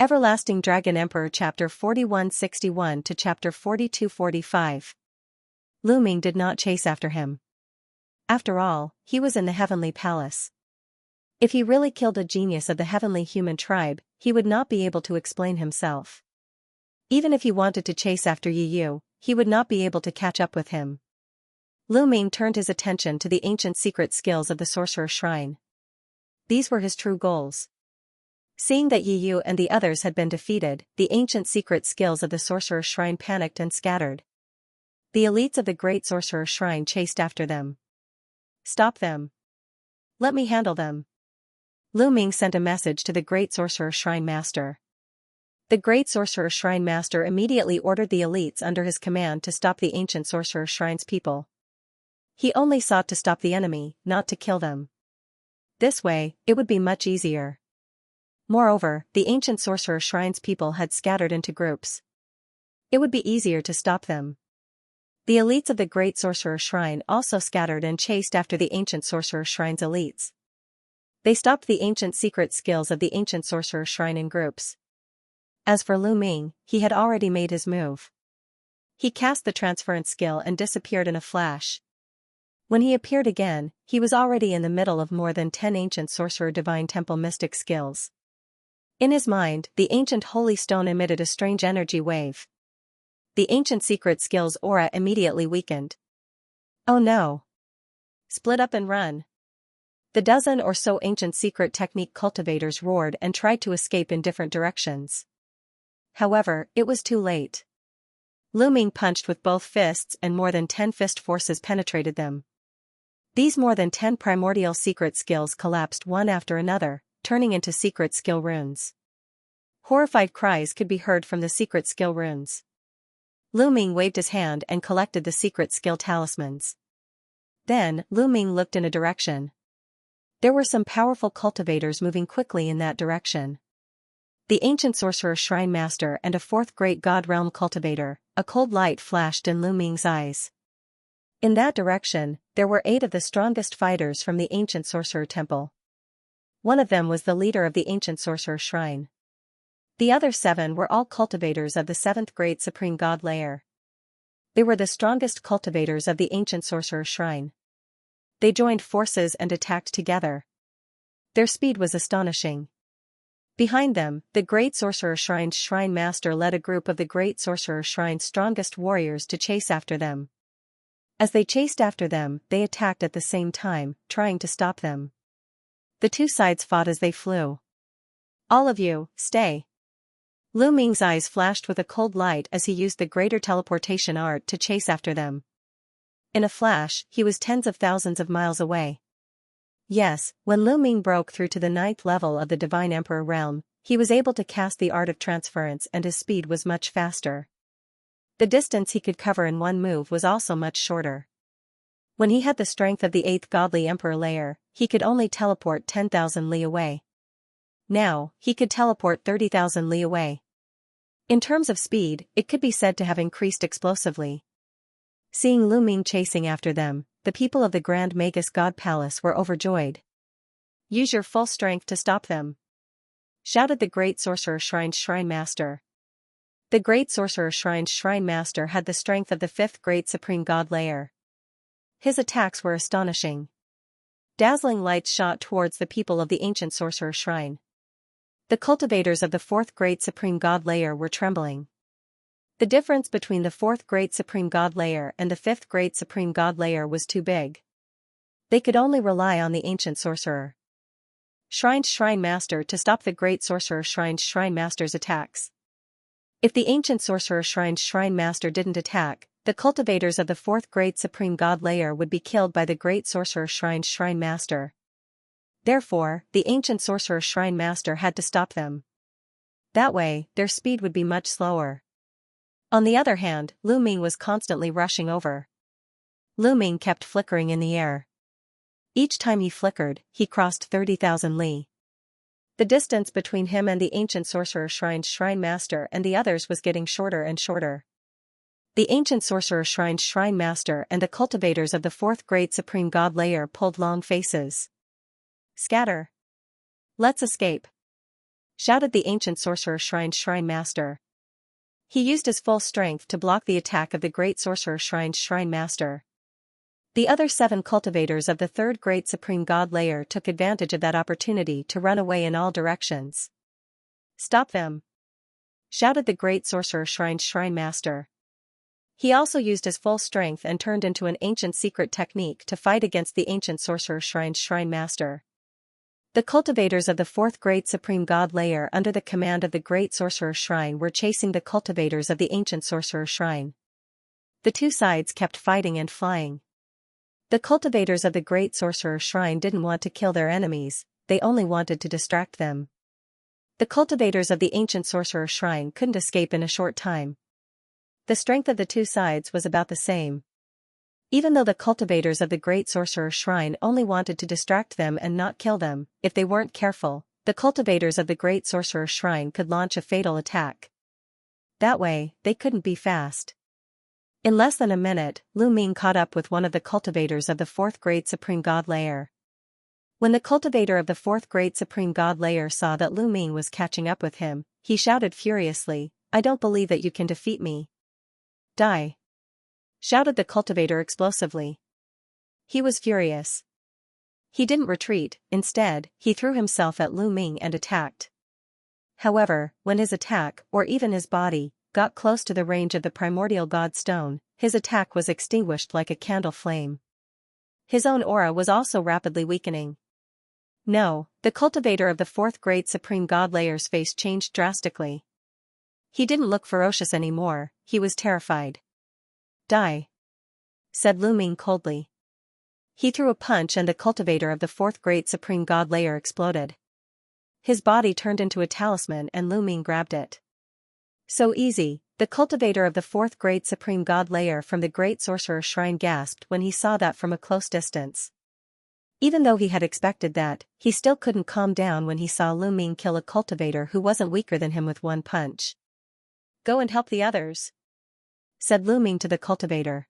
Everlasting Dragon Emperor Chapter 4161 to Chapter 4245. Lu Ming did not chase after him. After all, he was in the heavenly palace. If he really killed a genius of the heavenly human tribe, he would not be able to explain himself. Even if he wanted to chase after Yi Yu, he would not be able to catch up with him. Lu Ming turned his attention to the ancient secret skills of the Sorcerer's Shrine. These were his true goals. Seeing that Yi Yu and the others had been defeated, the ancient secret skills of the Sorcerer's Shrine panicked and scattered. The elites of the Great Sorcerer's Shrine chased after them. Stop them. Let me handle them. Lu Ming sent a message to the Great Sorcerer's Shrine Master. The Great Sorcerer's Shrine Master immediately ordered the elites under his command to stop the ancient Sorcerer's Shrine's people. He only sought to stop the enemy, not to kill them. This way, it would be much easier. Moreover, the ancient Sorcerer's Shrine's people had scattered into groups. It would be easier to stop them. The elites of the Great Sorcerer's Shrine also scattered and chased after the ancient Sorcerer's Shrine's elites. They stopped the ancient secret skills of the ancient Sorcerer's Shrine in groups. As for Lu Ming, he had already made his move. He cast the transference skill and disappeared in a flash. When he appeared again, he was already in the middle of more than 10 ancient Sorcerer Divine Temple mystic skills. In his mind, the ancient holy stone emitted a strange energy wave. The ancient secret skill's aura immediately weakened. Oh no! Split up and run! The dozen or so ancient secret technique cultivators roared and tried to escape in different directions. However, it was too late. Lu Ming punched with both fists and more than 10 fist forces penetrated them. These more than 10 primordial secret skills collapsed one after another, turning into secret skill runes. Horrified cries could be heard from the secret skill runes. Lu Ming waved his hand and collected the secret skill talismans. Then, Lu Ming looked in a direction. There were some powerful cultivators moving quickly in that direction. The ancient Sorcerer's Shrine Master and a fourth great God Realm cultivator. A cold light flashed in Lu Ming's eyes. In that direction, there were 8 of the strongest fighters from the ancient Sorcerer Temple. One of them was the leader of the ancient Sorcerer's Shrine. The other 7 were all cultivators of the 7th Great Supreme God Layer. They were the strongest cultivators of the ancient Sorcerer's Shrine. They joined forces and attacked together. Their speed was astonishing. Behind them, the Great Sorcerer's Shrine's Shrine Master led a group of the Great Sorcerer's Shrine's strongest warriors to chase after them. As they chased after them, they attacked at the same time, trying to stop them. The two sides fought as they flew. All of you, stay. Lu Ming's eyes flashed with a cold light as he used the greater teleportation art to chase after them. In a flash, he was tens of thousands of miles away. Yes, when Lu Ming broke through to the 9th level of the Divine Emperor realm, he was able to cast the art of transference and his speed was much faster. The distance he could cover in one move was also much shorter. When he had the strength of the 8th Godly Emperor layer, he could only teleport 10,000 li away. Now, he could teleport 30,000 li away. In terms of speed, it could be said to have increased explosively. Seeing Lu Ming chasing after them, the people of the Grand Magus God Palace were overjoyed. Use your full strength to stop them, shouted the Great Sorcerer's Shrine's Shrine Master. The Great Sorcerer's Shrine's Shrine Master had the strength of the 5th Great Supreme God Layer. His attacks were astonishing. Dazzling lights shot towards the people of the ancient Sorcerer's Shrine. The cultivators of the 4th Great Supreme God Layer were trembling. The difference between the 4th Great Supreme God Layer and the 5th Great Supreme God Layer was too big. They could only rely on the ancient Sorcerer Shrine's Shrine Master to stop the Great Sorcerer's Shrine's Shrine Master's attacks. If the ancient Sorcerer Shrine's Shrine Master didn't attack, the cultivators of the 4th Great Supreme God Layer would be killed by the Great Sorcerer Shrine's Shrine Master. Therefore, the ancient Sorcerer Shrine Master had to stop them. That way, their speed would be much slower. On the other hand, Lu Ming was constantly rushing over. Lu Ming kept flickering in the air. Each time he flickered, he crossed 30,000 li. The distance between him and the ancient Sorcerer Shrine's Shrine Master and the others was getting shorter and shorter. The ancient Sorcerer Shrine's Shrine Master and the cultivators of the 4th Great Supreme God Layer pulled long faces. Scatter. Let's escape. shouted the ancient sorcerer shrine's shrine master. He used his full strength to block the attack of the great sorcerer shrine's shrine master. The other 7 cultivators of the third great supreme god layer took advantage of that opportunity to run away in all directions. Stop them! Shouted the great sorcerer shrine's shrine master. He also used his full strength and turned into an ancient secret technique to fight against the ancient sorcerer shrine's shrine master. The cultivators of the fourth great supreme god layer under the command of the great sorcerer shrine were chasing the cultivators of the ancient sorcerer shrine. The two sides kept fighting and flying. The cultivators of the great sorcerer shrine didn't want to kill their enemies, they only wanted to distract them. The cultivators of the ancient sorcerer shrine couldn't escape in a short time. The strength of the two sides was about the same. Even though the cultivators of the great sorcerer shrine only wanted to distract them and not kill them, if they weren't careful, the cultivators of the great sorcerer shrine could launch a fatal attack. That way, they couldn't be fast. In less than a minute, Lu Ming caught up with one of the cultivators of the fourth great supreme god layer. When the cultivator of the fourth great supreme god layer saw that Lu Ming was catching up with him, he shouted furiously, "I don't believe that you can defeat me. Die!" shouted the cultivator explosively. He was furious. He didn't retreat, instead, he threw himself at Lu Ming and attacked. However, when his attack, or even his body, got close to the range of the primordial god stone, his attack was extinguished like a candle flame. His own aura was also rapidly weakening. No, the cultivator of the fourth great supreme god layer's face changed drastically. He didn't look ferocious anymore, he was terrified. "Die," said Lu Ming coldly. He threw a punch and the cultivator of the fourth great supreme god layer exploded. His body turned into a talisman and Lu Ming grabbed it. "So easy," the cultivator of the fourth great supreme god layer from the great sorcerer shrine gasped when he saw that from a close distance. Even though he had expected that, he still couldn't calm down when he saw Lu Ming kill a cultivator who wasn't weaker than him with one punch. "Go and help the others," said Lu Ming to the cultivator.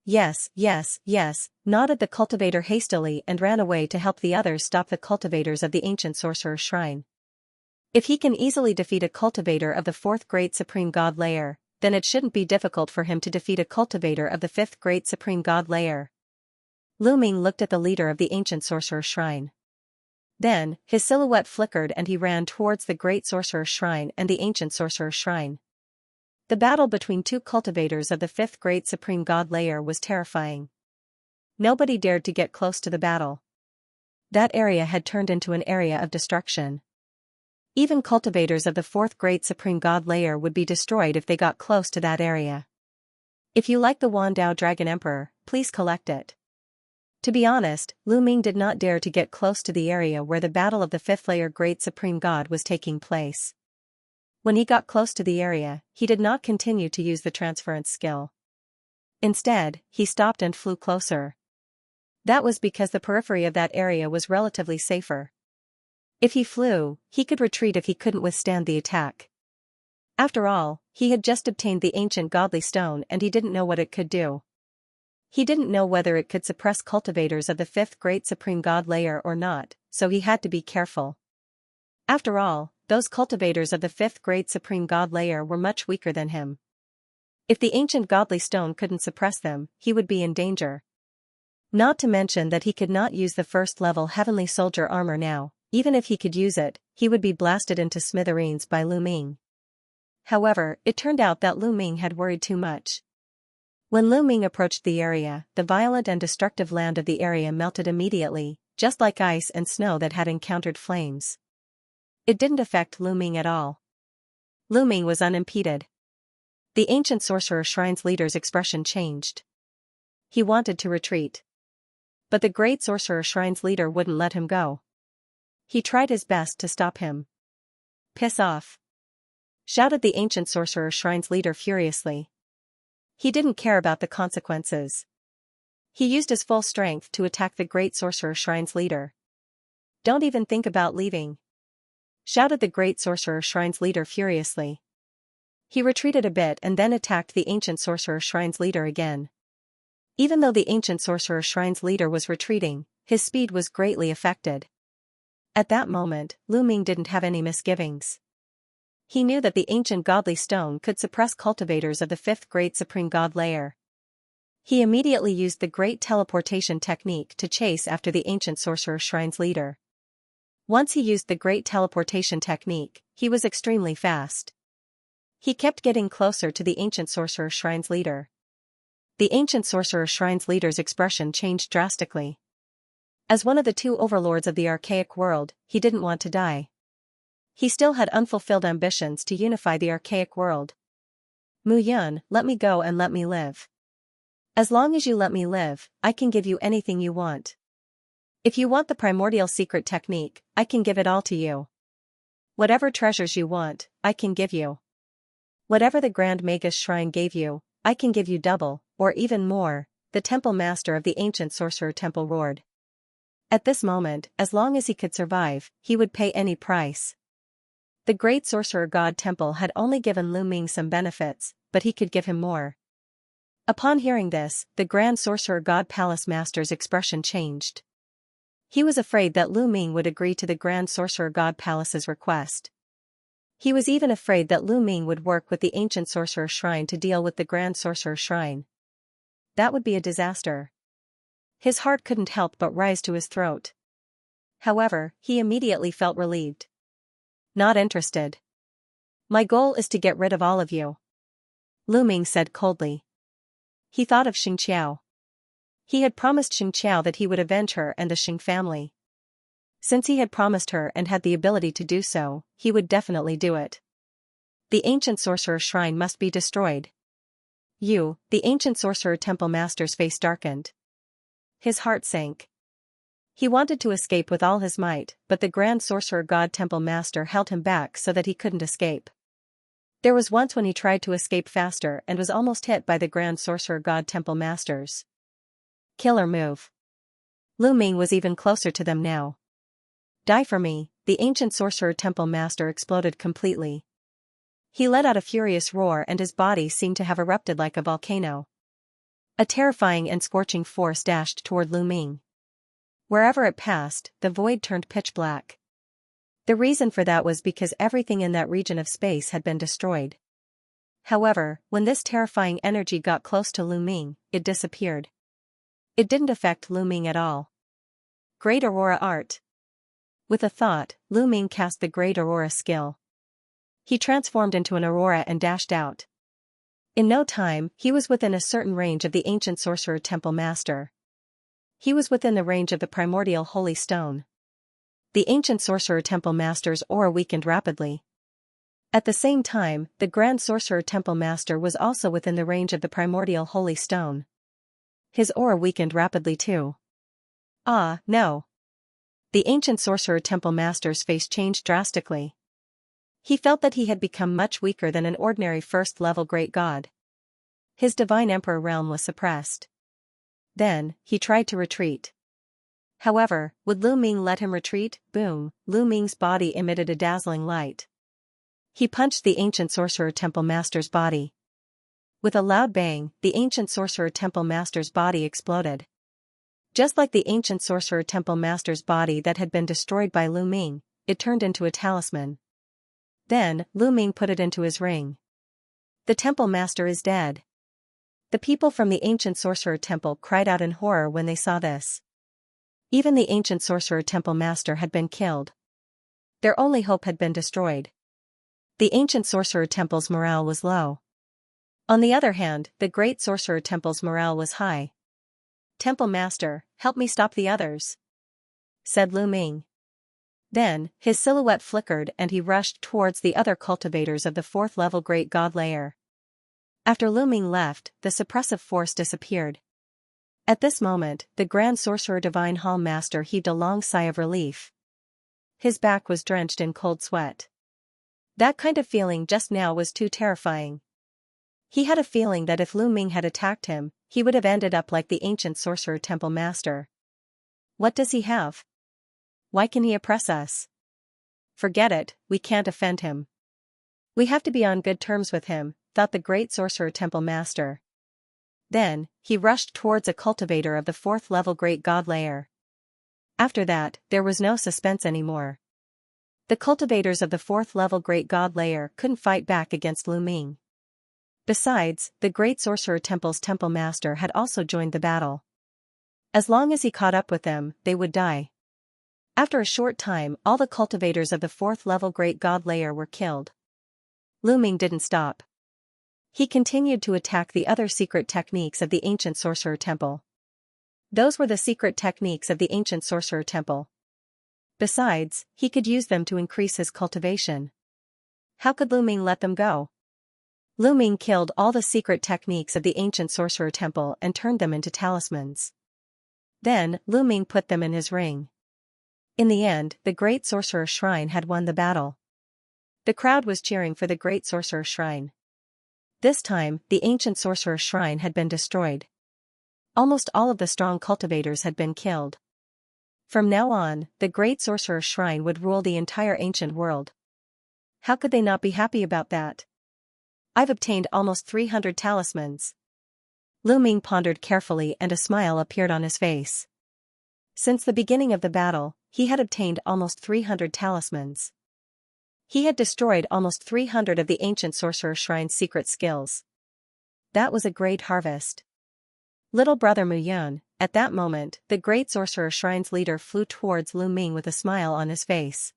"Yes, yes, yes," nodded the cultivator hastily and ran away to help the others stop the cultivators of the ancient sorcerer shrine. If he can easily defeat a cultivator of the fourth great supreme god layer, then it shouldn't be difficult for him to defeat a cultivator of the fifth great supreme god layer. Lu Ming looked at the leader of the ancient sorcerer shrine. Then, his silhouette flickered and he ran towards the great sorcerer shrine and the ancient sorcerer shrine. The battle between two cultivators of the fifth great supreme god layer was terrifying. Nobody dared to get close to the battle. That area had turned into an area of destruction. Even cultivators of the fourth great supreme god layer would be destroyed if they got close to that area. If you like the Wandao Dragon Emperor, please collect it. To be honest, Lu Ming did not dare to get close to the area where the battle of the fifth layer great supreme god was taking place. When he got close to the area, he did not continue to use the transference skill. Instead, he stopped and flew closer. That was because the periphery of that area was relatively safer. If he flew, he could retreat if he couldn't withstand the attack. After all, he had just obtained the ancient godly stone and he didn't know what it could do. He didn't know whether it could suppress cultivators of the fifth great supreme god layer or not, so he had to be careful. After all, those cultivators of the fifth great supreme god layer were much weaker than him. If the ancient godly stone couldn't suppress them, he would be in danger. Not to mention that he could not use the first-level heavenly soldier armor now. Even if he could use it, he would be blasted into smithereens by Lu Ming. However, it turned out that Lu Ming had worried too much. When Lu Ming approached the area, the violent and destructive land of the area melted immediately, just like ice and snow that had encountered flames. It didn't affect Lu Ming at all. Lu Ming was unimpeded. The ancient sorcerer shrine's leader's expression changed. He wanted to retreat. But the great sorcerer shrine's leader wouldn't let him go. He tried his best to stop him. "Piss off!" shouted the ancient sorcerer shrine's leader furiously. He didn't care about the consequences. He used his full strength to attack the great sorcerer shrine's leader. "Don't even think about leaving!" shouted the great sorcerer shrine's leader furiously. He retreated a bit and then attacked the ancient sorcerer shrine's leader again. Even though the ancient sorcerer shrine's leader was retreating, his speed was greatly affected. At that moment, Lu Ming didn't have any misgivings. He knew that the ancient godly stone could suppress cultivators of the fifth great supreme god layer. He immediately used the great teleportation technique to chase after the ancient sorcerer shrine's leader. Once he used the great teleportation technique, he was extremely fast. He kept getting closer to the ancient sorcerer shrine's leader. The ancient sorcerer shrine's leader's expression changed drastically. As one of the two overlords of the archaic world, he didn't want to die. He still had unfulfilled ambitions to unify the archaic world. Mu Yun, let me go and let me live. As long as you let me live, I can give you anything you want. If you want the primordial secret technique, I can give it all to you. Whatever treasures you want, I can give you. Whatever the Grand Magus Shrine gave you, I can give you double, or even more, the temple master of the ancient sorcerer temple roared. At this moment, as long as he could survive, he would pay any price. The great sorcerer god temple had only given Lu Ming some benefits, but he could give him more. Upon hearing this, the grand sorcerer god palace master's expression changed. He was afraid that Lu Ming would agree to the grand sorcerer god palace's request. He was even afraid that Lu Ming would work with the ancient sorcerer shrine to deal with the grand sorcerer shrine. That would be a disaster. His heart couldn't help but rise to his throat. However, he immediately felt relieved. Not interested. My goal is to get rid of all of you. Lu Ming said coldly. He thought of Xianxia. He had promised Xianxia that he would avenge her and the Xing family. Since he had promised her and had the ability to do so, he would definitely do it. The ancient sorcerer shrine must be destroyed. The ancient sorcerer temple master's face darkened. His heart sank. He wanted to escape with all his might, but the grand sorcerer god temple master held him back so that he couldn't escape. There was once when he tried to escape faster and was almost hit by the grand sorcerer god temple masters. Killer move. Lu Ming was even closer to them now. Die for me, the ancient sorcerer temple master exploded completely. He let out a furious roar and his body seemed to have erupted like a volcano. A terrifying and scorching force dashed toward Lu Ming. Wherever it passed, the void turned pitch black. The reason for that was because everything in that region of space had been destroyed. However, when this terrifying energy got close to Lu Ming, it disappeared. It didn't affect Lu Ming at all. Great Aurora Art. With a thought, Lu Ming cast the Great Aurora skill. He transformed into an aurora and dashed out. In no time, he was within a certain range of the ancient sorcerer temple master. He was within the range of the primordial holy stone. The ancient sorcerer temple master's aura weakened rapidly. At the same time, the grand sorcerer temple master was also within the range of the primordial holy stone. His aura weakened rapidly too. Ah, no. The ancient sorcerer temple master's face changed drastically. He felt that he had become much weaker than an ordinary first-level great god. His divine emperor realm was suppressed. Then, he tried to retreat. However, would Lu Ming let him retreat? Boom, Lu Ming's body emitted a dazzling light. He punched the ancient sorcerer temple master's body. With a loud bang, the ancient sorcerer temple master's body exploded. Just like the ancient sorcerer temple master's body that had been destroyed by Lu Ming, it turned into a talisman. Then, Lu Ming put it into his ring. The temple master is dead. The people from the ancient sorcerer temple cried out in horror when they saw this. Even the ancient sorcerer temple master had been killed. Their only hope had been destroyed. The ancient sorcerer temple's morale was low. On the other hand, the great sorcerer temple's morale was high. Temple master, help me stop the others, said Lu Ming. Then, his silhouette flickered and he rushed towards the other cultivators of the fourth-level great god layer. After Lu Ming left, the suppressive force disappeared. At this moment, the Grand Sorcerer Divine Hall Master heaved a long sigh of relief. His back was drenched in cold sweat. That kind of feeling just now was too terrifying. He had a feeling that if Lu Ming had attacked him, he would have ended up like the ancient Sorcerer Temple Master. What does he have? Why can he oppress us? Forget it, we can't offend him. We have to be on good terms with him, thought the great Sorcerer Temple Master. Then, he rushed towards a cultivator of the fourth-level Great God Layer. After that, there was no suspense anymore. The cultivators of the 4th-level Great God Layer couldn't fight back against Lu Ming. Besides, the Great Sorcerer Temple's Temple Master had also joined the battle. As long as he caught up with them, they would die. After a short time, all the cultivators of the 4th-level Great God Layer were killed. Lu Ming didn't stop. He continued to attack the other secret techniques of the Ancient Sorcerer Temple. Those were the secret techniques of the Ancient Sorcerer Temple. Besides, he could use them to increase his cultivation. How could Lu Ming let them go? Lu Ming killed all the secret techniques of the Ancient Sorcerer Temple and turned them into talismans. Then, Lu Ming put them in his ring. In the end, the Great Sorcerer Shrine had won the battle. The crowd was cheering for the Great Sorcerer Shrine. This time, the Ancient Sorcerer Shrine had been destroyed. Almost all of the strong cultivators had been killed. From now on, the Great Sorcerer Shrine would rule the entire ancient world. How could they not be happy about that? I've obtained almost 300 talismans. Lu Ming pondered carefully and a smile appeared on his face. Since the beginning of the battle, he had obtained almost 300 talismans. He had destroyed almost 300 of the Ancient Sorcerer Shrine's secret skills. That was a great harvest. Little brother Mu Yun, at that moment, the Great Sorcerer Shrine's leader flew towards Lu Ming with a smile on his face.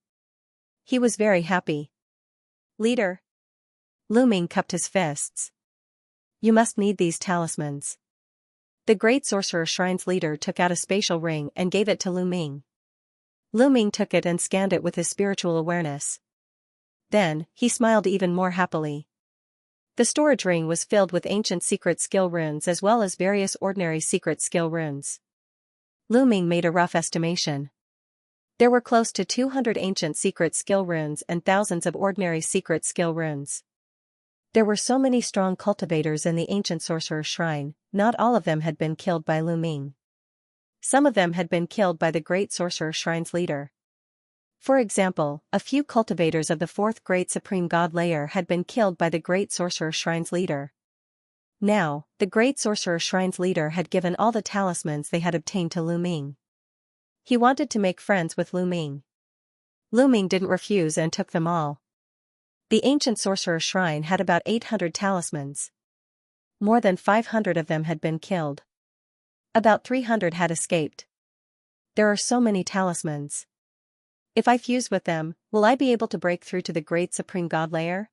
He was very happy. Leader. Lu Ming cupped his fists. You must need these talismans. The Great Sorcerer Shrine's leader took out a spatial ring and gave it to Lu Ming. Lu Ming took it and scanned it with his spiritual awareness. Then, he smiled even more happily. The storage ring was filled with ancient secret skill runes as well as various ordinary secret skill runes. Lu Ming made a rough estimation. There were close to 200 ancient secret skill runes and thousands of ordinary secret skill runes. There were so many strong cultivators in the Ancient Sorcerer Shrine, not all of them had been killed by Lu Ming. Some of them had been killed by the Great Sorcerer Shrine's leader. For example, a few cultivators of the 4th Great Supreme God Layer had been killed by the Great Sorcerer Shrine's leader. Now, the Great Sorcerer Shrine's leader had given all the talismans they had obtained to Lu Ming. He wanted to make friends with Lu Ming. Lu Ming didn't refuse and took them all. The Ancient Sorcerer Shrine had about 800 talismans. More than 500 of them had been killed. About 300 had escaped. There are so many talismans. If I fuse with them, will I be able to break through to the Great Supreme God Layer?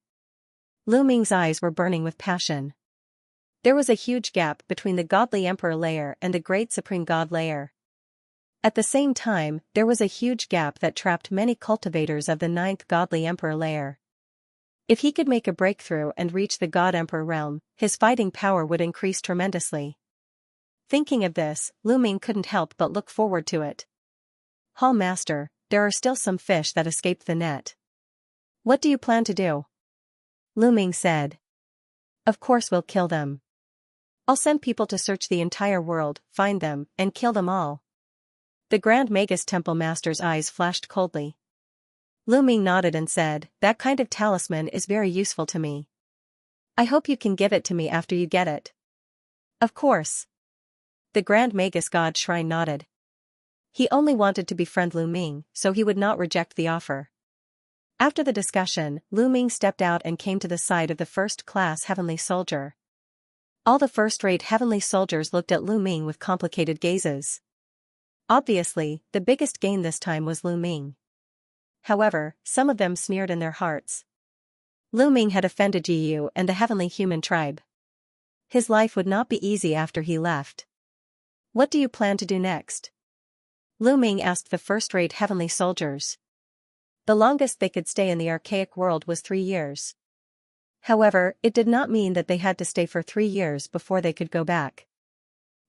Lu Ming's eyes were burning with passion. There was a huge gap between the Godly Emperor Layer and the Great Supreme God Layer. At the same time, there was a huge gap that trapped many cultivators of the 9th Godly Emperor Layer. If he could make a breakthrough and reach the God Emperor realm, his fighting power would increase tremendously. Thinking of this, Lu Ming couldn't help but look forward to it. Hall Master, there are still some fish that escaped the net. What do you plan to do? Lu Ming said. Of course we'll kill them. I'll send people to search the entire world, find them, and kill them all. The Grand Magus Temple Master's eyes flashed coldly. Lu Ming nodded and said, that kind of talisman is very useful to me. I hope you can give it to me after you get it. Of course. The Grand Magus God Shrine nodded. He only wanted to befriend Lu Ming, so he would not reject the offer. After the discussion, Lu Ming stepped out and came to the side of the first-class heavenly soldier. All the first-rate heavenly soldiers looked at Lu Ming with complicated gazes. Obviously, the biggest gain this time was Lu Ming. However, some of them sneered in their hearts. Lu Ming had offended Jiyu and the heavenly human tribe. His life would not be easy after he left. What do you plan to do next? Lu Ming asked the first-rate heavenly soldiers. The longest they could stay in the archaic world was 3 years. However, it did not mean that they had to stay for 3 years before they could go back.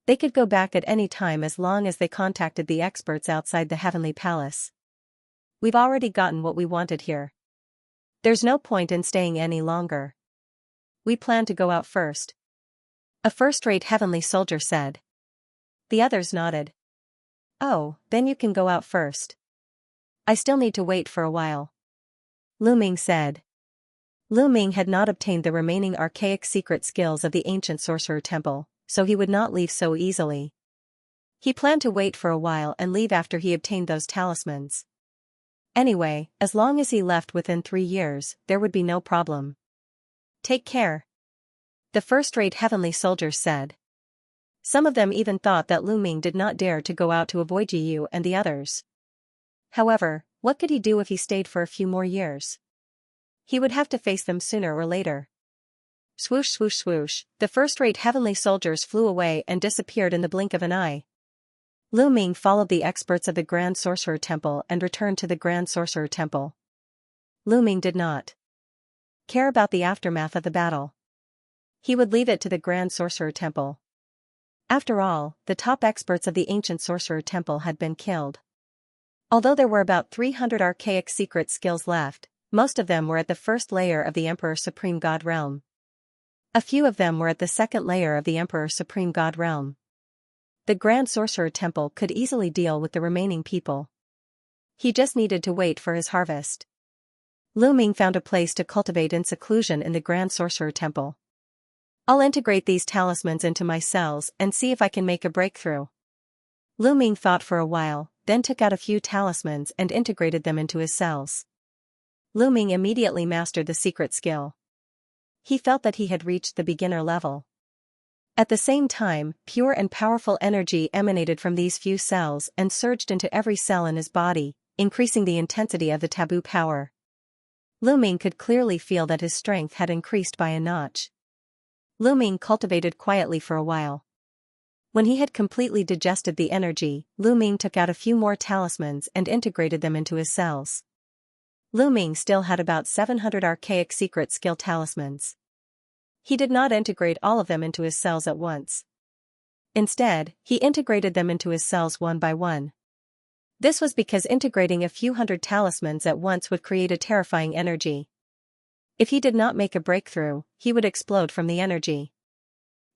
They could go back at any time as long as they contacted the experts outside the heavenly palace. We've already gotten what we wanted here. There's no point in staying any longer. We plan to go out first. A first-rate heavenly soldier said. The others nodded. Oh, then you can go out first. I still need to wait for a while. Lu Ming said. Lu Ming had not obtained the remaining archaic secret skills of the Ancient Sorcerer Temple, so he would not leave so easily. He planned to wait for a while and leave after he obtained those talismans. Anyway, as long as he left within 3 years, there would be no problem. Take care, the first-rate heavenly soldiers said. Some of them even thought that Lu Ming did not dare to go out to avoid Yu and the others. However, what could he do if he stayed for a few more years? He would have to face them sooner or later. Swoosh swoosh swoosh, the first-rate heavenly soldiers flew away and disappeared in the blink of an eye. Lu Ming followed the experts of the Grand Sorcerer Temple and returned to the Grand Sorcerer Temple. Lu Ming did not care about the aftermath of the battle. He would leave it to the Grand Sorcerer Temple. After all, the top experts of the ancient Sorcerer Temple had been killed. Although there were about 300 archaic secret skills left, most of them were at the first layer of the Emperor Supreme God realm. A few of them were at the second layer of the Emperor Supreme God realm. The Grand Sorcerer Temple could easily deal with the remaining people. He just needed to wait for his harvest. Lu Ming found a place to cultivate in seclusion in the Grand Sorcerer Temple. I'll integrate these talismans into my cells and see if I can make a breakthrough. Lu Ming thought for a while, then took out a few talismans and integrated them into his cells. Lu Ming immediately mastered the secret skill. He felt that he had reached the beginner level. At the same time, pure and powerful energy emanated from these few cells and surged into every cell in his body, increasing the intensity of the taboo power. Lu Ming could clearly feel that his strength had increased by a notch. Lu Ming cultivated quietly for a while. When he had completely digested the energy, Lu Ming took out a few more talismans and integrated them into his cells. Lu Ming still had about 700 archaic secret skill talismans. He did not integrate all of them into his cells at once. Instead, he integrated them into his cells one by one. This was because integrating a few hundred talismans at once would create a terrifying energy. If he did not make a breakthrough, he would explode from the energy.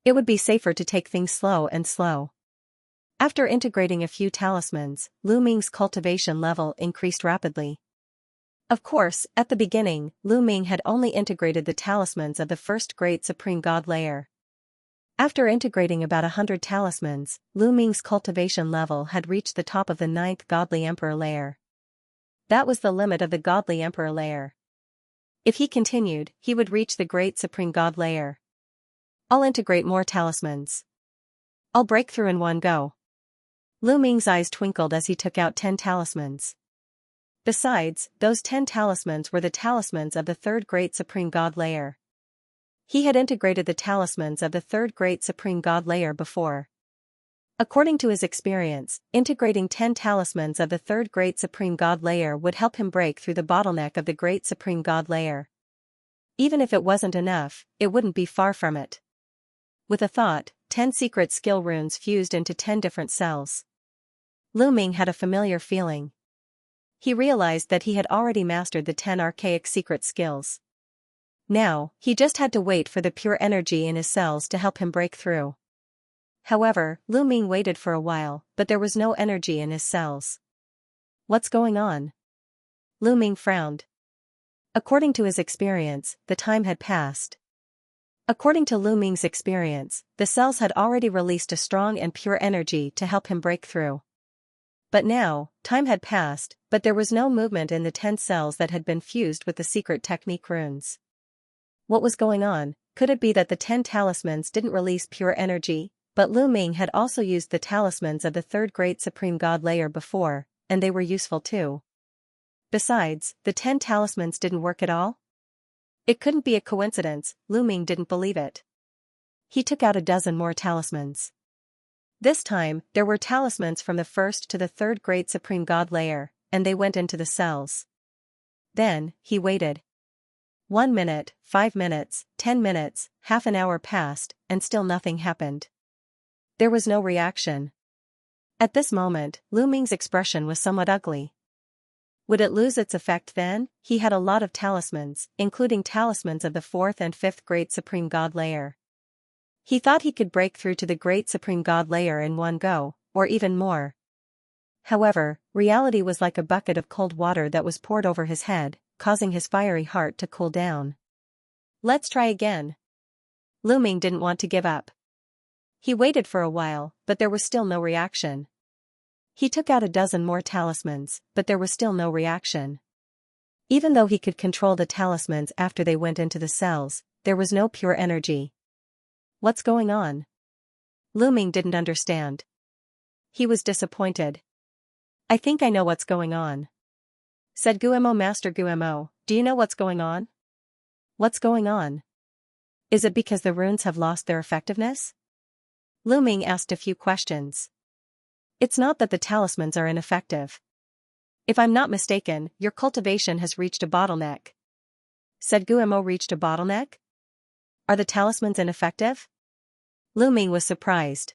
It would be safer to take things slow and slow. After integrating a few talismans, Lu Ming's cultivation level increased rapidly. Of course, at the beginning, Lu Ming had only integrated the talismans of the first great supreme god layer. After integrating about 100 talismans, Lu Ming's cultivation level had reached the top of the 9th godly emperor layer. That was the limit of the godly emperor layer. If he continued, he would reach the great supreme god layer. I'll integrate more talismans. I'll break through in one go. Lu Ming's eyes twinkled as he took out 10 talismans. Besides, those 10 talismans were the talismans of the 3rd great supreme god layer. He had integrated the talismans of the 3rd great supreme god layer before. According to his experience, integrating 10 talismans of the 3rd great supreme god layer would help him break through the bottleneck of the great supreme god layer. Even if it wasn't enough, it wouldn't be far from it. With a thought, 10 secret skill runes fused into 10 different cells. Lu Ming had a familiar feeling. He realized that he had already mastered the 10 archaic secret skills. Now, he just had to wait for the pure energy in his cells to help him break through. However, Lu Ming waited for a while, but there was no energy in his cells. What's going on? Lu Ming frowned. According to his experience, the time had passed. According to Lu Ming's experience, the cells had already released a strong and pure energy to help him break through. But now, time had passed, but there was no movement in the 10 cells that had been fused with the secret technique runes. What was going on? Could it be that the 10 talismans didn't release pure energy? But Lu Ming had also used the talismans of the 3rd great supreme god layer before, and they were useful too. Besides, the 10 talismans didn't work at all? It couldn't be a coincidence. Lu Ming didn't believe it. He took out a dozen more talismans. This time, there were talismans from the 1st to the 3rd great supreme god layer, and they went into the cells. Then, he waited. 1 minute, 5 minutes, 10 minutes, half an hour passed, and still nothing happened. There was no reaction. At this moment, Lu Ming's expression was somewhat ugly. Would it lose its effect then? He had a lot of talismans, including talismans of the 4th and 5th great supreme god layer. He thought he could break through to the great supreme god layer in one go, or even more. However, reality was like a bucket of cold water that was poured over his head, causing his fiery heart to cool down. Let's try again. Lu Ming didn't want to give up. He waited for a while, but there was still no reaction. He took out a dozen more talismans, but there was still no reaction. Even though he could control the talismans after they went into the cells, there was no pure energy. What's going on? Lu Ming didn't understand. He was disappointed. I think I know what's going on, said Guemo. Master Guemo, do you know what's going on? What's going on? Is it because the runes have lost their effectiveness? Lu Ming asked a few questions. It's not that the talismans are ineffective. If I'm not mistaken, your cultivation has reached a bottleneck, said Guemo. Reached a bottleneck? Are the talismans ineffective? Lu Ming was surprised.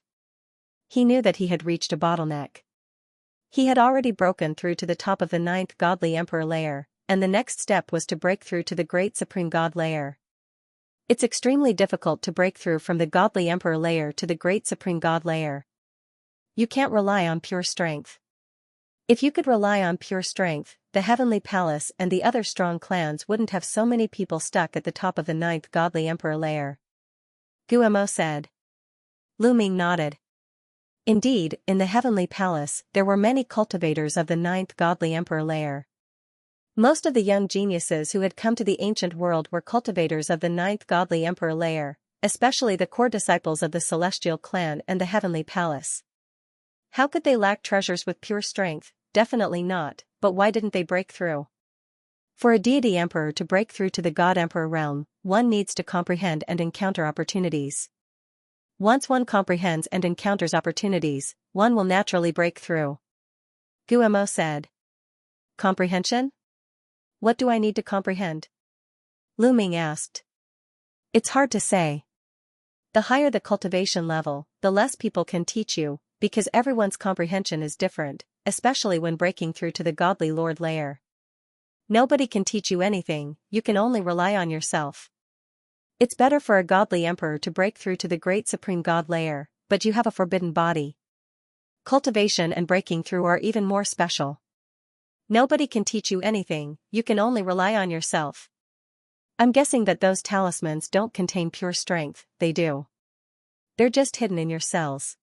He knew that he had reached a bottleneck. He had already broken through to the top of the 9th godly emperor layer, and the next step was to break through to the great supreme god layer. It's extremely difficult to break through from the godly emperor layer to the great supreme god layer. You can't rely on pure strength. If you could rely on pure strength, the Heavenly Palace and the other strong clans wouldn't have so many people stuck at the top of the 9th godly emperor layer, Guemo said. Lu Ming nodded. Indeed, in the Heavenly Palace, there were many cultivators of the 9th godly emperor layer. Most of the young geniuses who had come to the ancient world were cultivators of the 9th godly emperor layer, especially the core disciples of the celestial clan and the Heavenly Palace. How could they lack treasures with pure strength? Definitely not, but why didn't they break through? For a deity emperor to break through to the god emperor realm, one needs to comprehend and encounter opportunities. Once one comprehends and encounters opportunities, one will naturally break through, Guemo said. Comprehension? What do I need to comprehend? Lu Ming asked. It's hard to say. The higher the cultivation level, the less people can teach you, because everyone's comprehension is different, especially when breaking through to the godly lord layer. Nobody can teach you anything, you can only rely on yourself. It's better for a godly emperor to break through to the great supreme god layer, but you have a forbidden body. Cultivation and breaking through are even more special. Nobody can teach you anything, you can only rely on yourself. I'm guessing that those talismans don't contain pure strength, they do. They're just hidden in your cells.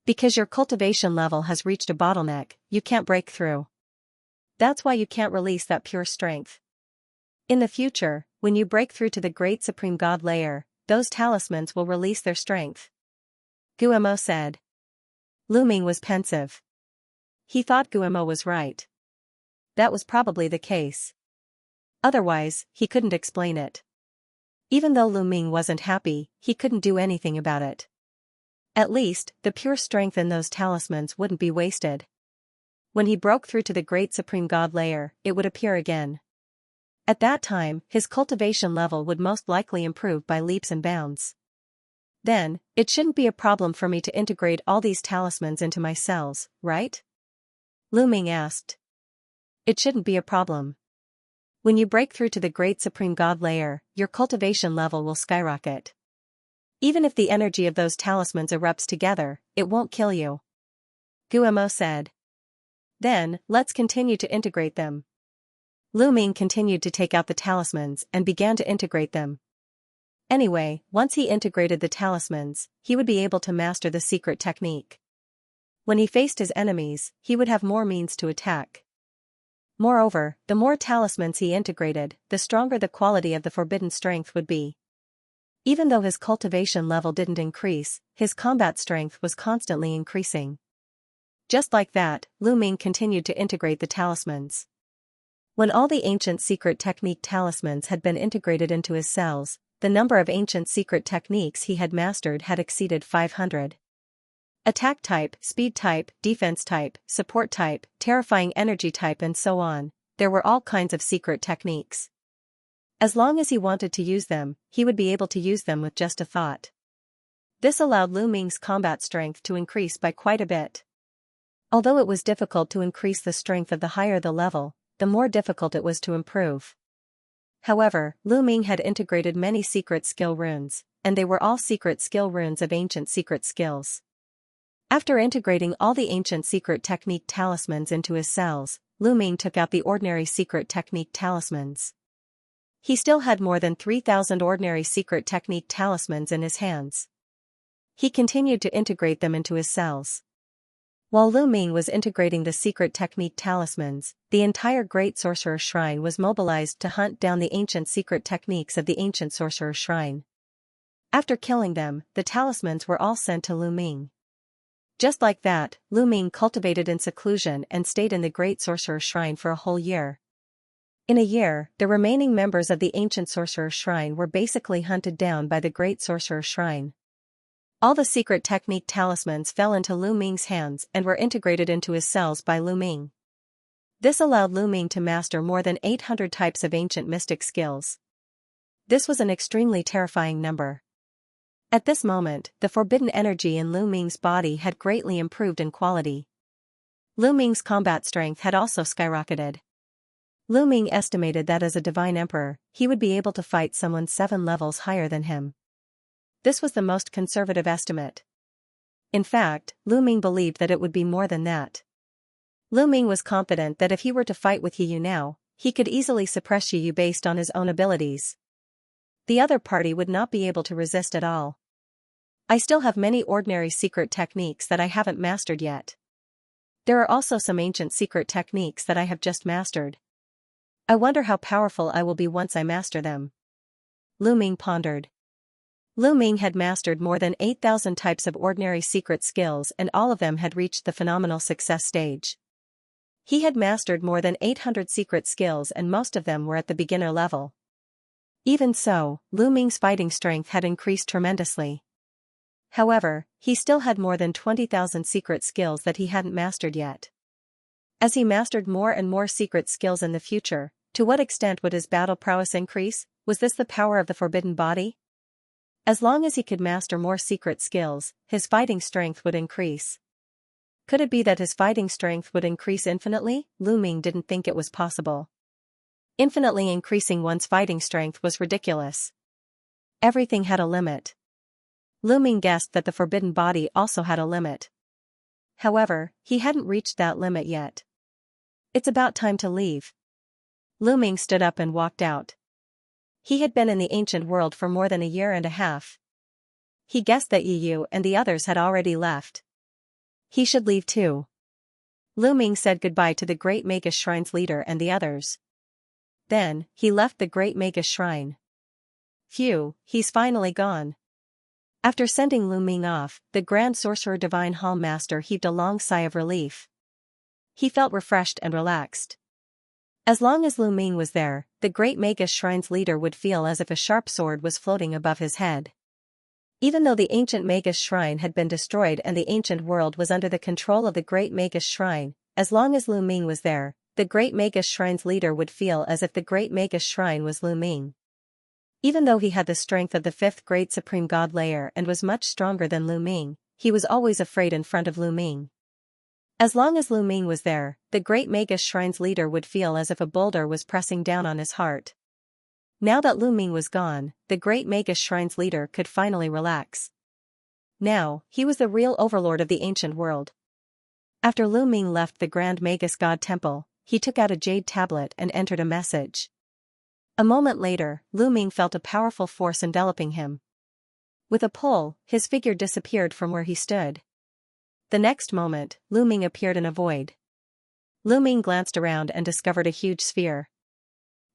Because your cultivation level has reached a bottleneck, you can't break through. That's why you can't release that pure strength. In the future, when you break through to the great supreme god layer, those talismans will release their strength, Guemo said. Lu Ming was pensive. He thought Guemo was right. That was probably the case. Otherwise, he couldn't explain it. Even though Lu Ming wasn't happy, he couldn't do anything about it. At least, the pure strength in those talismans wouldn't be wasted. When he broke through to the great supreme god layer, it would appear again. At that time, his cultivation level would most likely improve by leaps and bounds. Then, it shouldn't be a problem for me to integrate all these talismans into my cells, right? Lu Ming asked. It shouldn't be a problem. When you break through to the great supreme god layer, your cultivation level will skyrocket. Even if the energy of those talismans erupts together, it won't kill you, Guemo said. Then, let's continue to integrate them. Lu Ming continued to take out the talismans and began to integrate them. Anyway, once he integrated the talismans, he would be able to master the secret technique. When he faced his enemies, he would have more means to attack. Moreover, the more talismans he integrated, the stronger the quality of the forbidden strength would be. Even though his cultivation level didn't increase, his combat strength was constantly increasing. Just like that, Lu Ming continued to integrate the talismans. When all the ancient secret technique talismans had been integrated into his cells, the number of ancient secret techniques he had mastered had exceeded 500. Attack type, speed type, defense type, support type, terrifying energy type and so on, there were all kinds of secret techniques. As long as he wanted to use them, he would be able to use them with just a thought. This allowed Lu Ming's combat strength to increase by quite a bit. Although it was difficult to increase the strength of the higher the level, the more difficult it was to improve. However, Lu Ming had integrated many secret skill runes, and they were all secret skill runes of ancient secret skills. After integrating all the ancient secret technique talismans into his cells, Lu Ming took out the ordinary secret technique talismans. He still had more than 3,000 ordinary secret technique talismans in his hands. He continued to integrate them into his cells. While Lu Ming was integrating the secret technique talismans, the entire Great Sorcerer Shrine was mobilized to hunt down the ancient secret techniques of the ancient Sorcerer Shrine. After killing them, the talismans were all sent to Lu Ming. Just like that, Lu Ming cultivated in seclusion and stayed in the Great Sorcerer Shrine for a whole year. In a year, the remaining members of the ancient Sorcerer Shrine were basically hunted down by the Great Sorcerer Shrine. All the secret technique talismans fell into Lu Ming's hands and were integrated into his cells by Lu Ming. This allowed Lu Ming to master more than 800 types of ancient mystic skills. This was an extremely terrifying number. At this moment, the forbidden energy in Lu Ming's body had greatly improved in quality. Lu Ming's combat strength had also skyrocketed. Lu Ming estimated that as a divine emperor, he would be able to fight someone 7 levels higher than him. This was the most conservative estimate. In fact, Lu Ming believed that it would be more than that. Lu Ming was confident that if he were to fight with Yi Yu now, he could easily suppress Yi Yu based on his own abilities. The other party would not be able to resist at all. I still have many ordinary secret techniques that I haven't mastered yet. There are also some ancient secret techniques that I have just mastered. I wonder how powerful I will be once I master them. Lu Ming pondered. Lu Ming had mastered more than 8,000 types of ordinary secret skills, and all of them had reached the phenomenal success stage. He had mastered more than 800 secret skills, and most of them were at the beginner level. Even so, Lu Ming's fighting strength had increased tremendously. However, he still had more than 20,000 secret skills that he hadn't mastered yet. As he mastered more and more secret skills in the future, to what extent would his battle prowess increase? Was this the power of the forbidden body? As long as he could master more secret skills, his fighting strength would increase. Could it be that his fighting strength would increase infinitely? Lu Ming didn't think it was possible. Infinitely increasing one's fighting strength was ridiculous. Everything had a limit. Lu Ming guessed that the forbidden body also had a limit. However, he hadn't reached that limit yet. It's about time to leave. Lu Ming stood up and walked out. He had been in the ancient world for more than a year and a half. He guessed that Yi Yu and the others had already left. He should leave too. Lu Ming said goodbye to the Great Magus Shrine's leader and the others. Then, he left the Great Magus Shrine. Phew, he's finally gone. After sending Lu Ming off, the Grand Sorcerer Divine Hall Master heaved a long sigh of relief. He felt refreshed and relaxed. As long as Lu Ming was there, the Great Magus Shrine's leader would feel as if a sharp sword was floating above his head. Even though the ancient Magus Shrine had been destroyed and the ancient world was under the control of the Great Magus Shrine, as long as Lu Ming was there, the Great Magus Shrine's leader would feel as if the Great Magus Shrine was Lu Ming. Even though he had the strength of the 5th Great Supreme God Layer and was much stronger than Lu Ming, he was always afraid in front of Lu Ming. As long as Lu Ming was there, the Great Magus Shrine's leader would feel as if a boulder was pressing down on his heart. Now that Lu Ming was gone, the Great Magus Shrine's leader could finally relax. Now, he was the real overlord of the ancient world. After Lu Ming left the Grand Magus God Temple, he took out a jade tablet and entered a message. A moment later, Lu Ming felt a powerful force enveloping him. With a pull, his figure disappeared from where he stood. The next moment, Lu Ming appeared in a void. Lu Ming glanced around and discovered a huge sphere.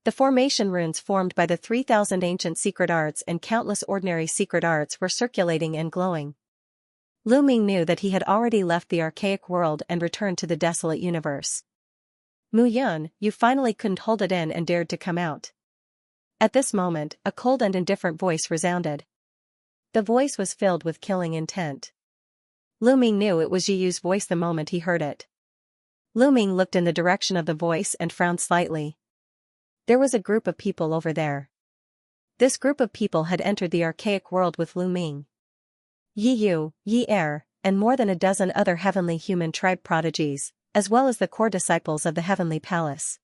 The formation runes formed by the 3,000 ancient secret arts and countless ordinary secret arts were circulating and glowing. Lu Ming knew that he had already left the archaic world and returned to the desolate universe. Mu Yun, you finally couldn't hold it in and dared to come out. At this moment, a cold and indifferent voice resounded. The voice was filled with killing intent. Lu Ming knew it was Yi Yu's voice the moment he heard it. Lu Ming looked in the direction of the voice and frowned slightly. There was a group of people over there. This group of people had entered the archaic world with Lu Ming. Yi Yu, Yi Er, and more than a dozen other heavenly human tribe prodigies, as well as the core disciples of the heavenly palace.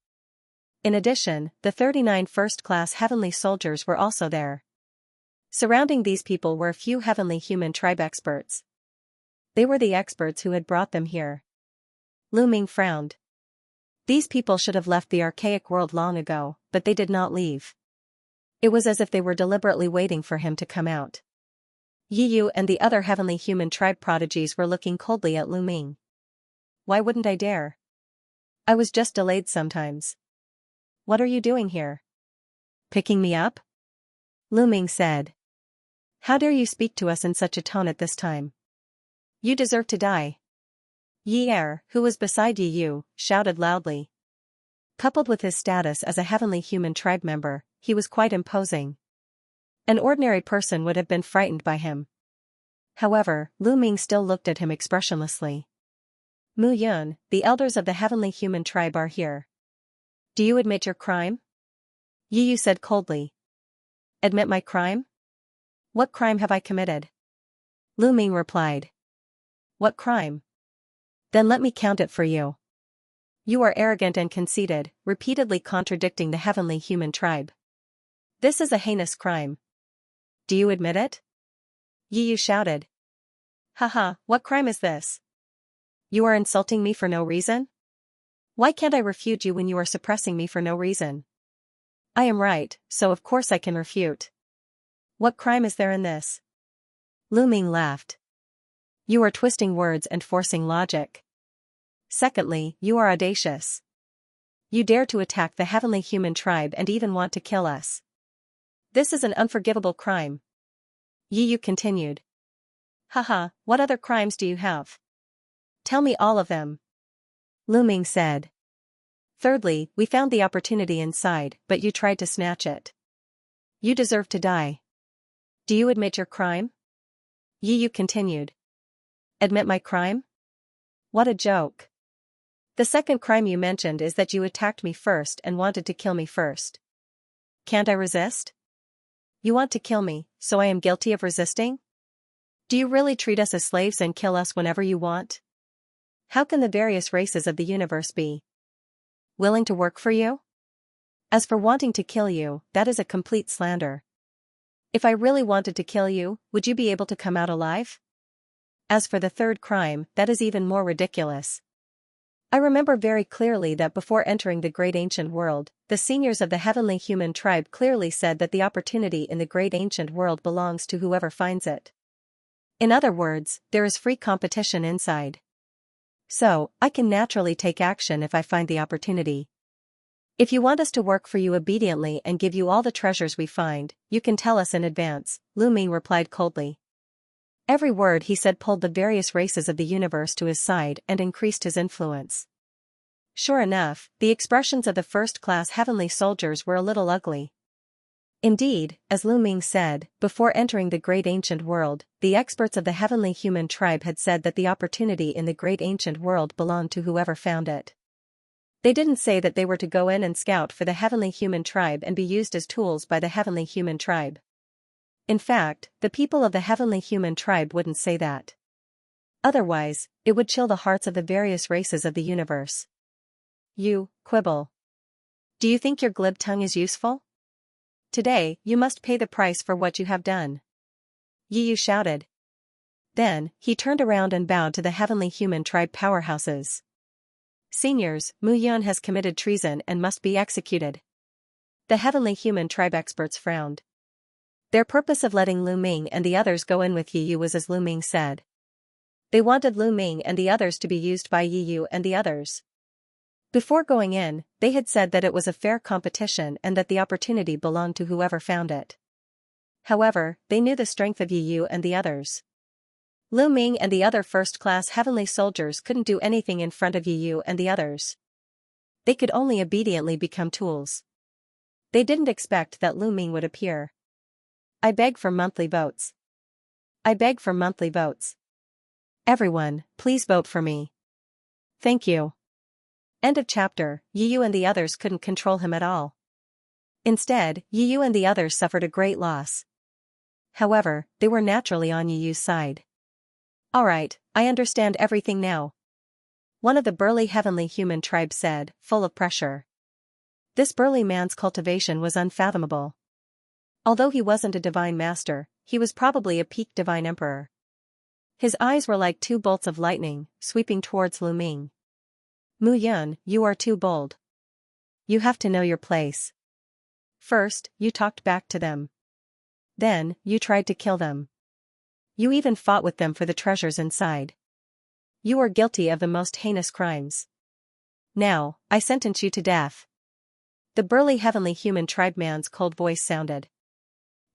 In addition, the 39 first-class heavenly soldiers were also there. Surrounding these people were a few heavenly human tribe experts. They were the experts who had brought them here. Lu Ming frowned. These people should have left the archaic world long ago, but they did not leave. It was as if they were deliberately waiting for him to come out. Yiyu and the other heavenly human tribe prodigies were looking coldly at Lu Ming. Why wouldn't I dare? I was just delayed sometimes. What are you doing here? Picking me up? Lu Ming said. How dare you speak to us in such a tone at this time? You deserve to die. Yi Er, who was beside Yiyu, shouted loudly. Coupled with his status as a heavenly human tribe member, he was quite imposing. An ordinary person would have been frightened by him. However, Lu Ming still looked at him expressionlessly. Mu Yun, the elders of the heavenly human tribe are here. Do you admit your crime? Yiyu said coldly. Admit my crime? What crime have I committed? Lu Ming replied. What crime? Then let me count it for you. You are arrogant and conceited, repeatedly contradicting the heavenly human tribe. This is a heinous crime. Do you admit it? Yiyu shouted. Haha, what crime is this? You are insulting me for no reason? Why can't I refute you when you are suppressing me for no reason? I am right, so of course I can refute. What crime is there in this? Lu Ming laughed. You are twisting words and forcing logic. Secondly, you are audacious. You dare to attack the heavenly human tribe and even want to kill us. This is an unforgivable crime. Yiyu continued. Haha, what other crimes do you have? Tell me all of them. Lu Ming said. Thirdly, we found the opportunity inside, but you tried to snatch it. You deserve to die. Do you admit your crime? Yiyu continued. Admit my crime? What a joke. The second crime you mentioned is that you attacked me first and wanted to kill me first. Can't I resist? You want to kill me, so I am guilty of resisting? Do you really treat us as slaves and kill us whenever you want? How can the various races of the universe be willing to work for you? As for wanting to kill you, that is a complete slander. If I really wanted to kill you, would you be able to come out alive? As for the third crime, that is even more ridiculous. I remember very clearly that before entering the great ancient world, the seniors of the heavenly human tribe clearly said that the opportunity in the great ancient world belongs to whoever finds it. In other words, there is free competition inside. So, I can naturally take action if I find the opportunity. If you want us to work for you obediently and give you all the treasures we find, you can tell us in advance, Lu Ming replied coldly. Every word he said pulled the various races of the universe to his side and increased his influence. Sure enough, the expressions of the first-class heavenly soldiers were a little ugly. Indeed, as Lu Ming said, before entering the great ancient world, the experts of the heavenly human tribe had said that the opportunity in the great ancient world belonged to whoever found it. They didn't say that they were to go in and scout for the heavenly human tribe and be used as tools by the heavenly human tribe. In fact, the people of the heavenly human tribe wouldn't say that. Otherwise, it would chill the hearts of the various races of the universe. You quibble. Do you think your glib tongue is useful? Today, you must pay the price for what you have done. Yiyu shouted. Then, he turned around and bowed to the heavenly human tribe powerhouses. Seniors, Mu Yun has committed treason and must be executed. The heavenly human tribe experts frowned. Their purpose of letting Lu Ming and the others go in with Yiyu was as Lu Ming said. They wanted Lu Ming and the others to be used by Yiyu and the others. Before going in, they had said that it was a fair competition and that the opportunity belonged to whoever found it. However, they knew the strength of Yiyu and the others. Lu Ming and the other first-class heavenly soldiers couldn't do anything in front of Yiyu and the others. They could only obediently become tools. They didn't expect that Lu Ming would appear. I beg for monthly votes. I beg for monthly votes. Everyone, please vote for me. Thank you. End of chapter. Yiyu and the others couldn't control him at all. Instead, Yiyu and the others suffered a great loss. However, they were naturally on Yiyu's side. Alright, I understand everything now. One of the burly heavenly human tribe said, full of pressure. This burly man's cultivation was unfathomable. Although he wasn't a divine master, he was probably a peak divine emperor. His eyes were like two bolts of lightning, sweeping towards Lu Ming. Mu Yun, you are too bold. You have to know your place. First, you talked back to them. Then, you tried to kill them. You even fought with them for the treasures inside. You are guilty of the most heinous crimes. Now, I sentence you to death. The burly heavenly human tribe man's cold voice sounded.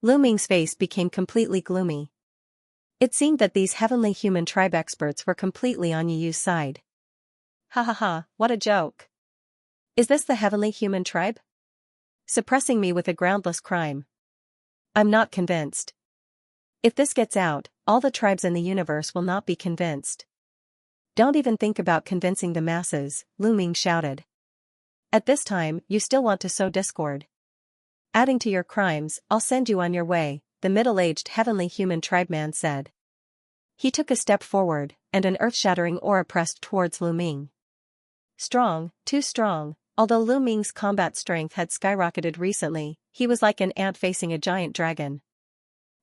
Lu Ming's face became completely gloomy. It seemed that these heavenly human tribe experts were completely on Yu's side. Ha ha ha, what a joke. Is this the heavenly human tribe? Suppressing me with a groundless crime. I'm not convinced. If this gets out, all the tribes in the universe will not be convinced. Don't even think about convincing the masses, Lu Ming shouted. At this time, you still want to sow discord. Adding to your crimes, I'll send you on your way, the middle-aged heavenly human tribeman said. He took a step forward, and an earth-shattering aura pressed towards Lu Ming. Strong, too strong, although Lu Ming's combat strength had skyrocketed recently, he was like an ant facing a giant dragon.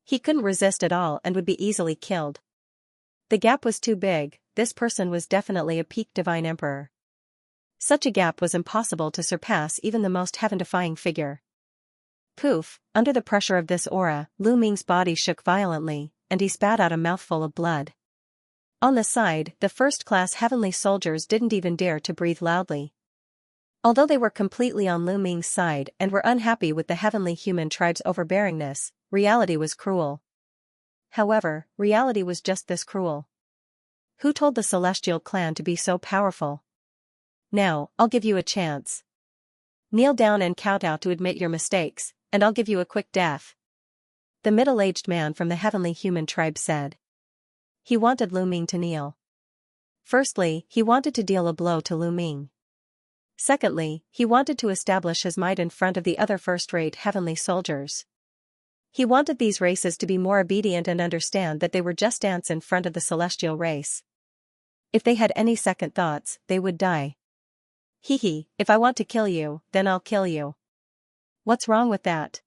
He couldn't resist at all and would be easily killed. The gap was too big, this person was definitely a peak divine emperor. Such a gap was impossible to surpass even the most heaven-defying figure. Poof, under the pressure of this aura, Lu Ming's body shook violently, and he spat out a mouthful of blood. On the side, the first-class heavenly soldiers didn't even dare to breathe loudly. Although they were completely on Lu Ming's side and were unhappy with the heavenly human tribe's overbearingness, reality was cruel. However, reality was just this cruel. Who told the celestial clan to be so powerful? Now, I'll give you a chance. Kneel down and kowtow to admit your mistakes, and I'll give you a quick death. The middle-aged man from the heavenly human tribe said. He wanted Lu Ming to kneel. Firstly, he wanted to deal a blow to Lu Ming. Secondly, he wanted to establish his might in front of the other first-rate heavenly soldiers. He wanted these races to be more obedient and understand that they were just ants in front of the celestial race. If they had any second thoughts, they would die. Hee hee, if I want to kill you, then I'll kill you. What's wrong with that?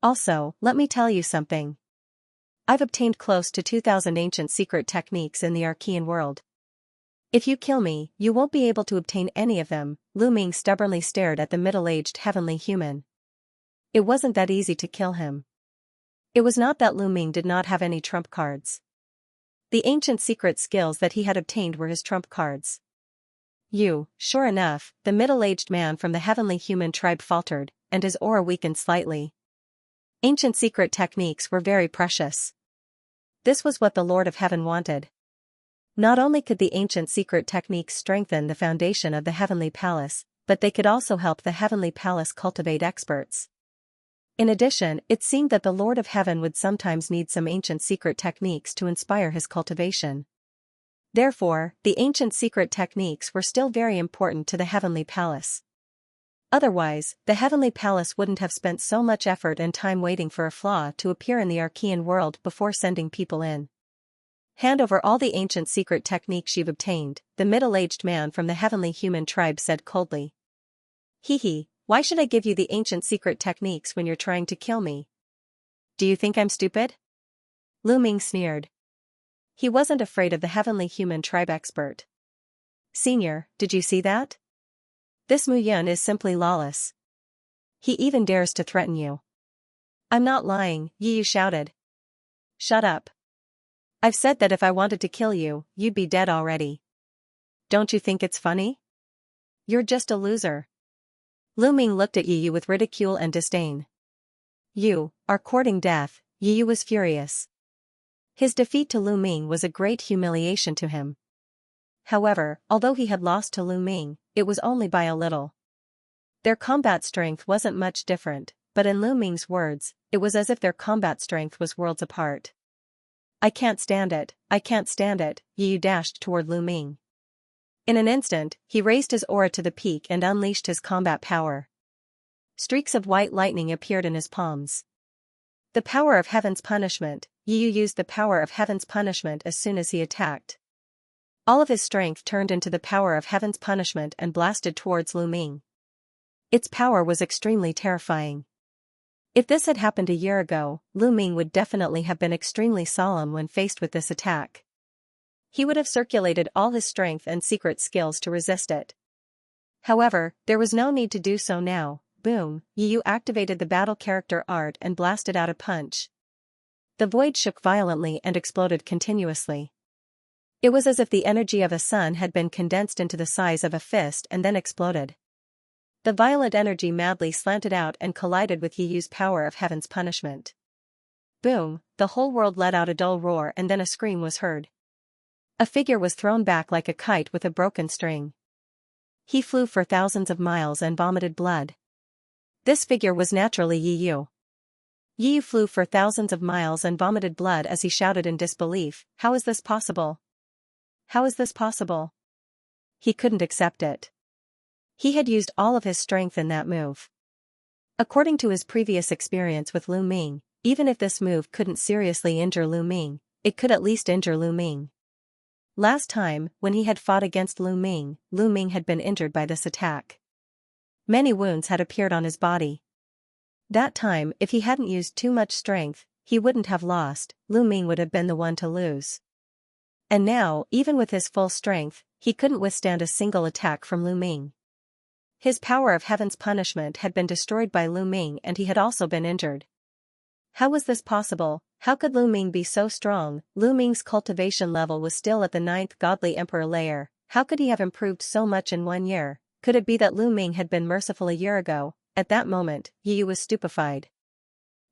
Also, let me tell you something. I've obtained close to 2,000 ancient secret techniques in the Archean world. If you kill me, you won't be able to obtain any of them, Lu Ming stubbornly stared at the middle-aged heavenly human. It wasn't that easy to kill him. It was not that Lu Ming did not have any trump cards. The ancient secret skills that he had obtained were his trump cards. Sure enough, the middle-aged man from the heavenly human tribe faltered, and his aura weakened slightly. Ancient secret techniques were very precious. This was what the Lord of Heaven wanted. Not only could the ancient secret techniques strengthen the foundation of the heavenly palace, but they could also help the heavenly palace cultivate experts. In addition, it seemed that the Lord of Heaven would sometimes need some ancient secret techniques to inspire his cultivation. Therefore, the ancient secret techniques were still very important to the heavenly palace. Otherwise, the heavenly palace wouldn't have spent so much effort and time waiting for a flaw to appear in the Archean world before sending people in. Hand over all the ancient secret techniques you've obtained, the middle-aged man from the heavenly human tribe said coldly. Hee hee, why should I give you the ancient secret techniques when you're trying to kill me? Do you think I'm stupid? Lu Ming sneered. He wasn't afraid of the heavenly human tribe expert. Senior, did you see that? This Mu Yun is simply lawless. He even dares to threaten you. I'm not lying, Yu shouted. Shut up. I've said that if I wanted to kill you, you'd be dead already. Don't you think it's funny? You're just a loser. Lu Ming looked at Yu with ridicule and disdain. You are courting death, Yu was furious. His defeat to Lu Ming was a great humiliation to him. However, although he had lost to Lu Ming, it was only by a little. Their combat strength wasn't much different, but in Lu Ming's words, it was as if their combat strength was worlds apart. I can't stand it, I can't stand it, Yu dashed toward Lu Ming. In an instant, he raised his aura to the peak and unleashed his combat power. Streaks of white lightning appeared in his palms. The power of heaven's punishment, Yu used the power of heaven's punishment as soon as he attacked. All of his strength turned into the power of heaven's punishment and blasted towards Lu Ming. Its power was extremely terrifying. If this had happened a year ago, Lu Ming would definitely have been extremely solemn when faced with this attack. He would have circulated all his strength and secret skills to resist it. However, there was no need to do so now. Boom, Yu activated the battle character art and blasted out a punch. The void shook violently and exploded continuously. It was as if the energy of a sun had been condensed into the size of a fist and then exploded. The violent energy madly slanted out and collided with Yiyu's power of heaven's punishment. Boom, the whole world let out a dull roar and then a scream was heard. A figure was thrown back like a kite with a broken string. He flew for thousands of miles and vomited blood. This figure was naturally Yiyu. Yiyu flew for thousands of miles and vomited blood as he shouted in disbelief, "How is this possible? How is this possible?" He couldn't accept it. He had used all of his strength in that move. According to his previous experience with Lu Ming, even if this move couldn't seriously injure Lu Ming, it could at least injure Lu Ming. Last time, when he had fought against Lu Ming had been injured by this attack. Many wounds had appeared on his body. That time, if he hadn't used too much strength, he wouldn't have lost, Lu Ming would have been the one to lose. And now, even with his full strength, he couldn't withstand a single attack from Lu Ming. His power of heaven's punishment had been destroyed by Lu Ming and he had also been injured. How was this possible? How could Lu Ming be so strong? Lu Ming's cultivation level was still at the 9th godly emperor layer. How could he have improved so much in 1 year? Could it be that Lu Ming had been merciful a year ago? At that moment, Yiyu was stupefied.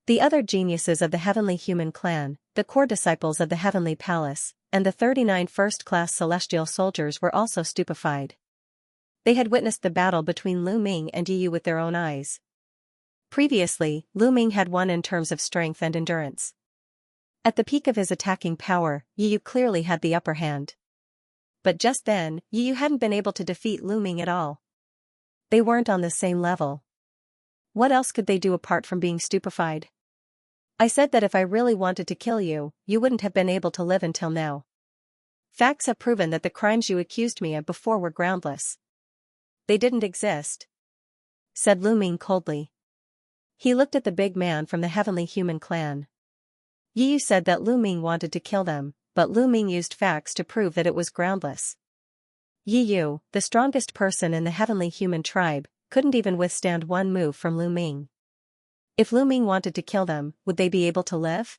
The other geniuses of the heavenly human clan, the core disciples of the heavenly palace, and the 39 first-class celestial soldiers were also stupefied. They had witnessed the battle between Lu Ming and Yiyu with their own eyes. Previously, Lu Ming had won in terms of strength and endurance. At the peak of his attacking power, Yiyu clearly had the upper hand. But just then, Yiyu hadn't been able to defeat Lu Ming at all. They weren't on the same level. What else could they do apart from being stupefied? I said that if I really wanted to kill you, you wouldn't have been able to live until now. Facts have proven that the crimes you accused me of before were groundless. They didn't exist," said Lu Ming coldly. He looked at the big man from the heavenly human clan. Yiyu said that Lu Ming wanted to kill them, but Lu Ming used facts to prove that it was groundless. Yiyu, the strongest person in the heavenly human tribe, couldn't even withstand one move from Lu Ming. If Lu Ming wanted to kill them, would they be able to live?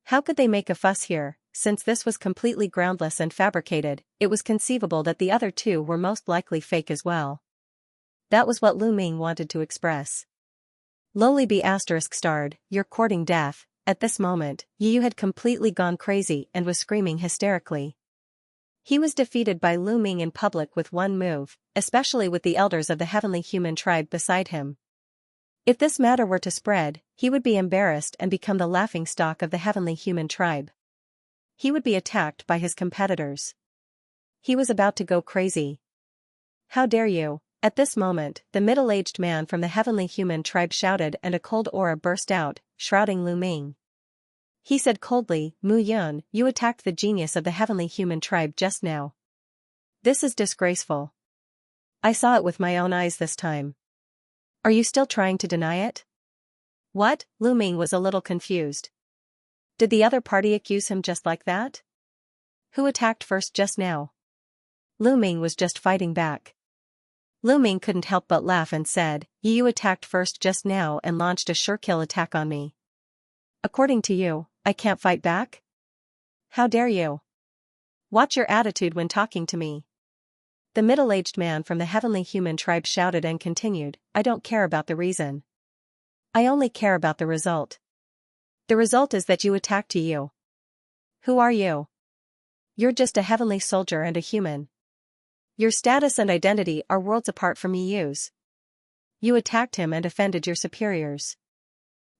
How could they make a fuss here? Since this was completely groundless and fabricated, it was conceivable that the other two were most likely fake as well. That was what Lu Ming wanted to express. Lowly B****, "You're courting death." At this moment, Yiyu had completely gone crazy and was screaming hysterically. He was defeated by Lu Ming in public with one move, especially with the elders of the heavenly human tribe beside him. If this matter were to spread, he would be embarrassed and become the laughingstock of the heavenly human tribe. He would be attacked by his competitors. He was about to go crazy. "How dare you!" At this moment, the middle-aged man from the heavenly human tribe shouted and a cold aura burst out, shrouding Lu Ming. He said coldly, "Mu Yun, you attacked the genius of the heavenly human tribe just now. This is disgraceful. I saw it with my own eyes this time. Are you still trying to deny it?" "What?" Lu Ming was a little confused. Did the other party accuse him just like that? Who attacked first just now? Lu Ming was just fighting back. Lu Ming couldn't help but laugh and said, "You attacked first just now and launched a sure-kill attack on me. According to you, I can't fight back? How dare you? Watch your attitude when talking to me." The middle-aged man from the heavenly human tribe shouted and continued, "I don't care about the reason. I only care about the result. The result is that you attacked you. Who are you? You're just a heavenly soldier and a human. Your status and identity are worlds apart from EU's. You attacked him and offended your superiors.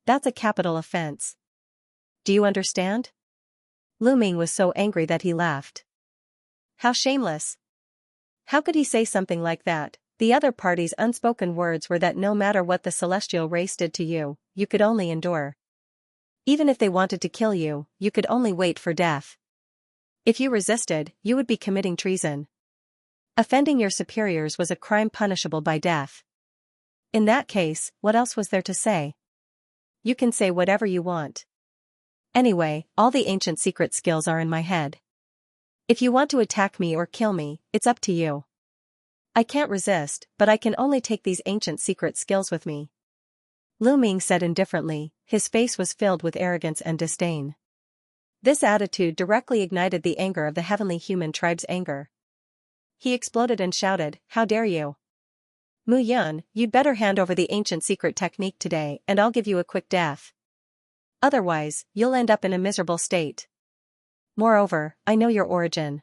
That's a capital offense. Do you understand?" Lu Ming was so angry that he laughed. How shameless! How could he say something like that? The other party's unspoken words were that no matter what the celestial race did to you, you could only endure. Even if they wanted to kill you, you could only wait for death. If you resisted, you would be committing treason. Offending your superiors was a crime punishable by death. In that case, what else was there to say? You can say whatever you want. Anyway, all the ancient secret skills are in my head. If you want to attack me or kill me, it's up to you. I can't resist, but I can only take these ancient secret skills with me. Lu Ming said indifferently, his face was filled with arrogance and disdain. This attitude directly ignited the anger of the heavenly human tribe's anger. He exploded and shouted, "How dare you! Mu Yun, you'd better hand over the ancient secret technique today and I'll give you a quick death. Otherwise, you'll end up in a miserable state. Moreover, I know your origin.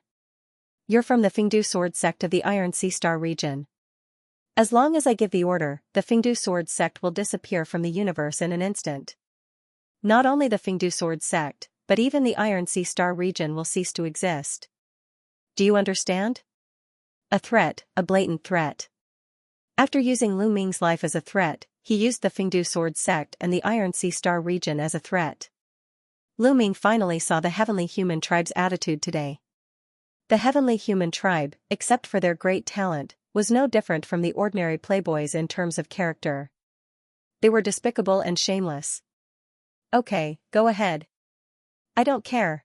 You're from the Fingdu Sword sect of the Iron Sea Star region. As long as I give the order, the Fingdu Sword sect will disappear from the universe in an instant. Not only the Fingdu Sword sect, but even the Iron Sea Star region will cease to exist. Do you understand? A threat, a blatant threat. After using Lu Ming's life as a threat, he used the Fingdu Sword sect and the Iron Sea Star region as a threat. Lu Ming finally saw the heavenly human tribe's attitude today. The heavenly human tribe, except for their great talent, was no different from the ordinary playboys in terms of character. They were despicable and shameless. Okay, go ahead. I don't care.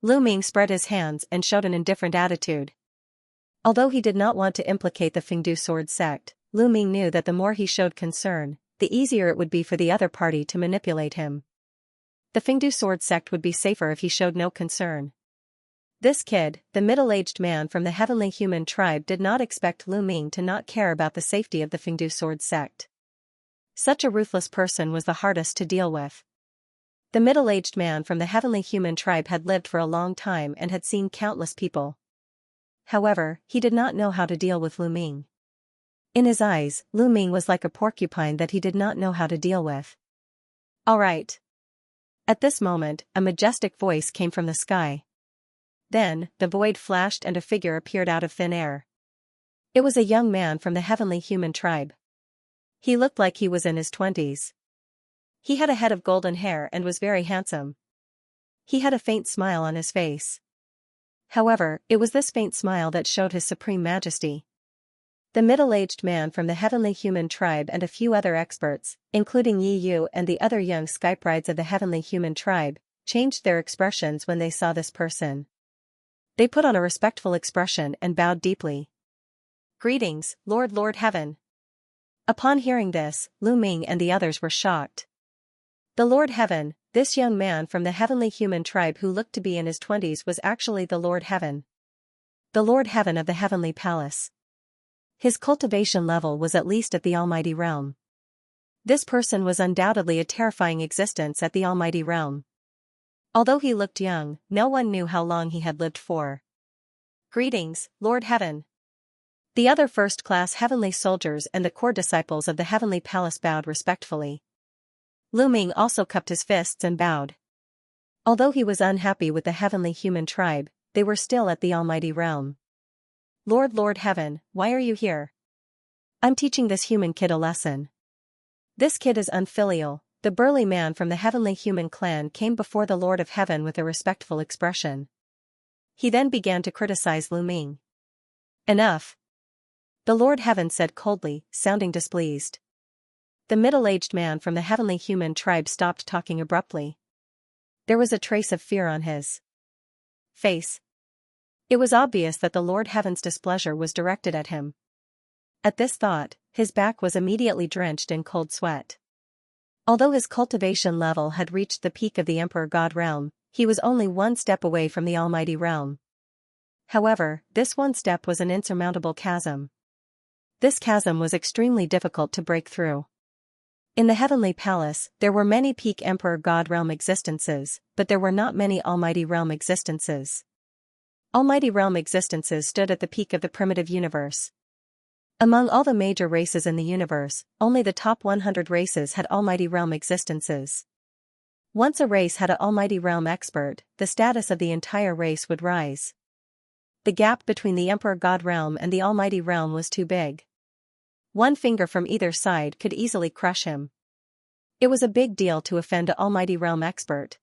Lu Ming spread his hands and showed an indifferent attitude. Although he did not want to implicate the Fingdu Sword sect, Lu Ming knew that the more he showed concern, the easier it would be for the other party to manipulate him. The Fingdu Sword sect would be safer if he showed no concern. This kid, the middle-aged man from the heavenly human tribe, did not expect Lu Ming to not care about the safety of the Fingdu Sword sect. Such a ruthless person was the hardest to deal with. The middle-aged man from the heavenly human tribe had lived for a long time and had seen countless people. However, he did not know how to deal with Lu Ming. In his eyes, Lu Ming was like a porcupine that he did not know how to deal with. All right. At this moment, a majestic voice came from the sky. Then, the void flashed and a figure appeared out of thin air. It was a young man from the heavenly human tribe. He looked like he was in his 20s. He had a head of golden hair and was very handsome. He had a faint smile on his face. However, it was this faint smile that showed his supreme majesty. The middle-aged man from the heavenly human tribe and a few other experts, including Yi Yu and the other young skybrides of the heavenly human tribe, changed their expressions when they saw this person. They put on a respectful expression and bowed deeply. Greetings, Lord Heaven. Upon hearing this, Lu Ming and the others were shocked. The Lord Heaven, this young man from the heavenly human tribe who looked to be in his 20s, was actually the Lord Heaven. The Lord Heaven of the heavenly palace. His cultivation level was at least at the almighty realm. This person was undoubtedly a terrifying existence at the almighty realm. Although he looked young, no one knew how long he had lived for. Greetings, Lord Heaven. The other first-class heavenly soldiers and the core disciples of the heavenly palace bowed respectfully. Lu Ming also cupped his fists and bowed. Although he was unhappy with the heavenly human tribe, they were still at the almighty realm. Lord Heaven, why are you here? I'm teaching this human kid a lesson. This kid is unfilial. The burly man from the heavenly human clan came before the Lord of Heaven with a respectful expression. He then began to criticize Lu Ming. Enough. The Lord Heaven said coldly, sounding displeased. The middle-aged man from the heavenly human tribe stopped talking abruptly. There was a trace of fear on his face. It was obvious that the Lord Heaven's displeasure was directed at him. At this thought, his back was immediately drenched in cold sweat. Although his cultivation level had reached the peak of the Emperor God realm, he was only one step away from the Almighty realm. However, this one step was an insurmountable chasm. This chasm was extremely difficult to break through. In the heavenly palace, there were many peak Emperor God realm existences, but there were not many Almighty realm existences. Almighty realm existences stood at the peak of the primitive universe. Among all the major races in the universe, only the top 100 races had Almighty realm existences. Once a race had an Almighty realm expert, the status of the entire race would rise. The gap between the Emperor God realm and the Almighty realm was too big. One finger from either side could easily crush him. It was a big deal to offend an Almighty realm expert.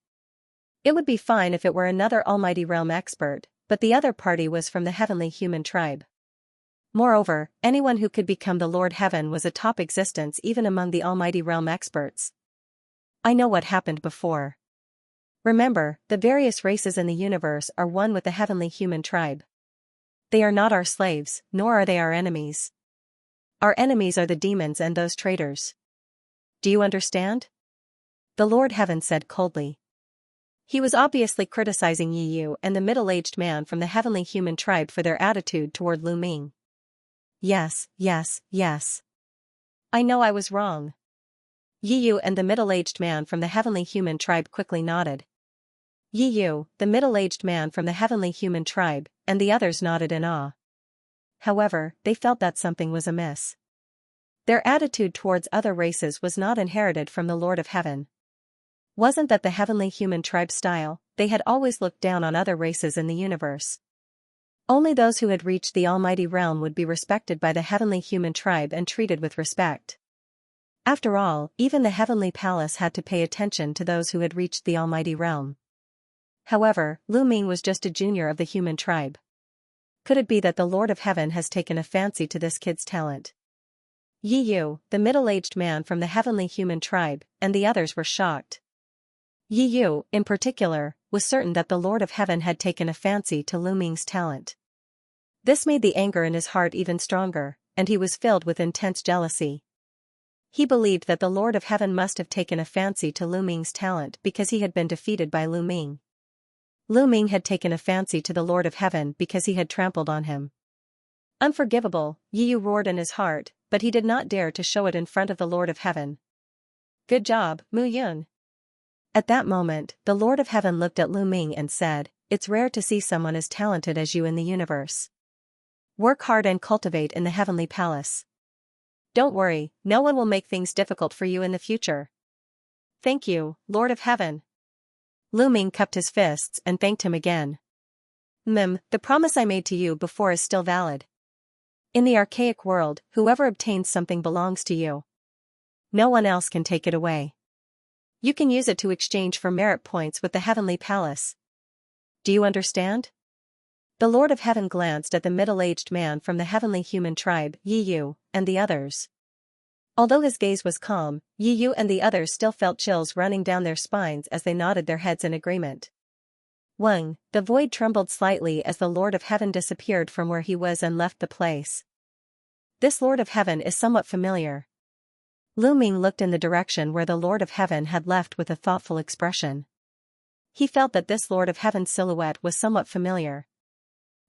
It would be fine if it were another Almighty realm expert, but the other party was from the heavenly human tribe. Moreover, anyone who could become the Lord Heaven was a top existence even among the Almighty realm experts. I know what happened before. Remember, the various races in the universe are one with the heavenly human tribe. They are not our slaves, nor are they our enemies. Our enemies are the demons and those traitors. Do you understand? The Lord Heaven said coldly. He was obviously criticizing Yi Yu and the middle-aged man from the heavenly human tribe for their attitude toward Lu Ming. Yes, yes, yes. I know I was wrong. Yi Yu and the middle-aged man from the heavenly human tribe quickly nodded. Yi Yu, the middle-aged man from the heavenly human tribe, and the others nodded in awe. However, they felt that something was amiss. Their attitude towards other races was not inherited from the Lord of Heaven. Wasn't that the heavenly human tribe style? They had always looked down on other races in the universe. Only those who had reached the almighty realm would be respected by the heavenly human tribe and treated with respect. After all, even the heavenly palace had to pay attention to those who had reached the almighty realm. However, Lu Ming was just a junior of the human tribe. Could it be that the Lord of Heaven has taken a fancy to this kid's talent? Yi Yu, the middle-aged man from the heavenly human tribe, and the others were shocked. Yi Yu, in particular, was certain that the Lord of Heaven had taken a fancy to Lu Ming's talent. This made the anger in his heart even stronger, and he was filled with intense jealousy. He believed that the Lord of Heaven must have taken a fancy to Lu Ming's talent because he had been defeated by Lu Ming. Lu Ming had taken a fancy to the Lord of Heaven because he had trampled on him. Unforgivable, Yi Yu roared in his heart, but he did not dare to show it in front of the Lord of Heaven. Good job, Mu Yun. At that moment, the Lord of Heaven looked at Lu Ming and said, "It's rare to see someone as talented as you in the universe. Work hard and cultivate in the heavenly palace. Don't worry, no one will make things difficult for you in the future." Thank you, Lord of Heaven. Lu Ming cupped his fists and thanked him again. The promise I made to you before is still valid. In the archaic world, whoever obtains something belongs to you. No one else can take it away. You can use it to exchange for merit points with the heavenly palace. Do you understand? The Lord of Heaven glanced at the middle-aged man from the heavenly human tribe, Yi Yu, and the others. Although his gaze was calm, Yi Yu and the others still felt chills running down their spines as they nodded their heads in agreement. Wang, the void trembled slightly as the Lord of Heaven disappeared from where he was and left the place. This Lord of Heaven is somewhat familiar. Lu Ming looked in the direction where the Lord of Heaven had left with a thoughtful expression. He felt that this Lord of Heaven's silhouette was somewhat familiar.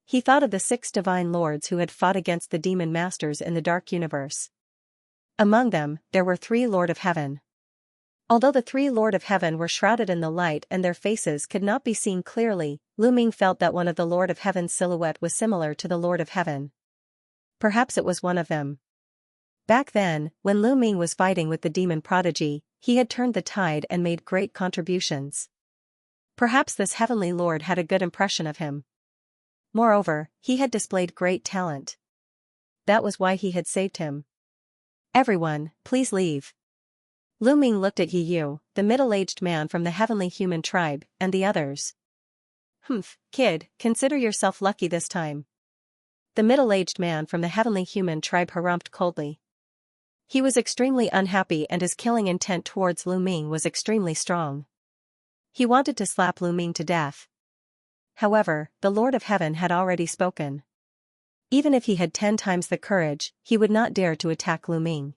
He thought of the 6 divine lords who had fought against the demon masters in the dark universe. Among them, there were 3 Lord of Heaven. Although the 3 Lord of Heaven were shrouded in the light and their faces could not be seen clearly, Lu Ming felt that one of the Lord of Heaven's silhouette was similar to the Lord of Heaven. Perhaps it was one of them. Back then, when Lu Ming was fighting with the demon prodigy, he had turned the tide and made great contributions. Perhaps this heavenly lord had a good impression of him. Moreover, he had displayed great talent. That was why he had saved him. Everyone, please leave. Lu Ming looked at Yi Yu, the middle-aged man from the heavenly human tribe, and the others. Kid, consider yourself lucky this time. The middle-aged man from the heavenly human tribe harumphed coldly. He was extremely unhappy and his killing intent towards Lu Ming was extremely strong. He wanted to slap Lu Ming to death. However, the Lord of Heaven had already spoken. Even if he had 10 times the courage, he would not dare to attack Lu Ming.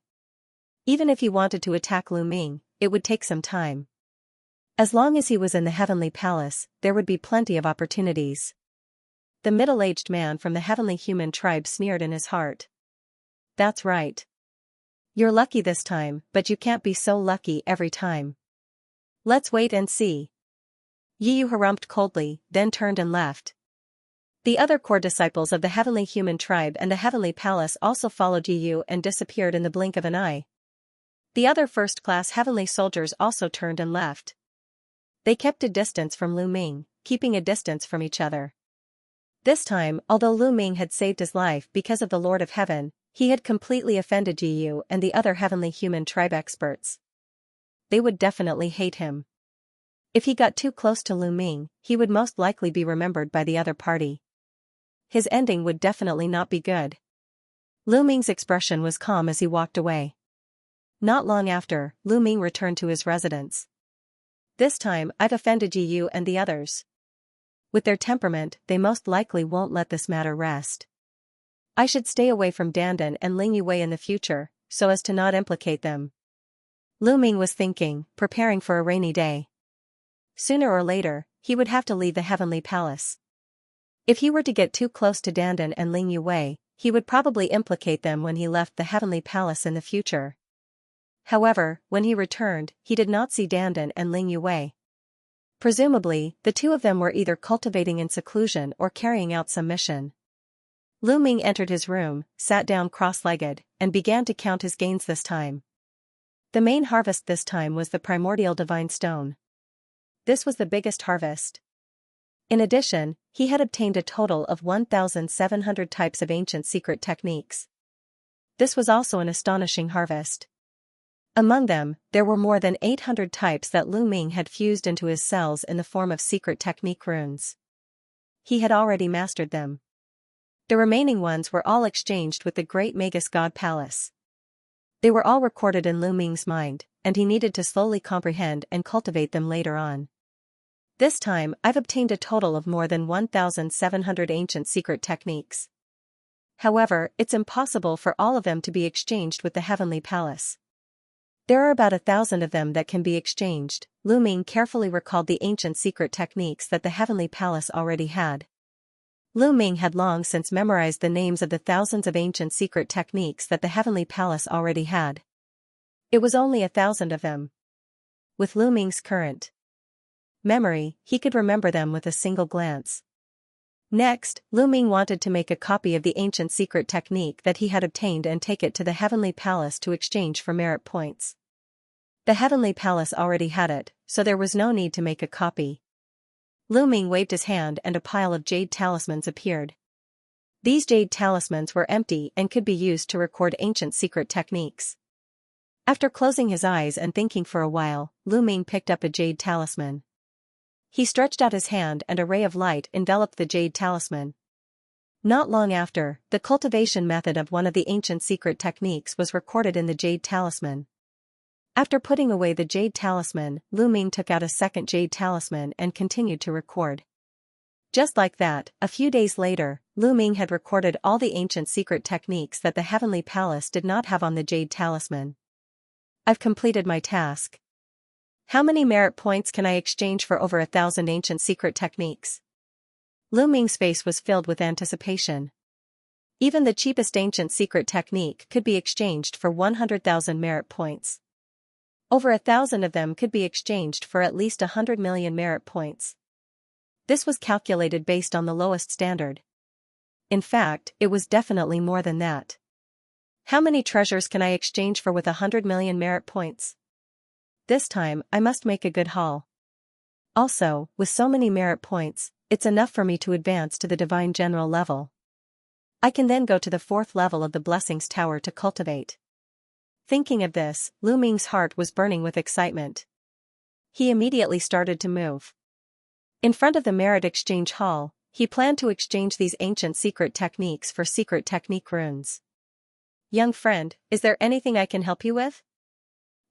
Even if he wanted to attack Lu Ming, it would take some time. As long as he was in the heavenly palace, there would be plenty of opportunities. The middle-aged man from the heavenly human tribe sneered in his heart. That's right. You're lucky this time, but you can't be so lucky every time. Let's wait and see. Yi Yu harumphed coldly, then turned and left. The other core disciples of the heavenly human tribe and the heavenly palace also followed Yi Yu and disappeared in the blink of an eye. The other first-class heavenly soldiers also turned and left. They kept a distance from Lu Ming, keeping a distance from each other. This time, although Lu Ming had saved his life because of the Lord of Heaven, he had completely offended Yi Yu and the other heavenly human tribe experts. They would definitely hate him. If he got too close to Lu Ming, he would most likely be remembered by the other party. His ending would definitely not be good. Lu Ming's expression was calm as he walked away. Not long after, Lu Ming returned to his residence. This time, I've offended Yi Yu and the others. With their temperament, they most likely won't let this matter rest. I should stay away from Dandan and Ling Yue in the future, so as to not implicate them. Lu Ming was thinking, preparing for a rainy day. Sooner or later, he would have to leave the heavenly palace. If he were to get too close to Dandan and Ling Yue, he would probably implicate them when he left the heavenly palace in the future. However, when he returned, he did not see Dandan and Ling Yue. Presumably, the two of them were either cultivating in seclusion or carrying out some mission. Lu Ming entered his room, sat down cross-legged, and began to count his gains this time. The main harvest this time was the primordial divine stone. This was the biggest harvest. In addition, he had obtained a total of 1,700 types of ancient secret techniques. This was also an astonishing harvest. Among them, there were more than 800 types that Lu Ming had fused into his cells in the form of secret technique runes. He had already mastered them. The remaining ones were all exchanged with the great Magus God Palace. They were all recorded in Lu Ming's mind, and he needed to slowly comprehend and cultivate them later on. This time, I've obtained a total of more than 1,700 ancient secret techniques. However, it's impossible for all of them to be exchanged with the heavenly palace. There are about 1,000 of them that can be exchanged. Lu Ming carefully recalled the ancient secret techniques that the heavenly palace already had. Lu Ming had long since memorized the names of the thousands of ancient secret techniques that the heavenly palace already had. It was only 1,000 of them. With Lu Ming's current memory, he could remember them with a single glance. Next, Lu Ming wanted to make a copy of the ancient secret technique that he had obtained and take it to the heavenly palace to exchange for merit points. The heavenly palace already had it, so there was no need to make a copy. Lu Ming waved his hand and a pile of jade talismans appeared. These jade talismans were empty and could be used to record ancient secret techniques. After closing his eyes and thinking for a while, Lu Ming picked up a jade talisman. He stretched out his hand and a ray of light enveloped the jade talisman. Not long after, the cultivation method of one of the ancient secret techniques was recorded in the jade talisman. After putting away the jade talisman, Lu Ming took out a second jade talisman and continued to record. Just like that, a few days later, Lu Ming had recorded all the ancient secret techniques that the heavenly palace did not have on the jade talisman. I've completed my task. How many merit points can I exchange for over 1,000 ancient secret techniques? Lu Ming's face was filled with anticipation. Even the cheapest ancient secret technique could be exchanged for 100,000 merit points. Over 1,000 of them could be exchanged for at least 100 million merit points. This was calculated based on the lowest standard. In fact, it was definitely more than that. How many treasures can I exchange for with 100 million merit points? This time, I must make a good haul. Also, with so many merit points, it's enough for me to advance to the Divine General level. I can then go to the 4th level of the Blessings Tower to cultivate. Thinking of this, Lu Ming's heart was burning with excitement. He immediately started to move. In front of the Merit Exchange Hall, he planned to exchange these ancient secret techniques for secret technique runes. Young friend, is there anything I can help you with?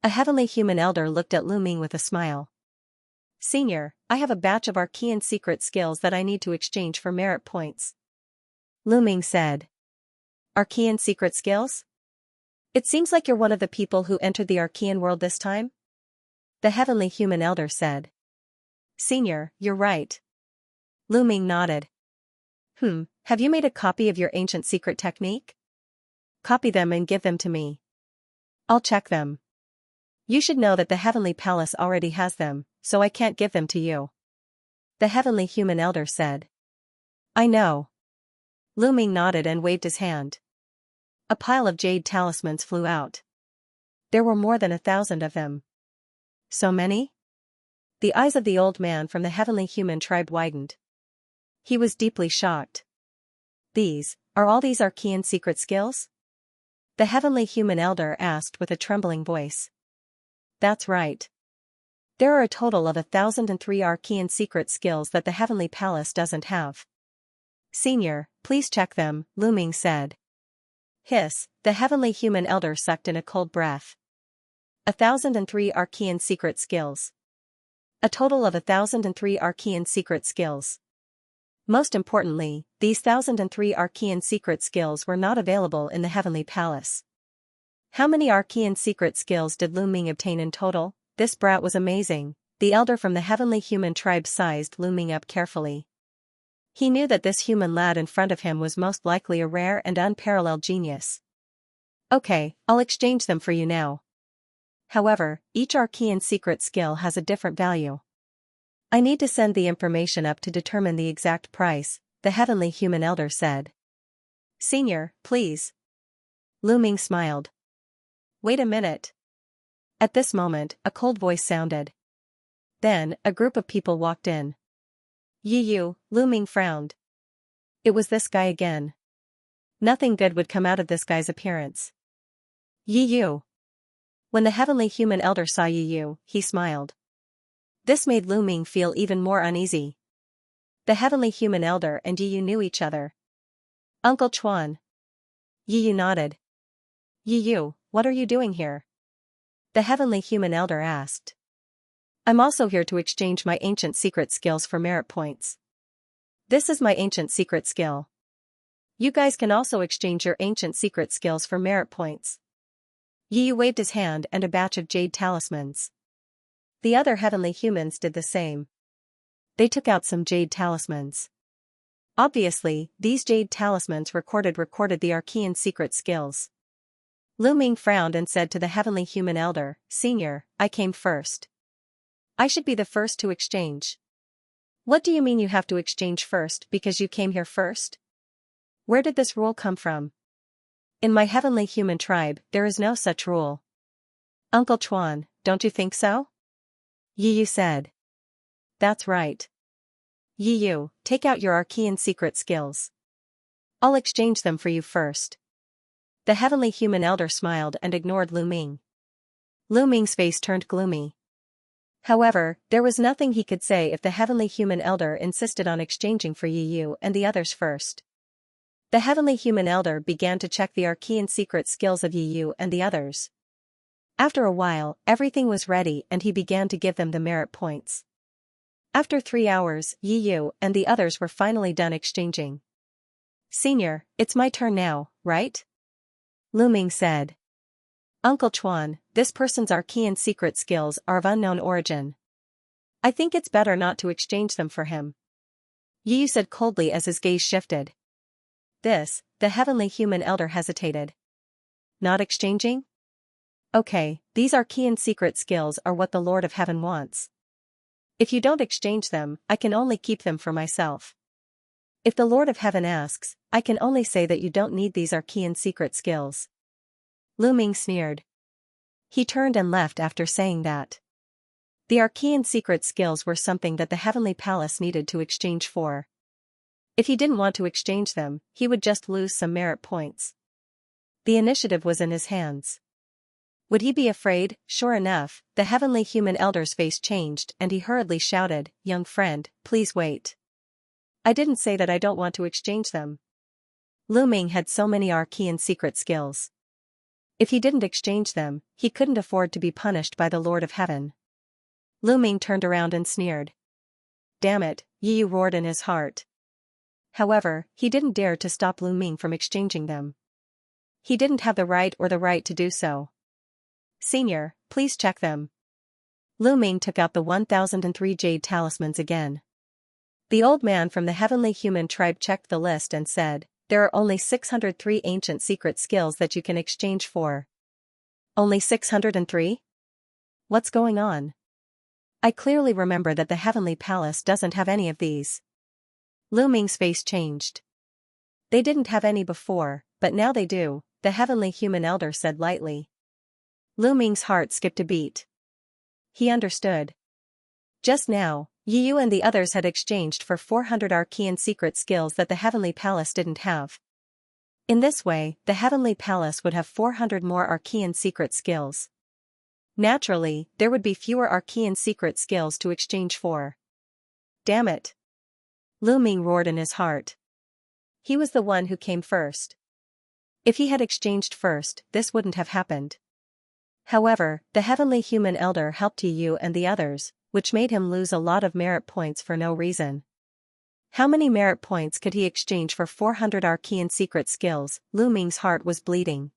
A heavenly human elder looked at Lu Ming with a smile. Senior, I have a batch of Archean secret skills that I need to exchange for merit points. Lu Ming said. Archean secret skills? It seems like you're one of the people who entered the Archean world this time? The heavenly human elder said. Senior, you're right. Lu Ming nodded. Have you made a copy of your ancient secret technique? Copy them and give them to me. I'll check them. You should know that the heavenly palace already has them, so I can't give them to you. The heavenly human elder said. I know. Lu Ming nodded and waved his hand. A pile of jade talismans flew out. There were more than 1,000 of them. So many? The eyes of the old man from the heavenly human tribe widened. He was deeply shocked. Are all these Archean secret skills? The heavenly human elder asked with a trembling voice. That's right. There are a total of 1,003 Archean secret skills that the heavenly palace doesn't have. Senior, please check them, Lu Ming said. Hiss, the heavenly human elder sucked in a cold breath. 1,003 Archean secret skills. A total of 1,003 Archean secret skills. Most importantly, these 1,003 Archean secret skills were not available in the heavenly palace. How many arcane secret skills did Lu Ming obtain in total? This brat was amazing. The elder from the heavenly human tribe sized Lu Ming up carefully. He knew that this human lad in front of him was most likely a rare and unparalleled genius. Okay, I'll exchange them for you now. However, each arcane secret skill has a different value. I need to send the information up to determine the exact price, the heavenly human elder said. Senior, please. Lu Ming smiled. Wait a minute. At this moment, a cold voice sounded. Then, a group of people walked in. Yu, Lu Ming frowned. It was this guy again. Nothing good would come out of this guy's appearance. Yu. When the heavenly human elder saw Yu, he smiled. This made Lu Ming feel even more uneasy. The heavenly human elder and Yu knew each other. Uncle Chuan. Yu nodded. Yu, what are you doing here? The heavenly human elder asked. I'm also here to exchange my ancient secret skills for merit points. This is my ancient secret skill. You guys can also exchange your ancient secret skills for merit points. Yu waved his hand and a batch of jade talismans. The other heavenly humans did the same. They took out some jade talismans. Obviously, these jade talismans recorded the arcane secret skills. Lu Ming frowned and said to the heavenly human elder, Senior, I came first. I should be the first to exchange. What do you mean you have to exchange first because you came here first? Where did this rule come from? In my heavenly human tribe, there is no such rule. Uncle Chuan, don't you think so? Yu said. That's right. Yu, take out your arcane secret skills. I'll exchange them for you first. The heavenly human elder smiled and ignored Lu Ming. Lu Ming's face turned gloomy. However, there was nothing he could say if the heavenly human elder insisted on exchanging for Yu and the others first. The heavenly human elder began to check the arcane secret skills of Yu and the others. After a while, everything was ready and he began to give them the merit points. After 3 hours, Yu and the others were finally done exchanging. Senior, it's my turn now, right? Lu Ming said. Uncle Chuan, this person's arcane secret skills are of unknown origin. I think it's better not to exchange them for him. Yu said coldly as his gaze shifted. The heavenly human elder hesitated. Not exchanging? Okay, these arcane secret skills are what the Lord of Heaven wants. If you don't exchange them, I can only keep them for myself. If the Lord of Heaven asks, I can only say that you don't need these arcane secret skills. Lu Ming sneered. He turned and left after saying that. The arcane secret skills were something that the heavenly palace needed to exchange for. If he didn't want to exchange them, he would just lose some merit points. The initiative was in his hands. Would he be afraid? Sure enough, the heavenly human elder's face changed and he hurriedly shouted, Young friend, please wait. I didn't say that I don't want to exchange them. Lu Ming had so many arcane secret skills. If he didn't exchange them, he couldn't afford to be punished by the Lord of Heaven. Lu Ming turned around and sneered. Damn it, Yu roared in his heart. However, he didn't dare to stop Lu Ming from exchanging them. He didn't have the right to do so. Senior, please check them. Lu Ming took out the 1003 jade talismans again. The old man from the heavenly human tribe checked the list and said, There are only 603 ancient secret skills that you can exchange for. Only 603? What's going on? I clearly remember that the heavenly palace doesn't have any of these. Lu Ming's face changed. They didn't have any before, but now they do, the heavenly human elder said lightly. Lu Ming's heart skipped a beat. He understood. Just now, Yu and the others had exchanged for 400 arcane secret skills that the heavenly palace didn't have. In this way, the heavenly palace would have 400 more arcane secret skills. Naturally, there would be fewer arcane secret skills to exchange for. Damn it! Lu Ming roared in his heart. He was the one who came first. If he had exchanged first, this wouldn't have happened. However, the heavenly human elder helped Yu and the others, which made him lose a lot of merit points for no reason. How many merit points could he exchange for 400 arcane secret skills? Lu Ming's heart was bleeding.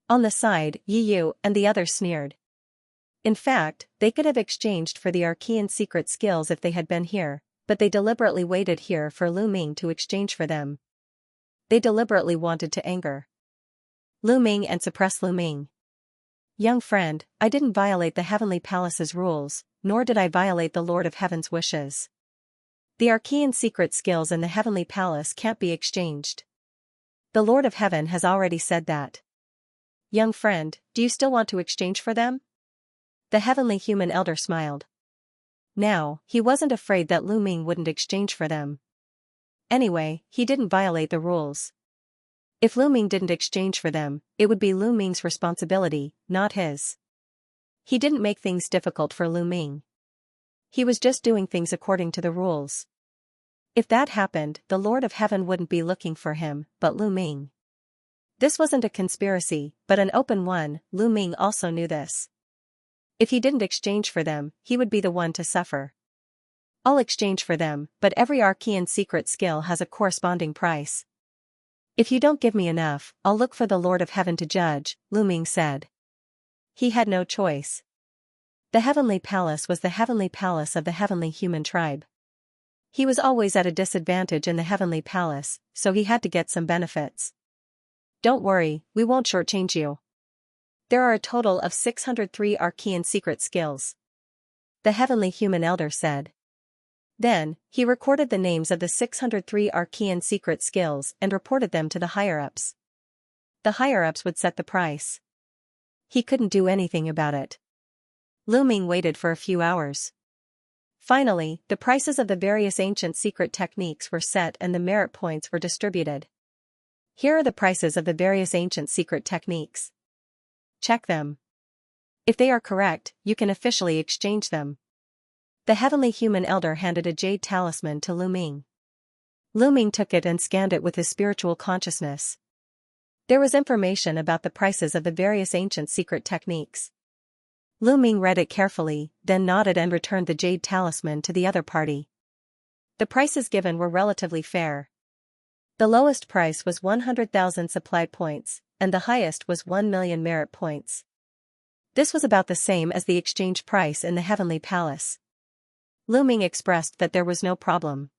On the side, Yu and the others sneered. In fact, they could have exchanged for the Archean secret skills if they had been here, but they deliberately waited here for Lu Ming to exchange for them. They deliberately wanted to anger Lu Ming and suppress Lu Ming. Young friend, I didn't violate the Heavenly Palace's rules, nor did I violate the Lord of Heaven's wishes. The Archean secret skills in the Heavenly Palace can't be exchanged. The Lord of Heaven has already said that. Young friend, do you still want to exchange for them? The Heavenly Human Elder smiled. Now, he wasn't afraid that Lu Ming wouldn't exchange for them. Anyway, he didn't violate the rules. If Lu Ming didn't exchange for them, it would be Lu Ming's responsibility, not his. He didn't make things difficult for Lu Ming. He was just doing things according to the rules. If that happened, the Lord of Heaven wouldn't be looking for him, but Lu Ming. This wasn't a conspiracy, but an open one. Lu Ming also knew this. If he didn't exchange for them, he would be the one to suffer. I'll exchange for them, but every Archean secret skill has a corresponding price. If you don't give me enough, I'll look for the Lord of Heaven to judge, Lu Ming said. He had no choice. The Heavenly Palace was the Heavenly Palace of the Heavenly Human Tribe. He was always at a disadvantage in the Heavenly Palace, so he had to get some benefits. Don't worry, we won't shortchange you. There are a total of 603 Archean secret skills. The Heavenly Human Elder said. Then, he recorded the names of the 603 Archean secret skills and reported them to the higher-ups. The higher-ups would set the price. He couldn't do anything about it. Lu Ming waited for a few hours. Finally, the prices of the various ancient secret techniques were set and the merit points were distributed. Here are the prices of the various ancient secret techniques. Check them. If they are correct, you can officially exchange them. The Heavenly Human Elder handed a jade talisman to Lu Ming. Lu Ming took it and scanned it with his spiritual consciousness. There was information about the prices of the various ancient secret techniques. Lu Ming read it carefully, then nodded and returned the jade talisman to the other party. The prices given were relatively fair. The lowest price was 100,000 supply points, and the highest was 1 million merit points. This was about the same as the exchange price in the Heavenly Palace. Lu Ming expressed that there was no problem.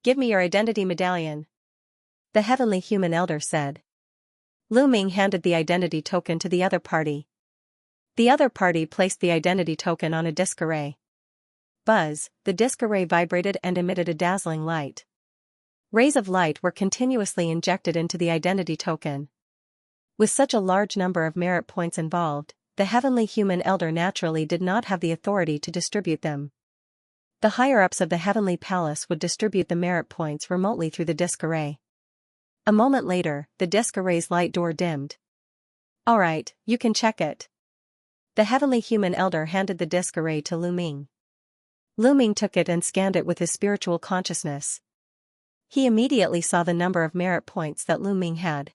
Give me your identity medallion. The Heavenly Human Elder said. Lu Ming handed the identity token to the other party. The other party placed the identity token on a disc array. Buzz, the disc array vibrated and emitted a dazzling light. Rays of light were continuously injected into the identity token. With such a large number of merit points involved, the Heavenly Human Elder naturally did not have the authority to distribute them. The higher-ups of the Heavenly Palace would distribute the merit points remotely through the disc array. A moment later, the disc array's light door dimmed. All right, you can check it. The Heavenly Human Elder handed the disc array to Lu Ming. Lu Ming took it and scanned it with his spiritual consciousness. He immediately saw the number of merit points that Lu Ming had.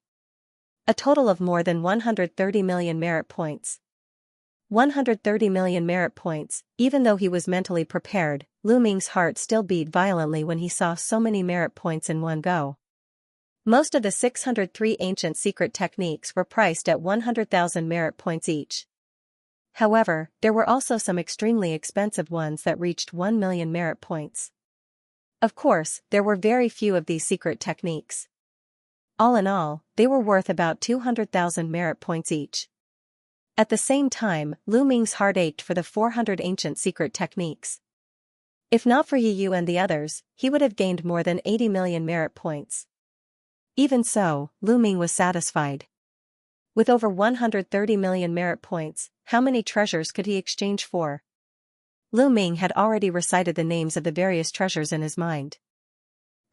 A total of more than 130 million merit points. 130 million merit points. Even though he was mentally prepared, Lu Ming's heart still beat violently when he saw so many merit points in one go. Most of the 603 ancient secret techniques were priced at 100,000 merit points each. However, there were also some extremely expensive ones that reached 1 million merit points. Of course, there were very few of these secret techniques. All in all, they were worth about 200,000 merit points each. At the same time, Lu Ming's heart ached for the 400 ancient secret techniques. If not for Yu and the others, he would have gained more than 80 million merit points. Even so, Lu Ming was satisfied. With over 130 million merit points, how many treasures could he exchange for? Lu Ming had already recited the names of the various treasures in his mind.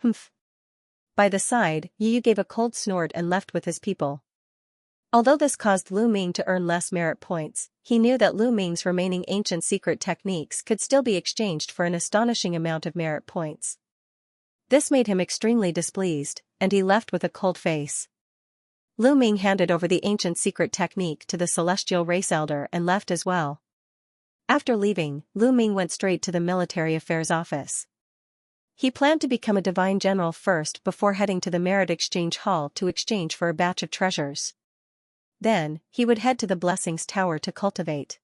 Humph. By the side, Yu gave a cold snort and left with his people. Although this caused Lu Ming to earn less merit points, he knew that Lu Ming's remaining ancient secret techniques could still be exchanged for an astonishing amount of merit points. This made him extremely displeased, and he left with a cold face. Lu Ming handed over the ancient secret technique to the celestial race elder and left as well. After leaving, Lu Ming went straight to the military affairs office. He planned to become a divine general first before heading to the merit exchange hall to exchange for a batch of treasures. Then, he would head to the Blessings Tower to cultivate.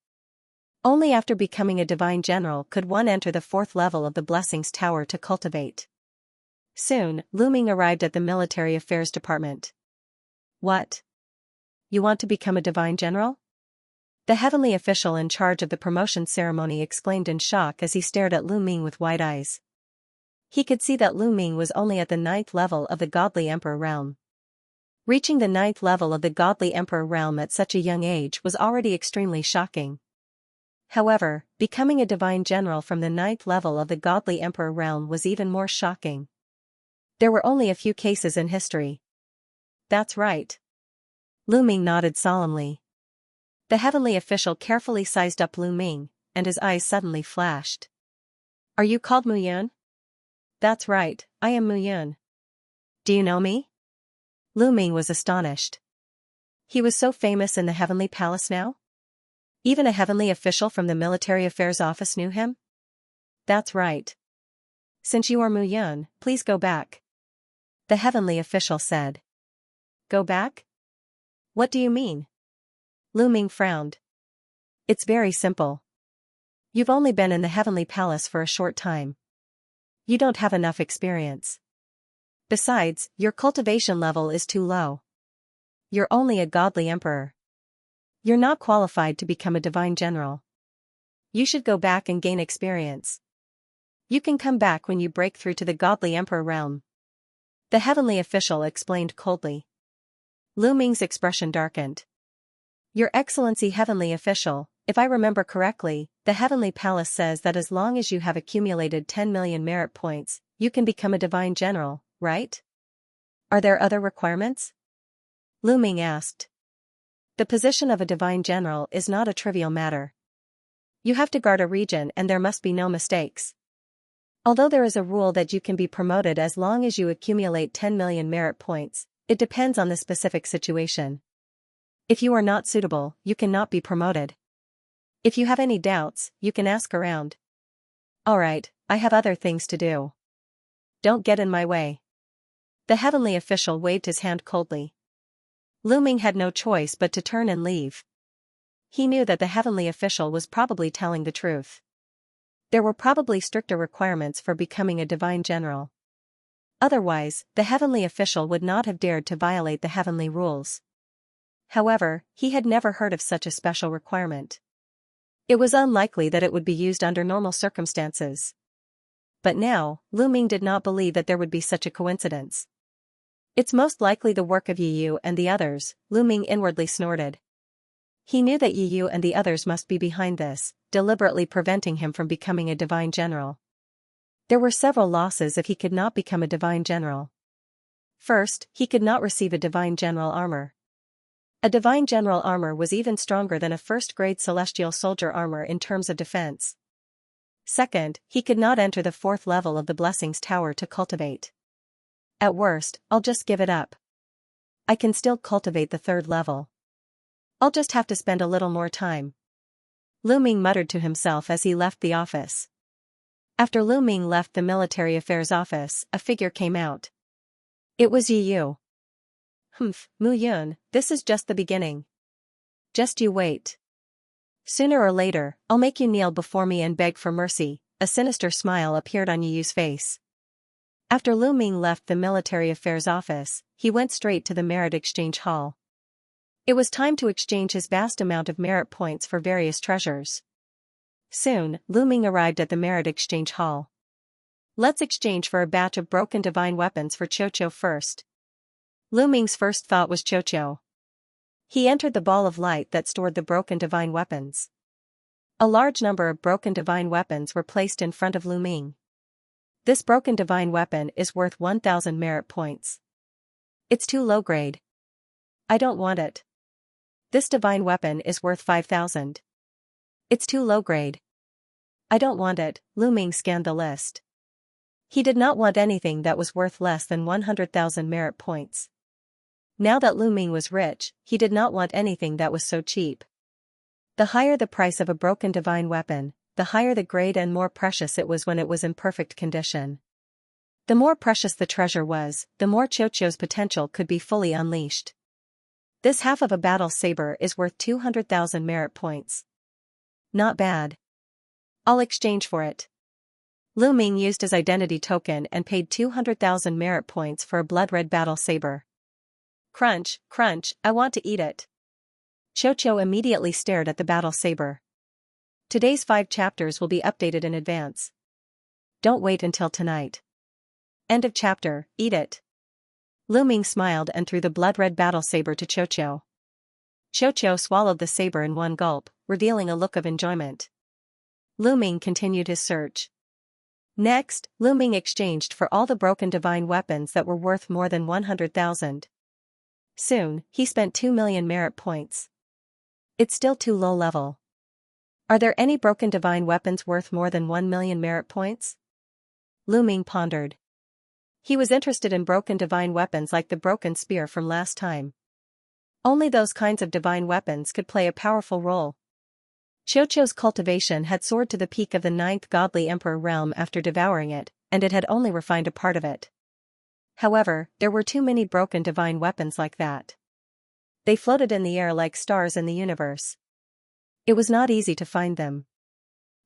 Only after becoming a divine general could one enter the 4th level of the Blessings Tower to cultivate. Soon, Lu Ming arrived at the Military Affairs Department. What? You want to become a divine general? The heavenly official in charge of the promotion ceremony exclaimed in shock as he stared at Lu Ming with wide eyes. He could see that Lu Ming was only at the 9th level of the Godly Emperor realm. Reaching the 9th level of the Godly Emperor realm at such a young age was already extremely shocking. However, becoming a divine general from the 9th level of the Godly Emperor realm was even more shocking. There were only a few cases in history. That's right. Lu Ming nodded solemnly. The heavenly official carefully sized up Lu Ming, and his eyes suddenly flashed. Are you called Mu Yun? That's right, I am Mu Yun. Do you know me? Lu Ming was astonished. He was so famous in the heavenly palace now? Even a heavenly official from the military affairs office knew him? That's right. Since you are Mu Yun, please go back. The heavenly official said. Go back? What do you mean? Lu Ming frowned. It's very simple. You've only been in the heavenly palace for a short time. You don't have enough experience. Besides, your cultivation level is too low. You're only a godly emperor. You're not qualified to become a divine general. You should go back and gain experience. You can come back when you break through to the godly emperor realm. The heavenly official explained coldly. Lu Ming's expression darkened. Your Excellency heavenly official, if I remember correctly, the heavenly palace says that as long as you have accumulated 10 million merit points, you can become a divine general, right? Are there other requirements? Lu Ming asked. The position of a divine general is not a trivial matter. You have to guard a region and there must be no mistakes. Although there is a rule that you can be promoted as long as you accumulate 10 million merit points, it depends on the specific situation. If you are not suitable, you cannot be promoted. If you have any doubts, you can ask around. Alright, I have other things to do. Don't get in my way. The heavenly official waved his hand coldly. Lu Ming had no choice but to turn and leave. He knew that the heavenly official was probably telling the truth. There were probably stricter requirements for becoming a divine general. Otherwise, the heavenly official would not have dared to violate the heavenly rules. However, he had never heard of such a special requirement. It was unlikely that it would be used under normal circumstances. But now, Lu Ming did not believe that there would be such a coincidence. It's most likely the work of Yi Yu and the others, Lu Ming inwardly snorted. He knew that Yi Yu and the others must be behind this, deliberately preventing him from becoming a divine general. There were several losses if he could not become a divine general. First, he could not receive a divine general armor. A divine general armor was even stronger than a first-grade celestial soldier armor in terms of defense. Second, he could not enter the 4th level of the Blessings Tower to cultivate. At worst, I'll just give it up. I can still cultivate the 3rd level. I'll just have to spend a little more time. Lu Ming muttered to himself as he left the office. After Lu Ming left the military affairs office, a figure came out. It was Yi Yu. Humph, Mu Yun, this is just the beginning. Just you wait. Sooner or later, I'll make you kneel before me and beg for mercy. A sinister smile appeared on Yi Yu's face. After Lu Ming left the military affairs office, he went straight to the merit exchange hall. It was time to exchange his vast amount of merit points for various treasures. Soon, Lu Ming arrived at the merit exchange hall. Let's exchange for a batch of broken divine weapons for Xianxia first. Lu Ming's first thought was Xianxia. He entered the ball of light that stored the broken divine weapons. A large number of broken divine weapons were placed in front of Lu Ming. This broken divine weapon is worth 1,000 merit points. It's too low grade. I don't want it. This divine weapon is worth 5,000. It's too low grade. I don't want it. Lu Ming scanned the list. He did not want anything that was worth less than 100,000 merit points. Now that Lu Ming was rich, he did not want anything that was so cheap. The higher the price of a broken divine weapon, the higher the grade and more precious it was when it was in perfect condition. The more precious the treasure was, the more Xianxia's potential could be fully unleashed. This half of a battle saber is worth 200,000 merit points. Not bad. I'll exchange for it. Lu Ming used his identity token and paid 200,000 merit points for a blood-red battle saber. Crunch, crunch, I want to eat it. Xiao immediately stared at the battle saber. Today's 5 chapters will be updated in advance. Don't wait until tonight. End of chapter, eat it. Lu Ming smiled and threw the blood-red battle saber to Xiao. Xiao swallowed the saber in one gulp, revealing a look of enjoyment. Lu Ming continued his search. Next, Lu Ming exchanged for all the broken divine weapons that were worth more than 100,000. Soon, he spent 2 million merit points. It's still too low level. Are there any broken divine weapons worth more than 1 million merit points? Lu Ming pondered. He was interested in broken divine weapons like the broken spear from last time. Only those kinds of divine weapons could play a powerful role. Xiaoqiu's cultivation had soared to the peak of the 9th godly emperor realm after devouring it, and it had only refined a part of it. However, there were too many broken divine weapons like that. They floated in the air like stars in the universe. It was not easy to find them.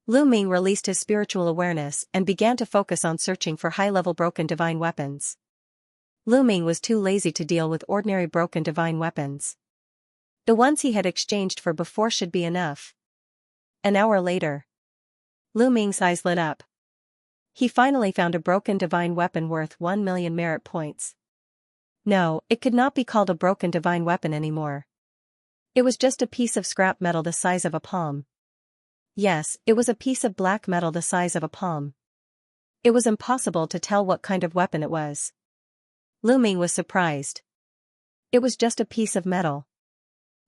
Lu Ming released his spiritual awareness and began to focus on searching for high-level broken divine weapons. Lu Ming was too lazy to deal with ordinary broken divine weapons. The ones he had exchanged for before should be enough. An hour later, Lu Ming's eyes lit up. He finally found a broken divine weapon worth 1 million merit points. No, it could not be called a broken divine weapon anymore. It was just a piece of scrap metal the size of a palm. Yes, it was a piece of black metal the size of a palm. It was impossible to tell what kind of weapon it was. Lu Ming was surprised. It was just a piece of metal.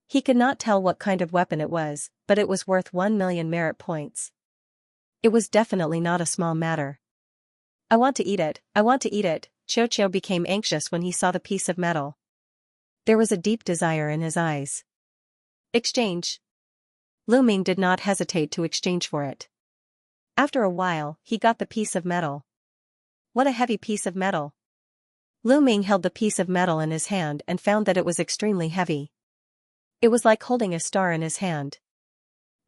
He could not tell what kind of weapon it was, but it was worth 1 million merit points. It was definitely not a small matter. I want to eat it, I want to eat it. Xiao became anxious when he saw the piece of metal. There was a deep desire in his eyes. Exchange. Lu Ming did not hesitate to exchange for it. After a while, he got the piece of metal. What a heavy piece of metal. Lu Ming held the piece of metal in his hand and found that it was extremely heavy. It was like holding a star in his hand.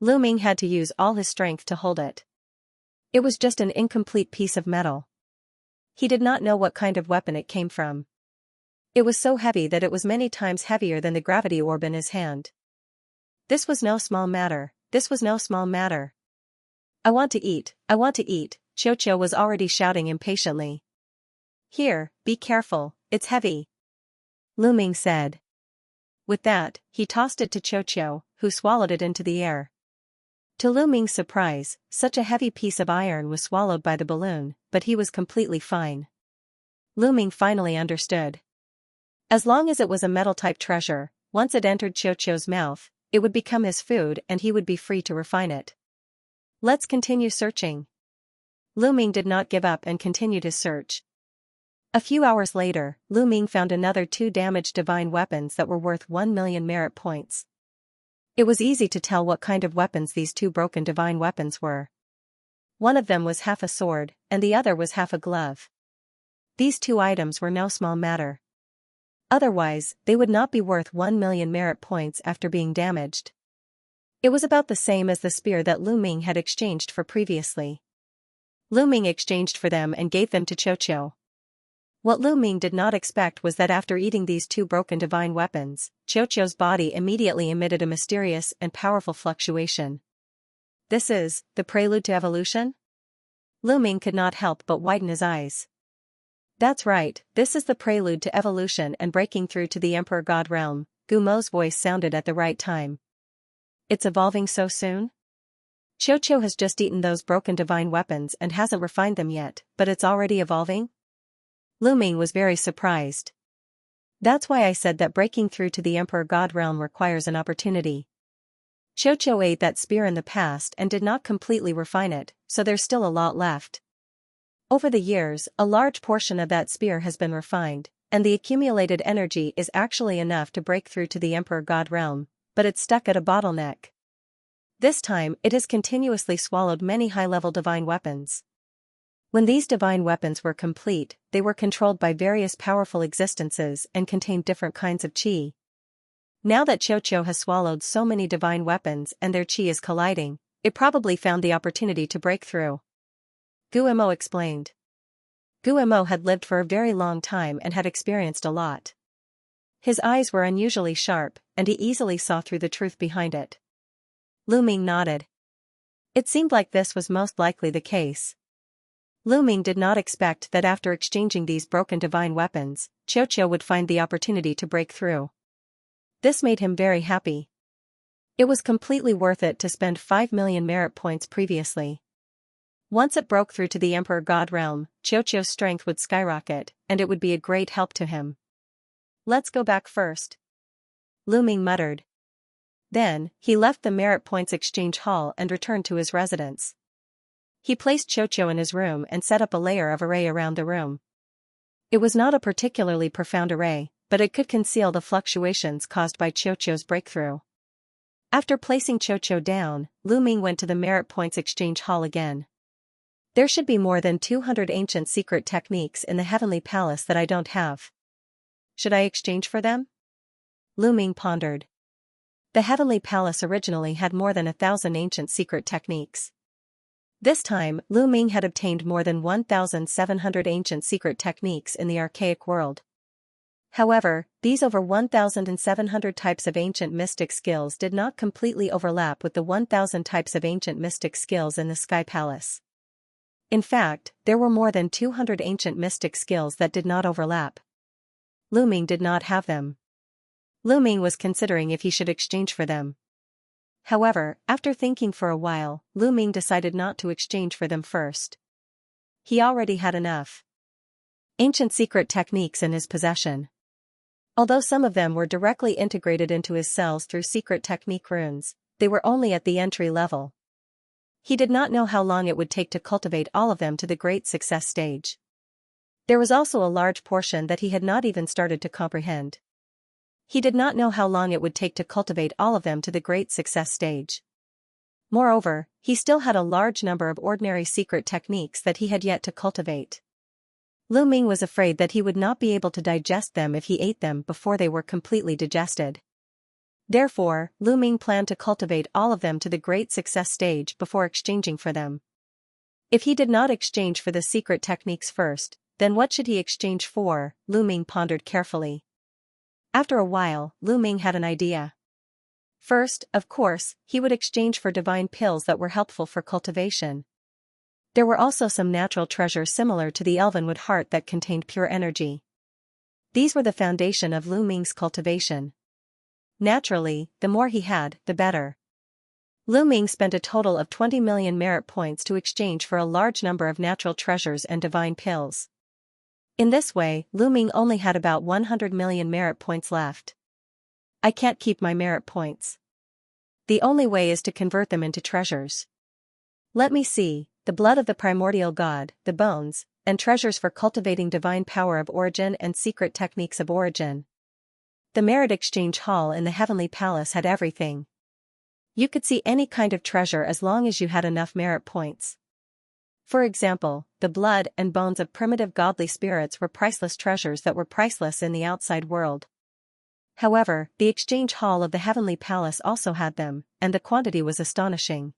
Lu Ming had to use all his strength to hold it. It was just an incomplete piece of metal. He did not know what kind of weapon it came from. It was so heavy that it was many times heavier than the gravity orb in his hand. This was no small matter, this was no small matter. I want to eat, I want to eat, Xiao was already shouting impatiently. Here, be careful, it's heavy. Lu Ming said. With that, he tossed it to Xiao, who swallowed it into the air. To Lu Ming's surprise, such a heavy piece of iron was swallowed by the balloon, but he was completely fine. Lu Ming finally understood. As long as it was a metal-type treasure, once it entered Xiao's mouth, it would become his food and he would be free to refine it. Let's continue searching. Lu Ming did not give up and continued his search. A few hours later, Lu Ming found another 2 damaged divine weapons that were worth 1 million merit points. It was easy to tell what kind of weapons these 2 broken divine weapons were. One of them was half a sword, and the other was half a glove. These 2 items were no small matter. Otherwise, they would not be worth 1 million merit points after being damaged. It was about the same as the spear that Lu Ming had exchanged for previously. Lu Ming exchanged for them and gave them to Xiao. What Lu Ming did not expect was that after eating these 2 broken divine weapons, Xiao's body immediately emitted a mysterious and powerful fluctuation. This is the prelude to evolution? Lu Ming could not help but widen his eyes. That's right, this is the prelude to evolution and breaking through to the Emperor God realm. Gu Mo's voice sounded at the right time. It's evolving so soon? Xiao has just eaten those broken divine weapons and hasn't refined them yet, but it's already evolving? Lu Ming was very surprised. That's why I said that breaking through to the Emperor God realm requires an opportunity. Xiao ate that spear in the past and did not completely refine it, so there's still a lot left. Over the years, a large portion of that spear has been refined, and the accumulated energy is actually enough to break through to the Emperor God realm, but it's stuck at a bottleneck. This time, it has continuously swallowed many high-level divine weapons. When these divine weapons were complete, they were controlled by various powerful existences and contained different kinds of qi. Now that Xiao has swallowed so many divine weapons and their chi is colliding, it probably found the opportunity to break through. Guimo explained. Guimo had lived for a very long time and had experienced a lot. His eyes were unusually sharp, and he easily saw through the truth behind it. Lu Ming nodded. It seemed like this was most likely the case. Lu Ming did not expect that after exchanging these broken divine weapons, Xiao would find the opportunity to break through. This made him very happy. It was completely worth it to spend 5 million merit points previously. Once it broke through to the Emperor God realm, Xiao's strength would skyrocket, and it would be a great help to him. Let's go back first. Lu Ming muttered. Then, he left the merit points exchange hall and returned to his residence. He placed Xiao in his room and set up a layer of array around the room. It was not a particularly profound array, but it could conceal the fluctuations caused by Xiao's breakthrough. After placing Xiao down, Lu Ming went to the merit points exchange hall again. There should be more than 200 ancient secret techniques in the heavenly palace that I don't have. Should I exchange for them? Lu Ming pondered. The heavenly palace originally had more than 1,000 ancient secret techniques. This time, Lu Ming had obtained more than 1,700 ancient secret techniques in the archaic world. However, these over 1,700 types of ancient mystic skills did not completely overlap with the 1,000 types of ancient mystic skills in the Sky Palace. In fact, there were more than 200 ancient mystic skills that did not overlap. Lu Ming did not have them. Lu Ming was considering if he should exchange for them. However, after thinking for a while, Lu Ming decided not to exchange for them first. He already had enough ancient secret techniques in his possession. Although some of them were directly integrated into his cells through secret technique runes, they were only at the entry level. He did not know how long it would take to cultivate all of them to the great success stage. There was also a large portion that he had not even started to comprehend. He did not know how long it would take to cultivate all of them to the great success stage. Moreover, he still had a large number of ordinary secret techniques that he had yet to cultivate. Lu Ming was afraid that he would not be able to digest them if he ate them before they were completely digested. Therefore, Lu Ming planned to cultivate all of them to the great success stage before exchanging for them. If he did not exchange for the secret techniques first, then what should he exchange for? Lu Ming pondered carefully. After a while, Lu Ming had an idea. First, of course, he would exchange for divine pills that were helpful for cultivation. There were also some natural treasures similar to the elvenwood heart that contained pure energy. These were the foundation of Lu Ming's cultivation. Naturally, the more he had, the better. Lu Ming spent a total of 20 million merit points to exchange for a large number of natural treasures and divine pills. In this way, Lu Ming only had about 100 million merit points left. I can't keep my merit points. The only way is to convert them into treasures. Let me see, the blood of the primordial god, the bones, and treasures for cultivating divine power of origin and secret techniques of origin. The merit exchange hall in the heavenly palace had everything. You could see any kind of treasure as long as you had enough merit points. For example, the blood and bones of primitive godly spirits were priceless treasures that were priceless in the outside world. However, the exchange hall of the heavenly palace also had them, and the quantity was astonishing.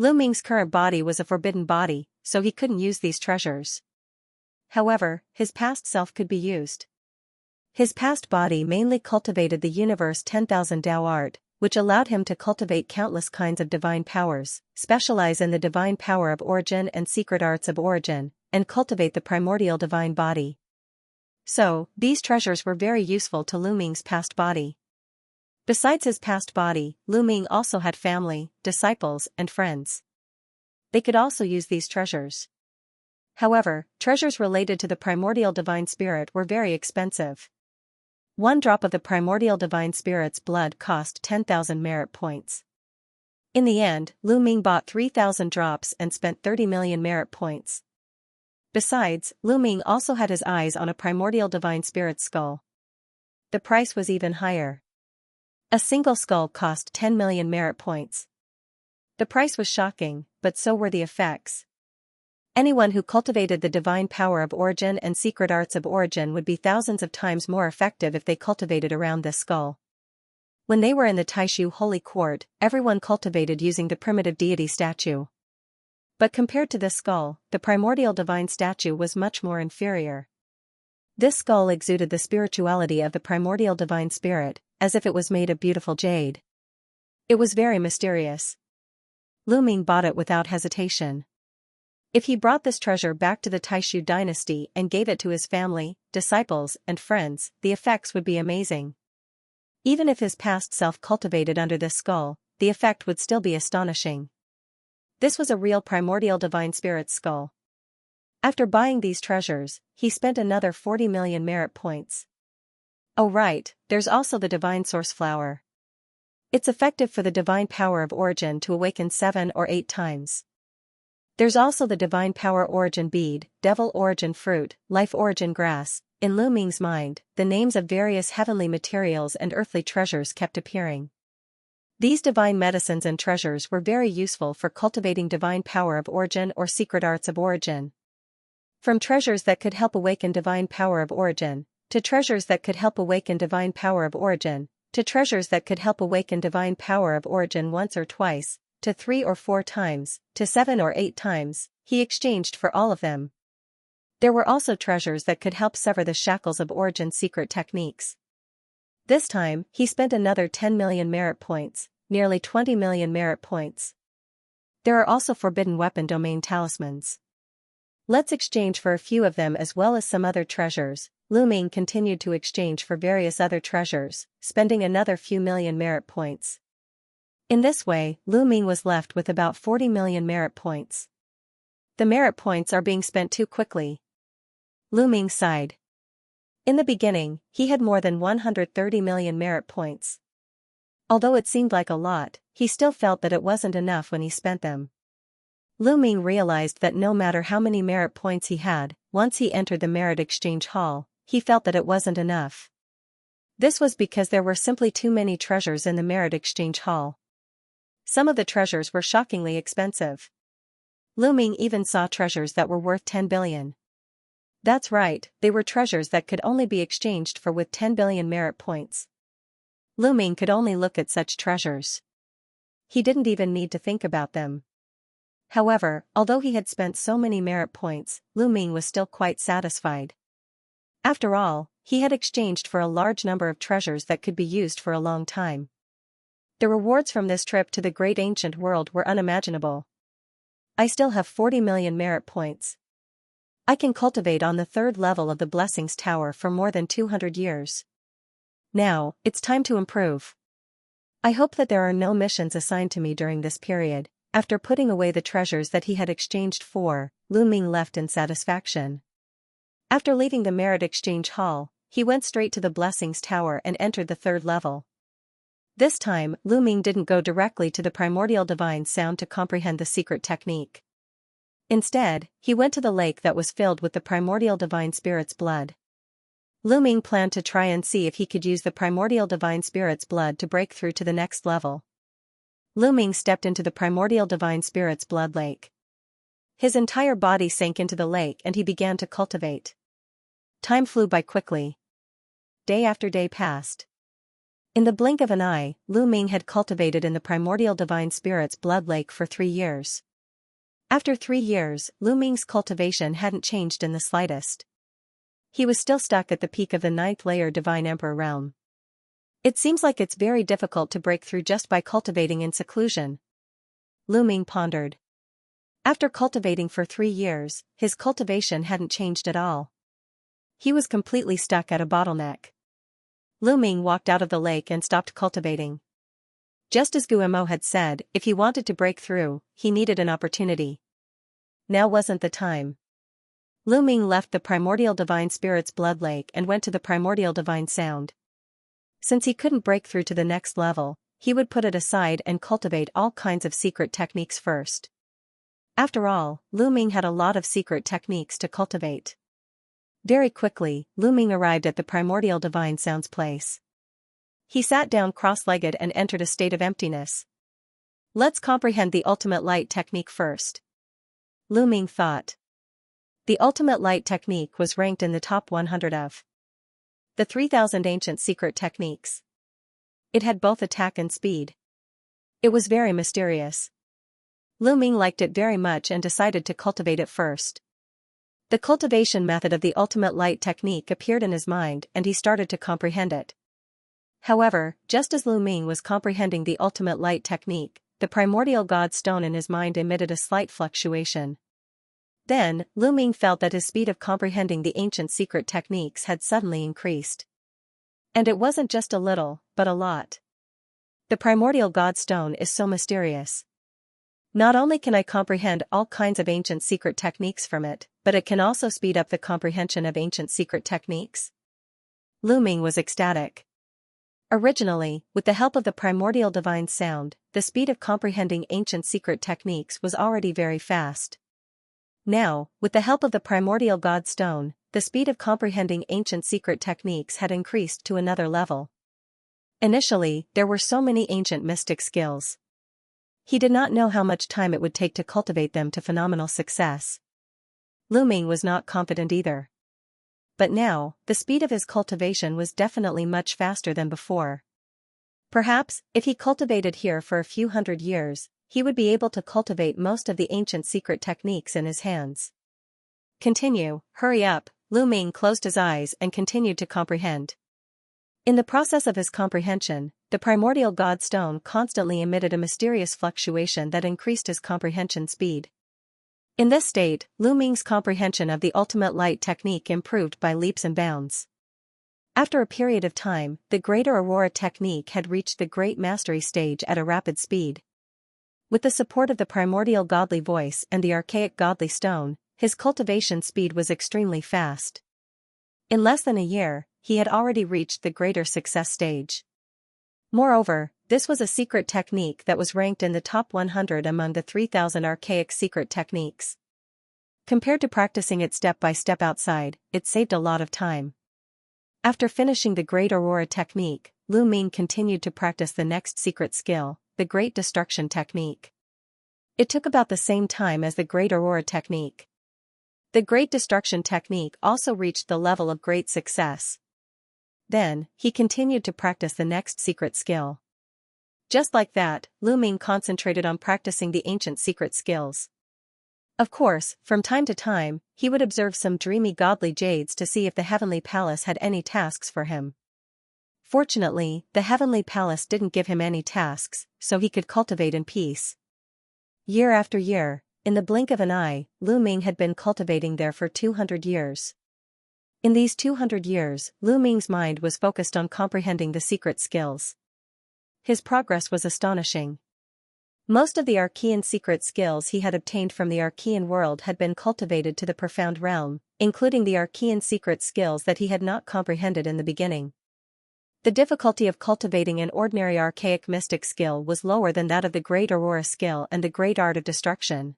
Lu Ming's current body was a forbidden body, so he couldn't use these treasures. However, his past self could be used. His past body mainly cultivated the universe 10,000 Tao art, which allowed him to cultivate countless kinds of divine powers, specialize in the divine power of origin and secret arts of origin, and cultivate the primordial divine body. So, these treasures were very useful to Lu Ming's past body. Besides his past body, Lu Ming also had family, disciples, and friends. They could also use these treasures. However, treasures related to the primordial divine spirit were very expensive. One drop of the primordial divine spirit's blood cost 10,000 merit points. In the end, Lu Ming bought 3,000 drops and spent 30 million merit points. Besides, Lu Ming also had his eyes on a primordial divine spirit's skull. The price was even higher. A single skull cost 10 million merit points. The price was shocking, but so were the effects. Anyone who cultivated the divine power of origin and secret arts of origin would be thousands of times more effective if they cultivated around this skull. When they were in the Taishu Holy Court, everyone cultivated using the primitive deity statue. But compared to this skull, the primordial divine statue was much more inferior. This skull exuded the spirituality of the primordial divine spirit, as if it was made of beautiful jade. It was very mysterious. Lu Ming bought it without hesitation. If he brought this treasure back to the Taishu dynasty and gave it to his family, disciples, and friends, the effects would be amazing. Even if his past self cultivated under this skull, the effect would still be astonishing. This was a real primordial divine spirit skull. After buying these treasures, he spent another 40 million merit points. Oh right, there's also the divine source flower. It's effective for the divine power of origin to awaken 7 or 8 times. There's also the divine power origin bead, devil origin fruit, life origin grass. In Lu Ming's mind, the names of various heavenly materials and earthly treasures kept appearing. These divine medicines and treasures were very useful for cultivating divine power of origin or secret arts of origin. From treasures that could help awaken divine power of origin, to treasures that could help awaken divine power of origin, to treasures that could help awaken divine power of origin once or twice, to 3 or 4 times, to 7 or 8 times, he exchanged for all of them. There were also treasures that could help sever the shackles of origin secret techniques. This time, he spent another 10 million merit points, nearly 20 million merit points. There are also forbidden weapon domain talismans. Let's exchange for a few of them as well as some other treasures. Lu Ming continued to exchange for various other treasures, spending another few million merit points. In this way, Lu Ming was left with about 40 million merit points. The merit points are being spent too quickly. Lu Ming sighed. In the beginning, he had more than 130 million merit points. Although it seemed like a lot, he still felt that it wasn't enough when he spent them. Lu Ming realized that no matter how many merit points he had, once he entered the merit exchange hall, he felt that it wasn't enough. This was because there were simply too many treasures in the merit exchange hall. Some of the treasures were shockingly expensive. Lu Ming even saw treasures that were worth 10 billion. That's right, they were treasures that could only be exchanged for with 10 billion merit points. Lu Ming could only look at such treasures. He didn't even need to think about them. However, although he had spent so many merit points, Lu Ming was still quite satisfied. After all, he had exchanged for a large number of treasures that could be used for a long time. The rewards from this trip to the great ancient world were unimaginable. I still have 40 million merit points. I can cultivate on the 3rd level of the Blessings Tower for more than 200 years. Now, it's time to improve. I hope that there are no missions assigned to me during this period. After putting away the treasures that he had exchanged for, Lu Ming left in satisfaction. After leaving the Merit Exchange Hall, he went straight to the Blessings Tower and entered the 3rd level. This time, Lu Ming didn't go directly to the primordial divine sound to comprehend the secret technique. Instead, he went to the lake that was filled with the primordial divine spirit's blood. Lu Ming planned to try and see if he could use the primordial divine spirit's blood to break through to the next level. Lu Ming stepped into the primordial divine spirit's blood lake. His entire body sank into the lake and he began to cultivate. Time flew by quickly. Day after day passed. In the blink of an eye, Lu Ming had cultivated in the primordial divine spirit's blood lake for 3 years. After 3 years, Lu Ming's cultivation hadn't changed in the slightest. He was still stuck at the peak of the 9th layer Divine Emperor realm. It seems like it's very difficult to break through just by cultivating in seclusion. Lu Ming pondered. After cultivating for 3 years, his cultivation hadn't changed at all. He was completely stuck at a bottleneck. Lu Ming walked out of the lake and stopped cultivating. Just as Guillemot had said, if he wanted to break through, he needed an opportunity. Now wasn't the time. Lu Ming left the primordial divine spirit's blood lake and went to the primordial divine sound. Since he couldn't break through to the next level, he would put it aside and cultivate all kinds of secret techniques first. After all, Lu Ming had a lot of secret techniques to cultivate. Very quickly, Lu Ming arrived at the primordial divine sound's place. He sat down cross-legged and entered a state of emptiness. Let's comprehend the ultimate light technique first. Lu Ming thought. The ultimate light technique was ranked in the top 100 of the 3,000 ancient secret techniques. It had both attack and speed. It was very mysterious. Lu Ming liked it very much and decided to cultivate it first. The cultivation method of the ultimate light technique appeared in his mind and he started to comprehend it. However, just as Lu Ming was comprehending the ultimate light technique, the primordial god stone in his mind emitted a slight fluctuation. Then, Lu Ming felt that his speed of comprehending the ancient secret techniques had suddenly increased. And it wasn't just a little, but a lot. The primordial god stone is so mysterious. Not only can I comprehend all kinds of ancient secret techniques from it, but it can also speed up the comprehension of ancient secret techniques. Lu Ming was ecstatic. Originally, with the help of the primordial divine sound, the speed of comprehending ancient secret techniques was already very fast. Now, with the help of the primordial god stone, the speed of comprehending ancient secret techniques had increased to another level. Initially, there were so many ancient mystic skills. He did not know how much time it would take to cultivate them to phenomenal success. Lu Ming was not confident either. But now, the speed of his cultivation was definitely much faster than before. Perhaps, if he cultivated here for a few hundred years, he would be able to cultivate most of the ancient secret techniques in his hands. Continue, hurry up, Lu Ming closed his eyes and continued to comprehend. In the process of his comprehension, the primordial god stone constantly emitted a mysterious fluctuation that increased his comprehension speed. In this state, Lu Ming's comprehension of the ultimate light technique improved by leaps and bounds. After a period of time, the greater aurora technique had reached the great mastery stage at a rapid speed. With the support of the primordial godly voice and the archaic godly stone, his cultivation speed was extremely fast. In less than a year, he had already reached the greater success stage. Moreover, this was a secret technique that was ranked in the top 100 among the 3,000 archaic secret techniques. Compared to practicing it step by step outside, it saved a lot of time. After finishing the Great Aurora technique, Lu Ming continued to practice the next secret skill, the Great Destruction technique. It took about the same time as the Great Aurora technique. The Great Destruction technique also reached the level of great success. Then, he continued to practice the next secret skill. Just like that, Lu Ming concentrated on practicing the ancient secret skills. Of course, from time to time, he would observe some dreamy godly jades to see if the heavenly palace had any tasks for him. Fortunately, the heavenly palace didn't give him any tasks, so he could cultivate in peace. Year after year, in the blink of an eye, Lu Ming had been cultivating there for 200 years. In these 200 years, Lu Ming's mind was focused on comprehending the secret skills. His progress was astonishing. Most of the Archean secret skills he had obtained from the Archean world had been cultivated to the profound realm, including the Archean secret skills that he had not comprehended in the beginning. The difficulty of cultivating an ordinary archaic mystic skill was lower than that of the Great Aurora skill and the Great Art of Destruction.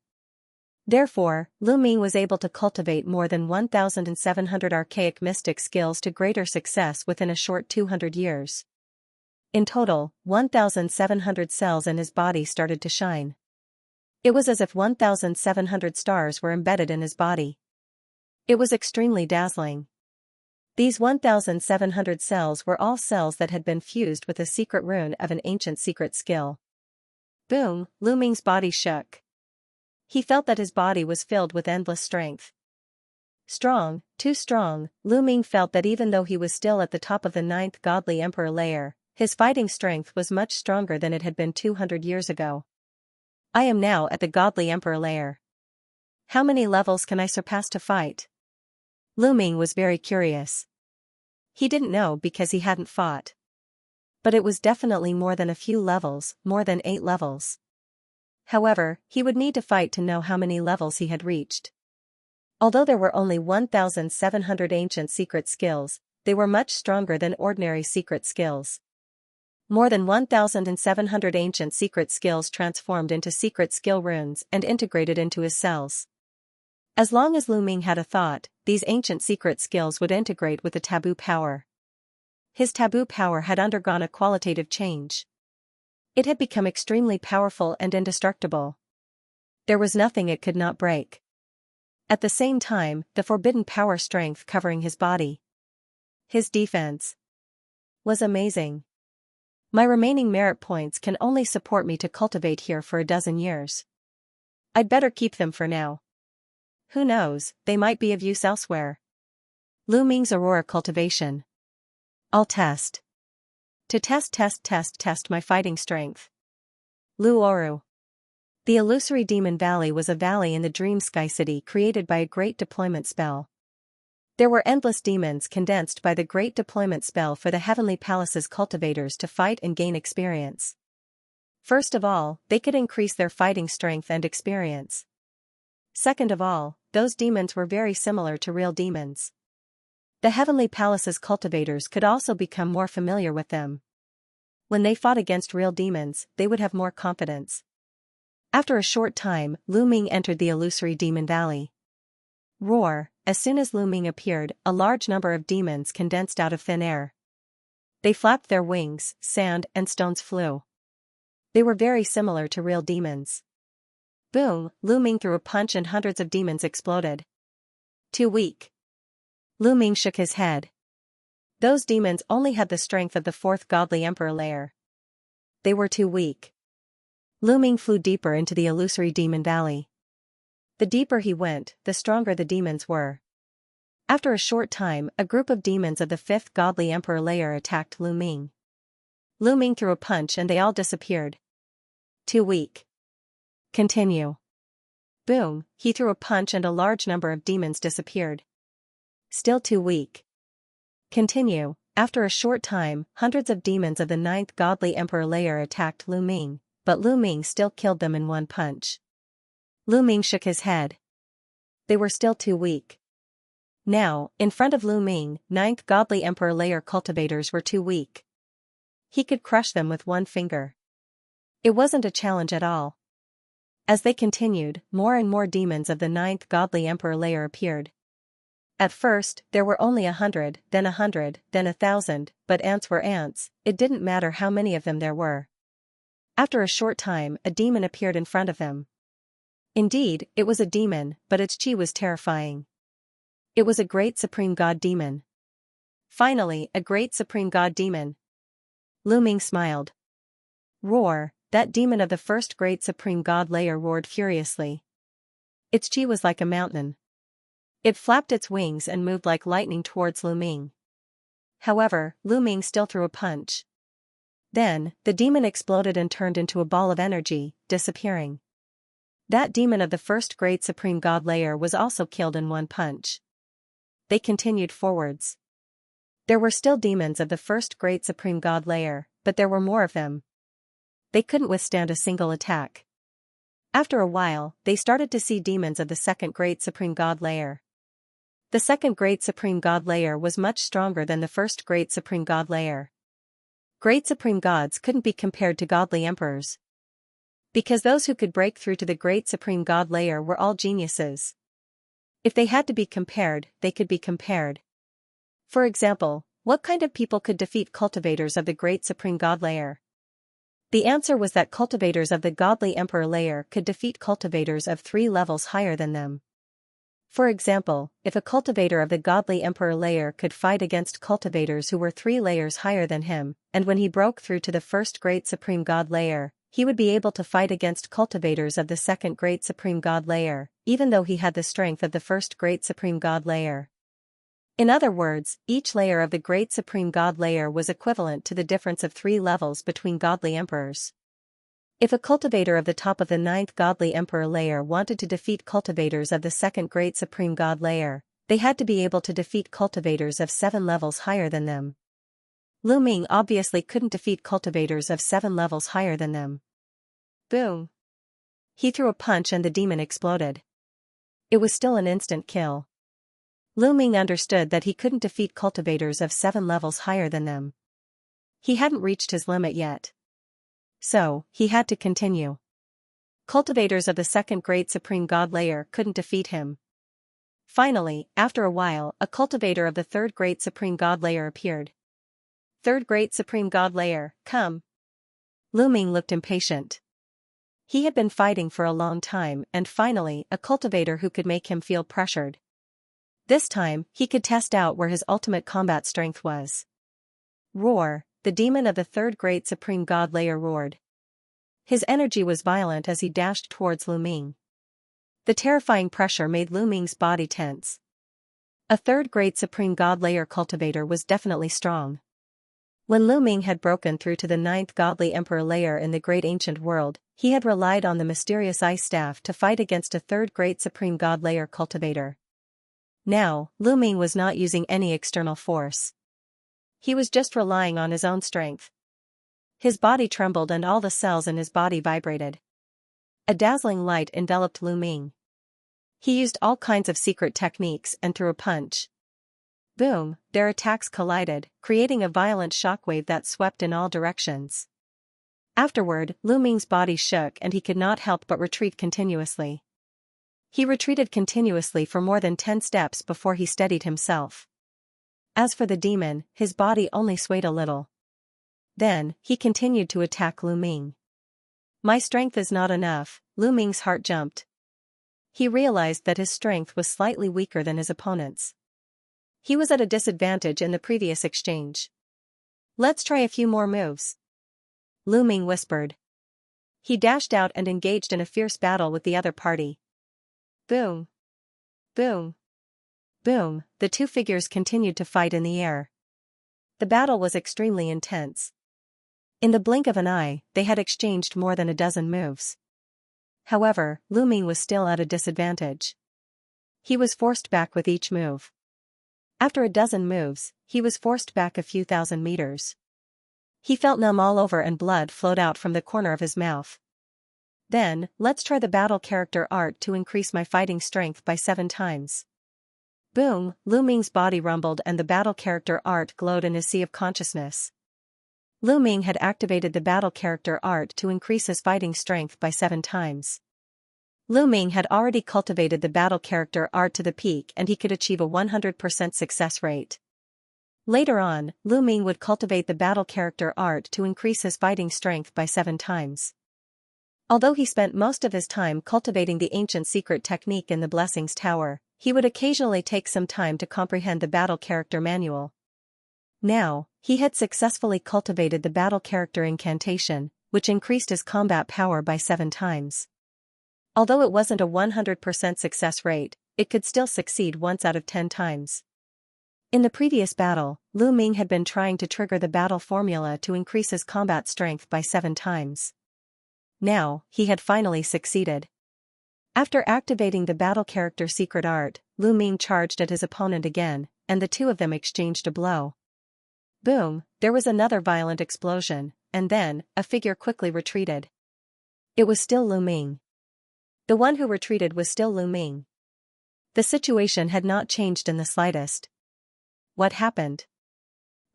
Therefore, Lu Ming was able to cultivate more than 1,700 archaic mystic skills to greater success within a short 200 years. In total, 1,700 cells in his body started to shine. It was as if 1,700 stars were embedded in his body. It was extremely dazzling. These 1,700 cells were all cells that had been fused with a secret rune of an ancient secret skill. Boom, Lu Ming's body shook. He felt that his body was filled with endless strength. Strong, too strong, Lu Ming felt that even though he was still at the top of the 9th godly emperor layer, his fighting strength was much stronger than it had been 200 years ago. I am now at the godly emperor layer. How many levels can I surpass to fight? Lu Ming was very curious. He didn't know because he hadn't fought. But it was definitely more than a few levels, more than 8 levels. However, he would need to fight to know how many levels he had reached. Although there were only 1,700 ancient secret skills, they were much stronger than ordinary secret skills. More than 1,700 ancient secret skills transformed into secret skill runes and integrated into his cells. As long as Lu Ming had a thought, these ancient secret skills would integrate with the taboo power. His taboo power had undergone a qualitative change. It had become extremely powerful and indestructible. There was nothing it could not break. At the same time, the forbidden power strength covering his body. His defense was amazing. My remaining merit points can only support me to cultivate here for a dozen years. I'd better keep them for now. Who knows, they might be of use elsewhere. Lu Ming's Aurora Cultivation. I'll test. To test my fighting strength. Lu Oru. The illusory Demon Valley was a valley in the Dream Sky City created by a great deployment spell. There were endless demons condensed by the great deployment spell for the Heavenly Palace's cultivators to fight and gain experience. First of all, they could increase their fighting strength and experience. Second of all, those demons were very similar to real demons. The Heavenly Palace's cultivators could also become more familiar with them. When they fought against real demons, they would have more confidence. After a short time, Lu Ming entered the illusory Demon Valley. Roar! As soon as Lu Ming appeared, a large number of demons condensed out of thin air. They flapped their wings, sand and stones flew. They were very similar to real demons. Boom! Lu Ming threw a punch and hundreds of demons exploded. Too weak. Lu Ming shook his head. Those demons only had the strength of the fourth godly emperor layer. They were too weak. Lu Ming flew deeper into the illusory Demon Valley. The deeper he went, the stronger the demons were. After a short time, a group of demons of the fifth godly emperor layer attacked Lu Ming. Lu Ming threw a punch and they all disappeared. Too weak. Continue. Boom! He threw a punch and a large number of demons disappeared. Still too weak. Continue. After a short time, hundreds of demons of the ninth godly emperor layer attacked Lu Ming, but Lu Ming still killed them in one punch. Lu Ming shook his head. They were still too weak. Now, in front of Lu Ming, ninth godly emperor layer cultivators were too weak. He could crush them with one finger. It wasn't a challenge at all. As they continued, more and more demons of the ninth godly emperor layer appeared. At first, there were only 100, then 100, then 1,000, but ants were ants, it didn't matter how many of them there were. After a short time, a demon appeared in front of them. Indeed, it was a demon, but its chi was terrifying. It was a great supreme god demon. Finally, a great supreme god demon. Lu Ming smiled. Roar! That demon of the first great supreme god layer roared furiously. Its chi was like a mountain. It flapped its wings and moved like lightning towards Lu Ming. However, Lu Ming still threw a punch. Then, the demon exploded and turned into a ball of energy, disappearing. That demon of the first great supreme god layer was also killed in one punch. They continued forwards. There were still demons of the first great supreme god layer, but there were more of them. They couldn't withstand a single attack. After a while, they started to see demons of the second great supreme god layer. The second great supreme god layer was much stronger than the first great supreme god layer. Great supreme gods couldn't be compared to godly emperors. Because those who could break through to the great supreme god layer were all geniuses. If they had to be compared, they could be compared. For example, what kind of people could defeat cultivators of the great supreme god layer? The answer was that cultivators of the godly emperor layer could defeat cultivators of 3 levels higher than them. For example, if a cultivator of the godly emperor layer could fight against cultivators who were 3 layers higher than him, and when he broke through to the first great supreme god layer, he would be able to fight against cultivators of the second great supreme god layer, even though he had the strength of the first great supreme god layer. In other words, each layer of the great supreme god layer was equivalent to the difference of 3 levels between godly emperors. If a cultivator of the top of the 9th godly emperor layer wanted to defeat cultivators of the second great supreme god layer, they had to be able to defeat cultivators of 7 levels higher than them. Lu Ming obviously couldn't defeat cultivators of 7 levels higher than them. Boom! He threw a punch and the demon exploded. It was still an instant kill. Lu Ming understood that he couldn't defeat cultivators of 7 levels higher than them. He hadn't reached his limit yet. So, he had to continue. Cultivators of the second great supreme god layer couldn't defeat him. Finally, after a while, a cultivator of the third great supreme god layer appeared. Third great supreme god layer, come. Lu Ming looked impatient. He had been fighting for a long time and finally, a cultivator who could make him feel pressured. This time, he could test out where his ultimate combat strength was. Roar! the demon of the third great supreme god layer roared. His energy was violent as he dashed towards Lu Ming. The terrifying pressure made Lu Ming's body tense. A third great supreme god layer cultivator was definitely strong. When Lu Ming had broken through to the ninth godly emperor layer in the great ancient world, he had relied on the mysterious ice staff to fight against a third great supreme god layer cultivator. Now, Lu Ming was not using any external force. He was just relying on his own strength. His body trembled and all the cells in his body vibrated. A dazzling light enveloped Lu Ming. He used all kinds of secret techniques and threw a punch. Boom, their attacks collided, creating a violent shockwave that swept in all directions. Afterward, Lu Ming's body shook and he could not help but retreat continuously. He retreated continuously for more than 10 steps before he steadied himself. As for the demon, his body only swayed a little. Then, he continued to attack Lu Ming. My strength is not enough, Lu Ming's heart jumped. He realized that his strength was slightly weaker than his opponent's. He was at a disadvantage in the previous exchange. Let's try a few more moves, Lu Ming whispered. He dashed out and engaged in a fierce battle with the other party. Boom! Boom! Boom! The two figures continued to fight in the air. The battle was extremely intense. In the blink of an eye, they had exchanged more than a dozen moves. However, Lu Ming was still at a disadvantage. He was forced back with each move. After a dozen moves, he was forced back a few thousand meters. He felt numb all over and blood flowed out from the corner of his mouth. Then, let's try the battle character art to increase my fighting strength by 7 times. Boom, Lu Ming's body rumbled and the battle character art glowed in his sea of consciousness. Lu Ming had activated the battle character art to increase his fighting strength by 7 times. Lu Ming had already cultivated the battle character art to the peak and he could achieve a 100% success rate. Later on, Lu Ming would cultivate the battle character art to increase his fighting strength by 7 times. Although he spent most of his time cultivating the ancient secret technique in the Blessings Tower, he would occasionally take some time to comprehend the battle character manual. Now, he had successfully cultivated the battle character incantation, which increased his combat power by 7 times. Although it wasn't a 100% success rate, it could still succeed once out of 10 times. In the previous battle, Lu Ming had been trying to trigger the battle formula to increase his combat strength by 7 times. Now, he had finally succeeded. After activating the battle character secret art, Lu Ming charged at his opponent again, and the two of them exchanged a blow. Boom, there was another violent explosion, and then, a figure quickly retreated. It was still Lu Ming. The one who retreated was still Lu Ming. The situation had not changed in the slightest. What happened?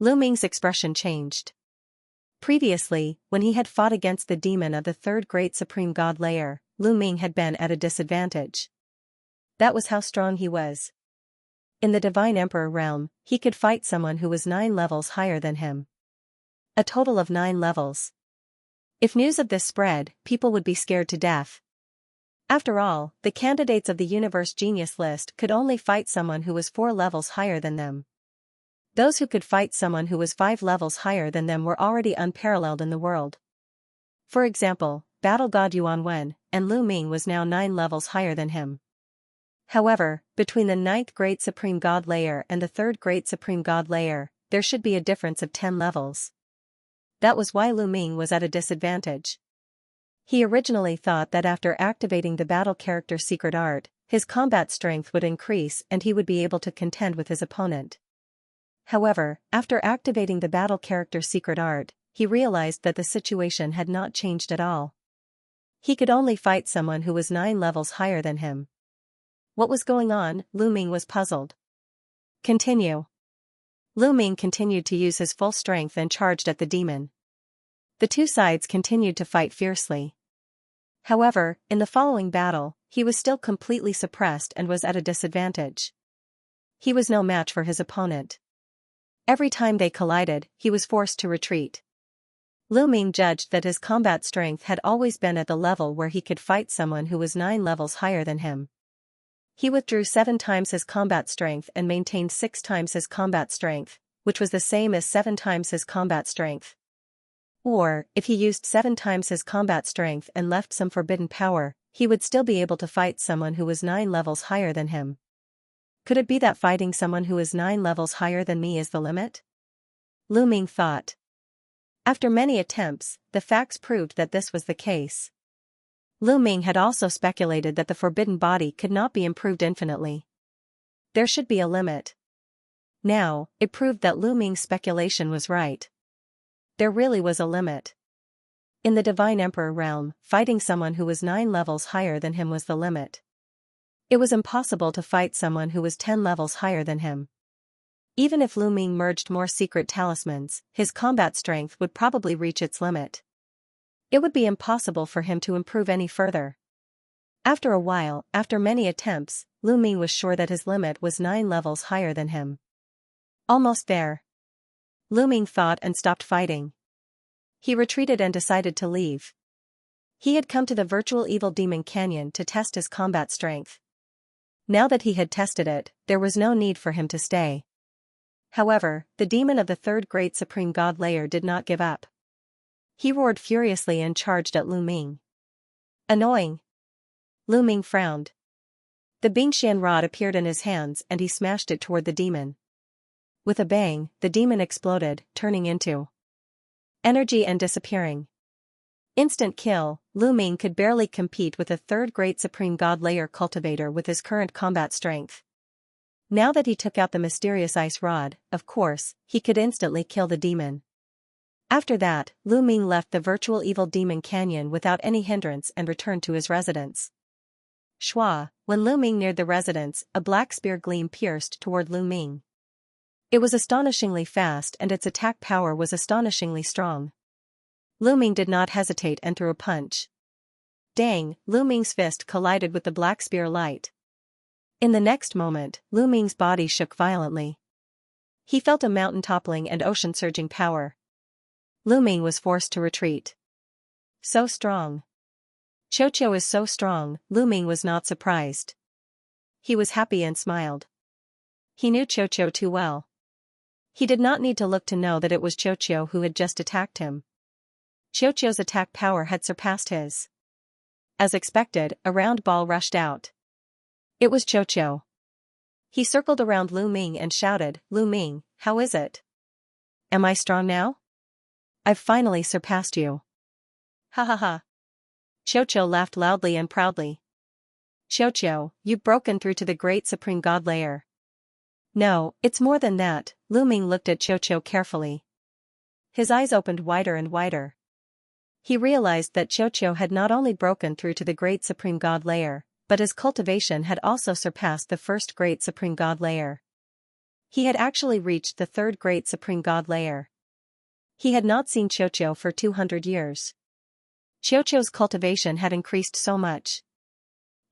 Lu Ming's expression changed. Previously, when he had fought against the demon of the third great supreme god layer, Lu Ming had been at a disadvantage. That was how strong he was. In the Divine Emperor realm, he could fight someone who was 9 levels higher than him. A total of 9 levels. If news of this spread, people would be scared to death. After all, the candidates of the Universe Genius list could only fight someone who was 4 levels higher than them. Those who could fight someone who was 5 levels higher than them were already unparalleled in the world. For example, Battle God Yuan Wen, and Lu Ming was now 9 levels higher than him. However, between the 9th Great Supreme God Layer and the 3rd Great Supreme God Layer, there should be a difference of 10 levels. That was why Lu Ming was at a disadvantage. He originally thought that after activating the battle character secret art, his combat strength would increase and he would be able to contend with his opponent. However, after activating the battle character secret art, he realized that the situation had not changed at all. He could only fight someone who was 9 levels higher than him. What was going on? Lu Ming was puzzled. Continue. Lu Ming continued to use his full strength and charged at the demon. The two sides continued to fight fiercely. However, in the following battle, he was still completely suppressed and was at a disadvantage. He was no match for his opponent. Every time they collided, he was forced to retreat. Lu Ming judged that his combat strength had always been at the level where he could fight someone who was 9 levels higher than him. He withdrew 7 times his combat strength and maintained 6 times his combat strength, which was the same as 7 times his combat strength. Or, if he used 7 times his combat strength and left some forbidden power, he would still be able to fight someone who was 9 levels higher than him. Could it be that fighting someone who is 9 levels higher than me is the limit? Lu Ming thought. After many attempts, the facts proved that this was the case. Lu Ming had also speculated that the forbidden body could not be improved infinitely. There should be a limit. Now, it proved that Lu Ming's speculation was right. There really was a limit. In the Divine Emperor realm, fighting someone who was 9 levels higher than him was the limit. It was impossible to fight someone who was 10 levels higher than him. Even if Lu Ming merged more secret talismans, his combat strength would probably reach its limit. It would be impossible for him to improve any further. After a while, after many attempts, Lu Ming was sure that his limit was 9 levels higher than him. Almost there. Lu Ming thought and stopped fighting. He retreated and decided to leave. He had come to the virtual evil demon canyon to test his combat strength. Now that he had tested it, there was no need for him to stay. However, the demon of the third great supreme god layer did not give up. He roared furiously and charged at Lu Ming. Annoying. Lu Ming frowned. The Bingxian rod appeared in his hands and he smashed it toward the demon. With a bang, the demon exploded, turning into energy and disappearing. Instant kill. Lu Ming could barely compete with a third great supreme god layer cultivator with his current combat strength. Now that he took out the mysterious ice rod, of course, he could instantly kill the demon. After that, Lu Ming left the virtual evil demon canyon without any hindrance and returned to his residence. Schwa, when Lu Ming neared the residence, a black spear gleam pierced toward Lu Ming. It was astonishingly fast and its attack power was astonishingly strong. Lu Ming did not hesitate and threw a punch. Dang, Lu Ming's fist collided with the black spear light. In the next moment, Lu Ming's body shook violently. He felt a mountain toppling and ocean surging power. Lu Ming was forced to retreat. So strong. Xianxia is so strong, Lu Ming was not surprised. He was happy and smiled. He knew Xianxia too well. He did not need to look to know that it was Xianxia who had just attacked him. Xianxia's attack power had surpassed his. As expected, a round ball rushed out. It was Xianxia. He circled around Lu Ming and shouted, "Lu Ming, how is it? Am I strong now? I've finally surpassed you." Ha ha ha. Xianxia laughed loudly and proudly. "Xianxia, you've broken through to the great supreme god layer." "No, it's more than that." Lu Ming looked at Xianxia carefully. His eyes opened wider and wider. He realized that Xianxia had not only broken through to the great supreme god layer, but his cultivation had also surpassed the first great supreme god layer. He had actually reached the third great supreme god layer. He had not seen Xianxia for 200 years. Xianxia's cultivation had increased so much.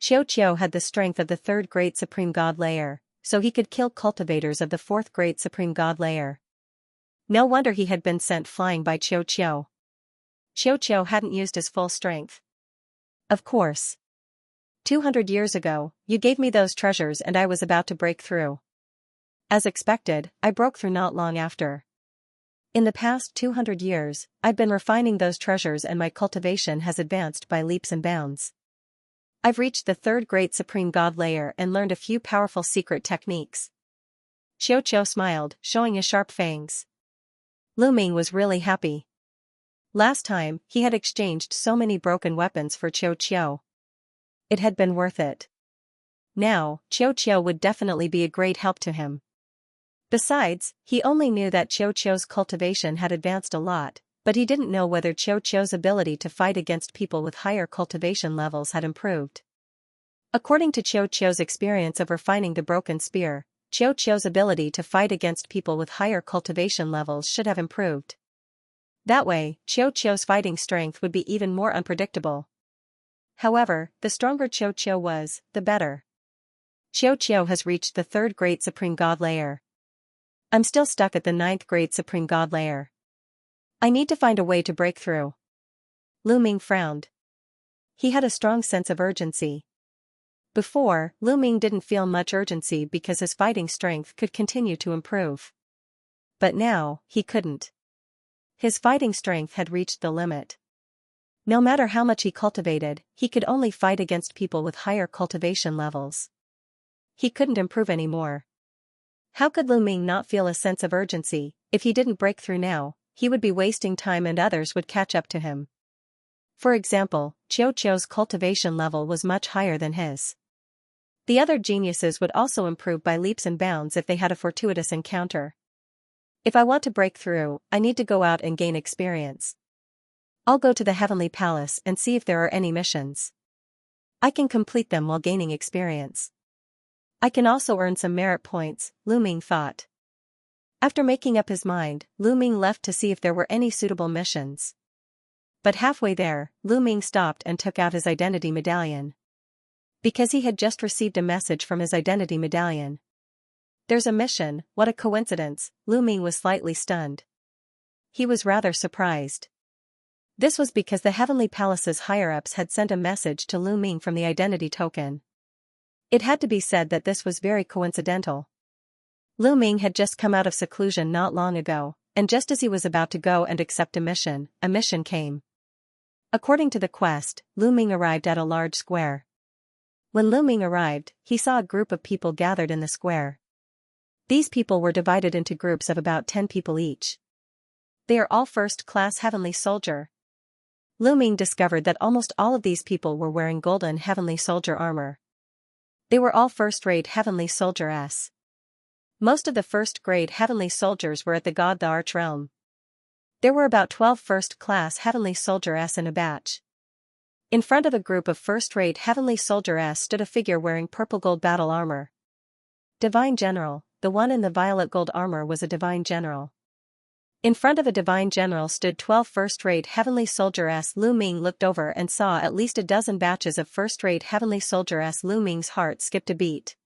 Xianxia had the strength of the third great supreme god layer, so he could kill cultivators of the fourth great supreme god layer. No wonder he had been sent flying by Xianxia. Xianxia hadn't used his full strength. Of course. 200 years ago, you gave me those treasures and I was about to break through. As expected, I broke through not long after. In the past 200 years, I've been refining those treasures and my cultivation has advanced by leaps and bounds. I've reached the third great supreme god layer and learned a few powerful secret techniques. Xianxia smiled, showing his sharp fangs. Lu Ming was really happy. Last time, he had exchanged so many broken weapons for Xianxia. It had been worth it. Now, Xianxia would definitely be a great help to him. Besides, he only knew that Xianxia's cultivation had advanced a lot, but he didn't know whether Xianxia's ability to fight against people with higher cultivation levels had improved. According to Xianxia's experience of refining the broken spear, Xianxia's ability to fight against people with higher cultivation levels should have improved. That way, Xianxia's fighting strength would be even more unpredictable. However, the stronger Xianxia was, the better. Xianxia has reached the third great supreme god layer. I'm still stuck at the 9th great supreme god layer. I need to find a way to break through. Lu Ming frowned. He had a strong sense of urgency. Before, Lu Ming didn't feel much urgency because his fighting strength could continue to improve. But now, he couldn't. His fighting strength had reached the limit. No matter how much he cultivated, he could only fight against people with higher cultivation levels. He couldn't improve anymore. How could Lu Ming not feel a sense of urgency? If he didn't break through now, he would be wasting time and others would catch up to him. For example, Qiu Qiu's cultivation level was much higher than his. The other geniuses would also improve by leaps and bounds if they had a fortuitous encounter. If I want to break through, I need to go out and gain experience. I'll go to the Heavenly Palace and see if there are any missions. I can complete them while gaining experience. I can also earn some merit points, Lu Ming thought. After making up his mind, Lu Ming left to see if there were any suitable missions. But halfway there, Lu Ming stopped and took out his identity medallion. Because he had just received a message from his identity medallion. There's a mission, what a coincidence, Lu Ming was slightly stunned. He was rather surprised. This was because the Heavenly Palace's higher-ups had sent a message to Lu Ming from the identity token. It had to be said that this was very coincidental. Lu Ming had just come out of seclusion not long ago, and just as he was about to go and accept a mission came. According to the quest, Lu Ming arrived at a large square. When Lu Ming arrived, he saw a group of people gathered in the square. These people were divided into groups of about 10 people each. They are all first-class heavenly soldier. Lu Ming discovered that almost all of these people were wearing golden heavenly soldier armor. They were all first-rate heavenly soldier-s. Most of the first-grade heavenly soldiers were at the God the Arch realm. There were about 12 first-class heavenly soldier-s in a batch. In front of a group of first-rate heavenly soldier-s stood a figure wearing purple gold battle armor. Divine General, the one in the violet gold armor was a divine general. In front of a divine general stood 12 first-rate heavenly soldier-s. Lu Ming looked over and saw at least a dozen batches of first-rate heavenly soldier-s. Lu Ming's heart skipped a beat.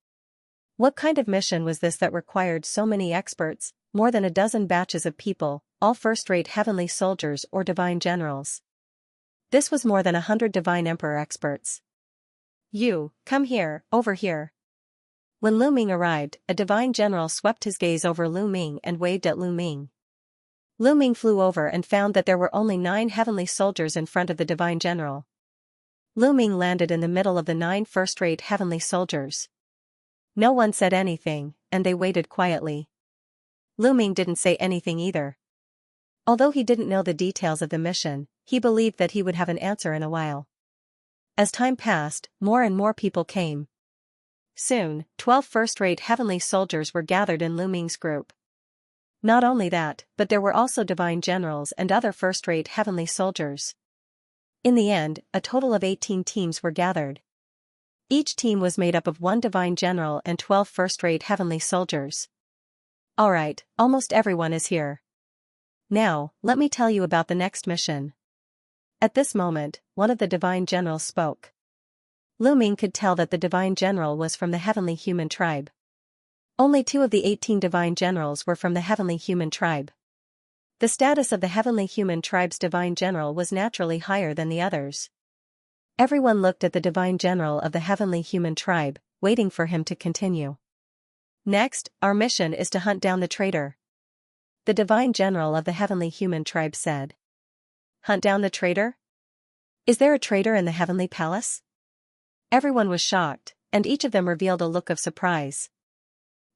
What kind of mission was this that required so many experts, more than a dozen batches of people, all first-rate heavenly soldiers or divine generals? This was more than 100 divine emperor experts. You, come here, over here. When Lu Ming arrived, a divine general swept his gaze over Lu Ming and waved at Lu Ming. Lu Ming flew over and found that there were only 9 heavenly soldiers in front of the divine general. Lu Ming landed in the middle of the 9 first-rate heavenly soldiers. No one said anything, and they waited quietly. Lu Ming didn't say anything either. Although he didn't know the details of the mission, he believed that he would have an answer in a while. As time passed, more and more people came. Soon, 12 first-rate heavenly soldiers were gathered in Lu Ming's group. Not only that, but there were also divine generals and other first-rate heavenly soldiers. In the end, a total of 18 teams were gathered. Each team was made up of 1 divine general and 12 first-rate heavenly soldiers. Alright, almost everyone is here. Now, let me tell you about the next mission. At this moment, one of the divine generals spoke. Lu Ming could tell that the divine general was from the heavenly human tribe. Only 2 of the 18 divine generals were from the heavenly human tribe. The status of the heavenly human tribe's divine general was naturally higher than the others. Everyone looked at the divine general of the heavenly human tribe, waiting for him to continue. Next, our mission is to hunt down the traitor. The divine general of the heavenly human tribe said. Hunt down the traitor? Is there a traitor in the heavenly palace? Everyone was shocked, and each of them revealed a look of surprise.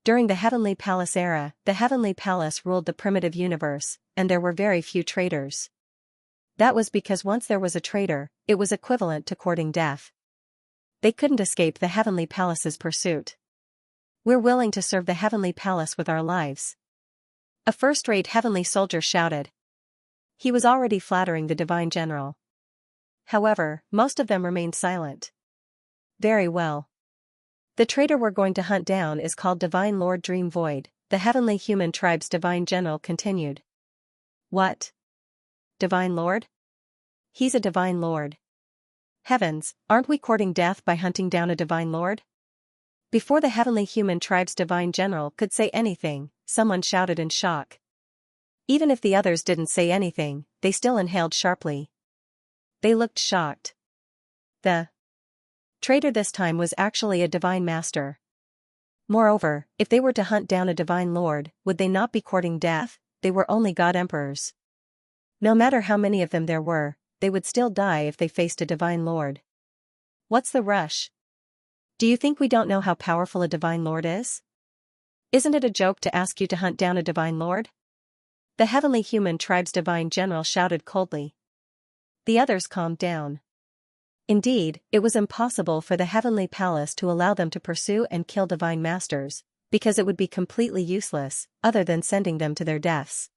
During the Heavenly Palace era, the Heavenly Palace ruled the primitive universe, and there were very few traitors. That was because once there was a traitor, it was equivalent to courting death. They couldn't escape the Heavenly Palace's pursuit. We're willing to serve the Heavenly Palace with our lives. A first-rate heavenly soldier shouted. He was already flattering the divine general. However, most of them remained silent. Very well. The traitor we're going to hunt down is called Divine Lord Dream Void, the heavenly human tribe's divine general continued. What? Divine Lord? He's a divine lord. Heavens, aren't we courting death by hunting down a divine lord? Before the heavenly human tribe's divine general could say anything, someone shouted in shock. Even if the others didn't say anything, they still inhaled sharply. They looked shocked. The traitor this time was actually a divine master. Moreover, if they were to hunt down a divine lord, would they not be courting death? They were only god emperors. No matter how many of them there were, they would still die if they faced a divine lord. What's the rush? Do you think we don't know how powerful a divine lord is? Isn't it a joke to ask you to hunt down a divine lord? The heavenly human tribe's divine general shouted coldly. The others calmed down. Indeed, it was impossible for the heavenly palace to allow them to pursue and kill divine masters, because it would be completely useless, other than sending them to their deaths.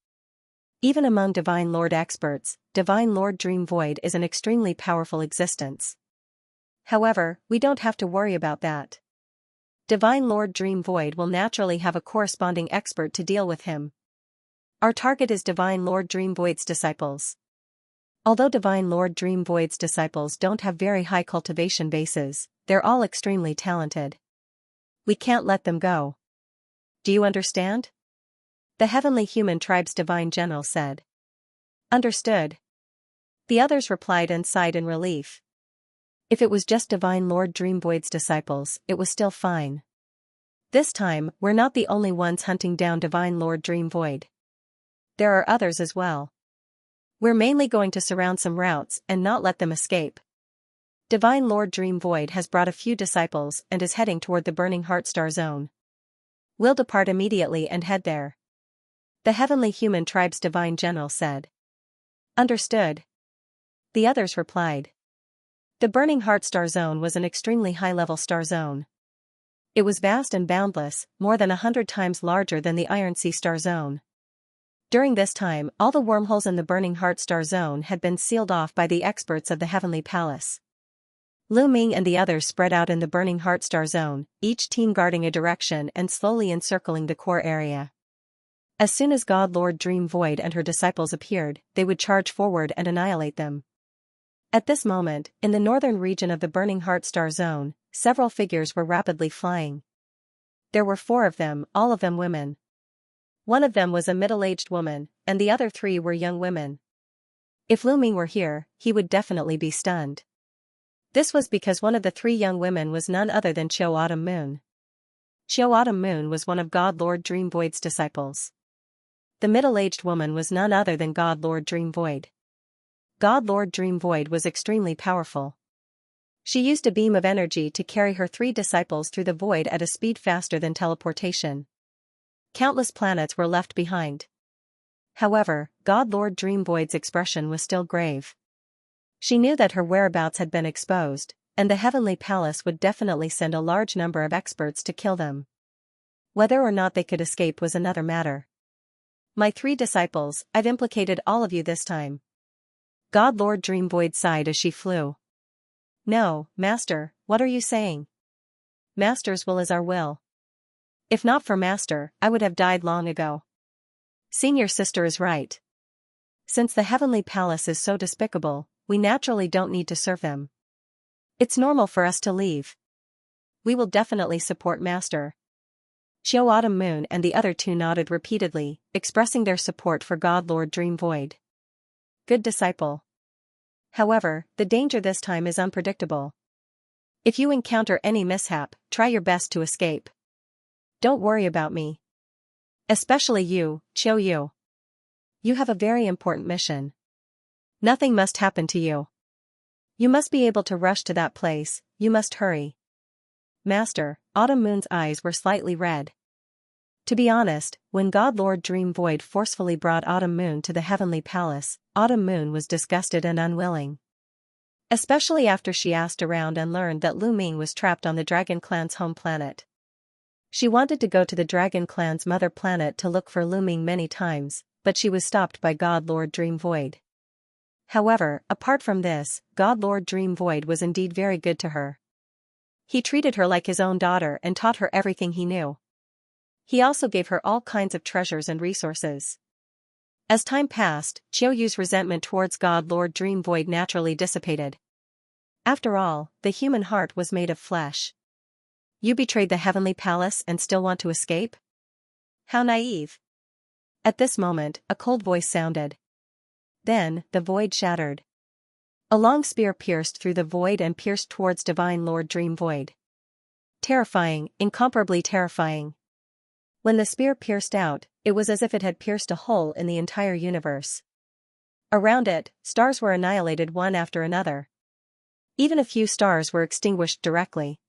Even among divine lord experts, divine lord Dream Void is an extremely powerful existence. However, we don't have to worry about that. Divine Lord Dream Void will naturally have a corresponding expert to deal with him. Our target is Divine Lord Dream Void's disciples. Although Divine Lord Dream Void's disciples don't have very high cultivation bases, they're all extremely talented. We can't let them go. Do you understand? The heavenly human tribe's divine general said. Understood. The others replied and sighed in relief. If it was just Divine Lord Dream Void's disciples, it was still fine. This time, we're not the only ones hunting down Divine Lord Dream Void. There are others as well. We're mainly going to surround some routes and not let them escape. Divine Lord Dream Void has brought a few disciples and is heading toward the Burning Heart Star Zone. We'll depart immediately and head there. The heavenly human tribe's divine general said. Understood. The others replied. The Burning Heart Star Zone was an extremely high-level star zone. It was vast and boundless, more than 100 times larger than the Iron Sea Star Zone. During this time, all the wormholes in the Burning Heart Star Zone had been sealed off by the experts of the Heavenly Palace. Lu Ming and the others spread out in the Burning Heart Star Zone, each team guarding a direction and slowly encircling the core area. As soon as God Lord Dream Void and her disciples appeared, they would charge forward and annihilate them. At this moment, in the northern region of the Burning Heart Star Zone, several figures were rapidly flying. There were 4 of them, all of them women. One of them was a middle-aged woman, and the other 3 were young women. If Lu Ming were here, he would definitely be stunned. This was because one of the 3 young women was none other than Chiu Autumn Moon. Chiu Autumn Moon was one of God Lord Dream Void's disciples. The middle-aged woman was none other than God Lord Dream Void. God Lord Dream Void was extremely powerful. She used a beam of energy to carry her 3 disciples through the void at a speed faster than teleportation. Countless planets were left behind. However, God Lord Dream Void's expression was still grave. She knew that her whereabouts had been exposed, and the Heavenly Palace would definitely send a large number of experts to kill them. Whether or not they could escape was another matter. My 3 disciples, I've implicated all of you this time. God Lord Dream Void sighed as she flew. No, Master, what are you saying? Master's will is our will. If not for Master, I would have died long ago. Senior sister is right. Since the Heavenly Palace is so despicable, we naturally don't need to serve them. It's normal for us to leave. We will definitely support Master. Chiu Autumn Moon and the other 2 nodded repeatedly, expressing their support for God Lord Dream Void. Good disciple. However, the danger this time is unpredictable. If you encounter any mishap, try your best to escape. Don't worry about me. Especially you, Chiu Yu. You have a very important mission. Nothing must happen to you. You must be able to rush to that place, you must hurry. Master, Autumn Moon's eyes were slightly red. To be honest, when God Lord Dream Void forcefully brought Autumn Moon to the Heavenly Palace, Autumn Moon was disgusted and unwilling. Especially after she asked around and learned that Lu Ming was trapped on the Dragon Clan's home planet. She wanted to go to the Dragon Clan's mother planet to look for Lu Ming many times, but she was stopped by God Lord Dream Void. However, apart from this, God Lord Dream Void was indeed very good to her. He treated her like his own daughter and taught her everything he knew. He also gave her all kinds of treasures and resources. As time passed, Chiu Yu's resentment towards God Lord Dream Void naturally dissipated. After all, the human heart was made of flesh. You betrayed the Heavenly Palace and still want to escape? How naive. At this moment, a cold voice sounded. Then, the void shattered. A long spear pierced through the void and pierced towards Divine Lord Dream Void. Terrifying, incomparably terrifying. When the spear pierced out, it was as if it had pierced a hole in the entire universe. Around it, stars were annihilated one after another. Even a few stars were extinguished directly.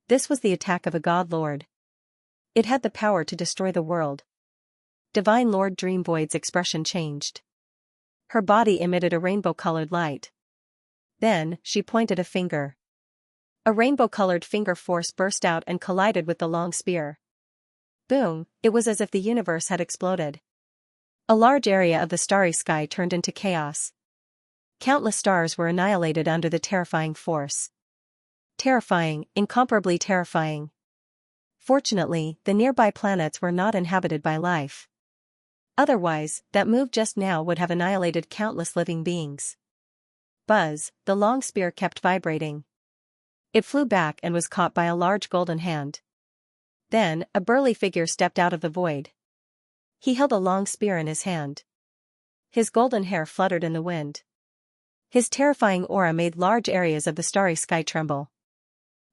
This was the attack of a god lord. It had the power to destroy the world. Divine Lord Dreamvoid's expression changed. Her body emitted a rainbow-colored light. Then, she pointed a finger. A rainbow-colored finger force burst out and collided with the long spear. Boom, it was as if the universe had exploded. A large area of the starry sky turned into chaos. Countless stars were annihilated under the terrifying force. Terrifying, incomparably terrifying. Fortunately, the nearby planets were not inhabited by life. Otherwise, that move just now would have annihilated countless living beings. Buzz, the long spear kept vibrating. It flew back and was caught by a large golden hand. Then, a burly figure stepped out of the void. He held a long spear in his hand. His golden hair fluttered in the wind. His terrifying aura made large areas of the starry sky tremble.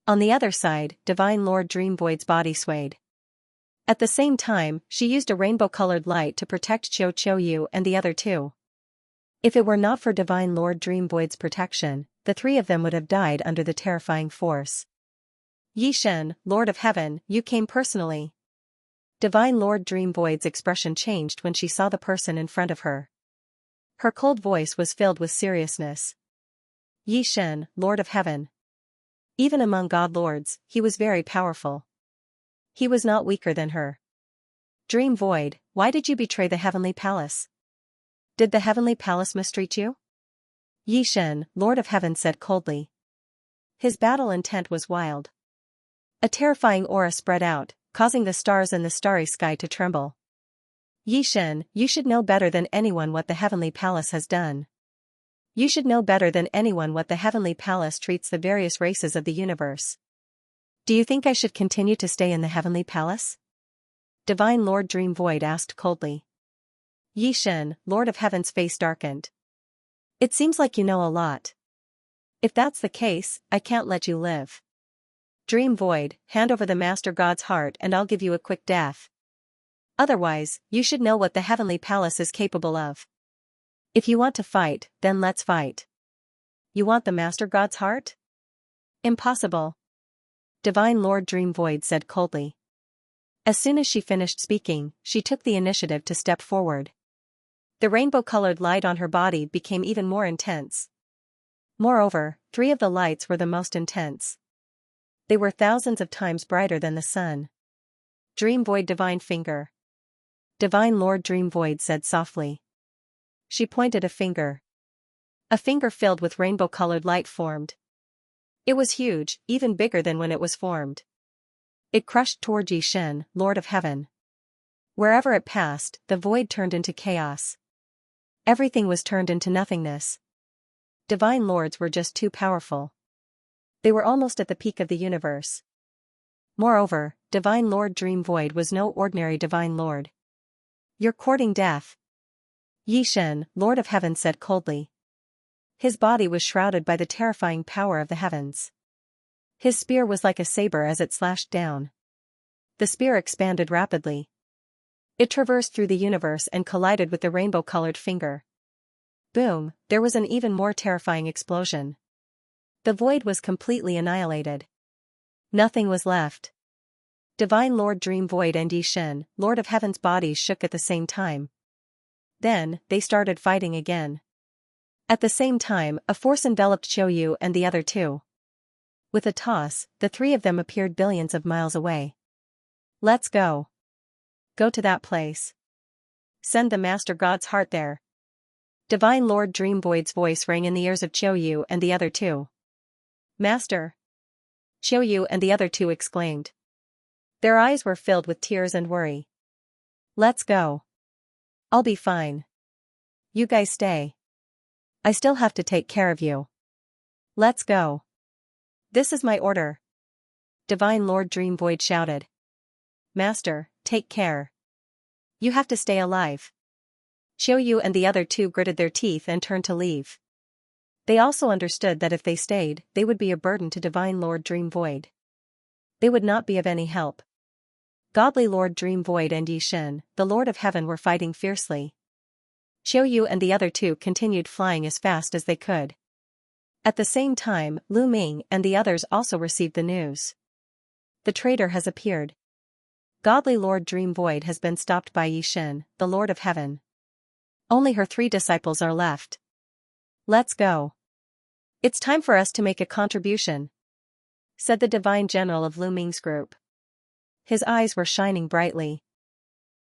On the other side, Divine Lord Dreamvoid's body swayed. At the same time, she used a rainbow-colored light to protect Xianxia and the other two. If it were not for Divine Lord Dreamvoid's protection, the three of them would have died under the terrifying force. Yishen, Lord of Heaven, you came personally. Divine Lord Dreamvoid's expression changed when she saw the person in front of her. Her cold voice was filled with seriousness. Yishen, Lord of Heaven. Even among god lords, he was very powerful. He was not weaker than her. Dream Void, why did you betray the Heavenly Palace? Did the Heavenly Palace mistreat you? Yishen, Lord of Heaven said coldly. His battle intent was wild. A terrifying aura spread out, causing the stars in the starry sky to tremble. Yishen, you should know better than anyone what the Heavenly Palace has done. You should know better than anyone what the Heavenly Palace treats the various races of the universe. Do you think I should continue to stay in the Heavenly Palace? Divine Lord Dream Void asked coldly. Yishen, Lord of Heaven's face darkened. It seems like you know a lot. If that's the case, I can't let you live. Dream Void, hand over the Master God's heart and I'll give you a quick death. Otherwise, you should know what the Heavenly Palace is capable of. If you want to fight, then let's fight. You want the Master God's heart? Impossible. Divine Lord Dream Void said coldly. As soon as she finished speaking, she took the initiative to step forward. The rainbow-colored light on her body became even more intense. Moreover, 3 of the lights were the most intense. They were thousands of times brighter than the sun. Dream Void Divine Finger. Divine Lord Dream Void said softly. She pointed a finger. A finger filled with rainbow-colored light formed. It was huge, even bigger than when it was formed. It crushed toward Yishen, Lord of Heaven. Wherever it passed, the void turned into chaos. Everything was turned into nothingness. Divine Lords were just too powerful. They were almost at the peak of the universe. Moreover, Divine Lord Dream Void was no ordinary Divine Lord. You're courting death. Yishen, Lord of Heaven said coldly. His body was shrouded by the terrifying power of the heavens. His spear was like a saber as it slashed down. The spear expanded rapidly. It traversed through the universe and collided with the rainbow-colored finger. Boom, there was an even more terrifying explosion. The void was completely annihilated. Nothing was left. Divine Lord Dream Void and Yishen, Lord of Heaven's bodies shook at the same time. Then, they started fighting again. At the same time, a force enveloped Xianxia and the other two. With a toss, the 3 of them appeared billions of miles away. Let's go. Go to that place. Send the Master God's heart there. Divine Lord Dream Void's voice rang in the ears of Xianxia and the other two. Master! Xianxia and the other two exclaimed. Their eyes were filled with tears and worry. Let's go. I'll be fine. You guys stay. I still have to take care of you. Let's go. This is my order. Divine Lord Dream Void shouted. Master, take care. You have to stay alive. Xianxia and the other two gritted their teeth and turned to leave. They also understood that if they stayed, they would be a burden to Divine Lord Dream Void. they would not be of any help. Godly Lord Dream Void and Yi Shin, the Lord of Heaven, were fighting fiercely. Qiu Yu and the other two continued flying as fast as they could. At the same time, Lu Ming and the others also received the news. The traitor has appeared. Godly Lord Dream Void has been stopped by Yi Shin, the Lord of Heaven. Only her 3 disciples are left. Let's go. It's time for us to make a contribution, said the divine general of Lu Ming's group. His eyes were shining brightly.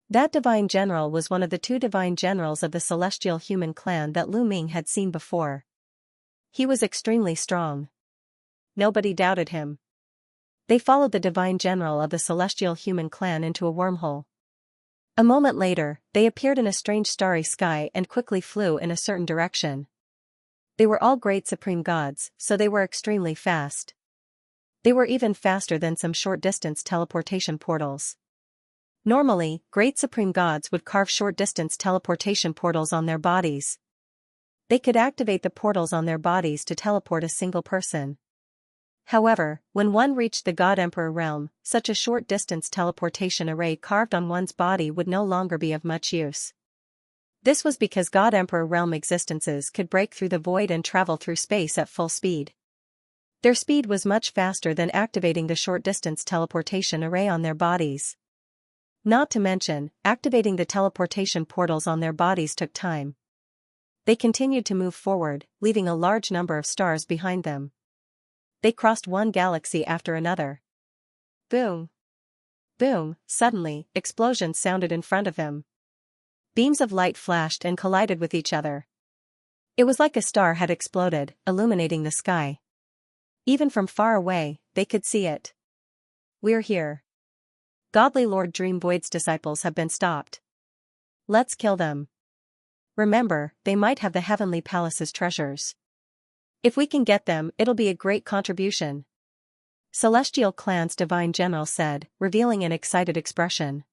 That divine general was one of the 2 divine generals of the celestial human clan that Lu Ming had seen before. He was extremely strong. Nobody doubted him. They followed the divine general of the celestial human clan into a wormhole. A moment later, they appeared in a strange starry sky and quickly flew in a certain direction. They were all great supreme gods, so they were extremely fast. They were even faster than some short-distance teleportation portals. Normally, great supreme gods would carve short-distance teleportation portals on their bodies. They could activate the portals on their bodies to teleport a single person. However, when one reached the God Emperor realm, such a short-distance teleportation array carved on one's body would no longer be of much use. This was because God Emperor realm existences could break through the void and travel through space at full speed. Their speed was much faster than activating the short-distance teleportation array on their bodies. Not to mention, activating the teleportation portals on their bodies took time. They continued to move forward, leaving a large number of stars behind them. They crossed one galaxy after another. Boom! Boom! Suddenly, explosions sounded in front of them. Beams of light flashed and collided with each other. It was like a star had exploded, illuminating the sky. Even from far away, they could see it. We're here. Godly Lord Dream Void's disciples have been stopped. Let's kill them. Remember, they might have the Heavenly Palace's treasures. If we can get them, it'll be a great contribution. Celestial Clan's divine general said, revealing an excited expression.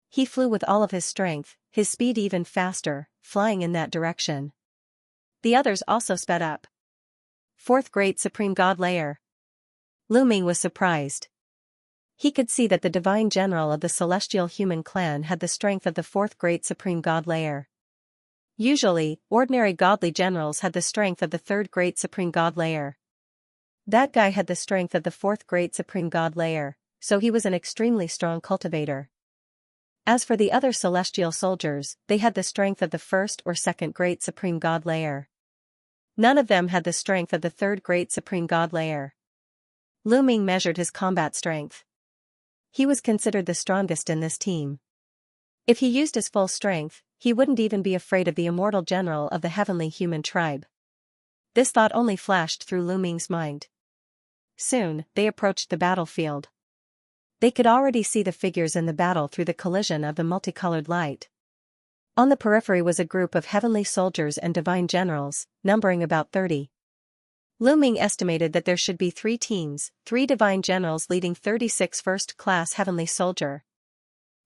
He flew with all of his strength, his speed even faster, flying in that direction. The others also sped up. 4th Great Supreme God Layer. Lu Ming was surprised. He could see that the divine general of the celestial human clan had the strength of the 4th Great Supreme God Layer. Usually, ordinary godly generals had the strength of the 3rd Great Supreme God Layer. That guy had the strength of the 4th Great Supreme God Layer, so he was an extremely strong cultivator. As for the other celestial soldiers, they had the strength of the 1st or 2nd Great Supreme God Layer. None of them had the strength of the 3rd Great Supreme God Layer. Lu Ming measured his combat strength. He was considered the strongest in this team. If he used his full strength, he wouldn't even be afraid of the immortal general of the heavenly human tribe. This thought only flashed through Lu Ming's mind. Soon, they approached the battlefield. They could already see the figures in the battle through the collision of the multicolored light. On the periphery was a group of heavenly soldiers and divine generals, numbering about 30. Lu Ming estimated that there should be 3 teams, 3 divine generals leading 36 first-class heavenly soldier.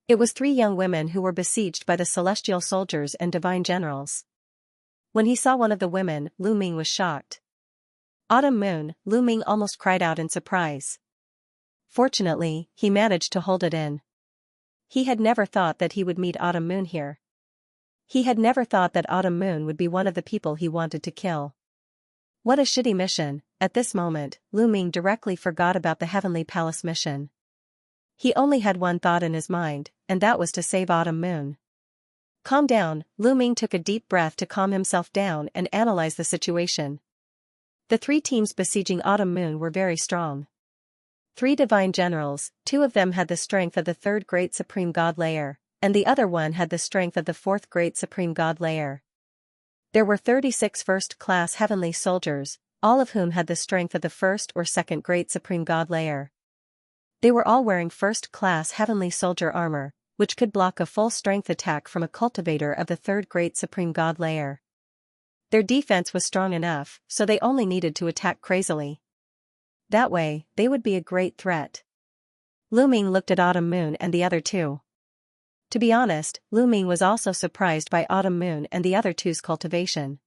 It was 3 young women who were besieged by the celestial soldiers and divine generals. When he saw one of the women, Lu Ming was shocked. Autumn Moon, Lu Ming almost cried out in surprise. Fortunately, he managed to hold it in. He had never thought that he would meet Autumn Moon here. He had never thought that Autumn Moon would be one of the people he wanted to kill. What a shitty mission. At this moment, Lu Ming directly forgot about the Heavenly Palace mission. He only had one thought in his mind, and that was to save Autumn Moon. Calm down, Lu Ming took a deep breath to calm himself down and analyze the situation. The 3 teams besieging Autumn Moon were very strong. 3 divine generals, 2 of them had the strength of the 3rd Great Supreme God Layer, and the other one had the strength of the 4th Great Supreme God Layer. There were 36 first-class heavenly soldiers, all of whom had the strength of the 1st or 2nd Great Supreme God Layer. They were all wearing first-class heavenly soldier armor, which could block a full-strength attack from a cultivator of the 3rd Great Supreme God Layer. Their defense was strong enough, so they only needed to attack crazily. That way, they would be a great threat. Lu Ming looked at Autumn Moon and the other 2. To be honest, Lu Ming was also surprised by Autumn Moon and the other 2's cultivation.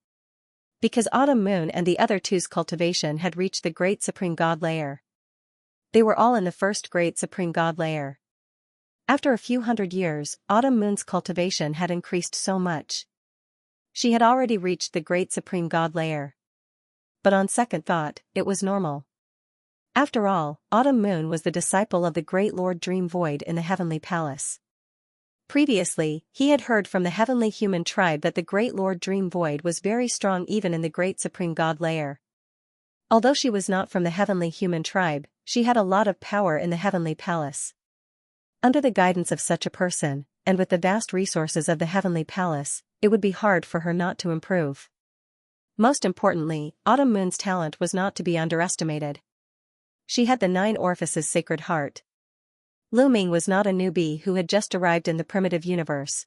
Because Autumn Moon and the other 2's cultivation had reached the Great Supreme God Layer. They were all in the first great supreme god layer. After a few hundred years, Autumn Moon's cultivation had increased so much. She had already reached the great supreme god layer. But on second thought, it was normal. After all, Autumn Moon was the disciple of the great Lord Dream Void in the Heavenly Palace. Previously, he had heard from the heavenly human tribe that the great Lord Dream Void was very strong even in the great supreme god layer. Although she was not from the heavenly human tribe, she had a lot of power in the Heavenly Palace. Under the guidance of such a person, and with the vast resources of the Heavenly Palace, it would be hard for her not to improve. Most importantly, Autumn Moon's talent was not to be underestimated. She had the 9 orifices sacred heart. Lu Ming was not a newbie who had just arrived in the primitive universe.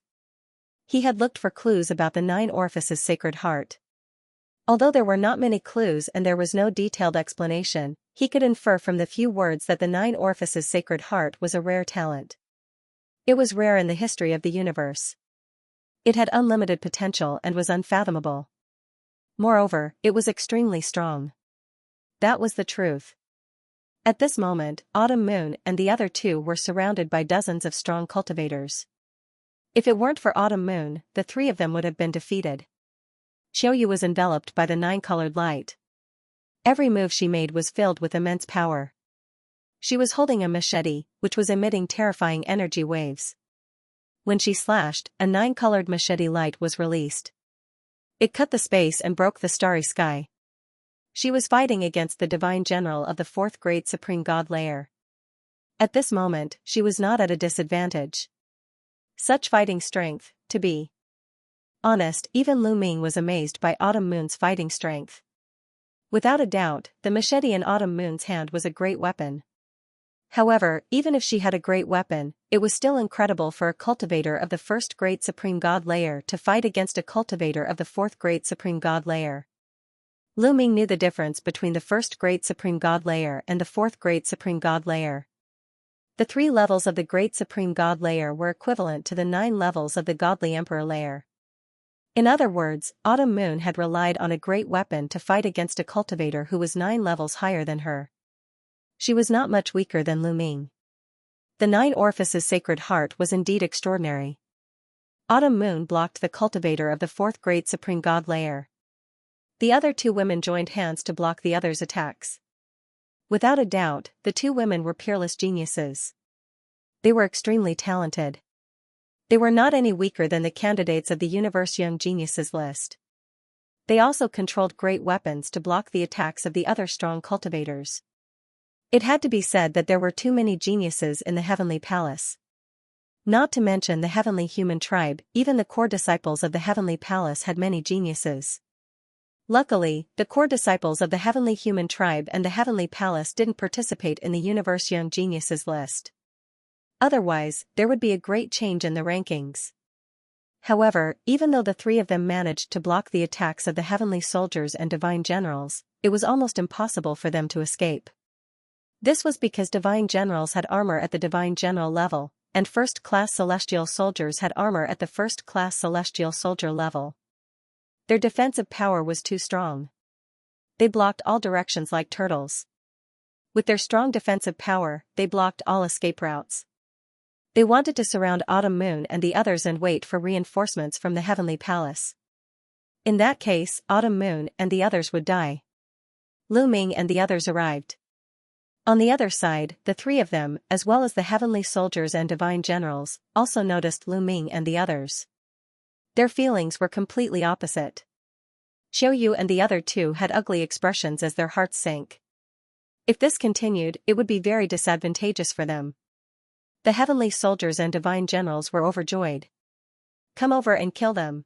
He had looked for clues about the 9 orifices sacred heart. Although there were not many clues and there was no detailed explanation, he could infer from the few words that the 9 orifices sacred heart was a rare talent. It was rare in the history of the universe. It had unlimited potential and was unfathomable. Moreover, it was extremely strong. That was the truth. At this moment, Autumn Moon and the other 2 were surrounded by dozens of strong cultivators. If it weren't for Autumn Moon, the 3 of them would have been defeated. Xianxia was enveloped by the 9-colored light. Every move she made was filled with immense power. She was holding a machete, which was emitting terrifying energy waves. When she slashed, a 9-colored machete light was released. It cut the space and broke the starry sky. She was fighting against the divine general of the 4th great supreme god layer. At this moment, she was not at a disadvantage. Such fighting strength, to be honest, even Lu Ming was amazed by Autumn Moon's fighting strength. Without a doubt, the machete in Autumn Moon's hand was a great weapon. However, even if she had a great weapon, it was still incredible for a cultivator of the 1st great supreme god layer to fight against a cultivator of the 4th great supreme god layer. Lu Ming knew the difference between the 1st great supreme god layer and the 4th great supreme god layer. The 3 levels of the great supreme god layer were equivalent to the 9 levels of the godly emperor layer. In other words, Autumn Moon had relied on a great weapon to fight against a cultivator who was 9 levels higher than her. She was not much weaker than Lu Ming. The 9 orifices sacred heart was indeed extraordinary. Autumn Moon blocked the cultivator of the 4th great supreme god layer. The other 2 women joined hands to block the others' attacks. Without a doubt, the 2 women were peerless geniuses. They were extremely talented. They were not any weaker than the candidates of the Universe Young Geniuses list. They also controlled great weapons to block the attacks of the other strong cultivators. It had to be said that there were too many geniuses in the Heavenly Palace. Not to mention the heavenly human tribe, even the core disciples of the Heavenly Palace had many geniuses. Luckily, the core disciples of the heavenly human tribe and the Heavenly Palace didn't participate in the Universe Young Geniuses list. Otherwise, there would be a great change in the rankings. However, even though the 3 of them managed to block the attacks of the heavenly soldiers and divine generals, it was almost impossible for them to escape. This was because divine generals had armor at the divine general level, and first-class celestial soldiers had armor at the first-class celestial soldier level. Their defensive power was too strong. They blocked all directions like turtles. With their strong defensive power, they blocked all escape routes. They wanted to surround Autumn Moon and the others and wait for reinforcements from the Heavenly Palace. In that case, Autumn Moon and the others would die. Lu Ming and the others arrived. On the other side, the 3 of them, as well as the heavenly soldiers and divine generals, also noticed Lu Ming and the others. Their feelings were completely opposite. Xianxia and the other 2 had ugly expressions as their hearts sank. If this continued, it would be very disadvantageous for them. The heavenly soldiers and divine generals were overjoyed. "Come over and kill them,"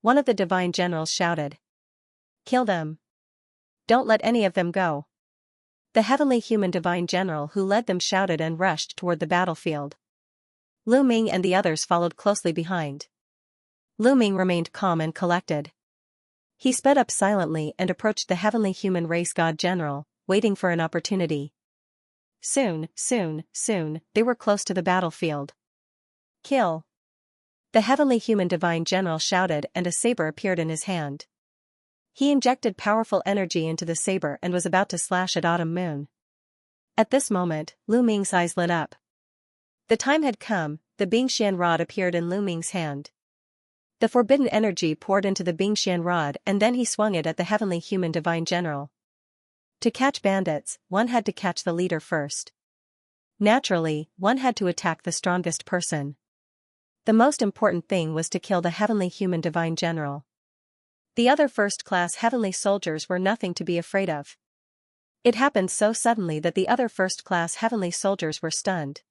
one of the divine generals shouted. "Kill them. Don't let any of them go." The heavenly human divine general who led them shouted and rushed toward the battlefield. Lu Ming and the others followed closely behind. Lu Ming remained calm and collected. He sped up silently and approached the heavenly human race god general, waiting for an opportunity. Soon, they were close to the battlefield. "Kill!" The heavenly human divine general shouted and a saber appeared in his hand. He injected powerful energy into the saber and was about to slash at Autumn Moon. At this moment, Lu Ming's eyes lit up. The time had come. The Bingxian rod appeared in Lu Ming's hand. The forbidden energy poured into the Bingxian rod and then he swung it at the heavenly human divine general. To catch bandits, one had to catch the leader first. Naturally, one had to attack the strongest person. The most important thing was to kill the heavenly human divine general. The other first-class heavenly soldiers were nothing to be afraid of. It happened so suddenly that the other first-class heavenly soldiers were stunned.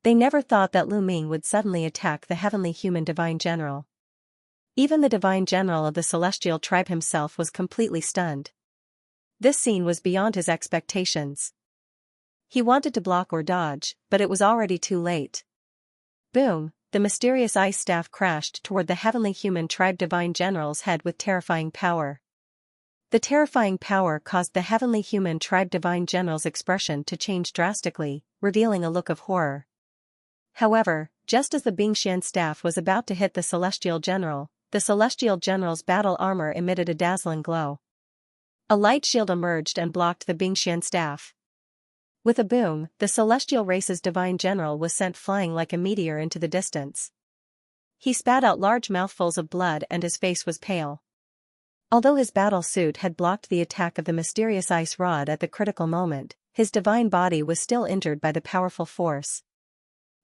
They never thought that Lu Ming would suddenly attack the heavenly human divine general. Even the divine general of the celestial tribe himself was completely stunned. This scene was beyond his expectations. He wanted to block or dodge, but it was already too late. Boom! The mysterious ice staff crashed toward the heavenly human tribe divine general's head with terrifying power. The terrifying power caused the heavenly human tribe divine general's expression to change drastically, revealing a look of horror. However, just as the Bingxian staff was about to hit the celestial general's battle armor emitted a dazzling glow. A light shield emerged and blocked the Bingxian staff. With a boom, the celestial race's divine general was sent flying like a meteor into the distance. He spat out large mouthfuls of blood and his face was pale. Although his battle suit had blocked the attack of the mysterious ice rod at the critical moment, his divine body was still injured by the powerful force.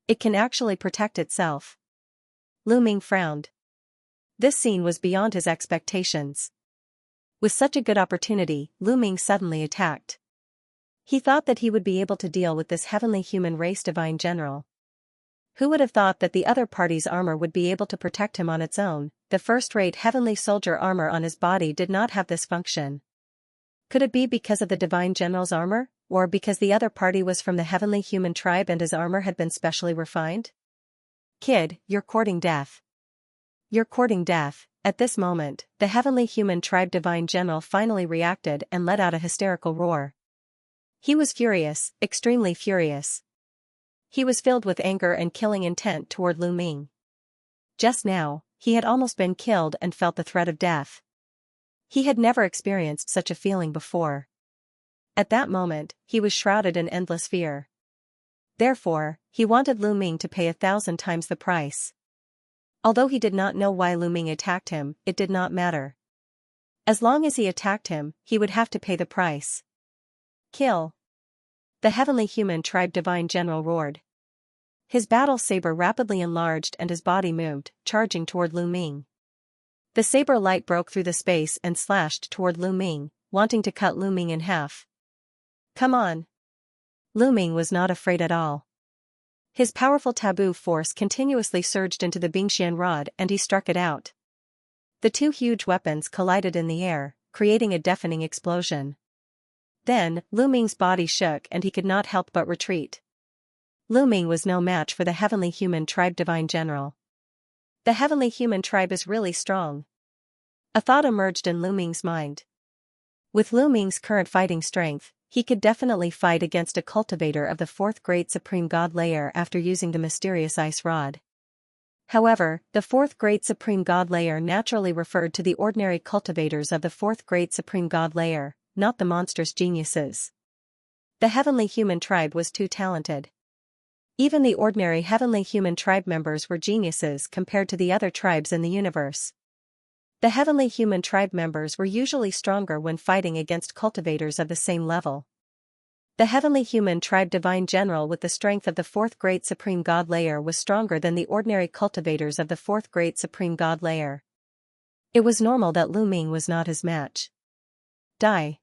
It can actually protect itself. Lu Ming frowned. This scene was beyond his expectations. With such a good opportunity, Lu Ming suddenly attacked. He thought that he would be able to deal with this heavenly human race divine general. Who would have thought that the other party's armor would be able to protect him on its own? The first-rate heavenly soldier armor on his body did not have this function. Could it be because of the divine general's armor, or because the other party was from the heavenly human tribe and his armor had been specially refined? Kid, you're courting death. You're courting death. At this moment, the heavenly human tribe divine general finally reacted and let out a hysterical roar. He was furious, extremely furious. He was filled with anger and killing intent toward Lu Ming. Just now, he had almost been killed and felt the threat of death. He had never experienced such a feeling before. At that moment, he was shrouded in endless fear. Therefore, he wanted Lu Ming to pay 1,000 times the price. Although he did not know why Lu Ming attacked him, it did not matter. As long as he attacked him, he would have to pay the price. Kill! The heavenly human tribe divine general roared. His battle saber rapidly enlarged and his body moved, charging toward Lu Ming. The saber light broke through the space and slashed toward Lu Ming, wanting to cut Lu Ming in half. Come on! Lu Ming was not afraid at all. His powerful taboo force continuously surged into the Bingxian rod and he struck it out. The two huge weapons collided in the air, creating a deafening explosion. Then, Lu Ming's body shook and he could not help but retreat. Lu Ming was no match for the heavenly human tribe divine general. The heavenly human tribe is really strong. A thought emerged in Lu Ming's mind. With Lu Ming's current fighting strength, he could definitely fight against a cultivator of the fourth great supreme god layer after using the mysterious ice rod. However, the fourth great supreme god layer naturally referred to the ordinary cultivators of the fourth great supreme god layer, not the monstrous geniuses. The heavenly human tribe was too talented. Even the ordinary heavenly human tribe members were geniuses compared to the other tribes in the universe. The heavenly human tribe members were usually stronger when fighting against cultivators of the same level. The heavenly human tribe divine general with the strength of the fourth great supreme god layer was stronger than the ordinary cultivators of the fourth great supreme god layer. It was normal that Lu Ming was not his match. Die!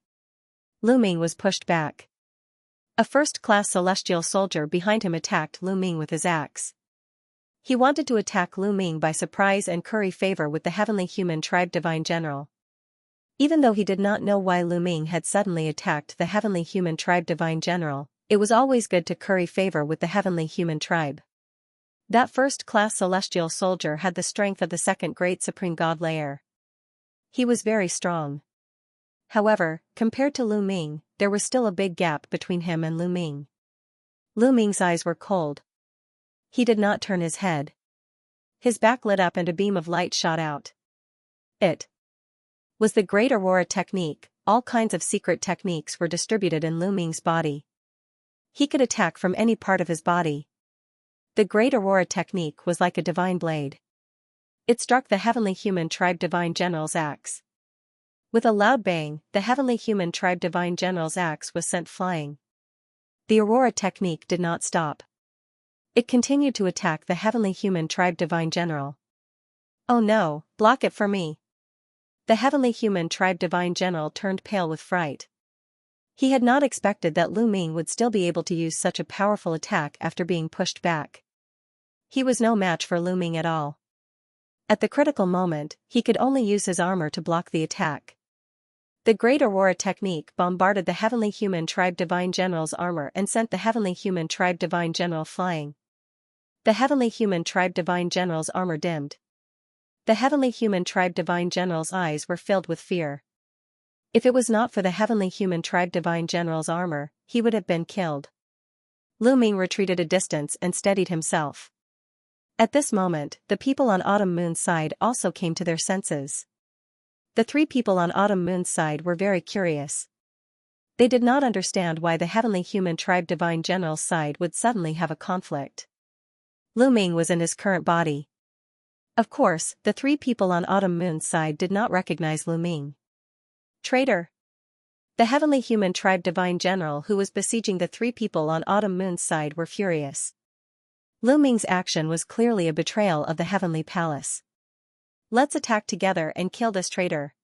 Lu Ming was pushed back. A first-class celestial soldier behind him attacked Lu Ming with his axe. He wanted to attack Lu Ming by surprise and curry favor with the heavenly human tribe divine general. Even though he did not know why Lu Ming had suddenly attacked the heavenly human tribe divine general, it was always good to curry favor with the heavenly human tribe. That first-class celestial soldier had the strength of the second great supreme god layer. He was very strong. However, compared to Lu Ming, there was still a big gap between him and Lu Ming. Lu Ming's eyes were cold. He did not turn his head. His back lit up and a beam of light shot out. It was the Great Aurora technique. All kinds of secret techniques were distributed in Lu Ming's body. He could attack from any part of his body. The Great Aurora technique was like a divine blade. It struck the heavenly human tribe divine general's axe. With a loud bang, the heavenly human tribe divine general's axe was sent flying. The Aurora technique did not stop. It continued to attack the heavenly human tribe divine general. Oh no, block it for me. The heavenly human tribe divine general turned pale with fright. He had not expected that Lu Ming would still be able to use such a powerful attack after being pushed back. He was no match for Lu Ming at all. At the critical moment, he could only use his armor to block the attack. The Great Aurora technique bombarded the heavenly human tribe divine general's armor and sent the heavenly human tribe divine general flying. The heavenly human tribe divine general's armor dimmed. The heavenly human tribe divine general's eyes were filled with fear. If it was not for the heavenly human tribe divine general's armor, he would have been killed. Lu Ming retreated a distance and steadied himself. At this moment, the people on Autumn Moon's side also came to their senses. The three people on Autumn Moon's side were very curious. They did not understand why the heavenly human tribe divine general's side would suddenly have a conflict. Lu Ming was in his current body. Of course, the three people on Autumn Moon's side did not recognize Lu Ming. Traitor! The heavenly human tribe divine general who was besieging the three people on Autumn Moon's side were furious. Lu Ming's action was clearly a betrayal of the heavenly palace. Let's attack together and kill this traitor.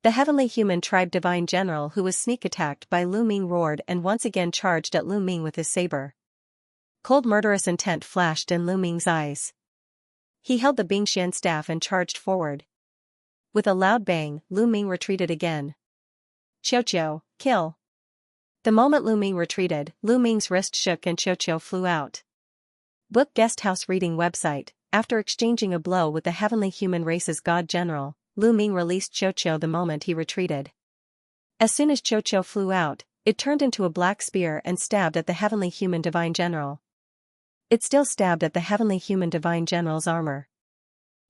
The heavenly human tribe divine general who was sneak attacked by Lu Ming roared and once again charged at Lu Ming with his saber. Cold murderous intent flashed in Lu Ming's eyes. He held the Bingxian staff and charged forward. With a loud bang, Lu Ming retreated again. Xiao, kill! The moment Lu Ming retreated, Lu Ming's wrist shook and Xiao flew out. Book Guesthouse Reading Website. After exchanging a blow with the heavenly human race's god general, Lu Ming released Xiao the moment he retreated. As soon as Xiao flew out, it turned into a black spear and stabbed at the heavenly human divine general. It still stabbed at the heavenly human divine general's armor.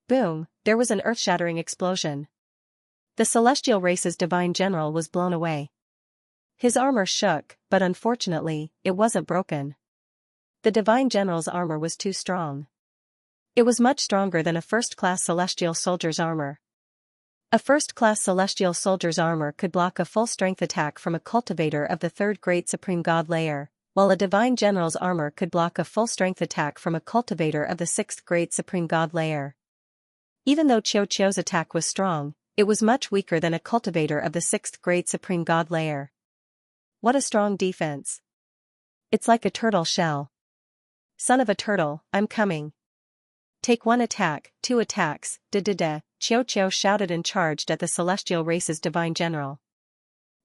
Boom, there was an earth-shattering explosion. The celestial race's divine general was blown away. His armor shook, but unfortunately, it wasn't broken. The divine general's armor was too strong. It was much stronger than a first-class celestial soldier's armor. A first-class celestial soldier's armor could block a full-strength attack from a cultivator of the third great supreme god layer, while a divine general's armor could block a full-strength attack from a cultivator of the sixth great supreme god layer. Even though Xiao's attack was strong, it was much weaker than a cultivator of the sixth great supreme god layer. What a strong defense. It's like a turtle shell. Son of a turtle, I'm coming. Take one attack, two attacks, Xiao shouted and charged at the celestial race's divine general.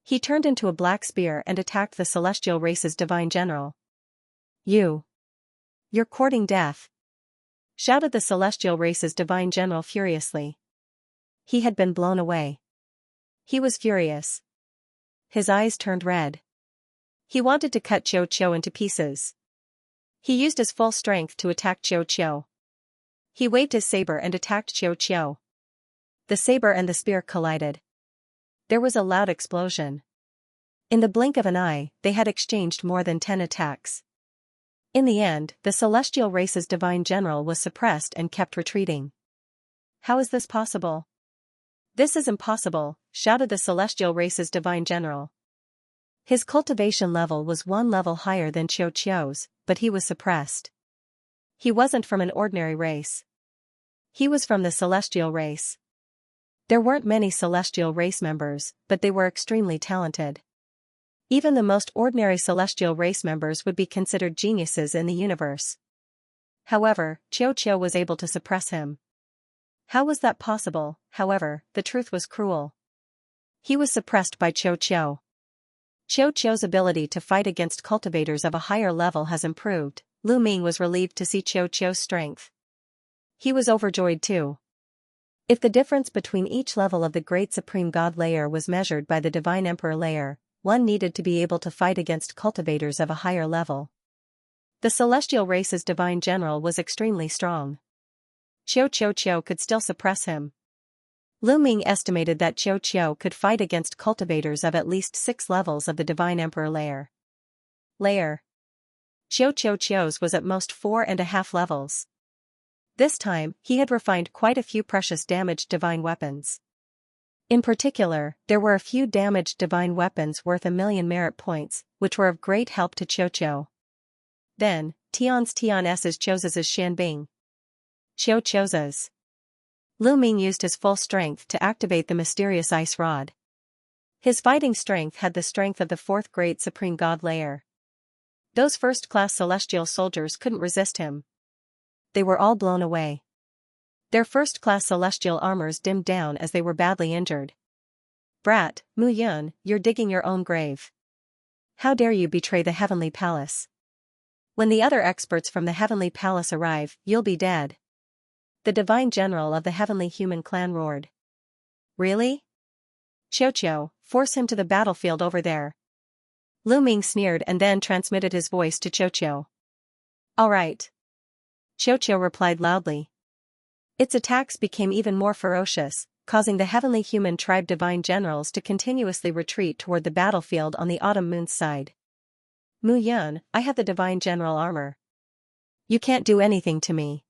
He turned into a black spear and attacked the celestial race's divine general. You're courting death, shouted the celestial race's divine general furiously. He had been blown away. He was furious. His eyes turned red. He wanted to cut Xiao into pieces. He used his full strength to attack Xiao. He waved his saber and attacked Xiao. The saber and the spear collided. There was a loud explosion. In the blink of an eye, they had exchanged more than 10 attacks. In the end, the celestial race's divine general was suppressed and kept retreating. How is this possible? This is impossible, shouted the celestial race's divine general. His cultivation level was one level higher than Xiao's, but he was suppressed. He wasn't from an ordinary race. He was from the celestial race. There weren't many celestial race members, but they were extremely talented. Even the most ordinary celestial race members would be considered geniuses in the universe. However, Xiao was able to suppress him. How was that possible? However, the truth was cruel. He was suppressed by Xiao. Xiao's ability to fight against cultivators of a higher level has improved. Lu Ming was relieved to see Xiao's strength. He was overjoyed too. If the difference between each level of the Great Supreme God layer was measured by the Divine Emperor layer, one needed to be able to fight against cultivators of a higher level. The celestial race's divine general was extremely strong. Xiao could still suppress him. Lu Ming estimated that Xiao could fight against cultivators of at least 6 levels of the Divine Emperor layer. Xiao's was at most 4.5 levels. This time, he had refined quite a few precious damaged divine weapons. In particular, there were a few damaged divine weapons worth 1,000,000 merit points, which were of great help to Xiao. Then, Tian's Choz's Shanbing. Xiao's. Lu Ming used his full strength to activate the mysterious ice rod. His fighting strength had the strength of the fourth great supreme god layer. Those first-class celestial soldiers couldn't resist him. They were all blown away. Their first-class celestial armors dimmed down as they were badly injured. Brat, Mu Yun, you're digging your own grave. How dare you betray the heavenly palace? When the other experts from the heavenly palace arrive, you'll be dead. The divine general of the heavenly human clan roared. Really? Xiao, force him to the battlefield over there. Lu Ming sneered and then transmitted his voice to Xiao. All right. Xiao replied loudly. Its attacks became even more ferocious, causing the heavenly human tribe divine generals to continuously retreat toward the battlefield on the autumn moon's side. Mu Yun, I have the divine general armor. You can't do anything to me.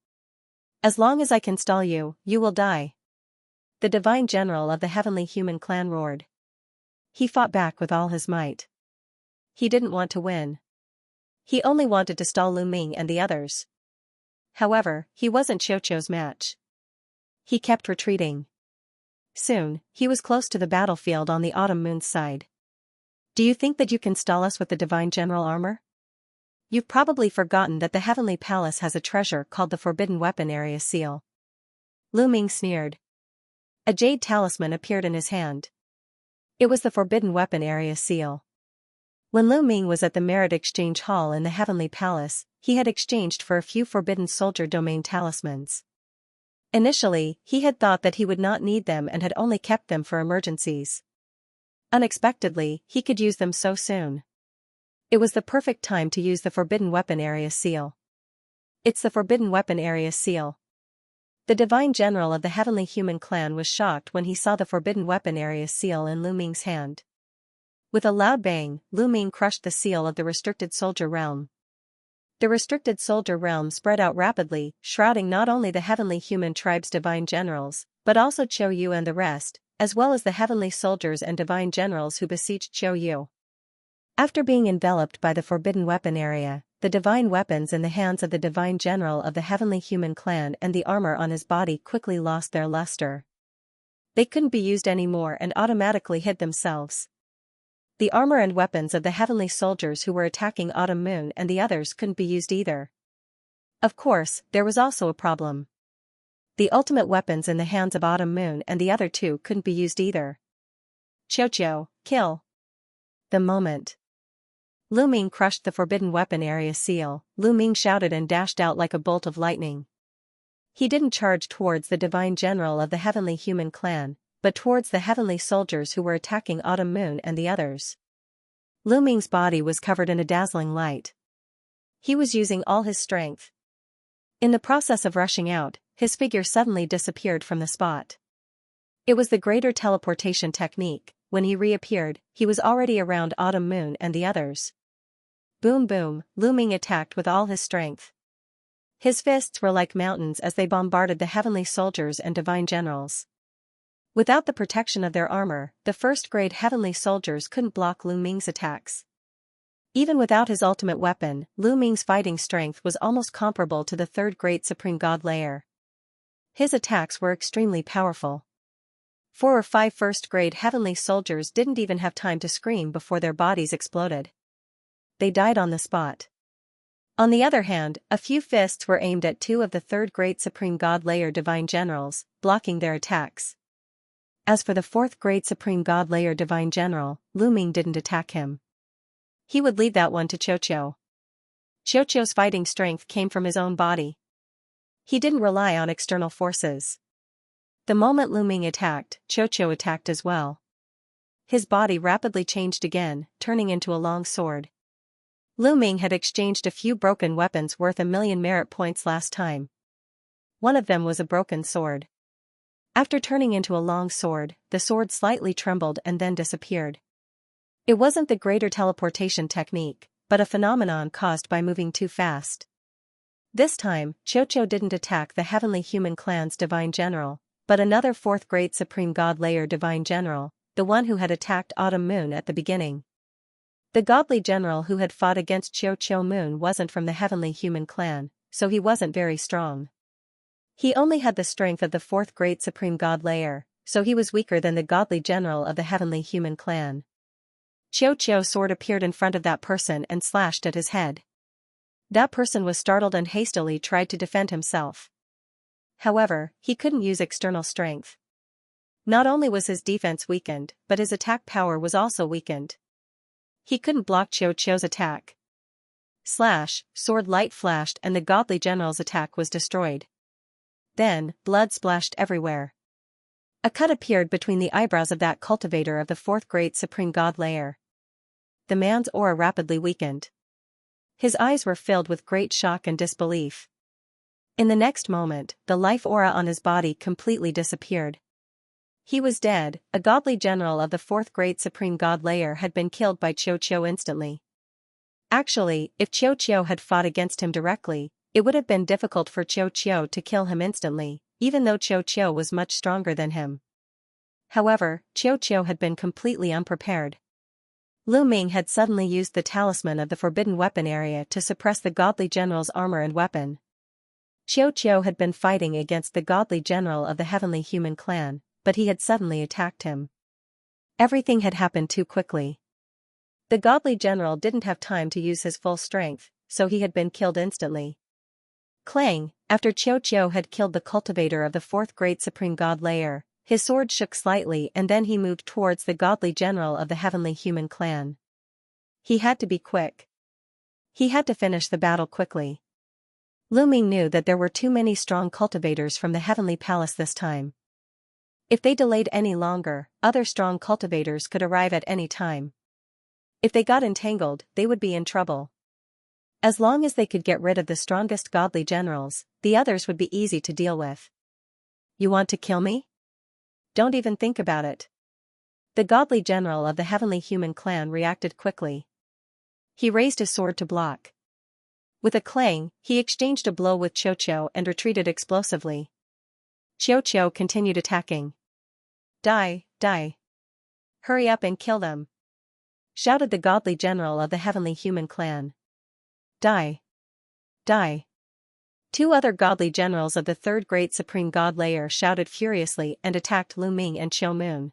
As long as I can stall you, you will die. The divine general of the heavenly human clan roared. He fought back with all his might. He didn't want to win. He only wanted to stall Lu Ming and the others. However, he wasn't Xiao's match. He kept retreating. Soon, he was close to the battlefield on the autumn moon's side. Do you think that you can stall us with the divine general armor? You've probably forgotten that the heavenly palace has a treasure called the Forbidden Weapon Area Seal. Lu Ming sneered. A jade talisman appeared in his hand. It was the Forbidden Weapon Area Seal. When Lu Ming was at the Merit Exchange Hall in the Heavenly Palace, he had exchanged for a few Forbidden Soldier Domain talismans. Initially, he had thought that he would not need them and had only kept them for emergencies. Unexpectedly, he could use them so soon. It was the perfect time to use the Forbidden Weapon Area Seal. It's the Forbidden Weapon Area Seal. The divine general of the heavenly human clan was shocked when he saw the Forbidden Weapon Area Seal in Lu Ming's hand. With a loud bang, Lu Ming crushed the seal of the Restricted Soldier Realm. The Restricted Soldier Realm spread out rapidly, shrouding not only the heavenly human tribe's divine generals, but also Qiu Yu and the rest, as well as the heavenly soldiers and divine generals who besieged Qiu Yu. After being enveloped by the Forbidden Weapon Area, the divine weapons in the hands of the divine general of the heavenly human clan and the armor on his body quickly lost their luster. They couldn't be used anymore and automatically hid themselves. The armor and weapons of the heavenly soldiers who were attacking Autumn Moon and the others couldn't be used either. Of course, there was also a problem. The ultimate weapons in the hands of Autumn Moon and the other two couldn't be used either. Xiao, kill. The moment Lu Ming crushed the Forbidden Weapon Area Seal, Lu Ming shouted and dashed out like a bolt of lightning. He didn't charge towards the divine general of the heavenly human clan, but towards the heavenly soldiers who were attacking Autumn Moon and the others. Lu Ming's body was covered in a dazzling light. He was using all his strength. In the process of rushing out, his figure suddenly disappeared from the spot. It was the greater teleportation technique. When he reappeared, he was already around Autumn Moon and the others. Boom boom, Lu Ming attacked with all his strength. His fists were like mountains as they bombarded the heavenly soldiers and divine generals. Without the protection of their armor, the first-grade heavenly soldiers couldn't block Lu Ming's attacks. Even without his ultimate weapon, Lu Ming's fighting strength was almost comparable to the third-grade supreme god layer. His attacks were extremely powerful. 4 or 5 first-grade heavenly soldiers didn't even have time to scream before their bodies exploded. They died on the spot. On the other hand, a few fists were aimed at 2 of the third-grade supreme god layer divine generals, blocking their attacks. As for the 4th-grade supreme god layer divine general, Lu Ming didn't attack him. He would leave that one to Xiao. Xiao's fighting strength came from his own body. He didn't rely on external forces. The moment Lu Ming attacked, Xiao attacked as well. His body rapidly changed again, turning into a long sword. Lu Ming had exchanged a few broken weapons worth 1,000,000 merit points last time. One of them was a broken sword. After turning into a long sword, the sword slightly trembled and then disappeared. It wasn't the greater teleportation technique, but a phenomenon caused by moving too fast. This time, Xianxia didn't attack the Heavenly Human Clan's Divine General, but another fourth Great Supreme God Layer Divine General, the one who had attacked Autumn Moon at the beginning. The godly general who had fought against Xianxia Moon wasn't from the Heavenly Human Clan, so he wasn't very strong. He only had the strength of the fourth Great Supreme God Layer, so he was weaker than the godly general of the Heavenly Human Clan. Xianxia's sword appeared in front of that person and slashed at his head. That person was startled and hastily tried to defend himself. However, he couldn't use external strength. Not only was his defense weakened, but his attack power was also weakened. He couldn't block Xianxia's attack. Slash, sword light flashed and the godly general's attack was destroyed. Then, blood splashed everywhere. A cut appeared between the eyebrows of that cultivator of the fourth Great Supreme God Layer. The man's aura rapidly weakened. His eyes were filled with great shock and disbelief. In the next moment, the life aura on his body completely disappeared. He was dead. A godly general of the fourth Great Supreme God Layer had been killed by Xianxia instantly. Actually, if Xianxia had fought against him directly, it would have been difficult for Xianxia to kill him instantly, even though Xianxia was much stronger than him. However, Xianxia had been completely unprepared. Lu Ming had suddenly used the talisman of the forbidden weapon area to suppress the godly general's armor and weapon. Xianxia had been fighting against the godly general of the Heavenly Human Clan, but he had suddenly attacked him. Everything had happened too quickly. The godly general didn't have time to use his full strength, so he had been killed instantly. Clang, after Xianxia had killed the cultivator of the fourth Great Supreme God Layer, his sword shook slightly and then he moved towards the godly general of the Heavenly Human Clan. He had to be quick. He had to finish the battle quickly. Lu Ming knew that there were too many strong cultivators from the Heavenly Palace this time. If they delayed any longer, other strong cultivators could arrive at any time. If they got entangled, they would be in trouble. As long as they could get rid of the strongest godly generals, the others would be easy to deal with. You want to kill me? Don't even think about it. The godly general of the Heavenly Human Clan reacted quickly. He raised his sword to block. With a clang, he exchanged a blow with Xianxia and retreated explosively. Xianxia continued attacking. Die, die. Hurry up and kill them, shouted the godly general of the Heavenly Human Clan. Die. Die. Two other godly generals of the third Great Supreme God Layer shouted furiously and attacked Lu Ming and Xiao Moon.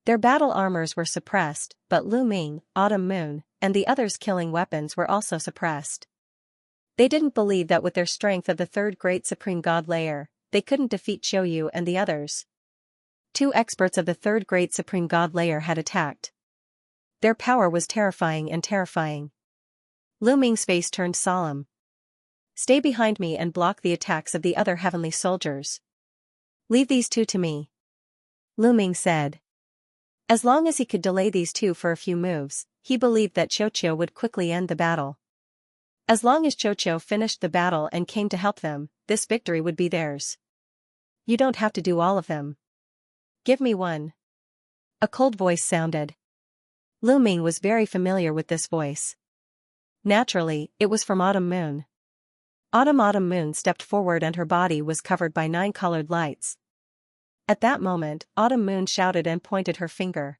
Their battle armors were suppressed, but Lu Ming, Autumn Moon, and the others' killing weapons were also suppressed. They didn't believe that with their strength of the third Great Supreme God Layer, they couldn't defeat Xiao Yu and the others. Two experts of the third Great Supreme God Layer had attacked. Their power was terrifying and terrifying. Lu Ming's face turned solemn. Stay behind me and block the attacks of the other heavenly soldiers. Leave these two to me, Lu Ming said. As long as he could delay these two for a few moves, he believed that Xianxia would quickly end the battle. As long as Xianxia finished the battle and came to help them, this victory would be theirs. You don't have to do all of them. Give me one. A cold voice sounded. Lu Ming was very familiar with this voice. Naturally, it was from Autumn Moon. Autumn Moon stepped forward and her body was covered by 9 colored lights. At that moment, Autumn Moon shouted and pointed her finger.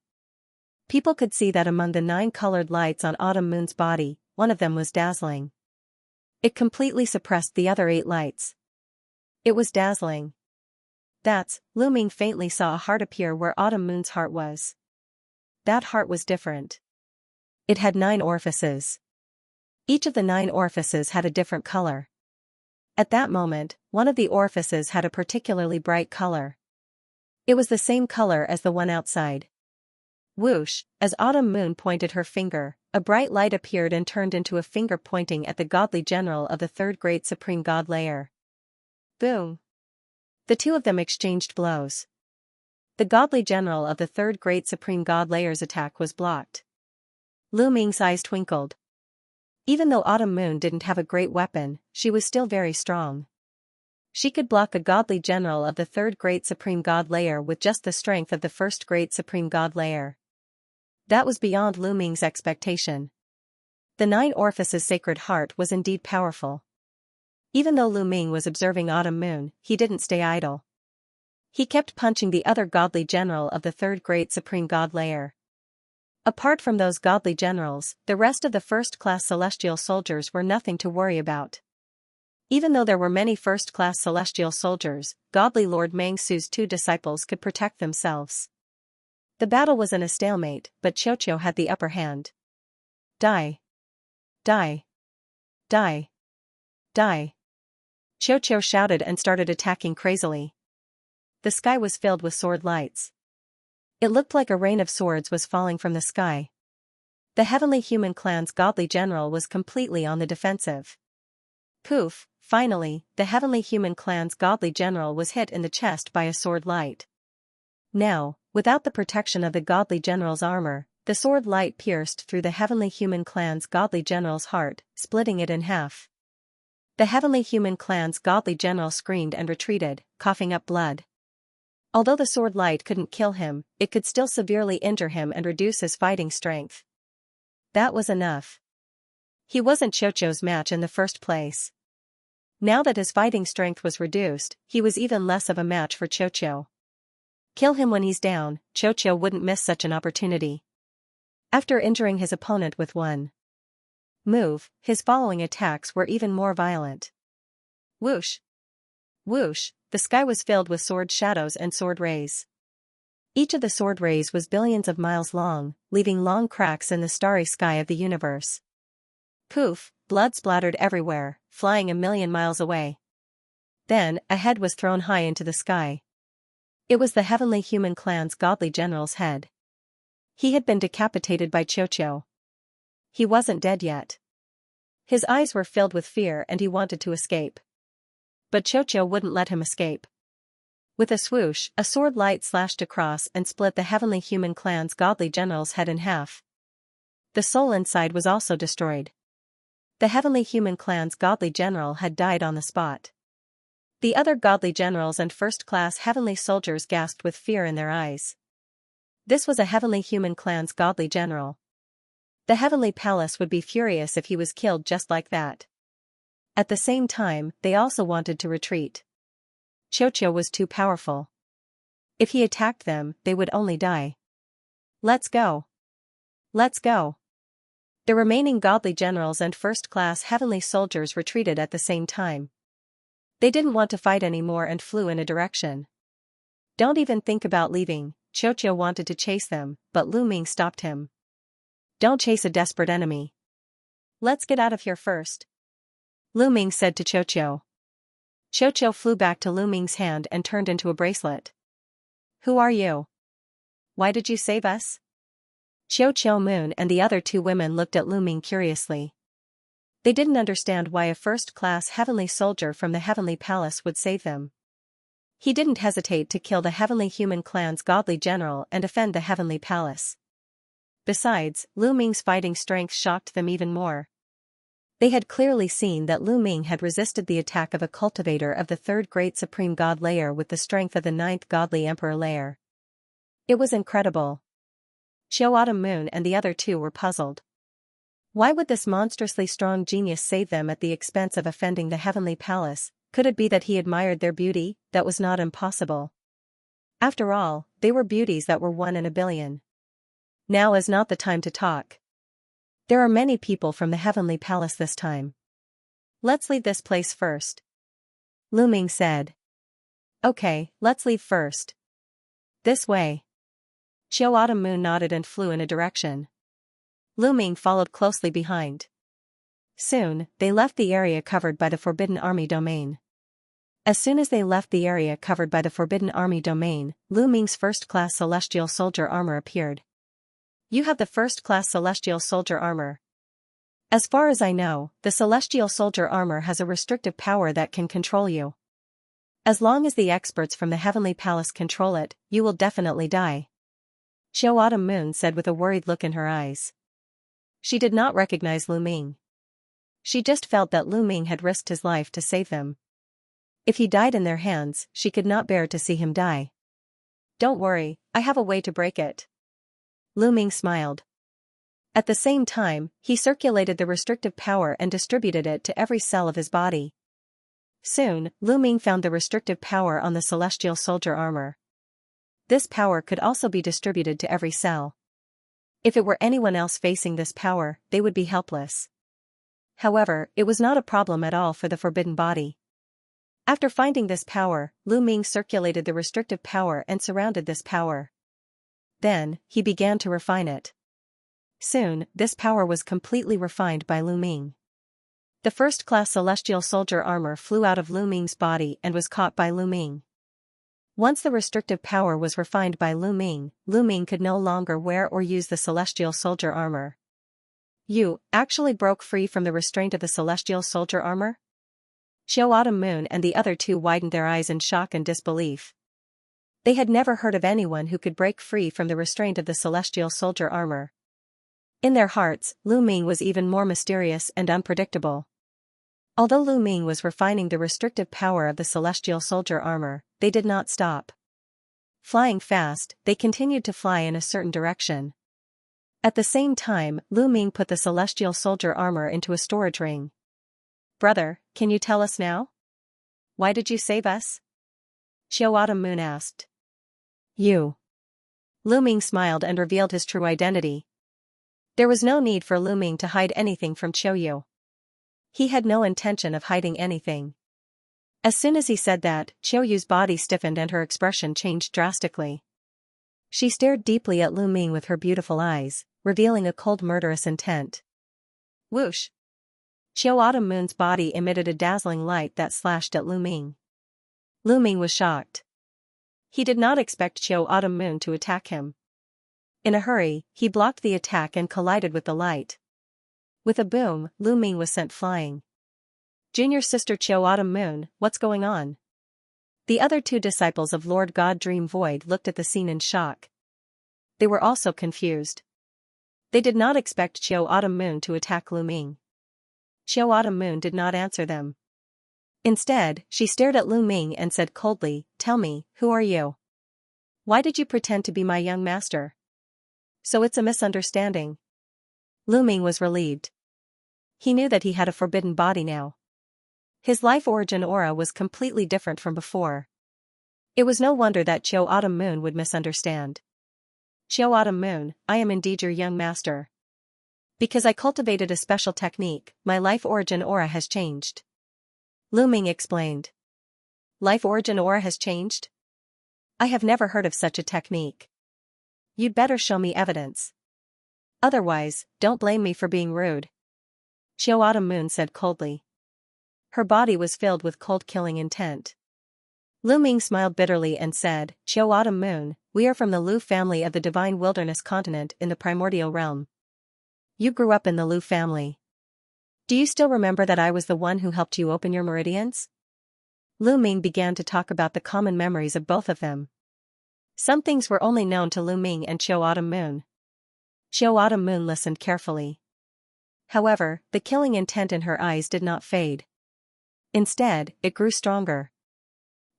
People could see that among the 9 colored lights on Autumn Moon's body, one of them was dazzling. It completely suppressed the other 8 lights. It was dazzling. That's, Lu Ming faintly saw a heart appear where Autumn Moon's heart was. That heart was different. It had 9 orifices. Each of the 9 orifices had a different color. At that moment, one of the orifices had a particularly bright color. It was the same color as the one outside. Whoosh, as Autumn Moon pointed her finger, a bright light appeared and turned into a finger pointing at the godly general of the third Great Supreme God Layer. Boom! The two of them exchanged blows. The godly general of the third Great Supreme God Layer's attack was blocked. Lu Ming's eyes twinkled. Even though Autumn Moon didn't have a great weapon, she was still very strong. She could block a godly general of the third Great Supreme God Layer with just the strength of the first Great Supreme God Layer. That was beyond Lu Ming's expectation. The nine orifices sacred heart was indeed powerful. Even though Lu Ming was observing Autumn Moon, he didn't stay idle. He kept punching the other godly general of the third great supreme god layer. Apart from those godly generals, the rest of the first-class celestial soldiers were nothing to worry about. Even though there were many first-class celestial soldiers, godly Lord Mangsu's two disciples could protect themselves. The battle was in a stalemate, but Qiuqiu had the upper hand. Die! Die! Die! Die! Qiuqiu shouted and started attacking crazily. The sky was filled with sword lights. It looked like a rain of swords was falling from the sky. The Heavenly Human Clan's godly general was completely on the defensive. Poof, finally, the Heavenly Human Clan's godly general was hit in the chest by a sword light. Now, without the protection of the godly general's armor, the sword light pierced through the Heavenly Human Clan's godly general's heart, splitting it in half. The Heavenly Human Clan's godly general screamed and retreated, coughing up blood. Although the sword light couldn't kill him, it could still severely injure him and reduce his fighting strength. That was enough. He wasn't Qiuqiu's match in the first place. Now that his fighting strength was reduced, he was even less of a match for Qiuqiu. Kill him when he's down, Qiuqiu wouldn't miss such an opportunity. After injuring his opponent with one move, his following attacks were even more violent. Whoosh! Whoosh! The sky was filled with sword shadows and sword rays. Each of the sword rays was billions of miles long, leaving long cracks in the starry sky of the universe. Poof! Blood splattered everywhere, flying a million miles away. Then, a head was thrown high into the sky. It was the Heavenly Human Clan's godly general's head. He had been decapitated by Qiuqiu. He wasn't dead yet. His eyes were filled with fear and he wanted to escape. But Qiuqiu wouldn't let him escape. With a swoosh, a sword light slashed across and split the Heavenly Human Clan's godly general's head in half. The soul inside was also destroyed. The Heavenly Human Clan's godly general had died on the spot. The other godly generals and first-class heavenly soldiers gasped with fear in their eyes. This was a Heavenly Human Clan's godly general. The Heavenly Palace would be furious if he was killed just like that. At the same time, they also wanted to retreat. Qiuqiu was too powerful. If he attacked them, they would only die. Let's go! Let's go! The remaining godly generals and first-class heavenly soldiers retreated at the same time. They didn't want to fight anymore and flew in a direction. Don't even think about leaving, Qiuqiu wanted to chase them, but Lu Ming stopped him. Don't chase a desperate enemy. Let's get out of here first. Lu Ming said to Qiuqiu. Qiuqiu flew back to Lu Ming's hand and turned into a bracelet. Who are you? Why did you save us? Qiuqiu Moon and the other two women looked at Lu Ming curiously. They didn't understand why a first-class heavenly soldier from the Heavenly Palace would save them. He didn't hesitate to kill the Heavenly Human Clan's godly general and defend the Heavenly Palace. Besides, Lu Ming's fighting strength shocked them even more. They had clearly seen that Lu Ming had resisted the attack of a cultivator of the third great supreme god layer with the strength of the ninth godly emperor layer. It was incredible. Qiu Autumn Moon and the other two were puzzled. Why would this monstrously strong genius save them at the expense of offending the Heavenly Palace? Could it be that he admired their beauty? That was not impossible. After all, they were beauties that were one in a billion. Now is not the time to talk. There are many people from the Heavenly Palace this time. Let's leave this place first. Lu Ming said. Okay, let's leave first. This way. Qiu Autumn Moon nodded and flew in a direction. Lu Ming followed closely behind. Soon, they left the area covered by the Forbidden Army domain. As soon as they left the area covered by the Forbidden Army domain, Lu Ming's first-class celestial soldier armor appeared. You have the first-class celestial soldier armor. As far as I know, the celestial soldier armor has a restrictive power that can control you. As long as the experts from the Heavenly Palace control it, you will definitely die. Qiu Autumn Moon said with a worried look in her eyes. She did not recognize Lu Ming. She just felt that Lu Ming had risked his life to save them. If he died in their hands, she could not bear to see him die. Don't worry, I have a way to break it. Lu Ming smiled. At the same time, he circulated the restrictive power and distributed it to every cell of his body. Soon, Lu Ming found the restrictive power on the celestial soldier armor. This power could also be distributed to every cell. If it were anyone else facing this power, they would be helpless. However, it was not a problem at all for the forbidden body. After finding this power, Lu Ming circulated the restrictive power and surrounded this power. Then, he began to refine it. Soon, this power was completely refined by Lu Ming. The first-class celestial soldier armor flew out of Lu Ming's body and was caught by Lu Ming. Once the restrictive power was refined by Lu Ming could no longer wear or use the celestial soldier armor. You actually broke free from the restraint of the celestial soldier armor? Xiao Autumn Moon and the other two widened their eyes in shock and disbelief. They had never heard of anyone who could break free from the restraint of the celestial soldier armor. In their hearts, Lu Ming was even more mysterious and unpredictable. Although Lu Ming was refining the restrictive power of the celestial soldier armor, they did not stop. Flying fast, they continued to fly in a certain direction. At the same time, Lu Ming put the celestial soldier armor into a storage ring. "Brother, can you tell us now? Why did you save us?" Xiao Autumn Moon asked. "You." Lu Ming smiled and revealed his true identity. There was no need for Lu Ming to hide anything from Qiu Yu. He had no intention of hiding anything. As soon as he said that, Qiu Yu's body stiffened and her expression changed drastically. She stared deeply at Lu Ming with her beautiful eyes, revealing a cold murderous intent. Whoosh! Xiao Autumn Moon's body emitted a dazzling light that slashed at Lu Ming. Lu Ming was shocked. He did not expect Xiao Autumn Moon to attack him. In a hurry, he blocked the attack and collided with the light. With a boom, Lu Ming was sent flying. "Junior sister Xiao Autumn Moon, what's going on?" The other two disciples of Lord God Dream Void looked at the scene in shock. They were also confused. They did not expect Xiao Autumn Moon to attack Lu Ming. Xiao Autumn Moon did not answer them. Instead, she stared at Lu Ming and said coldly, "Tell me, who are you? Why did you pretend to be my young master?" "So it's a misunderstanding." Lu Ming was relieved. He knew that he had a forbidden body now. His life origin aura was completely different from before. It was no wonder that Xiao Autumn Moon would misunderstand. "Xiao Autumn Moon, I am indeed your young master. Because I cultivated a special technique, my life origin aura has changed." Lu Ming explained. "Life origin aura has changed? I have never heard of such a technique. You'd better show me evidence. Otherwise, don't blame me for being rude." Xiao Autumn Moon said coldly. Her body was filled with cold killing intent. Lu Ming smiled bitterly and said, "Xiao Autumn Moon, we are from the Lu family of the Divine Wilderness continent in the primordial realm. You grew up in the Lu family. Do you still remember that I was the one who helped you open your meridians?" Lu Ming began to talk about the common memories of both of them. Some things were only known to Lu Ming and Xiao Autumn Moon. Xiao Autumn Moon listened carefully. However, the killing intent in her eyes did not fade. Instead, it grew stronger.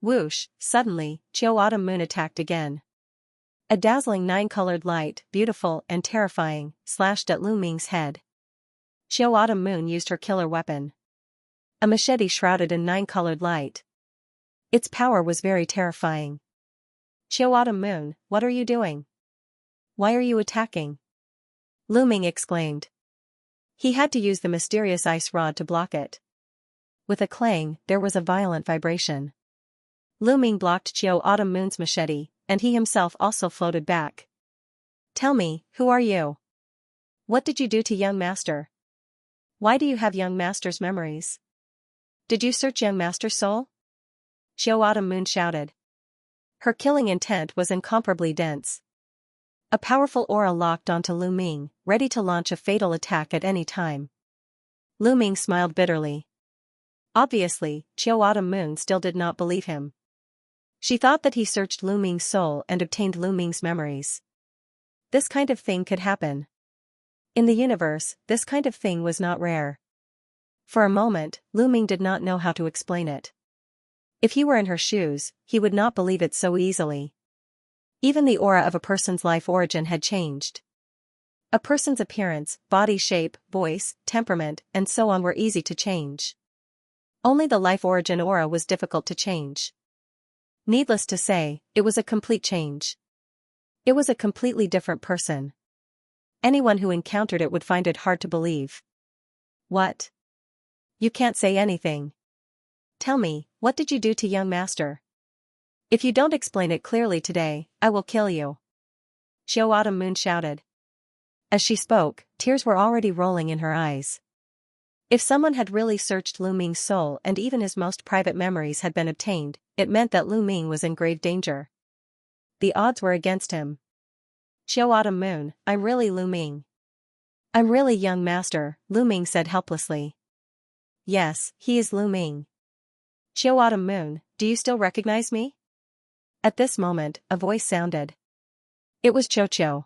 Whoosh! Suddenly, Xiao Autumn Moon attacked again. A dazzling nine-colored light, beautiful and terrifying, slashed at Lu Ming's head. Xiao Autumn Moon used her killer weapon. A machete shrouded in nine-colored light. Its power was very terrifying. "Xiao Autumn Moon, what are you doing? Why are you attacking?" Lu Ming exclaimed. He had to use the mysterious ice rod to block it. With a clang, there was a violent vibration. Lu Ming blocked Xiao Autumn Moon's machete, and he himself also floated back. "Tell me, who are you? What did you do to young master? Why do you have young master's memories? Did you search young master's soul?" Xiao Autumn Moon shouted. Her killing intent was incomparably dense. A powerful aura locked onto Lu Ming, ready to launch a fatal attack at any time. Lu Ming smiled bitterly. Obviously, Xiao Autumn Moon still did not believe him. She thought that he searched Lu Ming's soul and obtained Lu Ming's memories. This kind of thing could happen. In the universe, this kind of thing was not rare. For a moment, Lu Ming did not know how to explain it. If he were in her shoes, he would not believe it so easily. Even the aura of a person's life origin had changed. A person's appearance, body shape, voice, temperament, and so on were easy to change. Only the life origin aura was difficult to change. Needless to say, it was a complete change. It was a completely different person. Anyone who encountered it would find it hard to believe. What? You can't say anything. Tell me, what did you do to young master? If you don't explain it clearly today, I will kill you. Xiao Autumn Moon shouted. As she spoke, tears were already rolling in her eyes. If someone had really searched Lu Ming's soul and even his most private memories had been obtained, it meant that Lu Ming was in grave danger. The odds were against him. Xiao Autumn Moon, I'm really Lu Ming. I'm really young master, Lu Ming said helplessly. Yes, he is Lu Ming. Xiao Autumn Moon, do you still recognize me? At this moment, a voice sounded. It was Cho.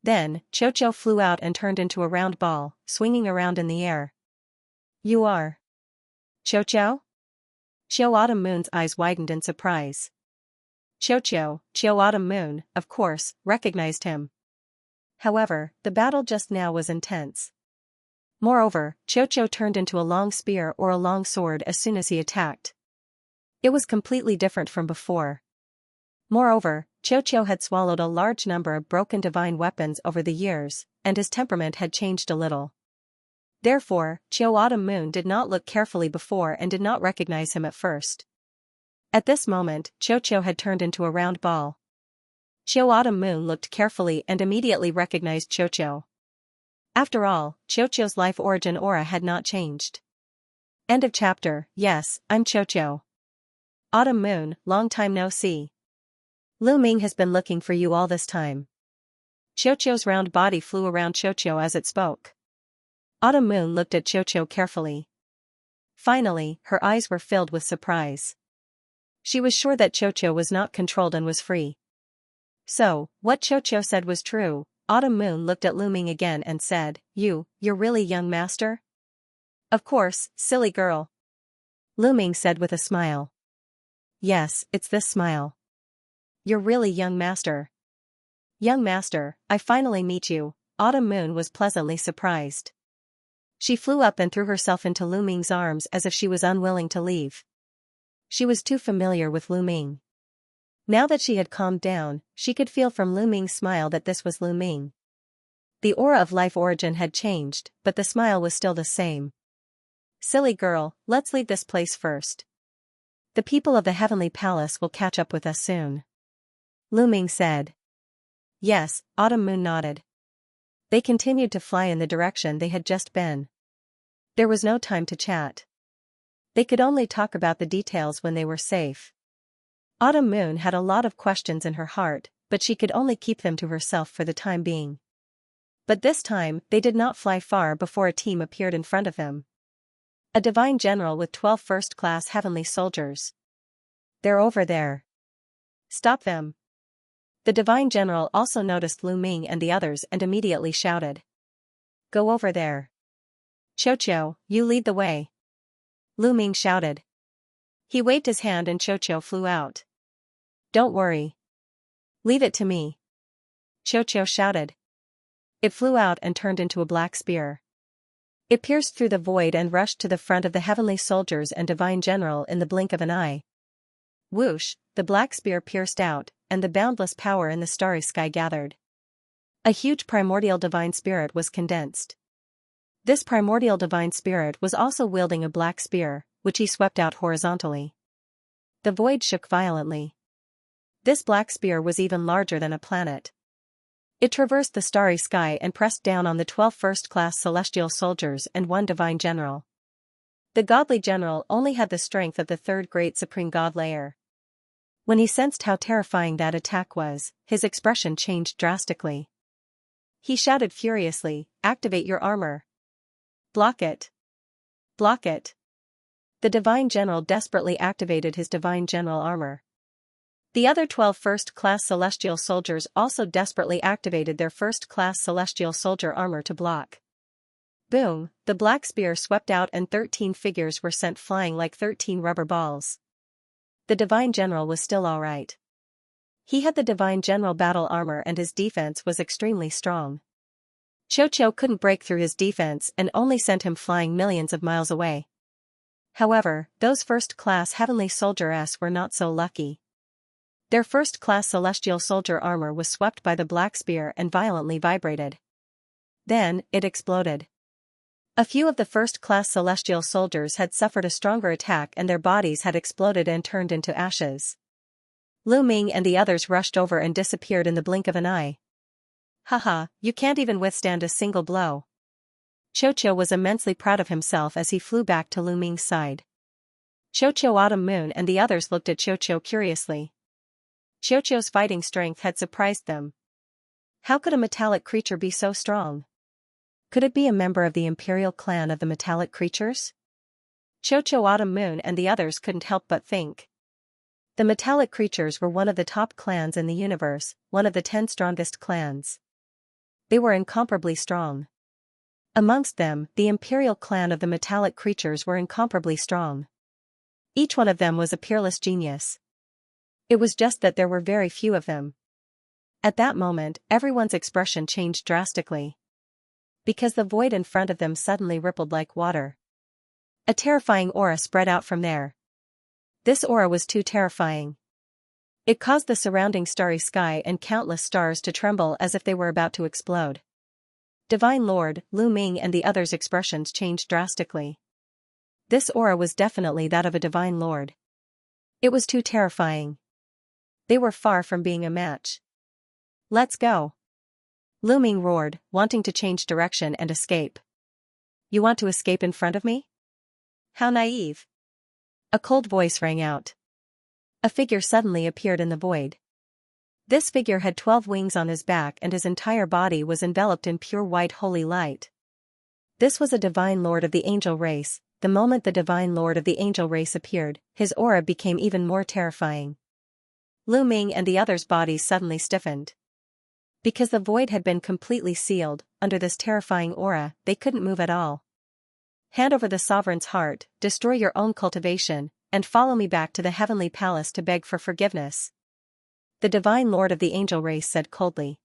Then, Cho flew out and turned into a round ball, swinging around in the air. You are Cho? Xiao Autumn Moon's eyes widened in surprise. Xiao Autumn Moon, of course, recognized him. However, the battle just now was intense. Moreover, Cho turned into a long spear or a long sword as soon as he attacked. It was completely different from before. Moreover, Cho had swallowed a large number of broken divine weapons over the years, and his temperament had changed a little. Therefore, Xiao Autumn Moon did not look carefully before and did not recognize him at first. At this moment, Cho had turned into a round ball. Xiao Autumn Moon looked carefully and immediately recognized Cho. After all, Cho's life origin aura had not changed. End of chapter. Yes, I'm Cho. Autumn Moon, long time no see. Lu Ming has been looking for you all this time. Cho's round body flew around Cho as it spoke. Autumn Moon looked at Cho carefully. Finally, her eyes were filled with surprise. She was sure that Cho was not controlled and was free. So, what Cho said was true. Autumn Moon looked at Lu Ming again and said, You're really young master? Of course, silly girl. Lu Ming said with a smile. Yes, it's this smile. You're really young master. Young master, I finally meet you. Autumn Moon was pleasantly surprised. She flew up and threw herself into Lu Ming's arms as if she was unwilling to leave. She was too familiar with Lu Ming. Now that she had calmed down, she could feel from Lu Ming's smile that this was Lu Ming. The aura of life origin had changed, but the smile was still the same. Silly girl, let's leave this place first. The people of the Heavenly Palace will catch up with us soon. Lu Ming said. Yes, Autumn Moon nodded. They continued to fly in the direction they had just been. There was no time to chat. They could only talk about the details when they were safe. Autumn Moon had a lot of questions in her heart, but she could only keep them to herself for the time being. But this time, they did not fly far before a team appeared in front of them. A divine general with 12 first-class heavenly soldiers. They're over there. Stop them. The divine general also noticed Lu Ming and the others and immediately shouted. Go over there. Cho, you lead the way. Lu Ming shouted. He waved his hand and Cho flew out. Don't worry. Leave it to me. Cho shouted. It flew out and turned into a black spear. It pierced through the void and rushed to the front of the heavenly soldiers and divine general in the blink of an eye. Whoosh, the black spear pierced out, and the boundless power in the starry sky gathered. A huge primordial divine spirit was condensed. This primordial divine spirit was also wielding a black spear, which he swept out horizontally. The void shook violently. This black spear was even larger than a planet. It traversed the starry sky and pressed down on the 12 first-class celestial soldiers and one divine general. The godly general only had the strength of the third great supreme god layer. When he sensed how terrifying that attack was, his expression changed drastically. He shouted furiously, Activate your armor. Block it. Block it. The divine general desperately activated his divine general armor. The other 12 first-class celestial soldiers also desperately activated their first-class celestial soldier armor to block. Boom, the black spear swept out and 13 figures were sent flying like 13 rubber balls. The divine general was still alright. He had the divine general battle armor and his defense was extremely strong. Qiu couldn't break through his defense and only sent him flying millions of miles away. However, those first-class heavenly soldiers were not so lucky. Their first-class celestial soldier armor was swept by the black spear and violently vibrated. Then, it exploded. A few of the first-class celestial soldiers had suffered a stronger attack and their bodies had exploded and turned into ashes. Lu Ming and the others rushed over and disappeared in the blink of an eye. Haha, you can't even withstand a single blow. Qiu was immensely proud of himself as he flew back to Lu Ming's side. Qiu, Autumn Moon and the others looked at Qiu curiously. Qiu's fighting strength had surprised them. How could a metallic creature be so strong? Could it be a member of the imperial clan of the metallic creatures? Qiu, Autumn Moon and the others couldn't help but think. The metallic creatures were one of the top clans in the universe, one of the 10 strongest clans. They were incomparably strong. Amongst them, the imperial clan of the metallic creatures were incomparably strong. Each one of them was a peerless genius. It was just that there were very few of them. At that moment, everyone's expression changed drastically. Because the void in front of them suddenly rippled like water. A terrifying aura spread out from there. This aura was too terrifying. It caused the surrounding starry sky and countless stars to tremble as if they were about to explode. Divine Lord, Lu Ming and the others' expressions changed drastically. This aura was definitely that of a Divine Lord. It was too terrifying. They were far from being a match. Let's go. Lu Ming roared, wanting to change direction and escape. You want to escape in front of me? How naive. A cold voice rang out. A figure suddenly appeared in the void. This figure had 12 wings on his back and his entire body was enveloped in pure white holy light. This was a divine lord of the angel race. The moment the divine lord of the angel race appeared, his aura became even more terrifying. Lu Ming and the others' bodies suddenly stiffened. Because the void had been completely sealed, under this terrifying aura, they couldn't move at all. Hand over the sovereign's heart, destroy your own cultivation, and follow me back to the heavenly palace to beg for forgiveness. The divine lord of the angel race said coldly.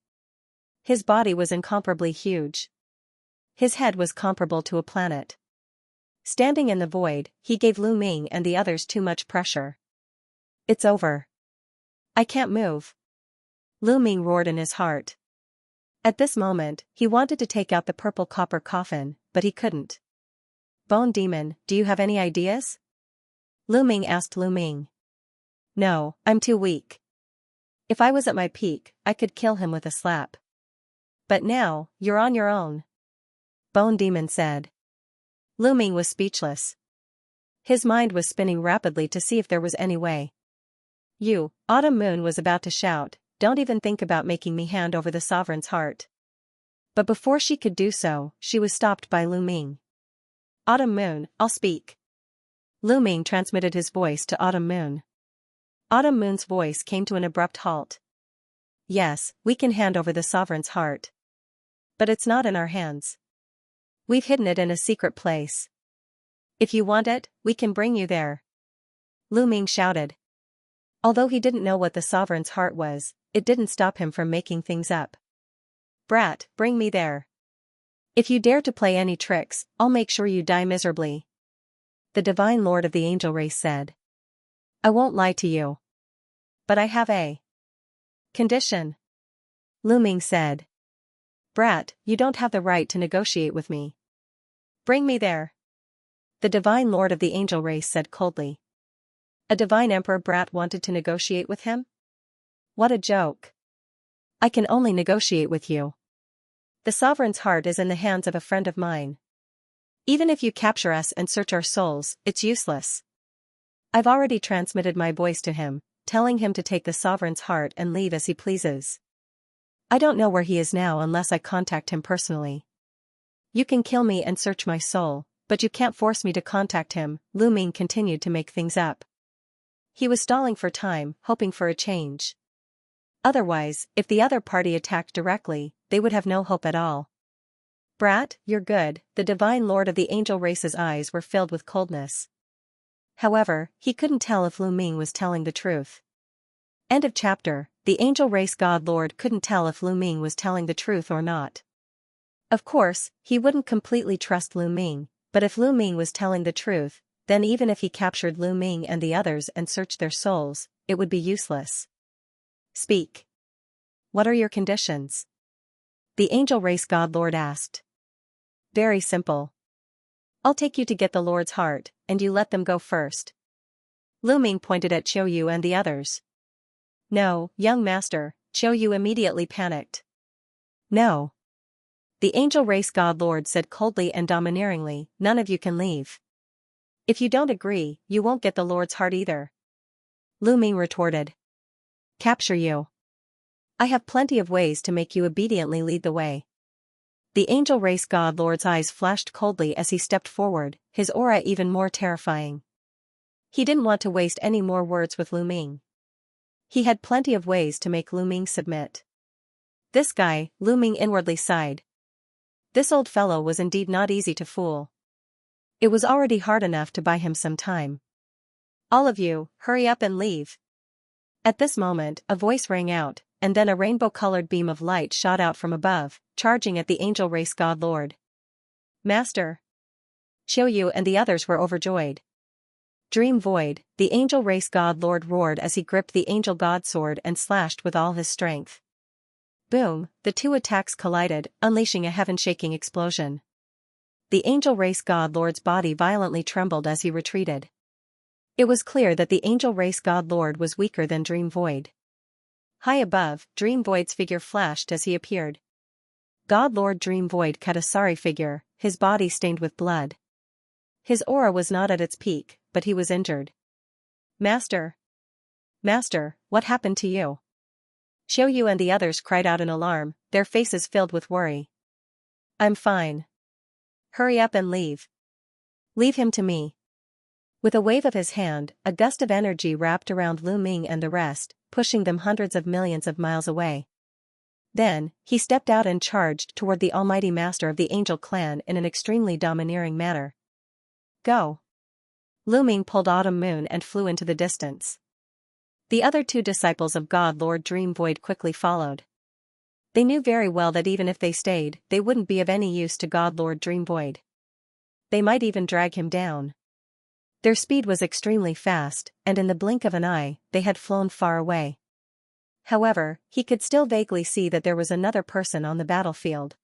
His body was incomparably huge. His head was comparable to a planet. Standing in the void, he gave Lu Ming and the others too much pressure. It's over. I can't move. Lu Ming roared in his heart. At this moment, he wanted to take out the purple copper coffin, but he couldn't. Bone Demon, do you have any ideas? Lu Ming asked Lu Ming. No, I'm too weak. If I was at my peak, I could kill him with a slap. But now, you're on your own. Bone Demon said. Lu Ming was speechless. His mind was spinning rapidly to see if there was any way. You, Autumn Moon was about to shout, don't even think about making me hand over the sovereign's heart. But before she could do so, she was stopped by Lu Ming. Autumn Moon, I'll speak. Lu Ming transmitted his voice to Autumn Moon. Autumn Moon's voice came to an abrupt halt. Yes, we can hand over the sovereign's heart. But it's not in our hands. We've hidden it in a secret place. If you want it, we can bring you there. Lu Ming shouted. Although he didn't know what the sovereign's heart was, it didn't stop him from making things up. Brat, bring me there. If you dare to play any tricks, I'll make sure you die miserably. The divine lord of the angel race said. I won't lie to you. But I have a condition. Lu Ming said. Brat, you don't have the right to negotiate with me. Bring me there. The divine lord of the angel race said coldly. A divine emperor Brat wanted to negotiate with him? What a joke. I can only negotiate with you. The sovereign's heart is in the hands of a friend of mine. Even if you capture us and search our souls, it's useless. I've already transmitted my voice to him, telling him to take the sovereign's heart and leave as he pleases. I don't know where he is now unless I contact him personally. You can kill me and search my soul, but you can't force me to contact him. Lu Ming continued to make things up. He was stalling for time, hoping for a change. Otherwise, if the other party attacked directly, they would have no hope at all. Brat, you're good. The divine lord of the angel race's eyes were filled with coldness. However, he couldn't tell if Lu Ming was telling the truth. End of chapter. The angel race god lord couldn't tell if Lu Ming was telling the truth or not. Of course, he wouldn't completely trust Lu Ming, but if Lu Ming was telling the truth, then even if he captured Lu Ming and the others and searched their souls, it would be useless. Speak. What are your conditions? The angel race god lord asked. Very simple. I'll take you to get the Lord's heart, and you let them go first. Lu Ming pointed at Qiu Yu and the others. No, young master, Qiu Yu immediately panicked. No. The angel race god lord said coldly and domineeringly, none of you can leave. If you don't agree, you won't get the Lord's heart either. Lu Ming retorted. Capture you. I have plenty of ways to make you obediently lead the way. The angel race god lord's eyes flashed coldly as he stepped forward, his aura even more terrifying. He didn't want to waste any more words with Lu Ming. He had plenty of ways to make Lu Ming submit. This guy, Lu Ming inwardly sighed. This old fellow was indeed not easy to fool. It was already hard enough to buy him some time. All of you, hurry up and leave. At this moment, a voice rang out, and then a rainbow-colored beam of light shot out from above, charging at the angel race god lord. Master! Qiu Yu and the others were overjoyed. Dream Void, the angel race god lord roared as he gripped the angel god sword and slashed with all his strength. Boom, the two attacks collided, unleashing a heaven-shaking explosion. The angel race god lord's body violently trembled as he retreated. It was clear that the angel race god lord was weaker than Dream Void. High above, Dream Void's figure flashed as he appeared. God Lord Dream Void cut a sorry figure, his body stained with blood. His aura was not at its peak, but he was injured. Master! Master, what happened to you? Qiu Yu and the others cried out in alarm, their faces filled with worry. I'm fine. Hurry up and leave. Leave him to me. With a wave of his hand, a gust of energy wrapped around Lu Ming and the rest, pushing them hundreds of millions of miles away. Then, he stepped out and charged toward the almighty master of the angel clan in an extremely domineering manner. Go! Lu Ming pulled Autumn Moon and flew into the distance. The other two disciples of God Lord Dream Void quickly followed. They knew very well that even if they stayed, they wouldn't be of any use to God Lord Dream Void. They might even drag him down. Their speed was extremely fast, and in the blink of an eye, they had flown far away. However, he could still vaguely see that there was another person on the battlefield.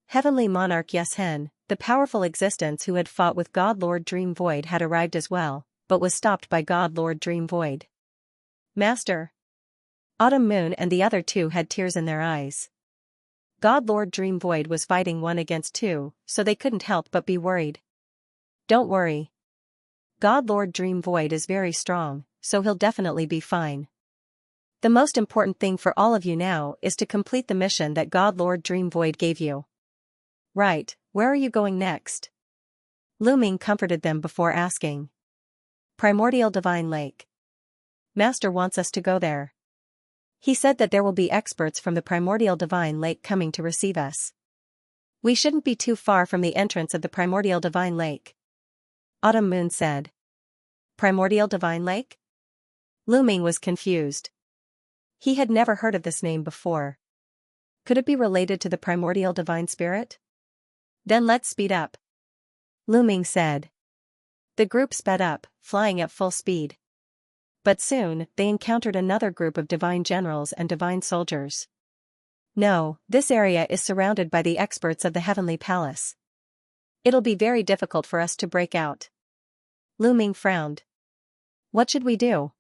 Heavenly Monarch Yesen, the powerful existence who had fought with God Lord Dream Void, had arrived as well, but was stopped by God Lord Dream Void. Master! Autumn Moon and the other two had tears in their eyes. God Lord Dream Void was fighting 1 against 2, so they couldn't help but be worried. Don't worry. God Lord Dream Void is very strong, so he'll definitely be fine. The most important thing for all of you now is to complete the mission that God Lord Dream Void gave you. Right, where are you going next? Lu Ming comforted them before asking. Primordial Divine Lake. Master wants us to go there. He said that there will be experts from the Primordial Divine Lake coming to receive us. We shouldn't be too far from the entrance of the Primordial Divine Lake. Autumn Moon said. Primordial Divine Lake? Lu Ming was confused. He had never heard of this name before. Could it be related to the Primordial Divine Spirit? Then let's speed up. Lu Ming said. The group sped up, flying at full speed. But soon, they encountered another group of divine generals and divine soldiers. No, this area is surrounded by the experts of the Heavenly Palace. It'll be very difficult for us to break out. Lu Ming frowned. What should we do?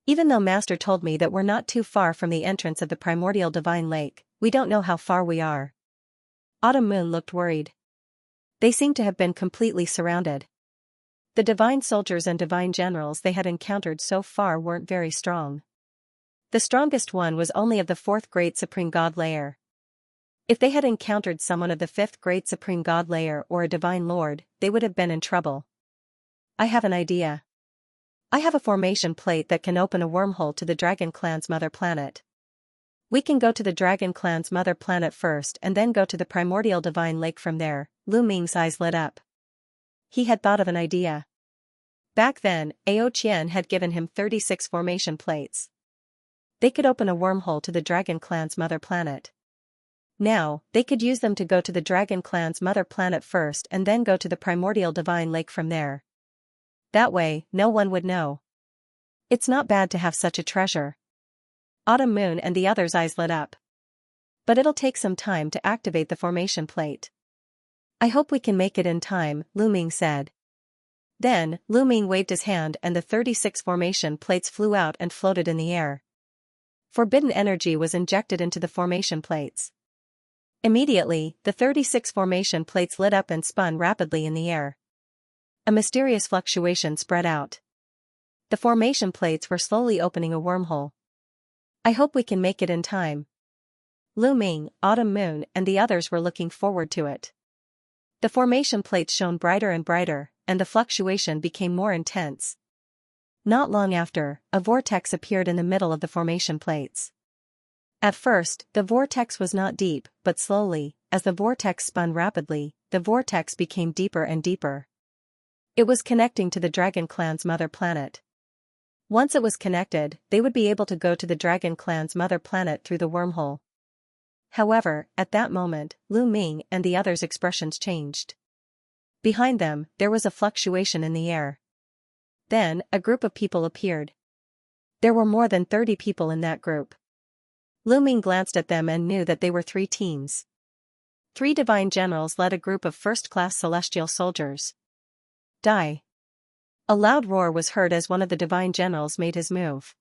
Even though Master told me that we're not too far from the entrance of the Primordial Divine Lake, we don't know how far we are. Autumn Moon looked worried. They seemed to have been completely surrounded. The divine soldiers and divine generals they had encountered so far weren't very strong. The strongest one was only of the 4th Great Supreme God layer. If they had encountered someone of the 5th Great Supreme God layer or a divine lord, they would have been in trouble. I have an idea. I have a formation plate that can open a wormhole to the Dragon Clan's mother planet. We can go to the Dragon Clan's mother planet first and then go to the Primordial Divine Lake from there. Lu Ming's eyes lit up. He had thought of an idea. Back then, Ao Qian had given him 36 formation plates. They could open a wormhole to the Dragon Clan's mother planet. Now, they could use them to go to the Dragon Clan's mother planet first and then go to the primordial divine lake from there. That way, no one would know. It's not bad to have such a treasure. Autumn Moon and the others' eyes lit up. But it'll take some time to activate the formation plate. I hope we can make it in time, Lu Ming said. Then, Lu Ming waved his hand and the 36 formation plates flew out and floated in the air. Forbidden energy was injected into the formation plates. Immediately, the 36 formation plates lit up and spun rapidly in the air. A mysterious fluctuation spread out. The formation plates were slowly opening a wormhole. I hope we can make it in time. Lu Ming, Autumn Moon, and the others were looking forward to it. The formation plates shone brighter and brighter, and the fluctuation became more intense. Not long after, a vortex appeared in the middle of the formation plates. At first, the vortex was not deep, but slowly, as the vortex spun rapidly, the vortex became deeper and deeper. It was connecting to the Dragon Clan's mother planet. Once it was connected, they would be able to go to the Dragon Clan's mother planet through the wormhole. However, at that moment, Lu Ming and the others' expressions changed. Behind them, there was a fluctuation in the air. Then, a group of people appeared. There were more than 30 people in that group. Lu Ming glanced at them and knew that they were 3 teams. 3 divine generals led a group of first-class celestial soldiers. Die! A loud roar was heard as one of the divine generals made his move.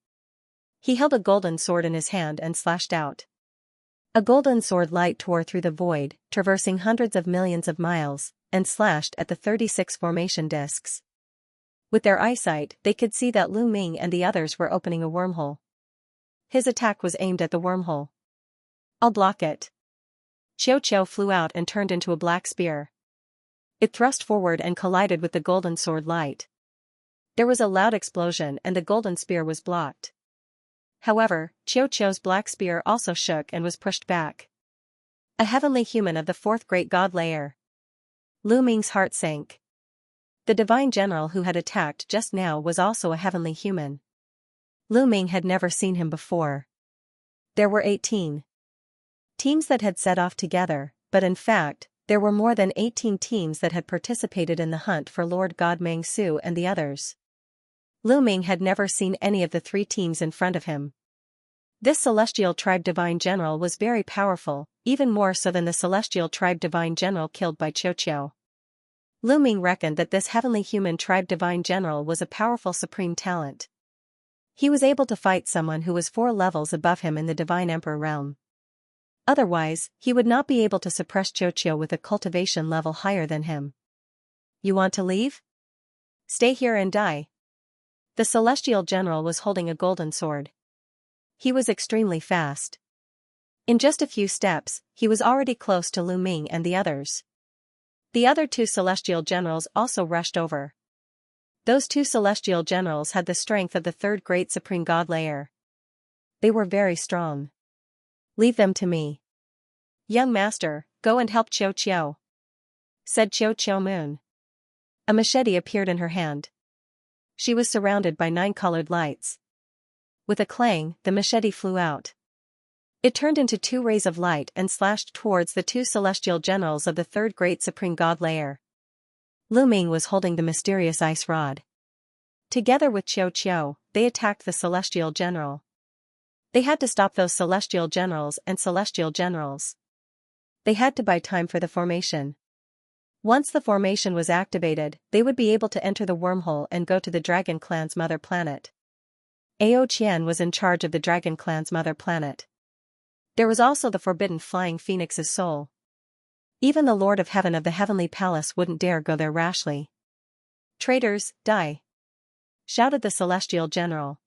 He held a golden sword in his hand and slashed out. A golden sword light tore through the void, traversing hundreds of millions of miles, and slashed at the 36 formation discs. With their eyesight, they could see that Lu Ming and the others were opening a wormhole. His attack was aimed at the wormhole. I'll block it. Xiao flew out and turned into a black spear. It thrust forward and collided with the golden sword light. There was a loud explosion and the golden spear was blocked. However, Xiao's black spear also shook and was pushed back. A heavenly human of the 4th great god layer. Lu Ming's heart sank. The divine general who had attacked just now was also a heavenly human. Lu Ming had never seen him before. There were 18 teams that had set off together, but in fact, there were more than 18 teams that had participated in the hunt for Lord God Meng Su and the others. Lu Ming had never seen any of the 3 teams in front of him. This celestial tribe divine general was very powerful, even more so than the celestial tribe divine general killed by Xiao. Lu Ming reckoned that this heavenly human tribe divine general was a powerful supreme talent. He was able to fight someone who was 4 levels above him in the divine emperor realm. Otherwise, he would not be able to suppress Xiao with a cultivation level higher than him. You want to leave? Stay here and die. The celestial general was holding a golden sword. He was extremely fast. In just a few steps, he was already close to Lu Ming and the others. The other 2 celestial generals also rushed over. Those 2 celestial generals had the strength of the 3rd great supreme god layer. They were very strong. Leave them to me. Young master, go and help Xiao, said Xiao Moon. A machete appeared in her hand. She was surrounded by 9 colored lights. With a clang, the machete flew out. It turned into 2 rays of light and slashed towards the 2 celestial generals of the 3rd great supreme god layer. Lu Ming was holding the mysterious ice rod. Together with Xiao, they attacked the celestial general. They had to stop those celestial generals and celestial generals. They had to buy time for the formation. Once the formation was activated, they would be able to enter the wormhole and go to the Dragon Clan's mother planet. Ao Qian was in charge of the Dragon Clan's mother planet. There was also the forbidden flying phoenix's soul. Even the Lord of Heaven of the Heavenly Palace wouldn't dare go there rashly. Traitors, die! Shouted the celestial general.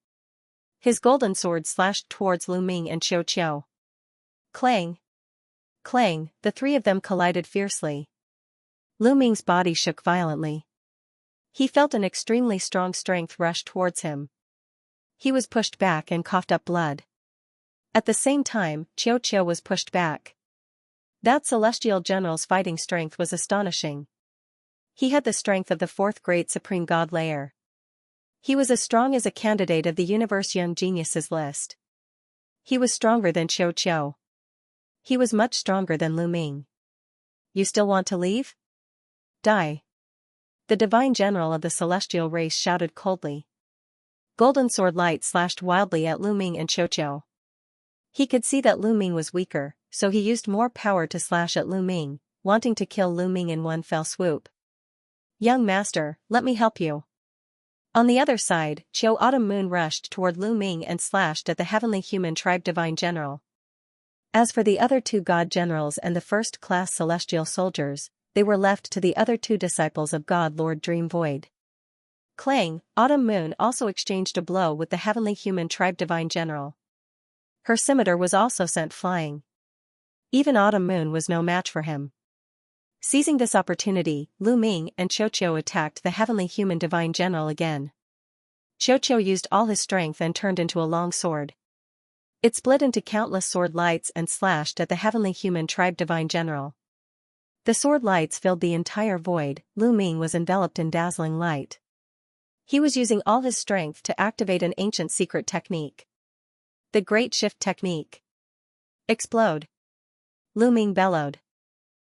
His golden sword slashed towards Lu Ming and Xiao. Clang! Clang, the 3 of them collided fiercely. Lu Ming's body shook violently. He felt an extremely strong strength rush towards him. He was pushed back and coughed up blood. At the same time, Xiao was pushed back. That celestial general's fighting strength was astonishing. He had the strength of the 4th great supreme god layer. He was as strong as a candidate of the universe young geniuses list. He was stronger than Xiao. He was much stronger than Lu Ming. You still want to leave? Die. The divine general of the celestial race shouted coldly. Golden sword light slashed wildly at Lu Ming and Xianxia. He could see that Lu Ming was weaker, so he used more power to slash at Lu Ming, wanting to kill Lu Ming in one fell swoop. Young master, let me help you. On the other side, Qiu Autumn Moon rushed toward Lu Ming and slashed at the heavenly human tribe divine general. As for the other two god generals and the first-class celestial soldiers, they were left to the other two disciples of God Lord Dream Void. Clang, Autumn Moon also exchanged a blow with the heavenly human tribe divine general. Her scimitar was also sent flying. Even Autumn Moon was no match for him. Seizing this opportunity, Lu Ming and Xianxia attacked the heavenly human divine general again. Xianxia used all his strength and turned into a long sword. It split into countless sword lights and slashed at the heavenly human tribe divine general. The sword lights filled the entire void. Lu Ming was enveloped in dazzling light. He was using all his strength to activate an ancient secret technique. The Great Shift Technique. Explode. Lu Ming bellowed.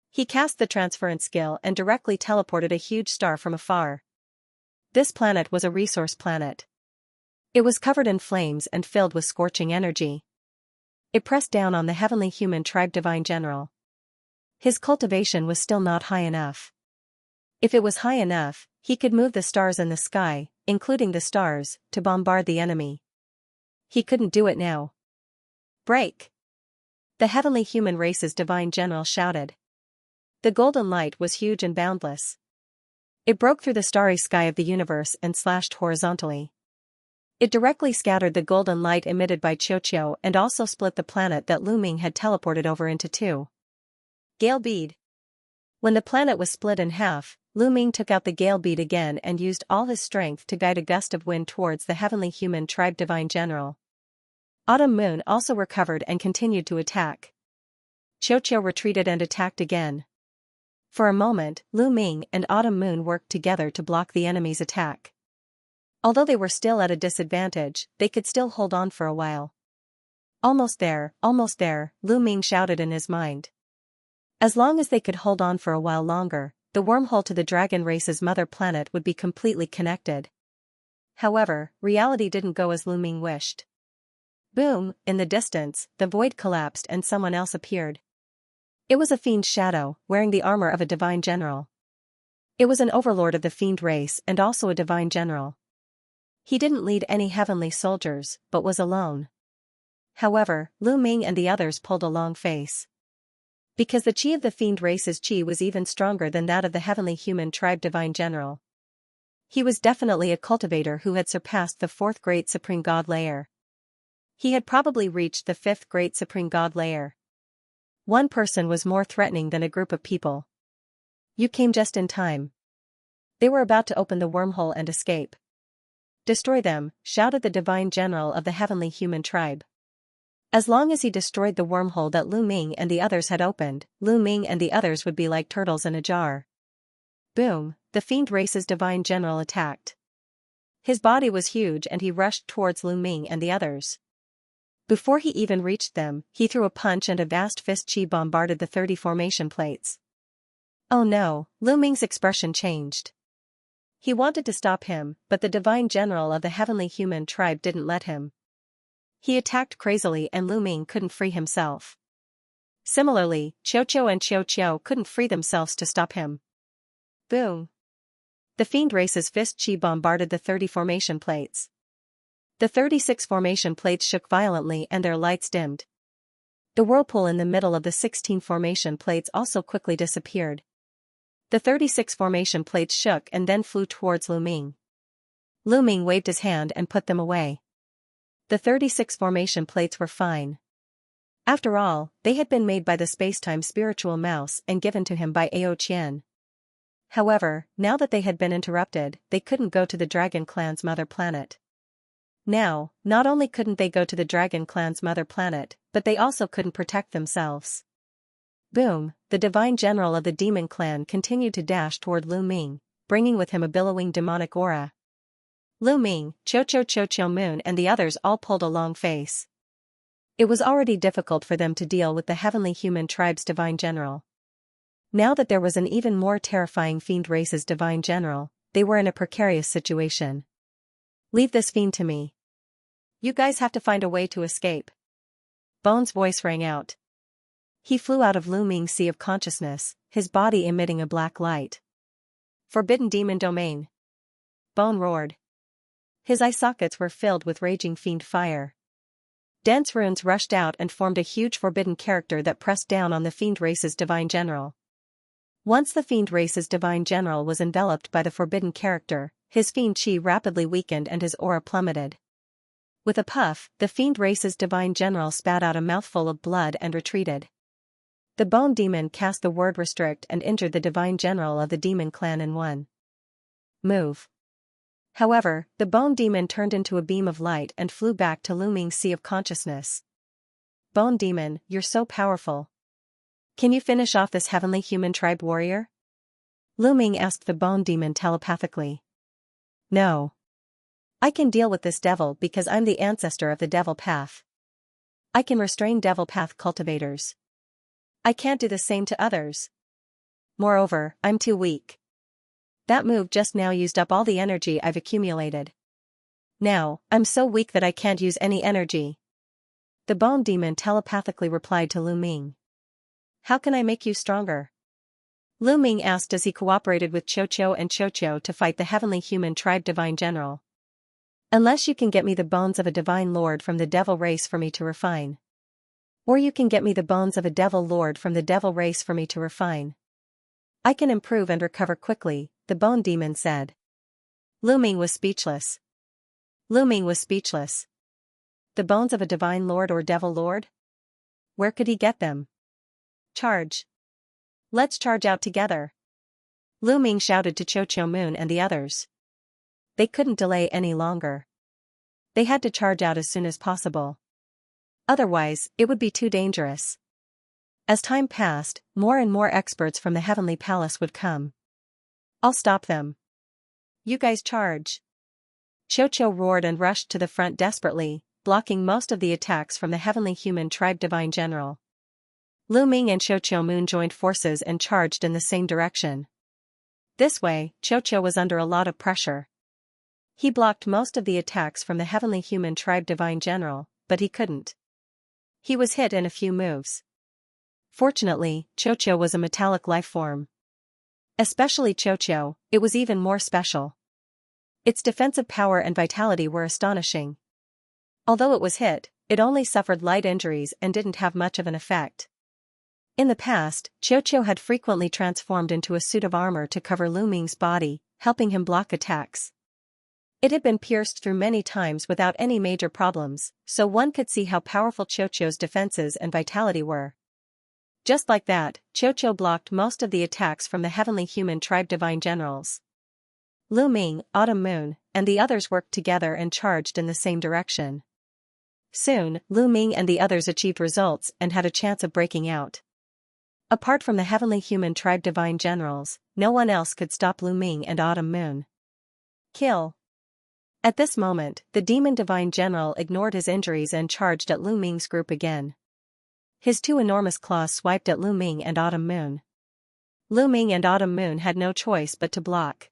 He cast the transference skill and directly teleported a huge star from afar. This planet was a resource planet. It was covered in flames and filled with scorching energy. It pressed down on the heavenly human tribe divine general. His cultivation was still not high enough. If it was high enough, he could move the stars in the sky, including the stars, to bombard the enemy. He couldn't do it now. Break! The heavenly human race's divine general shouted. The golden light was huge and boundless. It broke through the starry sky of the universe and slashed horizontally. It directly scattered the golden light emitted by Xianxia and also split the planet that Lu Ming had teleported over into two. Gale bead. When the planet was split in half, Lu Ming took out the gale bead again and used all his strength to guide a gust of wind towards the heavenly human tribe divine general. Autumn Moon also recovered and continued to attack. Xianxia retreated and attacked again. For a moment, Lu Ming and Autumn Moon worked together to block the enemy's attack. Although they were still at a disadvantage, they could still hold on for a while. Almost there, Lu Ming shouted in his mind. As long as they could hold on for a while longer, the wormhole to the dragon race's mother planet would be completely connected. However, reality didn't go as Lu Ming wished. Boom, in the distance, the void collapsed and someone else appeared. It was a fiend's shadow, wearing the armor of a divine general. It was an overlord of the fiend race and also a divine general. He didn't lead any heavenly soldiers, but was alone. However, Lu Ming and the others pulled a long face. Because the chi of the fiend race's chi was even stronger than that of the heavenly human tribe divine general. He was definitely a cultivator who had surpassed the fourth great supreme god layer. He had probably reached the fifth great supreme god layer. One person was more threatening than a group of people. You came just in time. They were about to open the wormhole and escape. Destroy them, shouted the divine general of the heavenly human tribe. As long as he destroyed the wormhole that Lu Ming and the others had opened, Lu Ming and the others would be like turtles in a jar. Boom, the fiend race's divine general attacked. His body was huge and he rushed towards Lu Ming and the others. Before he even reached them, he threw a punch and a vast fist chi bombarded the 30 formation plates. Oh no, Lu Ming's expression changed. He wanted to stop him, but the divine general of the heavenly human tribe didn't let him. He attacked crazily and Lu Ming couldn't free himself. Similarly, Xianxia and Xianxia couldn't free themselves to stop him. Boom. The fiend race's fist chi bombarded the 30 formation plates. The 36 formation plates shook violently and their lights dimmed. The whirlpool in the middle of the 16 formation plates also quickly disappeared. The 36 formation plates shook and then flew towards Lu Ming. Lu Ming waved his hand and put them away. The 36 formation plates were fine. After all, they had been made by the spacetime spiritual mouse and given to him by Ao Qian. However, now that they had been interrupted, they couldn't go to the Dragon Clan's mother planet. Now, not only couldn't they go to the Dragon Clan's mother planet, but they also couldn't protect themselves. Boom, the divine general of the demon clan continued to dash toward Lu Ming, bringing with him a billowing demonic aura. Lu Ming, Xianxia Moon and the others all pulled a long face. It was already difficult for them to deal with the heavenly human tribe's divine general. Now that there was an even more terrifying fiend race's divine general, they were in a precarious situation. Leave this fiend to me. You guys have to find a way to escape. Bone's voice rang out. He flew out of Lu Ming's sea of consciousness, his body emitting a black light. Forbidden demon domain. Bone roared. His eye sockets were filled with raging fiend fire. Dense runes rushed out and formed a huge forbidden character that pressed down on the fiend race's divine general. Once the fiend race's divine general was enveloped by the forbidden character, his fiend chi rapidly weakened and his aura plummeted. With a puff, the fiend race's divine general spat out a mouthful of blood and retreated. The bone demon cast the word restrict and injured the divine general of the demon clan in one move. However, the bone demon turned into a beam of light and flew back to Lu Ming's sea of consciousness. Bone demon, you're so powerful. Can you finish off this heavenly human tribe warrior? Lu Ming asked the bone demon telepathically. No. I can deal with this devil because I'm the ancestor of the devil path. I can restrain devil path cultivators. I can't do the same to others. Moreover, I'm too weak. That move just now used up all the energy I've accumulated. Now, I'm so weak that I can't use any energy. The bone demon telepathically replied to Lu Ming. How can I make you stronger? Lu Ming asked as he cooperated with Qiuqiu and Qiuqiu to fight the heavenly human tribe divine general. Unless you can get me the bones of a divine lord from the devil race for me to refine. Or you can get me the bones of a devil lord from the devil race for me to refine. I can improve and recover quickly, the bone demon said. Lu Ming was speechless. Lu Ming was speechless. The bones of a divine lord or devil lord? Where could he get them? Charge. Let's charge out together. Lu Ming shouted to Qiuqiu Moon and the others. They couldn't delay any longer. They had to charge out as soon as possible. Otherwise, it would be too dangerous. As time passed, more and more experts from the heavenly palace would come. I'll stop them. You guys charge. Qiuqiu roared and rushed to the front desperately, blocking most of the attacks from the heavenly human tribe divine general. Lu Ming and Qiuqiu Moon joined forces and charged in the same direction. This way, Qiuqiu was under a lot of pressure. He blocked most of the attacks from the heavenly human tribe divine general, but he couldn't. He was hit in a few moves. Fortunately, Qiuqiu was a metallic life form. Especially Qiuqiu, it was even more special. Its defensive power and vitality were astonishing. Although it was hit, it only suffered light injuries and didn't have much of an effect. In the past, Qiuqiu had frequently transformed into a suit of armor to cover Lu Ming's body, helping him block attacks. It had been pierced through many times without any major problems, so one could see how powerful Qiuqiu's defenses and vitality were. Just like that, Qiuqiu blocked most of the attacks from the heavenly human tribe divine generals. Lu Ming, Autumn Moon, and the others worked together and charged in the same direction. Soon, Lu Ming and the others achieved results and had a chance of breaking out. Apart from the heavenly human tribe divine generals, no one else could stop Lu Ming and Autumn Moon. Kill. At this moment, the demon divine general ignored his injuries and charged at Lu Ming's group again. His two enormous claws swiped at Lu Ming and Autumn Moon. Lu Ming and Autumn Moon had no choice but to block.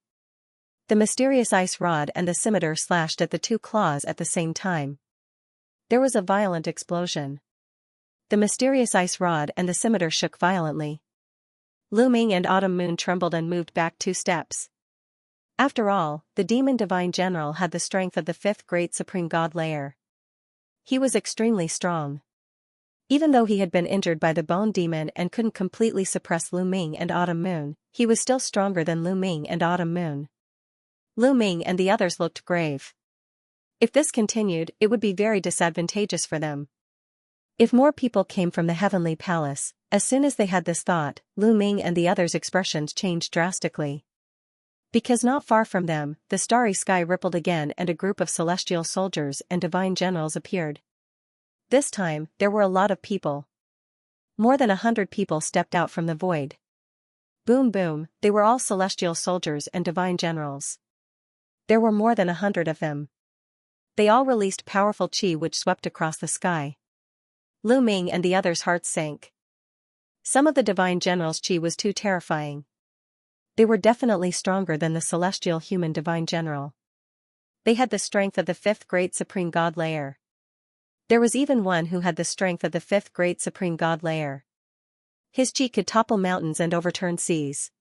The mysterious ice rod and the scimitar slashed at the two claws at the same time. There was a violent explosion. The mysterious ice rod and the scimitar shook violently. Lu Ming and Autumn Moon trembled and moved back 2 steps. After all, the demon divine general had the strength of the 5th great supreme god layer. He was extremely strong. Even though he had been injured by the bone demon and couldn't completely suppress Lu Ming and Autumn Moon, he was still stronger than Lu Ming and Autumn Moon. Lu Ming and the others looked grave. If this continued, it would be very disadvantageous for them. If more people came from the heavenly palace, as soon as they had this thought, Lu Ming and the others' expressions changed drastically. Because not far from them, the starry sky rippled again and a group of celestial soldiers and divine generals appeared. This time, there were a lot of people. More than 100 people stepped out from the void. Boom boom, they were all celestial soldiers and divine generals. There were more than 100 of them. They all released powerful chi which swept across the sky. Lu Ming and the others' hearts sank. Some of the divine generals' chi was too terrifying. They were definitely stronger than the celestial human divine general. They had the strength of the fifth great supreme god layer. There was even one who had the strength of the fifth great supreme god layer. His chi could topple mountains and overturn seas.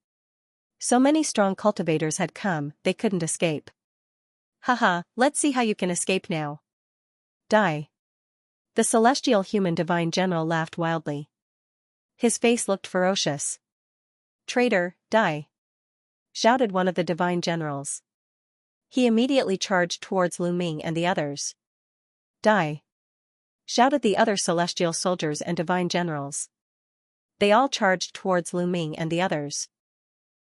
So many strong cultivators had come, they couldn't escape. Haha, let's see how you can escape now. Die. The celestial human divine general laughed wildly. His face looked ferocious. Traitor, die! Shouted one of the divine generals. He immediately charged towards Lu Ming and the others. Die! Shouted the other celestial soldiers and divine generals. They all charged towards Lu Ming and the others.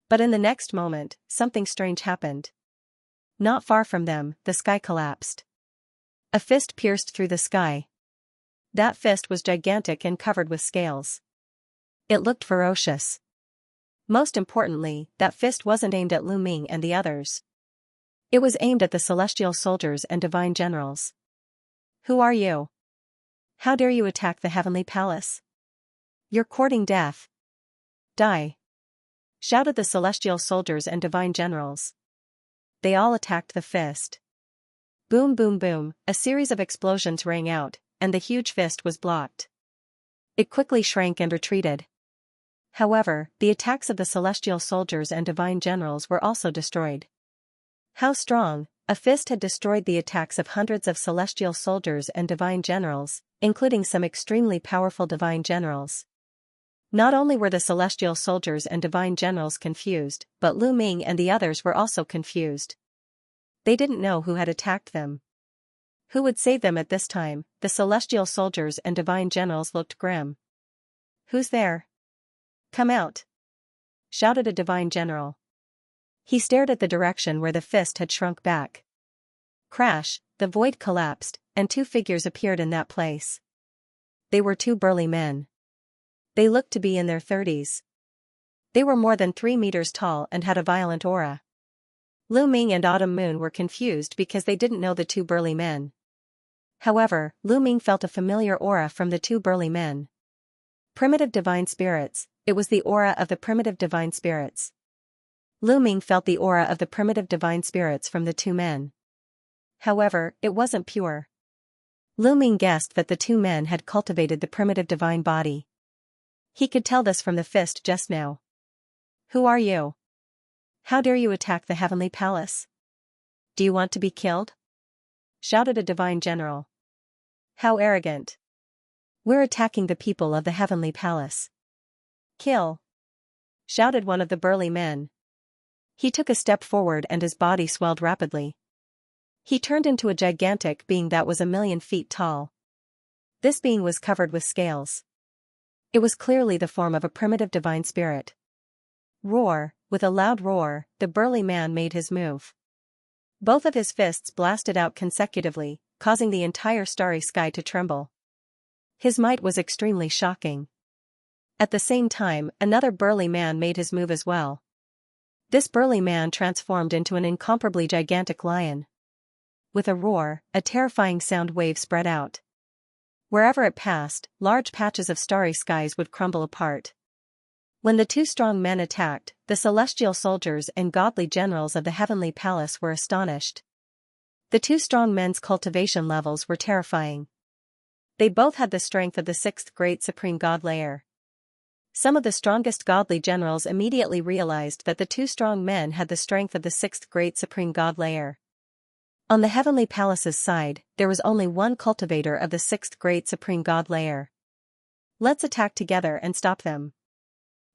But in the next moment, something strange happened. Not far from them, the sky collapsed. A fist pierced through the sky. That fist was gigantic and covered with scales. It looked ferocious. Most importantly, that fist wasn't aimed at Lu Ming and the others. It was aimed at the celestial soldiers and divine generals. Who are you? How dare you attack the heavenly palace? You're courting death. Die! Shouted the celestial soldiers and divine generals. They all attacked the fist. Boom boom boom, a series of explosions rang out, and the huge fist was blocked. It quickly shrank and retreated. However, the attacks of the celestial soldiers and divine generals were also destroyed. How strong! A fist had destroyed the attacks of hundreds of celestial soldiers and divine generals, including some extremely powerful divine generals. Not only were the celestial soldiers and divine generals confused, but Lu Ming and the others were also confused. They didn't know who had attacked them. Who would save them at this time? The celestial soldiers and divine generals looked grim. Who's there? Come out! Shouted a divine general. He stared at the direction where the fist had shrunk back. Crash, the void collapsed, and two figures appeared in that place. They were two burly men. They looked to be in their 30s. They were more than 3 meters tall and had a violent aura. Lu Ming and Autumn Moon were confused because they didn't know the two burly men. However, Lu Ming felt a familiar aura from the two burly men. Primitive divine spirits, it was the aura of the primitive divine spirits. Lu Ming felt the aura of the primitive divine spirits from the two men. However, it wasn't pure. Lu Ming guessed that the two men had cultivated the primitive divine body. He could tell this from the fist just now. Who are you? How dare you attack the heavenly palace? Do you want to be killed? Shouted a divine general. How arrogant. We're attacking the people of the heavenly palace. Kill! Shouted one of the burly men. He took a step forward and his body swelled rapidly. He turned into a gigantic being that was 1,000,000 feet tall. This being was covered with scales. It was clearly the form of a primitive divine spirit. Roar! With a loud roar, the burly man made his move. Both of his fists blasted out consecutively, causing the entire starry sky to tremble. His might was extremely shocking. At the same time, another burly man made his move as well. This burly man transformed into an incomparably gigantic lion. With a roar, a terrifying sound wave spread out. Wherever it passed, large patches of starry skies would crumble apart. When the two strong men attacked, the celestial soldiers and godly generals of the heavenly palace were astonished. The two strong men's cultivation levels were terrifying. They both had the strength of the sixth great supreme god layer. Some of the strongest godly generals immediately realized that the two strong men had the strength of the sixth great supreme god layer. On the heavenly palace's side, there was only one cultivator of the sixth great supreme god layer. Let's attack together and stop them.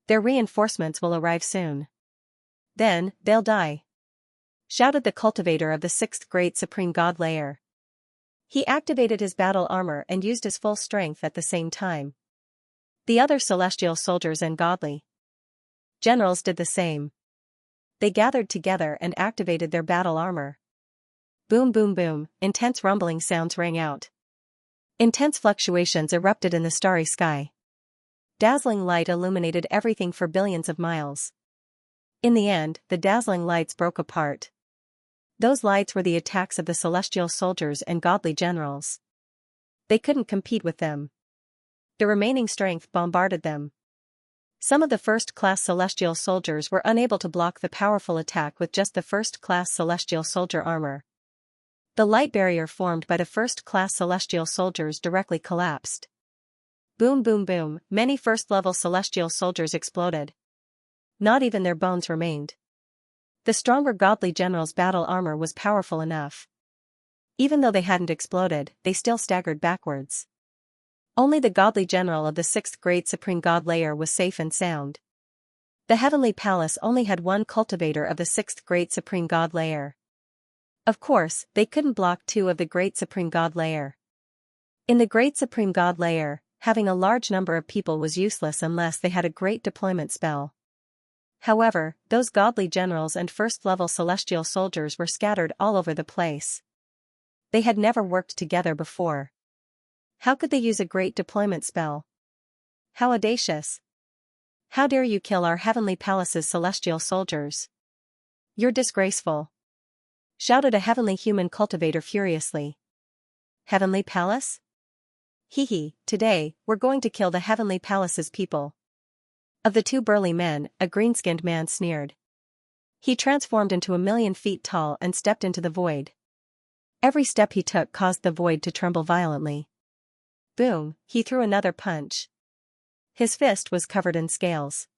Their reinforcements will arrive soon. Then, they'll die. Shouted the cultivator of the sixth great supreme god layer. He activated his battle armor and used his full strength at the same time. The other celestial soldiers and godly generals did the same. They gathered together and activated their battle armor. Boom boom boom, intense rumbling sounds rang out. Intense fluctuations erupted in the starry sky. Dazzling light illuminated everything for billions of miles. In the end, the dazzling lights broke apart. Those lights were the attacks of the celestial soldiers and godly generals. They couldn't compete with them. The remaining strength bombarded them. Some of the first-class celestial soldiers were unable to block the powerful attack with just the first-class celestial soldier armor. The light barrier formed by the first-class celestial soldiers directly collapsed. Boom boom boom, many first-level celestial soldiers exploded. Not even their bones remained. The stronger godly general's battle armor was powerful enough. Even though they hadn't exploded, they still staggered backwards. Only the godly general of the sixth great supreme god layer was safe and sound. The heavenly palace only had one cultivator of the sixth great supreme god layer. Of course, they couldn't block two of the great supreme god layer. In the great supreme god layer, having a large number of people was useless unless they had a great deployment spell. However, those godly generals and first-level celestial soldiers were scattered all over the place. They had never worked together before. How could they use a great deployment spell? How audacious! How dare you kill our heavenly palace's celestial soldiers? You're disgraceful! Shouted a heavenly human cultivator furiously. Heavenly palace? Hee, today, we're going to kill the heavenly palace's people. Of the two burly men, a green-skinned man sneered. He transformed into 1,000,000 feet tall and stepped into the void. Every step he took caused the void to tremble violently. Boom, he threw another punch. His fist was covered in scales.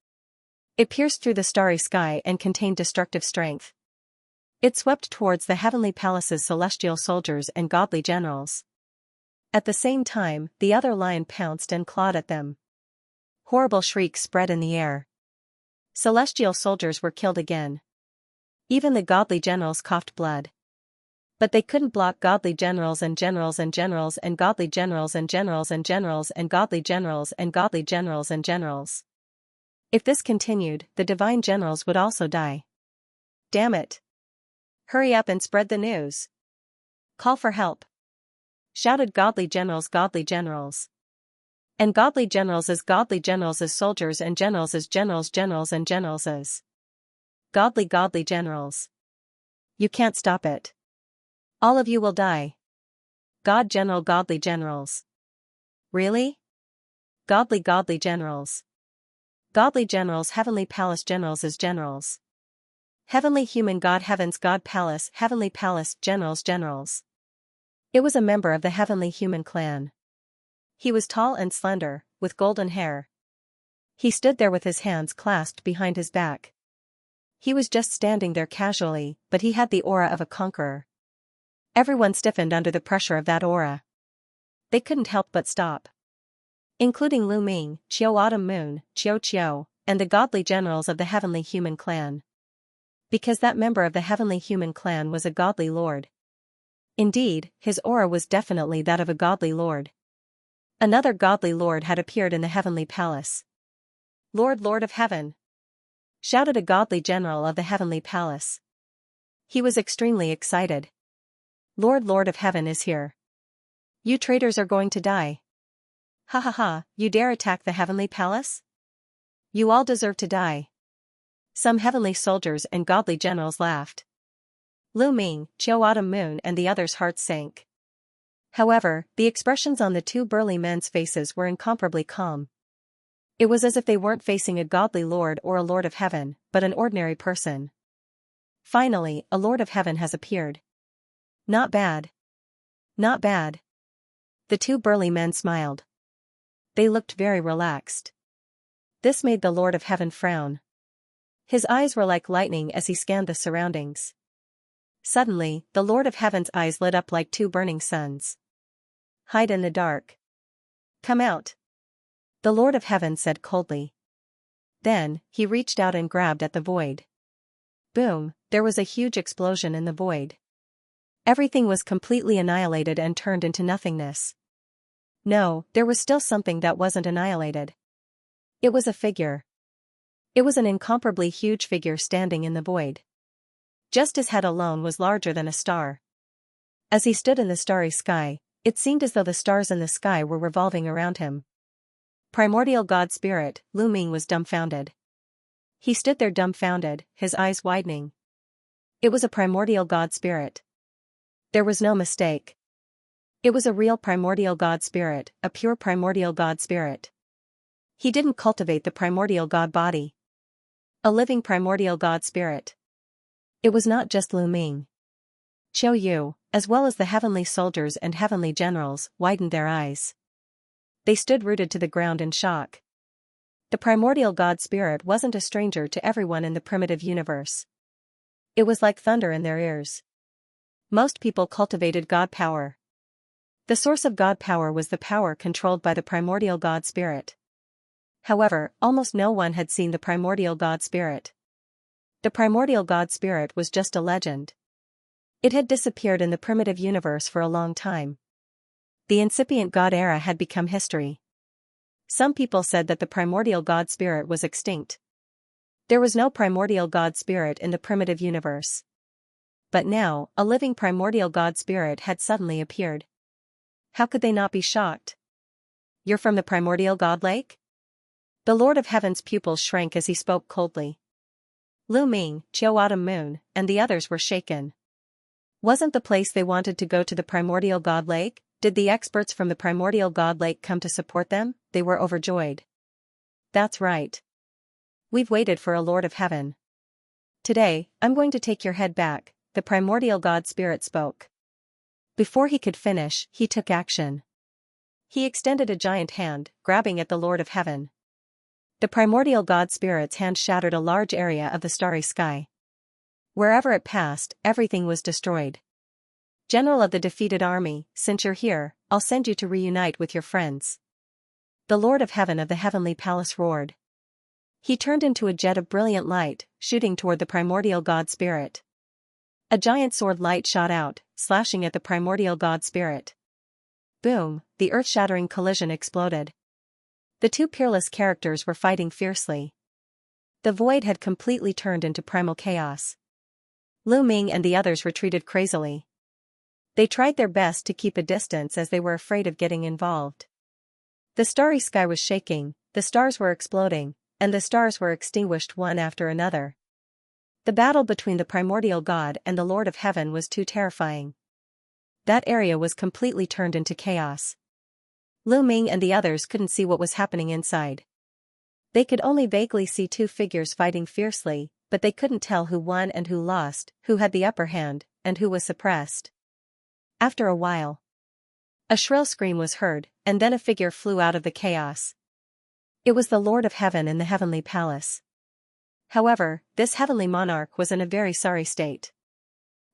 It pierced through the starry sky and contained destructive strength. It swept towards the heavenly palace's celestial soldiers and godly generals. At the same time, the other lion pounced and clawed at them. Horrible shrieks spread in the air. Celestial soldiers were killed again. Even the godly generals coughed blood. But they couldn't block godly generals and generals and generals and godly generals and generals and generals and godly generals and godly generals and generals. If this continued, the divine generals would also die. Damn it! Hurry up and spread the news. Call for help. Shouted godly generals, godly generals. And godly generals as soldiers and generals as generals and generals as godly generals. You can't stop it. All of you will die. God general godly generals. Really? Godly generals. Godly generals heavenly palace generals as generals. Heavenly human god heavens god palace heavenly palace generals. It was a member of the heavenly human clan. He was tall and slender, with golden hair. He stood there with his hands clasped behind his back. He was just standing there casually, but he had the aura of a conqueror. Everyone stiffened under the pressure of that aura. They couldn't help but stop. Including Lu Ming, Qiu Autumn Moon, Qiu, and the godly generals of the heavenly human clan. Because that member of the heavenly human clan was a godly lord. Indeed, his aura was definitely that of a godly lord. Another godly lord had appeared in the heavenly palace. Lord of heaven! Shouted a godly general of the heavenly palace. He was extremely excited. Lord of heaven is here. You traitors are going to die. Ha, you dare attack the heavenly palace? You all deserve to die. Some heavenly soldiers and godly generals laughed. Lu Ming, Qiu Autumn Moon and the others' hearts sank. However, the expressions on the two burly men's faces were incomparably calm. It was as if they weren't facing a godly lord or a lord of heaven, but an ordinary person. Finally, a lord of heaven has appeared. Not bad. Not bad. The two burly men smiled. They looked very relaxed. This made the Lord of Heaven frown. His eyes were like lightning as he scanned the surroundings. Suddenly, the Lord of Heaven's eyes lit up like two burning suns. Hide in the dark. Come out. The Lord of Heaven said coldly. Then, he reached out and grabbed at the void. Boom, there was a huge explosion in the void. Everything was completely annihilated and turned into nothingness. No, there was still something that wasn't annihilated. It was a figure. It was an incomparably huge figure standing in the void. Just his head alone was larger than a star. As he stood in the starry sky, it seemed as though the stars in the sky were revolving around him. Primordial God Spirit, Lu Ming was dumbfounded. He stood there dumbfounded, his eyes widening. It was a primordial God Spirit. There was no mistake. It was a real primordial God spirit, a pure primordial God spirit. He didn't cultivate the primordial God body. A living primordial God spirit. It was not just Lu Ming. Qiu Yu, as well as the heavenly soldiers and heavenly generals, widened their eyes. They stood rooted to the ground in shock. The primordial God spirit wasn't a stranger to everyone in the primitive universe. It was like thunder in their ears. Most people cultivated God power. The source of God power was the power controlled by the primordial God spirit. However, almost no one had seen the primordial God spirit. The primordial God spirit was just a legend. It had disappeared in the primitive universe for a long time. The incipient God era had become history. Some people said that the primordial God spirit was extinct. There was no primordial God spirit in the primitive universe. But now, a living primordial God spirit had suddenly appeared. How could they not be shocked? You're from the primordial God lake? The Lord of Heaven's pupils shrank as he spoke coldly. Lu Ming, Qiu Autumn Moon, and the others were shaken. Wasn't the place they wanted to go to the primordial God lake? Did the experts from the primordial God lake come to support them? They were overjoyed. That's right. We've waited for a Lord of Heaven. Today, I'm going to take your head back, the primordial God spirit spoke. Before he could finish, he took action. He extended a giant hand, grabbing at the Lord of Heaven. The primordial God spirit's hand shattered a large area of the starry sky. Wherever it passed, everything was destroyed. General of the defeated army, since you're here, I'll send you to reunite with your friends. The Lord of Heaven of the heavenly palace roared. He turned into a jet of brilliant light, shooting toward the primordial God spirit. A giant sword light shot out, slashing at the primordial God spirit. Boom, the earth-shattering collision exploded. The two peerless characters were fighting fiercely. The void had completely turned into primal chaos. Lu Ming and the others retreated crazily. They tried their best to keep a distance as they were afraid of getting involved. The starry sky was shaking, the stars were exploding, and the stars were extinguished one after another. The battle between the primordial God and the Lord of Heaven was too terrifying. That area was completely turned into chaos. Lu Ming and the others couldn't see what was happening inside. They could only vaguely see two figures fighting fiercely, but they couldn't tell who won and who lost, who had the upper hand, and who was suppressed. After a while, a shrill scream was heard, and then a figure flew out of the chaos. It was the Lord of Heaven in the heavenly palace. However, this heavenly monarch was in a very sorry state.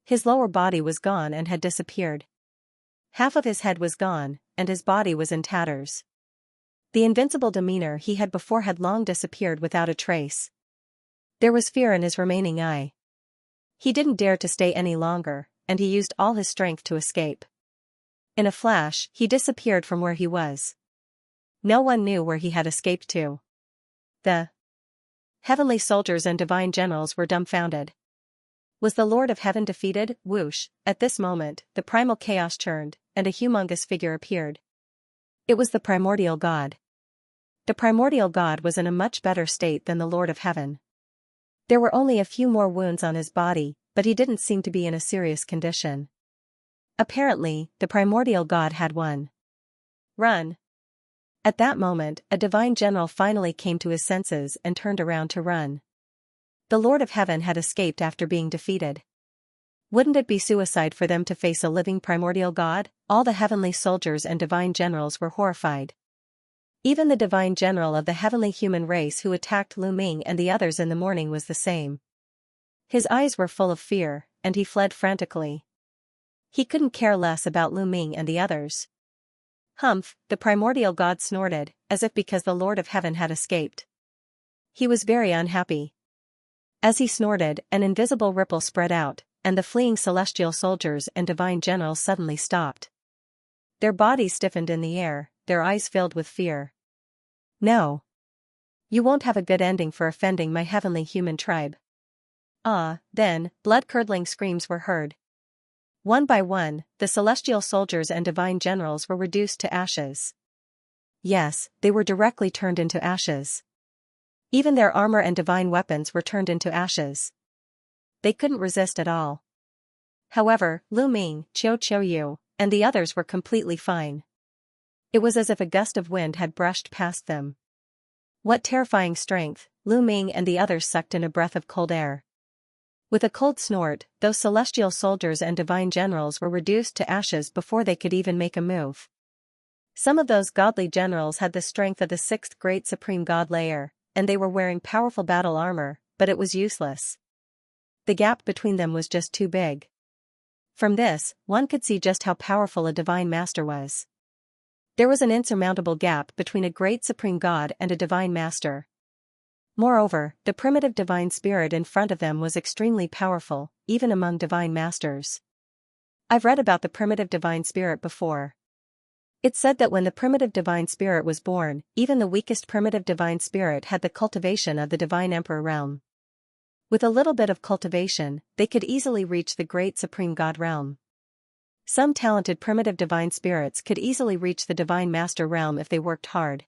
His lower body was gone and had disappeared. Half of his head was gone, and his body was in tatters. The invincible demeanor he had before had long disappeared without a trace. There was fear in his remaining eye. He didn't dare to stay any longer, and he used all his strength to escape. In a flash, he disappeared from where he was. No one knew where he had escaped to. The heavenly soldiers and divine generals were dumbfounded. Was the Lord of Heaven defeated? Whoosh, at this moment, the primal chaos churned, and a humongous figure appeared. It was the primordial God. The primordial God was in a much better state than the Lord of Heaven. There were only a few more wounds on his body, but he didn't seem to be in a serious condition. Apparently, the primordial God had won. Run! At that moment, a divine general finally came to his senses and turned around to run. The Lord of Heaven had escaped after being defeated. Wouldn't it be suicide for them to face a living primordial God? All the heavenly soldiers and divine generals were horrified. Even the divine general of the heavenly human race who attacked Lu Ming and the others in the morning was the same. His eyes were full of fear, and he fled frantically. He couldn't care less about Lu Ming and the others. Humph, the primordial God snorted, as if because the Lord of Heaven had escaped. He was very unhappy. As he snorted, an invisible ripple spread out, and the fleeing celestial soldiers and divine generals suddenly stopped. Their bodies stiffened in the air, their eyes filled with fear. No. You won't have a good ending for offending my heavenly human tribe. Then, blood-curdling screams were heard. One by one, the celestial soldiers and divine generals were reduced to ashes. Yes, they were directly turned into ashes. Even their armor and divine weapons were turned into ashes. They couldn't resist at all. However, Lu Ming, Qiu Yu, and the others were completely fine. It was as if a gust of wind had brushed past them. What terrifying strength! Lu Ming and the others sucked in a breath of cold air. With a cold snort, those celestial soldiers and divine generals were reduced to ashes before they could even make a move. Some of those godly generals had the strength of the sixth great supreme god layer, and they were wearing powerful battle armor, but it was useless. The gap between them was just too big. From this, one could see just how powerful a divine master was. There was an insurmountable gap between a great supreme god and a divine master. Moreover, the primitive divine spirit in front of them was extremely powerful, even among divine masters. I've read about the primitive divine spirit before. It's said that when the primitive divine spirit was born, even the weakest primitive divine spirit had the cultivation of the divine emperor realm. With a little bit of cultivation, they could easily reach the great supreme god realm. Some talented primitive divine spirits could easily reach the divine master realm if they worked hard.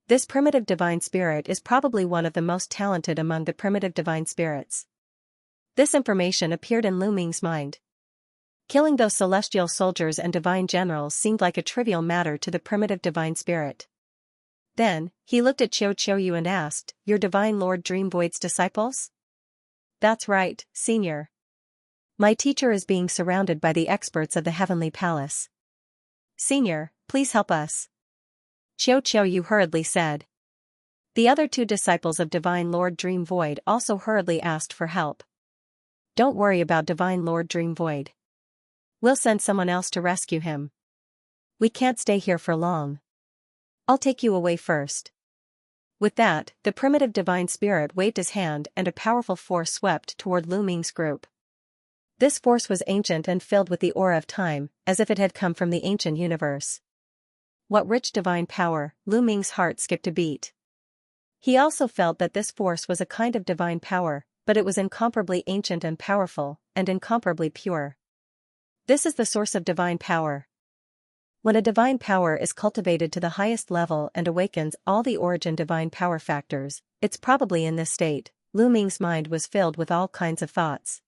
This primitive divine spirit is probably one of the most talented among the primitive divine spirits. This information appeared in Lu Ming's mind. Killing those celestial soldiers and divine generals seemed like a trivial matter to the primitive divine spirit. Then, he looked at Qiu Yu and asked, "Your divine lord Dream Void's disciples?" "That's right, senior. My teacher is being surrounded by the experts of the heavenly palace. Senior, please help us," Qiu Yu hurriedly said. The other two disciples of Divine Lord Dream Void also hurriedly asked for help. "Don't worry about Divine Lord Dream Void. We'll send someone else to rescue him. We can't stay here for long. I'll take you away first." With that, the primitive divine spirit waved his hand and a powerful force swept toward Lu Ming's group. This force was ancient and filled with the aura of time, as if it had come from the ancient universe. What rich divine power! Lu Ming's heart skipped a beat. He also felt that this force was a kind of divine power, but it was incomparably ancient and powerful, and incomparably pure. This is the source of divine power. When a divine power is cultivated to the highest level and awakens all the origin divine power factors, it's probably in this state. Lu Ming's mind was filled with all kinds of thoughts.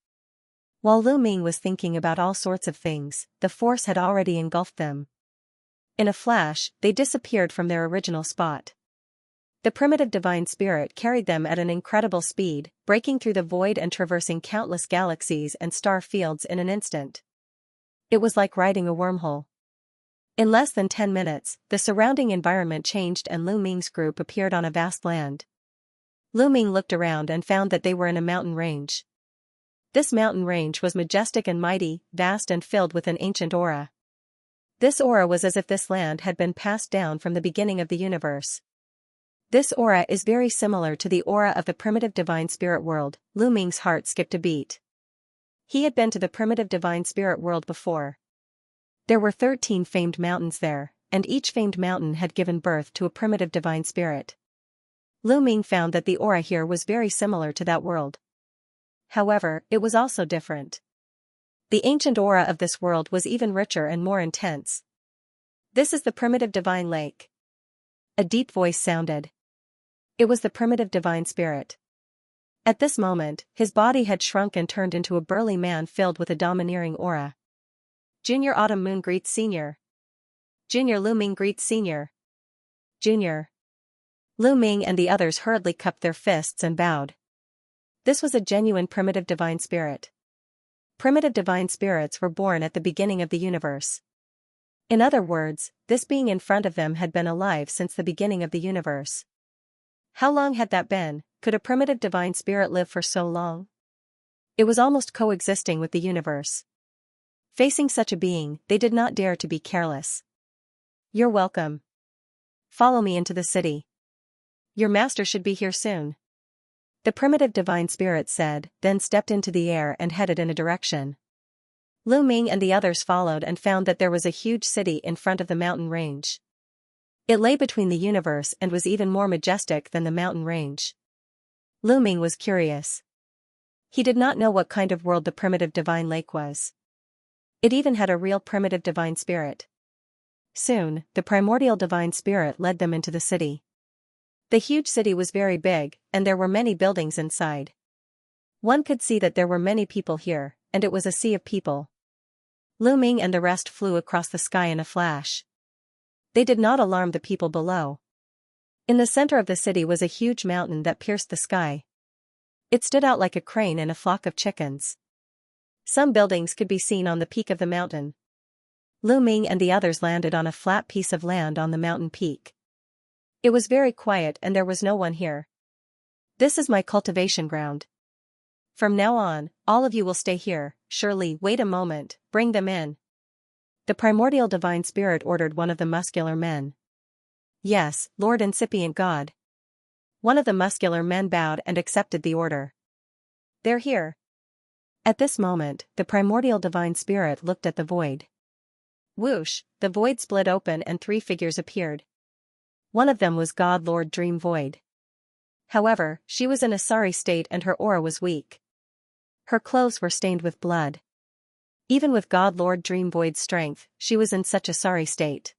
While Lu Ming was thinking about all sorts of things, the force had already engulfed them. In a flash, they disappeared from their original spot. The primitive divine spirit carried them at an incredible speed, breaking through the void and traversing countless galaxies and star fields in an instant. It was like riding a wormhole. In less than 10 minutes, the surrounding environment changed and Lu Ming's group appeared on a vast land. Lu Ming looked around and found that they were in a mountain range. This mountain range was majestic and mighty, vast and filled with an ancient aura. This aura was as if this land had been passed down from the beginning of the universe. This aura is very similar to the aura of the primitive divine spirit world. Lu Ming's heart skipped a beat. He had been to the primitive divine spirit world before. There were 13 famed mountains there, and each famed mountain had given birth to a primitive divine spirit. Lu Ming found that the aura here was very similar to that world. However, it was also different. The ancient aura of this world was even richer and more intense. "This is the primitive divine lake." A deep voice sounded. It was the primitive divine spirit. At this moment, his body had shrunk and turned into a burly man filled with a domineering aura. "Junior Autumn Moon greets Senior." "Junior Lu Ming greets Senior." "Junior." Lu Ming and the others hurriedly cupped their fists and bowed. This was a genuine primitive divine spirit. Primitive divine spirits were born at the beginning of the universe. In other words, this being in front of them had been alive since the beginning of the universe. How long had that been? Could a primitive divine spirit live for so long? It was almost coexisting with the universe. Facing such a being, they did not dare to be careless. "You're welcome. Follow me into the city. Your master should be here soon," the primitive divine spirit said, then stepped into the air and headed in a direction. Lu Ming and the others followed and found that there was a huge city in front of the mountain range. It lay between the universe and was even more majestic than the mountain range. Lu Ming was curious. He did not know what kind of world the primitive divine lake was. It even had a real primitive divine spirit. Soon, the primordial divine spirit led them into the city. The huge city was very big, and there were many buildings inside. One could see that there were many people here, and it was a sea of people. Lu Ming and the rest flew across the sky in a flash. They did not alarm the people below. In the center of the city was a huge mountain that pierced the sky. It stood out like a crane in a flock of chickens. Some buildings could be seen on the peak of the mountain. Lu Ming and the others landed on a flat piece of land on the mountain peak. It was very quiet and there was no one here. This is my cultivation ground. From now on, all of you will stay here. Surely, wait a moment, bring them in. The primordial divine spirit ordered one of the muscular men. Yes, Lord Incipient God. One of the muscular men bowed and accepted the order. They're here. At this moment, the primordial divine spirit looked at the void. Whoosh, the void split open and 3 figures appeared. One of them was God Lord Dream Void. However, she was in a sorry state and her aura was weak. Her clothes were stained with blood. Even with God Lord Dream Void's strength, she was in such a sorry state.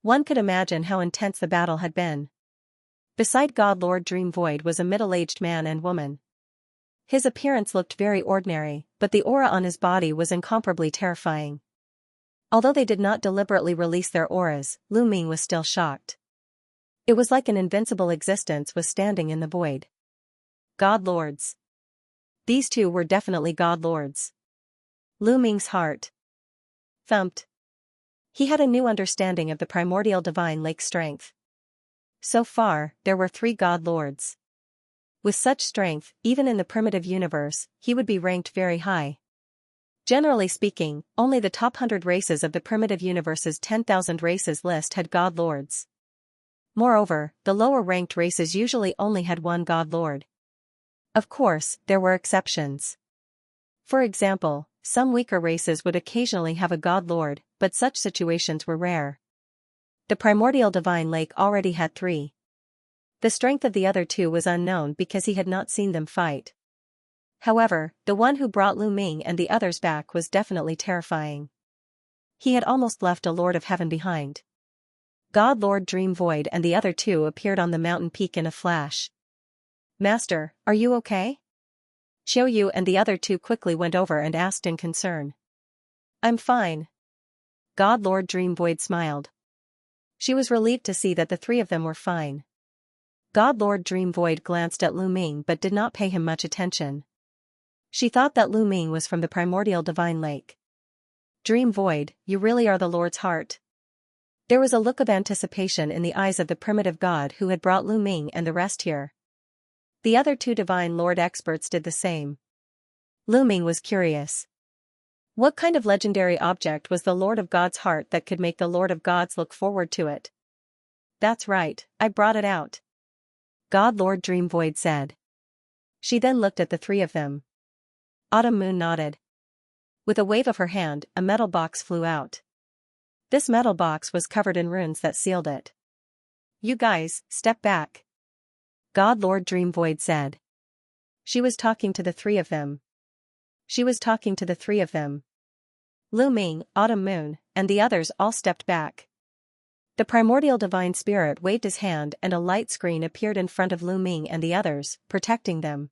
One could imagine how intense the battle had been. Beside God Lord Dream Void was a middle-aged man and woman. His appearance looked very ordinary, but the aura on his body was incomparably terrifying. Although they did not deliberately release their auras, Lu Ming was still shocked. It was like an invincible existence was standing in the void. God Lords. These two were definitely God Lords. Lu Ming's heart thumped. He had a new understanding of the primordial divine lake strength. So far, there were 3 God Lords. With such strength, even in the primitive universe, he would be ranked very high. Generally speaking, only the top 100 races of the primitive universe's 10,000 races list had God Lords. Moreover, the lower-ranked races usually only had 1 God Lord. Of course, there were exceptions. For example, some weaker races would occasionally have a God Lord, but such situations were rare. The primordial divine lake already had 3. The strength of the other 2 was unknown because he had not seen them fight. However, the one who brought Lu Ming and the others back was definitely terrifying. He had almost left a Lord of Heaven behind. God Lord Dream Void and the other 2 appeared on the mountain peak in a flash. Master, are you okay? Xiao Yu and the other 2 quickly went over and asked in concern. I'm fine. God Lord Dream Void smiled. She was relieved to see that the 3 of them were fine. God Lord Dream Void glanced at Lu Ming but did not pay him much attention. She thought that Lu Ming was from the primordial divine lake. Dream Void, you really are the Lord's heart. There was a look of anticipation in the eyes of the primitive god who had brought Lu Ming and the rest here. The other 2 divine lord experts did the same. Lu Ming was curious. What kind of legendary object was the Lord of God's heart that could make the Lord of Gods look forward to it? That's right, I brought it out. God Lord Dream Void said. She then looked at the 3 of them. Autumn Moon nodded. With a wave of her hand, a metal box flew out. This metal box was covered in runes that sealed it. You guys, step back. God Lord Dream Void said. She was talking to the 3 of them. She was talking to the 3 of them. Lu Ming, Autumn Moon, and the others all stepped back. The primordial divine spirit waved his hand and a light screen appeared in front of Lu Ming and the others, protecting them.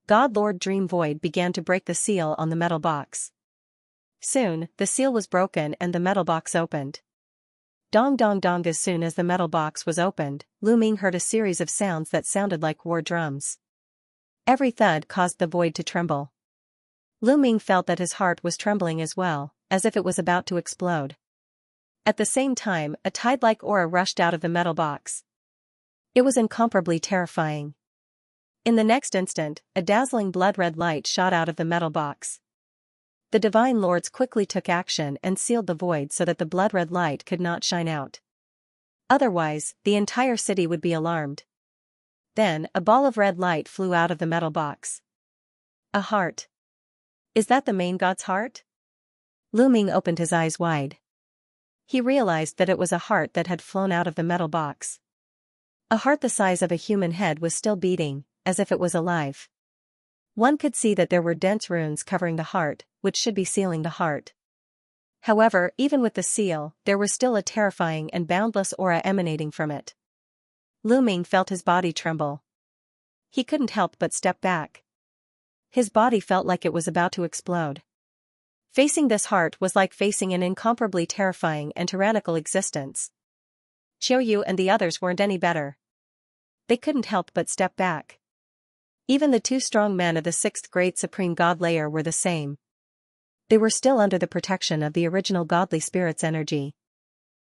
God Lord Dream Void began to break the seal on the metal box. Soon, the seal was broken and the metal box opened. Dong dong dong. As soon as the metal box was opened, Lu Ming heard a series of sounds that sounded like war drums. Every thud caused the void to tremble. Lu Ming felt that his heart was trembling as well, as if it was about to explode. At the same time, a tide-like aura rushed out of the metal box. It was incomparably terrifying. In the next instant, a dazzling blood-red light shot out of the metal box. The divine lords quickly took action and sealed the void so that the blood-red light could not shine out. Otherwise, the entire city would be alarmed. Then, a ball of red light flew out of the metal box. A heart. Is that the main god's heart? Lu Ming opened his eyes wide. He realized that it was a heart that had flown out of the metal box. A heart the size of a human head was still beating, as if it was alive. One could see that there were dense runes covering the heart, which should be sealing the heart. However, even with the seal, there was still a terrifying and boundless aura emanating from it. Lu Ming felt his body tremble. He couldn't help but step back. His body felt like it was about to explode. Facing this heart was like facing an incomparably terrifying and tyrannical existence. Xiao Yu and the others weren't any better. They couldn't help but step back. Even the two strong men of the sixth great supreme god layer were the same. They were still under the protection of the original godly spirit's energy.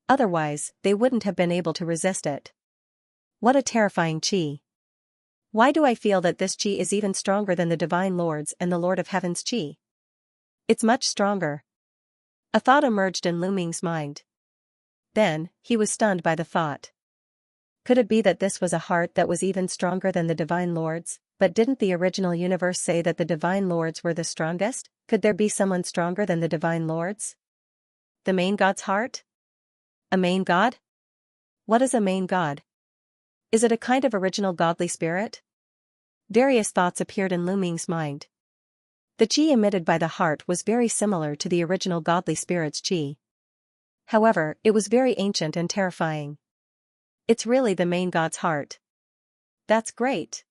Otherwise, they wouldn't have been able to resist it. What a terrifying qi. Why do I feel that this qi is even stronger than the Divine Lord's and the Lord of Heaven's qi? It's much stronger. A thought emerged in Lu Ming's mind. Then, he was stunned by the thought. Could it be that this was a heart that was even stronger than the Divine Lord's? But didn't the original universe say that the Divine Lords were the strongest? Could there be someone stronger than the Divine Lords? The main god's heart? A main god? What is a main god? Is it a kind of original godly spirit? Various thoughts appeared in Lu Ming's mind. The qi emitted by the heart was very similar to the original godly spirit's qi. However, it was very ancient and terrifying. It's really the main god's heart. That's great.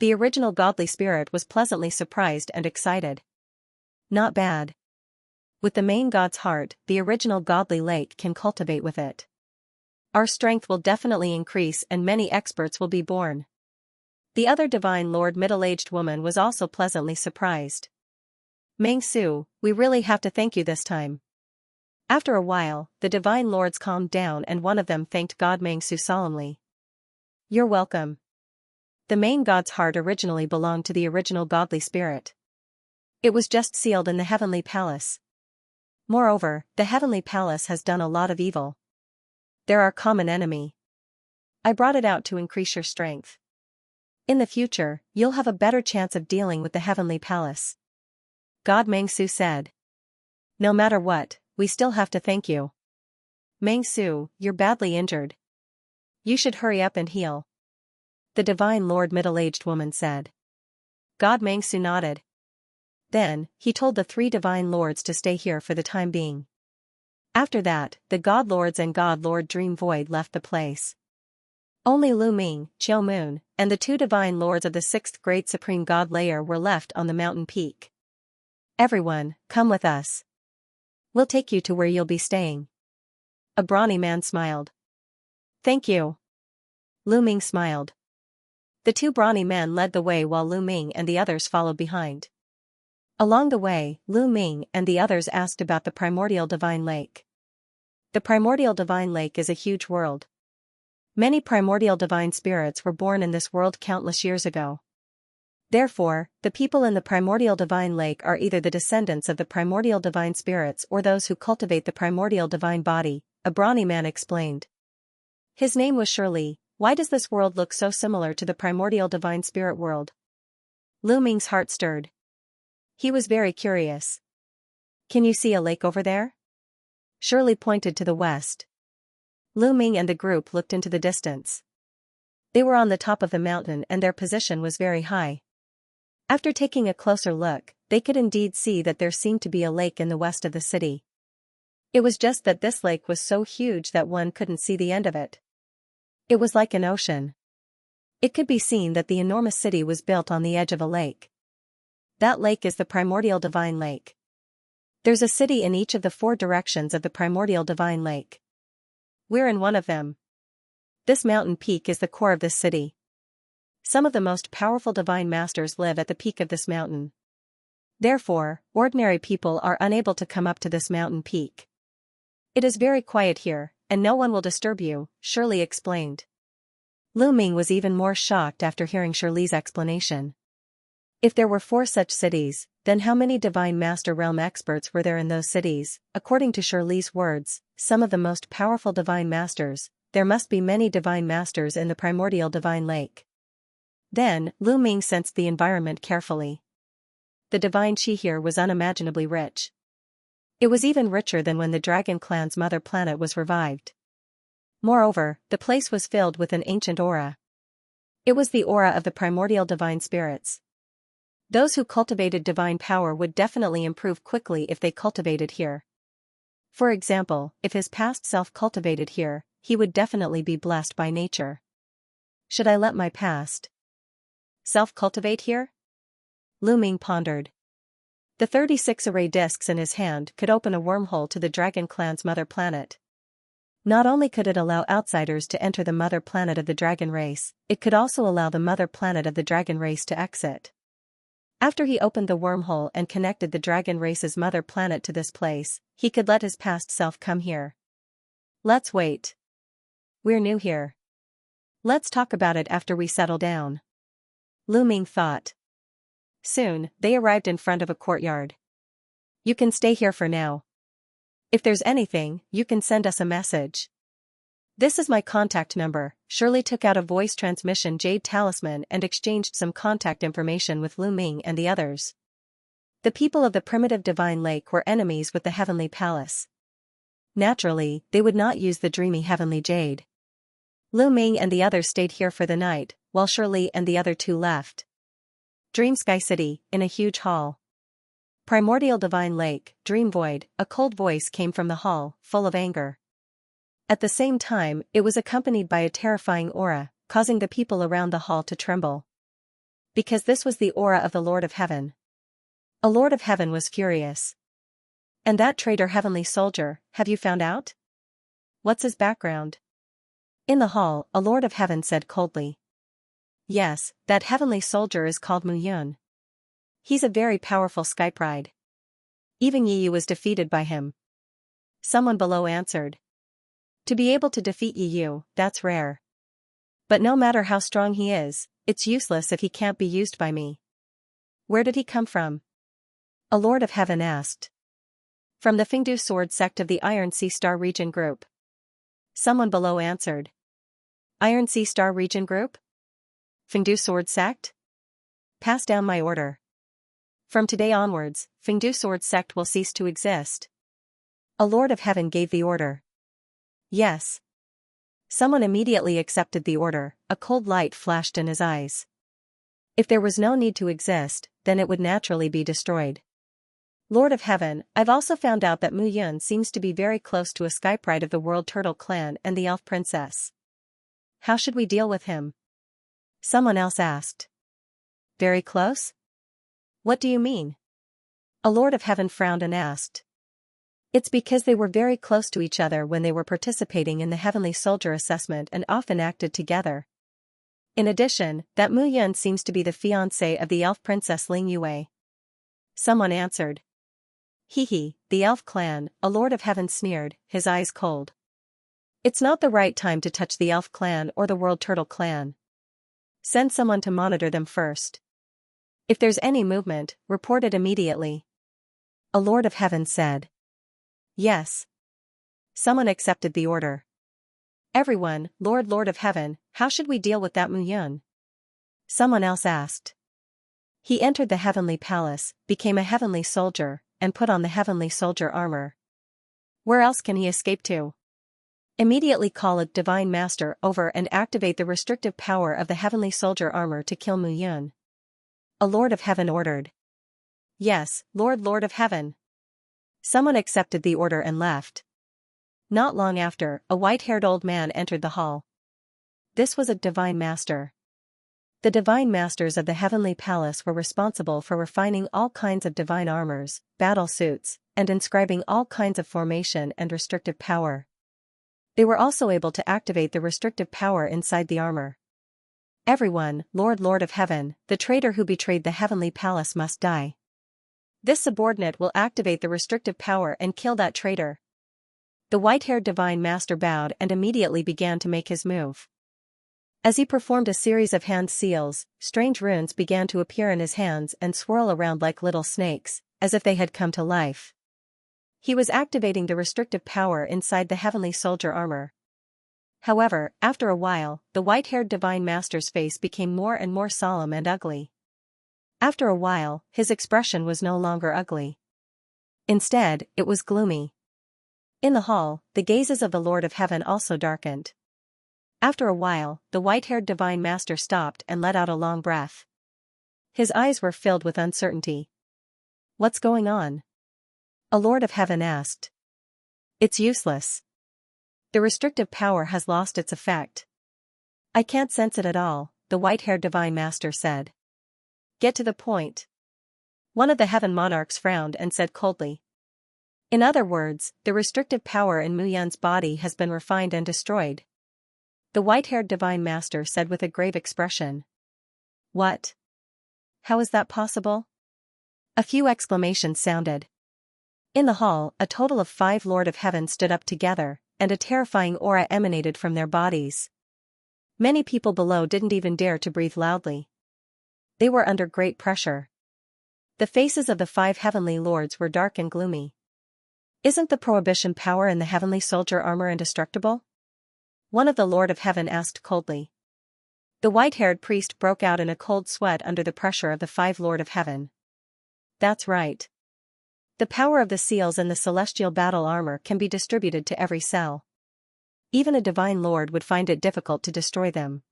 The original godly spirit was pleasantly surprised and excited. Not bad. With the main god's heart, the original godly lake can cultivate with it. Our strength will definitely increase and many experts will be born. The other Divine Lord middle-aged woman was also pleasantly surprised. Meng Su, we really have to thank you this time. After a while, the Divine Lords calmed down and one of them thanked God Meng Su solemnly. You're welcome. The main god's heart originally belonged to the original godly spirit. It was just sealed in the heavenly palace. Moreover, the heavenly palace has done a lot of evil. They're our common enemy. I brought it out to increase your strength. In the future, you'll have a better chance of dealing with the heavenly palace. God Meng Su said. No matter what, we still have to thank you. Meng Su, you're badly injured. You should hurry up and heal. The Divine Lord middle-aged woman said. God Meng Su nodded. Then, he told the three Divine Lords to stay here for the time being. After that, the God Lords and God Lord Dream Void left the place. Only Lu Ming, Qiao Moon, and the two Divine Lords of the sixth great supreme god layer were left on the mountain peak. Everyone, come with us. We'll take you to where you'll be staying. A brawny man smiled. Thank you. Lu Ming smiled. The two brawny men led the way while Lu Ming and the others followed behind. Along the way, Lu Ming and the others asked about the primordial divine lake. The primordial divine lake is a huge world. Many primordial divine spirits were born in this world countless years ago. Therefore, the people in the primordial divine lake are either the descendants of the primordial divine spirits or those who cultivate the primordial divine body, a brawny man explained. His name was Shirley. Why does this world look so similar to the primordial divine spirit world? Lu Ming's heart stirred. He was very curious. Can you see a lake over there? Shirley pointed to the west. Lu Ming and the group looked into the distance. They were on the top of the mountain and their position was very high. After taking a closer look, they could indeed see that there seemed to be a lake in the west of the city. It was just that this lake was so huge that one couldn't see the end of it. It was like an ocean. It could be seen that the enormous city was built on the edge of a lake. That lake is the primordial divine lake. There's a city in each of the 4 directions of the primordial divine lake. We're in one of them. This mountain peak is the core of this city. Some of the most powerful divine masters live at the peak of this mountain. Therefore, ordinary people are unable to come up to this mountain peak. It is very quiet here, and no one will disturb you, Shirley explained. Lu Ming was even more shocked after hearing Shirley's explanation. If there were 4 such cities, then how many Divine Master Realm experts were there in those cities? According to Shirley's words, some of the most powerful Divine Masters, there must be many Divine Masters in the primordial Divine Lake. Then, Lu Ming sensed the environment carefully. The Divine Qi here was unimaginably rich. It was even richer than when the Dragon Clan's mother planet was revived. Moreover, the place was filled with an ancient aura. It was the aura of the primordial Divine Spirits. Those who cultivated divine power would definitely improve quickly if they cultivated here. For example, if his past self cultivated here, he would definitely be blessed by nature. Should I let my past self cultivate here? Lu Ming pondered. The 36 array discs in his hand could open a wormhole to the Dragon Clan's mother planet. Not only could it allow outsiders to enter the mother planet of the dragon race, it could also allow the mother planet of the dragon race to exit. After he opened the wormhole and connected the dragon race's mother planet to this place, he could let his past self come here. Let's wait. We're new here. Let's talk about it after we settle down. Lu Ming thought. Soon, they arrived in front of a courtyard. You can stay here for now. If there's anything, you can send us a message. This is my contact number. Shirley took out a voice transmission jade talisman and exchanged some contact information with Lu Ming and the others. The people of the primitive divine lake were enemies with the heavenly palace. Naturally, they would not use the dreamy heavenly jade. Lu Ming and the others stayed here for the night, while Shirley and the other two left. Dream Sky City, in a huge hall. Primordial Divine Lake, Dream Void, a cold voice came from the hall, full of anger. At the same time, it was accompanied by a terrifying aura, causing the people around the hall to tremble. Because this was the aura of the Lord of Heaven. A Lord of Heaven was furious. And that traitor heavenly soldier, have you found out? What's his background? In the hall, a Lord of Heaven said coldly. Yes, that heavenly soldier is called Mu Yun. He's a very powerful sky pride. Even Yi Yu was defeated by him. Someone below answered. To be able to defeat Yi Yu, that's rare. But no matter how strong he is, it's useless if he can't be used by me. Where did he come from? A Lord of Heaven asked. From the Fingdu Sword sect of the Iron Sea Star Region Group. Someone below answered. Iron Sea Star Region Group? Fingdu Sword sect? Pass down my order. From today onwards, Fingdu Sword sect will cease to exist. A Lord of Heaven gave the order. Yes. Someone immediately accepted the order. A cold light flashed in his eyes. If there was no need to exist, then it would naturally be destroyed. Lord of Heaven, I've also found out that Mu Yun seems to be very close to a sky pride of the World Turtle Clan and the Elf Princess. How should we deal with him? Someone else asked. Very close? What do you mean? A Lord of Heaven frowned and asked. It's because they were very close to each other when they were participating in the Heavenly Soldier assessment and often acted together. In addition, that Mu Yun seems to be the fiancé of the Elf Princess Ling Yue. Someone answered. Hee, the Elf Clan, a Lord of Heaven sneered, his eyes cold. It's not the right time to touch the Elf Clan or the World Turtle Clan. Send someone to monitor them first. If there's any movement, report it immediately. A Lord of Heaven said. Yes. Someone accepted the order. Everyone, Lord of Heaven, how should we deal with that Mu Yun? Someone else asked. He entered the heavenly palace, became a heavenly soldier, and put on the heavenly soldier armor. Where else can he escape to? Immediately call a divine master over and activate the restrictive power of the heavenly soldier armor to kill Mu Yun. A Lord of Heaven ordered. Yes, Lord of Heaven. Someone accepted the order and left. Not long after, a white-haired old man entered the hall. This was a divine master. The divine masters of the heavenly palace were responsible for refining all kinds of divine armors, battle suits, and inscribing all kinds of formation and restrictive power. They were also able to activate the restrictive power inside the armor. Everyone, Lord of Heaven, the traitor who betrayed the heavenly palace must die. This subordinate will activate the restrictive power and kill that traitor. The white-haired divine master bowed and immediately began to make his move. As he performed a series of hand seals, strange runes began to appear in his hands and swirl around like little snakes, as if they had come to life. He was activating the restrictive power inside the heavenly soldier armor. However, after a while, the white-haired divine master's face became more and more solemn and ugly. After a while, his expression was no longer ugly. Instead, it was gloomy. In the hall, the gazes of the Lord of Heaven also darkened. After a while, the white-haired divine master stopped and let out a long breath. His eyes were filled with uncertainty. What's going on? A Lord of Heaven asked. It's useless. The restrictive power has lost its effect. I can't sense it at all, the white-haired divine master said. Get to the point. One of the heaven monarchs frowned and said coldly. In other words, the restrictive power in Mu Yun's body has been refined and destroyed. The white-haired divine master said with a grave expression. What? How is that possible? A few exclamations sounded. In the hall, a total of 5 Lord of Heaven stood up together, and a terrifying aura emanated from their bodies. Many people below didn't even dare to breathe loudly. They were under great pressure. The faces of the 5 heavenly lords were dark and gloomy. Isn't the prohibition power in the heavenly soldier armor indestructible? One of the Lord of Heaven asked coldly. The white-haired priest broke out in a cold sweat under the pressure of the 5 Lord of Heaven. That's right. The power of the seals in the celestial battle armor can be distributed to every cell. Even a divine lord would find it difficult to destroy them.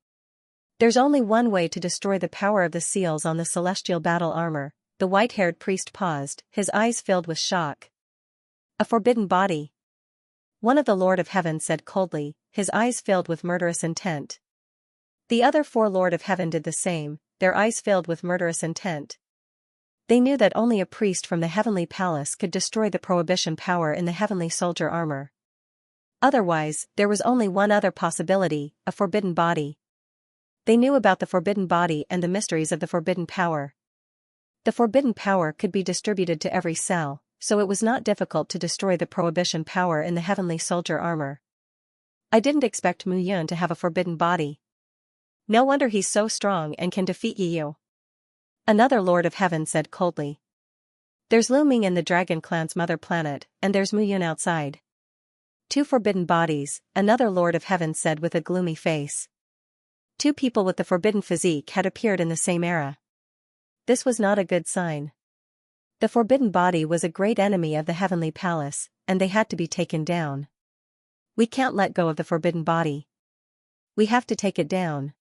There's only one way to destroy the power of the seals on the celestial battle armor. The white-haired priest paused, his eyes filled with shock. A forbidden body. One of the Lord of Heaven said coldly, his eyes filled with murderous intent. The other 4 Lord of Heaven did the same, their eyes filled with murderous intent. They knew that only a priest from the heavenly palace could destroy the prohibition power in the heavenly soldier armor. Otherwise, there was only one other possibility, a forbidden body. They knew about the forbidden body and the mysteries of the forbidden power. The forbidden power could be distributed to every cell, so it was not difficult to destroy the prohibition power in the heavenly soldier armor. I didn't expect Mu Yun to have a forbidden body. No wonder he's so strong and can defeat you. Another Lord of Heaven said coldly. There's Lu Ming in the Dragon Clan's mother planet, and there's Mu Yun outside. 2 forbidden bodies, another Lord of Heaven said with a gloomy face. 2 people with the forbidden physique had appeared in the same era. This was not a good sign. The forbidden body was a great enemy of the heavenly palace, and they had to be taken down. We can't let go of the forbidden body. We have to take it down.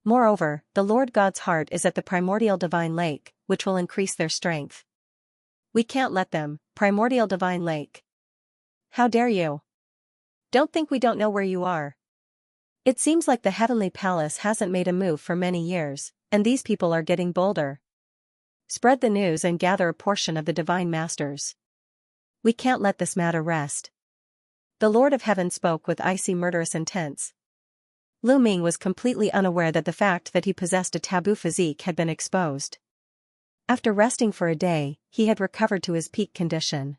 Moreover, the Lord God's heart is at the primordial divine lake, which will increase their strength. We can't let them, primordial divine lake. How dare you? Don't think we don't know where you are. It seems like the heavenly palace hasn't made a move for many years, and these people are getting bolder. Spread the news and gather a portion of the divine masters. We can't let this matter rest. The Lord of Heaven spoke with icy murderous intent. Lu Ming was completely unaware that the fact that he possessed a taboo physique had been exposed. After resting for a day, he had recovered to his peak condition.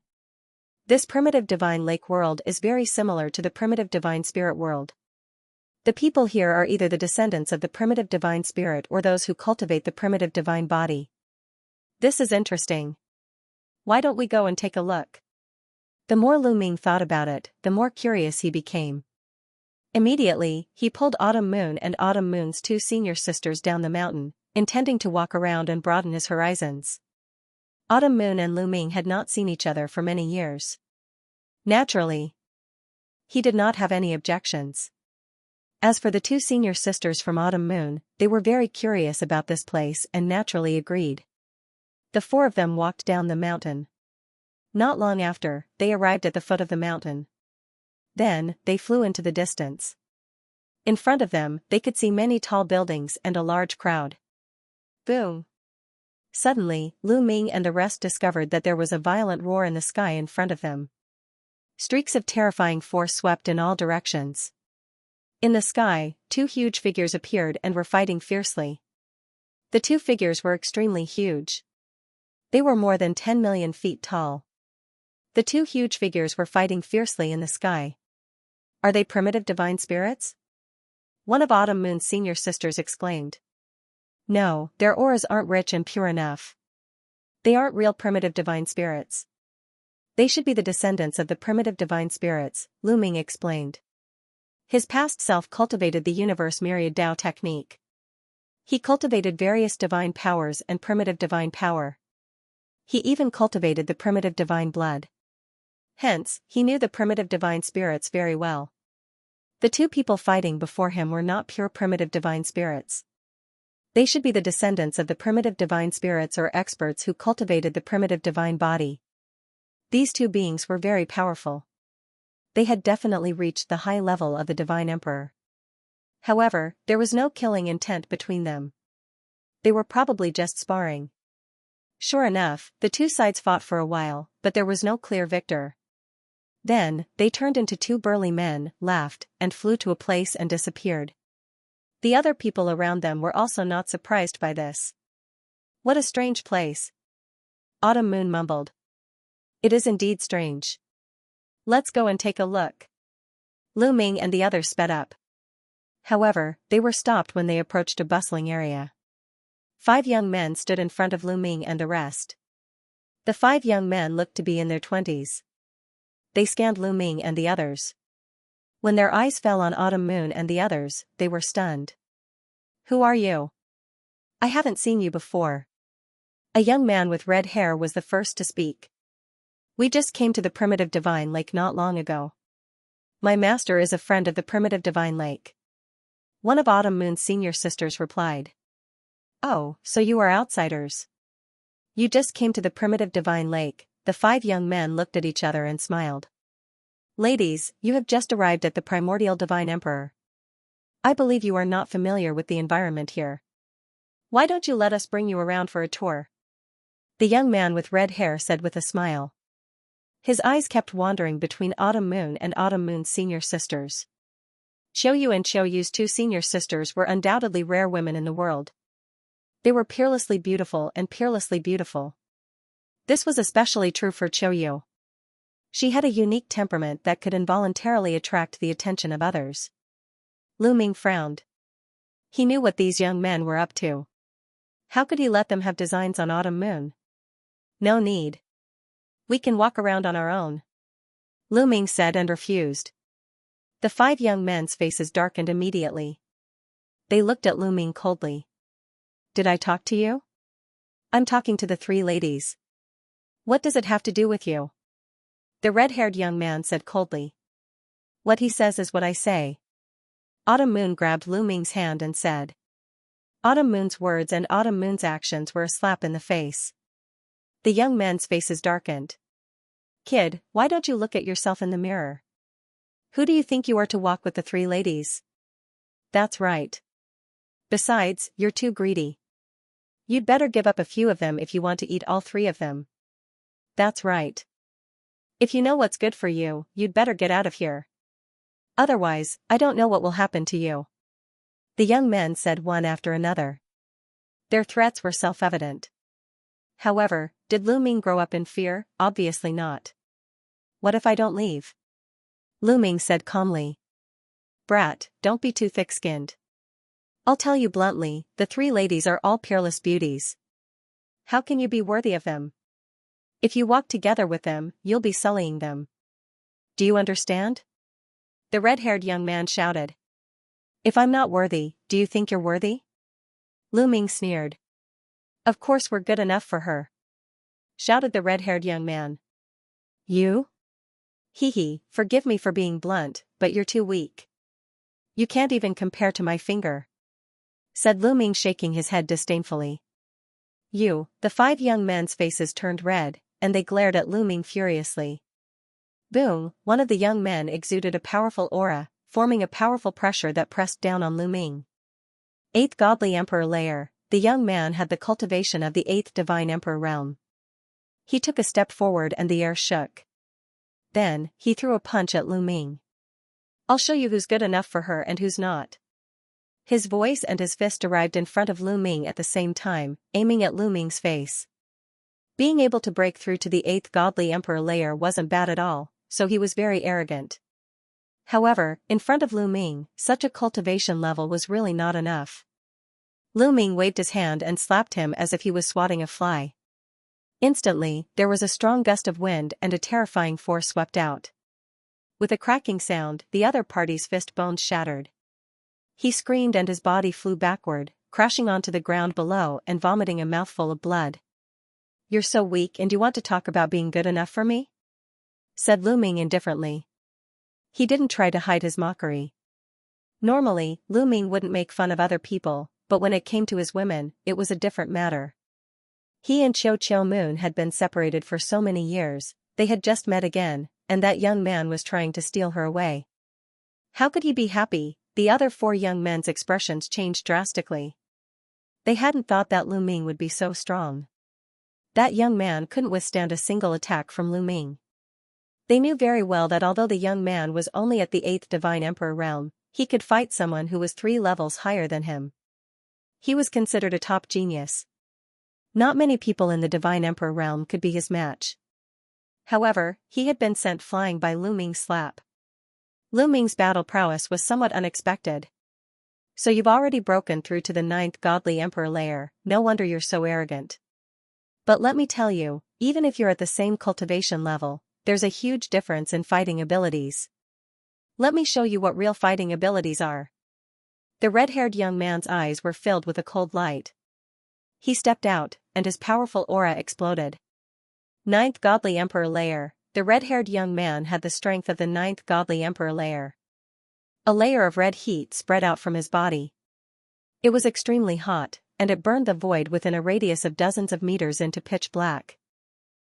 This primitive divine lake world is very similar to the primitive divine spirit world. The people here are either the descendants of the primitive divine spirit or those who cultivate the primitive divine body. This is interesting. Why don't we go and take a look? The more Lu Ming thought about it, the more curious he became. Immediately, he pulled Autumn Moon and Autumn Moon's 2 senior sisters down the mountain, intending to walk around and broaden his horizons. Autumn Moon and Lu Ming had not seen each other for many years. Naturally, he did not have any objections. As for the 2 senior sisters from Autumn Moon, they were very curious about this place and naturally agreed. The 4 of them walked down the mountain. Not long after, they arrived at the foot of the mountain. Then, they flew into the distance. In front of them, they could see many tall buildings and a large crowd. Boom! Suddenly, Lu Ming and the rest discovered that there was a violent roar in the sky in front of them. Streaks of terrifying force swept in all directions. In the sky, 2 huge figures appeared and were fighting fiercely. The 2 figures were extremely huge. They were more than 10 million feet tall. The 2 huge figures were fighting fiercely in the sky. Are they primitive divine spirits? One of Autumn Moon's senior sisters exclaimed. No, their auras aren't rich and pure enough. They aren't real primitive divine spirits. They should be the descendants of the primitive divine spirits, Lu Ming explained. His past self cultivated the universe myriad Tao technique. He cultivated various divine powers and primitive divine power. He even cultivated the primitive divine blood. Hence, he knew the primitive divine spirits very well. The 2 people fighting before him were not pure primitive divine spirits. They should be the descendants of the primitive divine spirits or experts who cultivated the primitive divine body. These 2 beings were very powerful. They had definitely reached the high level of the divine emperor. However, there was no killing intent between them. They were probably just sparring. Sure enough, the two sides fought for a while, but there was no clear victor. Then, they turned into two burly men, laughed, and flew to a place and disappeared. The other people around them were also not surprised by this. What a strange place. Autumn Moon mumbled. It is indeed strange. Let's go and take a look. Lu Ming and the others sped up. However, they were stopped when they approached a bustling area. 5 young men stood in front of Lu Ming and the rest. The 5 young men looked to be in their 20s. They scanned Lu Ming and the others. When their eyes fell on Autumn Moon and the others, they were stunned. Who are you? I haven't seen you before. A young man with red hair was the first to speak. We just came to the primitive divine lake not long ago. My master is a friend of the primitive divine lake. One of Autumn Moon's senior sisters replied. Oh, so you are outsiders. You just came to the primitive divine lake. The 5 young men looked at each other and smiled. Ladies, you have just arrived at the primordial divine emperor. I believe you are not familiar with the environment here. Why don't you let us bring you around for a tour? The young man with red hair said with a smile. His eyes kept wandering between Autumn Moon and Autumn Moon's senior sisters. Xiaoyu and Xiaoyu's 2 senior sisters were undoubtedly rare women in the world. They were peerlessly beautiful and peerlessly beautiful. This was especially true for Xiaoyu. She had a unique temperament that could involuntarily attract the attention of others. Lu Ming frowned. He knew what these young men were up to. How could he let them have designs on Autumn Moon? No need. We can walk around on our own. Lu Ming said and refused. The 5 young men's faces darkened immediately. They looked at Lu Ming coldly. Did I talk to you? I'm talking to the 3 ladies. What does it have to do with you? The red-haired young man said coldly. What he says is what I say. Autumn Moon grabbed Lu Ming's hand and said. Autumn Moon's words and Autumn Moon's actions were a slap in the face. The young men's faces darkened. Kid, why don't you look at yourself in the mirror? Who do you think you are to walk with the 3 ladies? That's right. Besides, you're too greedy. You'd better give up a few of them if you want to eat all 3 of them. That's right. If you know what's good for you, you'd better get out of here. Otherwise, I don't know what will happen to you. The young men said one after another. Their threats were self-evident. However, did Lu Ming grow up in fear? Obviously not. What if I don't leave? Lu Ming said calmly. Brat, don't be too thick-skinned. I'll tell you bluntly, the 3 ladies are all peerless beauties. How can you be worthy of them? If you walk together with them, you'll be sullying them. Do you understand? The red-haired young man shouted. If I'm not worthy, do you think you're worthy? Lu Ming sneered. Of course we're good enough for her. Shouted the red-haired young man. You? Hee, forgive me for being blunt, but you're too weak. You can't even compare to my finger. Said Lu Ming shaking his head disdainfully. You, the 5 young men's faces turned red, and they glared at Lu Ming furiously. Boom, one of the young men exuded a powerful aura, forming a powerful pressure that pressed down on Lu Ming. 8th Godly Emperor Layer, the young man had the cultivation of the 8th Divine Emperor realm. He took a step forward and the air shook. Then, he threw a punch at Lu Ming. I'll show you who's good enough for her and who's not. His voice and his fist arrived in front of Lu Ming at the same time, aiming at Lu Ming's face. Being able to break through to the 8th Godly Emperor Layer wasn't bad at all, so he was very arrogant. However, in front of Lu Ming, such a cultivation level was really not enough. Lu Ming waved his hand and slapped him as if he was swatting a fly. Instantly, there was a strong gust of wind and a terrifying force swept out. With a cracking sound, the other party's fist bones shattered. He screamed and his body flew backward, crashing onto the ground below and vomiting a mouthful of blood. You're so weak and you want to talk about being good enough for me? Said Lu Ming indifferently. He didn't try to hide his mockery. Normally, Lu Ming wouldn't make fun of other people, but when it came to his women, it was a different matter. He and Xiao Moon had been separated for so many years, they had just met again, and that young man was trying to steal her away. How could he be happy? The other 4 young men's expressions changed drastically. They hadn't thought that Lu Ming would be so strong. That young man couldn't withstand a single attack from Lu Ming. They knew very well that although the young man was only at the 8th Divine Emperor realm, he could fight someone who was 3 levels higher than him. He was considered a top genius. Not many people in the Divine Emperor realm could be his match. However, he had been sent flying by Lu Ming's slap. Lu Ming's battle prowess was somewhat unexpected. So you've already broken through to the 9th Godly Emperor layer, no wonder you're so arrogant. But let me tell you, even if you're at the same cultivation level, there's a huge difference in fighting abilities. Let me show you what real fighting abilities are. The red-haired young man's eyes were filled with a cold light. He stepped out, and his powerful aura exploded. 9th Godly Emperor layer. The red-haired young man had the strength of the 9th Godly Emperor layer. A layer of red heat spread out from his body. It was extremely hot, and it burned the void within a radius of dozens of meters into pitch black.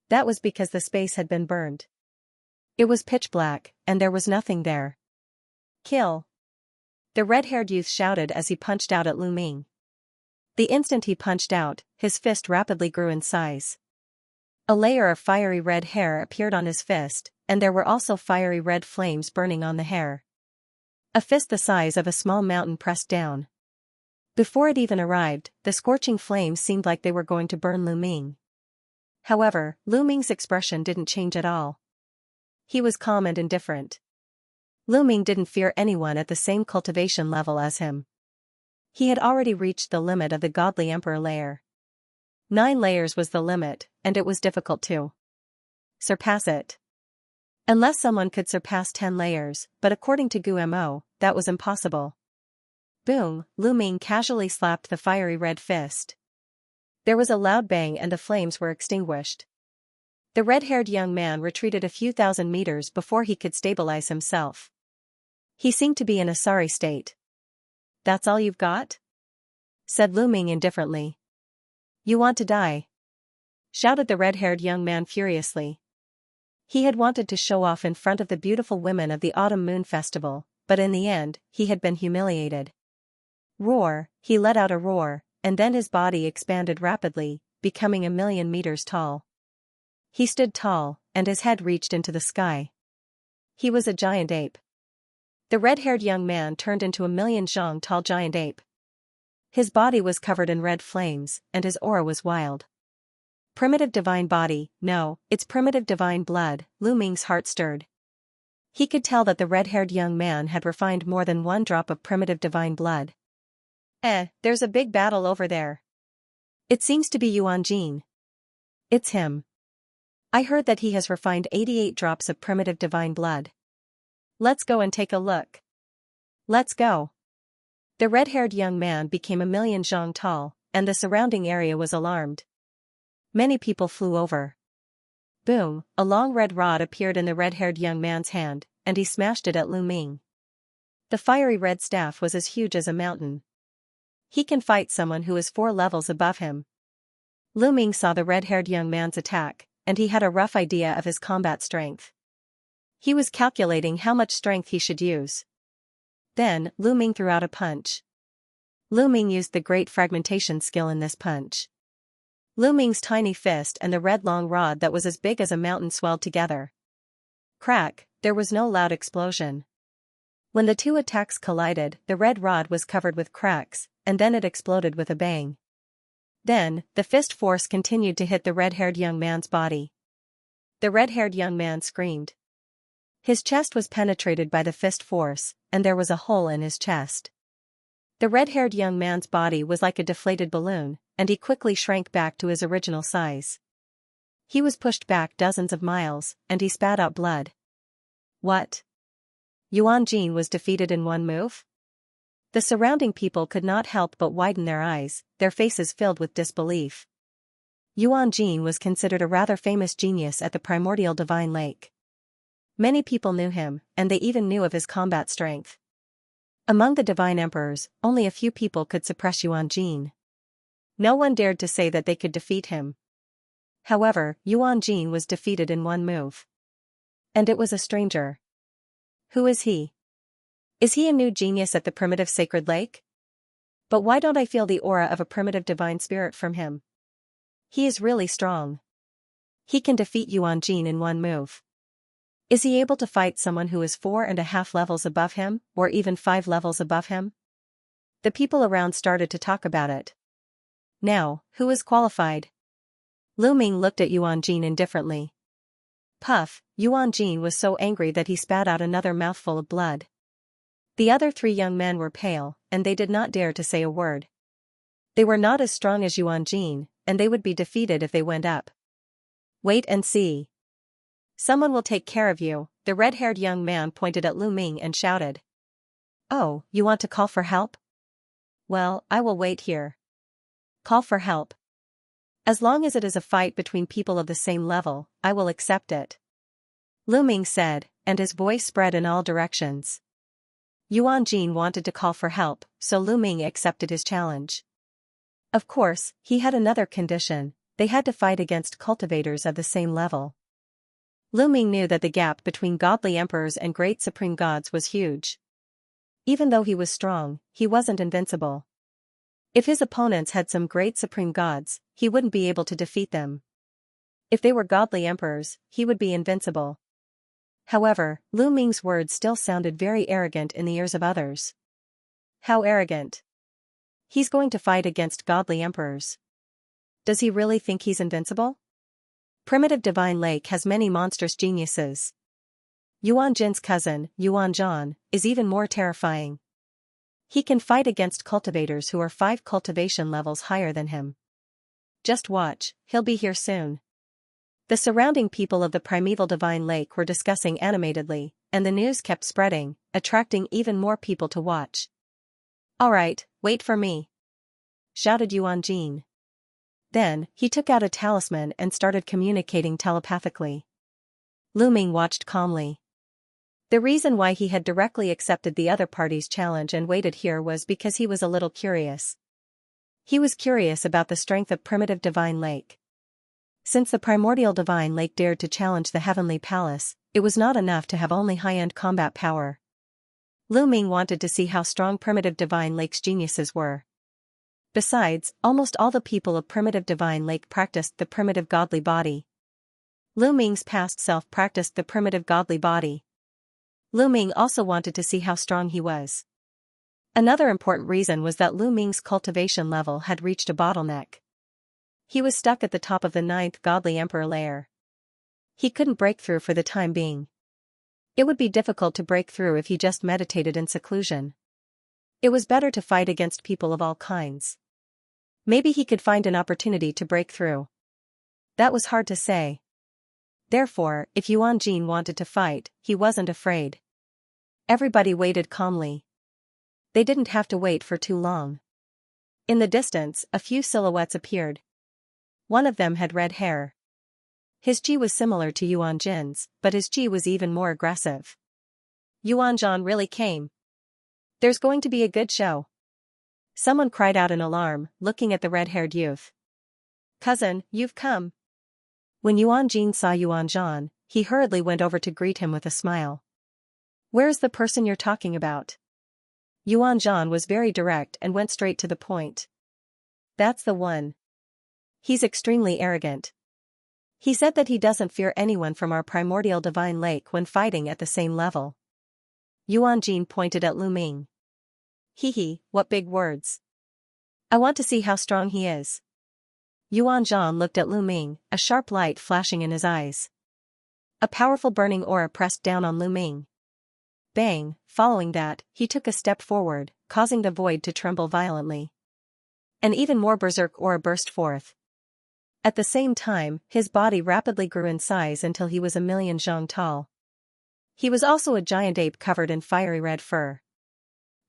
That was because the space had been burned. It was pitch black, and there was nothing there. Kill! The red-haired youth shouted as he punched out at Lu Ming. The instant he punched out, his fist rapidly grew in size. A layer of fiery red hair appeared on his fist, and there were also fiery red flames burning on the hair. A fist the size of a small mountain pressed down. Before it even arrived, the scorching flames seemed like they were going to burn Lu Ming. However, Lu Ming's expression didn't change at all. He was calm and indifferent. Lu Ming didn't fear anyone at the same cultivation level as him. He had already reached the limit of the Godly Emperor layer. 9 layers was the limit, and it was difficult to surpass it. Unless someone could surpass 10 layers, but according to Gumo, that was impossible. Boom, Lu Ming casually slapped the fiery red fist. There was a loud bang and the flames were extinguished. The red-haired young man retreated a few thousand meters before he could stabilize himself. He seemed to be in a sorry state. "That's all you've got?" said Lu Ming indifferently. "You want to die?" shouted the red-haired young man furiously. He had wanted to show off in front of the beautiful women of the Autumn Moon Festival, but in the end, he had been humiliated. Roar, he let out a roar, and then his body expanded rapidly, becoming 1,000,000 meters tall. He stood tall, and his head reached into the sky. He was a giant ape. The red-haired young man turned into a 1,000,000 zhang tall giant ape. His body was covered in red flames, and his aura was wild. Primitive divine body, no, it's primitive divine blood, Lu Ming's heart stirred. He could tell that the red-haired young man had refined more than 1 drop of primitive divine blood. There's a big battle over there. It seems to be Yuan Jin. It's him. I heard that he has refined 88 drops of primitive divine blood. Let's go and take a look. Let's go. The red-haired young man became 1,000,000 zhang tall, and the surrounding area was alarmed. Many people flew over. Boom, a long red rod appeared in the red-haired young man's hand, and he smashed it at Lu Ming. The fiery red staff was as huge as a mountain. He can fight someone who is 4 levels above him. Lu Ming saw the red-haired young man's attack, and he had a rough idea of his combat strength. He was calculating how much strength he should use. Then, Lu Ming threw out a punch. Lu Ming used the great fragmentation skill in this punch. Lu Ming's tiny fist and the red long rod that was as big as a mountain swelled together. Crack, there was no loud explosion. When the 2 attacks collided, the red rod was covered with cracks, and then it exploded with a bang. Then, the fist force continued to hit the red-haired young man's body. The red-haired young man screamed. His chest was penetrated by the fist force, and there was a hole in his chest. The red-haired young man's body was like a deflated balloon, and he quickly shrank back to his original size. He was pushed back dozens of miles, and he spat out blood. What? Yuan Jin was defeated in 1 move? The surrounding people could not help but widen their eyes, their faces filled with disbelief. Yuan Jin was considered a rather famous genius at the primordial divine lake. Many people knew him, and they even knew of his combat strength. Among the divine emperors, only a few people could suppress Yuan Jin. No one dared to say that they could defeat him. However, Yuan Jin was defeated in 1 move. And it was a stranger. Who is he? Is he a new genius at the primitive sacred lake? But why don't I feel the aura of a primitive divine spirit from him? He is really strong. He can defeat Yuan Jin in one move. Is he able to fight someone who is 4.5 levels above him, or even 5 levels above him? The people around started to talk about it. Now, who is qualified? Lu Ming looked at Yuan Jin indifferently. Puff, Yuan Jin was so angry that he spat out another mouthful of blood. The other 3 young men were pale, and they did not dare to say a word. They were not as strong as Yuan Jin, and they would be defeated if they went up. Wait and see. Someone will take care of you, the red-haired young man pointed at Lu Ming and shouted. Oh, you want to call for help? Well, I will wait here. Call for help. As long as it is a fight between people of the same level, I will accept it. Lu Ming said, and his voice spread in all directions. Yuan Jin wanted to call for help, so Lu Ming accepted his challenge. Of course, he had another condition: they had to fight against cultivators of the same level. Lu Ming knew that the gap between godly emperors and great supreme gods was huge. Even though he was strong, he wasn't invincible. If his opponents had some great supreme gods, he wouldn't be able to defeat them. If they were godly emperors, he would be invincible. However, Lu Ming's words still sounded very arrogant in the ears of others. How arrogant? He's going to fight against godly emperors. Does he really think he's invincible? Primitive Divine Lake has many monstrous geniuses. Yuan Jin's cousin, Yuan Zhan, is even more terrifying. He can fight against cultivators who are 5 cultivation levels higher than him. Just watch, he'll be here soon. The surrounding people of the primeval Divine Lake were discussing animatedly, and the news kept spreading, attracting even more people to watch. Alright, wait for me, shouted Yuan Jin. Then, he took out a talisman and started communicating telepathically. Lu Ming watched calmly. The reason why he had directly accepted the other party's challenge and waited here was because he was a little curious. He was curious about the strength of primitive Divine Lake. Since the primordial Divine Lake dared to challenge the Heavenly Palace, it was not enough to have only high-end combat power. Lu Ming wanted to see how strong primitive Divine Lake's geniuses were. Besides, almost all the people of primitive Divine Lake practiced the primitive godly body. Lu Ming's past self practiced the primitive godly body. Lu Ming also wanted to see how strong he was. Another important reason was that Lu Ming's cultivation level had reached a bottleneck. He was stuck at the top of the 9th godly emperor layer. He couldn't break through for the time being. It would be difficult to break through if he just meditated in seclusion. It was better to fight against people of all kinds. Maybe he could find an opportunity to break through. That was hard to say. Therefore, if Yuan Jin wanted to fight, he wasn't afraid. Everybody waited calmly. They didn't have to wait for too long. In the distance, a few silhouettes appeared. One of them had red hair. His ji was similar to Yuan Jin's, but his ji was even more aggressive. Yuan Zhan really came. There's going to be a good show. Someone cried out in alarm, looking at the red-haired youth. Cousin, you've come. When Yuan Jin saw Yuan Zhan, he hurriedly went over to greet him with a smile. Where's the person you're talking about? Yuan Zhan was very direct and went straight to the point. That's the one. He's extremely arrogant. He said that he doesn't fear anyone from our primordial Divine Lake when fighting at the same level. Yuan Jin pointed at Lu Ming. Hee, what big words. I want to see how strong he is. Yuan Zhan looked at Lu Ming, a sharp light flashing in his eyes. A powerful burning aura pressed down on Lu Ming. Bang, following that, he took a step forward, causing the void to tremble violently. An even more berserk aura burst forth. At the same time, his body rapidly grew in size until he was 1,000,000 zhang tall. He was also a giant ape covered in fiery red fur.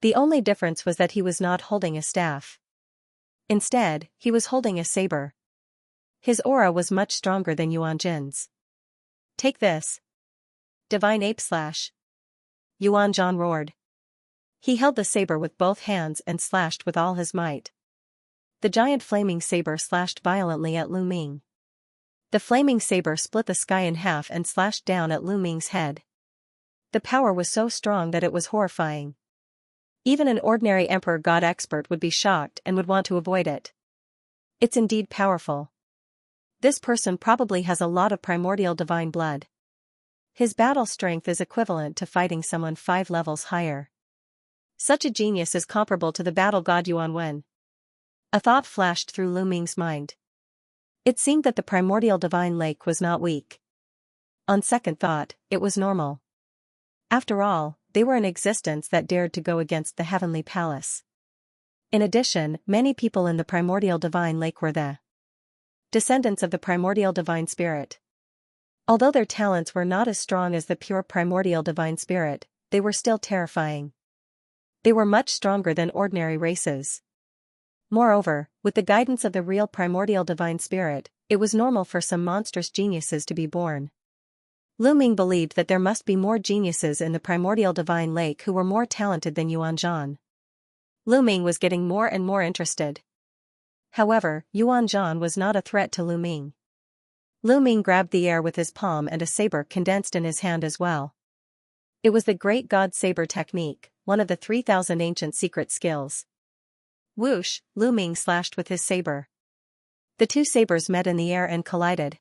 The only difference was that he was not holding a staff. Instead, he was holding a saber. His aura was much stronger than Yuan Jin's. Take this. Divine Ape Slash. Yuan Zhan roared. He held the saber with both hands and slashed with all his might. The giant flaming saber slashed violently at Lu Ming. The flaming saber split the sky in half and slashed down at Lu Ming's head. The power was so strong that it was horrifying. Even an ordinary emperor god expert would be shocked and would want to avoid it. It's indeed powerful. This person probably has a lot of primordial divine blood. His battle strength is equivalent to fighting someone 5 levels higher. Such a genius is comparable to the battle god Yuan. A thought flashed through Lu Ming's mind. It seemed that the primordial divine lake was not weak. On second thought, it was normal. After all, they were an existence that dared to go against the heavenly palace. In addition, many people in the primordial divine lake were the descendants of the primordial divine spirit. Although their talents were not as strong as the pure primordial divine spirit, they were still terrifying. They were much stronger than ordinary races. Moreover, with the guidance of the real primordial divine spirit, it was normal for some monstrous geniuses to be born. Lu Ming believed that there must be more geniuses in the primordial divine lake who were more talented than Yuan. Lu Ming was getting more and more interested. However, Yuan was not a threat to Lu Ming. Lu Ming grabbed the air with his palm and a saber condensed in his hand as well. It was the great god saber technique, one of the 3,000 ancient secret skills. Whoosh, Lu Ming slashed with his saber. The two sabers met in the air and collided.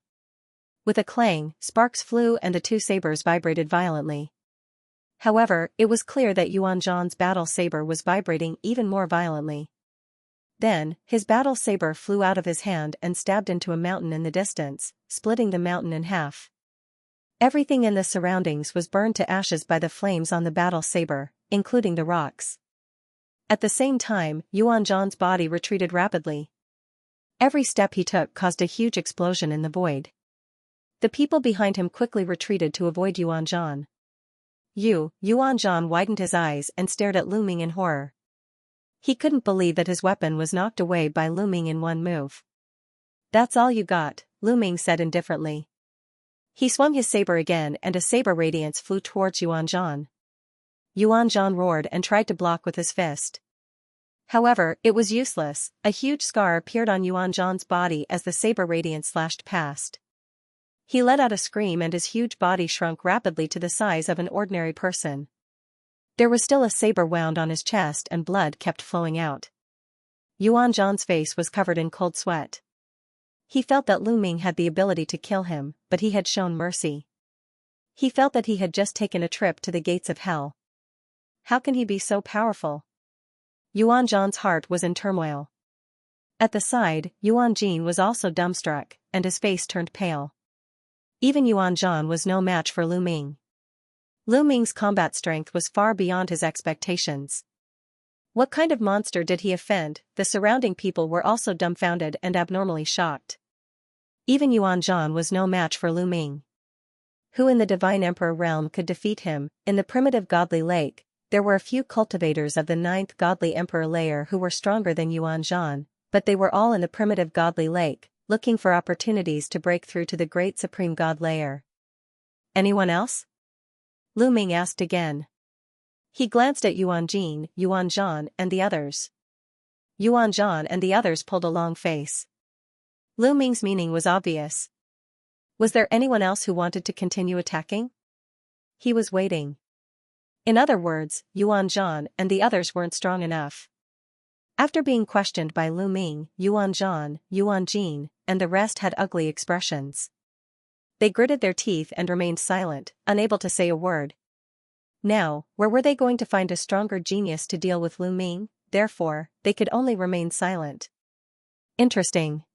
With a clang, sparks flew and the two sabers vibrated violently. However, it was clear that Yuan's battle saber was vibrating even more violently. Then, his battle saber flew out of his hand and stabbed into a mountain in the distance, splitting the mountain in half. Everything in the surroundings was burned to ashes by the flames on the battle saber, including the rocks. At the same time, Yuan's body retreated rapidly. Every step he took caused a huge explosion in the void. The people behind him quickly retreated to avoid Yuan. Yuan widened his eyes and stared at Lu Ming in horror. He couldn't believe that his weapon was knocked away by Lu Ming in one move. "That's all you got," Lu Ming said indifferently. He swung his saber again and a saber radiance flew towards Yuan. Yuan roared and tried to block with his fist. However, it was useless. A huge scar appeared on Yuan's body as the saber radiance slashed past. He let out a scream and his huge body shrunk rapidly to the size of an ordinary person. There was still a saber wound on his chest and blood kept flowing out. Yuan's face was covered in cold sweat. He felt that Lu Ming had the ability to kill him, but he had shown mercy. He felt that he had just taken a trip to the gates of hell. How can he be so powerful? Yuan's heart was in turmoil. At the side, Yuan was also dumbstruck, and his face turned pale. Even Yuan was no match for Lu Ming. Lu Ming's combat strength was far beyond his expectations. What kind of monster did he offend? The surrounding people were also dumbfounded and abnormally shocked. Even Yuan was no match for Lu Ming. Who in the Divine Emperor realm could defeat him? In the primitive godly lake, there were a few cultivators of the 9th godly emperor layer who were stronger than Yuan, but they were all in the primitive godly lake, looking for opportunities to break through to the great supreme god layer. Anyone else? Lu Ming asked again. He glanced at Yuan and the others. Yuan and the others pulled a long face. Lu Ming's meaning was obvious. Was there anyone else who wanted to continue attacking? He was waiting. In other words, Yuan and the others weren't strong enough. After being questioned by Lu Ming, Yuan and the rest had ugly expressions. They gritted their teeth and remained silent, unable to say a word. Now, where were they going to find a stronger genius to deal with Lu Ming? Therefore, they could only remain silent. Interesting.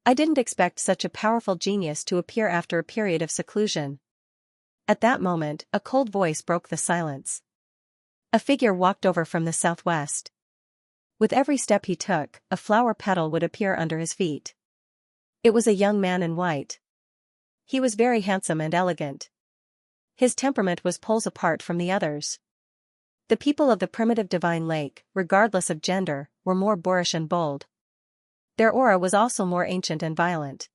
I didn't expect such a powerful genius to appear after a period of seclusion. At that moment, a cold voice broke the silence. A figure walked over from the southwest. With every step he took, a flower petal would appear under his feet. It was a young man in white. He was very handsome and elegant. His temperament was poles apart from the others. The people of the primitive divine lake, regardless of gender, were more boorish and bold. Their aura was also more ancient and violent.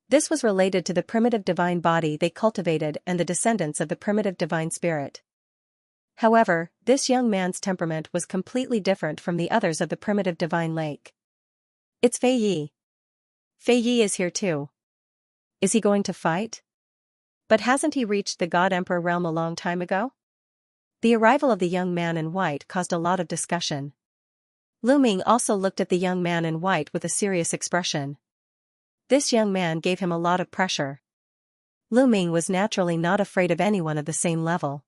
This was related to the primitive divine body they cultivated and the descendants of the primitive divine spirit. However, this young man's temperament was completely different from the others of the primitive divine lake. It's Fei Yi. Fei Yi is here too. Is he going to fight? But hasn't he reached the God Emperor realm a long time ago? The arrival of the young man in white caused a lot of discussion. Lu Ming also looked at the young man in white with a serious expression. This young man gave him a lot of pressure. Lu Ming was naturally not afraid of anyone of the same level.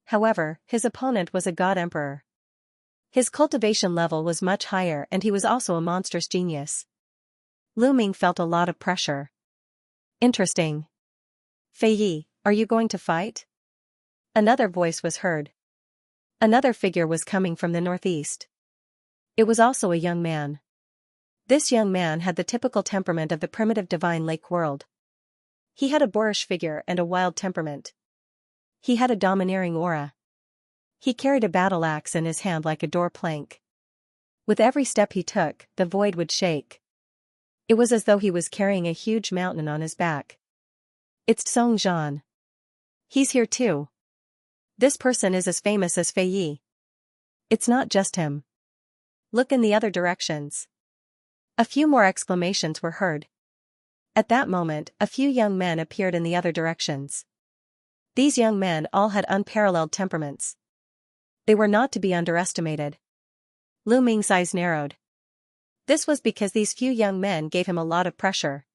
However, his opponent was a god emperor. His cultivation level was much higher and he was also a monstrous genius. Lu Ming felt a lot of pressure. Interesting. Fei Yi, are you going to fight? Another voice was heard. Another figure was coming from the northeast. It was also a young man. This young man had the typical temperament of the primitive divine lake world. He had a boorish figure and a wild temperament. He had a domineering aura. He carried a battle axe in his hand like a door plank. With every step he took, the void would shake. It was as though he was carrying a huge mountain on his back. It's Song Zhan. He's here too. This person is as famous as Fei Yi. It's not just him. Look in the other directions. A few more exclamations were heard. At that moment, a few young men appeared in the other directions. These young men all had unparalleled temperaments. They were not to be underestimated. Lu Ming's eyes narrowed. This was because these few young men gave him a lot of pressure.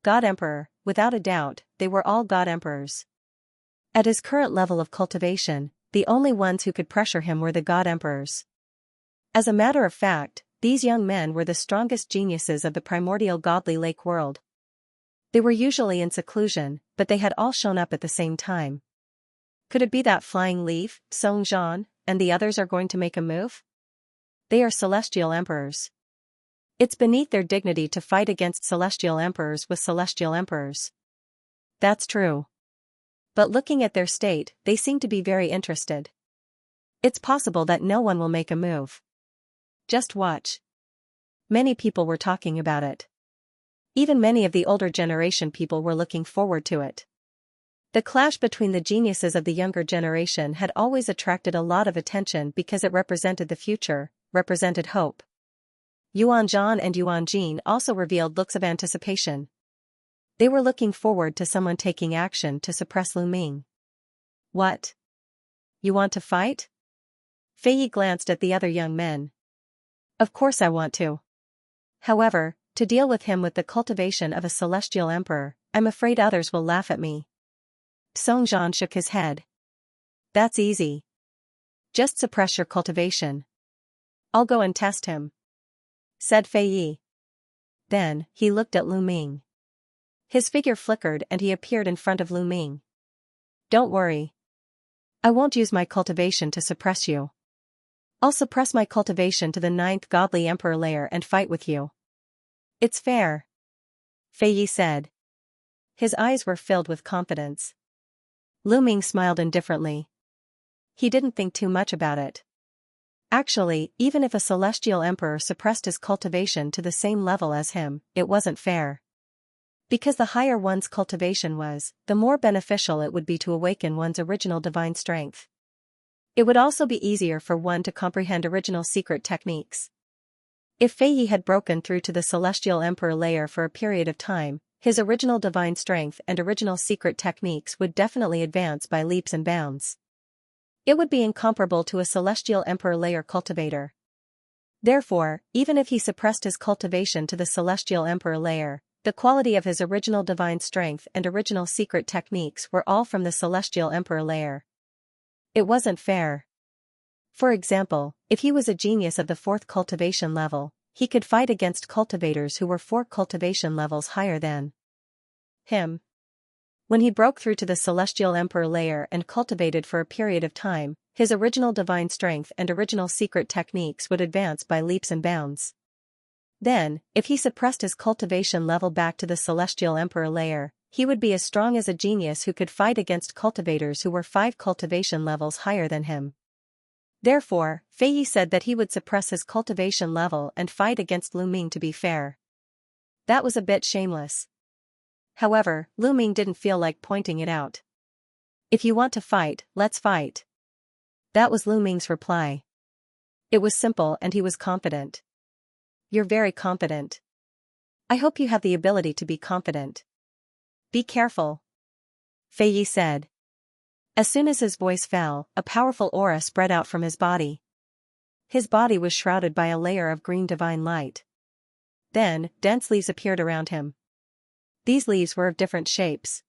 God Emperor, without a doubt, they were all God Emperors. At his current level of cultivation, the only ones who could pressure him were the God Emperors. As a matter of fact, these young men were the strongest geniuses of the primordial godly lake world. They were usually in seclusion, but they had all shown up at the same time. Could it be that flying leaf, Song Zhan, and the others are going to make a move? They are celestial emperors. It's beneath their dignity to fight against celestial emperors with celestial emperors. That's true. But looking at their state, they seem to be very interested. It's possible that no one will make a move. Just watch. Many people were talking about it. Even many of the older generation people were looking forward to it. The clash between the geniuses of the younger generation had always attracted a lot of attention because it represented the future, represented hope. Yuan Zhan and Yuan Jin also revealed looks of anticipation. They were looking forward to someone taking action to suppress Lu Ming. What? You want to fight? Fei Yi glanced at the other young men. Of course I want to. However, to deal with him with the cultivation of a celestial emperor, I'm afraid others will laugh at me. Song Zhan shook his head. That's easy. Just suppress your cultivation. I'll go and test him, said Fei Yi. Then, he looked at Lu Ming. His figure flickered and he appeared in front of Lu Ming. Don't worry. I won't use my cultivation to suppress you. I'll suppress my cultivation to the 9th godly emperor layer and fight with you. It's fair, Fei Yi said. His eyes were filled with confidence. Lu Ming smiled indifferently. He didn't think too much about it. Actually, even if a celestial emperor suppressed his cultivation to the same level as him, it wasn't fair. Because the higher one's cultivation was, the more beneficial it would be to awaken one's original divine strength. It would also be easier for one to comprehend original secret techniques. If Fei Yi had broken through to the celestial emperor layer for a period of time, his original divine strength and original secret techniques would definitely advance by leaps and bounds. It would be incomparable to a celestial emperor layer cultivator. Therefore, even if he suppressed his cultivation to the celestial emperor layer, the quality of his original divine strength and original secret techniques were all from the celestial emperor layer. It wasn't fair. For example, if he was a genius of the 4th cultivation level, he could fight against cultivators who were 4 cultivation levels higher than him. When he broke through to the celestial emperor layer and cultivated for a period of time, his original divine strength and original secret techniques would advance by leaps and bounds. Then, if he suppressed his cultivation level back to the celestial emperor layer, he would be as strong as a genius who could fight against cultivators who were 5 cultivation levels higher than him. Therefore, Fei Yi said that he would suppress his cultivation level and fight against Lu Ming to be fair. That was a bit shameless. However, Lu Ming didn't feel like pointing it out. If you want to fight, let's fight. That was Lu Ming's reply. It was simple and he was confident. You're very confident. I hope you have the ability to be confident. Be careful, Fei Yi said. As soon as his voice fell, a powerful aura spread out from his body. His body was shrouded by a layer of green divine light. Then, dense leaves appeared around him. These leaves were of different shapes.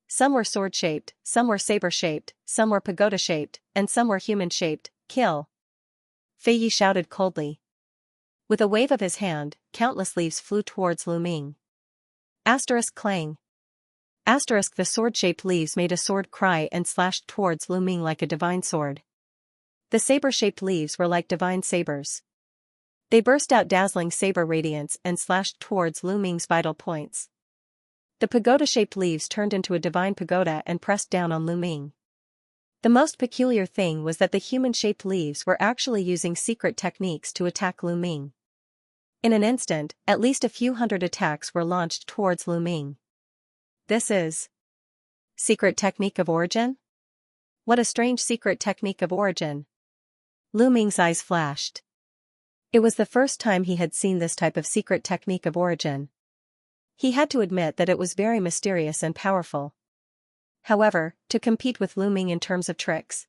Some were sword-shaped, some were saber-shaped, some were pagoda-shaped, and some were human-shaped. Kill! Fei Yi shouted coldly. With a wave of his hand, countless leaves flew towards Lu Ming. Asterisk clang. Asterisk the sword-shaped leaves made a sword cry and slashed towards Lu Ming like a divine sword. The saber-shaped leaves were like divine sabers. They burst out dazzling saber radiance and slashed towards Lu Ming's vital points. The pagoda-shaped leaves turned into a divine pagoda and pressed down on Lu Ming. The most peculiar thing was that the human-shaped leaves were actually using secret techniques to attack Lu Ming. In an instant, at least a few hundred attacks were launched towards Lu Ming. This is secret technique of origin? What a strange secret technique of origin. Lu Ming's eyes flashed. It was the first time he had seen this type of secret technique of origin. He had to admit that it was very mysterious and powerful. However, to compete with Lu Ming in terms of tricks.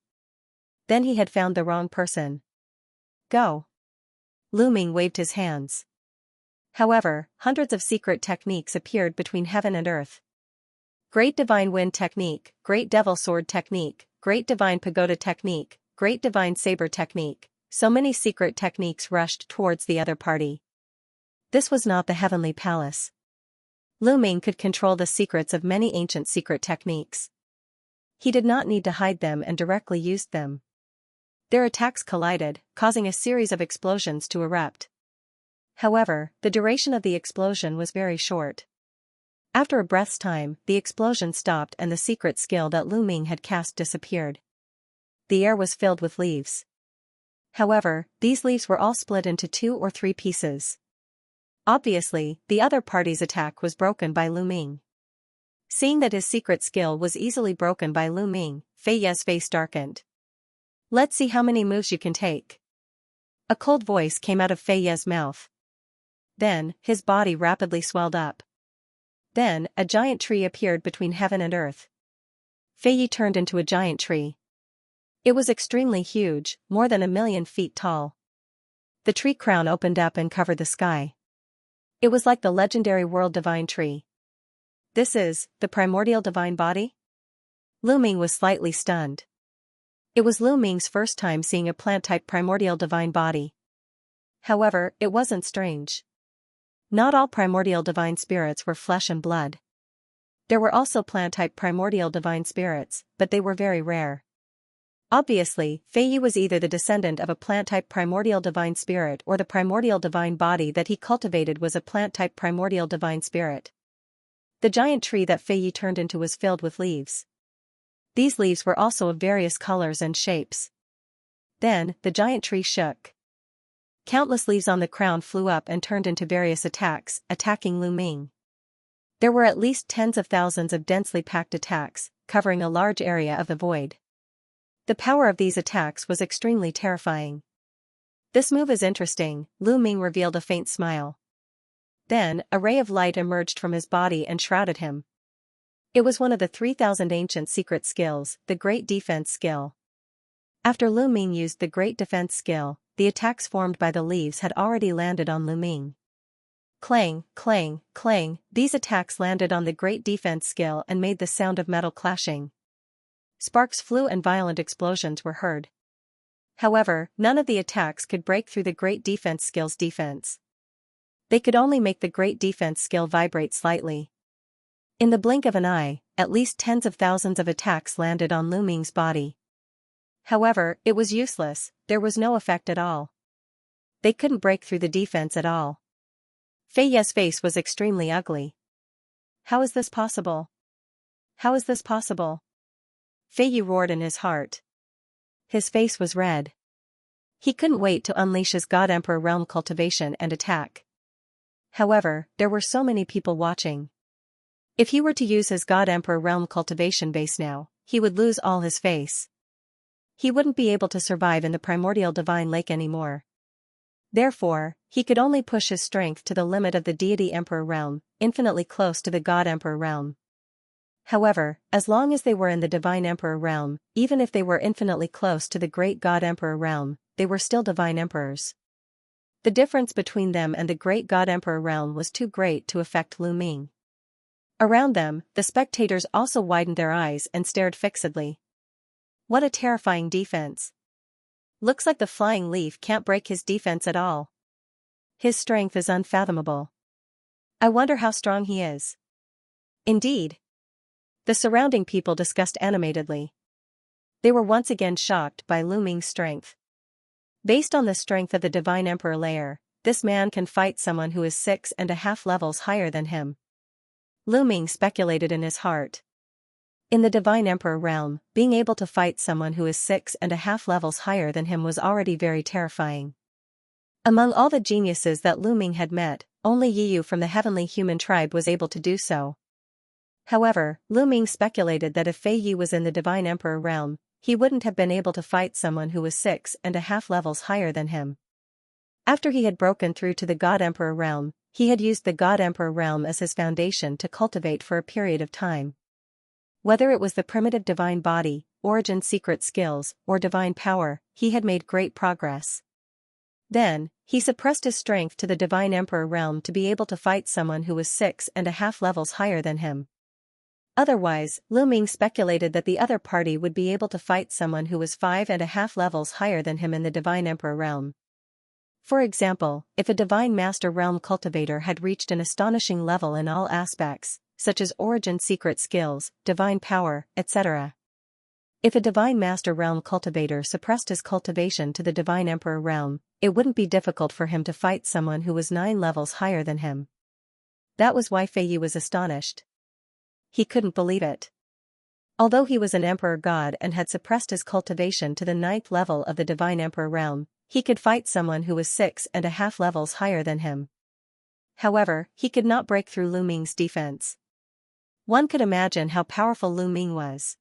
Then he had found the wrong person. Go. Lu Ming waved his hands. However, hundreds of secret techniques appeared between heaven and earth. Great Divine Wind Technique, Great Devil Sword Technique, Great Divine Pagoda Technique, Great Divine Saber Technique. So many secret techniques rushed towards the other party. This was not the Heavenly Palace. Lu Ming could control the secrets of many ancient secret techniques. He did not need to hide them and directly used them. Their attacks collided, causing a series of explosions to erupt. However, the duration of the explosion was very short. After a breath's time, the explosion stopped and the secret skill that Lu Ming had cast disappeared. The air was filled with leaves. However, these leaves were all split into 2 or 3 pieces. Obviously, the other party's attack was broken by Lu Ming. Seeing that his secret skill was easily broken by Lu Ming, Fei Ye's face darkened. Let's see how many moves you can take. A cold voice came out of Fei Ye's mouth. Then, his body rapidly swelled up. Then, a giant tree appeared between heaven and earth. Fei Yi turned into a giant tree. It was extremely huge, more than 1,000,000 feet tall. The tree crown opened up and covered the sky. It was like the legendary world divine tree. This is the primordial divine body? Lu Ming was slightly stunned. It was Lu Ming's first time seeing a plant-type primordial divine body. However, it wasn't strange. Not all primordial divine spirits were flesh and blood. There were also plant-type primordial divine spirits, but they were very rare. Obviously, Fei Yi was either the descendant of a plant-type primordial divine spirit or the primordial divine body that he cultivated was a plant-type primordial divine spirit. The giant tree that Fei Yi turned into was filled with leaves. These leaves were also of various colors and shapes. Then, the giant tree shook. Countless leaves on the crown flew up and turned into various attacks, attacking Lu Ming. There were at least tens of thousands of densely packed attacks, covering a large area of the void. The power of these attacks was extremely terrifying. This move is interesting, Lu Ming revealed a faint smile. Then, a ray of light emerged from his body and shrouded him. It was one of the 3,000 ancient secret skills, the Great Defense Skill. After Lu Ming used the Great Defense Skill, the attacks formed by the leaves had already landed on Lu Ming. Clang, clang, clang, these attacks landed on the Great Defense Skill and made the sound of metal clashing. Sparks flew and violent explosions were heard. However, none of the attacks could break through the Great Defense Skill's defense. They could only make the Great Defense Skill vibrate slightly. In the blink of an eye, at least tens of thousands of attacks landed on Lu Ming's body. However, it was useless, there was no effect at all. They couldn't break through the defense at all. Fei Ye's face was extremely ugly. How is this possible? How is this possible? Fei Yi roared in his heart. His face was red. He couldn't wait to unleash his God Emperor Realm cultivation and attack. However, there were so many people watching. If he were to use his God Emperor Realm cultivation base now, he would lose all his face. He wouldn't be able to survive in the primordial divine lake anymore. Therefore, he could only push his strength to the limit of the deity Emperor Realm, infinitely close to the God Emperor Realm. However, as long as they were in the Divine Emperor Realm, even if they were infinitely close to the Great God Emperor Realm, they were still Divine Emperors. The difference between them and the great God-Emperor realm was too great to affect Lu Ming. Around them, the spectators also widened their eyes and stared fixedly. What a terrifying defense. Looks like the flying leaf can't break his defense at all. His strength is unfathomable. I wonder how strong he is. Indeed. The surrounding people discussed animatedly. They were once again shocked by Lu Ming's strength. Based on the strength of the Divine Emperor layer, this man can fight someone who is 6.5 levels higher than him. Lu Ming speculated in his heart. In the Divine Emperor realm, being able to fight someone who is 6.5 levels higher than him was already very terrifying. Among all the geniuses that Lu Ming had met, only Yiyu from the heavenly human tribe was able to do so. However, Lu Ming speculated that if Fei Yi was in the Divine Emperor realm, he wouldn't have been able to fight someone who was 6.5 levels higher than him. After he had broken through to the God Emperor realm, he had used the God Emperor realm as his foundation to cultivate for a period of time. Whether it was the primitive divine body, origin secret skills, or divine power, he had made great progress. Then, he suppressed his strength to the Divine Emperor realm to be able to fight someone who was 6.5 levels higher than him. Otherwise, Lu Ming speculated that the other party would be able to fight someone who was 5.5 levels higher than him in the Divine Emperor realm. For example, if a Divine Master Realm cultivator had reached an astonishing level in all aspects, such as origin secret skills, divine power, etc. If a Divine Master Realm cultivator suppressed his cultivation to the Divine Emperor realm, it wouldn't be difficult for him to fight someone who was 9 levels higher than him. That was why Fei Yi was astonished. He couldn't believe it. Although he was an Emperor God and had suppressed his cultivation to the 9th level of the Divine Emperor realm, he could fight someone who was 6.5 levels higher than him. However, he could not break through Lu Ming's defense. One could imagine how powerful Lu Ming was.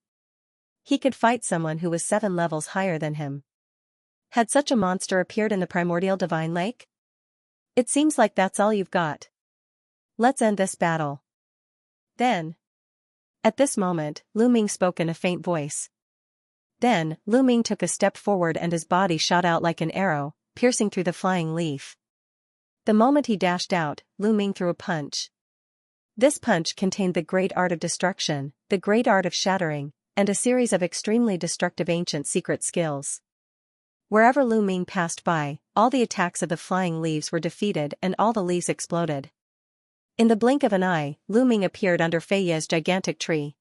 He could fight someone who was 7 levels higher than him. Had such a monster appeared in the primordial divine lake? It seems like that's all you've got. Let's end this battle. Then. At this moment, Lu Ming spoke in a faint voice. Then, Lu Ming took a step forward and his body shot out like an arrow, piercing through the flying leaf. The moment he dashed out, Lu Ming threw a punch. This punch contained the great art of destruction, the great art of shattering, and a series of extremely destructive ancient secret skills. Wherever Lu Ming passed by, all the attacks of the flying leaves were defeated and all the leaves exploded. In the blink of an eye, Lu Ming appeared under Fei Yi's gigantic tree.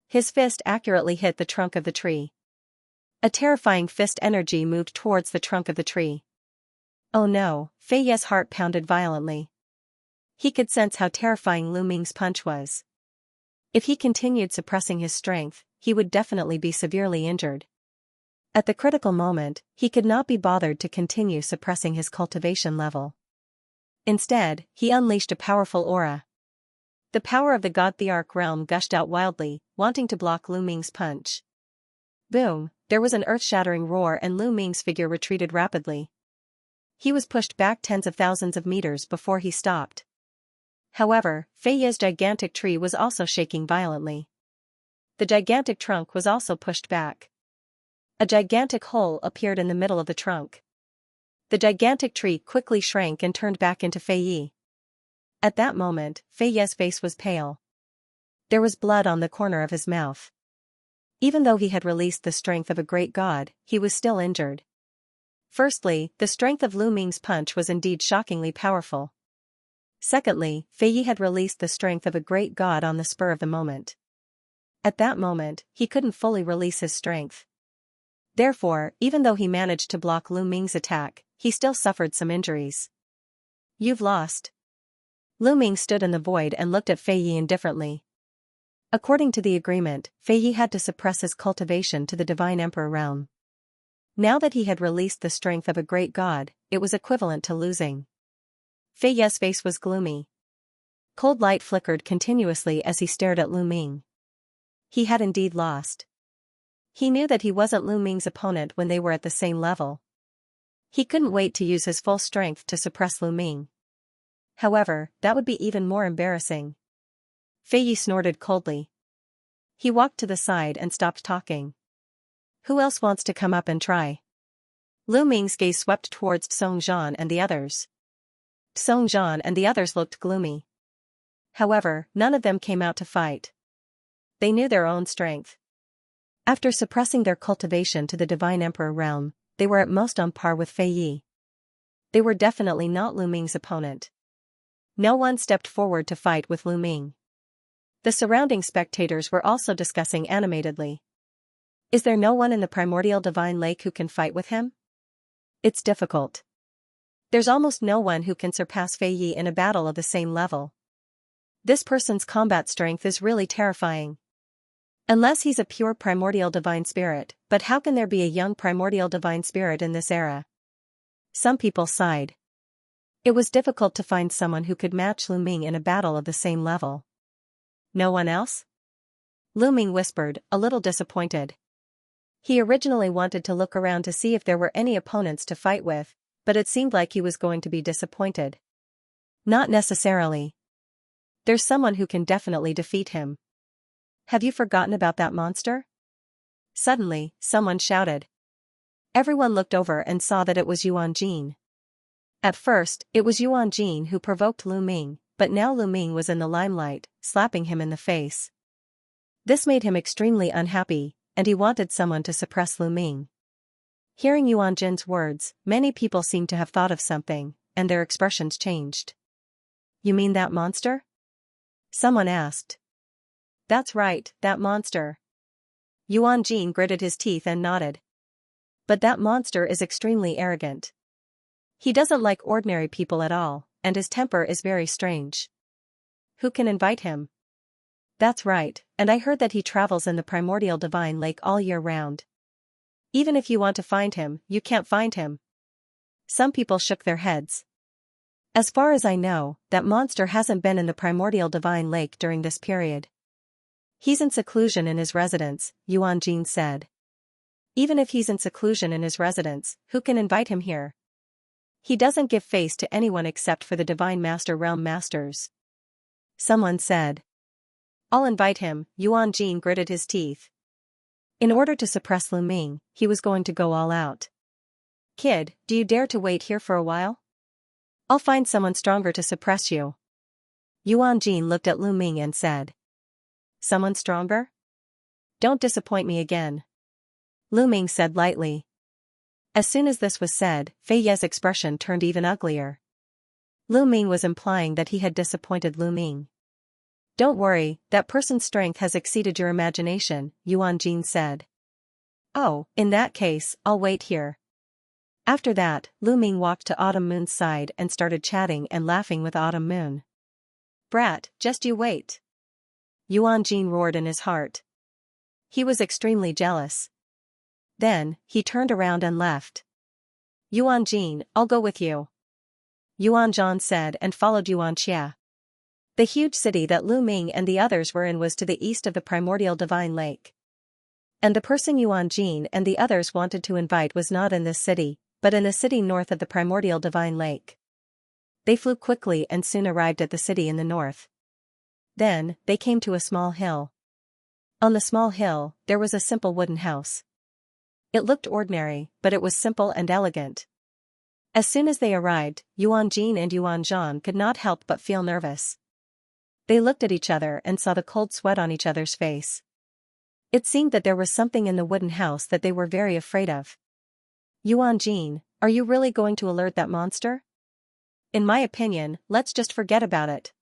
His fist accurately hit the trunk of the tree. A terrifying fist energy moved towards the trunk of the tree. Oh no, Fei Yi's heart pounded violently. He could sense how terrifying Lu Ming's punch was. If he continued suppressing his strength, he would definitely be severely injured. At the critical moment, he could not be bothered to continue suppressing his cultivation level. Instead, he unleashed a powerful aura. The power of the God Thearch realm gushed out wildly, wanting to block Lu Ming's punch. Boom, there was an earth-shattering roar and Lu Ming's figure retreated rapidly. He was pushed back tens of thousands of meters before he stopped. However, Fei Yi's gigantic tree was also shaking violently. The gigantic trunk was also pushed back. A gigantic hole appeared in the middle of the trunk. The gigantic tree quickly shrank and turned back into Fei Yi. At that moment, Fei Yi's face was pale. There was blood on the corner of his mouth. Even though he had released the strength of a great god, he was still injured. Firstly, the strength of Lu Ming's punch was indeed shockingly powerful. Secondly, Fei Yi had released the strength of a great god on the spur of the moment. At that moment, he couldn't fully release his strength. Therefore, even though he managed to block Lu Ming's attack, he still suffered some injuries. You've lost. Lu Ming stood in the void and looked at Fei Yi indifferently. According to the agreement, Fei Yi had to suppress his cultivation to the Divine Emperor realm. Now that he had released the strength of a great god, it was equivalent to losing. Fei Yi's face was gloomy. Cold light flickered continuously as he stared at Lu Ming. He had indeed lost. He knew that he wasn't Lu Ming's opponent when they were at the same level. He couldn't wait to use his full strength to suppress Lu Ming. However, that would be even more embarrassing. Fei Yi snorted coldly. He walked to the side and stopped talking. Who else wants to come up and try? Lu Ming's gaze swept towards Song Zhan and the others. Song Zhan and the others looked gloomy. However, none of them came out to fight. They knew their own strength. After suppressing their cultivation to the Divine Emperor realm, they were at most on par with Fei Yi. They were definitely not Lu Ming's opponent. No one stepped forward to fight with Lu Ming. The surrounding spectators were also discussing animatedly. Is there no one in the primordial divine lake who can fight with him? It's difficult. There's almost no one who can surpass Fei Yi in a battle of the same level. This person's combat strength is really terrifying. Unless he's a pure primordial divine spirit, but how can there be a young primordial divine spirit in this era? Some people sighed. It was difficult to find someone who could match Lu Ming in a battle of the same level. No one else? Lu Ming whispered, a little disappointed. He originally wanted to look around to see if there were any opponents to fight with, but it seemed like he was going to be disappointed. Not necessarily. There's someone who can definitely defeat him. Have you forgotten about that monster? Suddenly, someone shouted. Everyone looked over and saw that it was Yuan Jin. At first, it was Yuan Jin who provoked Lu Ming, but now Lu Ming was in the limelight, slapping him in the face. This made him extremely unhappy, and he wanted someone to suppress Lu Ming. Hearing Yuan Jin's words, many people seemed to have thought of something, and their expressions changed. You mean that monster? Someone asked. That's right, that monster. Yuan Jin gritted his teeth and nodded. But that monster is extremely arrogant. He doesn't like ordinary people at all, and his temper is very strange. Who can invite him? That's right, and I heard that he travels in the primordial divine lake all year round. Even if you want to find him, you can't find him. Some people shook their heads. As far as I know, that monster hasn't been in the primordial divine lake during this period. He's in seclusion in his residence, Yuan Jin said. Even if he's in seclusion in his residence, who can invite him here? He doesn't give face to anyone except for the Divine Master Realm Masters. Someone said. I'll invite him, Yuan Jin gritted his teeth. In order to suppress Lu Ming, he was going to go all out. Kid, do you dare to wait here for a while? I'll find someone stronger to suppress you. Yuan Jin looked at Lu Ming and said. Someone stronger? Don't disappoint me again. Lu Ming said lightly. As soon as this was said, Fei Ye's expression turned even uglier. Lu Ming was implying that he had disappointed Lu Ming. Don't worry, that person's strength has exceeded your imagination, Yuan Jin said. Oh, in that case, I'll wait here. After that, Lu Ming walked to Autumn Moon's side and started chatting and laughing with Autumn Moon. Brat, just you wait. Yuan Jin roared in his heart. He was extremely jealous. Then, he turned around and left. Yuan Jin, I'll go with you. Yuan Zhan said and followed Xianxia. The huge city that Lu Ming and the others were in was to the east of the primordial divine lake. And the person Yuan Jin and the others wanted to invite was not in this city, but in the city north of the primordial divine lake. They flew quickly and soon arrived at the city in the north. Then, they came to a small hill. On the small hill, there was a simple wooden house. It looked ordinary, but it was simple and elegant. As soon as they arrived, Yuan Jin and Yuan Zhan could not help but feel nervous. They looked at each other and saw the cold sweat on each other's face. It seemed that there was something in the wooden house that they were very afraid of. Yuan Jin, are you really going to alert that monster? In my opinion, let's just forget about it.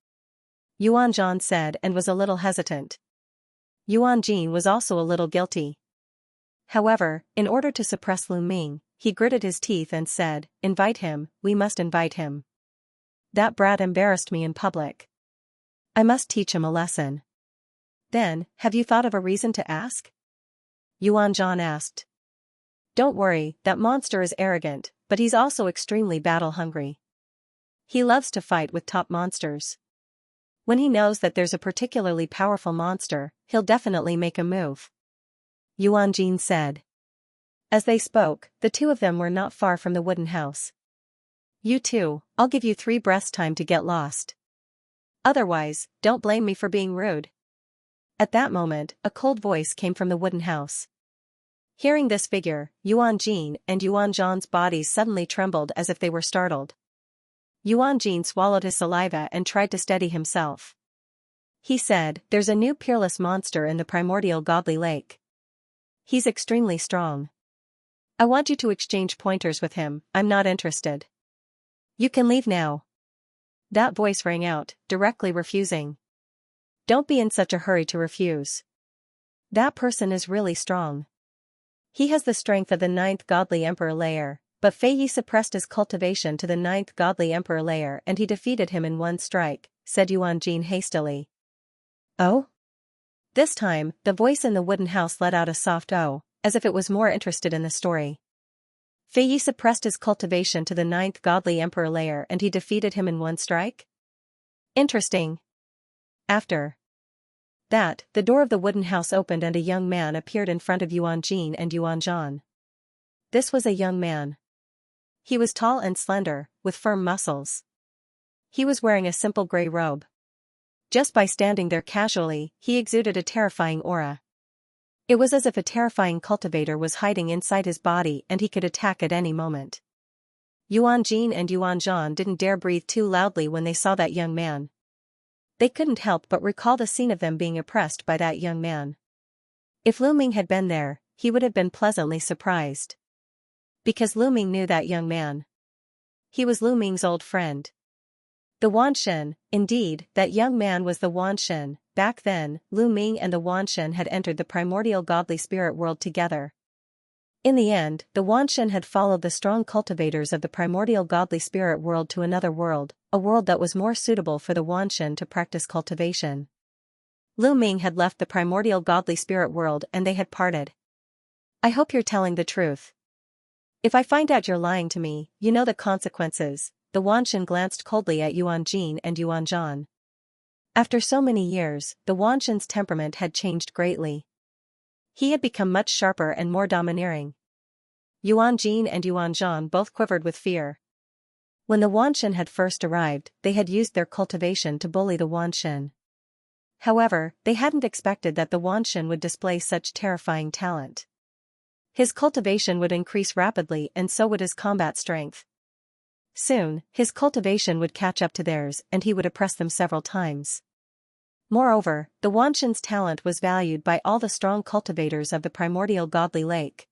Yuan Zhan said and was a little hesitant. Yuan Jin was also a little guilty. However, in order to suppress Lu Ming, he gritted his teeth and said, invite him, we must invite him. That brat embarrassed me in public. I must teach him a lesson. Then, have you thought of a reason to ask? Yuan Zhan asked. Don't worry, that monster is arrogant, but he's also extremely battle-hungry. He loves to fight with top monsters. When he knows that there's a particularly powerful monster, he'll definitely make a move. Yuan Jin said. As they spoke, the two of them were not far from the wooden house. You two, I'll give you 3 breaths time to get lost. Otherwise, don't blame me for being rude. At that moment, a cold voice came from the wooden house. Hearing this figure, Yuan Jin and Yuan Zhan's bodies suddenly trembled as if they were startled. Yuan Jin swallowed his saliva and tried to steady himself. He said, "There's a new peerless monster in the primordial godly lake. He's extremely strong. I want you to exchange pointers with him. I'm not interested. You can leave now." That voice rang out, directly refusing. "Don't be in such a hurry to refuse. That person is really strong. He has the strength of the 9th godly emperor layer." But Fei Yi suppressed his cultivation to the 9th godly emperor layer and he defeated him in one strike, said Yuan Jin hastily. "Oh?" This time, the voice in the wooden house let out a soft "oh," as if it was more interested in the story. Fei Yi suppressed his cultivation to the 9th godly emperor layer and he defeated him in one strike? Interesting. After that, the door of the wooden house opened and a young man appeared in front of Yuan Jin and Yuan Zhan. This was a young man. He was tall and slender, with firm muscles. He was wearing a simple gray robe. Just by standing there casually, he exuded a terrifying aura. It was as if a terrifying cultivator was hiding inside his body and he could attack at any moment. Yuan Jin and Yuan Zhan didn't dare breathe too loudly when they saw that young man. They couldn't help but recall the scene of them being oppressed by that young man. If Lu Ming had been there, he would have been pleasantly surprised. Because Lu Ming knew that young man. He was Lu Ming's old friend. The Wanshen, indeed, that young man was the Wanshen. Back then, Lu Ming and the Wanshen had entered the primordial godly spirit world together. In the end, the Wanshen had followed the strong cultivators of the primordial godly spirit world to another world, a world that was more suitable for the Wanshen to practice cultivation. Lu Ming had left the primordial godly spirit world and they had parted. "I hope you're telling the truth. If I find out you're lying to me, you know the consequences." The Wanshen glanced coldly at Yuan Jin and Yuan Zhan. After so many years, the Wanshen's temperament had changed greatly. He had become much sharper and more domineering. Yuan Jin and Yuan Zhan both quivered with fear. When the Wanshen had first arrived, they had used their cultivation to bully the Wanshen. However, they hadn't expected that the Wanshen would display such terrifying talent. His cultivation would increase rapidly and so would his combat strength. Soon, his cultivation would catch up to theirs and he would oppress them several times. Moreover, the Wanshen's talent was valued by all the strong cultivators of the primordial godly lake.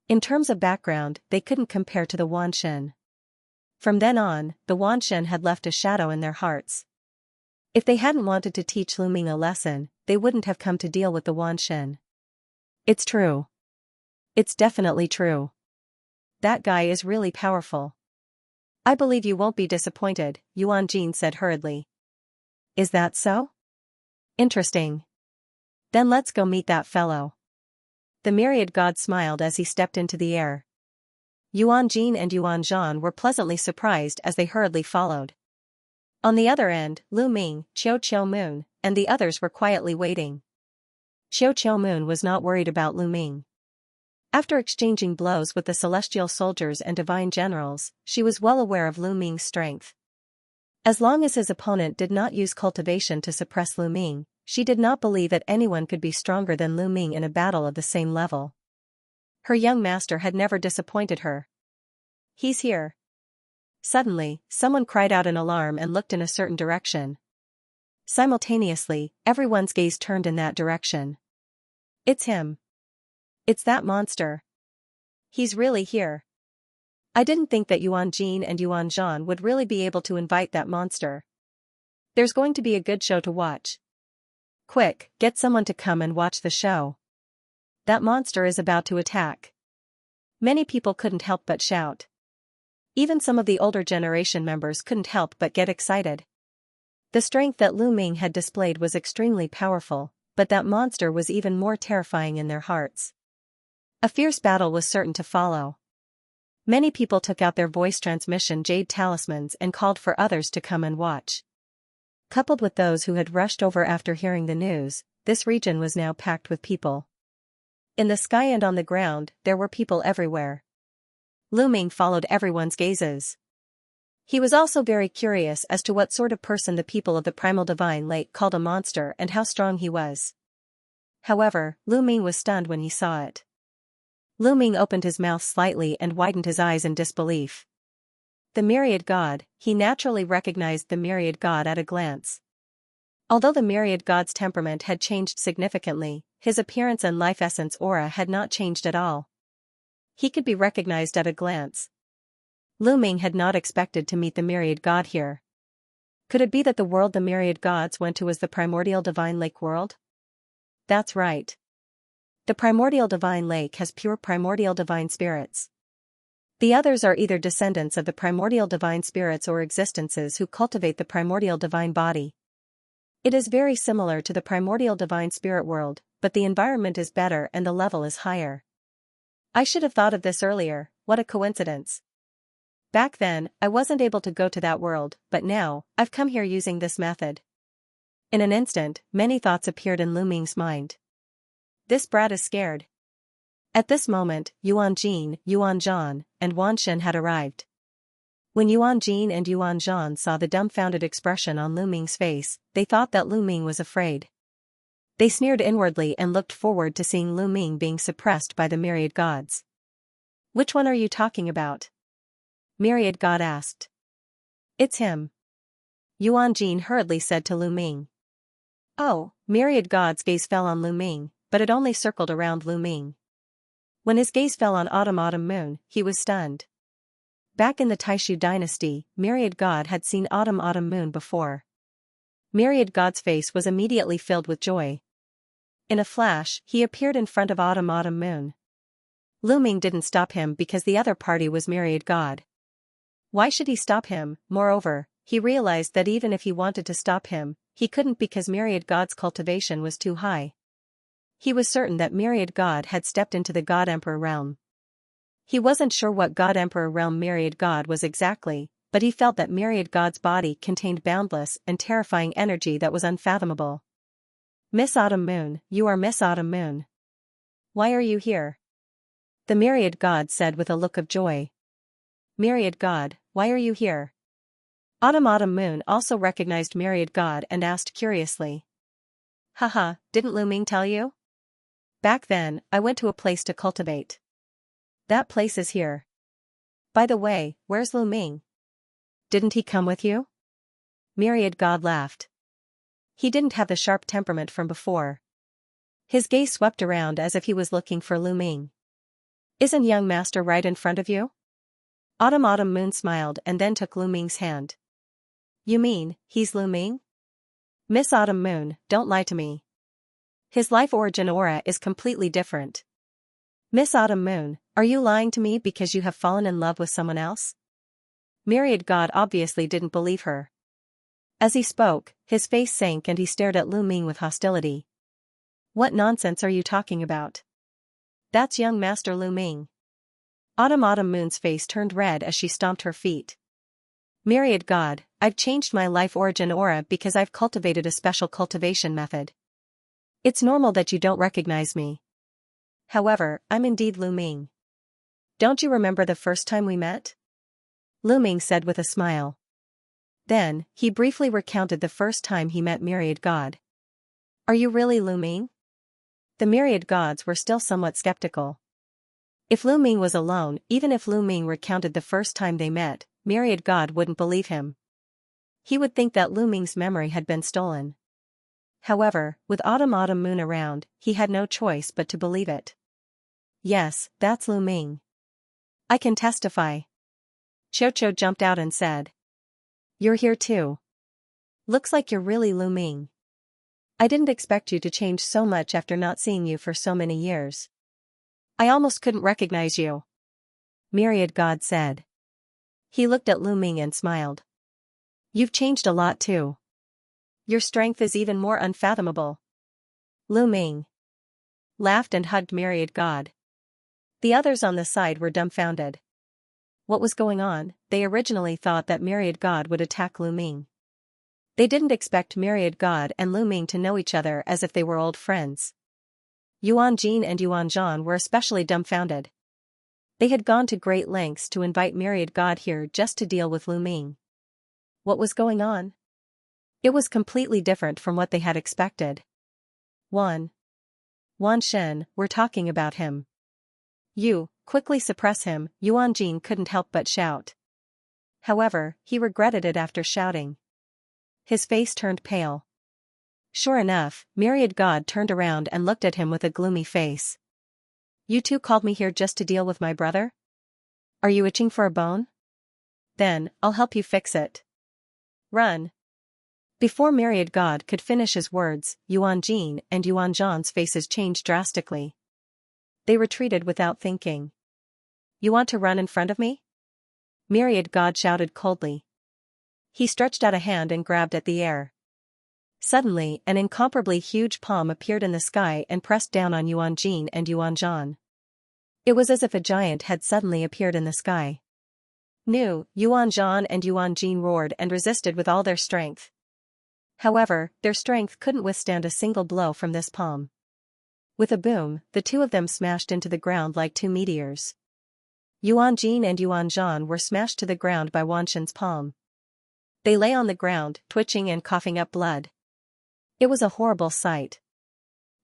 In terms of background, they couldn't compare to the Wanshen. From then on, the Wanshen had left a shadow in their hearts. If they hadn't wanted to teach Lu Ming a lesson, they wouldn't have come to deal with the Wanshen. It's true. It's definitely true. That guy is really powerful. I believe you won't be disappointed, Yuan Jin said hurriedly. Is that so? Interesting. Then let's go meet that fellow. The myriad god smiled as he stepped into the air. Yuan Jin and Yuan Zhan were pleasantly surprised as they hurriedly followed. On the other end, Lu Ming, Qiu Moon, and the others were quietly waiting. Qiu Moon was not worried about Lu Ming. After exchanging blows with the celestial soldiers and divine generals, she was well aware of Lu Ming's strength. As long as his opponent did not use cultivation to suppress Lu Ming, she did not believe that anyone could be stronger than Lu Ming in a battle of the same level. Her young master had never disappointed her. He's here. Suddenly, someone cried out in alarm and looked in a certain direction. Simultaneously, everyone's gaze turned in that direction. It's him. It's that monster. He's really here. I didn't think that Yuan Jin and Yuan Zhan would really be able to invite that monster. There's going to be a good show to watch. Quick, get someone to come and watch the show. That monster is about to attack. Many people couldn't help but shout. Even some of the older generation members couldn't help but get excited. The strength that Lu Ming had displayed was extremely powerful, but that monster was even more terrifying in their hearts. A fierce battle was certain to follow. Many people took out their voice transmission jade talismans and called for others to come and watch. Coupled with those who had rushed over after hearing the news, this region was now packed with people. In the sky and on the ground, there were people everywhere. Lu Ming followed everyone's gazes. He was also very curious as to what sort of person the people of the primal divine lake called a monster and how strong he was. However, Lu Ming was stunned when he saw it. Lu Ming opened his mouth slightly and widened his eyes in disbelief. The myriad god, he naturally recognized the myriad god at a glance. Although the myriad god's temperament had changed significantly, his appearance and life essence aura had not changed at all. He could be recognized at a glance. Lu Ming had not expected to meet the myriad god here. Could it be that the world the myriad gods went to was the primordial divine lake world? That's right. The primordial divine lake has pure primordial divine spirits. The others are either descendants of the primordial divine spirits or existences who cultivate the primordial divine body. It is very similar to the primordial divine spirit world, but the environment is better and the level is higher. I should have thought of this earlier, what a coincidence. Back then, I wasn't able to go to that world, but now, I've come here using this method. In an instant, many thoughts appeared in Lu Ming's mind. This brat is scared. At this moment, Yuan Jin, Yuan Zhan, and Wan Shen had arrived. When Yuan Jin and Yuan Zhan saw the dumbfounded expression on Lu Ming's face, they thought that Lu Ming was afraid. They sneered inwardly and looked forward to seeing Lu Ming being suppressed by the myriad gods. Which one are you talking about? Myriad god asked. It's him. Yuan Jin hurriedly said to Lu Ming. Oh, myriad god's gaze fell on Lu Ming, but it only circled around Lu Ming. When his gaze fell on Autumn Moon, he was stunned. Back in the Taishu dynasty, Myriad God had seen Autumn Moon before. Myriad God's face was immediately filled with joy. In a flash, he appeared in front of Autumn Moon. Lu Ming didn't stop him because the other party was Myriad God. Why should he stop him? Moreover, he realized that even if he wanted to stop him, he couldn't because Myriad God's cultivation was too high. He was certain that Myriad God had stepped into the God Emperor realm. He wasn't sure what God Emperor realm Myriad God was exactly, but he felt that Myriad God's body contained boundless and terrifying energy that was unfathomable. Miss Autumn Moon, you are Miss Autumn Moon. Why are you here? The Myriad God said with a look of joy. Myriad God, why are you here? Autumn Moon also recognized Myriad God and asked curiously. Haha, didn't Lu Ming tell you? Back then, I went to a place to cultivate. That place is here. By the way, where's Lu Ming? Didn't he come with you? Myriad God laughed. He didn't have the sharp temperament from before. His gaze swept around as if he was looking for Lu Ming. Isn't young master right in front of you? Autumn Moon smiled and then took Lu Ming's hand. You mean, he's Lu Ming? Miss Autumn Moon, don't lie to me. His life origin aura is completely different. Miss Autumn Moon, are you lying to me because you have fallen in love with someone else? Myriad God obviously didn't believe her. As he spoke, his face sank and he stared at Lu Ming with hostility. What nonsense are you talking about? That's young Master Lu Ming. Autumn Moon's face turned red as she stomped her feet. Myriad God, I've changed my life origin aura because I've cultivated a special cultivation method. It's normal that you don't recognize me. However, I'm indeed Lu Ming. Don't you remember the first time we met? Lu Ming said with a smile. Then, he briefly recounted the first time he met Myriad God. Are you really Lu Ming? The Myriad Gods were still somewhat skeptical. If Lu Ming was alone, even if Lu Ming recounted the first time they met, Myriad God wouldn't believe him. He would think that Lu Ming's memory had been stolen. However, with Autumn Moon around, he had no choice but to believe it. Yes, that's Lu Ming. I can testify. Cho jumped out and said. You're here too. Looks like you're really Lu Ming. I didn't expect you to change so much after not seeing you for so many years. I almost couldn't recognize you. Myriad God said. He looked at Lu Ming and smiled. You've changed a lot too. Your strength is even more unfathomable. Lu Ming laughed and hugged Myriad God. The others on the side were dumbfounded. What was going on? They originally thought that Myriad God would attack Lu Ming. They didn't expect Myriad God and Lu Ming to know each other as if they were old friends. Yuan Jin and Yuan Zhan were especially dumbfounded. They had gone to great lengths to invite Myriad God here just to deal with Lu Ming. What was going on? It was completely different from what they had expected. Wan Shen, we're talking about him. You, quickly suppress him, Yuan Jin couldn't help but shout. However, he regretted it after shouting. His face turned pale. Sure enough, Myriad God turned around and looked at him with a gloomy face. You two called me here just to deal with my brother? Are you itching for a bone? Then, I'll help you fix it. Run. Before Myriad God could finish his words, Yuan Jin and Yuan Zhan's faces changed drastically. They retreated without thinking. You want to run in front of me? Myriad God shouted coldly. He stretched out a hand and grabbed at the air. Suddenly, an incomparably huge palm appeared in the sky and pressed down on Yuan Jin and Yuan Zhan. It was as if a giant had suddenly appeared in the sky. Yuan Zhan and Yuan Jin roared and resisted with all their strength. However, their strength couldn't withstand a single blow from this palm. With a boom, the two of them smashed into the ground like two meteors. Yuan Jin and Yuan Zhan were smashed to the ground by Wan Shen's palm. They lay on the ground, twitching and coughing up blood. It was a horrible sight.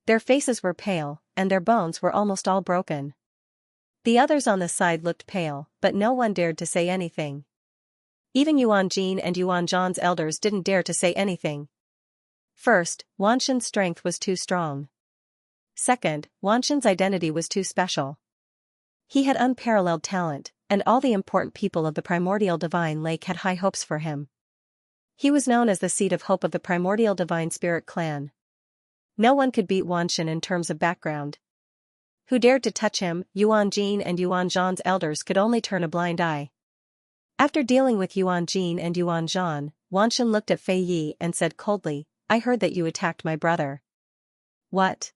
Their faces were pale, and their bones were almost all broken. The others on the side looked pale, but no one dared to say anything. Even Yuan Jin and Yuan Zhan's elders didn't dare to say anything. First, Wan Shen's strength was too strong. Second, Wan Shen's identity was too special. He had unparalleled talent, and all the important people of the Primordial Divine Lake had high hopes for him. He was known as the seed of hope of the Primordial Divine Spirit clan. No one could beat Wan Shen in terms of background. Who dared to touch him? Yuan Jin and Yuan Zhan's elders could only turn a blind eye. After dealing with Yuan Jin and Yuan Zhan, Wan Shen looked at Fei Yi and said coldly, I heard that you attacked my brother. What?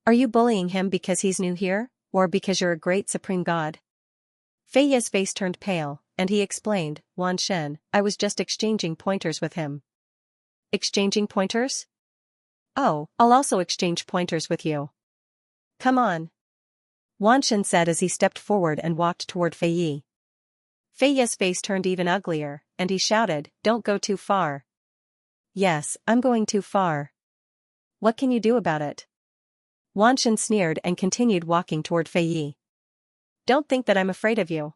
Are you bullying him because he's new here, or because you're a great supreme god? Fei Yi's face turned pale, and he explained, Wan Shen, I was just exchanging pointers with him. Exchanging pointers? Oh, I'll also exchange pointers with you. Come on. Wan Shen said as he stepped forward and walked toward Fei Yi. Fei Yi's face turned even uglier, and he shouted, Don't go too far. Yes, I'm going too far. What can you do about it? Wan Shen sneered and continued walking toward Fei Yi. Don't think that I'm afraid of you.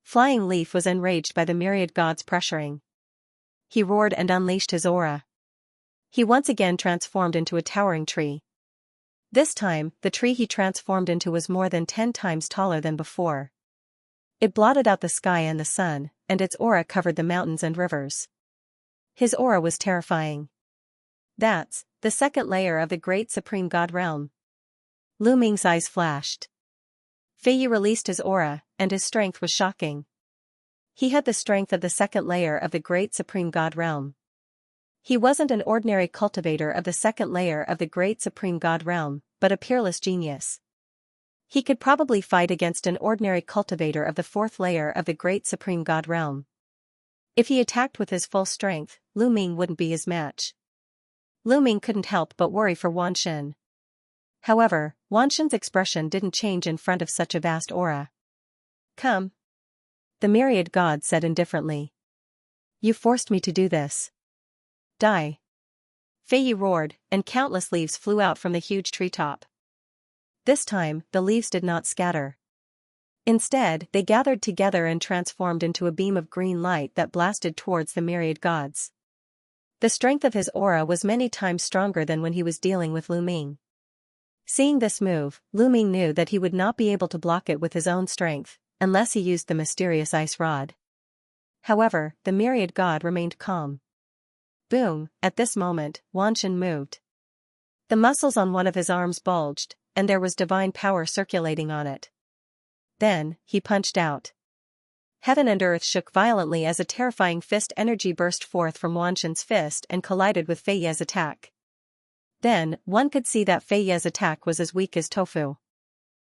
Flying Leaf was enraged by the myriad gods pressuring. He roared and unleashed his aura. He once again transformed into a towering tree. This time, the tree he transformed into was more than 10 times taller than before. It blotted out the sky and the sun, and its aura covered the mountains and rivers. His aura was terrifying. That's the second layer of the great supreme god realm. Lu Ming's eyes flashed. Fei Yi released his aura, and his strength was shocking. He had the strength of the second layer of the great supreme god realm. He wasn't an ordinary cultivator of the second layer of the great supreme god realm, but a peerless genius. He could probably fight against an ordinary cultivator of the fourth layer of the great supreme god realm. If he attacked with his full strength, Lu Ming wouldn't be his match. Lu Ming couldn't help but worry for Wan Shen. However, Wan Shen's expression didn't change in front of such a vast aura. Come. The myriad god said indifferently. You forced me to do this. Die. Fei Yi roared, and countless leaves flew out from the huge treetop. This time, the leaves did not scatter. Instead, they gathered together and transformed into a beam of green light that blasted towards the myriad gods. The strength of his aura was many times stronger than when he was dealing with Lu Ming. Seeing this move, Lu Ming knew that he would not be able to block it with his own strength, unless he used the mysterious ice rod. However, the myriad god remained calm. Boom, at this moment, Wan Shen moved. The muscles on one of his arms bulged, and there was divine power circulating on it. Then, he punched out. Heaven and earth shook violently as a terrifying fist energy burst forth from Wan Shen's fist and collided with Fei Yi's attack. Then, one could see that Fei Yi's attack was as weak as tofu.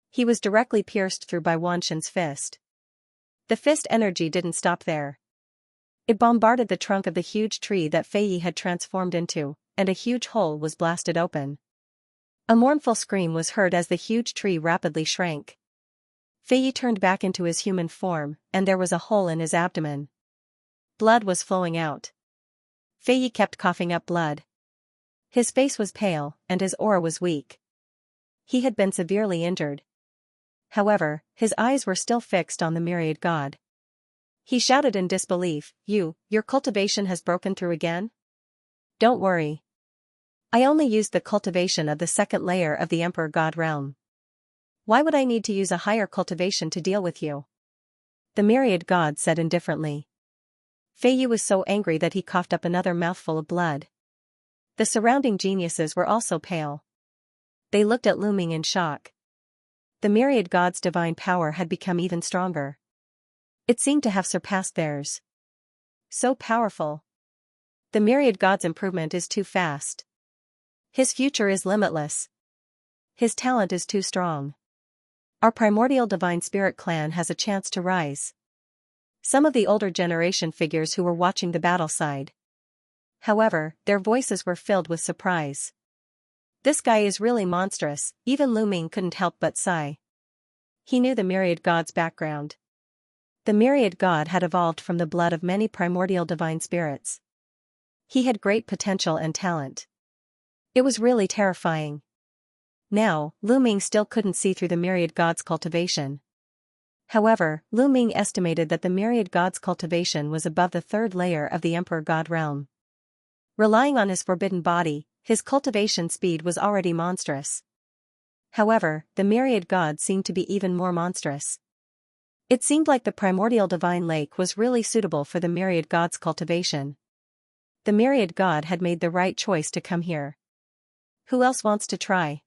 He was directly pierced through by Wan Shen's fist. The fist energy didn't stop there. It bombarded the trunk of the huge tree that Fei Yi had transformed into, and a huge hole was blasted open. A mournful scream was heard as the huge tree rapidly shrank. Fei Yi turned back into his human form, and there was a hole in his abdomen. Blood was flowing out. Fei Yi kept coughing up blood. His face was pale, and his aura was weak. He had been severely injured. However, his eyes were still fixed on the myriad god. He shouted in disbelief, Your cultivation has broken through again? Don't worry. I only used the cultivation of the second layer of the Emperor God realm. Why would I need to use a higher cultivation to deal with you? The myriad god said indifferently. Fei Yi was so angry that he coughed up another mouthful of blood. The surrounding geniuses were also pale. They looked at Lu Ming in shock. The myriad god's divine power had become even stronger. It seemed to have surpassed theirs. So powerful. The myriad god's improvement is too fast. His future is limitless. His talent is too strong. Our primordial divine spirit clan has a chance to rise. Some of the older generation figures who were watching the battle sighed. However, their voices were filled with surprise. This guy is really monstrous, even Lu Ming couldn't help but sigh. He knew the myriad god's background. The myriad god had evolved from the blood of many primordial divine spirits. He had great potential and talent. It was really terrifying. Now, Lu Ming still couldn't see through the myriad god's cultivation. However, Lu Ming estimated that the myriad god's cultivation was above the third layer of the Emperor God realm. Relying on his forbidden body, his cultivation speed was already monstrous. However, the myriad god seemed to be even more monstrous. It seemed like the primordial divine lake was really suitable for the myriad god's cultivation. The myriad god had made the right choice to come here. Who else wants to try?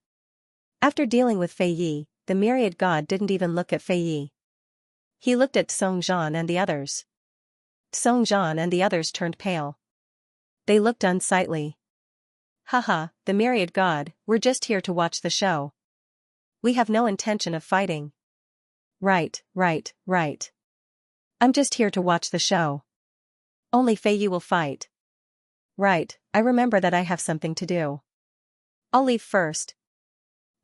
After dealing with Fei Yi, the myriad god didn't even look at Fei Yi. He looked at Song Zhan and the others. Song Zhan and the others turned pale. They looked unsightly. Haha, the myriad god, we're just here to watch the show. We have no intention of fighting. Right. I'm just here to watch the show. Only Fei Yi will fight. Right, I remember that I have something to do. I'll leave first.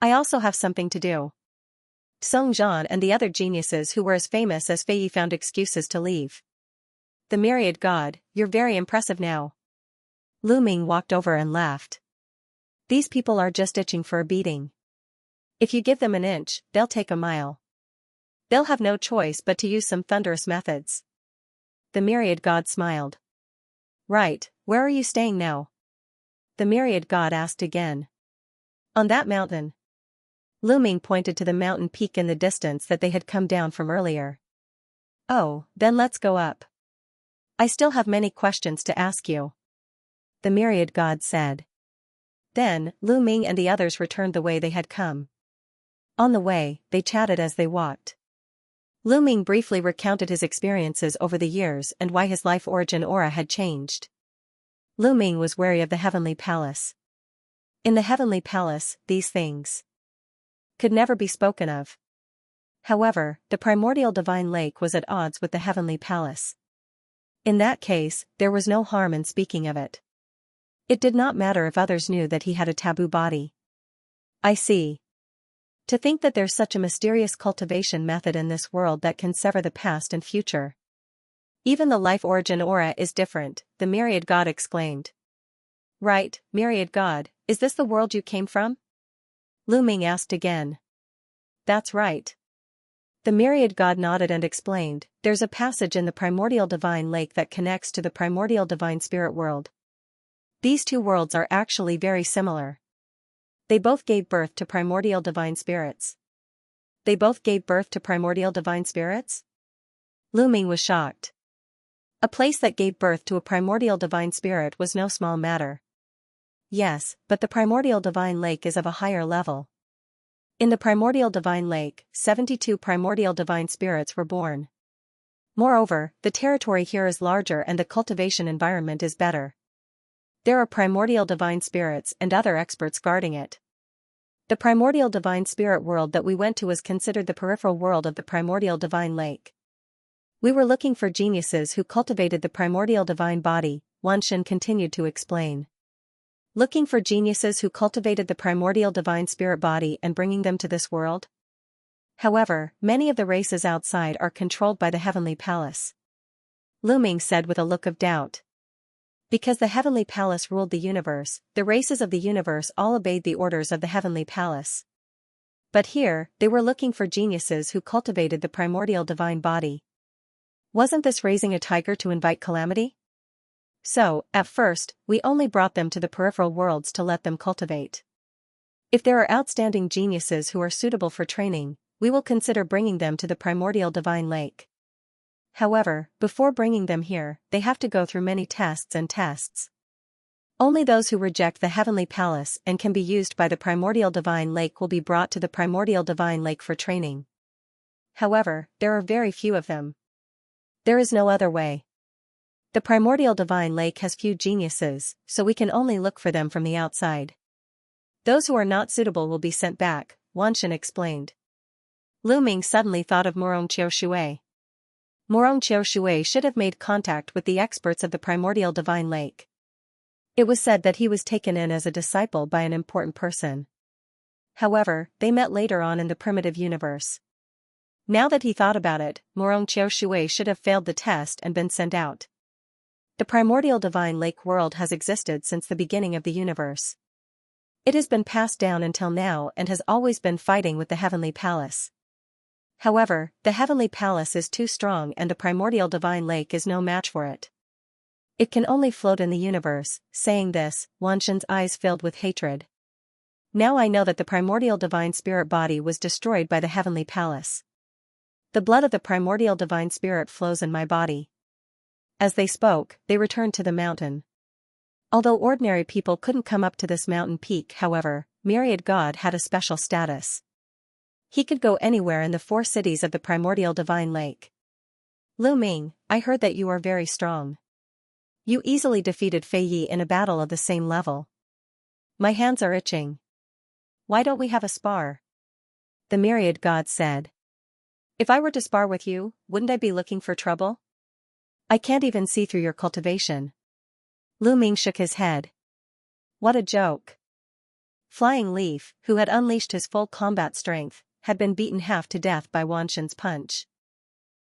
I also have something to do. Song Zhan and the other geniuses who were as famous as Fei Yi found excuses to leave. The myriad god, you're very impressive now. Lu Ming walked over and laughed. These people are just itching for a beating. If you give them an inch, they'll take a mile. They'll have no choice but to use some thunderous methods. The myriad god smiled. Right, where are you staying now? The myriad god asked again. On that mountain. Lu Ming pointed to the mountain peak in the distance that they had come down from earlier. Oh, then let's go up. I still have many questions to ask you. The myriad god said. Then, Lu Ming and the others returned the way they had come. On the way, they chatted as they walked. Lu Ming briefly recounted his experiences over the years and why his life origin aura had changed. Lu Ming was wary of the heavenly palace. In the heavenly palace, these things could never be spoken of. However, the primordial divine lake was at odds with the heavenly palace. In that case, there was no harm in speaking of it. It did not matter if others knew that he had a taboo body. I see. To think that there's such a mysterious cultivation method in this world that can sever the past and future. Even the life origin aura is different, the myriad god exclaimed. Right, myriad god, is this the world you came from? Lu Ming asked again. That's right. The myriad god nodded and explained, there's a passage in the primordial divine lake that connects to the primordial divine spirit world. These two worlds are actually very similar. They both gave birth to primordial divine spirits. They both gave birth to primordial divine spirits? Lu Ming was shocked. A place that gave birth to a primordial divine spirit was no small matter. Yes, but the primordial divine lake is of a higher level. In the primordial divine lake, 72 primordial divine spirits were born. Moreover, the territory here is larger and the cultivation environment is better. There are primordial divine spirits and other experts guarding it. The primordial divine spirit world that we went to was considered the peripheral world of the primordial divine lake. We were looking for geniuses who cultivated the primordial divine body, Wan Shen continued to explain. Looking for geniuses who cultivated the primordial divine spirit body and bringing them to this world? However, many of the races outside are controlled by the heavenly palace. Lu Ming said with a look of doubt. Because the heavenly palace ruled the universe, the races of the universe all obeyed the orders of the heavenly palace. But here, they were looking for geniuses who cultivated the primordial divine body. Wasn't this raising a tiger to invite calamity? So, at first, we only brought them to the peripheral worlds to let them cultivate. If there are outstanding geniuses who are suitable for training, we will consider bringing them to the primordial divine lake. However, before bringing them here, they have to go through many tests and tests. Only those who reject the heavenly palace and can be used by the primordial divine lake will be brought to the primordial divine lake for training. However, there are very few of them. There is no other way. The primordial divine lake has few geniuses, so we can only look for them from the outside. Those who are not suitable will be sent back, Wanshan explained. Lu Ming suddenly thought of Morong Qiu Shui. Morong Qiu Shui should have made contact with the experts of the primordial divine lake. It was said that he was taken in as a disciple by an important person. However, they met later on in the primitive universe. Now that he thought about it, Morong Qiu Shui should have failed the test and been sent out. The primordial divine lake world has existed since the beginning of the universe. It has been passed down until now and has always been fighting with the heavenly palace. However, the heavenly palace is too strong and the primordial divine lake is no match for it. It can only float in the universe. Saying this, Wanshan's eyes filled with hatred. Now I know that the primordial divine spirit body was destroyed by the heavenly palace. The blood of the primordial divine spirit flows in my body. As they spoke, they returned to the mountain. Although ordinary people couldn't come up to this mountain peak, however, Myriad God had a special status. He could go anywhere in the 4 cities of the primordial divine lake. Lu Ming, I heard that you are very strong. You easily defeated Fei Yi in a battle of the same level. My hands are itching. Why don't we have a spar? The Myriad God said. If I were to spar with you, wouldn't I be looking for trouble? I can't even see through your cultivation. Lu Ming shook his head. What a joke. Flying Leaf, who had unleashed his full combat strength, had been beaten half to death by Wanshan's punch.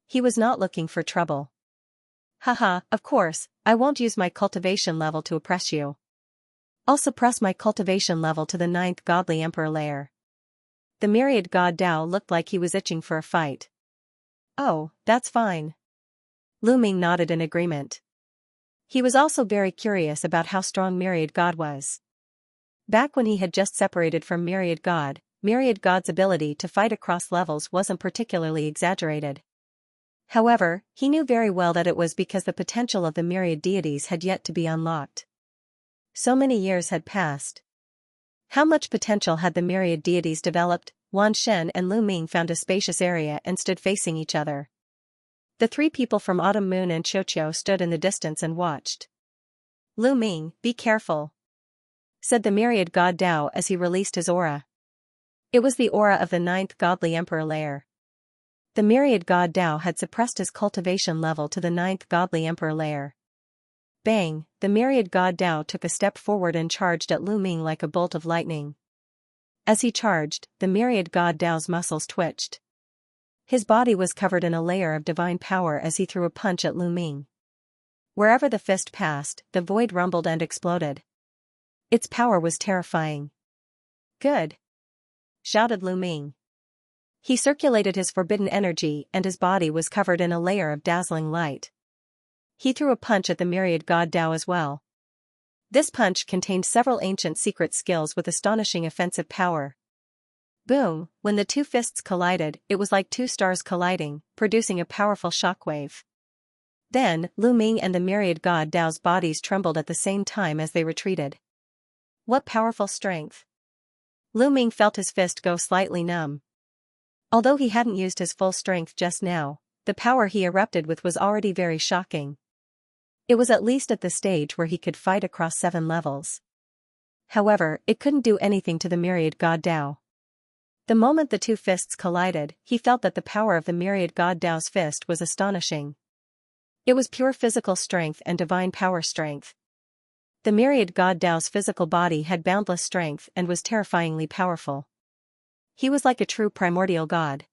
He was not looking for trouble. Haha, of course, I won't use my cultivation level to oppress you. I'll suppress my cultivation level to the 9th godly emperor layer. The myriad god Dao looked like he was itching for a fight. Oh, that's fine. Lu Ming nodded in agreement. He was also very curious about how strong Myriad God was. Back when he had just separated from Myriad God's ability to fight across levels wasn't particularly exaggerated. However, he knew very well that it was because the potential of the myriad deities had yet to be unlocked. So many years had passed. How much potential had the myriad deities developed? Wan Shen and Lu Ming found a spacious area and stood facing each other. The 3 people from Autumn Moon and Qiuqiu stood in the distance and watched. Lu Ming, be careful, said the myriad god Dao as he released his aura. It was the aura of the 9th godly emperor layer. The myriad god Dao had suppressed his cultivation level to the 9th godly emperor layer. Bang, the myriad god Dao took a step forward and charged at Lu Ming like a bolt of lightning. As he charged, the myriad god Dao's muscles twitched. His body was covered in a layer of divine power as he threw a punch at Lu Ming. Wherever the fist passed, the void rumbled and exploded. Its power was terrifying. Good, shouted Lu Ming. He circulated his forbidden energy and his body was covered in a layer of dazzling light. He threw a punch at the myriad god Dao as well. This punch contained several ancient secret skills with astonishing offensive power. Boom, when the 2 fists collided, it was like 2 stars colliding, producing a powerful shockwave. Then, Lu Ming and the myriad god Dao's bodies trembled at the same time as they retreated. What powerful strength! Lu Ming felt his fist go slightly numb. Although he hadn't used his full strength just now, the power he erupted with was already very shocking. It was at least at the stage where he could fight across 7 levels. However, it couldn't do anything to the myriad god Dao. The moment the 2 fists collided, he felt that the power of the myriad god Dao's fist was astonishing. It was pure physical strength and divine power strength. The myriad god Dao's physical body had boundless strength and was terrifyingly powerful. He was like a true primordial god.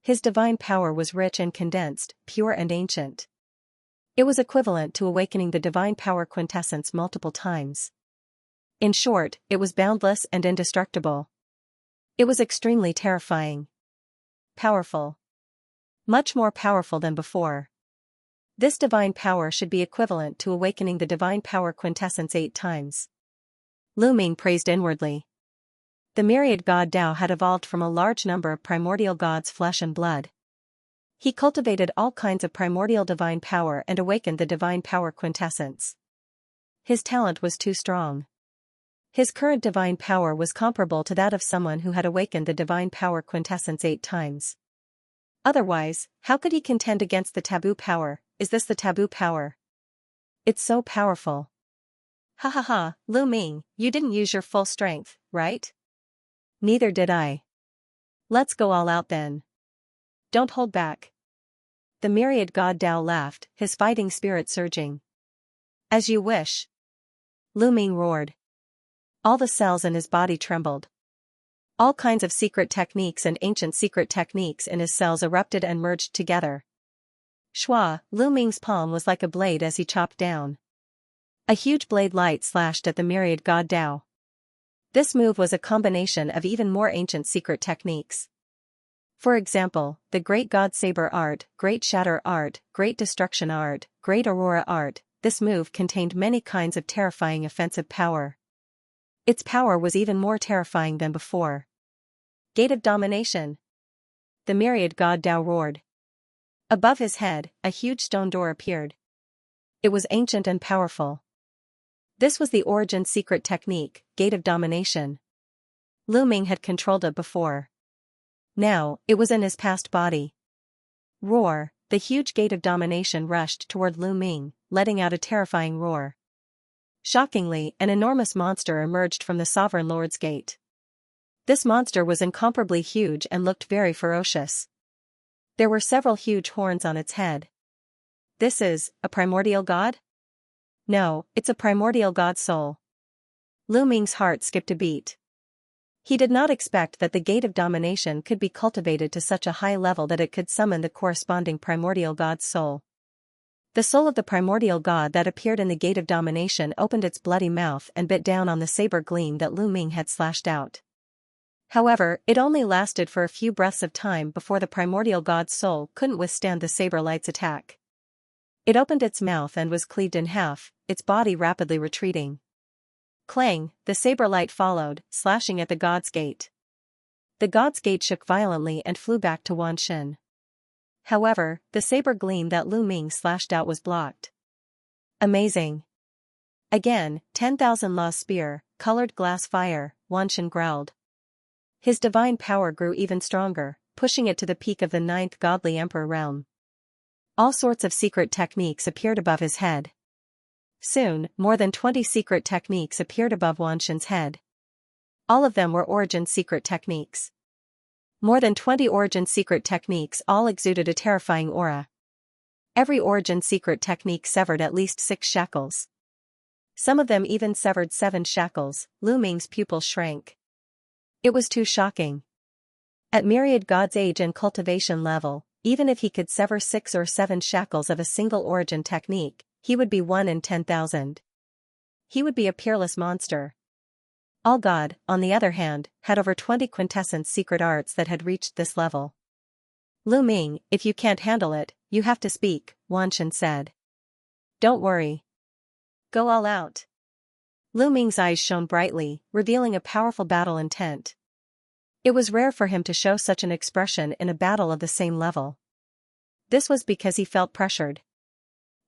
His divine power was rich and condensed, pure and ancient. It was equivalent to awakening the divine power quintessence multiple times. In short, it was boundless and indestructible. It was extremely terrifying. Powerful. Much more powerful than before. This divine power should be equivalent to awakening the divine power quintessence 8 times. Lu Ming praised inwardly. The myriad god Tao had evolved from a large number of primordial gods' flesh and blood. He cultivated all kinds of primordial divine power and awakened the divine power quintessence. His talent was too strong. His current divine power was comparable to that of someone who had awakened the divine power quintessence 8 times. Otherwise, how could he contend against the taboo power? Is this the taboo power? It's so powerful. Ha ha ha, Lu Ming, you didn't use your full strength, right? Neither did I. Let's go all out then. Don't hold back. The myriad god Tao laughed, his fighting spirit surging. As you wish. Lu Ming roared. All the cells in his body trembled. All kinds of secret techniques and ancient secret techniques in his cells erupted and merged together. Shua, Lu Ming's palm was like a blade as he chopped down. A huge blade light slashed at the myriad god Tao. This move was a combination of even more ancient secret techniques. For example, the Great God Saber art, Great Shatter art, Great Destruction art, Great Aurora art. This move contained many kinds of terrifying offensive power. Its power was even more terrifying than before. Gate of Domination. The myriad god Tao roared. Above his head, a huge stone door appeared. It was ancient and powerful. This was the origin secret technique, Gate of Domination. Lu Ming had controlled it before. Now, it was in his past body. Roar, the huge Gate of Domination rushed toward Lu Ming, letting out a terrifying roar. Shockingly, an enormous monster emerged from the Sovereign Lord's Gate. This monster was incomparably huge and looked very ferocious. There were several huge horns on its head. This is, a primordial god? No, it's a primordial god soul. Lu Ming's heart skipped a beat. He did not expect that the Gate of Domination could be cultivated to such a high level that it could summon the corresponding primordial god's soul. The soul of the primordial god that appeared in the Gate of Domination opened its bloody mouth and bit down on the saber gleam that Lu Ming had slashed out. However, it only lasted for a few breaths of time before the primordial god's soul couldn't withstand the saber light's attack. It opened its mouth and was cleaved in half, its body rapidly retreating. Clang, the saber light followed, slashing at the god's gate. The god's gate shook violently and flew back to Wanshin. However, the saber gleam that Lu Ming slashed out was blocked. Amazing. Again, 10,000 Law spear, colored glass fire, Wanshin growled. His divine power grew even stronger, pushing it to the peak of the 9th godly emperor realm. All sorts of secret techniques appeared above his head. Soon, more than 20 secret techniques appeared above Wanshin's head. All of them were origin secret techniques. More than 20 origin secret techniques all exuded a terrifying aura. Every origin secret technique severed at least 6 shackles. Some of them even severed 7 shackles. Lu Ming's pupils shrank. It was too shocking. At myriad god's age and cultivation level, even if he could sever 6 or 7 shackles of a single origin technique, he would be 1 in 10,000. He would be a peerless monster. All God, on the other hand, had over 20 quintessence secret arts that had reached this level. Lu Ming, if you can't handle it, you have to speak, Wanshin said. Don't worry. Go all out. Lu Ming's eyes shone brightly, revealing a powerful battle intent. It was rare for him to show such an expression in a battle of the same level. This was because he felt pressured.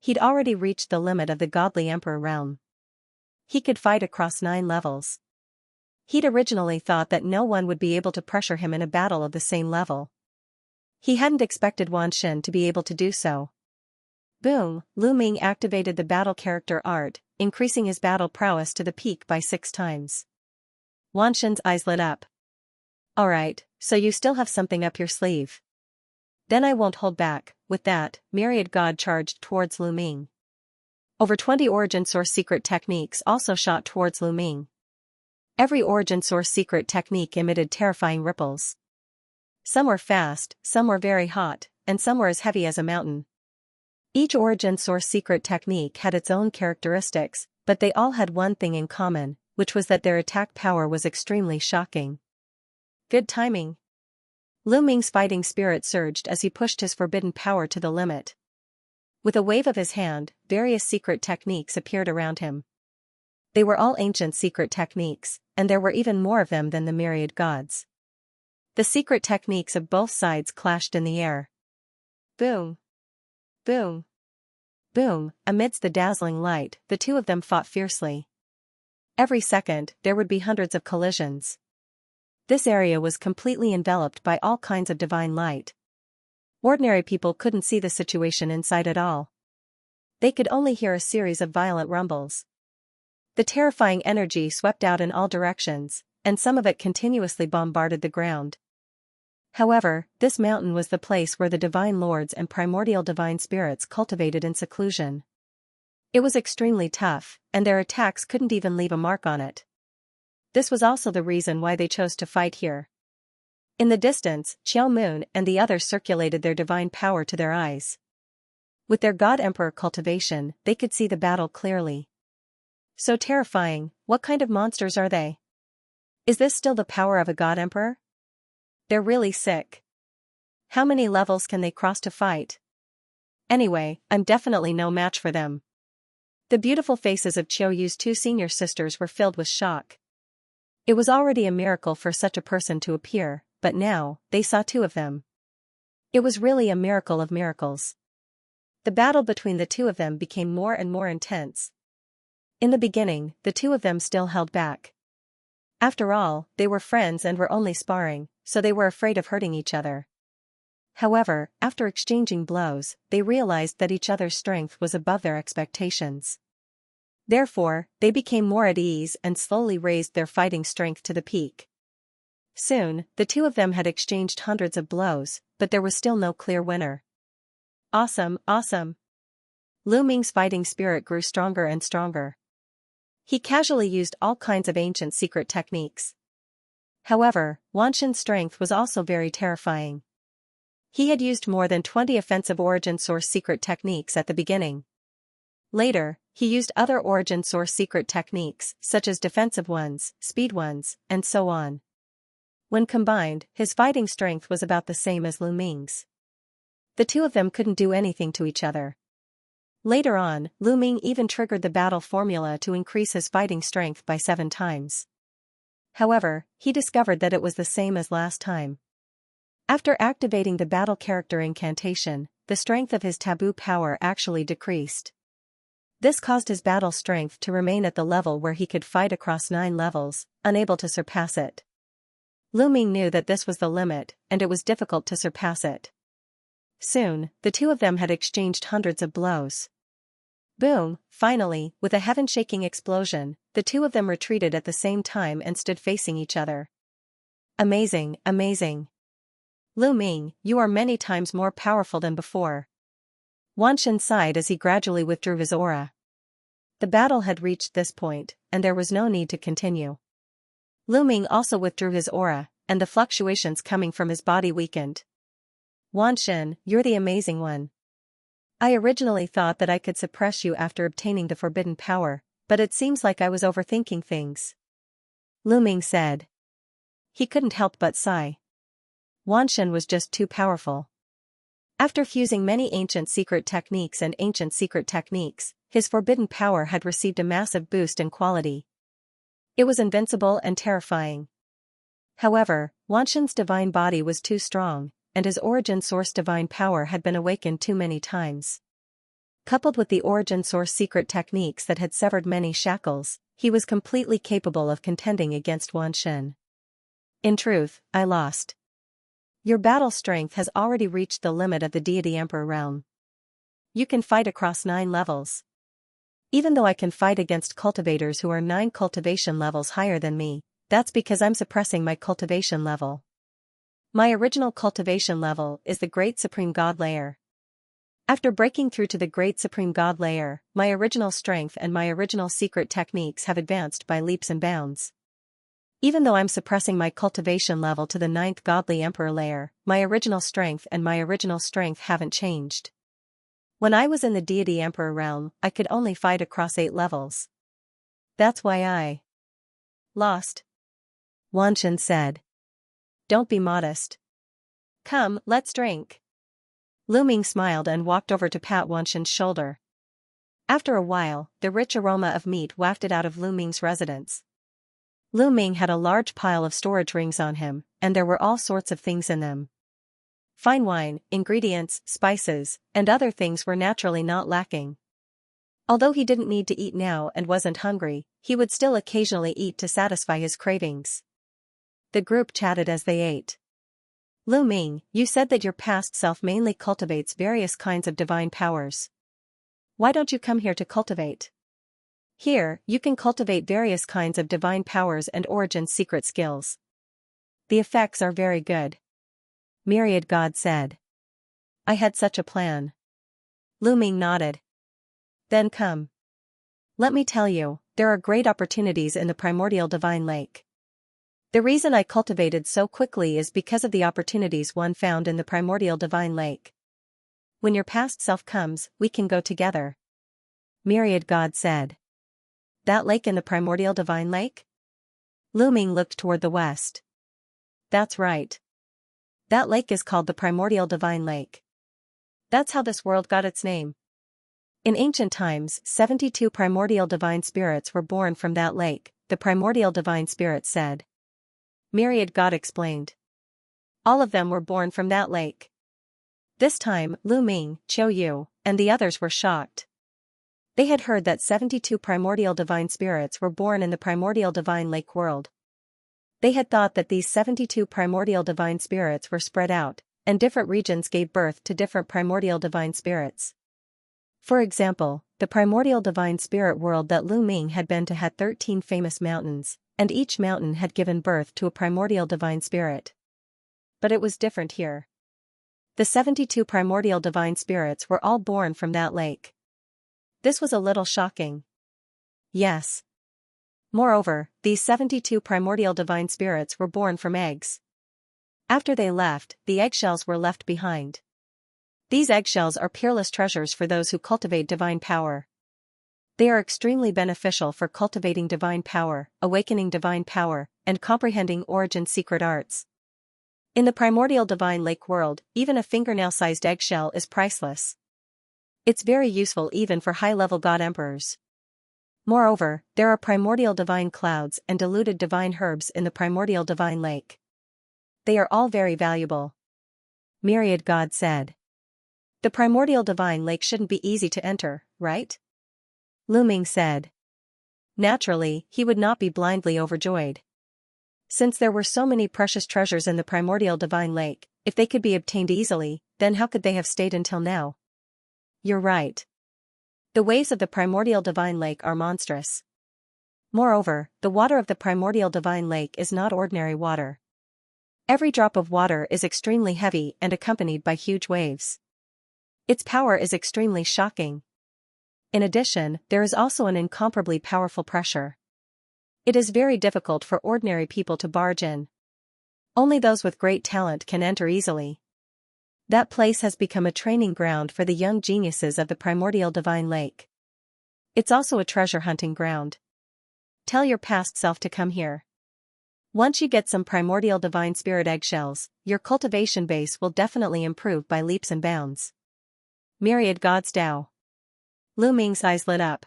He'd already reached the limit of the godly emperor realm. He could fight across 9 levels. He'd originally thought that no one would be able to pressure him in a battle of the same level. He hadn't expected Wanshin to be able to do so. Boom, Lu Ming activated the battle character art, increasing his battle prowess to the peak by 6 times. Wanshin's eyes lit up. Alright, so you still have something up your sleeve. Then I won't hold back. With that, myriad god charged towards Lu Ming. Over 20 origin source secret techniques also shot towards Lu Ming. Every origin source secret technique emitted terrifying ripples. Some were fast, some were very hot, and some were as heavy as a mountain. Each origin source secret technique had its own characteristics, but they all had one thing in common, which was that their attack power was extremely shocking. Good timing. Lu Ming's fighting spirit surged as he pushed his forbidden power to the limit. With a wave of his hand, various secret techniques appeared around him. They were all ancient secret techniques, and there were even more of them than the myriad gods. The secret techniques of both sides clashed in the air. Boom! Boom! Boom! Amidst the dazzling light, the two of them fought fiercely. Every second, there would be hundreds of collisions. This area was completely enveloped by all kinds of divine light. Ordinary people couldn't see the situation inside at all. They could only hear a series of violent rumbles. The terrifying energy swept out in all directions, and some of it continuously bombarded the ground. However, this mountain was the place where the divine lords and primordial divine spirits cultivated in seclusion. It was extremely tough, and their attacks couldn't even leave a mark on it. This was also the reason why they chose to fight here. In the distance, Xiao Moon and the others circulated their divine power to their eyes. With their God Emperor cultivation, they could see the battle clearly. So terrifying, what kind of monsters are they? Is this still the power of a God Emperor? They're really sick. How many levels can they cross to fight? Anyway, I'm definitely no match for them. The beautiful faces of Qiu Yu's two senior sisters were filled with shock. It was already a miracle for such a person to appear, but now, they saw two of them. It was really a miracle of miracles. The battle between the two of them became more and more intense. In the beginning, the two of them still held back. After all, they were friends and were only sparring, so they were afraid of hurting each other. However, after exchanging blows, they realized that each other's strength was above their expectations. Therefore, they became more at ease and slowly raised their fighting strength to the peak. Soon, the two of them had exchanged hundreds of blows, but there was still no clear winner. Awesome, awesome! Lu Ming's fighting spirit grew stronger and stronger. He casually used all kinds of ancient secret techniques. However, Wanshin's strength was also very terrifying. He had used more than 20 offensive origin source secret techniques at the beginning. Later, he used other origin source secret techniques, such as defensive ones, speed ones, and so on. When combined, his fighting strength was about the same as Lu Ming's. The two of them couldn't do anything to each other. Later on, Lu Ming even triggered the battle formula to increase his fighting strength by 7 times. However, he discovered that it was the same as last time. After activating the battle character incantation, the strength of his taboo power actually decreased. This caused his battle strength to remain at the level where he could fight across 9 levels, unable to surpass it. Lu Ming knew that this was the limit, and it was difficult to surpass it. Soon, the two of them had exchanged hundreds of blows. Boom! Finally, with a heaven-shaking explosion, the two of them retreated at the same time and stood facing each other. Amazing, amazing! Lu Ming, you are many times more powerful than before. Wanshin sighed as he gradually withdrew his aura. The battle had reached this point, and there was no need to continue. Lu Ming also withdrew his aura, and the fluctuations coming from his body weakened. Wanshin, you're the amazing one. I originally thought that I could suppress you after obtaining the forbidden power, but it seems like I was overthinking things. Lu Ming said. He couldn't help but sigh. Wanshin was just too powerful. After fusing many ancient secret techniques and ancient secret techniques, his forbidden power had received a massive boost in quality. It was invincible and terrifying. However, Wanshin's divine body was too strong, and his origin source divine power had been awakened too many times. Coupled with the origin source secret techniques that had severed many shackles, he was completely capable of contending against Wanshin. In truth, I lost. Your battle strength has already reached the limit of the Deity Emperor realm. You can fight across 9 levels. Even though I can fight against cultivators who are 9 cultivation levels higher than me, that's because I'm suppressing my cultivation level. My original cultivation level is the Great Supreme God layer. After breaking through to the Great Supreme God layer, my original strength and my original secret techniques have advanced by leaps and bounds. Even though I'm suppressing my cultivation level to the 9th Godly Emperor layer, my original strength and my original strength haven't changed. When I was in the Deity Emperor realm, I could only fight across 8 levels. That's why I lost. Wanshin said. Don't be modest. Come, let's drink. Lu Ming smiled and walked over to pat Wenxin's shoulder. After a while, the rich aroma of meat wafted out of Lu Ming's residence. Lu Ming had a large pile of storage rings on him, and there were all sorts of things in them. Fine wine, ingredients, spices, and other things were naturally not lacking. Although he didn't need to eat now and wasn't hungry, he would still occasionally eat to satisfy his cravings. The group chatted as they ate. Lu Ming, you said that your past self mainly cultivates various kinds of divine powers. Why don't you come here to cultivate? Here, you can cultivate various kinds of divine powers and origin secret skills. The effects are very good. Myriad God said. I had such a plan. Lu Ming nodded. Then come. Let me tell you, there are great opportunities in the primordial divine lake. The reason I cultivated so quickly is because of the opportunities one found in the primordial divine lake. When your past self comes, we can go together. Myriad God said. That lake in the primordial divine lake? Lu Ming looked toward the west. That's right. That lake is called the primordial divine lake. That's how this world got its name. In ancient times, 72 primordial divine spirits were born from that lake, the primordial divine spirit said. Myriad God explained. All of them were born from that lake. This time, Lu Ming, Qiu Yu, and the others were shocked. They had heard that 72 primordial divine spirits were born in the primordial divine lake world. They had thought that these 72 primordial divine spirits were spread out, and different regions gave birth to different primordial divine spirits. For example, the primordial divine spirit world that Lu Ming had been to had 13 famous mountains, and each mountain had given birth to a primordial divine spirit. But it was different here. The 72 primordial divine spirits were all born from that lake. This was a little shocking. Yes. Moreover, these 72 primordial divine spirits were born from eggs. After they left, the eggshells were left behind. These eggshells are peerless treasures for those who cultivate divine power. They are extremely beneficial for cultivating divine power, awakening divine power, and comprehending origin secret arts. In the primordial divine lake world, even a fingernail-sized eggshell is priceless. It's very useful even for high-level god emperors. Moreover, there are primordial divine clouds and diluted divine herbs in the primordial divine lake. They are all very valuable. Myriad God said. The primordial divine lake shouldn't be easy to enter, right? Lu Ming said. Naturally, he would not be blindly overjoyed. Since there were so many precious treasures in the primordial divine lake, if they could be obtained easily, then how could they have stayed until now? You're right. The waves of the primordial divine lake are monstrous. Moreover, the water of the primordial divine lake is not ordinary water. Every drop of water is extremely heavy and accompanied by huge waves. Its power is extremely shocking. In addition, there is also an incomparably powerful pressure. It is very difficult for ordinary people to barge in. Only those with great talent can enter easily. That place has become a training ground for the young geniuses of the primordial divine lake. It's also a treasure hunting ground. Tell your past self to come here. Once you get some primordial divine spirit eggshells, your cultivation base will definitely improve by leaps and bounds. Myriad Gods Tao. Lu Ming's eyes lit up.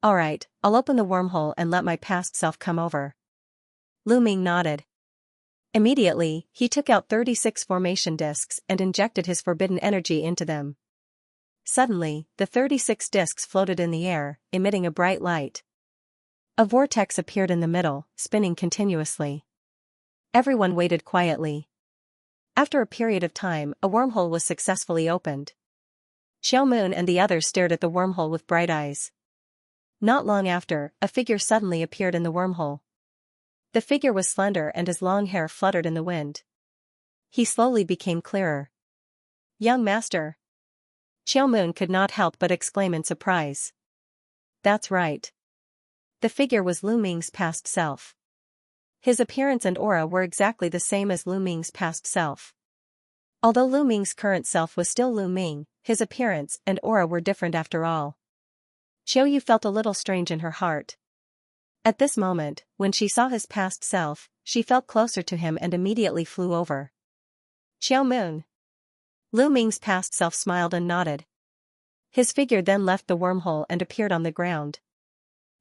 Alright, I'll open the wormhole and let my past self come over. Lu Ming nodded. Immediately, he took out 36 formation discs and injected his forbidden energy into them. Suddenly, the 36 discs floated in the air, emitting a bright light. A vortex appeared in the middle, spinning continuously. Everyone waited quietly. After a period of time, a wormhole was successfully opened. Xiao Moon and the others stared at the wormhole with bright eyes. Not long after, a figure suddenly appeared in the wormhole. The figure was slender and his long hair fluttered in the wind. He slowly became clearer. Young master. Xiao Moon could not help but exclaim in surprise. That's right. The figure was Lu Ming's past self. His appearance and aura were exactly the same as Lu Ming's past self. Although Lu Ming's current self was still Lu Ming, his appearance and aura were different after all. Qiu Yu felt a little strange in her heart. At this moment, when she saw his past self, she felt closer to him and immediately flew over. Xiao Moon. Lu Ming's past self smiled and nodded. His figure then left the wormhole and appeared on the ground.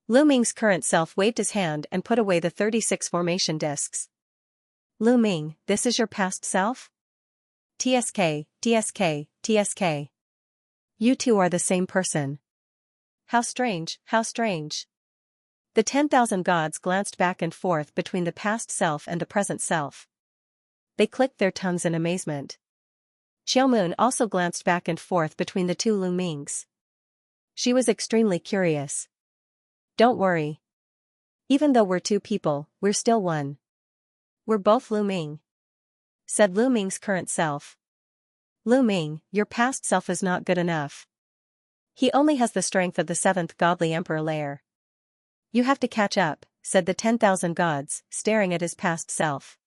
Lu Ming's current self waved his hand and put away the 36 formation discs. Lu Ming, this is your past self? TSK, TSK, TSK. You two are the same person. How strange, how strange. The 10,000 gods glanced back and forth between the past self and the present self. They clicked their tongues in amazement. Xiao Moon also glanced back and forth between the two Lu Mings. She was extremely curious. Don't worry. Even though we're two people, we're still one. We're both Lu Ming, said Lu Ming's current self. Lu Ming, your past self is not good enough. He only has the strength of the 7th godly emperor layer. You have to catch up, said the 10,000 gods, staring at his past self.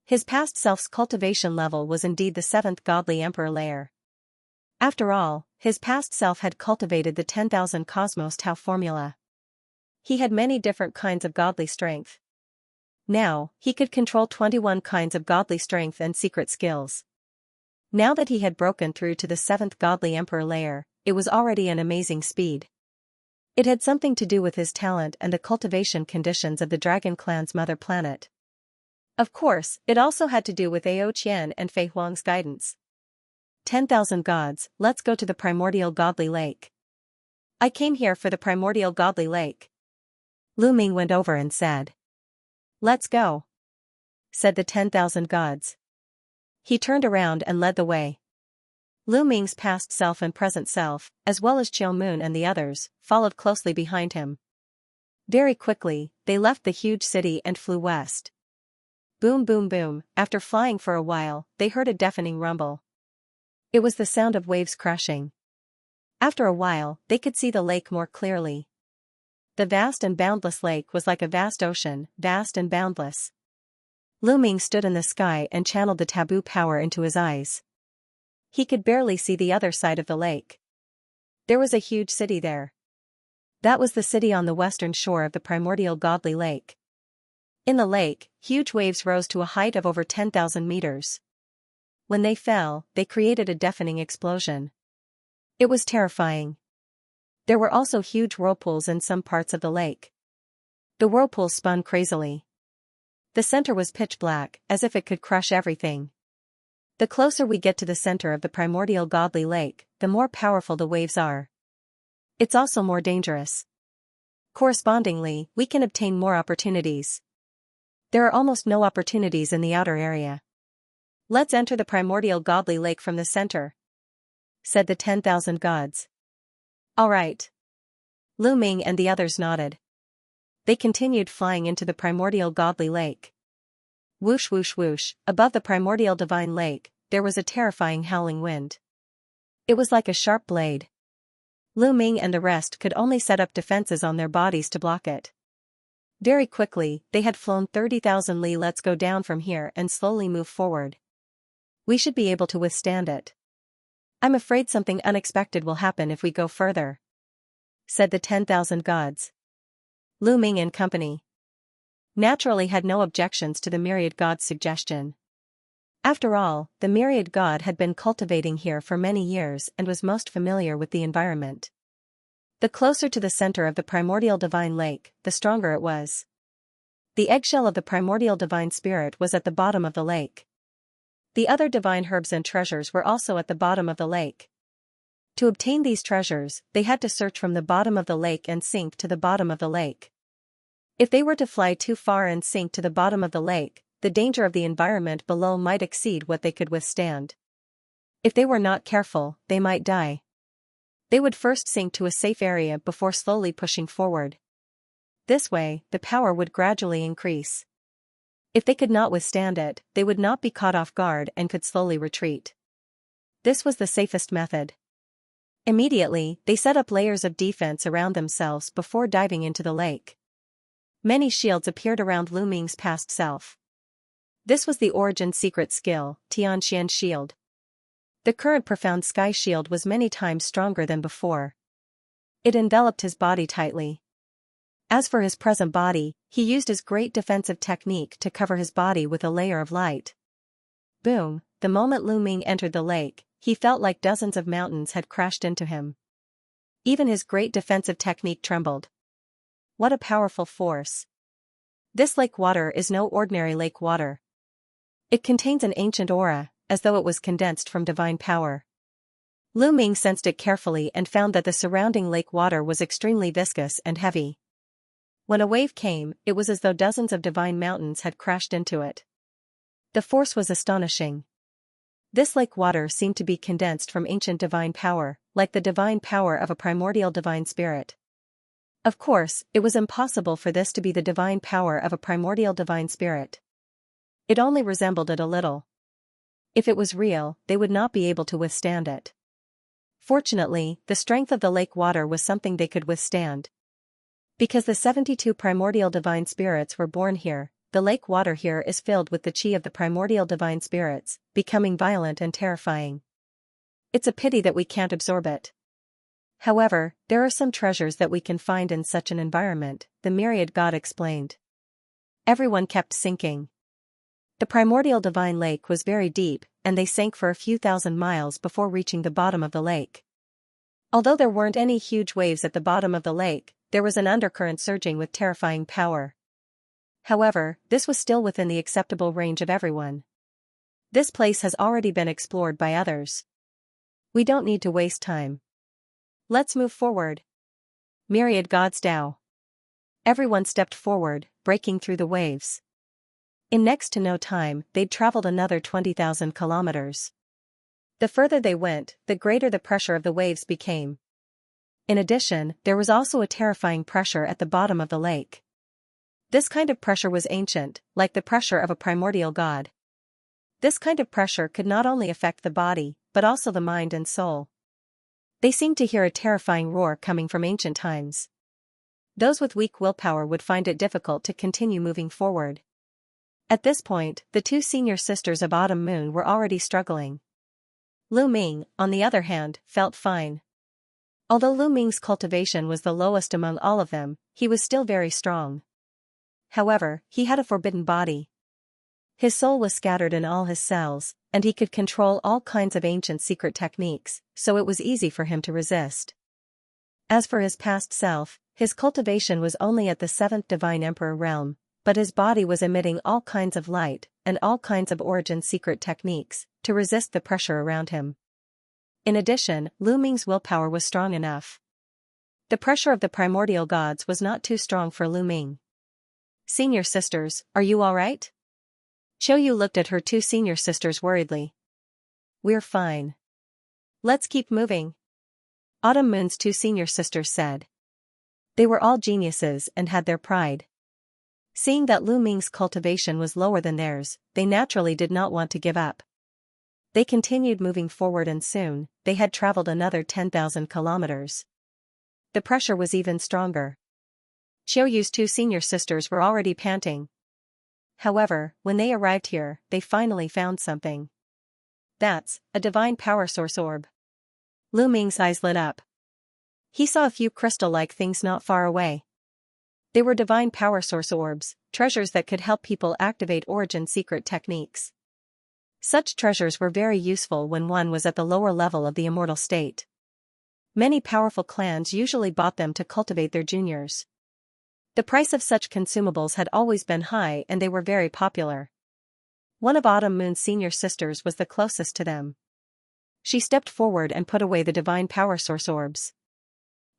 His past self's cultivation level was indeed the 7th godly emperor layer. After all, his past self had cultivated the 10,000 cosmos Tao formula. He had many different kinds of godly strength. Now, he could control 21 kinds of godly strength and secret skills. Now that he had broken through to the 7th godly emperor layer, it was already an amazing speed. It had something to do with his talent and the cultivation conditions of the Dragon Clan's mother planet. Of course, it also had to do with Ao Qian and Fei Huang's guidance. 10,000 gods, let's go to the primordial godly lake. I came here for the primordial godly lake. Lu Ming went over and said. Let's go, said the 10,000 gods. He turned around and led the way. Lu Ming's past self and present self, as well as Xiao Moon and the others, followed closely behind him. Very quickly, they left the huge city and flew west. Boom boom boom, after flying for a while, they heard a deafening rumble. It was the sound of waves crashing. After a while, they could see the lake more clearly. The vast and boundless lake was like a vast ocean, vast and boundless. Lu Ming stood in the sky and channeled the taboo power into his eyes. He could barely see the other side of the lake. There was a huge city there. That was the city on the western shore of the primordial godly lake. In the lake, huge waves rose to a height of over 10,000 meters. When they fell, they created a deafening explosion. It was terrifying. There were also huge whirlpools in some parts of the lake. The whirlpools spun crazily. The center was pitch black, as if it could crush everything. The closer we get to the center of the primordial godly lake, the more powerful the waves are. It's also more dangerous. Correspondingly, we can obtain more opportunities. There are almost no opportunities in the outer area. Let's enter the primordial godly lake from the center, said the 10,000 gods. All right. Lu Ming and the others nodded. They continued flying into the primordial godly lake. Whoosh whoosh whoosh, above the primordial divine lake, there was a terrifying howling wind. It was like a sharp blade. Lu Ming and the rest could only set up defenses on their bodies to block it. Very quickly, they had flown 30,000 li. Let's go down from here and slowly move forward. We should be able to withstand it. I'm afraid something unexpected will happen if we go further, said the 10,000 gods. Lu Ming and company naturally had no objections to the myriad god's suggestion. After all, the myriad god had been cultivating here for many years and was most familiar with the environment. The closer to the center of the primordial divine lake, the stronger it was. The eggshell of the primordial divine spirit was at the bottom of the lake. The other divine herbs and treasures were also at the bottom of the lake. To obtain these treasures, they had to search from the bottom of the lake and sink to the bottom of the lake. If they were to fly too far and sink to the bottom of the lake, the danger of the environment below might exceed what they could withstand. If they were not careful, they might die. They would first sink to a safe area before slowly pushing forward. This way, the power would gradually increase. If they could not withstand it, they would not be caught off guard and could slowly retreat. This was the safest method. Immediately, they set up layers of defense around themselves before diving into the lake. Many shields appeared around Lu Ming's past self. This was the origin secret skill, Tianxian shield. The current profound sky shield was many times stronger than before. It enveloped his body tightly. As for his present body, he used his great defensive technique to cover his body with a layer of light. Boom, the moment Lu Ming entered the lake, he felt like dozens of mountains had crashed into him. Even his great defensive technique trembled. What a powerful force. This lake water is no ordinary lake water. It contains an ancient aura, as though it was condensed from divine power. Lu Ming sensed it carefully and found that the surrounding lake water was extremely viscous and heavy. When a wave came, it was as though dozens of divine mountains had crashed into it. The force was astonishing. This lake water seemed to be condensed from ancient divine power, like the divine power of a primordial divine spirit. Of course, it was impossible for this to be the divine power of a primordial divine spirit. It only resembled it a little. If it was real, they would not be able to withstand it. Fortunately, the strength of the lake water was something they could withstand. Because the 72 primordial divine spirits were born here, the lake water here is filled with the chi of the primordial divine spirits, becoming violent and terrifying. It's a pity that we can't absorb it. However, there are some treasures that we can find in such an environment, the myriad god explained. Everyone kept sinking. The primordial divine lake was very deep, and they sank for a few thousand miles before reaching the bottom of the lake. Although there weren't any huge waves at the bottom of the lake, there was an undercurrent surging with terrifying power. However, this was still within the acceptable range of everyone. This place has already been explored by others. We don't need to waste time. Let's move forward. Myriad gods Tao. Everyone stepped forward, breaking through the waves. In next to no time, they'd traveled another 20,000 kilometers. The further they went, the greater the pressure of the waves became. In addition, there was also a terrifying pressure at the bottom of the lake. This kind of pressure was ancient, like the pressure of a primordial god. This kind of pressure could not only affect the body, but also the mind and soul. They seemed to hear a terrifying roar coming from ancient times. Those with weak willpower would find it difficult to continue moving forward. At this point, the two senior sisters of Autumn Moon were already struggling. Lu Ming, on the other hand, felt fine. Although Lu Ming's cultivation was the lowest among all of them, he was still very strong. However, he had a forbidden body. His soul was scattered in all his cells, and he could control all kinds of ancient secret techniques, so it was easy for him to resist. As for his past self, his cultivation was only at the 7th Divine Emperor realm, but his body was emitting all kinds of light, and all kinds of origin secret techniques, to resist the pressure around him. In addition, Lu Ming's willpower was strong enough. The pressure of the primordial gods was not too strong for Lu Ming. Senior sisters, are you alright? Qiu Yu looked at her two senior sisters worriedly. We're fine. Let's keep moving. Autumn Moon's two senior sisters said. They were all geniuses and had their pride. Seeing that Lu Ming's cultivation was lower than theirs, they naturally did not want to give up. They continued moving forward and soon, they had traveled another 10,000 kilometers. The pressure was even stronger. Qiu Yu's two senior sisters were already panting. However, when they arrived here, they finally found something. That's a divine power source orb. Lu Ming's eyes lit up. He saw a few crystal-like things not far away. They were divine power source orbs, treasures that could help people activate origin secret techniques. Such treasures were very useful when one was at the lower level of the immortal state. Many powerful clans usually bought them to cultivate their juniors. The price of such consumables had always been high and they were very popular. One of Autumn Moon's senior sisters was the closest to them. She stepped forward and put away the divine power source orbs.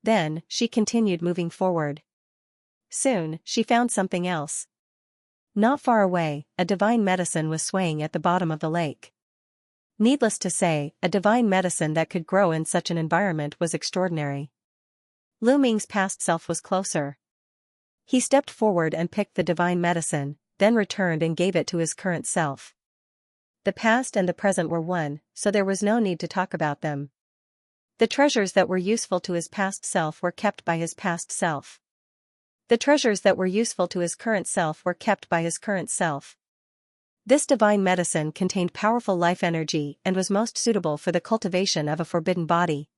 Then, she continued moving forward. Soon, she found something else. Not far away, a divine medicine was swaying at the bottom of the lake. Needless to say, a divine medicine that could grow in such an environment was extraordinary. Lu Ming's past self was closer. He stepped forward and picked the divine medicine, then returned and gave it to his current self. The past and the present were one, so there was no need to talk about them. The treasures that were useful to his past self were kept by his past self. The treasures that were useful to his current self were kept by his current self. This divine medicine contained powerful life energy and was most suitable for the cultivation of a forbidden body.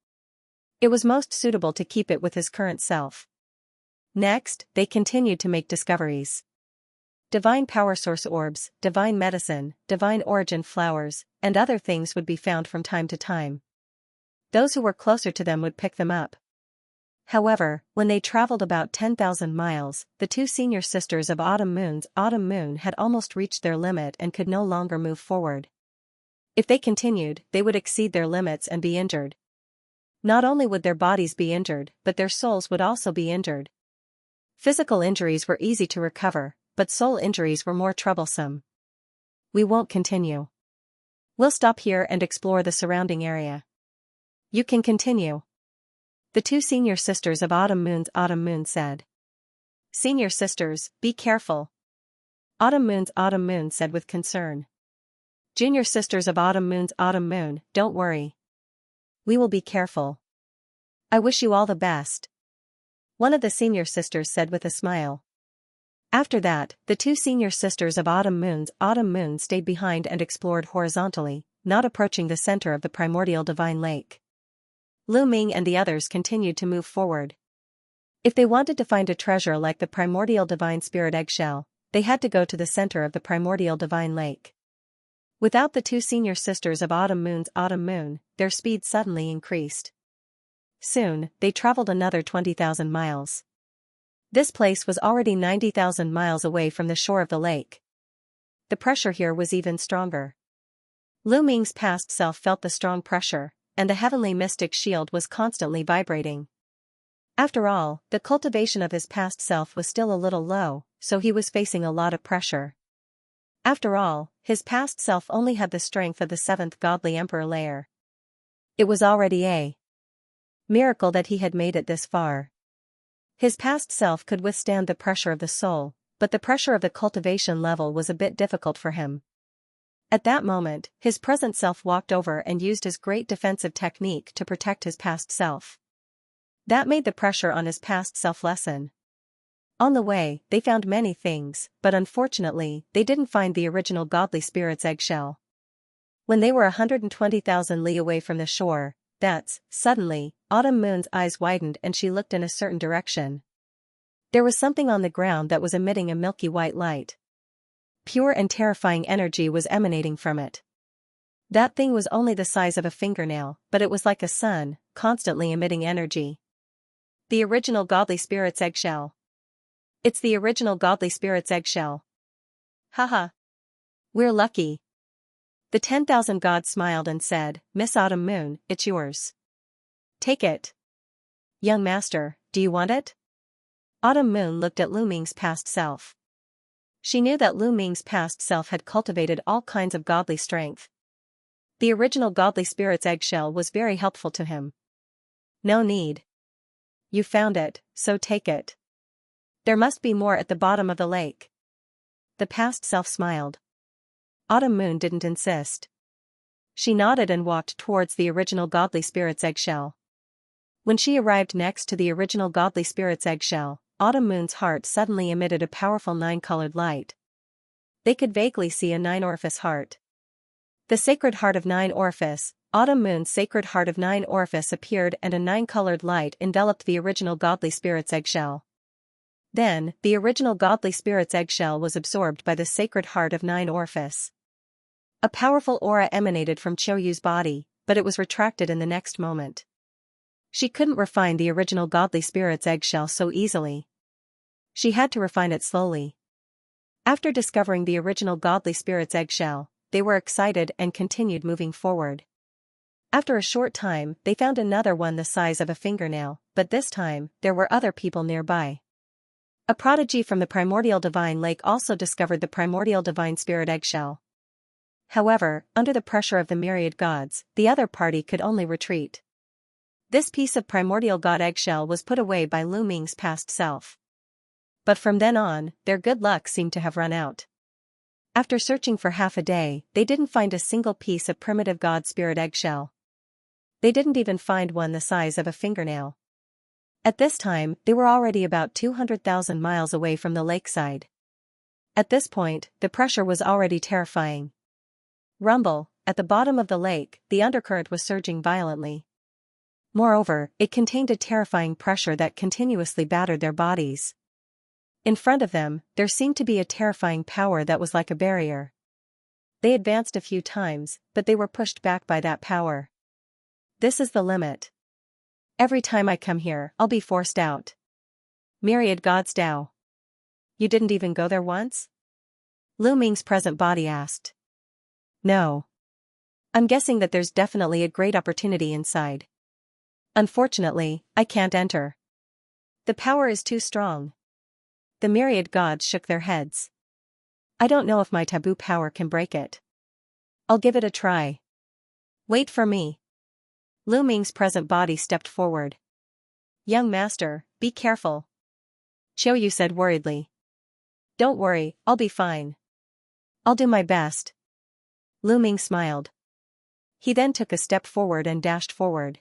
It was most suitable to keep it with his current self. Next, they continued to make discoveries. Divine power source orbs, divine medicine, divine origin flowers, and other things would be found from time to time. Those who were closer to them would pick them up. However, when they traveled about 10,000 miles, the two senior sisters of Autumn Moon had almost reached their limit and could no longer move forward. If they continued, they would exceed their limits and be injured. Not only would their bodies be injured, but their souls would also be injured. Physical injuries were easy to recover, but soul injuries were more troublesome. We won't continue. We'll stop here and explore the surrounding area. You can continue. The two senior sisters of Autumn Moon said. Senior sisters, be careful. Autumn Moon said with concern. Junior sisters of Autumn Moon, don't worry. We will be careful. I wish you all the best. One of the senior sisters said with a smile. After that, the two senior sisters of Autumn Moon stayed behind and explored horizontally, not approaching the center of the primordial divine lake. Lu Ming and the others continued to move forward. If they wanted to find a treasure like the primordial divine spirit eggshell, they had to go to the center of the primordial divine lake. Without the two senior sisters of Autumn Moon, their speed suddenly increased. Soon, they traveled another 20,000 miles. This place was already 90,000 miles away from the shore of the lake. The pressure here was even stronger. Lu Ming's past self felt the strong pressure, and the heavenly mystic shield was constantly vibrating. After all, the cultivation of his past self was still a little low, so he was facing a lot of pressure. After all, his past self only had the strength of the seventh godly emperor layer. It was already a miracle that he had made it this far. His past self could withstand the pressure of the soul, but the pressure of the cultivation level was a bit difficult for him. At that moment, his present self walked over and used his great defensive technique to protect his past self. That made the pressure on his past self lessen. On the way, they found many things, but unfortunately, they didn't find the original godly spirit's eggshell. When they were 120,000 li away from the shore, suddenly, Autumn Moon's eyes widened and she looked in a certain direction. There was something on the ground that was emitting a milky white light. Pure and terrifying energy was emanating from it. That thing was only the size of a fingernail, but it was like a sun, constantly emitting energy. The original godly spirit's eggshell. It's the original godly spirit's eggshell. Haha. We're lucky. The 10,000 gods smiled and said, Miss Autumn Moon, it's yours. Take it. Young master, do you want it? Autumn Moon looked at Lu Ming's past self. She knew that Lu Ming's past self had cultivated all kinds of godly strength. The original godly spirit's eggshell was very helpful to him. No need. You found it, so take it. There must be more at the bottom of the lake. The past self smiled. Autumn Moon didn't insist. She nodded and walked towards the original godly spirit's eggshell. When she arrived next to the original godly spirit's eggshell, Autumn Moon's heart suddenly emitted a powerful 9-colored light. They could vaguely see a 9-orifice heart. The sacred heart of 9 orifice, Autumn Moon's sacred heart of 9 orifice appeared and a 9-colored light enveloped the original godly spirit's eggshell. Then, the original godly spirit's eggshell was absorbed by the sacred heart of 9 orifice. A powerful aura emanated from Qiuyu's body, but it was retracted in the next moment. She couldn't refine the original godly spirit's eggshell so easily. She had to refine it slowly. After discovering the original godly spirit's eggshell, they were excited and continued moving forward. After a short time, they found another one the size of a fingernail, but this time, there were other people nearby. A prodigy from the primordial divine lake also discovered the primordial divine spirit eggshell. However, under the pressure of the myriad gods, the other party could only retreat. This piece of primordial god eggshell was put away by Lu Ming's past self. But from then on, their good luck seemed to have run out. After searching for half a day, they didn't find a single piece of primitive god spirit eggshell. They didn't even find one the size of a fingernail. At this time, they were already about 200,000 miles away from the lakeside. At this point, the pressure was already terrifying. Rumble, at the bottom of the lake, the undercurrent was surging violently. Moreover, it contained a terrifying pressure that continuously battered their bodies. In front of them, there seemed to be a terrifying power that was like a barrier. They advanced a few times, but they were pushed back by that power. This is the limit. Every time I come here, I'll be forced out. Myriad gods Tao. You didn't even go there once? Lu Ming's present body asked. No. I'm guessing that there's definitely a great opportunity inside. Unfortunately, I can't enter. The power is too strong. The myriad gods shook their heads. I don't know if my taboo power can break it. I'll give it a try. Wait for me. Lu Ming's present body stepped forward. Young master, be careful. Xiao Yu said worriedly. Don't worry, I'll be fine. I'll do my best. Lu Ming smiled. He then took a step forward and dashed forward.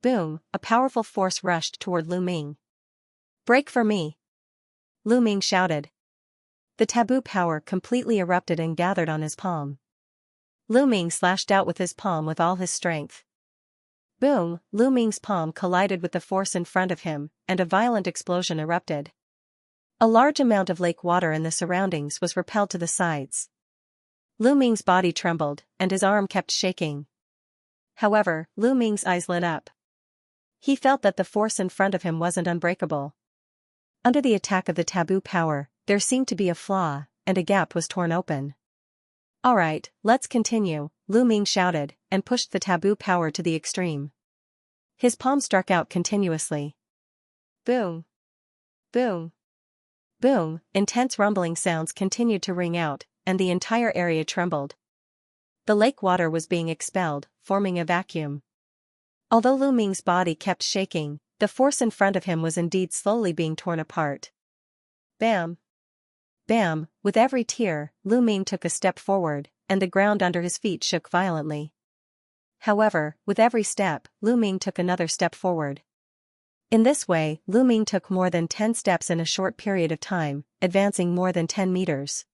Boom, a powerful force rushed toward Lu Ming. Break for me. Lu Ming shouted. The taboo power completely erupted and gathered on his palm. Lu Ming slashed out with his palm with all his strength. Boom, Lu Ming's palm collided with the force in front of him, and a violent explosion erupted. A large amount of lake water in the surroundings was repelled to the sides. Lu Ming's body trembled, and his arm kept shaking. However, Lu Ming's eyes lit up. He felt that the force in front of him wasn't unbreakable. Under the attack of the taboo power, there seemed to be a flaw, and a gap was torn open. Alright, let's continue, Lu Ming shouted, and pushed the taboo power to the extreme. His palm struck out continuously. Boom. Boom. Boom, intense rumbling sounds continued to ring out, and the entire area trembled. The lake water was being expelled, forming a vacuum. Although Lu Ming's body kept shaking, the force in front of him was indeed slowly being torn apart. Bam. Bam, with every tear, Lu Ming took a step forward, and the ground under his feet shook violently. However, with every step, Lu Ming took another step forward. In this way, Lu Ming took more than 10 steps in a short period of time, advancing more than 10 meters.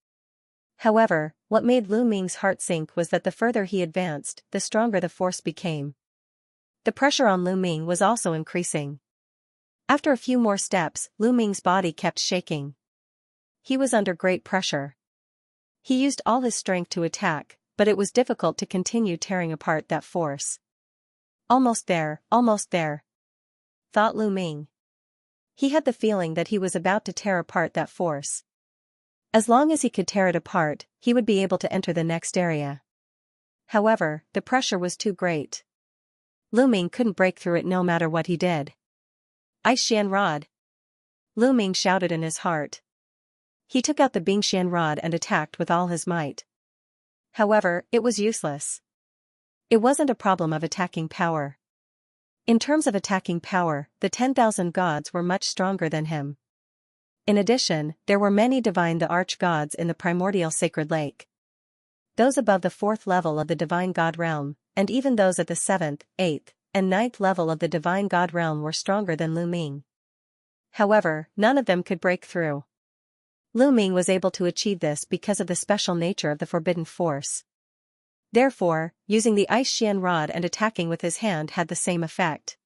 However, what made Lu Ming's heart sink was that the further he advanced, the stronger the force became. The pressure on Lu Ming was also increasing. After a few more steps, Lu Ming's body kept shaking. He was under great pressure. He used all his strength to attack, but it was difficult to continue tearing apart that force. Almost there, thought Lu Ming. He had the feeling that he was about to tear apart that force. As long as he could tear it apart, he would be able to enter the next area. However, the pressure was too great. Lu Ming couldn't break through it no matter what he did. Ice Xian Rod. Lu Ming shouted in his heart. He took out the Bingxian rod and attacked with all his might. However, it was useless. It wasn't a problem of attacking power. In terms of attacking power, the 10,000 gods were much stronger than him. In addition, there were many divine the arch-gods in the primordial sacred lake. Those above the 4th level of the divine god realm, and even those at the 7th, 8th, and 9th level of the divine god realm were stronger than Lu Ming. However, none of them could break through. Lu Ming was able to achieve this because of the special nature of the forbidden force. Therefore, using the Ice Xian rod and attacking with his hand had the same effect.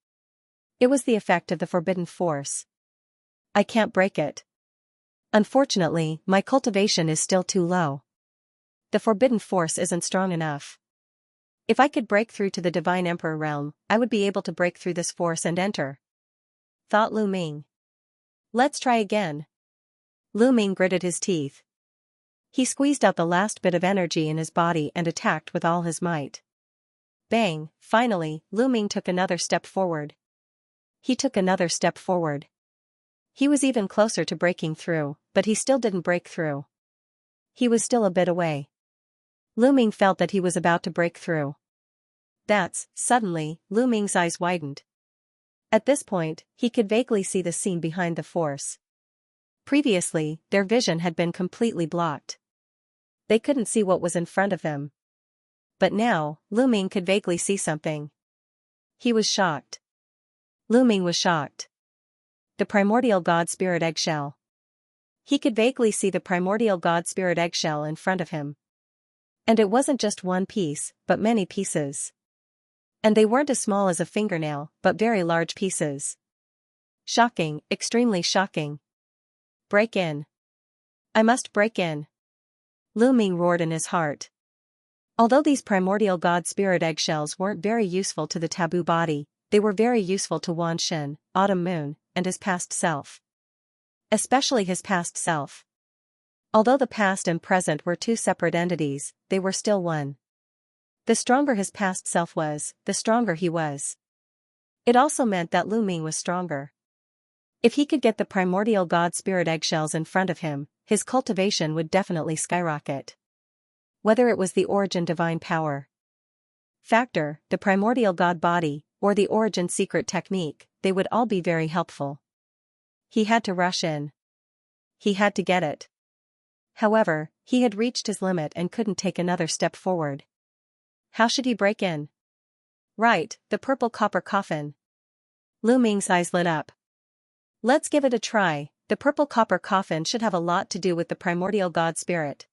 It was the effect of the forbidden force. I can't break it. Unfortunately, my cultivation is still too low. The forbidden force isn't strong enough. If I could break through to the Divine Emperor realm, I would be able to break through this force and enter. Thought Lu Ming. Let's try again. Lu Ming gritted his teeth. He squeezed out the last bit of energy in his body and attacked with all his might. Bang, finally, Lu Ming took another step forward. He took another step forward. He was even closer to breaking through, but he still didn't break through. He was still a bit away. Lu Ming felt that he was about to break through. Suddenly, Lu Ming's eyes widened. At this point, he could vaguely see the scene behind the force. Previously, their vision had been completely blocked. They couldn't see what was in front of them. But now, Lu Ming could vaguely see something. He was shocked. Lu Ming was shocked. The primordial god spirit eggshell. He could vaguely see the primordial god spirit eggshell in front of him. And it wasn't just one piece, but many pieces. And they weren't as small as a fingernail, but very large pieces. Shocking, extremely shocking. Break in. I must break in. Lu Ming roared in his heart. Although these primordial god spirit eggshells weren't very useful to the taboo body, they were very useful to Wan Shen, Autumn Moon, and his past self. Especially his past self. Although the past and present were two separate entities, they were still one. The stronger his past self was, the stronger he was. It also meant that Lu Ming was stronger. If he could get the primordial god spirit eggshells in front of him, his cultivation would definitely skyrocket. Whether it was the origin divine power factor, the primordial god body, or the origin secret technique, they would all be very helpful. He had to rush in. He had to get it. However, he had reached his limit and couldn't take another step forward. How should he break in? Right, the purple copper coffin. Lu Ming's eyes lit up. Let's give it a try. The purple copper coffin should have a lot to do with the primordial god spirit.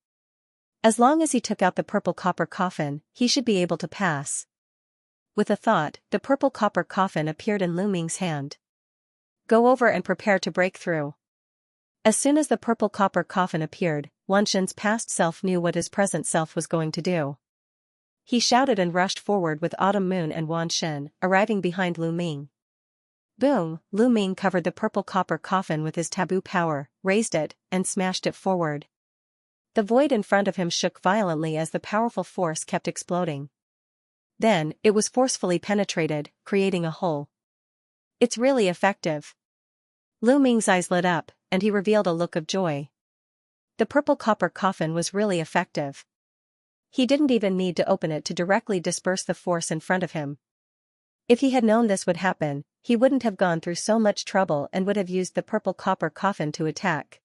As long as he took out the purple copper coffin, he should be able to pass. With a thought, the purple copper coffin appeared in Lu Ming's hand. Go over and prepare to break through. As soon as the purple copper coffin appeared, Wan Shen's past self knew what his present self was going to do. He shouted and rushed forward with Autumn Moon and Wan Shen, arriving behind Lu Ming. Boom! Lu Ming covered the purple copper coffin with his taboo power, raised it, and smashed it forward. The void in front of him shook violently as the powerful force kept exploding. Then, it was forcefully penetrated, creating a hole. It's really effective. Lu Ming's eyes lit up, and he revealed a look of joy. The purple copper coffin was really effective. He didn't even need to open it to directly disperse the force in front of him. If he had known this would happen, he wouldn't have gone through so much trouble and would have used the purple copper coffin to attack.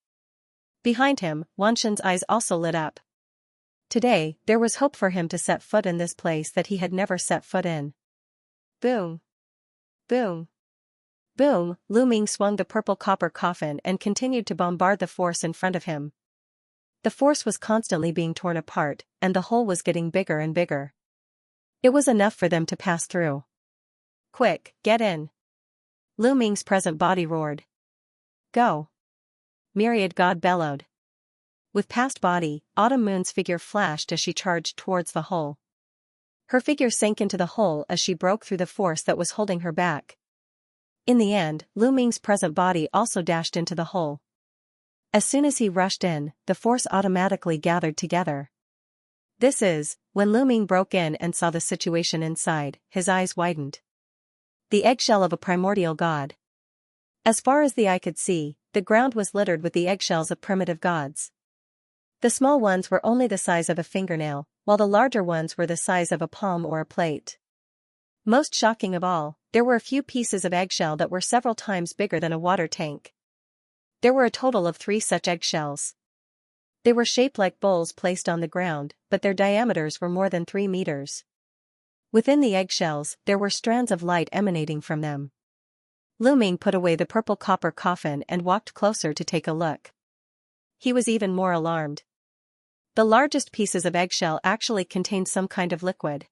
Behind him, Wan Shen's eyes also lit up. Today, there was hope for him to set foot in this place that he had never set foot in. Boom! Boom! Boom! Lu Ming swung the purple copper coffin and continued to bombard the force in front of him. The force was constantly being torn apart, and the hole was getting bigger and bigger. It was enough for them to pass through. Quick, get in! Lu Ming's present body roared. Go! Myriad God bellowed. With past body, Autumn Moon's figure flashed as she charged towards the hole. Her figure sank into the hole as she broke through the force that was holding her back. In the end, Lu Ming's present body also dashed into the hole. As soon as he rushed in, the force automatically gathered together. This is, when Lu Ming broke in and saw the situation inside, his eyes widened. The eggshell of a primordial god. As far as the eye could see, the ground was littered with the eggshells of primitive gods. The small ones were only the size of a fingernail, while the larger ones were the size of a palm or a plate. Most shocking of all, there were a few pieces of eggshell that were several times bigger than a water tank. There were a total of 3 such eggshells. They were shaped like bowls placed on the ground, but their diameters were more than 3 meters. Within the eggshells, there were strands of light emanating from them. Lu Ming put away the purple copper coffin and walked closer to take a look. He was even more alarmed. The largest pieces of eggshell actually contained some kind of liquid.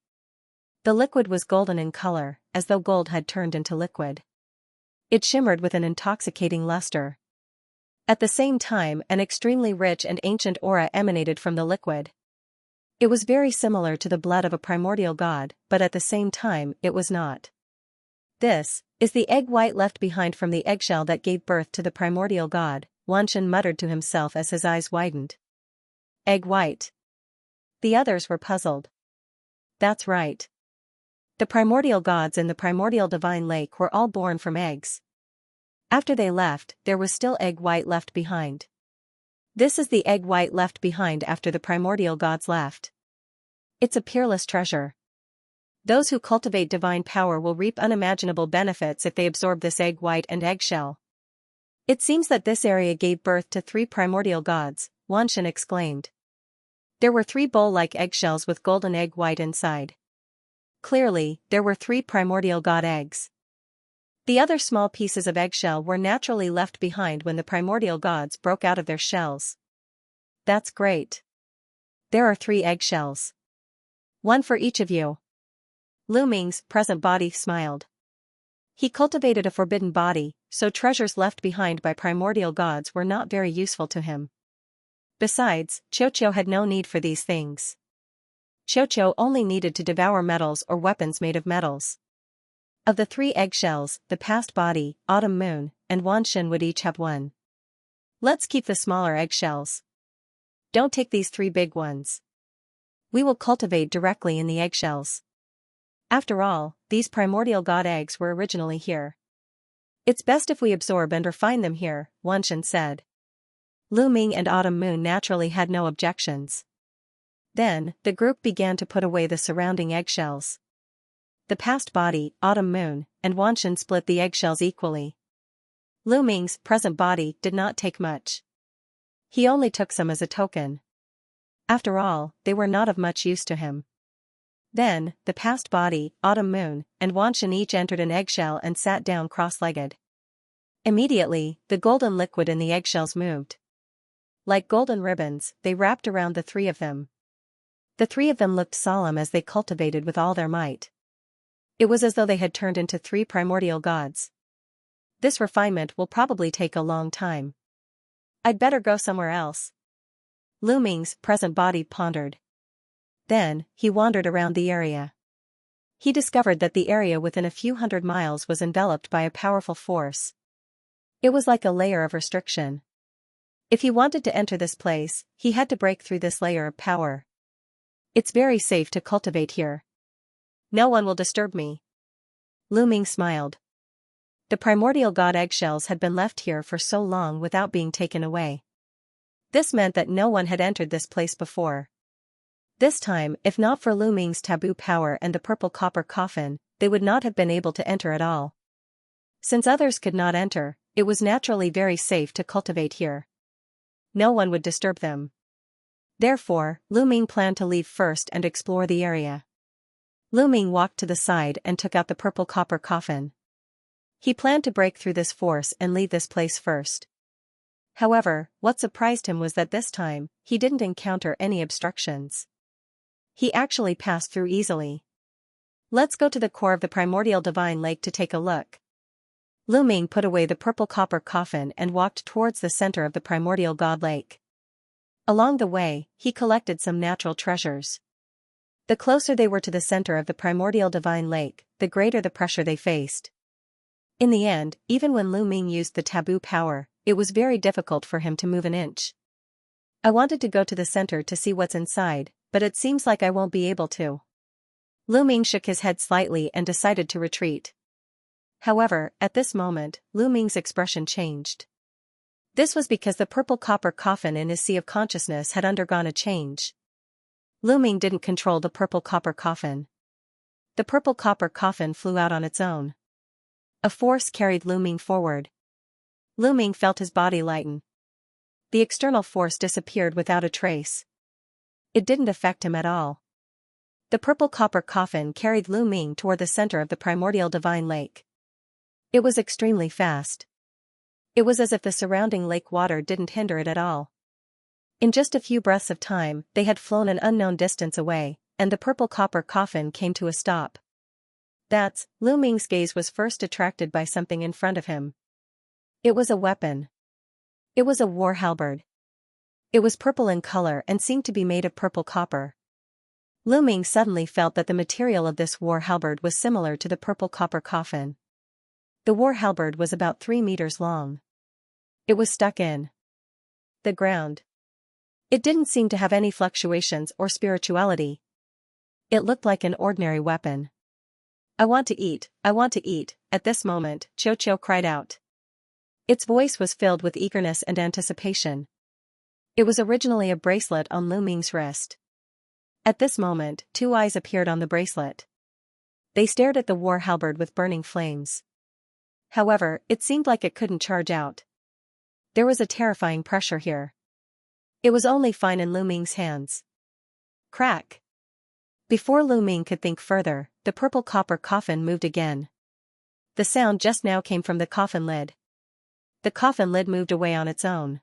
The liquid was golden in color, as though gold had turned into liquid. It shimmered with an intoxicating luster. At the same time, an extremely rich and ancient aura emanated from the liquid. It was very similar to the blood of a primordial god, but at the same time, it was not. This is the egg white left behind from the eggshell that gave birth to the primordial god, Wan Shen muttered to himself as his eyes widened. Egg white. The others were puzzled. That's right. The primordial gods in the primordial divine lake were all born from eggs. After they left, there was still egg white left behind. This is the egg white left behind after the primordial gods left. It's a peerless treasure. Those who cultivate divine power will reap unimaginable benefits if they absorb this egg white and eggshell. It seems that this area gave birth to 3 primordial gods, Wan Shen exclaimed. There were 3 bowl-like eggshells with golden egg white inside. Clearly, there were 3 primordial god eggs. The other small pieces of eggshell were naturally left behind when the primordial gods broke out of their shells. That's great. There are 3 eggshells. 1 for each of you. Lu Ming's present body smiled. He cultivated a forbidden body, so treasures left behind by primordial gods were not very useful to him. Besides, Qiuqiu had no need for these things. Qiuqiu only needed to devour metals or weapons made of metals. Of the 3 eggshells, the past body, autumn moon, and Wanshin would each have 1. Let's keep the smaller eggshells. Don't take these 3 big ones. We will cultivate directly in the eggshells. After all, these primordial god eggs were originally here. It's best if we absorb and refine them here, Wanshin said. Lu Ming and Autumn Moon naturally had no objections. Then, the group began to put away the surrounding eggshells. The past body, Autumn Moon, and Wanshin split the eggshells equally. Lu Ming's present body did not take much. He only took some as a token. After all, they were not of much use to him. Then, the past body, Autumn Moon, and Wanshin each entered an eggshell and sat down cross-legged. Immediately, the golden liquid in the eggshells moved. Like golden ribbons, they wrapped around the 3 of them. The 3 of them looked solemn as they cultivated with all their might. It was as though they had turned into 3 primordial gods. This refinement will probably take a long time. I'd better go somewhere else. Lu Ming's present body pondered. Then, he wandered around the area. He discovered that the area within a few hundred miles was enveloped by a powerful force. It was like a layer of restriction. If he wanted to enter this place, he had to break through this layer of power. It's very safe to cultivate here. No one will disturb me. Lu Ming smiled. The primordial god eggshells had been left here for so long without being taken away. This meant that no one had entered this place before. This time, if not for Lu Ming's taboo power and the purple copper coffin, they would not have been able to enter at all. Since others could not enter, it was naturally very safe to cultivate here. No one would disturb them. Therefore, Lu Ming planned to leave first and explore the area. Lu Ming walked to the side and took out the purple copper coffin. He planned to break through this force and leave this place first. However, what surprised him was that this time, he didn't encounter any obstructions. He actually passed through easily. Let's go to the core of the primordial divine lake to take a look. Lu Ming put away the purple copper coffin and walked towards the center of the primordial god lake. Along the way, he collected some natural treasures. The closer they were to the center of the primordial divine lake, the greater the pressure they faced. In the end, even when Lu Ming used the taboo power, it was very difficult for him to move an inch. I wanted to go to the center to see what's inside, but it seems like I won't be able to. Lu Ming shook his head slightly and decided to retreat. However, at this moment, Lu Ming's expression changed. This was because the purple copper coffin in his sea of consciousness had undergone a change. Lu Ming didn't control the purple copper coffin. The purple copper coffin flew out on its own. A force carried Lu Ming forward. Lu Ming felt his body lighten. The external force disappeared without a trace. It didn't affect him at all. The purple copper coffin carried Lu Ming toward the center of the primordial divine lake. It was extremely fast. It was as if the surrounding lake water didn't hinder it at all. In just a few breaths of time, they had flown an unknown distance away, and the purple copper coffin came to a stop. Lu Ming's gaze was first attracted by something in front of him. It was a weapon. It was a war halberd. It was purple in color and seemed to be made of purple copper. Lu Ming suddenly felt that the material of this war halberd was similar to the purple copper coffin. The war halberd was about 3 meters long. It was stuck in the ground. It didn't seem to have any fluctuations or spirituality. It looked like an ordinary weapon. I want to eat, I want to eat, at this moment, Qiuqiu cried out. Its voice was filled with eagerness and anticipation. It was originally a bracelet on Lu Ming's wrist. At this moment, 2 eyes appeared on the bracelet. They stared at the war halberd with burning flames. However, it seemed like it couldn't charge out. There was a terrifying pressure here. It was only fine in Lu Ming's hands. Crack! Before Lu Ming could think further, the purple copper coffin moved again. The sound just now came from the coffin lid. The coffin lid moved away on its own.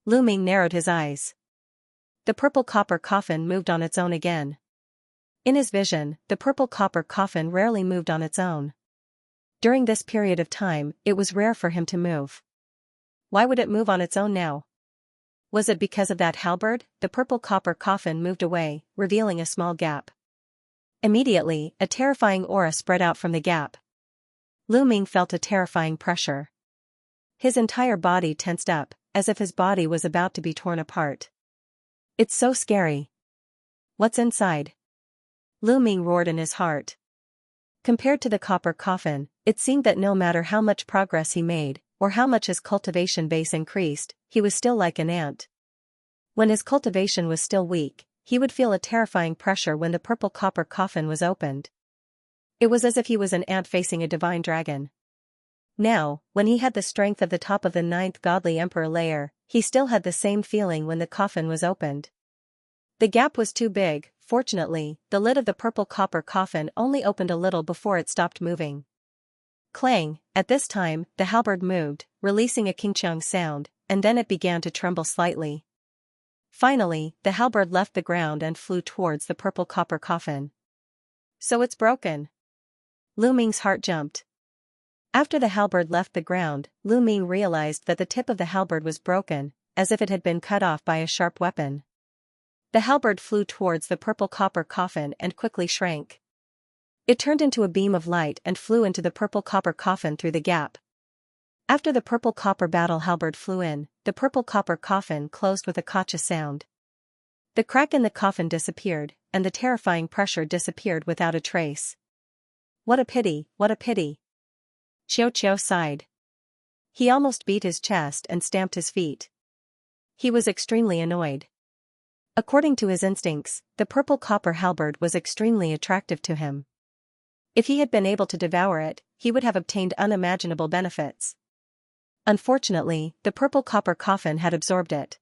Lu Ming narrowed his eyes. The purple copper coffin moved on its own again. In his vision, the purple copper coffin rarely moved on its own. During this period of time, it was rare for him to move. Why would it move on its own now? Was it because of that halberd? The purple copper coffin moved away, revealing a small gap. Immediately, a terrifying aura spread out from the gap. Lu Ming felt a terrifying pressure. His entire body tensed up, as if his body was about to be torn apart. It's so scary. What's inside? Lu Ming roared in his heart. Compared to the copper coffin, it seemed that no matter how much progress he made, or how much his cultivation base increased, he was still like an ant. When his cultivation was still weak, he would feel a terrifying pressure when the purple copper coffin was opened. It was as if he was an ant facing a divine dragon. Now, when he had the strength of the top of the 9th godly emperor layer, he still had the same feeling when the coffin was opened. The gap was too big. Fortunately, the lid of the purple copper coffin only opened a little before it stopped moving. Clang! At this time, the halberd moved, releasing a king-chung sound, and then it began to tremble slightly. Finally, the halberd left the ground and flew towards the purple copper coffin. So it's broken. Lu Ming's heart jumped. After the halberd left the ground, Lu Ming realized that the tip of the halberd was broken, as if it had been cut off by a sharp weapon. The halberd flew towards the purple copper coffin and quickly shrank. It turned into a beam of light and flew into the purple copper coffin through the gap. After the purple copper battle halberd flew in, the purple copper coffin closed with a kacha sound. The crack in the coffin disappeared, and the terrifying pressure disappeared without a trace. What a pity, what a pity. Xiao sighed. He almost beat his chest and stamped his feet. He was extremely annoyed. According to his instincts, the purple copper halberd was extremely attractive to him. If he had been able to devour it, he would have obtained unimaginable benefits. Unfortunately, the purple copper coffin had absorbed it.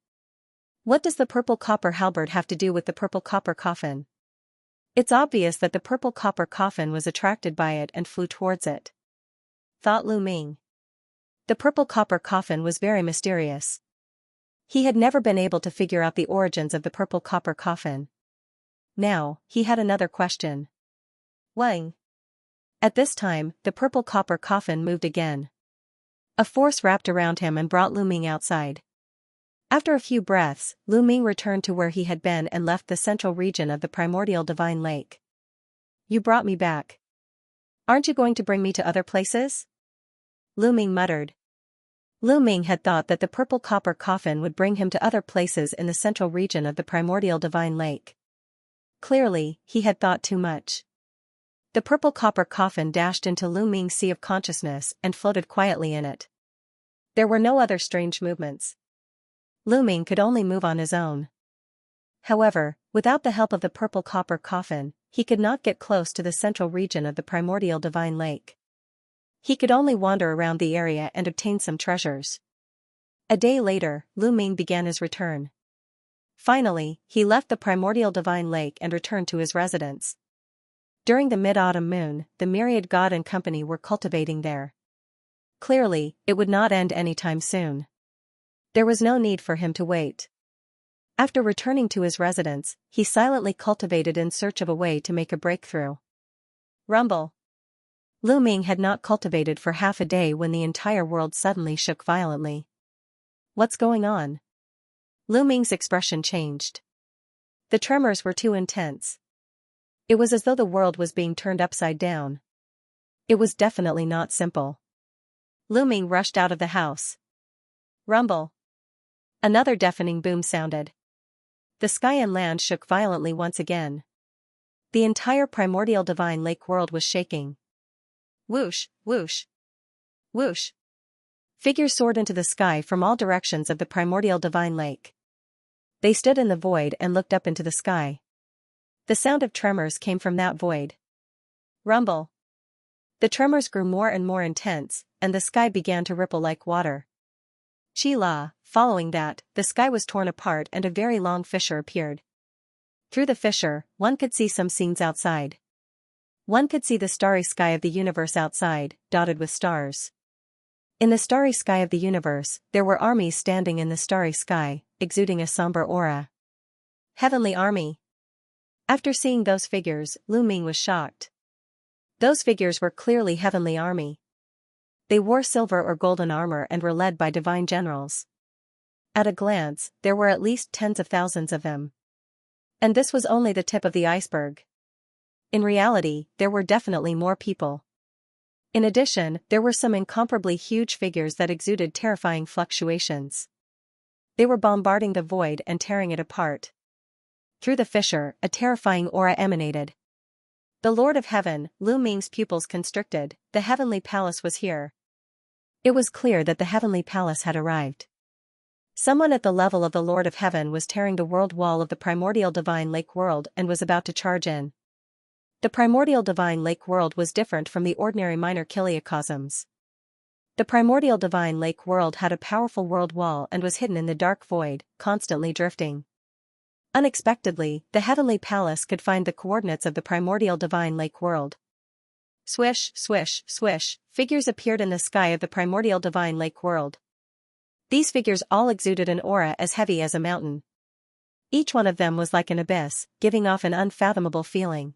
What does the purple copper halberd have to do with the purple copper coffin? It's obvious that the purple copper coffin was attracted by it and flew towards it. Thought Lu Ming. The purple copper coffin was very mysterious. He had never been able to figure out the origins of the purple copper coffin. Now, he had another question. Wang. At this time, the purple copper coffin moved again. A force wrapped around him and brought Lu Ming outside. After a few breaths, Lu Ming returned to where he had been and left the central region of the primordial divine lake. You brought me back. Aren't you going to bring me to other places? Lu Ming muttered. Lu Ming had thought that the purple copper coffin would bring him to other places in the central region of the primordial divine lake. Clearly, he had thought too much. The purple copper coffin dashed into Lu Ming's sea of consciousness and floated quietly in it. There were no other strange movements. Lu Ming could only move on his own. However, without the help of the purple copper coffin, he could not get close to the central region of the primordial divine lake. He could only wander around the area and obtain some treasures. A day later, Lu Ming began his return. Finally, he left the primordial divine lake and returned to his residence. During the mid-autumn moon, the myriad god and company were cultivating there. Clearly, it would not end anytime soon. There was no need for him to wait. After returning to his residence, he silently cultivated in search of a way to make a breakthrough. Rumble. Lu Ming had not cultivated for half a day when the entire world suddenly shook violently. What's going on? Lu Ming's expression changed. The tremors were too intense. It was as though the world was being turned upside down. It was definitely not simple. Lu Ming rushed out of the house. Rumble. Another deafening boom sounded. The sky and land shook violently once again. The entire primordial divine lake world was shaking. Whoosh, whoosh. Whoosh. Figures soared into the sky from all directions of the primordial divine lake. They stood in the void and looked up into the sky. The sound of tremors came from that void. Rumble. The tremors grew more and more intense, and the sky began to ripple like water. Chi-la, following that, the sky was torn apart and a very long fissure appeared. Through the fissure, one could see some scenes outside. One could see the starry sky of the universe outside, dotted with stars. In the starry sky of the universe, there were armies standing in the starry sky, exuding a somber aura. Heavenly army. After seeing those figures, Lu Ming was shocked. Those figures were clearly heavenly army. They wore silver or golden armor and were led by divine generals. At a glance, there were at least tens of thousands of them. And this was only the tip of the iceberg. In reality, there were definitely more people. In addition, there were some incomparably huge figures that exuded terrifying fluctuations. They were bombarding the void and tearing it apart. Through the fissure, a terrifying aura emanated. The Lord of Heaven, Lu Ming's pupils constricted, the heavenly palace was here. It was clear that the heavenly palace had arrived. Someone at the level of the Lord of Heaven was tearing the world wall of the primordial divine lake world and was about to charge in. The primordial divine lake world was different from the ordinary minor kiliocosms. The primordial divine lake world had a powerful world wall and was hidden in the dark void, constantly drifting. Unexpectedly, the heavenly palace could find the coordinates of the primordial divine lake world. Swish, swish, swish, figures appeared in the sky of the primordial divine lake world. These figures all exuded an aura as heavy as a mountain. Each one of them was like an abyss, giving off an unfathomable feeling.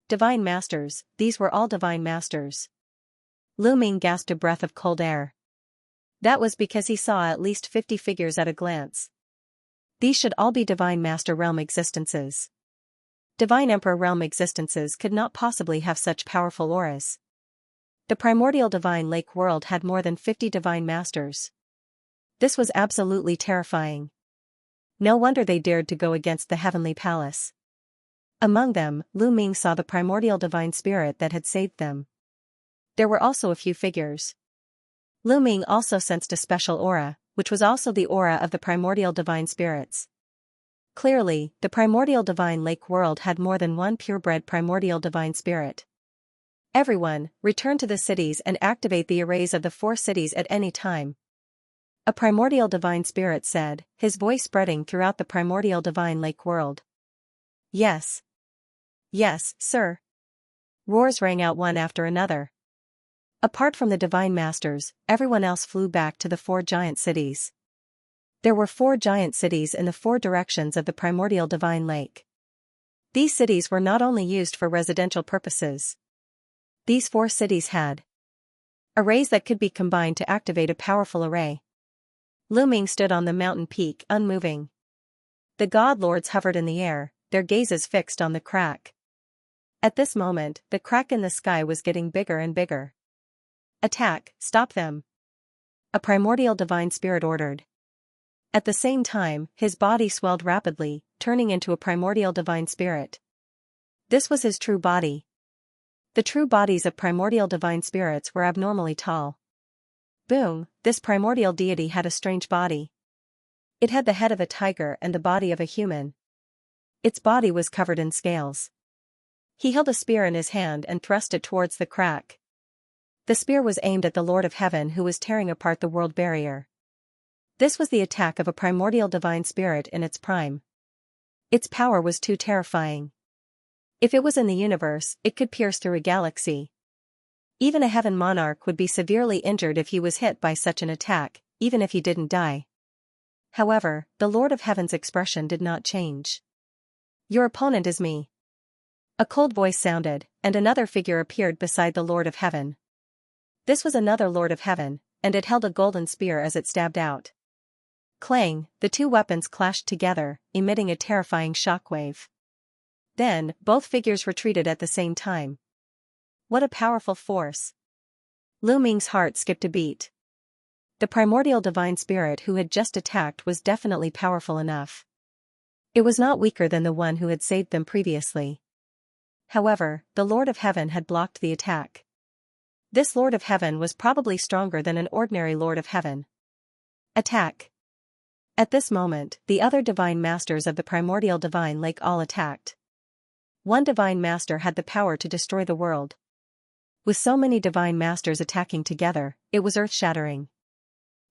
Divine masters, these were all divine masters. Lu Ming gasped a breath of cold air. That was because he saw at least 50 figures at a glance. These should all be divine master realm existences. Divine emperor realm existences could not possibly have such powerful auras. The primordial divine lake world had more than 50 divine masters. This was absolutely terrifying. No wonder they dared to go against the heavenly palace. Among them, Lu Ming saw the primordial divine spirit that had saved them. There were also a few figures. Lu Ming also sensed a special aura, which was also the aura of the primordial divine spirits. Clearly, the primordial divine lake world had more than one purebred primordial divine spirit. Everyone, return to the cities and activate the arrays of the 4 cities at any time. A primordial divine spirit said, his voice spreading throughout the primordial divine lake world. Yes. Yes, sir. Roars rang out one after another. Apart from the divine masters, everyone else flew back to the 4 giant cities. There were 4 giant cities in the 4 directions of the primordial divine lake. These cities were not only used for residential purposes. These 4 cities had arrays that could be combined to activate a powerful array. Lu Ming stood on the mountain peak unmoving. The god lords hovered in the air, their gazes fixed on the crack. At this moment, the crack in the sky was getting bigger and bigger. Attack, stop them! A primordial divine spirit ordered. At the same time, his body swelled rapidly, turning into a primordial divine spirit. This was his true body. The true bodies of primordial divine spirits were abnormally tall. Boom, this primordial deity had a strange body. It had the head of a tiger and the body of a human. Its body was covered in scales. He held a spear in his hand and thrust it towards the crack. The spear was aimed at the Lord of Heaven who was tearing apart the world barrier. This was the attack of a primordial divine spirit in its prime. Its power was too terrifying. If it was in the universe, it could pierce through a galaxy. Even a heaven monarch would be severely injured if he was hit by such an attack, even if he didn't die. However, the Lord of Heaven's expression did not change. Your opponent is me. A cold voice sounded, and another figure appeared beside the Lord of Heaven. This was another Lord of Heaven, and it held a golden spear as it stabbed out. Clang, the 2 weapons clashed together, emitting a terrifying shockwave. Then, both figures retreated at the same time. What a powerful force! Lu Ming's heart skipped a beat. The primordial divine spirit who had just attacked was definitely powerful enough. It was not weaker than the one who had saved them previously. However, the Lord of Heaven had blocked the attack. This Lord of Heaven was probably stronger than an ordinary Lord of Heaven. Attack! At this moment, the other divine masters of the primordial divine lake all attacked. One divine master had the power to destroy the world. With so many divine masters attacking together, it was earth-shattering.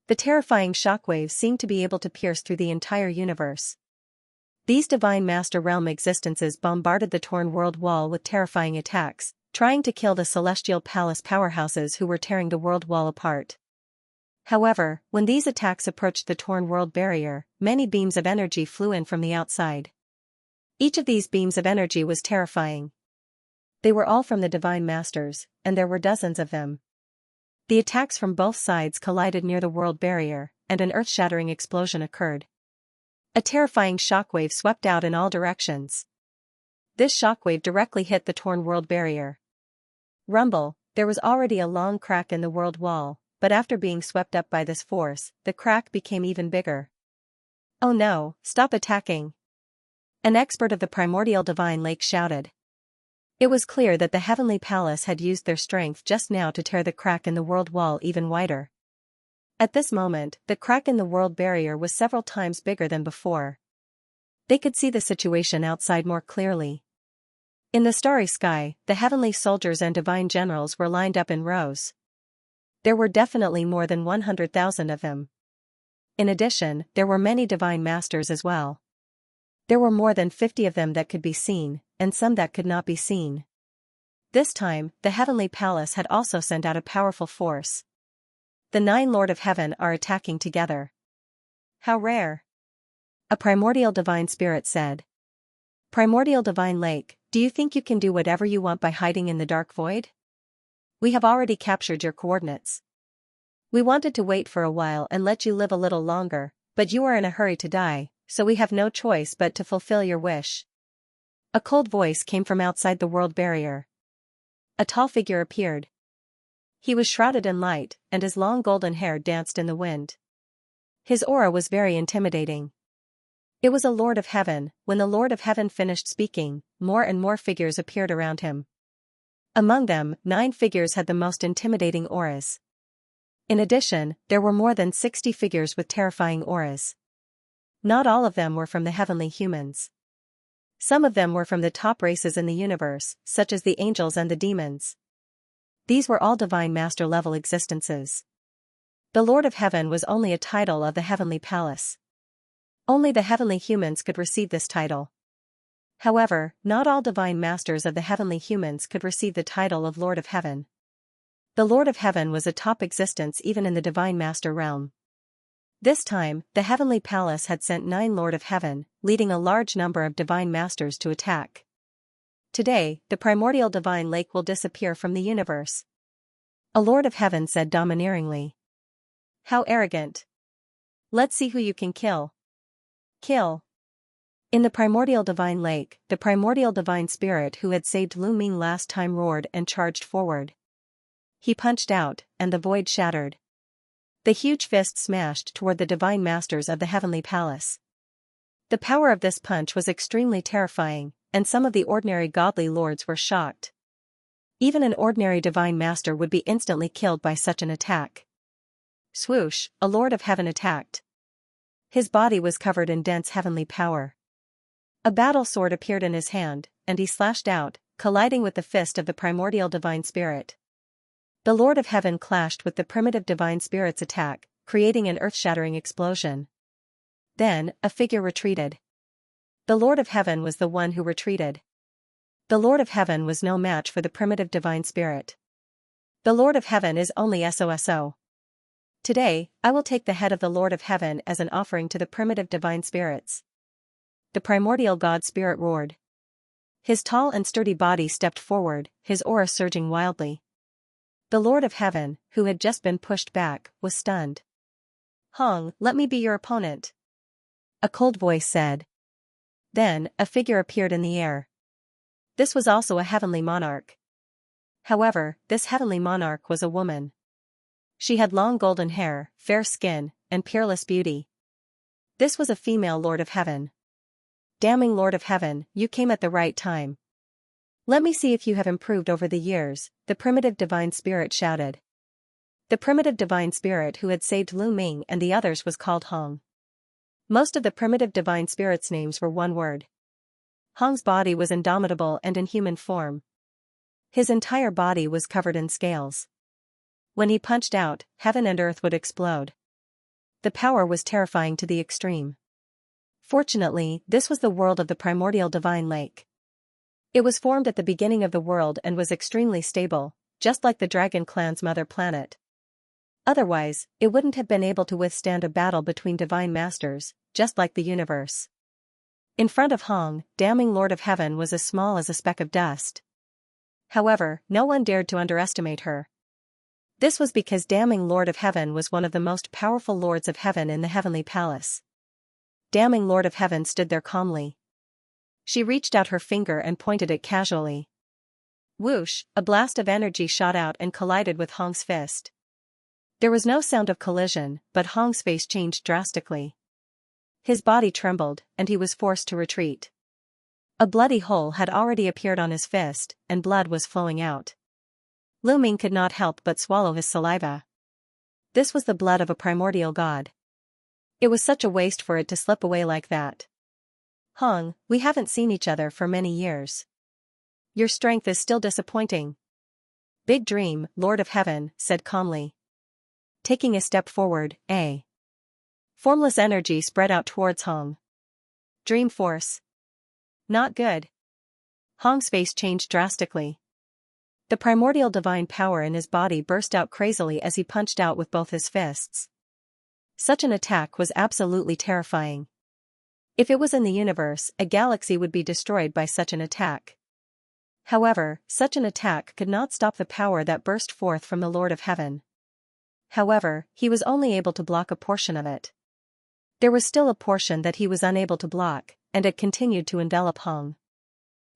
The terrifying shockwaves seemed to be able to pierce through the entire universe. These divine master realm existences bombarded the torn world wall with terrifying attacks, trying to kill the celestial palace powerhouses who were tearing the world wall apart. However, when these attacks approached the torn world barrier, many beams of energy flew in from the outside. Each of these beams of energy was terrifying. They were all from the Divine Masters, and there were dozens of them. The attacks from both sides collided near the world barrier, and an earth-shattering explosion occurred. A terrifying shockwave swept out in all directions. This shockwave directly hit the torn world barrier. Rumble, there was already a long crack in the world wall, but after being swept up by this force, the crack became even bigger. "Oh no, stop attacking!" An expert of the primordial divine lake shouted. It was clear that the heavenly palace had used their strength just now to tear the crack in the world wall even wider. At this moment, the crack in the world barrier was several times bigger than before. They could see the situation outside more clearly. In the starry sky, the heavenly soldiers and divine generals were lined up in rows. There were definitely more than 100,000 of them. In addition, there were many divine masters as well. There were more than 50 of them that could be seen, and some that could not be seen. This time, the heavenly palace had also sent out a powerful force. The 9 Lord of Heaven are attacking together. How rare! A primordial divine spirit said. Primordial divine lake, do you think you can do whatever you want by hiding in the dark void? We have already captured your coordinates. We wanted to wait for a while and let you live a little longer, but you are in a hurry to die, so we have no choice but to fulfill your wish. A cold voice came from outside the world barrier. A tall figure appeared. He was shrouded in light, and his long golden hair danced in the wind. His aura was very intimidating. It was a Lord of Heaven. When the Lord of Heaven finished speaking, more and more figures appeared around him. Among them, 9 figures had the most intimidating auras. In addition, there were more than 60 figures with terrifying auras. Not all of them were from the heavenly humans. Some of them were from the top races in the universe, such as the angels and the demons. These were all divine master-level existences. The Lord of Heaven was only a title of the heavenly palace. Only the heavenly humans could receive this title. However, not all divine masters of the heavenly humans could receive the title of Lord of Heaven. The Lord of Heaven was a top existence even in the divine master realm. This time, the heavenly palace had sent 9 Lord of Heaven, leading a large number of divine masters to attack. Today, the primordial divine lake will disappear from the universe. A Lord of Heaven said domineeringly. How arrogant. Let's see who you can kill. Kill. In the primordial divine lake, the primordial divine spirit who had saved Lu Ming last time roared and charged forward. He punched out, and the void shattered. The huge fist smashed toward the divine masters of the heavenly palace. The power of this punch was extremely terrifying, and some of the ordinary godly lords were shocked. Even an ordinary divine master would be instantly killed by such an attack. Swoosh, a Lord of Heaven attacked. His body was covered in dense heavenly power. A battle sword appeared in his hand, and he slashed out, colliding with the fist of the primordial divine spirit. The Lord of Heaven clashed with the primitive divine spirit's attack, creating an earth-shattering explosion. Then, a figure retreated. The Lord of Heaven was the one who retreated. The Lord of Heaven was no match for the primitive divine spirit. The Lord of Heaven is only SOSO. Today, I will take the head of the Lord of Heaven as an offering to the primitive divine spirits. The primordial god spirit roared. His tall and sturdy body stepped forward, his aura surging wildly. The Lord of Heaven, who had just been pushed back, was stunned. Hong, let me be your opponent. A cold voice said. Then, a figure appeared in the air. This was also a heavenly monarch. However, this heavenly monarch was a woman. She had long golden hair, fair skin, and peerless beauty. This was a female Lord of Heaven. Damning Lord of Heaven, you came at the right time. Let me see if you have improved over the years, the primitive divine spirit shouted. The primitive divine spirit who had saved Lu Ming and the others was called Hong. Most of the primitive divine spirits' names were one word. Hong's body was indomitable and in human form. His entire body was covered in scales. When he punched out, heaven and earth would explode. The power was terrifying to the extreme. Fortunately, this was the world of the primordial divine lake. It was formed at the beginning of the world and was extremely stable, just like the Dragon Clan's mother planet. Otherwise, it wouldn't have been able to withstand a battle between divine masters, just like the universe. In front of Hong, damning Lord of Heaven was as small as a speck of dust. However, no one dared to underestimate her. This was because damning Lord of Heaven was one of the most powerful lords of heaven in the heavenly palace. Damning Lord of Heaven stood there calmly. She reached out her finger and pointed it casually. Whoosh, a blast of energy shot out and collided with Hong's fist. There was no sound of collision, but Hong's face changed drastically. His body trembled, and he was forced to retreat. A bloody hole had already appeared on his fist, and blood was flowing out. Lu Ming could not help but swallow his saliva. This was the blood of a primordial god. It was such a waste for it to slip away like that. Hong, we haven't seen each other for many years. Your strength is still disappointing. Big Dream, Lord of Heaven, said calmly. Taking a step forward, a formless energy spread out towards Hong. Dream Force. Not good. Hong's face changed drastically. The primordial divine power in his body burst out crazily as he punched out with both his fists. Such an attack was absolutely terrifying. If it was in the universe, a galaxy would be destroyed by such an attack. However, such an attack could not stop the power that burst forth from the Lord of Heaven. However, he was only able to block a portion of it. There was still a portion that he was unable to block, and it continued to envelop Hong.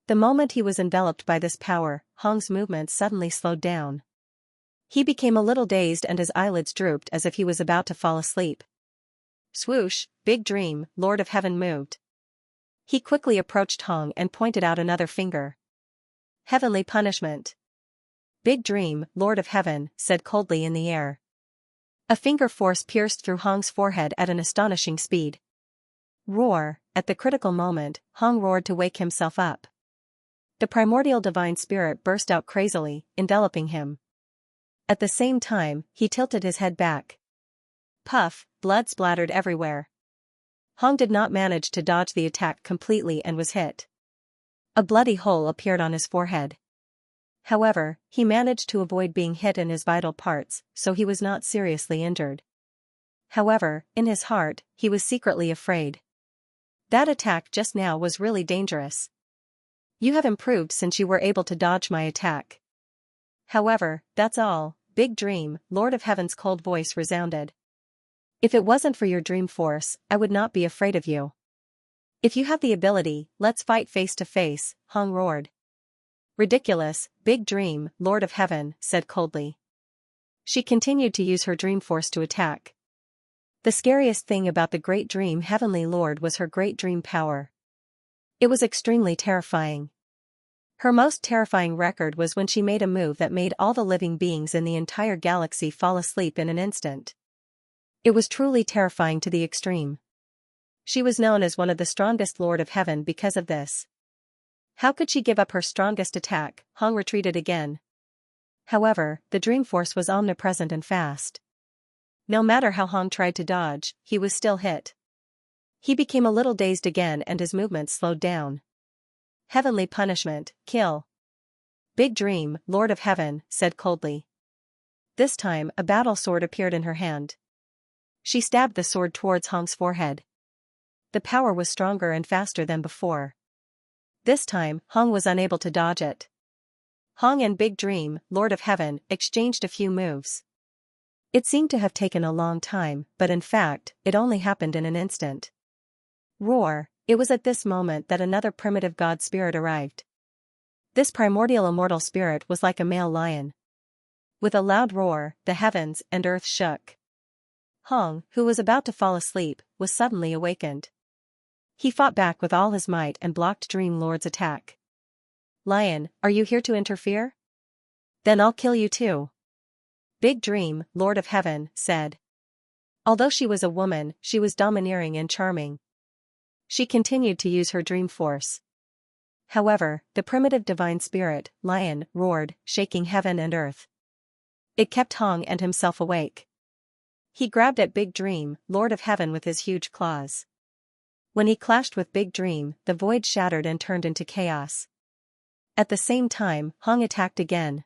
The moment he was enveloped by this power, Hong's movements suddenly slowed down. He became a little dazed and his eyelids drooped as if he was about to fall asleep. Swoosh, Big Dream, Lord of Heaven moved. He quickly approached Hong and pointed out another finger. Heavenly punishment. Big Dream, Lord of Heaven, said coldly in the air. A finger force pierced through Hong's forehead at an astonishing speed. Roar, at the critical moment, Hong roared to wake himself up. The primordial divine spirit burst out crazily, enveloping him. At the same time, he tilted his head back. Puff, blood splattered everywhere. Hong did not manage to dodge the attack completely and was hit. A bloody hole appeared on his forehead. However, he managed to avoid being hit in his vital parts, so he was not seriously injured. However, in his heart, he was secretly afraid. That attack just now was really dangerous. You have improved since you were able to dodge my attack. However, that's all, Big Dream, Lord of Heaven's cold voice resounded. If it wasn't for your dream force, I would not be afraid of you. If you have the ability, let's fight face to face, Hong roared. Ridiculous, Big Dream, Lord of Heaven, said coldly. She continued to use her dream force to attack. The scariest thing about the Great Dream Heavenly Lord was her great dream power. It was extremely terrifying. Her most terrifying record was when she made a move that made all the living beings in the entire galaxy fall asleep in an instant. It was truly terrifying to the extreme. She was known as one of the strongest Lord of Heaven because of this. How could she give up her strongest attack? Hong retreated again. However, the dream force was omnipresent and fast. No matter how Hong tried to dodge, he was still hit. He became a little dazed again and his movements slowed down. Heavenly punishment, kill. Big Dream, Lord of Heaven, said coldly. This time, a battle sword appeared in her hand. She stabbed the sword towards Hong's forehead. The power was stronger and faster than before. This time, Hong was unable to dodge it. Hong and Big Dream, Lord of Heaven, exchanged a few moves. It seemed to have taken a long time, but in fact, it only happened in an instant. Roar, it was at this moment that another primitive god spirit arrived. This primordial immortal spirit was like a male lion. With a loud roar, the heavens and earth shook. Hong, who was about to fall asleep, was suddenly awakened. He fought back with all his might and blocked Dream Lord's attack. Lion, are you here to interfere? Then I'll kill you too. Big Dream, Lord of Heaven, said. Although she was a woman, she was domineering and charming. She continued to use her dream force. However, the primitive divine spirit, Lion, roared, shaking heaven and earth. It kept Hong and himself awake. He grabbed at Big Dream, Lord of Heaven with his huge claws. When he clashed with Big Dream, the void shattered and turned into chaos. At the same time, Hong attacked again.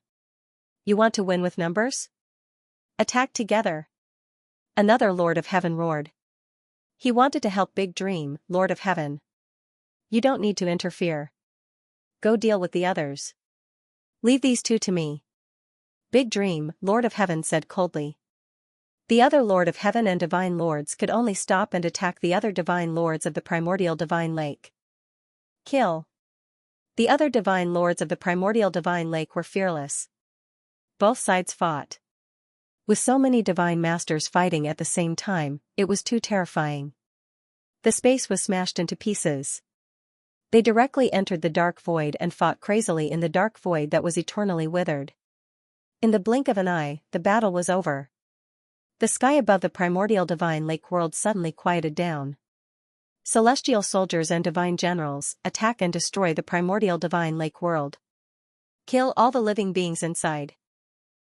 You want to win with numbers? Attack together. Another Lord of Heaven roared. He wanted to help Big Dream, Lord of Heaven. You don't need to interfere. Go deal with the others. Leave these two to me. Big Dream, Lord of Heaven said coldly. The other Lord of Heaven and Divine Lords could only stop and attack the other Divine Lords of the Primordial Divine Lake. Kill. The other Divine Lords of the Primordial Divine Lake were fearless. Both sides fought. With so many Divine Masters fighting at the same time, it was too terrifying. The space was smashed into pieces. They directly entered the dark void and fought crazily in the dark void that was eternally withered. In the blink of an eye, the battle was over. The sky above the Primordial Divine Lake world suddenly quieted down. Celestial soldiers and divine generals attack and destroy the Primordial Divine Lake world. Kill all the living beings inside.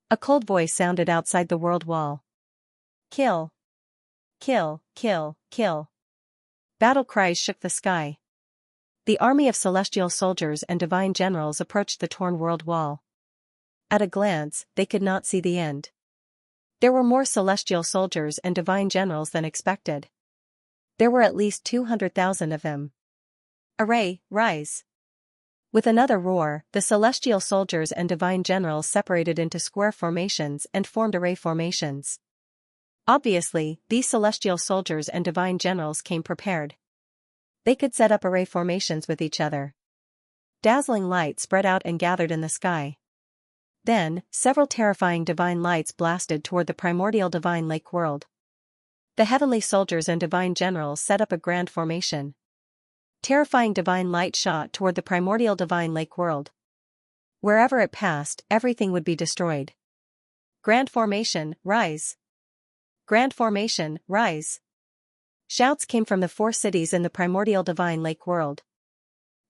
A cold voice sounded outside the world wall. Kill. Kill, kill, kill. Battle cries shook the sky. The army of celestial soldiers and divine generals approached the torn world wall. At a glance, they could not see the end. There were more celestial soldiers and divine generals than expected. There were at least 200,000 of them. Array, rise. With another roar, the celestial soldiers and divine generals separated into square formations and formed array formations. Obviously, these celestial soldiers and divine generals came prepared. They could set up array formations with each other. Dazzling light spread out and gathered in the sky. Then, several terrifying divine lights blasted toward the Primordial Divine Lake world. The heavenly soldiers and divine generals set up a grand formation. Terrifying divine light shot toward the Primordial Divine Lake world. Wherever it passed, everything would be destroyed. Grand formation, rise. Grand formation, rise. Shouts came from the 4 cities in the Primordial Divine Lake world.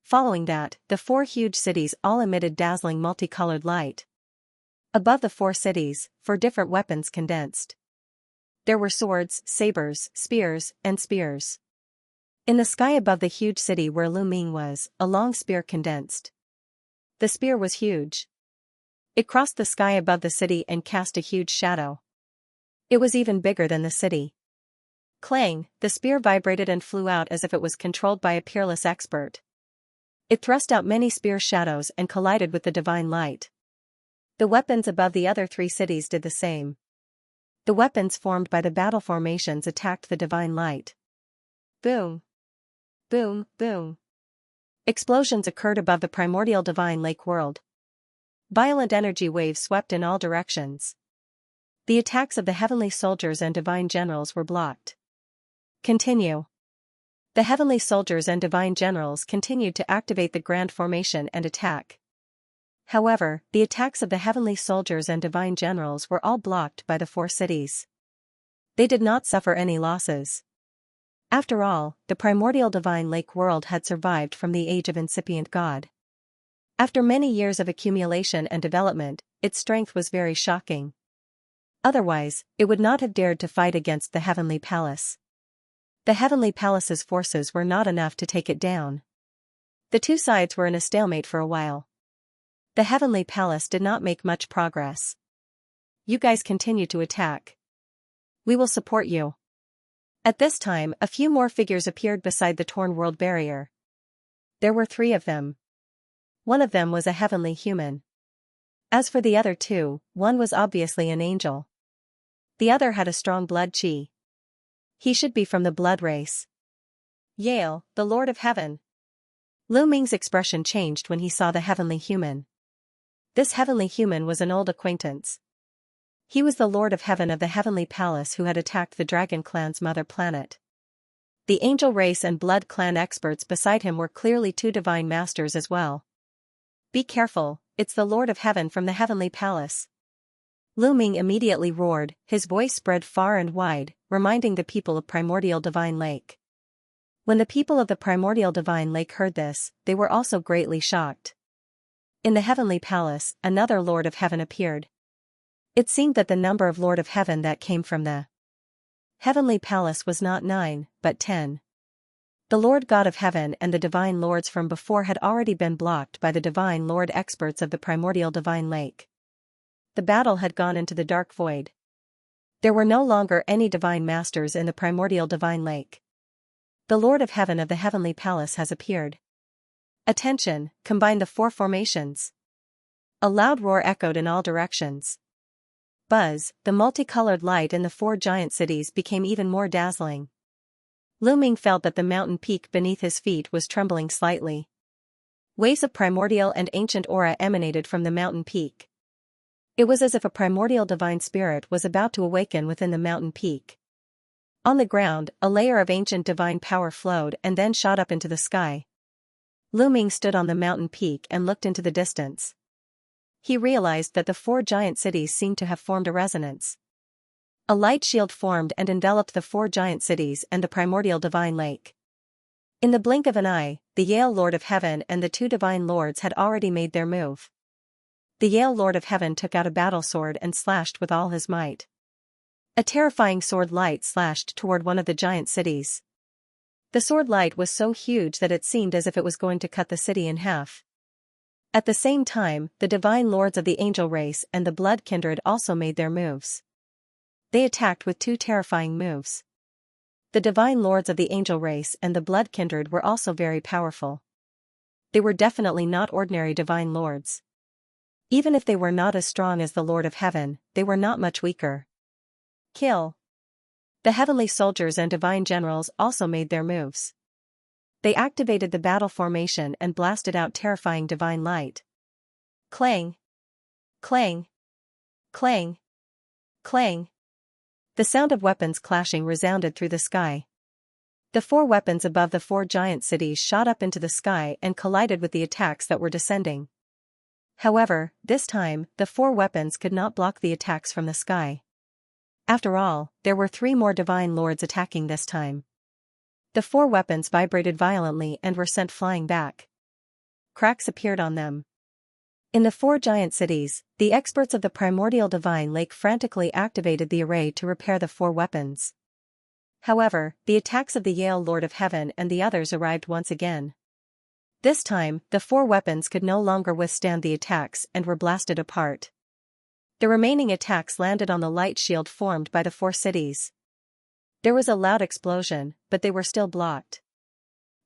Following that, the 4 huge cities all emitted dazzling multicolored light. Above the 4 cities, 4 different weapons condensed. There were swords, sabers, spears, and spears. In the sky above the huge city where Lu Ming was, a long spear condensed. The spear was huge. It crossed the sky above the city and cast a huge shadow. It was even bigger than the city. Clang, the spear vibrated and flew out as if it was controlled by a peerless expert. It thrust out many spear shadows and collided with the divine light. The weapons above the other 3 cities did the same. The weapons formed by the battle formations attacked the divine light. Boom. Boom, boom. Explosions occurred above the Primordial Divine Lake world. Violent energy waves swept in all directions. The attacks of the heavenly soldiers and divine generals were blocked. Continue. The heavenly soldiers and divine generals continued to activate the grand formation and attack. However, the attacks of the heavenly soldiers and divine generals were all blocked by the 4 cities. They did not suffer any losses. After all, the Primordial Divine Lake world had survived from the age of incipient God. After many years of accumulation and development, its strength was very shocking. Otherwise, it would not have dared to fight against the Heavenly Palace. The Heavenly Palace's forces were not enough to take it down. The 2 sides were in a stalemate for a while. The Heavenly Palace did not make much progress. You guys continue to attack. We will support you. At this time, a few more figures appeared beside the torn world barrier. There were 3 of them. One of them was a heavenly human. As for the other 2, one was obviously an angel. The other had a strong blood chi. He should be from the blood race. Yale, the Lord of Heaven. Lu Ming's expression changed when he saw the heavenly human. This heavenly human was an old acquaintance. He was the Lord of Heaven of the Heavenly Palace who had attacked the Dragon Clan's mother planet. The angel race and blood clan experts beside him were clearly 2 divine masters as well. Be careful, it's the Lord of Heaven from the Heavenly Palace. Lu Ming immediately roared, his voice spread far and wide, reminding the people of Primordial Divine Lake. When the people of the Primordial Divine Lake heard this, they were also greatly shocked. In the Heavenly Palace, another Lord of Heaven appeared. It seemed that the number of Lord of Heaven that came from the Heavenly Palace was not 9, but 10. The Lord God of Heaven and the Divine Lords from before had already been blocked by the Divine Lord experts of the Primordial Divine Lake. The battle had gone into the dark void. There were no longer any Divine Masters in the Primordial Divine Lake. The Lord of Heaven of the Heavenly Palace has appeared. Attention, combine the four formations. A loud roar echoed in all directions. Buzz, the multicolored light in the four giant cities became even more dazzling. Lu Ming felt that the mountain peak beneath his feet was trembling slightly. Waves of primordial and ancient aura emanated from the mountain peak. It was as if a primordial divine spirit was about to awaken within the mountain peak. On the ground, a layer of ancient divine power flowed and then shot up into the sky. Lu Ming stood on the mountain peak and looked into the distance. He realized that the four giant cities seemed to have formed a resonance. A light shield formed and enveloped the four giant cities and the primordial divine lake. In the blink of an eye, the Yale Lord of Heaven and the two divine lords had already made their move. The Yale Lord of Heaven took out a battle sword and slashed with all his might. A terrifying sword light slashed toward one of the giant cities. The sword light was so huge that it seemed as if it was going to cut the city in half. At the same time, the divine lords of the angel race and the blood kindred also made their moves. They attacked with two terrifying moves. The divine lords of the angel race and the blood kindred were also very powerful. They were definitely not ordinary divine lords. Even if they were not as strong as the Lord of Heaven, they were not much weaker. Kill. The heavenly soldiers and divine generals also made their moves. They activated the battle formation and blasted out terrifying divine light. Clang. Clang. Clang. Clang. The sound of weapons clashing resounded through the sky. The four weapons above the four giant cities shot up into the sky and collided with the attacks that were descending. However, this time, the four weapons could not block the attacks from the sky. After all, there were three more divine lords attacking this time. The four weapons vibrated violently and were sent flying back. Cracks appeared on them. In the four giant cities, the experts of the primordial divine lake frantically activated the array to repair the four weapons. However, the attacks of the Yale Lord of Heaven and the others arrived once again. This time, the four weapons could no longer withstand the attacks and were blasted apart. The remaining attacks landed on the light shield formed by the four cities. There was a loud explosion, but they were still blocked.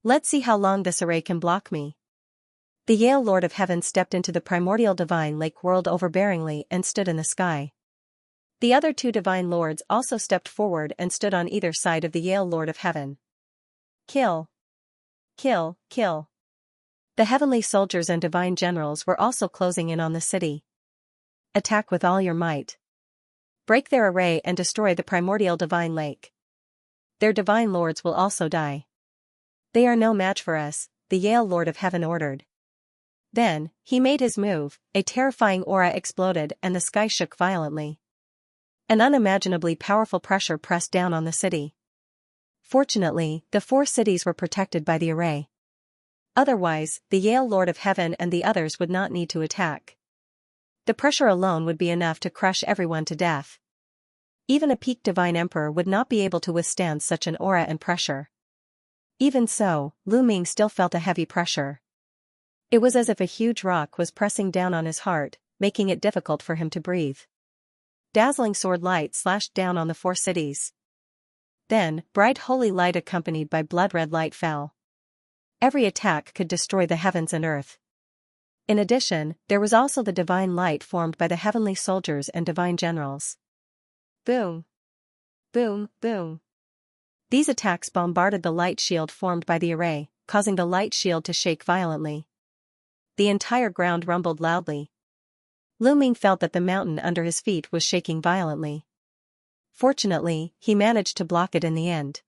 Let's see how long this array can block me. The Yale Lord of Heaven stepped into the primordial divine lake, whirled overbearingly and stood in the sky. The other two divine lords also stepped forward and stood on either side of the Yale Lord of Heaven. Kill. Kill, kill. The heavenly soldiers and divine generals were also closing in on the city. Attack with all your might. Break their array and destroy the primordial divine lake. Their divine lords will also die. They are no match for us, the Yale Lord of Heaven ordered. Then, he made his move, a terrifying aura exploded and the sky shook violently. An unimaginably powerful pressure pressed down on the city. Fortunately, the four cities were protected by the array. Otherwise, the Yale Lord of Heaven and the others would not need to attack. The pressure alone would be enough to crush everyone to death. Even a peak divine emperor would not be able to withstand such an aura and pressure. Even so, Lu Ming still felt a heavy pressure. It was as if a huge rock was pressing down on his heart, making it difficult for him to breathe. Dazzling sword light slashed down on the four cities. Then, bright holy light accompanied by blood-red light fell. Every attack could destroy the heavens and earth. In addition, there was also the divine light formed by the heavenly soldiers and divine generals. Boom! Boom, boom! These attacks bombarded the light shield formed by the array, causing the light shield to shake violently. The entire ground rumbled loudly. Lu Ming felt that the mountain under his feet was shaking violently. Fortunately, he managed to block it in the end.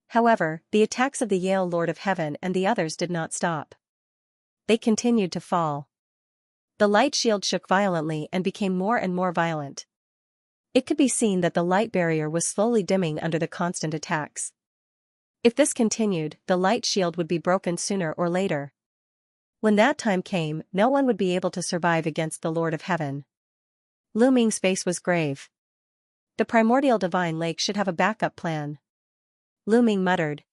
However, the attacks of the Yale Lord of Heaven and the others did not stop. They continued to fall. The light shield shook violently and became more and more violent. It could be seen that the light barrier was slowly dimming under the constant attacks. If this continued, the light shield would be broken sooner or later. When that time came, no one would be able to survive against the Lord of Heaven. Lu Ming's face was grave. The primordial divine lake should have a backup plan. Lu Ming muttered.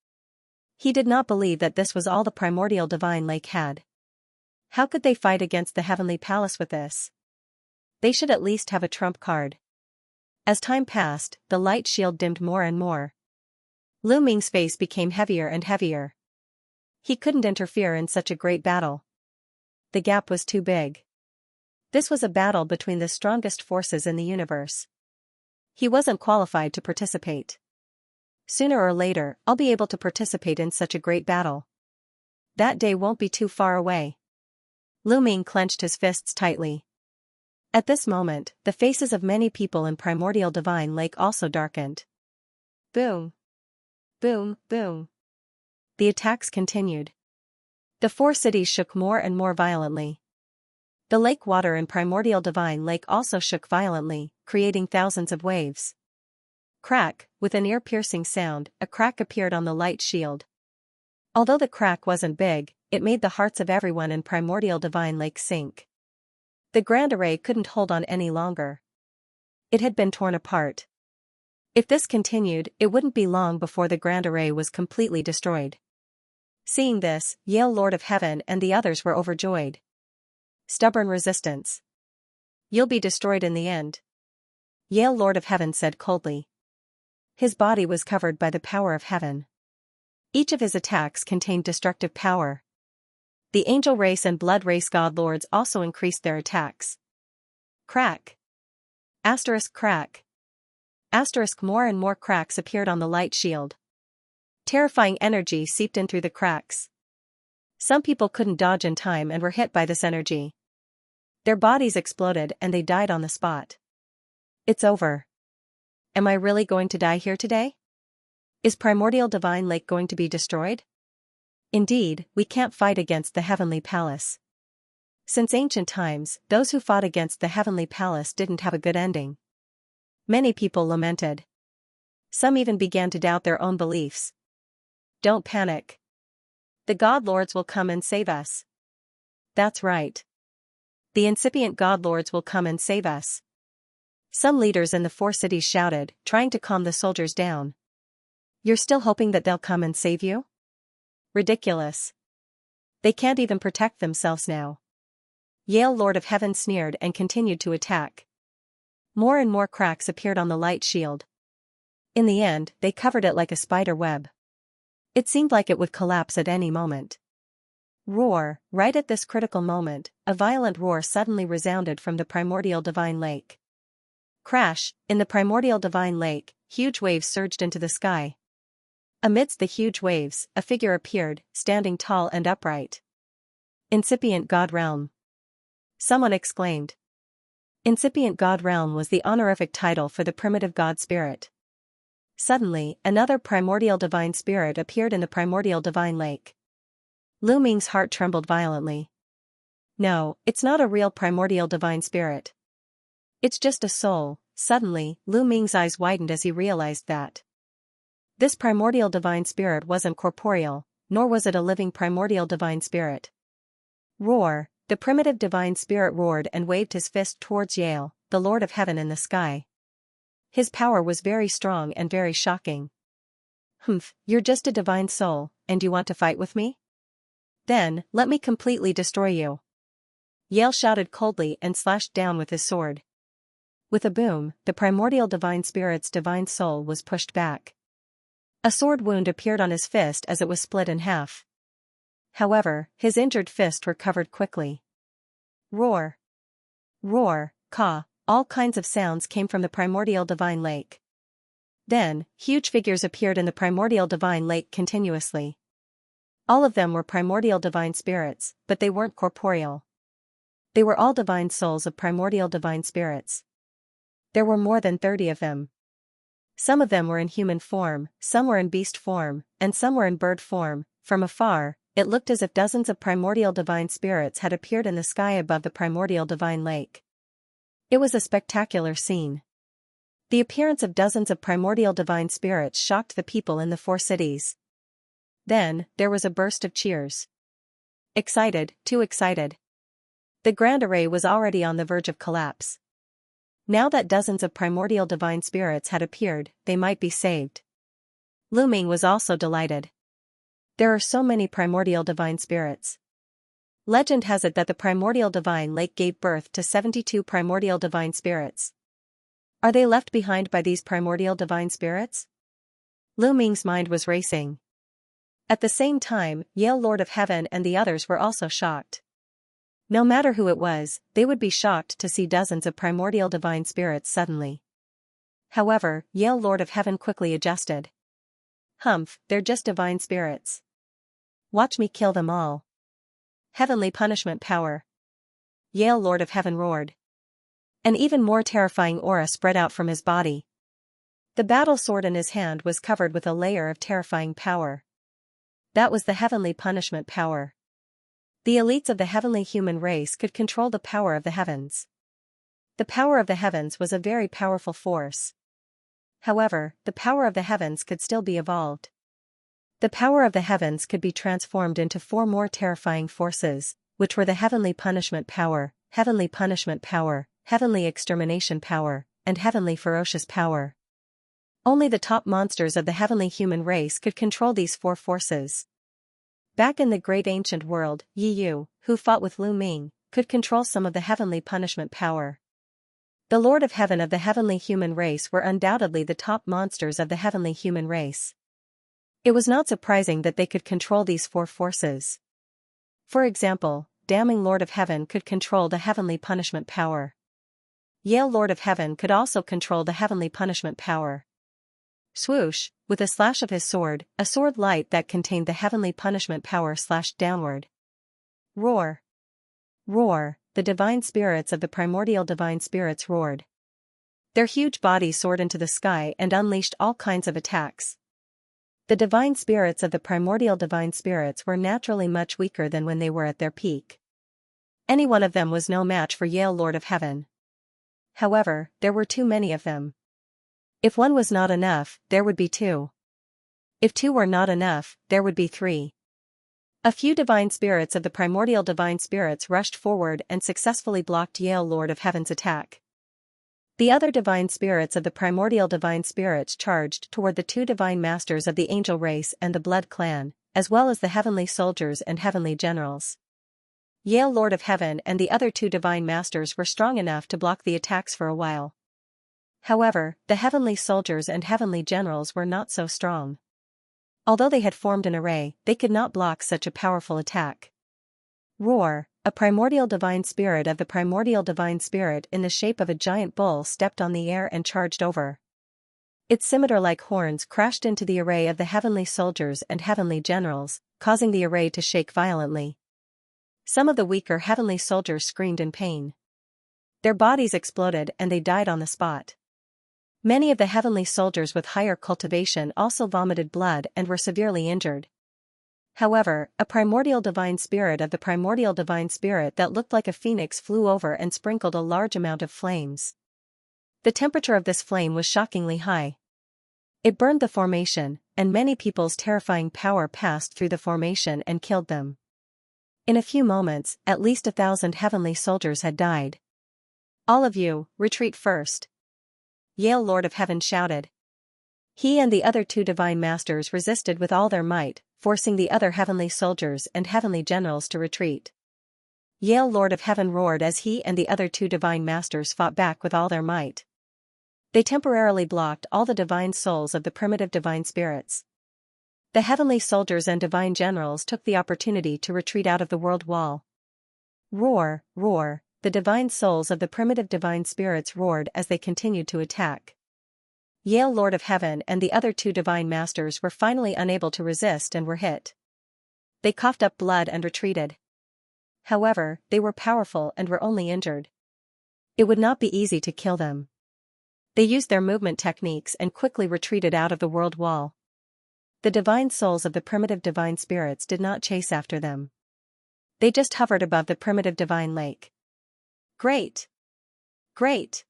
He did not believe that this was all the primordial divine lake had. How could they fight against the heavenly palace with this? They should at least have a trump card. As time passed, the light shield dimmed more and more. Lu Ming's face became heavier and heavier. He couldn't interfere in such a great battle. The gap was too big. This was a battle between the strongest forces in the universe. He wasn't qualified to participate. Sooner or later, I'll be able to participate in such a great battle. That day won't be too far away. Lu Ming clenched his fists tightly. At this moment, the faces of many people in Primordial Divine Lake also darkened. Boom. Boom, boom. The attacks continued. The 4 cities shook more and more violently. The lake water in Primordial Divine Lake also shook violently, creating thousands of waves. Crack, with an ear-piercing sound, a crack appeared on the light shield. Although the crack wasn't big, it made the hearts of everyone in Primordial Divine Lake sink. The Grand Array couldn't hold on any longer. It had been torn apart. If this continued, it wouldn't be long before the Grand Array was completely destroyed. Seeing this, Yale Lord of Heaven and the others were overjoyed. Stubborn resistance. You'll be destroyed in the end. Yale Lord of Heaven said coldly. His body was covered by the power of heaven. Each of his attacks contained destructive power. The angel race and blood race god lords also increased their attacks. Crack. Asterisk crack. Asterisk more and more cracks appeared on the light shield. Terrifying energy seeped in through the cracks. Some people couldn't dodge in time and were hit by this energy. Their bodies exploded and they died on the spot. It's over. Am I really going to die here today? Is Primordial Divine Lake going to be destroyed? Indeed, we can't fight against the Heavenly Palace. Since ancient times, those who fought against the Heavenly Palace didn't have a good ending. Many people lamented. Some even began to doubt their own beliefs. Don't panic. The God Lords will come and save us. That's right. The incipient God Lords will come and save us. Some leaders in the 4 cities shouted, trying to calm the soldiers down. You're still hoping that they'll come and save you? Ridiculous. They can't even protect themselves now. Yale Lord of Heaven sneered and continued to attack. More and more cracks appeared on the light shield. In the end, they covered it like a spider web. It seemed like it would collapse at any moment. Roar! Right at this critical moment, a violent roar suddenly resounded from the Primordial Divine Lake. Crash! In the Primordial Divine Lake, huge waves surged into the sky. Amidst the huge waves, a figure appeared, standing tall and upright. Incipient God Realm. Someone exclaimed. Incipient God Realm was the honorific title for the primitive God Spirit. Suddenly, another Primordial Divine Spirit appeared in the Primordial Divine Lake. Lu Ming's heart trembled violently. No, it's not a real Primordial Divine Spirit. It's just a soul. Suddenly, Lu Ming's eyes widened as he realized that this Primordial Divine Spirit wasn't corporeal, nor was it a living Primordial Divine Spirit. Roar! The primitive Divine Spirit roared and waved his fist towards Yale, the Lord of Heaven in the sky. His power was very strong and very shocking. Humph, you're just a divine soul, and you want to fight with me? Then, let me completely destroy you. Yale shouted coldly and slashed down with his sword. With a boom, the Primordial Divine Spirit's divine soul was pushed back. A sword wound appeared on his fist as it was split in half. However, his injured fist recovered quickly. Roar! Roar! Caw! All kinds of sounds came from the Primordial Divine Lake. Then, huge figures appeared in the Primordial Divine Lake continuously. All of them were Primordial Divine Spirits, but they weren't corporeal. They were all divine souls of Primordial Divine Spirits. There were more than 30 of them. Some of them were in human form, some were in beast form, and some were in bird form. From afar, it looked as if dozens of Primordial Divine Spirits had appeared in the sky above the Primordial Divine Lake. It was a spectacular scene. The appearance of dozens of Primordial Divine Spirits shocked the people in the 4 cities. Then, there was a burst of cheers. Excited, too excited. The Grand Array was already on the verge of collapse. Now that dozens of Primordial Divine Spirits had appeared, they might be saved. Lu Ming was also delighted. There are so many Primordial Divine Spirits. Legend has it that the Primordial Divine Lake gave birth to 72 Primordial Divine Spirits. Are they left behind by these Primordial Divine Spirits? Lu Ming's mind was racing. At the same time, Yale Lord of Heaven and the others were also shocked. No matter who it was, they would be shocked to see dozens of primordial divine spirits suddenly. However, Yale Lord of Heaven quickly adjusted. Humph, they're just divine spirits. Watch me kill them all. Heavenly punishment power. Yale Lord of Heaven roared. An even more terrifying aura spread out from his body. The battle sword in his hand was covered with a layer of terrifying power. That was the heavenly punishment power. The elites of the heavenly human race could control the power of the heavens. The power of the heavens was a very powerful force. However, the power of the heavens could still be evolved. The power of the heavens could be transformed into 4 more terrifying forces, which were the heavenly punishment power, heavenly punishment power, heavenly extermination power, and heavenly ferocious power. Only the top monsters of the heavenly human race could control these 4 forces. Back in the great ancient world, Yi Yu, who fought with Lu Ming, could control some of the heavenly punishment power. The Lord of Heaven of the heavenly human race were undoubtedly the top monsters of the heavenly human race. It was not surprising that they could control these 4 forces. For example, Damning Lord of Heaven could control the heavenly punishment power. Yale Lord of Heaven could also control the heavenly punishment power. Swoosh, with a slash of his sword, a sword light that contained the heavenly punishment power slashed downward. Roar. Roar, the divine spirits of the primordial divine spirits roared. Their huge bodies soared into the sky and unleashed all kinds of attacks. The divine spirits of the primordial divine spirits were naturally much weaker than when they were at their peak. Any one of them was no match for Yale Lord of Heaven. However, there were too many of them. If 1 was not enough, there would be 2. If 2 were not enough, there would be 3. A few divine spirits of the primordial divine spirits rushed forward and successfully blocked Yale Lord of Heaven's attack. The other divine spirits of the primordial divine spirits charged toward the 2 divine masters of the angel race and the blood clan, as well as the heavenly soldiers and heavenly generals. Yale Lord of Heaven and the other 2 divine masters were strong enough to block the attacks for a while. However, the heavenly soldiers and heavenly generals were not so strong. Although they had formed an array, they could not block such a powerful attack. Roar, a primordial divine spirit of the primordial divine spirit in the shape of a giant bull stepped on the air and charged over. Its scimitar-like horns crashed into the array of the heavenly soldiers and heavenly generals, causing the array to shake violently. Some of the weaker heavenly soldiers screamed in pain. Their bodies exploded and they died on the spot. Many of the heavenly soldiers with higher cultivation also vomited blood and were severely injured. However, a primordial divine spirit of the primordial divine spirit that looked like a phoenix flew over and sprinkled a large amount of flames. The temperature of this flame was shockingly high. It burned the formation, and many people's terrifying power passed through the formation and killed them. In a few moments, at least 1,000 heavenly soldiers had died. All of you, retreat first. Yale Lord of Heaven shouted. He and the other 2 divine masters resisted with all their might, forcing the other heavenly soldiers and heavenly generals to retreat. Yale Lord of Heaven roared as he and the other 2 divine masters fought back with all their might. They temporarily blocked all the divine souls of the primitive divine spirits. The heavenly soldiers and divine generals took the opportunity to retreat out of the world wall. Roar, roar. The divine souls of the primitive divine spirits roared as they continued to attack. Yale Lord of Heaven and the other 2 divine masters were finally unable to resist and were hit. They coughed up blood and retreated. However, they were powerful and were only injured. It would not be easy to kill them. They used their movement techniques and quickly retreated out of the world wall. The divine souls of the primitive divine spirits did not chase after them. They just hovered above the primitive divine lake. Great! Great!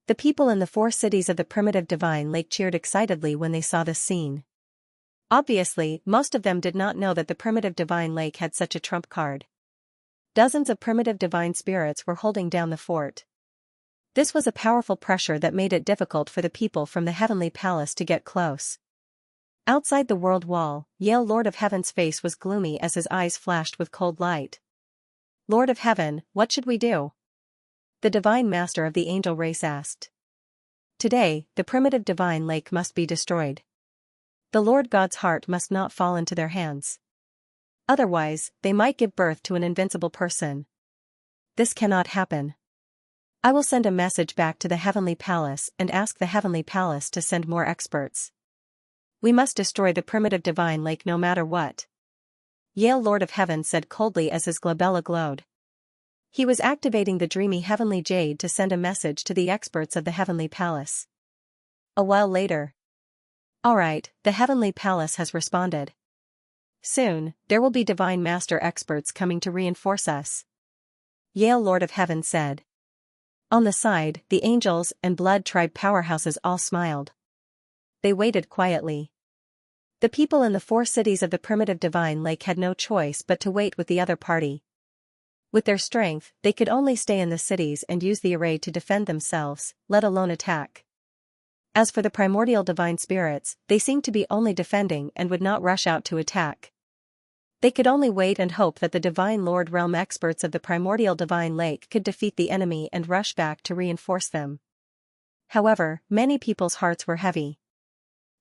The people in the 4 cities of the primitive divine lake cheered excitedly when they saw this scene. Obviously, most of them did not know that the primitive divine lake had such a trump card. Dozens of primitive divine spirits were holding down the fort. This was a powerful pressure that made it difficult for the people from the heavenly palace to get close. Outside the world wall, Yale Lord of Heaven's face was gloomy as his eyes flashed with cold light. Lord of Heaven, what should we do? The divine master of the angel race asked. Today, the primitive divine lake must be destroyed. The Lord God's heart must not fall into their hands. Otherwise, they might give birth to an invincible person. This cannot happen. I will send a message back to the Heavenly Palace and ask the Heavenly Palace to send more experts. We must destroy the primitive divine lake no matter what. Yale Lord of Heaven said coldly as his glabella glowed. He was activating the dreamy heavenly jade to send a message to the experts of the Heavenly Palace. A while later. All right, the Heavenly Palace has responded. Soon, there will be Divine Master experts coming to reinforce us. Yale Lord of Heaven said. On the side, the angels and blood tribe powerhouses all smiled. They waited quietly. The people in the 4 cities of the primitive divine lake had no choice but to wait with the other party. With their strength, they could only stay in the cities and use the array to defend themselves, let alone attack. As for the primordial divine spirits, they seemed to be only defending and would not rush out to attack. They could only wait and hope that the Divine Lord Realm experts of the primordial divine lake could defeat the enemy and rush back to reinforce them. However, many people's hearts were heavy.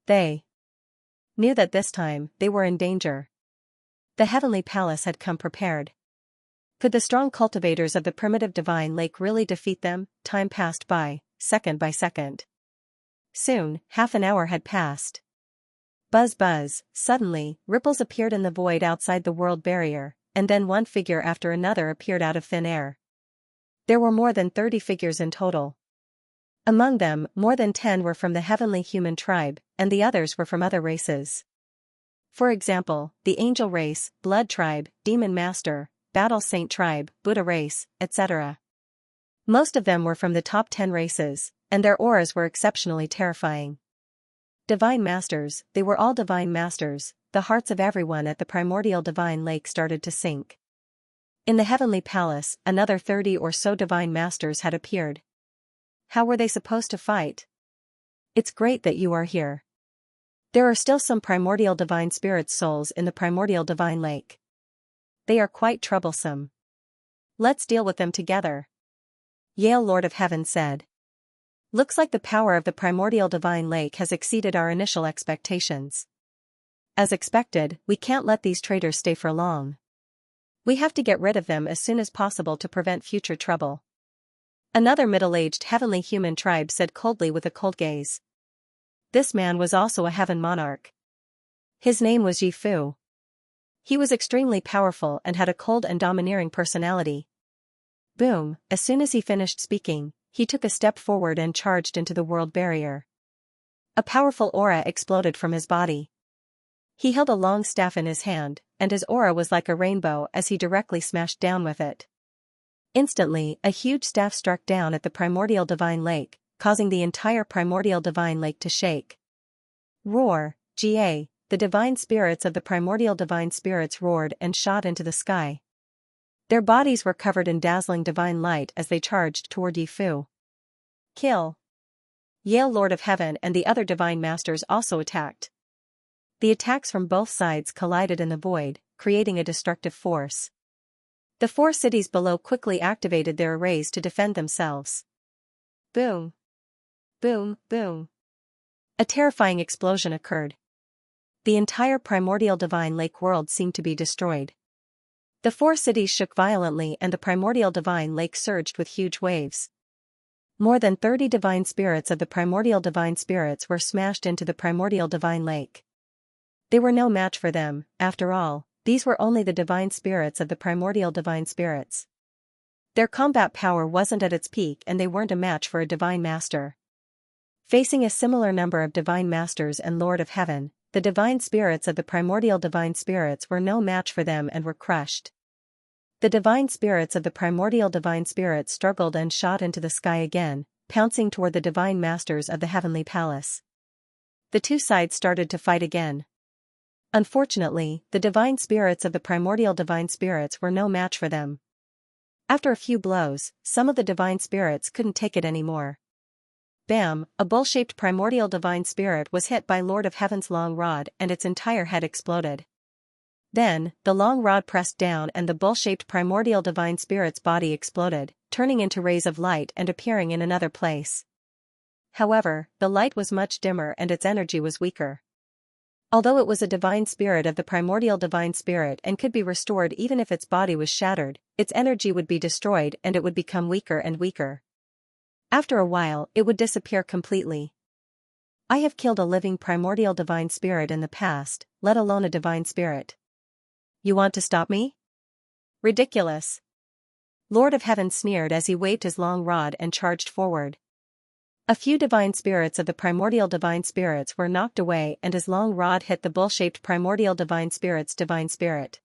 They knew that this time, they were in danger. The Heavenly Palace had come prepared. Could the strong cultivators of the primitive divine lake really defeat them? Time passed by, second by second. Soon, half an hour had passed. Buzz buzz, suddenly, ripples appeared in the void outside the world barrier, and then one figure after another appeared out of thin air. There were more than 30 figures in total. Among them, more than 10 were from the heavenly human tribe, and the others were from other races. For example, the angel race, blood tribe, demon master, battle saint tribe, Buddha race, etc. Most of them were from the top 10 races, and their auras were exceptionally terrifying. Divine Masters, they were all Divine Masters. The hearts of everyone at the primordial divine lake started to sink. In the Heavenly Palace, another 30 or so Divine Masters had appeared. How were they supposed to fight? It's great that you are here. There are still some primordial divine spirits souls in the primordial divine lake. They are quite troublesome. Let's deal with them together. Yale Lord of Heaven said. Looks like the power of the primordial divine lake has exceeded our initial expectations. As expected, we can't let these traitors stay for long. We have to get rid of them as soon as possible to prevent future trouble. Another middle-aged heavenly human tribe said coldly with a cold gaze. This man was also a heaven monarch. His name was Yi Fu. He was extremely powerful and had a cold and domineering personality. Boom, as soon as he finished speaking, he took a step forward and charged into the world barrier. A powerful aura exploded from his body. He held a long staff in his hand, and his aura was like a rainbow as he directly smashed down with it. Instantly, a huge staff struck down at the primordial divine lake, causing the entire primordial divine lake to shake. Roar, Ga, the divine spirits of the primordial divine spirits roared and shot into the sky. Their bodies were covered in dazzling divine light as they charged toward Yi Fu. Kill. Yale Lord of Heaven and the other divine masters also attacked. The attacks from both sides collided in the void, creating a destructive force. The 4 cities below quickly activated their arrays to defend themselves. Boom. Boom, boom. A terrifying explosion occurred. The entire primordial divine lake world seemed to be destroyed. The 4 cities shook violently and the primordial divine lake surged with huge waves. More than 30 divine spirits of the primordial divine spirits were smashed into the primordial divine lake. They were no match for them, after all, these were only the divine spirits of the primordial divine spirits. Their combat power wasn't at its peak and they weren't a match for a divine master. Facing a similar number of divine masters and Lord of Heaven, the divine spirits of the primordial divine spirits were no match for them and were crushed. The divine spirits of the primordial divine spirits struggled and shot into the sky again, pouncing toward the divine masters of the Heavenly Palace. The 2 sides started to fight again. Unfortunately, the divine spirits of the primordial divine spirits were no match for them. After a few blows, some of the divine spirits couldn't take it anymore. Bam, a bull-shaped primordial divine spirit was hit by Lord of Heaven's long rod and its entire head exploded. Then, the long rod pressed down and the bull-shaped primordial divine spirit's body exploded, turning into rays of light and appearing in another place. However, the light was much dimmer and its energy was weaker. Although it was a divine spirit of the primordial divine spirit and could be restored even if its body was shattered, its energy would be destroyed and it would become weaker and weaker. After a while, it would disappear completely. I have killed a living primordial divine spirit in the past, let alone a divine spirit. You want to stop me? Ridiculous. Lord of Heaven sneered as he waved his long rod and charged forward. A few divine spirits of the primordial divine spirits were knocked away and his long rod hit the bull-shaped primordial divine spirit's divine spirit.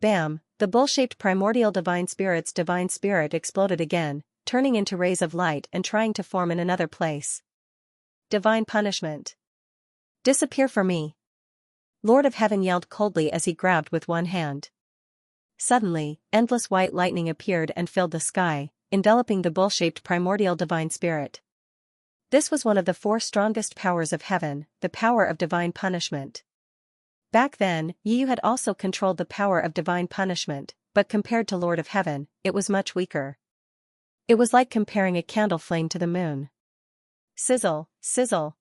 Bam! The bull-shaped primordial divine spirit's divine spirit exploded again, turning into rays of light and trying to form in another place. Divine punishment. Disappear for me. Lord of Heaven yelled coldly as he grabbed with one hand. Suddenly, endless white lightning appeared and filled the sky, enveloping the bull-shaped primordial divine spirit. This was one of the 4 strongest powers of heaven, the power of divine punishment. Back then, Yu had also controlled the power of divine punishment, but compared to Lord of Heaven, it was much weaker. It was like comparing a candle flame to the moon. Sizzle, sizzle.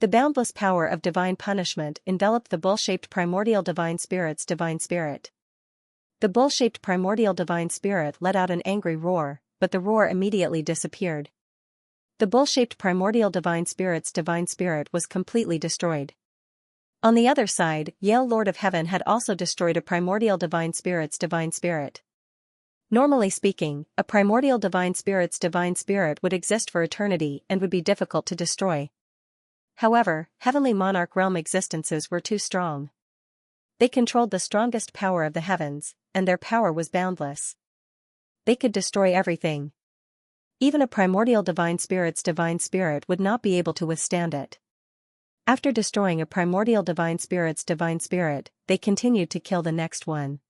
The boundless power of divine punishment enveloped the bull-shaped primordial divine spirit's divine spirit. The bull-shaped primordial divine spirit let out an angry roar, but the roar immediately disappeared. The bull-shaped primordial divine spirit's divine spirit was completely destroyed. On the other side, Yale Lord of Heaven had also destroyed a primordial divine spirit's divine spirit. Normally speaking, a primordial divine spirit's divine spirit would exist for eternity and would be difficult to destroy. However, heavenly monarch realm existences were too strong. They controlled the strongest power of the heavens, and their power was boundless. They could destroy everything. Even a primordial divine spirit's divine spirit would not be able to withstand it. After destroying a primordial divine spirit's divine spirit, they continued to kill the next one.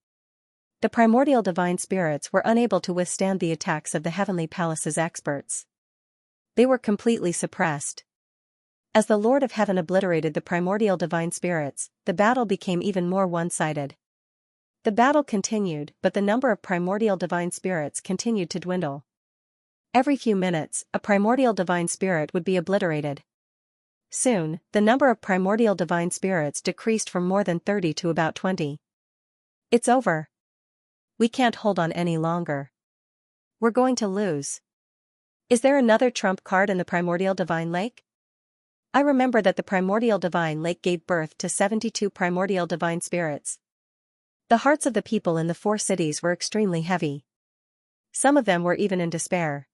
The primordial divine spirits were unable to withstand the attacks of the heavenly palace's experts. They were completely suppressed. As the Lord of Heaven obliterated the primordial divine spirits, the battle became even more one-sided. The battle continued, but the number of primordial divine spirits continued to dwindle. Every few minutes, a primordial divine spirit would be obliterated. Soon, the number of primordial divine spirits decreased from more than 30 to about 20. It's over. We can't hold on any longer. We're going to lose. Is there another trump card in the primordial divine lake? I remember that the primordial divine lake gave birth to 72 primordial divine spirits. The hearts of the people in the 4 cities were extremely heavy. Some of them were even in despair.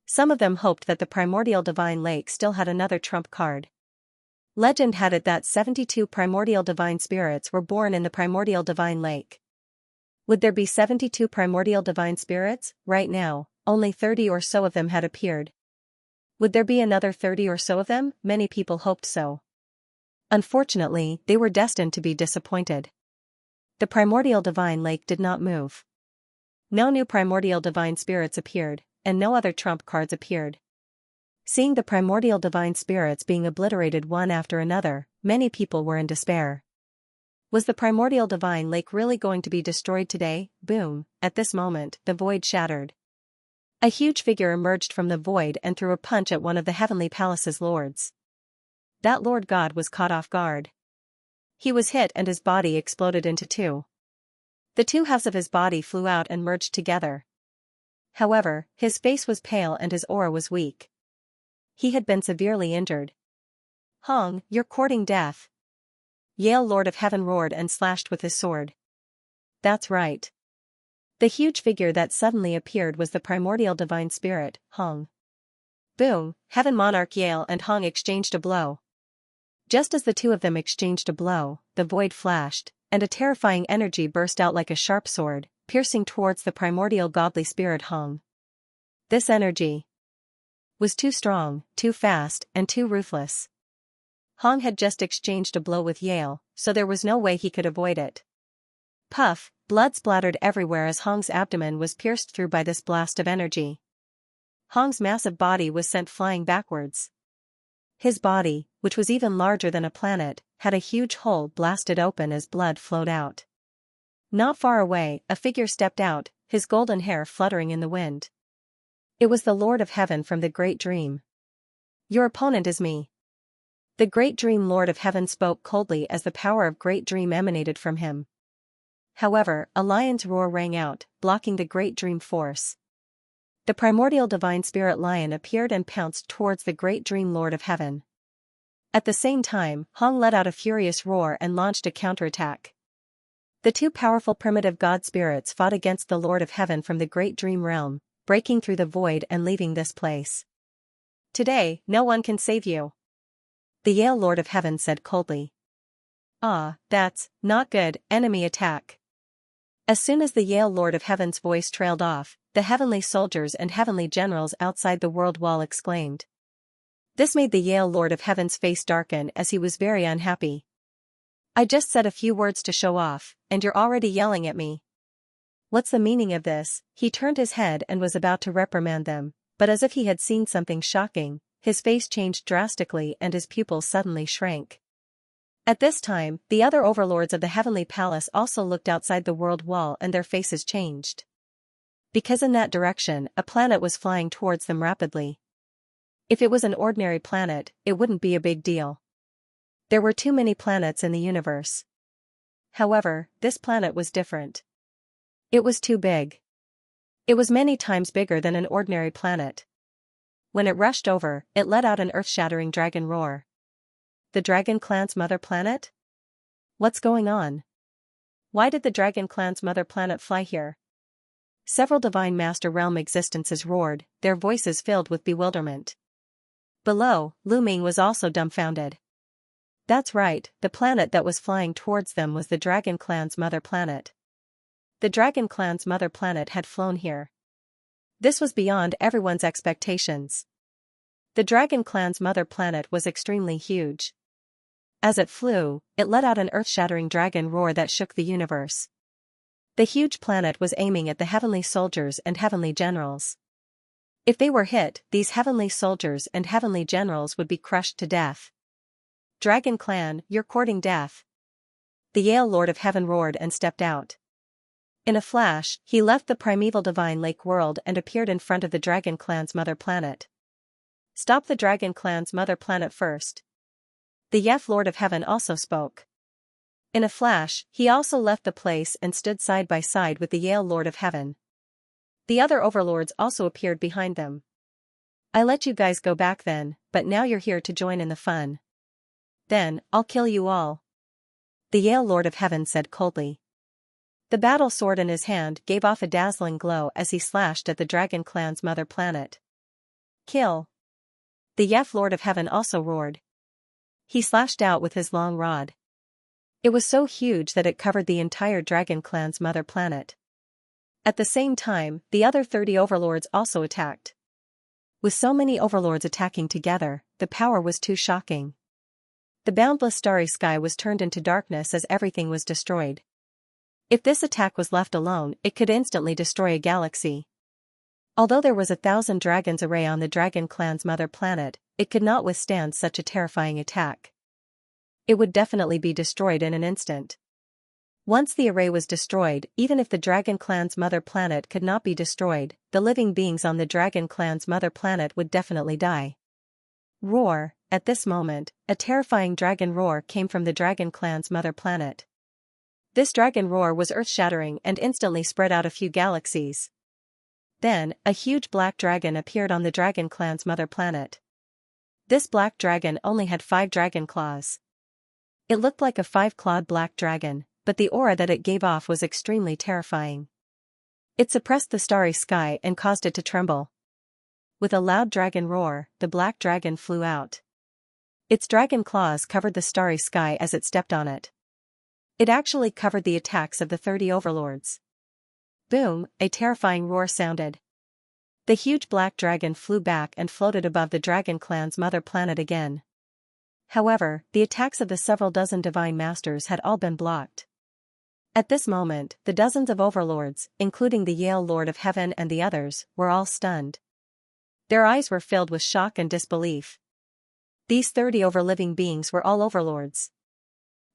Some of them hoped that the primordial divine lake still had another trump card. Legend had it that 72 primordial divine spirits were born in the primordial divine lake. Would there be 72 primordial divine spirits? Right now, only 30 or so of them had appeared. Would there be another 30 or so of them? Many people hoped so. Unfortunately, they were destined to be disappointed. The primordial divine lake did not move. No new primordial divine spirits appeared, and no other trump cards appeared. Seeing the primordial divine spirits being obliterated one after another, many people were in despair. Was the primordial divine lake really going to be destroyed today? Boom! At this moment, the void shattered. A huge figure emerged from the void and threw a punch at one of the heavenly palace's lords. That Lord God was caught off guard. He was hit and his body exploded into 2. The 2 halves of his body flew out and merged together. However, his face was pale and his aura was weak. He had been severely injured. Hong, you're courting death. Yale Lord of Heaven roared and slashed with his sword. That's right. The huge figure that suddenly appeared was the primordial divine spirit, Hong. Boom! Heaven Monarch Yale and Hong exchanged a blow. Just as the 2 of them exchanged a blow, the void flashed, and a terrifying energy burst out like a sharp sword, piercing towards the primordial godly spirit Hong. This energy was too strong, too fast, and too ruthless. Hong had just exchanged a blow with Yale, so there was no way he could avoid it. Puff! Blood splattered everywhere as Hong's abdomen was pierced through by this blast of energy. Hong's massive body was sent flying backwards. His body, which was even larger than a planet, had a huge hole blasted open as blood flowed out. Not far away, a figure stepped out, his golden hair fluttering in the wind. It was the Lord of Heaven from the Great Dream. Your opponent is me. The Great Dream Lord of Heaven spoke coldly as the power of Great Dream emanated from him. However, a lion's roar rang out, blocking the Great Dream force. The primordial divine spirit lion appeared and pounced towards the Great Dream Lord of Heaven. At the same time, Hong let out a furious roar and launched a counterattack. The two powerful primitive god spirits fought against the Lord of Heaven from the Great Dream Realm, breaking through the void and leaving this place. Today, no one can save you, the Yale Lord of Heaven said coldly. Ah, that's not good. Enemy attack. As soon as the Yale Lord of Heaven's voice trailed off, the heavenly soldiers and heavenly generals outside the world wall exclaimed. This made the Yale Lord of Heaven's face darken as he was very unhappy. I just said a few words to show off, and you're already yelling at me. What's the meaning of this? He turned his head and was about to reprimand them, but as if he had seen something shocking, his face changed drastically and his pupils suddenly shrank. At this time, the other overlords of the heavenly palace also looked outside the world wall and their faces changed. Because in that direction, a planet was flying towards them rapidly. If it was an ordinary planet, it wouldn't be a big deal. There were too many planets in the universe. However, this planet was different. It was too big. It was many times bigger than an ordinary planet. When it rushed over, it let out an earth-shattering dragon roar. The Dragon Clan's mother planet? What's going on? Why did the Dragon Clan's mother planet fly here? Several Divine Master Realm existences roared, their voices filled with bewilderment. Below, Lu Ming was also dumbfounded. That's right, the planet that was flying towards them was the Dragon Clan's mother planet. The Dragon Clan's mother planet had flown here. This was beyond everyone's expectations. The Dragon Clan's mother planet was extremely huge. As it flew, it let out an earth-shattering dragon roar that shook the universe. The huge planet was aiming at the heavenly soldiers and heavenly generals. If they were hit, these heavenly soldiers and heavenly generals would be crushed to death. Dragon Clan, you're courting death. The Yale Lord of Heaven roared and stepped out. In a flash, he left the primeval divine lake world and appeared in front of the Dragon Clan's mother planet. Stop the Dragon Clan's mother planet first. The Yef Lord of Heaven also spoke. In a flash, he also left the place and stood side by side with the Yale Lord of Heaven. The other overlords also appeared behind them. I let you guys go back then, but now you're here to join in the fun. Then, I'll kill you all. The Yale Lord of Heaven said coldly. The battle sword in his hand gave off a dazzling glow as he slashed at the Dragon Clan's mother planet. Kill. The Yef Lord of Heaven also roared. He slashed out with his long rod. It was so huge that it covered the entire Dragon Clan's mother planet. At the same time, the other 30 overlords also attacked. With so many overlords attacking together, the power was too shocking. The boundless starry sky was turned into darkness as everything was destroyed. If this attack was left alone, it could instantly destroy a galaxy. Although there was 1,000 dragons array on the Dragon Clan's mother planet, it could not withstand such a terrifying attack. It would definitely be destroyed in an instant. Once the array was destroyed, even if the Dragon Clan's mother planet could not be destroyed, the living beings on the Dragon Clan's mother planet would definitely die. Roar! At this moment, a terrifying dragon roar came from the Dragon Clan's mother planet. This dragon roar was earth-shattering and instantly spread out a few galaxies. Then, a huge black dragon appeared on the Dragon Clan's mother planet. This black dragon only had 5 dragon claws. It looked like a 5-clawed black dragon, but the aura that it gave off was extremely terrifying. It suppressed the starry sky and caused it to tremble. With a loud dragon roar, the black dragon flew out. Its dragon claws covered the starry sky as it stepped on it. It actually covered the attacks of the 30 overlords. Boom! A terrifying roar sounded. The huge black dragon flew back and floated above the Dragon Clan's mother planet again. However, the attacks of the several dozen divine masters had all been blocked. At this moment, the dozens of overlords, including the Yale Lord of Heaven and the others, were all stunned. Their eyes were filled with shock and disbelief. These 30 overliving beings were all overlords.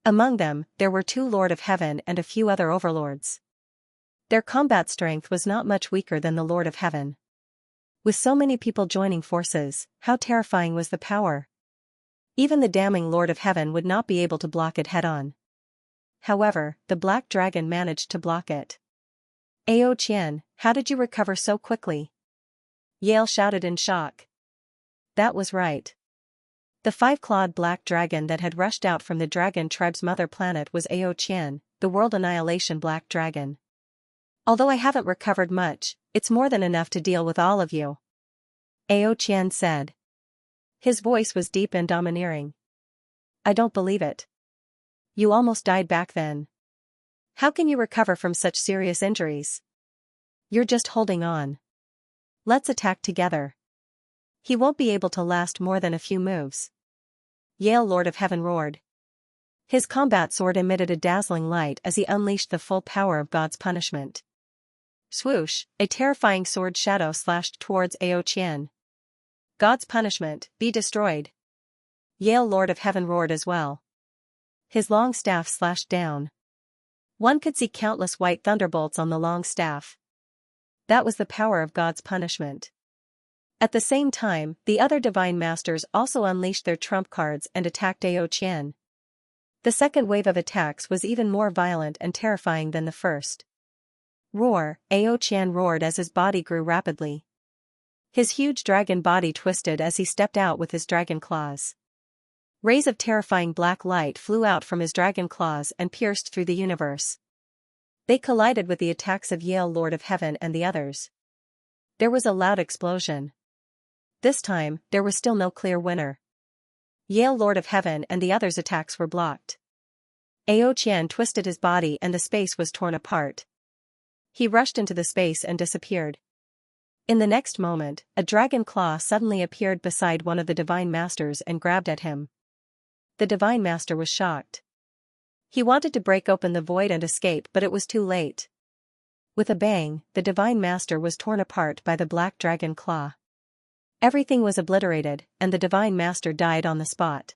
Among them, there were 2 Lord of Heaven and a few other overlords. Their combat strength was not much weaker than the Lord of Heaven. With so many people joining forces, how terrifying was the power? Even the damning Lord of Heaven would not be able to block it head-on. However, the black dragon managed to block it. Ao Qian, how did you recover so quickly? Yale shouted in shock. That was right. The five-clawed black dragon that had rushed out from the dragon tribe's mother planet was Ao Qian, the world annihilation black dragon. Although I haven't recovered much, it's more than enough to deal with all of you. Ao Qian said. His voice was deep and domineering. I don't believe it. You almost died back then. How can you recover from such serious injuries? You're just holding on. Let's attack together. He won't be able to last more than a few moves. Yale Lord of Heaven roared. His combat sword emitted a dazzling light as he unleashed the full power of God's punishment. Swoosh, a terrifying sword shadow slashed towards Ao Qian. God's punishment, be destroyed. Yale Lord of Heaven roared as well. His long staff slashed down. One could see countless white thunderbolts on the long staff. That was the power of God's punishment. At the same time, the other divine masters also unleashed their trump cards and attacked Ao Qian. The second wave of attacks was even more violent and terrifying than the first. Roar, Ao Qian roared as his body grew rapidly. His huge dragon body twisted as he stepped out with his dragon claws. Rays of terrifying black light flew out from his dragon claws and pierced through the universe. They collided with the attacks of Yale Lord of Heaven and the others. There was a loud explosion. This time, there was still no clear winner. Yale Lord of Heaven and the others' attacks were blocked. Ao Qian twisted his body and the space was torn apart. He rushed into the space and disappeared. In the next moment, a dragon claw suddenly appeared beside one of the divine masters and grabbed at him. The divine master was shocked. He wanted to break open the void and escape, but it was too late. With a bang, the divine master was torn apart by the black dragon claw. Everything was obliterated, and the divine master died on the spot.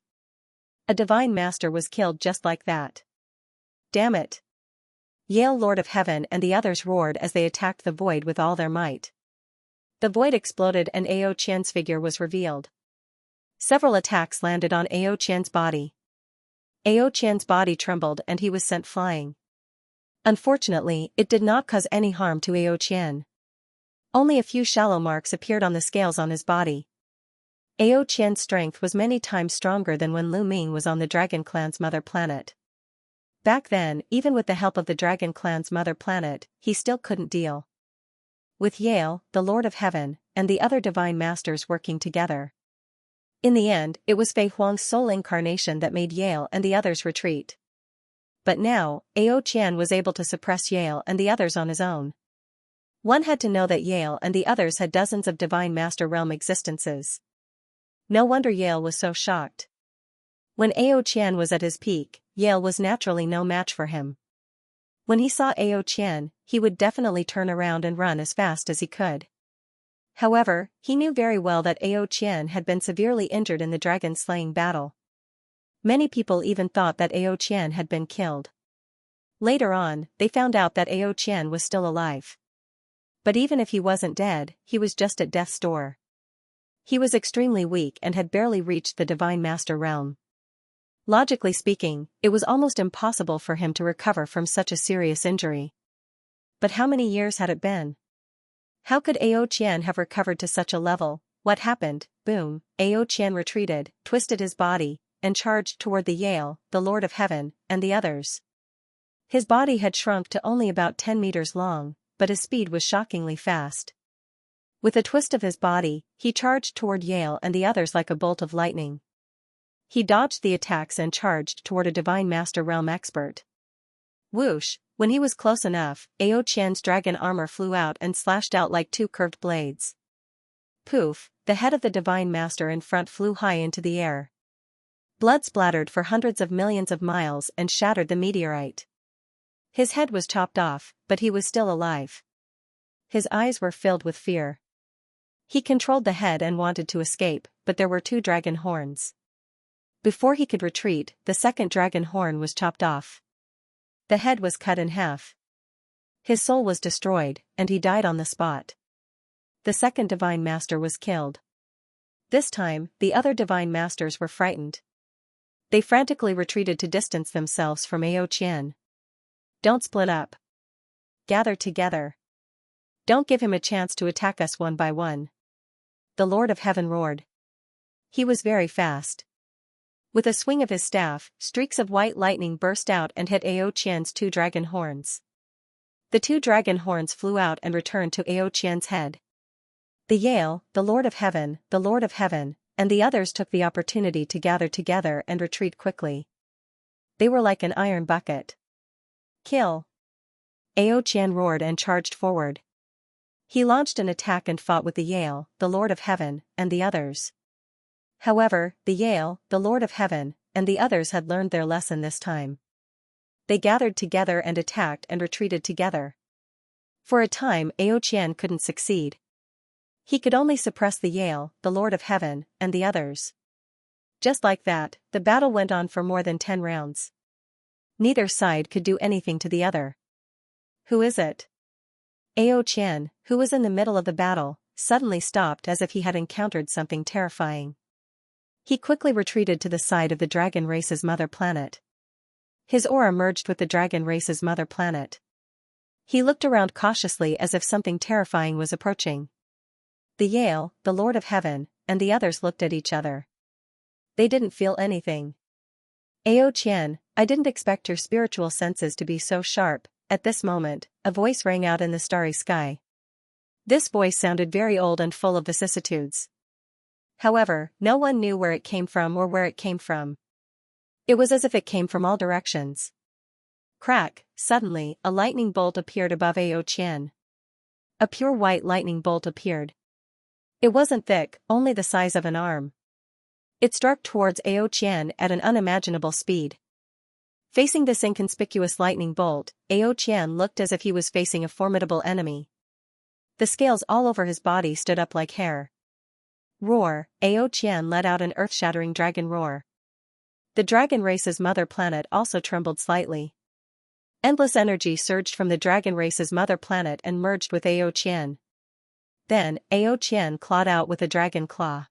A divine master was killed just like that. Damn it! Yale Lord of Heaven and the others roared as they attacked the void with all their might. The void exploded and Ao Qian's figure was revealed. Several attacks landed on Ao Qian's body. Ao Qian's body trembled and he was sent flying. Unfortunately, it did not cause any harm to Ao Qian. Only a few shallow marks appeared on the scales on his body. Ao Qian's strength was many times stronger than when Lu Ming was on the Dragon Clan's mother planet. Back then, even with the help of the Dragon Clan's mother planet, he still couldn't deal with Yale, the Lord of Heaven, and the other divine masters working together. In the end, it was Fei Huang's soul incarnation that made Yale and the others retreat. But now, Ao Qian was able to suppress Yale and the others on his own. One had to know that Yale and the others had dozens of divine master realm existences. No wonder Yale was so shocked. When Ao Qian was at his peak, Yale was naturally no match for him. When he saw Ao Qian, he would definitely turn around and run as fast as he could. However, he knew very well that Ao Qian had been severely injured in the dragon-slaying battle. Many people even thought that Ao Qian had been killed. Later on, they found out that Ao Qian was still alive. But even if he wasn't dead, he was just at death's door. He was extremely weak and had barely reached the Divine Master realm. Logically speaking, it was almost impossible for him to recover from such a serious injury. But how many years had it been? How could Ao Qian have recovered to such a level? What happened? Boom, Ao Qian retreated, twisted his body, and charged toward the Yale, the Lord of Heaven, and the others. His body had shrunk to only about 10 meters long, but his speed was shockingly fast. With a twist of his body, he charged toward Yale and the others like a bolt of lightning. He dodged the attacks and charged toward a Divine Master Realm expert. Whoosh, when he was close enough, Ao Qian's dragon armor flew out and slashed out like two curved blades. Poof, the head of the Divine Master in front flew high into the air. Blood splattered for hundreds of millions of miles and shattered the meteorite. His head was chopped off, but he was still alive. His eyes were filled with fear. He controlled the head and wanted to escape, but there were two dragon horns. Before he could retreat, the second dragon horn was chopped off. The head was cut in half. His soul was destroyed, and he died on the spot. The second Divine Master was killed. This time, the other Divine Masters were frightened. They frantically retreated to distance themselves from Ao Qian. Don't split up. Gather together. Don't give him a chance to attack us one by one. The Lord of Heaven roared. He was very fast. With a swing of his staff, streaks of white lightning burst out and hit Ao Qian's 2 dragon horns. The 2 dragon horns flew out and returned to Ao Qian's head. The Yale, the Lord of Heaven, and the others took the opportunity to gather together and retreat quickly. They were like an iron bucket. Kill! Ao Qian roared and charged forward. He launched an attack and fought with the Yale, the Lord of Heaven, and the others. However, the Yale, the Lord of Heaven, and the others had learned their lesson this time. They gathered together and attacked and retreated together. For a time Ao Qian couldn't succeed. He could only suppress the Yale, the Lord of Heaven, and the others. Just like that, the battle went on for more than 10 rounds. Neither side could do anything to the other. Who is it? Ao Qian, who was in the middle of the battle, suddenly stopped as if he had encountered something terrifying. He quickly retreated to the side of the dragon race's mother planet. His aura merged with the dragon race's mother planet. He looked around cautiously as if something terrifying was approaching. The Yale, the Lord of Heaven, and the others looked at each other. They didn't feel anything. Ao Qian, I didn't expect your spiritual senses to be so sharp. At this moment, a voice rang out in the starry sky. This voice sounded very old and full of vicissitudes. However, no one knew where it came from or where it came from. It was as if it came from all directions. Crack! Suddenly, a lightning bolt appeared above Ao Qian. A pure white lightning bolt appeared. It wasn't thick, only the size of an arm. It struck towards Ao Qian at an unimaginable speed. Facing this inconspicuous lightning bolt, Ao Qian looked as if he was facing a formidable enemy. The scales all over his body stood up like hair. Roar! Ao Qian let out an earth-shattering dragon roar. The dragon race's mother planet also trembled slightly. Endless energy surged from the dragon race's mother planet and merged with Ao Qian. Then, Ao Qian clawed out with a dragon claw.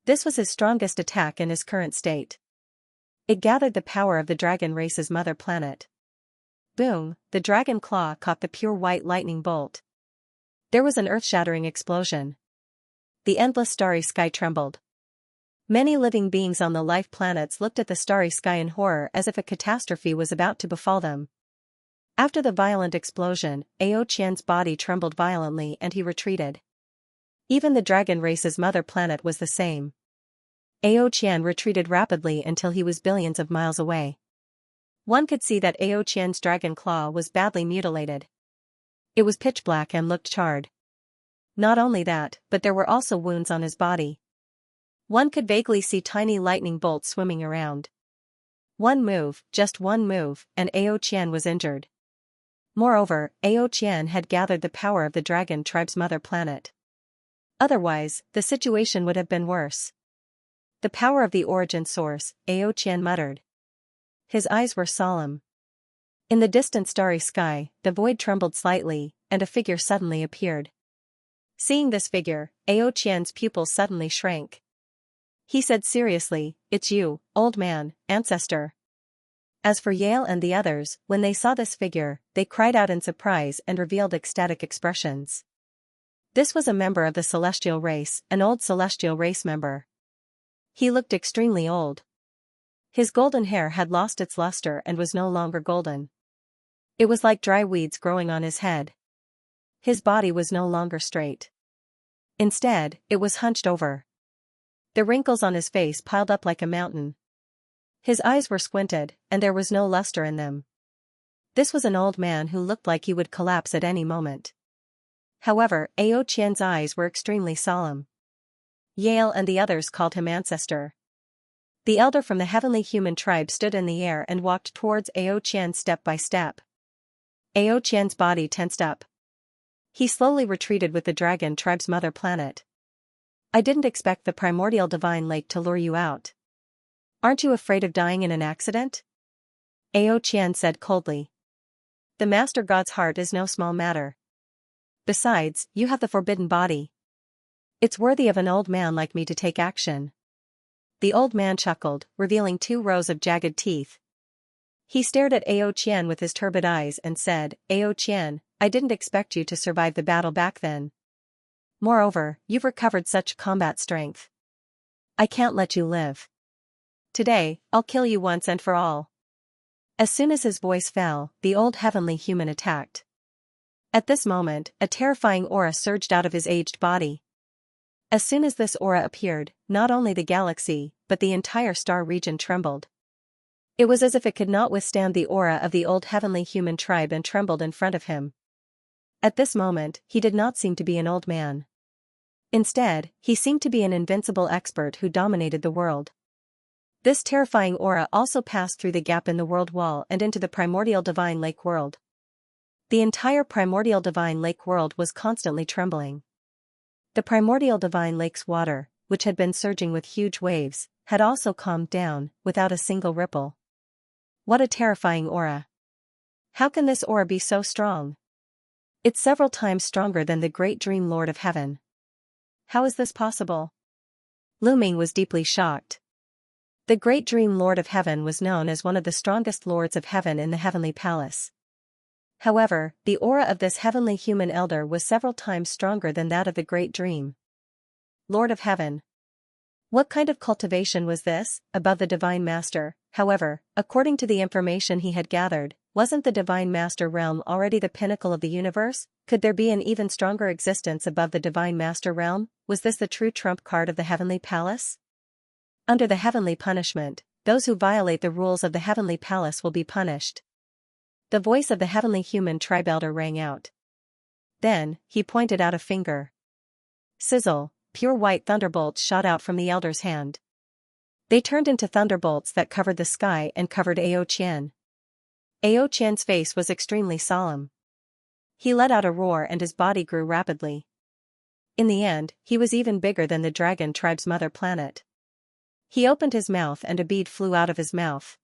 This was his strongest attack in his current state. It gathered the power of the dragon race's mother planet. Boom! The dragon claw caught the pure white lightning bolt. There was an earth-shattering explosion. The endless starry sky trembled. Many living beings on the life planets looked at the starry sky in horror as if a catastrophe was about to befall them. After the violent explosion, Ao Qian's body trembled violently and he retreated. Even the dragon race's mother planet was the same. Ao Qian retreated rapidly until he was billions of miles away. One could see that Ao Qian's dragon claw was badly mutilated. It was pitch black and looked charred. Not only that, but there were also wounds on his body. One could vaguely see tiny lightning bolts swimming around. One move, just one move, and Ao Qian was injured. Moreover, Ao Qian had gathered the power of the dragon tribe's mother planet. Otherwise, the situation would have been worse. The power of the origin source, Ao Qian muttered. His eyes were solemn. In the distant starry sky, the void trembled slightly, and a figure suddenly appeared. Seeing this figure, Ao Qian's pupils suddenly shrank. He said seriously, "It's you, old man, ancestor." As for Yale and the others, when they saw this figure, they cried out in surprise and revealed ecstatic expressions. This was a member of the celestial race, an old celestial race member. He looked extremely old. His golden hair had lost its luster and was no longer golden. It was like dry weeds growing on his head. His body was no longer straight. Instead, it was hunched over. The wrinkles on his face piled up like a mountain. His eyes were squinted, and there was no luster in them. This was an old man who looked like he would collapse at any moment. However, Ao Qian's eyes were extremely solemn. Yale and the others called him ancestor. The elder from the heavenly human tribe stood in the air and walked towards Ao Qian step by step. Ao Qian's body tensed up. He slowly retreated with the dragon tribe's mother planet. "I didn't expect the primordial divine lake to lure you out. Aren't you afraid of dying in an accident?" Ao Qian said coldly. "The Master God's heart is no small matter. Besides, you have the forbidden body. It's worthy of an old man like me to take action." the old man chuckled, revealing 2 rows of jagged teeth. He stared at Ao Qian with his turbid eyes and said, Ao Qian, I didn't expect you to survive the battle back then. Moreover, you've recovered such combat strength. I can't let you live. Today, I'll kill you once and for all. As soon as his voice fell, the old heavenly human attacked. At this moment, a terrifying aura surged out of his aged body. As soon as this aura appeared, not only the galaxy, but the entire star region trembled. It was as if it could not withstand the aura of the old heavenly human tribe and trembled in front of him. At this moment, he did not seem to be an old man. Instead, he seemed to be an invincible expert who dominated the world. This terrifying aura also passed through the gap in the world wall and into the primordial divine lake world. The entire primordial divine lake world was constantly trembling. The primordial divine lake's water, which had been surging with huge waves, had also calmed down, without a single ripple. What a terrifying aura. How can this aura be so strong? It's several times stronger than the great dream lord of heaven. How is this possible? Lu Ming was deeply shocked. The great dream lord of heaven was known as one of the strongest lords of heaven in the heavenly palace. However, the aura of this heavenly human elder was several times stronger than that of the great dream lord of heaven. What kind of cultivation was this, above the divine master? However, according to the information he had gathered, wasn't the divine master realm already the pinnacle of the universe? Could there be an even stronger existence above the divine master realm? Was this the true trump card of the heavenly palace? Under the heavenly punishment, those who violate the rules of the heavenly palace will be punished. The voice of the heavenly human tribe elder rang out. Then, he pointed out a finger. Sizzle, pure white thunderbolts shot out from the elder's hand. They turned into thunderbolts that covered the sky and covered Ao Qian. Ao Qian's face was extremely solemn. He let out a roar and his body grew rapidly. In the end, he was even bigger than the dragon tribe's mother planet. He opened his mouth and a bead flew out of his mouth.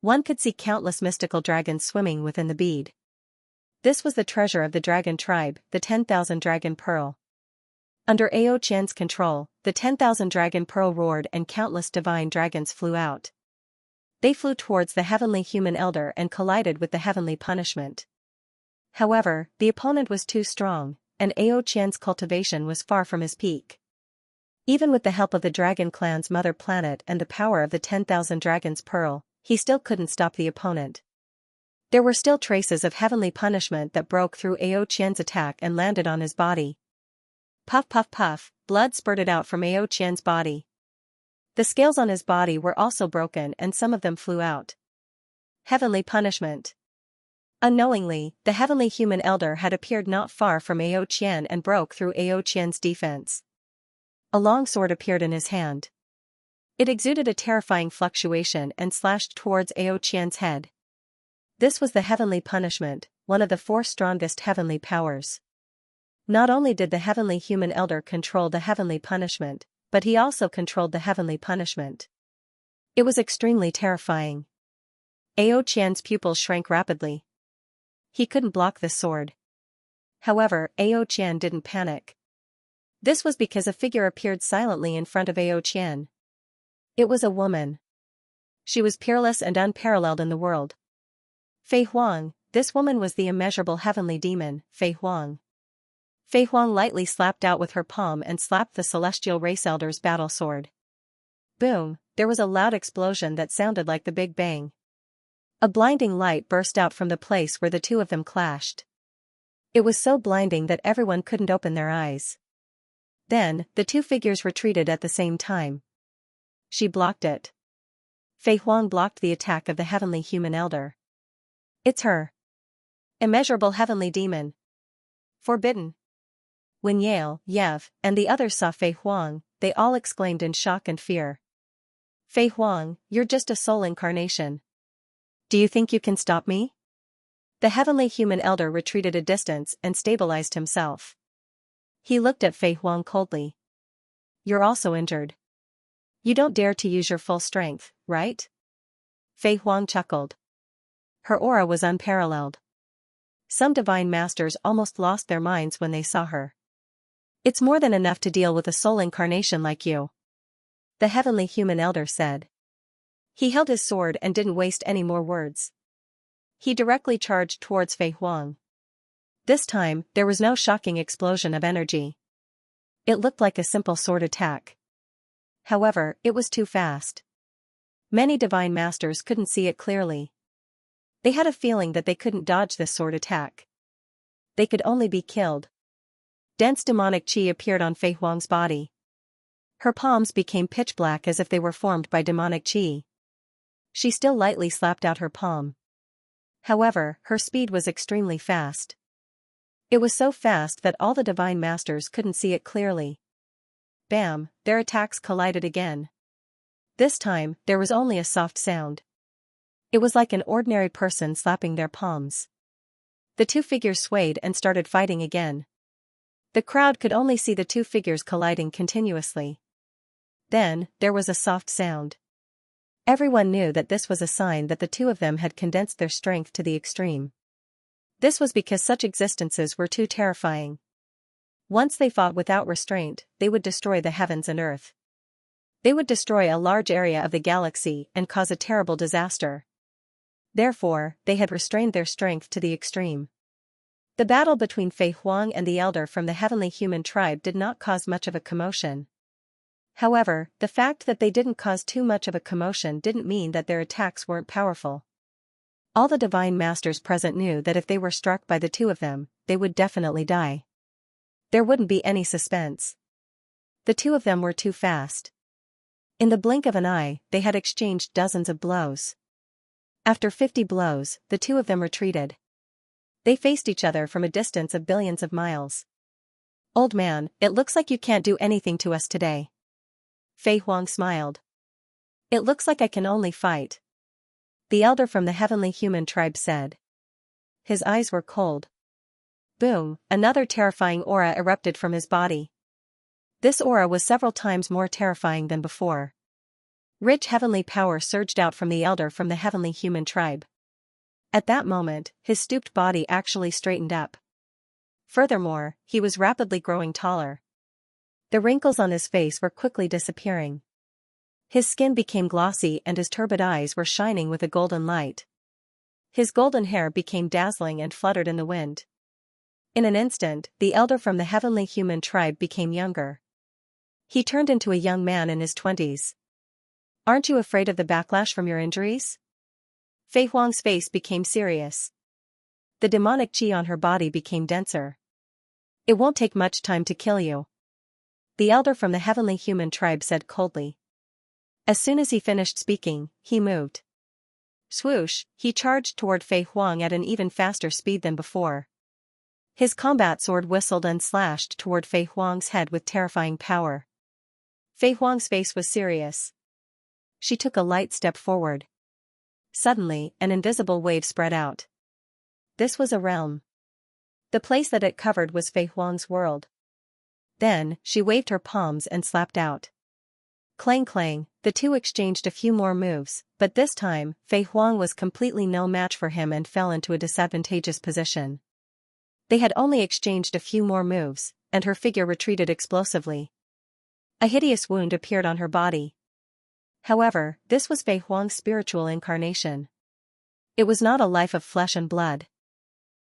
One could see countless mystical dragons swimming within the bead. This was the treasure of the dragon tribe, the 10,000 dragon pearl. Under Ao Qian's control, the 10,000 dragon pearl roared and countless divine dragons flew out. They flew towards the heavenly human elder and collided with the heavenly punishment. However, the opponent was too strong, and Ao Qian's cultivation was far from his peak. Even with the help of the dragon clan's mother planet and the power of the 10,000 dragons pearl, he still couldn't stop the opponent. There were still traces of heavenly punishment that broke through Ao Qian's attack and landed on his body. Puff puff puff, blood spurted out from Ao Qian's body. The scales on his body were also broken and some of them flew out. Heavenly punishment. Unknowingly, the heavenly human elder had appeared not far from Ao Qian and broke through Ao Qian's defense. A long sword appeared in his hand. It exuded a terrifying fluctuation and slashed towards Ao Qian's head. This was the heavenly punishment, one of the 4 strongest heavenly powers. Not only did the heavenly human elder control the heavenly punishment, but he also controlled the heavenly punishment. It was extremely terrifying. Ao Qian's pupils shrank rapidly. He couldn't block this sword. However, Ao Qian didn't panic. This was because a figure appeared silently in front of Ao Qian. It was a woman. She was peerless and unparalleled in the world. Fei Huang, this woman was the immeasurable heavenly demon, Fei Huang. Fei Huang lightly slapped out with her palm and slapped the celestial race elder's battle sword. Boom, there was a loud explosion that sounded like the Big Bang. A blinding light burst out from the place where the two of them clashed. It was so blinding that everyone couldn't open their eyes. Then, the two figures retreated at the same time. She blocked it. Fei Huang blocked the attack of the heavenly human elder. It's her. Immeasurable heavenly demon. Forbidden. When Yale, Yev, and the others saw Fei Huang, they all exclaimed in shock and fear. Fei Huang, you're just a soul incarnation. Do you think you can stop me? The heavenly human elder retreated a distance and stabilized himself. He looked at Fei Huang coldly. You're also injured. You don't dare to use your full strength, right? Fei Huang chuckled. Her aura was unparalleled. Some divine masters almost lost their minds when they saw her. It's more than enough to deal with a soul incarnation like you. the heavenly human elder said. He held his sword and didn't waste any more words. He directly charged towards Fei Huang. This time, there was no shocking explosion of energy. It looked like a simple sword attack. However, it was too fast. Many divine masters couldn't see it clearly. They had a feeling that they couldn't dodge this sword attack. They could only be killed. Dense demonic chi appeared on Fei Huang's body. Her palms became pitch black as if they were formed by demonic chi. She still lightly slapped out her palm. However, her speed was extremely fast. It was so fast that all the divine masters couldn't see it clearly. Bam, their attacks collided again. This time, there was only a soft sound. It was like an ordinary person slapping their palms. The two figures swayed and started fighting again. The crowd could only see the two figures colliding continuously. Then, there was a soft sound. Everyone knew that this was a sign that the two of them had condensed their strength to the extreme. This was because such existences were too terrifying. Once they fought without restraint, they would destroy the heavens and earth. They would destroy a large area of the galaxy and cause a terrible disaster. Therefore, they had restrained their strength to the extreme. The battle between Fei Huang and the elder from the heavenly human tribe did not cause much of a commotion. However, the fact that they didn't cause too much of a commotion didn't mean that their attacks weren't powerful. All the divine masters present knew that if they were struck by the two of them, they would definitely die. There wouldn't be any suspense. The two of them were too fast. In the blink of an eye, they had exchanged dozens of blows. After 50 blows, the two of them retreated. They faced each other from a distance of billions of miles. "Old man, it looks like you can't do anything to us today." Fei Huang smiled. "It looks like I can only fight," the elder from the heavenly human tribe said. His eyes were cold. Boom, another terrifying aura erupted from his body. This aura was several times more terrifying than before. Rich heavenly power surged out from the elder from the heavenly human tribe. At that moment, his stooped body actually straightened up. Furthermore, he was rapidly growing taller. The wrinkles on his face were quickly disappearing. His skin became glossy and his turbid eyes were shining with a golden light. His golden hair became dazzling and fluttered in the wind. In an instant, the elder from the heavenly human tribe became younger. He turned into a young man in his 20s. "Aren't you afraid of the backlash from your injuries?" Fei Huang's face became serious. The demonic chi on her body became denser. "It won't take much time to kill you," the elder from the heavenly human tribe said coldly. As soon as he finished speaking, he moved. Swoosh, he charged toward Fei Huang at an even faster speed than before. His combat sword whistled and slashed toward Fei Huang's head with terrifying power. Fei Huang's face was serious. She took a light step forward. Suddenly, an invisible wave spread out. This was a realm. The place that it covered was Fei Huang's world. Then, she waved her palms and slapped out. Clang clang, the two exchanged a few more moves, but this time, Fei Huang was completely no match for him and fell into a disadvantageous position. They had only exchanged a few more moves, and her figure retreated explosively. A hideous wound appeared on her body. However, this was Fei Huang's spiritual incarnation. It was not a life of flesh and blood.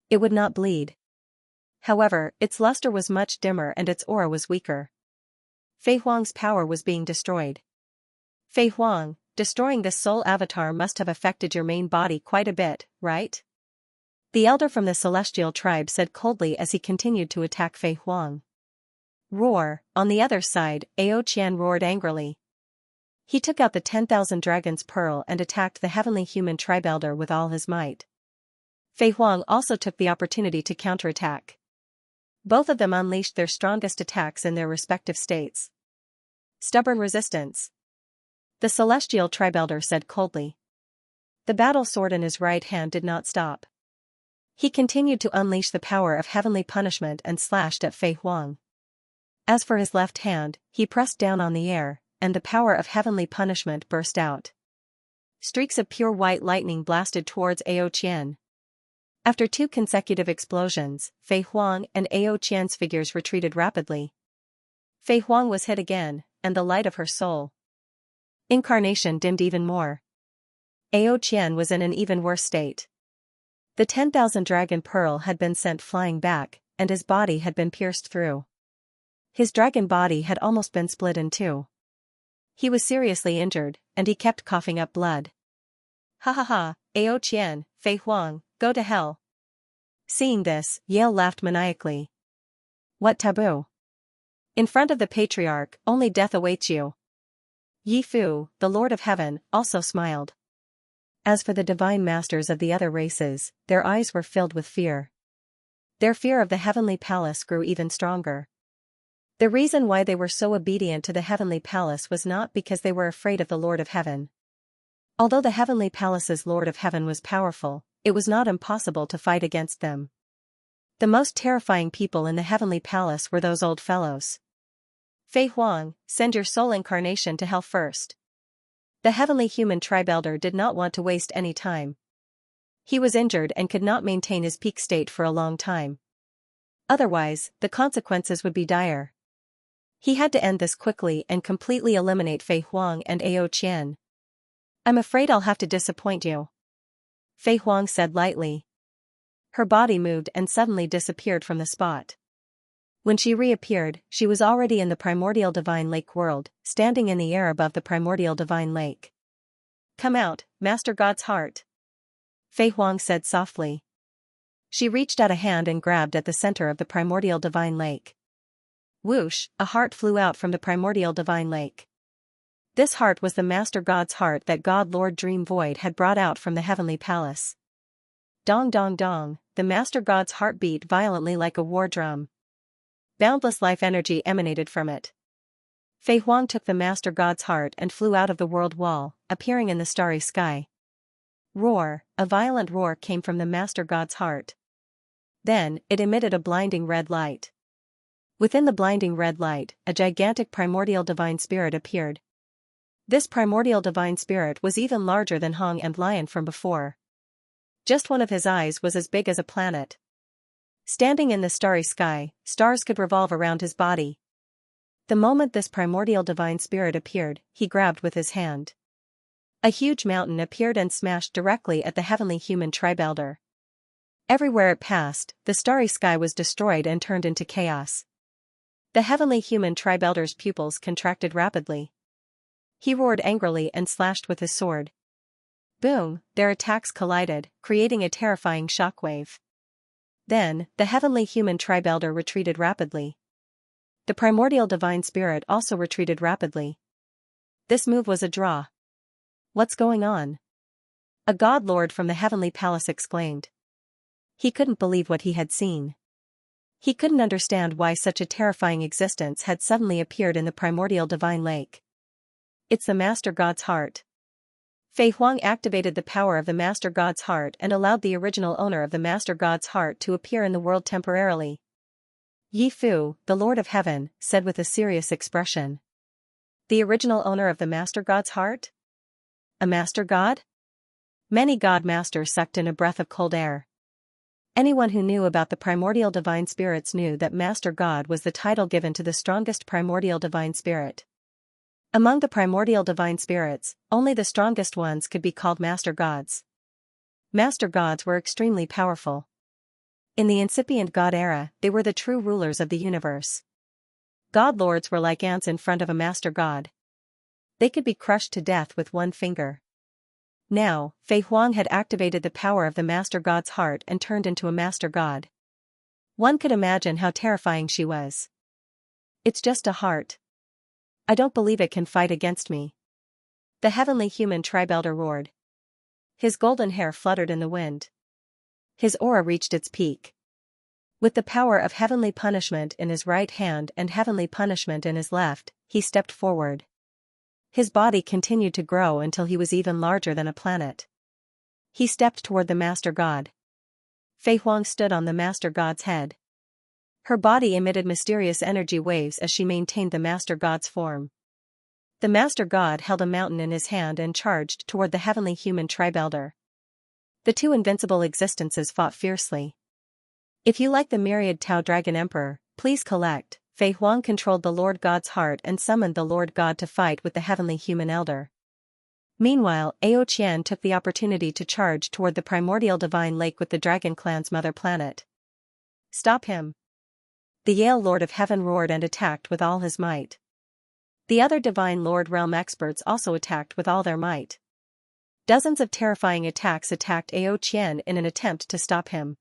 It would not bleed. However, its luster was much dimmer and its aura was weaker. Fei Huang's power was being destroyed. "Fei Huang, destroying this soul avatar must have affected your main body quite a bit, right?" the elder from the celestial tribe said coldly as he continued to attack Fei Huang. Roar, on the other side, Ao Qian roared angrily. He took out the 10,000 Dragon's Pearl and attacked the heavenly human tribe elder with all his might. Fei Huang also took the opportunity to counterattack. Both of them unleashed their strongest attacks in their respective states. "Stubborn resistance," the celestial tribe elder said coldly. The battle sword in his right hand did not stop. He continued to unleash the power of heavenly punishment and slashed at Fei Huang. As for his left hand, he pressed down on the air, and the power of heavenly punishment burst out. Streaks of pure white lightning blasted towards Ao Qian. After 2 consecutive explosions, Fei Huang and Ao Qian's figures retreated rapidly. Fei Huang was hit again, and the light of her soul, Incarnation dimmed even more. Ao Qian was in an even worse state. The 10,000 dragon pearl had been sent flying back, and his body had been pierced through. His dragon body had almost been split in two. He was seriously injured, and he kept coughing up blood. Ha ha ha, Ao Qian, Fei Huang, go to hell. Seeing this, Yale laughed maniacally. What taboo? In front of the patriarch, only death awaits you. Yi Fu, the Lord of Heaven, also smiled. As for the divine masters of the other races, their eyes were filled with fear. Their fear of the heavenly palace grew even stronger. The reason why they were so obedient to the heavenly palace was not because they were afraid of the Lord of Heaven. Although the heavenly palace's Lord of Heaven was powerful, it was not impossible to fight against them. The most terrifying people in the heavenly palace were those old fellows. Fei Huang, send your soul incarnation to hell first. The heavenly human tribe elder did not want to waste any time. He was injured and could not maintain his peak state for a long time. Otherwise, the consequences would be dire. He had to end this quickly and completely eliminate Fei Huang and Ao Qian. I'm afraid I'll have to disappoint you. Fei Huang said lightly. Her body moved and suddenly disappeared from the spot. When she reappeared, she was already in the primordial divine lake world, standing in the air above the primordial divine lake. Come out, Master God's heart. Fei Huang said softly. She reached out a hand and grabbed at the center of the primordial divine lake. Whoosh, a heart flew out from the primordial divine lake. This heart was the Master God's heart that God Lord Dream Void had brought out from the heavenly palace. Dong dong dong, the Master God's heart beat violently like a war drum. Boundless life energy emanated from it. Fei Huang took the Master God's heart and flew out of the world wall, appearing in the starry sky. Roar, a violent roar came from the Master God's heart. Then, it emitted a blinding red light. Within the blinding red light, a gigantic primordial divine spirit appeared. This primordial divine spirit was even larger than Hong and Lion from before. Just one of his eyes was as big as a planet. Standing in the starry sky, stars could revolve around his body. The moment this primordial divine spirit appeared, he grabbed with his hand. A huge mountain appeared and smashed directly at the heavenly human tribe elder. Everywhere it passed, the starry sky was destroyed and turned into chaos. The heavenly human tribe elder's pupils contracted rapidly. He roared angrily and slashed with his sword. Boom, their attacks collided, creating a terrifying shockwave. Then, the heavenly human tribe elder retreated rapidly. The primordial divine spirit also retreated rapidly. This move was a draw. What's going on? A god lord from the heavenly palace exclaimed. He couldn't believe what he had seen. He couldn't understand why such a terrifying existence had suddenly appeared in the primordial divine lake. It's the Master God's heart. Fei Huang activated the power of the Master God's heart and allowed the original owner of the Master God's heart to appear in the world temporarily. Yi Fu, the Lord of Heaven, said with a serious expression. The original owner of the Master God's heart? A Master God? Many God Masters sucked in a breath of cold air. Anyone who knew about the primordial divine spirits knew that Master God was the title given to the strongest primordial divine spirit. Among the primordial divine spirits, only the strongest ones could be called Master Gods. Master Gods were extremely powerful. In the incipient God era, they were the true rulers of the universe. God Lords were like ants in front of a Master God. They could be crushed to death with one finger. Now, Fei Huang had activated the power of the Master God's heart and turned into a Master God. One could imagine how terrifying she was. It's just a heart. I don't believe it can fight against me. The heavenly human tribe elder roared. His golden hair fluttered in the wind. His aura reached its peak. With the power of heavenly punishment in his right hand and heavenly punishment in his left, he stepped forward. His body continued to grow until he was even larger than a planet. He stepped toward the Master God. Fei Huang stood on the Master God's head. Her body emitted mysterious energy waves as she maintained the Master God's form. The Master God held a mountain in his hand and charged toward the heavenly human tribe elder. The two invincible existences fought fiercely. If you like the myriad Tao Dragon Emperor, please collect. Fei Huang controlled the Lord God's heart and summoned the Lord God to fight with the heavenly human elder. Meanwhile, Ao Qian took the opportunity to charge toward the primordial divine lake with the dragon clan's mother planet. Stop him! The Yale Lord of Heaven roared and attacked with all his might. The other Divine Lord realm experts also attacked with all their might. Dozens of terrifying attacks attacked Ao Qian in an attempt to stop him.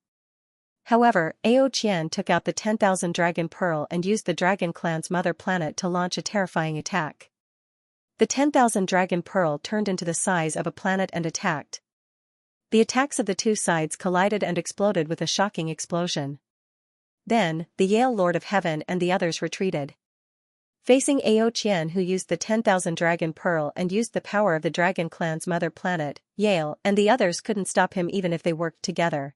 However, Ao Qian took out the 10,000 Dragon Pearl and used the Dragon Clan's mother planet to launch a terrifying attack. The 10,000 Dragon Pearl turned into the size of a planet and attacked. The attacks of the two sides collided and exploded with a shocking explosion. Then, the Yale Lord of Heaven and the others retreated. Facing Ao Qian, who used the 10,000 Dragon Pearl and used the power of the Dragon Clan's mother planet, Yale and the others couldn't stop him even if they worked together.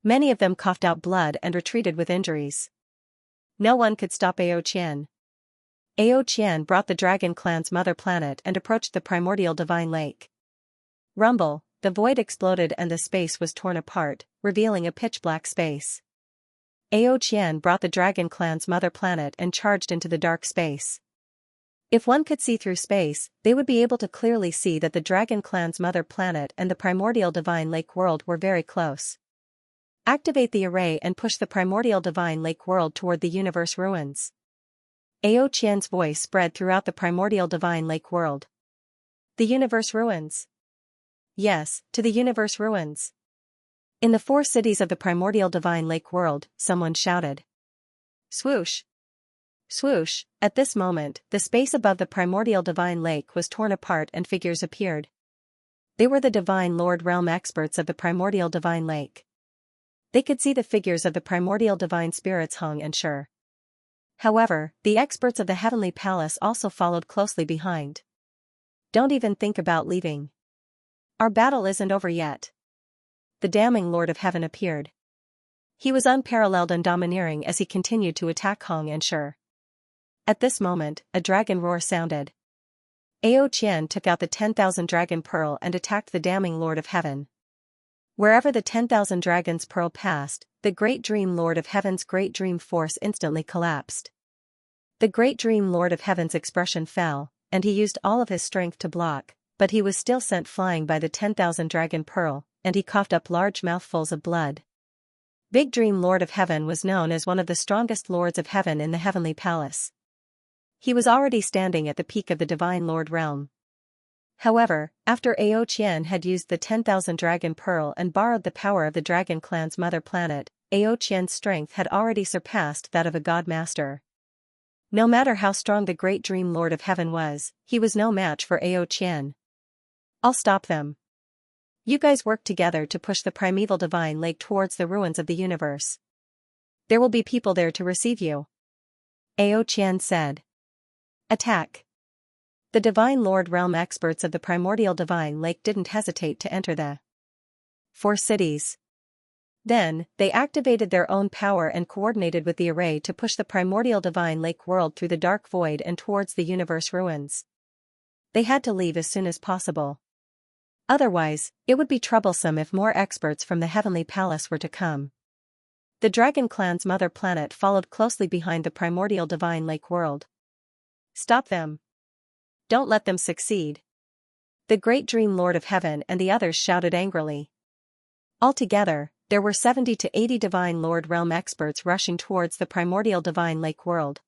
Many of them coughed out blood and retreated with injuries. No one could stop Ao Qian. Ao Qian brought the Dragon Clan's mother planet and approached the primordial divine lake. Rumble, the void exploded and the space was torn apart, revealing a pitch-black space. Ao Qian brought the Dragon Clan's mother planet and charged into the dark space. If one could see through space, they would be able to clearly see that the Dragon Clan's mother planet and the primordial divine lake world were very close. Activate the array and push the primordial divine lake world toward the universe ruins. Ao Qian's voice spread throughout the primordial divine lake world. The universe ruins. Yes, to the universe ruins. In the 4 cities of the primordial divine lake world, someone shouted. Swoosh! Swoosh! At this moment, the space above the primordial divine lake was torn apart and figures appeared. They were the Divine Lord realm experts of the primordial divine lake. They could see the figures of the primordial divine spirits hung and sure. However, the experts of the heavenly palace also followed closely behind. Don't even think about leaving. Our battle isn't over yet. The damning Lord of Heaven appeared. He was unparalleled and domineering as he continued to attack Hong and Sure. At this moment, a dragon roar sounded. Ao Qian took out the 10,000 Dragon Pearl and attacked the damning Lord of Heaven. Wherever the 10,000 Dragon's Pearl passed, the Great Dream Lord of Heaven's Great Dream Force instantly collapsed. The Great Dream Lord of Heaven's expression fell, and he used all of his strength to block, but he was still sent flying by the 10,000 Dragon Pearl, and he coughed up large mouthfuls of blood. Big Dream Lord of Heaven was known as one of the strongest Lords of Heaven in the Heavenly Palace. He was already standing at the peak of the Divine Lord realm. However, after Ao Qian had used the 10,000 Dragon Pearl and borrowed the power of the Dragon Clan's mother planet, Ao Qian's strength had already surpassed that of a God Master. No matter how strong the Great Dream Lord of Heaven was, he was no match for Ao Qian. I'll stop them. You guys work together to push the primeval divine lake towards the ruins of the universe. There will be people there to receive you. Ao Qian said. Attack. The Divine Lord realm experts of the primordial divine lake didn't hesitate to enter the 4 cities. Then, they activated their own power and coordinated with the array to push the primordial divine lake world through the dark void and towards the universe ruins. They had to leave as soon as possible. Otherwise, it would be troublesome if more experts from the heavenly palace were to come. The Dragon Clan's mother planet followed closely behind the primordial divine lake world. Stop them. Don't let them succeed. The Great Dream Lord of Heaven and the others shouted angrily. Altogether, there were 70 to 80 Divine Lord realm experts rushing towards the primordial divine lake world.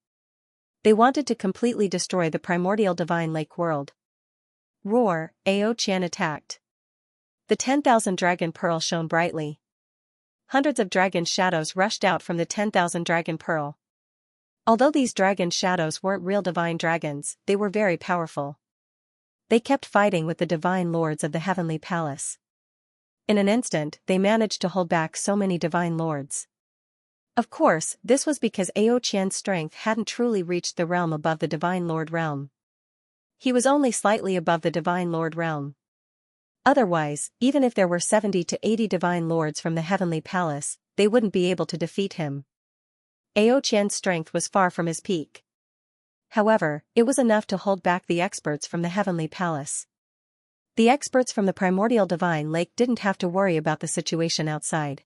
They wanted to completely destroy the primordial divine lake world. Roar, Ao Qian attacked. The 10,000 Dragon Pearl shone brightly. Hundreds of dragon shadows rushed out from the 10,000 Dragon Pearl. Although these dragon shadows weren't real divine dragons, they were very powerful. They kept fighting with the divine lords of the heavenly palace. In an instant, they managed to hold back so many divine lords. Of course, this was because Ao Qian's strength hadn't truly reached the realm above the divine lord realm. He was only slightly above the divine lord realm. Otherwise, even if there were 70 to 80 divine lords from the heavenly palace, they wouldn't be able to defeat him. Ao Qian's strength was far from his peak. However, it was enough to hold back the experts from the heavenly palace. The experts from the primordial divine lake didn't have to worry about the situation outside.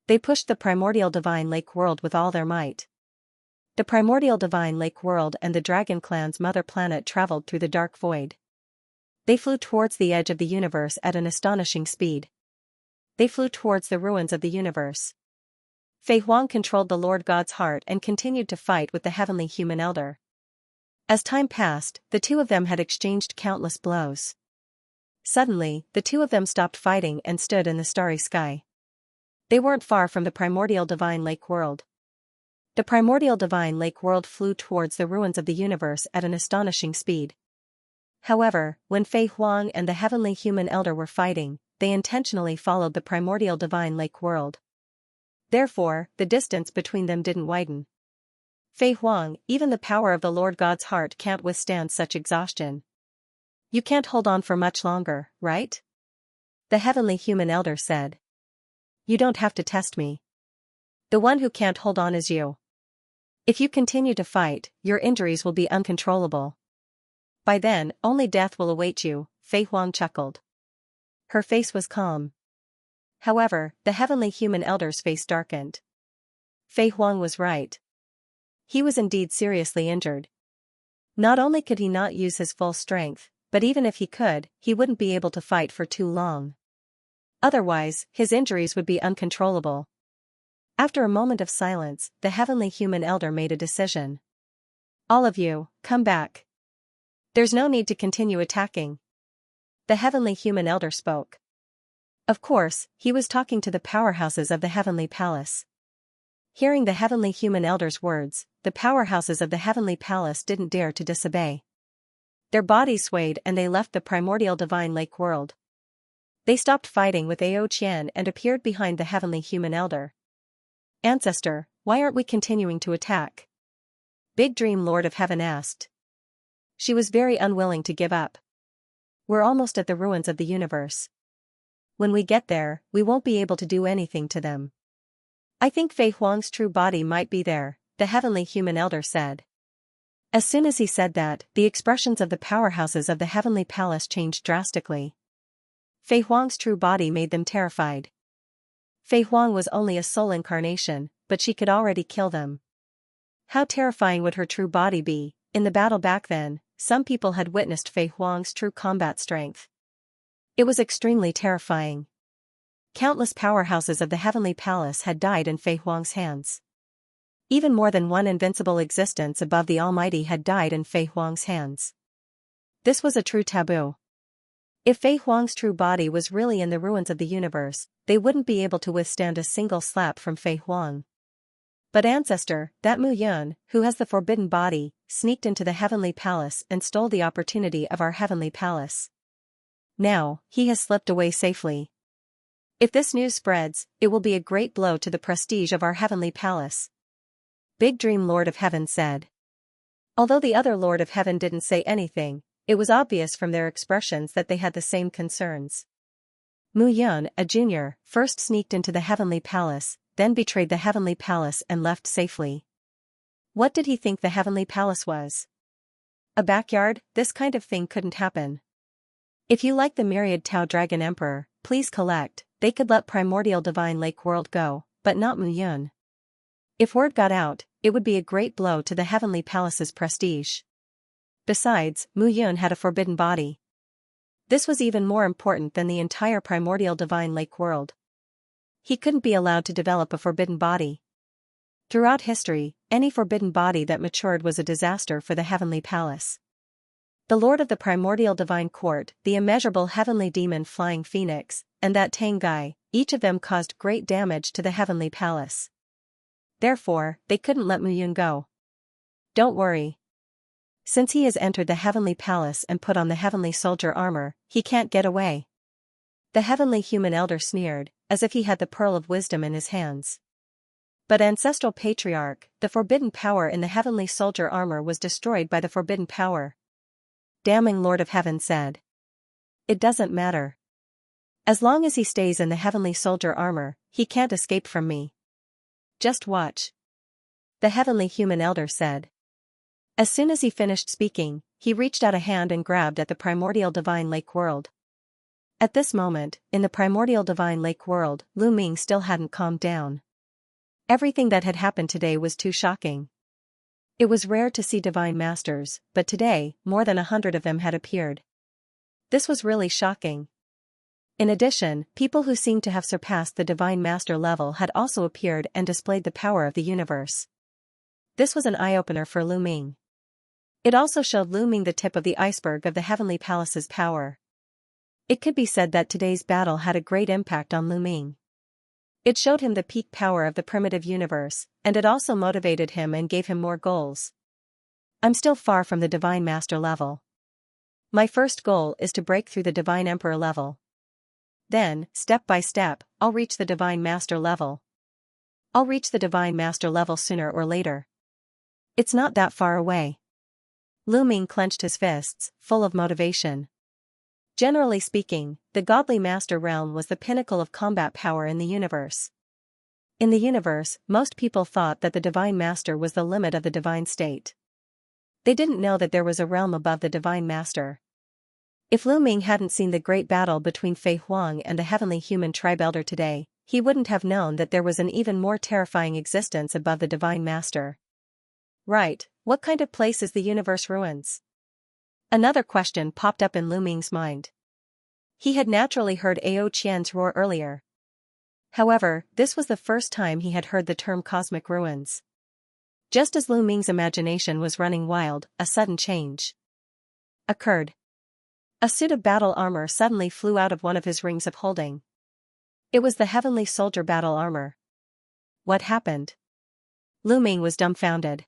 They pushed the primordial divine lake world with all their might. The primordial divine lake world and the Dragon Clan's mother planet traveled through the dark void. They flew towards the edge of the universe at an astonishing speed. They flew towards the ruins of the universe. Fei Huang controlled the Lord God's heart and continued to fight with the heavenly human elder. As time passed, the two of them had exchanged countless blows. Suddenly, the two of them stopped fighting and stood in the starry sky. They weren't far from the primordial divine lake world. The primordial divine lake world flew towards the ruins of the universe at an astonishing speed. However, when Fei Huang and the heavenly human elder were fighting, they intentionally followed the primordial divine lake world. Therefore, the distance between them didn't widen. Fei Huang, even the power of the Lord God's heart can't withstand such exhaustion. You can't hold on for much longer, right? The heavenly human elder said. You don't have to test me. The one who can't hold on is you. If you continue to fight, your injuries will be uncontrollable. By then, only death will await you, Fei Huang chuckled. Her face was calm. However, the heavenly human elder's face darkened. Fei Huang was right. He was indeed seriously injured. Not only could he not use his full strength, but even if he could, he wouldn't be able to fight for too long. Otherwise, his injuries would be uncontrollable. After a moment of silence, the heavenly human elder made a decision. All of you, come back. There's no need to continue attacking. The heavenly human elder spoke. Of course, he was talking to the powerhouses of the heavenly palace. Hearing the heavenly human elder's words, the powerhouses of the heavenly palace didn't dare to disobey. Their bodies swayed and they left the primordial divine lake world. They stopped fighting with Ao Qian and appeared behind the heavenly human elder. Ancestor, why aren't we continuing to attack? Big Dream Lord of Heaven asked. She was very unwilling to give up. We're almost at the ruins of the universe. When we get there, we won't be able to do anything to them. I think Fei Huang's true body might be there, the heavenly human elder said. As soon as he said that, the expressions of the powerhouses of the heavenly palace changed drastically. Fei Huang's true body made them terrified. Fei Huang was only a soul incarnation, but she could already kill them. How terrifying would her true body be? In the battle back then, some people had witnessed Fei Huang's true combat strength. It was extremely terrifying. Countless powerhouses of the heavenly palace had died in Fei Huang's hands. Even more than one invincible existence above the Almighty had died in Fei Huang's hands. This was a true taboo. If Fei Huang's true body was really in the ruins of the universe, they wouldn't be able to withstand a single slap from Fei Huang. But Ancestor, that Mu Yun, who has the forbidden body, sneaked into the heavenly palace and stole the opportunity of our heavenly palace. Now, he has slipped away safely. If this news spreads, it will be a great blow to the prestige of our heavenly palace. Big Dream Lord of Heaven said. Although the other Lord of Heaven didn't say anything, it was obvious from their expressions that they had the same concerns. Mu Yun, a junior, first sneaked into the heavenly palace, then betrayed the heavenly palace and left safely. What did he think the heavenly palace was? A backyard? This kind of thing couldn't happen. If you like the myriad Tao Dragon Emperor, please collect. They could let primordial divine lake world go, but not Mu Yun. If word got out, it would be a great blow to the heavenly palace's prestige. Besides, Mu Yun had a forbidden body. This was even more important than the entire primordial divine lake world. He couldn't be allowed to develop a forbidden body. Throughout history, any forbidden body that matured was a disaster for the heavenly palace. The Lord of the primordial divine court, the immeasurable heavenly demon Flying Phoenix, and that Tang guy, each of them caused great damage to the heavenly palace. Therefore, they couldn't let Mu Yun go. Don't worry. Since he has entered the heavenly palace and put on the heavenly soldier armor, he can't get away. The heavenly human elder sneered, as if he had the pearl of wisdom in his hands. But Ancestral Patriarch, the forbidden power in the heavenly soldier armor was destroyed by the forbidden power. Damning Lord of Heaven said. It doesn't matter. As long as he stays in the heavenly soldier armor, he can't escape from me. Just watch. The heavenly human elder said. As soon as he finished speaking, he reached out a hand and grabbed at the primordial divine lake world. At this moment, in the primordial divine lake world, Lu Ming still hadn't calmed down. Everything that had happened today was too shocking. It was rare to see divine masters, but today, more than 100 of them had appeared. This was really shocking. In addition, people who seemed to have surpassed the Divine Master level had also appeared and displayed the power of the universe. This was an eye-opener for Lu Ming. It also showed Lu Ming the tip of the iceberg of the Heavenly Palace's power. It could be said that today's battle had a great impact on Lu Ming. It showed him the peak power of the primitive universe, and it also motivated him and gave him more goals. I'm still far from the Divine Master level. My first goal is to break through the Divine Emperor level. Then, step by step, I'll reach the Divine Master level. I'll reach the Divine Master level sooner or later. It's not that far away. Lu Ming clenched his fists, full of motivation. Generally speaking, the Godly Master realm was the pinnacle of combat power in the universe. In the universe, most people thought that the Divine Master was the limit of the divine state. They didn't know that there was a realm above the Divine Master. If Lu Ming hadn't seen the great battle between Fei Huang and the Heavenly Human Tribe Elder today, he wouldn't have known that there was an even more terrifying existence above the Divine Master. Right, what kind of place is the universe ruins? Another question popped up in Lu Ming's mind. He had naturally heard Ao Qian's roar earlier. However, this was the first time he had heard the term cosmic ruins. Just as Lu Ming's imagination was running wild, a sudden change occurred. A suit of battle armor suddenly flew out of one of his rings of holding. It was the Heavenly Soldier battle armor. What happened? Lu Ming was dumbfounded.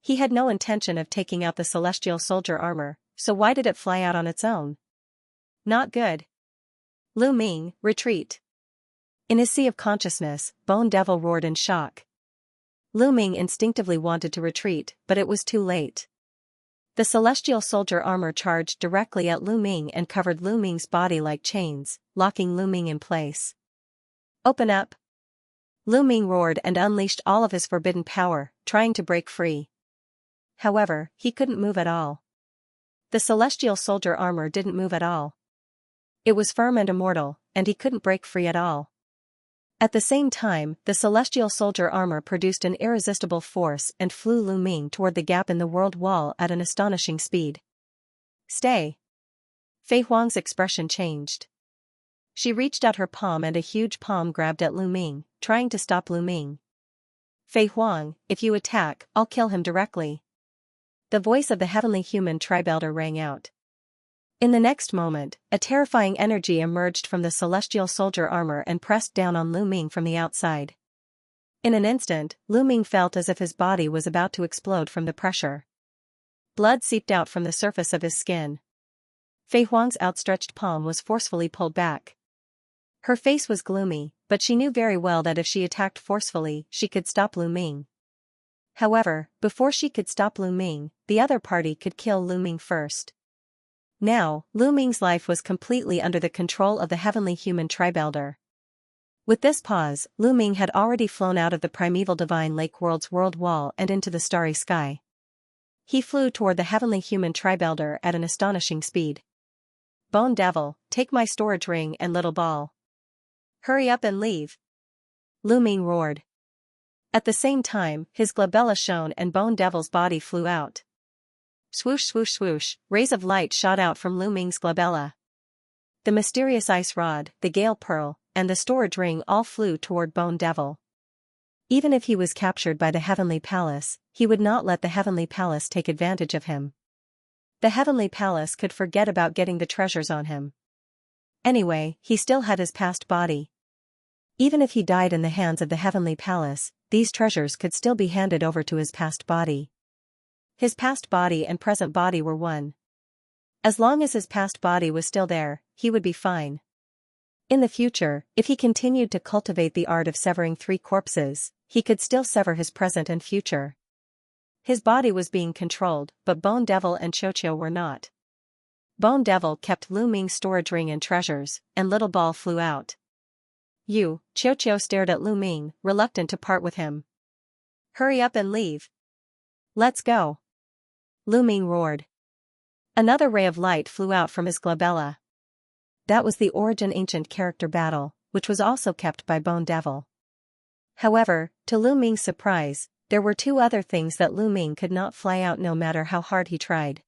He had no intention of taking out the Celestial Soldier armor, so why did it fly out on its own? Not good. Lu Ming, retreat. In his sea of consciousness, Bone Devil roared in shock. Lu Ming instinctively wanted to retreat, but it was too late. The Celestial Soldier armor charged directly at Lu Ming and covered Lu Ming's body like chains, locking Lu Ming in place. Open up! Lu Ming roared and unleashed all of his forbidden power, trying to break free. However, he couldn't move at all. The Celestial Soldier armor didn't move at all. It was firm and immortal, and he couldn't break free at all. At the same time, the Celestial Soldier armor produced an irresistible force and flew Lu Ming toward the gap in the world wall at an astonishing speed. Stay! Fei Huang's expression changed. She reached out her palm and a huge palm grabbed at Lu Ming, trying to stop Lu Ming. Fei Huang, if you attack, I'll kill him directly. The voice of the Heavenly Human Tribe Elder rang out. In the next moment, a terrifying energy emerged from the Celestial Soldier armor and pressed down on Lu Ming from the outside. In an instant, Lu Ming felt as if his body was about to explode from the pressure. Blood seeped out from the surface of his skin. Fei Huang's outstretched palm was forcefully pulled back. Her face was gloomy, but she knew very well that if she attacked forcefully, she could stop Lu Ming. However, before she could stop Lu Ming, the other party could kill Lu Ming first. Now, Lu Ming's life was completely under the control of the Heavenly Human Tribe Elder. With this pause, Lu Ming had already flown out of the primeval divine lake world's world wall and into the starry sky. He flew toward the Heavenly Human Tribe Elder at an astonishing speed. Bone Devil, take my storage ring and little ball. Hurry up and leave. Lu Ming roared. At the same time, his glabella shone and Bone Devil's body flew out. Swoosh swoosh swoosh, rays of light shot out from Lu Ming's glabella. The mysterious ice rod, the gale pearl, and the storage ring all flew toward Bone Devil. Even if he was captured by the Heavenly Palace, he would not let the Heavenly Palace take advantage of him. The Heavenly Palace could forget about getting the treasures on him. Anyway, he still had his past body. Even if he died in the hands of the Heavenly Palace, these treasures could still be handed over to his past body. His past body and present body were one. As long as his past body was still there, he would be fine. In the future, if he continued to cultivate the art of severing 3 corpses, he could still sever his present and future. His body was being controlled, but Bone Devil and Xianxia were not. Bone Devil kept Lu Ming's storage ring and treasures, and Little Ball flew out. Xianxia stared at Lu Ming, reluctant to part with him. Hurry up and leave. Let's go. Lu Ming roared. Another ray of light flew out from his glabella. That was the Origin Ancient Character battle, which was also kept by Bone Devil. However, to Lu Ming's surprise, there were 2 other things that Lu Ming could not fly out no matter how hard he tried.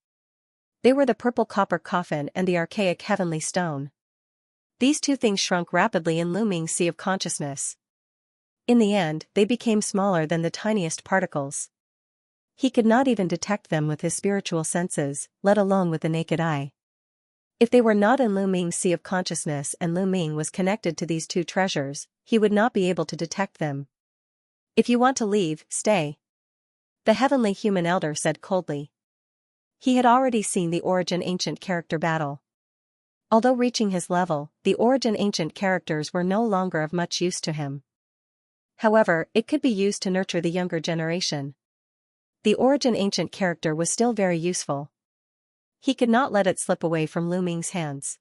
They were the purple copper coffin and the archaic heavenly stone. These two things shrunk rapidly in Luming's sea of consciousness. In the end, they became smaller than the tiniest particles. He could not even detect them with his spiritual senses, let alone with the naked eye. If they were not in Luming's sea of consciousness and Luming was connected to these two treasures, he would not be able to detect them. If you want to leave, stay. The heavenly human elder said coldly. He had already seen the Origin Ancient character battle. Although reaching his level, the Origin Ancient characters were no longer of much use to him. However, it could be used to nurture the younger generation. The Origin Ancient character was still very useful. He could not let it slip away from Luming's hands.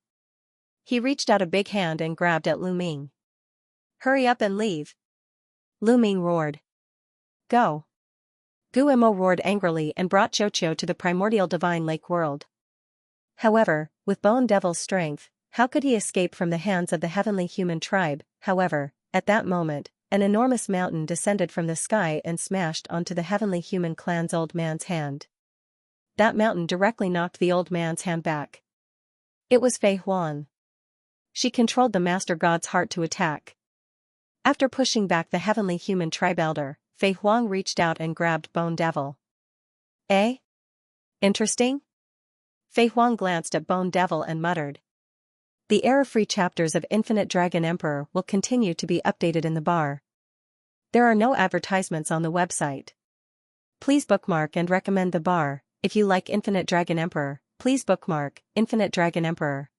He reached out a big hand and grabbed at Luming. Hurry up and leave. Luming roared. Go. Guillermo roared angrily and brought Xianxia to the primordial divine lake world. However, with Bone Devil's strength, how could he escape from the hands of the heavenly human tribe? However, at that moment, an enormous mountain descended from the sky and smashed onto the heavenly human clan's old man's hand. That mountain directly knocked the old man's hand back. It was Fei Huang. She controlled the Master God's heart to attack. After pushing back the heavenly human tribe elder, Fei Huang reached out and grabbed Bone Devil. Eh? Interesting? Fei Huang glanced at Bone Devil and muttered. The error-free chapters of Infinite Dragon Emperor will continue to be updated in the bar. There are no advertisements on the website. Please bookmark and recommend the bar. If you like Infinite Dragon Emperor, please bookmark Infinite Dragon Emperor.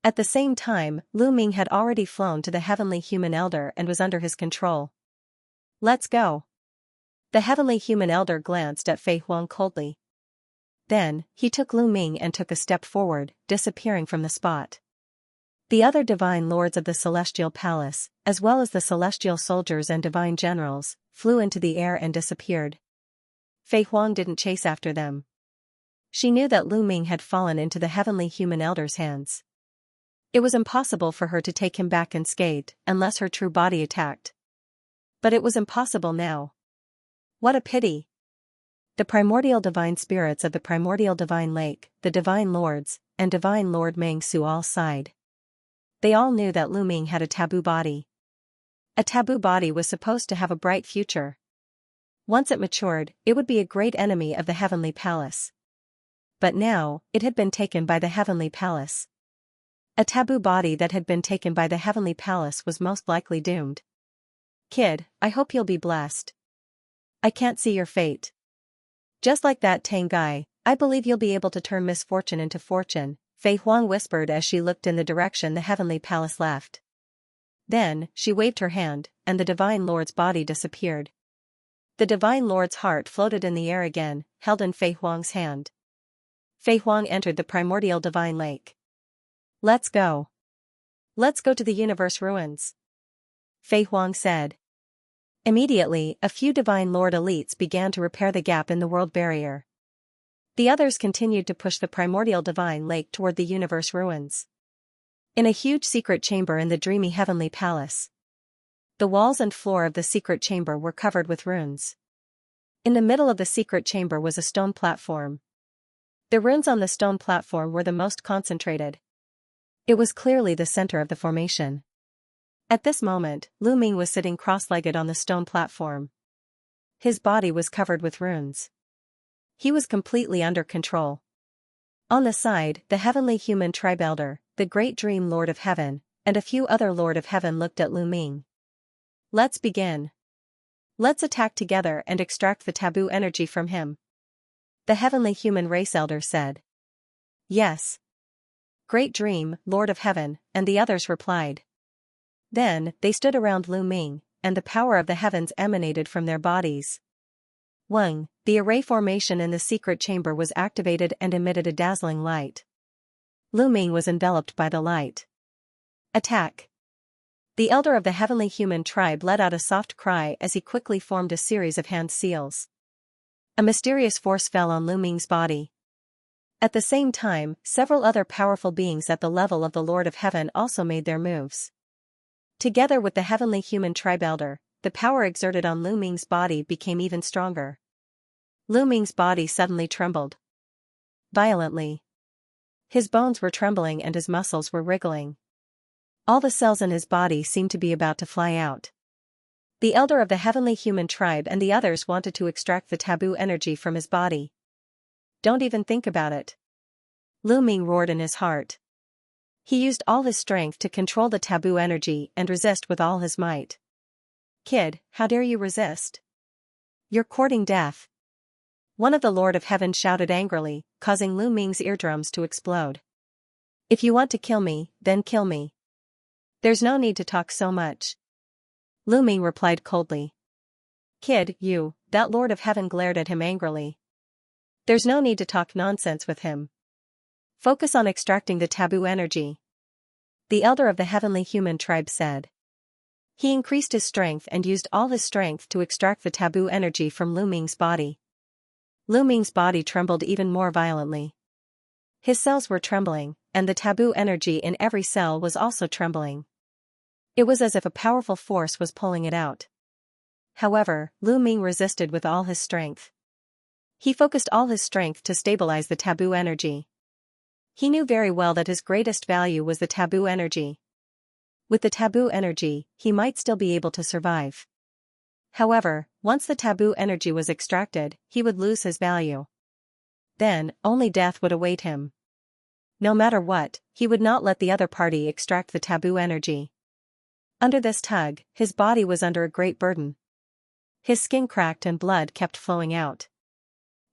At the same time, Luming had already flown to the heavenly human elder and was under his control. Let's go. The heavenly human elder glanced at Fei Huang coldly. Then, he took Luming and took a step forward, disappearing from the spot. The other divine lords of the celestial palace, as well as the celestial soldiers and divine generals, flew into the air and disappeared. Fei Huang didn't chase after them. She knew that Luming had fallen into the heavenly human elder's hands. It was impossible for her to take him back unscathed, unless her true body attacked. But it was impossible now. What a pity! The primordial divine spirits of the primordial divine lake, the divine lords, and divine lord Meng Su all sighed. They all knew that Luming had a taboo body. A taboo body was supposed to have a bright future. Once it matured, it would be a great enemy of the heavenly palace. But now, it had been taken by the heavenly palace. A taboo body that had been taken by the heavenly palace was most likely doomed. Kid, I hope you'll be blessed. I can't see your fate. Just like that Tang guy, I believe you'll be able to turn misfortune into fortune, Fei Huang whispered as she looked in the direction the heavenly palace left. Then, she waved her hand, and the divine lord's body disappeared. The divine lord's heart floated in the air again, held in Fei Huang's hand. Fei Huang entered the primordial divine lake. Let's go. Let's go to the universe ruins. Fei Huang said. Immediately, a few divine lord elites began to repair the gap in the world barrier. The others continued to push the primordial divine lake toward the universe ruins. In a huge secret chamber in the dreamy heavenly palace. The walls and floor of the secret chamber were covered with runes. In the middle of the secret chamber was a stone platform. The runes on the stone platform were the most concentrated. It was clearly the center of the formation. At this moment, Luming was sitting cross-legged on the stone platform. His body was covered with runes. He was completely under control. On the side, the heavenly human tribe elder, the great dream lord of heaven, and a few other lord of heaven looked at Luming. Let's begin. Let's attack together and extract the taboo energy from him. The heavenly human race elder said. Yes. Great dream, lord of heaven, and the others replied. Then, they stood around Luming, and the power of the heavens emanated from their bodies. Weng, the array formation in the secret chamber was activated and emitted a dazzling light. Luming was enveloped by the light. Attack. The elder of the heavenly human tribe let out a soft cry as he quickly formed a series of hand seals. A mysterious force fell on Luming's body. At the same time, several other powerful beings at the level of the Lord of Heaven also made their moves. Together with the heavenly human tribe elder, the power exerted on Luming's body became even stronger. Luming's body suddenly trembled. violently. His bones were trembling and his muscles were wriggling. All the cells in his body seemed to be about to fly out. The elder of the heavenly human tribe and the others wanted to extract the taboo energy from his body. Don't even think about it. Lu Ming roared in his heart. He used all his strength to control the taboo energy and resist with all his might. Kid, how dare you resist? You're courting death. One of the Lord of Heaven shouted angrily, causing Lu Ming's eardrums to explode. If you want to kill me, then kill me. There's no need to talk so much. Lu Ming replied coldly. Kid, you, that Lord of Heaven glared at him angrily. There's no need to talk nonsense with him. Focus on extracting the taboo energy. The elder of the heavenly human tribe said. He increased his strength and used all his strength to extract the taboo energy from Lu Ming's body. Lu Ming's body trembled even more violently. His cells were trembling, and the taboo energy in every cell was also trembling. It was as if a powerful force was pulling it out. However, Lu Ming resisted with all his strength. He focused all his strength to stabilize the taboo energy. He knew very well that his greatest value was the taboo energy. With the taboo energy, he might still be able to survive. However, once the taboo energy was extracted, he would lose his value. Then, only death would await him. No matter what, he would not let the other party extract the taboo energy. Under this tug, his body was under a great burden. His skin cracked and blood kept flowing out.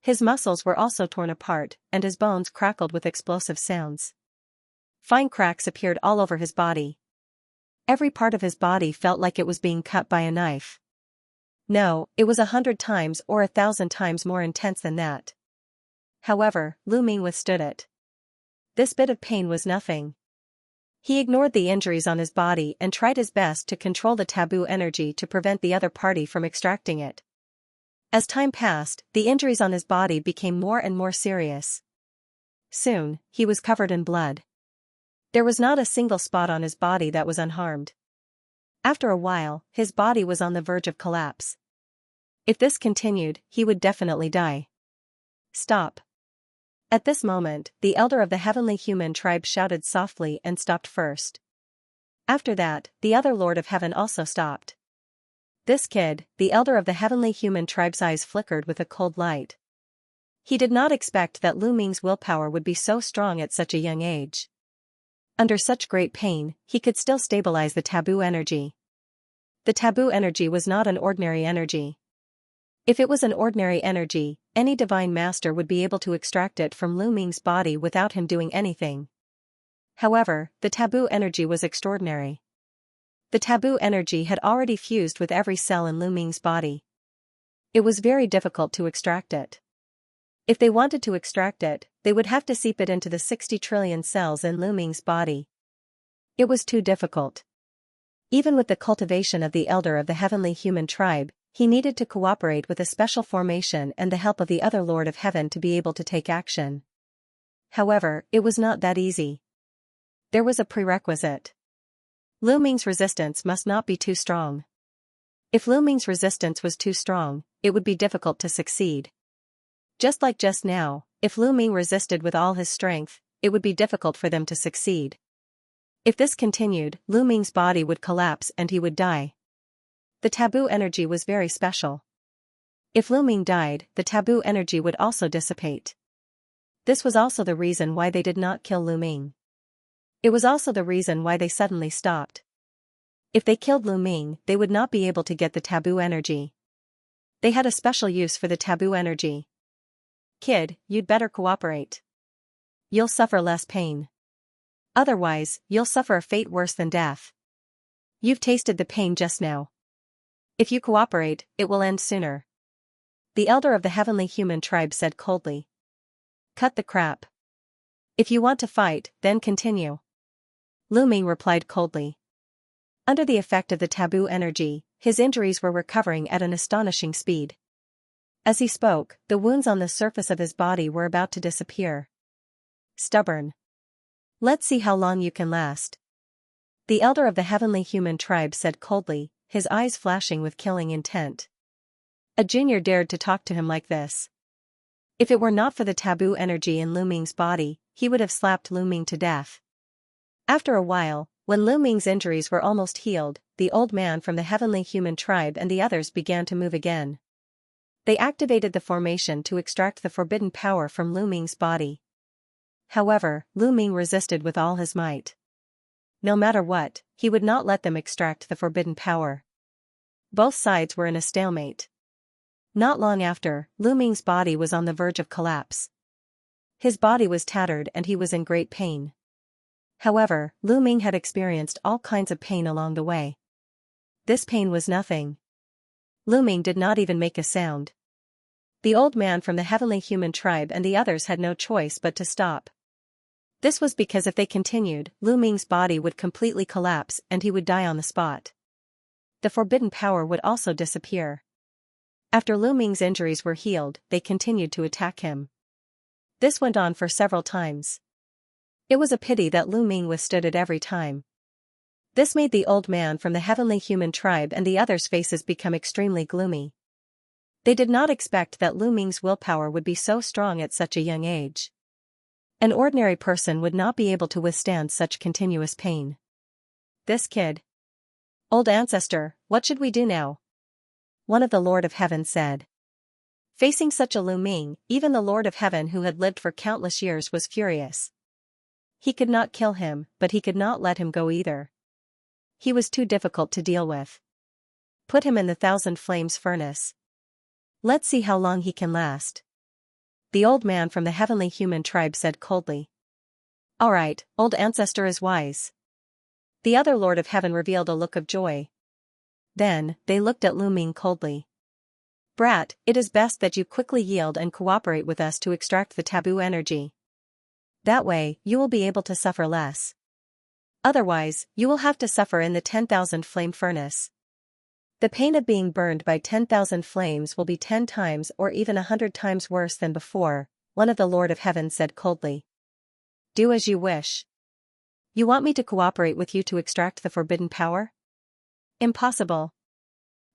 His muscles were also torn apart, and his bones crackled with explosive sounds. Fine cracks appeared all over his body. Every part of his body felt like it was being cut by a knife. No, it was 100 times or 1,000 times more intense than that. However, Lu Ming withstood it. This bit of pain was nothing. He ignored the injuries on his body and tried his best to control the taboo energy to prevent the other party from extracting it. As time passed, the injuries on his body became more and more serious. Soon, he was covered in blood. There was not a single spot on his body that was unharmed. After a while, his body was on the verge of collapse. If this continued, he would definitely die. Stop. At this moment, the elder of the heavenly human tribe shouted softly and stopped first. After that, the other Lord of Heaven also stopped. This kid, the elder of the heavenly human tribe's eyes flickered with a cold light. He did not expect that Lu Ming's willpower would be so strong at such a young age. Under such great pain, he could still stabilize the taboo energy. The taboo energy was not an ordinary energy. If it was an ordinary energy, any divine master would be able to extract it from Lu Ming's body without him doing anything. However, the taboo energy was extraordinary. The taboo energy had already fused with every cell in Lu Ming's body. It was very difficult to extract it. If they wanted to extract it, they would have to seep it into the 60 trillion cells in Lu Ming's body. It was too difficult. Even with the cultivation of the elder of the heavenly human tribe, he needed to cooperate with a special formation and the help of the other Lord of Heaven to be able to take action. However, it was not that easy. There was a prerequisite. Lu Ming's resistance must not be too strong. If Lu Ming's resistance was too strong, it would be difficult to succeed. Just like just now, if Lu Ming resisted with all his strength, it would be difficult for them to succeed. If this continued, Lu Ming's body would collapse and he would die. The taboo energy was very special. If Lu Ming died, the taboo energy would also dissipate. This was also the reason why they did not kill Lu Ming. It was also the reason why they suddenly stopped. If they killed Lu Ming, they would not be able to get the taboo energy. They had a special use for the taboo energy. Kid, you'd better cooperate. You'll suffer less pain. Otherwise, you'll suffer a fate worse than death. You've tasted the pain just now. If you cooperate, it will end sooner. The elder of the heavenly human tribe said coldly. Cut the crap. If you want to fight, then continue. Lu Ming replied coldly. Under the effect of the taboo energy, his injuries were recovering at an astonishing speed. As he spoke, the wounds on the surface of his body were about to disappear. Stubborn. Let's see how long you can last. The elder of the heavenly human tribe said coldly, his eyes flashing with killing intent. A junior dared to talk to him like this. If it were not for the taboo energy in Lu Ming's body, he would have slapped Lu Ming to death. After a while, when Lu Ming's injuries were almost healed, the old man from the heavenly human tribe and the others began to move again. They activated the formation to extract the forbidden power from Lu Ming's body. However, Lu Ming resisted with all his might. No matter what, he would not let them extract the forbidden power. Both sides were in a stalemate. Not long after, Lu Ming's body was on the verge of collapse. His body was tattered and he was in great pain. However, Lu Ming had experienced all kinds of pain along the way. This pain was nothing. Lu Ming did not even make a sound. The old man from the heavenly human tribe and the others had no choice but to stop. This was because if they continued, Lu Ming's body would completely collapse and he would die on the spot. The forbidden power would also disappear. After Lu Ming's injuries were healed, they continued to attack him. This went on for several times. It was a pity that Lu Ming withstood it every time. This made the old man from the heavenly human tribe and the others' faces become extremely gloomy. They did not expect that Lu Ming's willpower would be so strong at such a young age. An ordinary person would not be able to withstand such continuous pain. This kid. Old ancestor, what should we do now? One of the Lord of Heaven said. Facing such a Lu Ming, even the Lord of Heaven who had lived for countless years was furious. He could not kill him, but he could not let him go either. He was too difficult to deal with. Put him in the 1,000 flames furnace. Let's see how long he can last. The old man from the heavenly human tribe said coldly. All right, old ancestor is wise. The other Lord of Heaven revealed a look of joy. Then, they looked at Lu Ming coldly. Brat, it is best that you quickly yield and cooperate with us to extract the taboo energy. That way, you will be able to suffer less. Otherwise, you will have to suffer in the 10,000 flame furnace. The pain of being burned by 10,000 flames will be 10 times or even 100 times worse than before, one of the Lord of Heaven said coldly. Do as you wish. You want me to cooperate with you to extract the forbidden power? Impossible.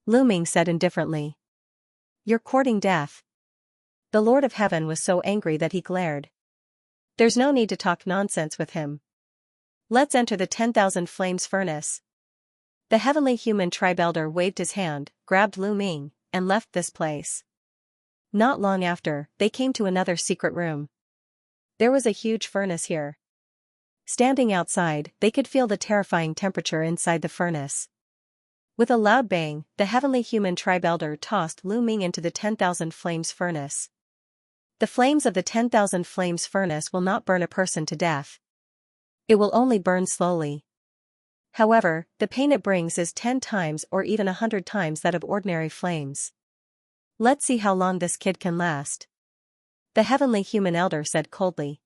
Lu Ming said indifferently. You're courting death. The Lord of Heaven was so angry that he glared. There's no need to talk nonsense with him. Let's enter the 10,000 flames furnace. The heavenly human tribe elder waved his hand, grabbed Lu Ming, and left this place. Not long after, they came to another secret room. There was a huge furnace here. Standing outside, they could feel the terrifying temperature inside the furnace. With a loud bang, the heavenly human tribe elder tossed Lu Ming into the 10,000 flames furnace. The flames of the 10,000 flames furnace will not burn a person to death. It will only burn slowly. However, the pain it brings is 10 times or even 100 times that of ordinary flames. Let's see how long this kid can last. The heavenly human elder said coldly.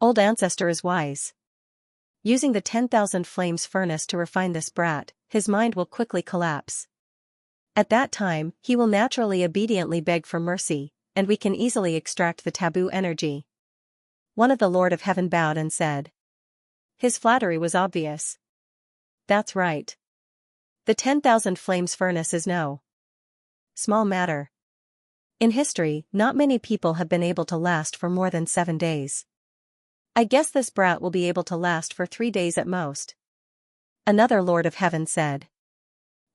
Old ancestor is wise. Using the 10,000 flames furnace to refine this brat, his mind will quickly collapse. At that time, he will naturally obediently beg for mercy, and we can easily extract the taboo energy. One of the Lord of Heaven bowed and said. His flattery was obvious. That's right. The 10,000 flames furnace is no small matter. In history, not many people have been able to last for more than 7 days. I guess this brat will be able to last for 3 days at most. Another Lord of Heaven said.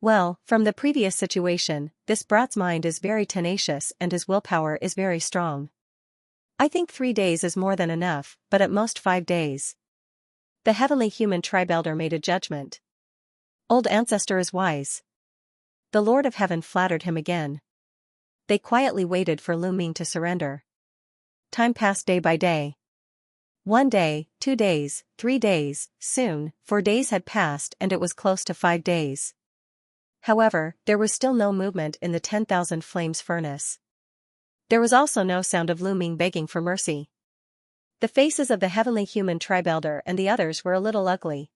Well, from the previous situation, this brat's mind is very tenacious and his willpower is very strong. I think 3 days is more than enough, but at most 5 days. The heavenly human tribe elder made a judgment. Old ancestor is wise. The Lord of Heaven flattered him again. They quietly waited for Lu Ming to surrender. Time passed day by day. 1 day, 2 days, 3 days, soon, 4 days had passed and it was close to 5 days. However, there was still no movement in the 10,000 flames furnace. There was also no sound of Lu Ming begging for mercy. The faces of the heavenly human tribe elder and the others were a little ugly.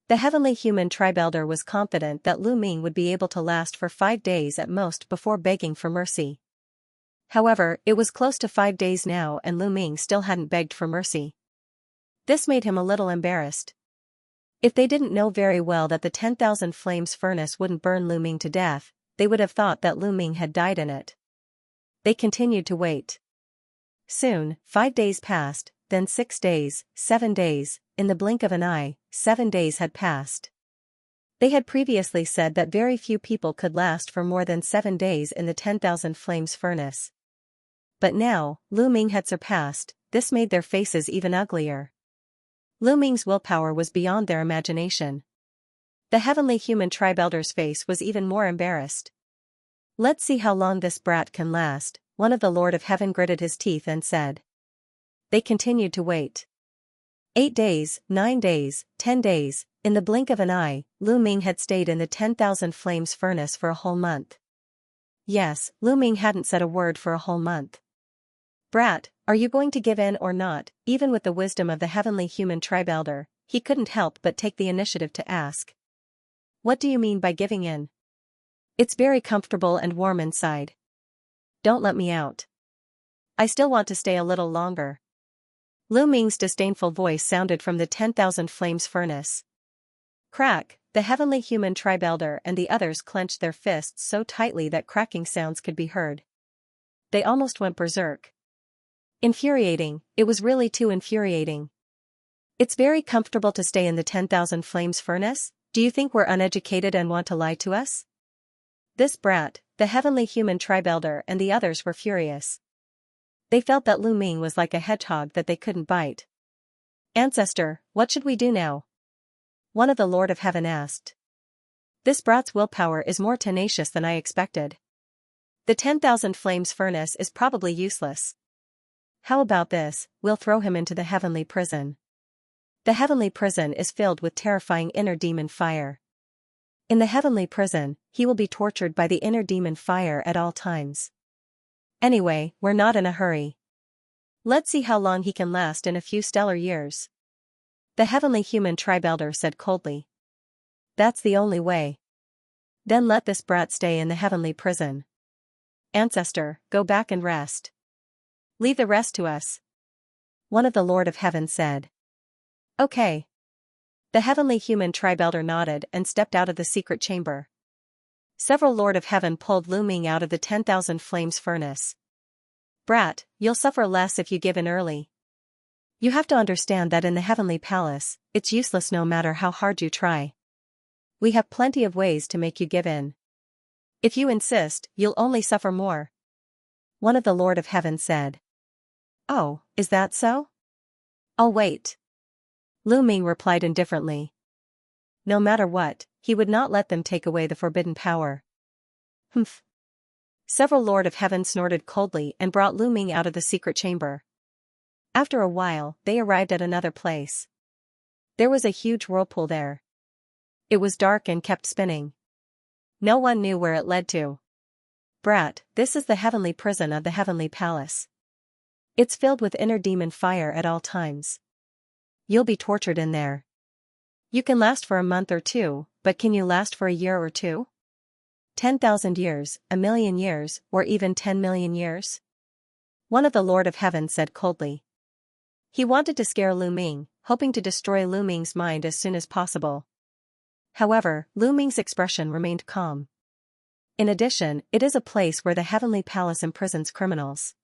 The heavenly human tribe elder was confident that Lu Ming would be able to last for 5 days at most before begging for mercy. However, it was close to 5 days now and Lu Ming still hadn't begged for mercy. This made him a little embarrassed. If they didn't know very well that the 10,000 flames furnace wouldn't burn Lu Ming to death, they would have thought that Lu Ming had died in it. They continued to wait. Soon, 5 days passed, then 6 days, 7 days, in the blink of an eye, 7 days had passed. They had previously said that very few people could last for more than 7 days in the 10,000 flames furnace. But now, Lu Ming had surpassed, this made their faces even uglier. Lu Ming's willpower was beyond their imagination. The heavenly human tribe elder's face was even more embarrassed. Let's see how long this brat can last, one of the Lord of Heaven gritted his teeth and said. They continued to wait. 8 days, 9 days, 10 days, in the blink of an eye, Lu Ming had stayed in the 10,000 flames furnace for a whole month. Yes, Lu Ming hadn't said a word for a whole month. Brat, are you going to give in or not? Even with the wisdom of the heavenly human tribe elder, he couldn't help but take the initiative to ask. What do you mean by giving in? It's very comfortable and warm inside. Don't let me out. I still want to stay a little longer. Lu Ming's disdainful voice sounded from the 10,000 flames furnace. Crack, the heavenly human tribe elder and the others clenched their fists so tightly that cracking sounds could be heard. They almost went berserk. Infuriating, it was really too infuriating. It's very comfortable to stay in the 10,000 flames furnace? Do you think we're uneducated and want to lie to us? This brat, the heavenly human tribe elder and the others were furious. They felt that Lu Ming was like a hedgehog that they couldn't bite. Ancestor, what should we do now? One of the Lord of Heaven asked. This brat's willpower is more tenacious than I expected. The 10,000 flames furnace is probably useless. How about this, we'll throw him into the heavenly prison. The heavenly prison is filled with terrifying inner demon fire. In the heavenly prison, he will be tortured by the inner demon fire at all times. Anyway, we're not in a hurry. Let's see how long he can last in a few stellar years. The heavenly human tribe elder said coldly. That's the only way. Then let this brat stay in the heavenly prison. Ancestor, go back and rest. Leave the rest to us. One of the Lord of Heaven said. Okay. The heavenly human tribe elder nodded and stepped out of the secret chamber. Several Lord of Heaven pulled Lu Ming out of the 10,000 flames furnace. Brat, you'll suffer less if you give in early. You have to understand that in the heavenly palace, it's useless no matter how hard you try. We have plenty of ways to make you give in. If you insist, you'll only suffer more. One of the Lord of Heaven said. Oh, is that so? I'll wait. Lu Ming replied indifferently. No matter what, he would not let them take away the forbidden power. Humph. Several Lord of Heaven snorted coldly and brought Lu Ming out of the secret chamber. After a while, they arrived at another place. There was a huge whirlpool there. It was dark and kept spinning. No one knew where it led to. Brat, this is the heavenly prison of the heavenly palace. It's filled with inner demon fire at all times. You'll be tortured in there. You can last for a month or two, but can you last for a year or two? 10,000 years, a million years, or even 10 million years? One of the Lord of Heaven said coldly. He wanted to scare Lu Ming, hoping to destroy Lu Ming's mind as soon as possible. However, Lu Ming's expression remained calm. In addition, it is a place where the heavenly palace imprisons criminals.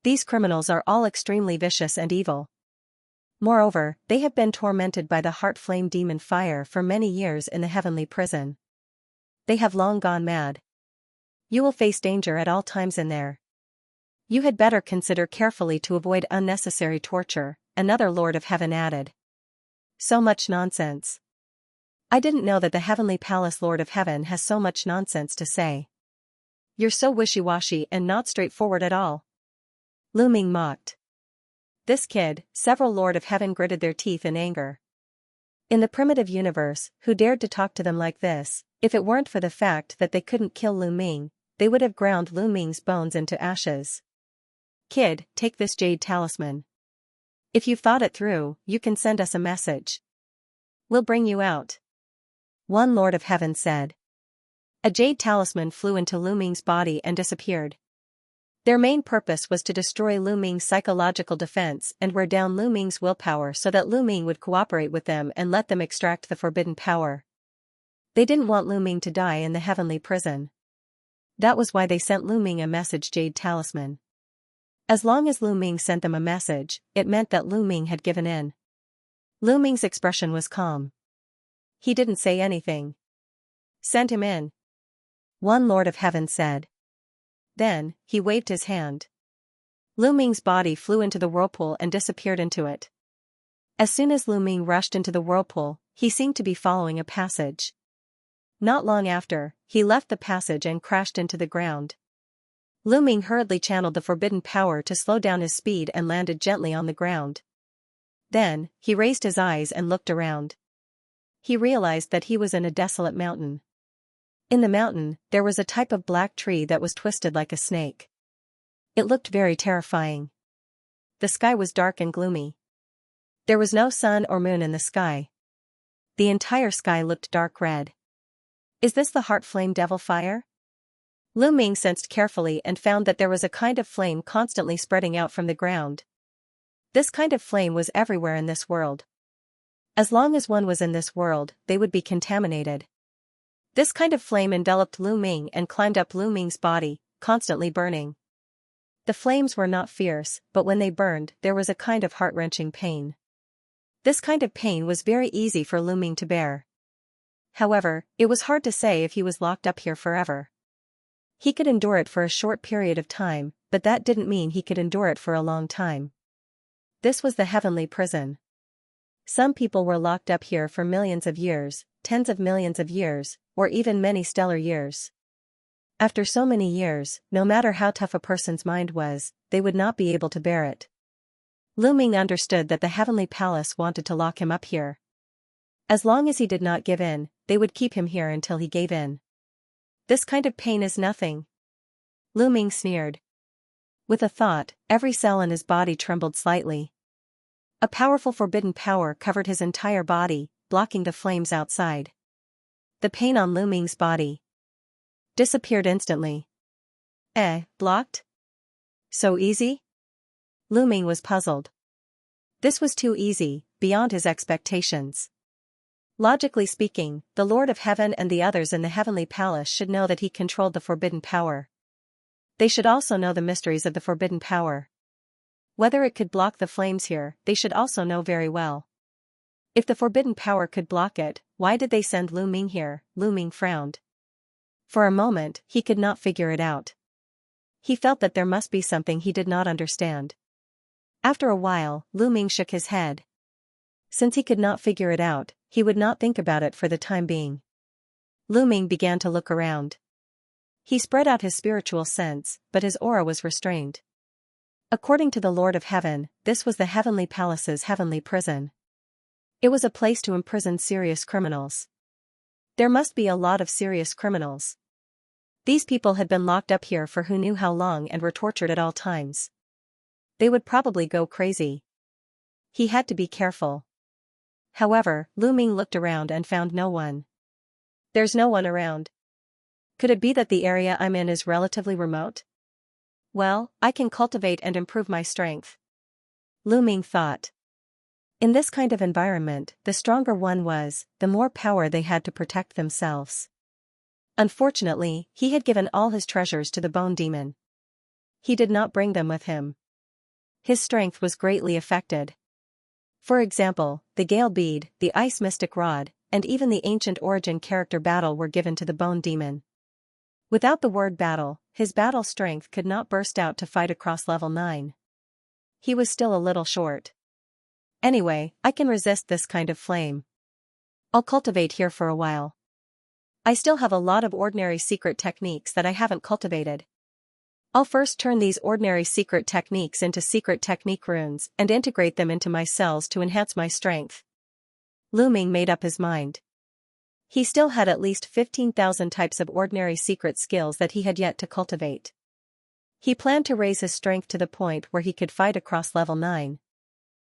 These criminals are all extremely vicious and evil. Moreover, they have been tormented by the heart flame demon fire for many years in the heavenly prison. They have long gone mad. You will face danger at all times in there. You had better consider carefully to avoid unnecessary torture, another Lord of Heaven added. So much nonsense. I didn't know that the heavenly palace Lord of Heaven has so much nonsense to say. You're so wishy-washy and not straightforward at all. Lu Ming mocked. This kid, several Lord of Heaven gritted their teeth in anger. In the primitive universe, who dared to talk to them like this? If it weren't for the fact that they couldn't kill Lu Ming, they would have ground Lu Ming's bones into ashes. Kid, take this jade talisman. If you've thought it through, you can send us a message. We'll bring you out. One Lord of Heaven said. A jade talisman flew into Lu Ming's body and disappeared. Their main purpose was to destroy Lu Ming's psychological defense and wear down Lu Ming's willpower so that Lu Ming would cooperate with them and let them extract the forbidden power. They didn't want Lu Ming to die in the heavenly prison. That was why they sent Lu Ming a message jade talisman. As long as Lu Ming sent them a message, it meant that Lu Ming had given in. Lu Ming's expression was calm. He didn't say anything. "Send him in," one Lord of Heaven said. Then, he waved his hand. Lu Ming's body flew into the whirlpool and disappeared into it. As soon as Lu Ming rushed into the whirlpool, he seemed to be following a passage. Not long after, he left the passage and crashed into the ground. Lu Ming hurriedly channeled the forbidden power to slow down his speed and landed gently on the ground. Then, he raised his eyes and looked around. He realized that he was in a desolate mountain. In the mountain, there was a type of black tree that was twisted like a snake. It looked very terrifying. The sky was dark and gloomy. There was no sun or moon in the sky. The entire sky looked dark red. Is this the heart flame devil fire? Lu Ming sensed carefully and found that there was a kind of flame constantly spreading out from the ground. This kind of flame was everywhere in this world. As long as one was in this world, they would be contaminated. This kind of flame enveloped Lu Ming and climbed up Lu Ming's body, constantly burning. The flames were not fierce, but when they burned, there was a kind of heart-wrenching pain. This kind of pain was very easy for Lu Ming to bear. However, it was hard to say if he was locked up here forever. He could endure it for a short period of time, but that didn't mean he could endure it for a long time. This was the heavenly prison. Some people were locked up here for millions of years, tens of millions of years, or even many stellar years. After so many years, no matter how tough a person's mind was, they would not be able to bear it. Lu Ming understood that the heavenly palace wanted to lock him up here. As long as he did not give in, they would keep him here until he gave in. This kind of pain is nothing. Lu Ming sneered. With a thought, every cell in his body trembled slightly. A powerful forbidden power covered his entire body, blocking the flames outside. The pain on Lu Ming's body disappeared instantly. Blocked? So easy? Lu Ming was puzzled. This was too easy, beyond his expectations. Logically speaking, the Lord of Heaven and the others in the heavenly palace should know that he controlled the forbidden power. They should also know the mysteries of the forbidden power. Whether it could block the flames here, they should also know very well. If the forbidden power could block it, why did they send Lu Ming here? Lu Ming frowned. For a moment, he could not figure it out. He felt that there must be something he did not understand. After a while, Lu Ming shook his head. Since he could not figure it out, he would not think about it for the time being. Lu Ming began to look around. He spread out his spiritual sense, but his aura was restrained. According to the Lord of Heaven, this was the heavenly palace's heavenly prison. It was a place to imprison serious criminals. There must be a lot of serious criminals. These people had been locked up here for who knew how long and were tortured at all times. They would probably go crazy. He had to be careful. However, Lu Ming looked around and found no one. There's no one around. Could it be that the area I'm in is relatively remote? Well, I can cultivate and improve my strength. Lu Ming thought. In this kind of environment, the stronger one was, the more power they had to protect themselves. Unfortunately, he had given all his treasures to the bone demon. He did not bring them with him. His strength was greatly affected. For example, the Gale Bead, the Ice Mystic Rod, and even the Ancient Origin character battle were given to the bone demon. Without the word battle, his battle strength could not burst out to fight across level 9. He was still a little short. Anyway, I can resist this kind of flame. I'll cultivate here for a while. I still have a lot of ordinary secret techniques that I haven't cultivated. I'll first turn these ordinary secret techniques into secret technique runes and integrate them into my cells to enhance my strength. Lu Ming made up his mind. He still had at least 15,000 types of ordinary secret skills that he had yet to cultivate. He planned to raise his strength to the point where he could fight across level 9.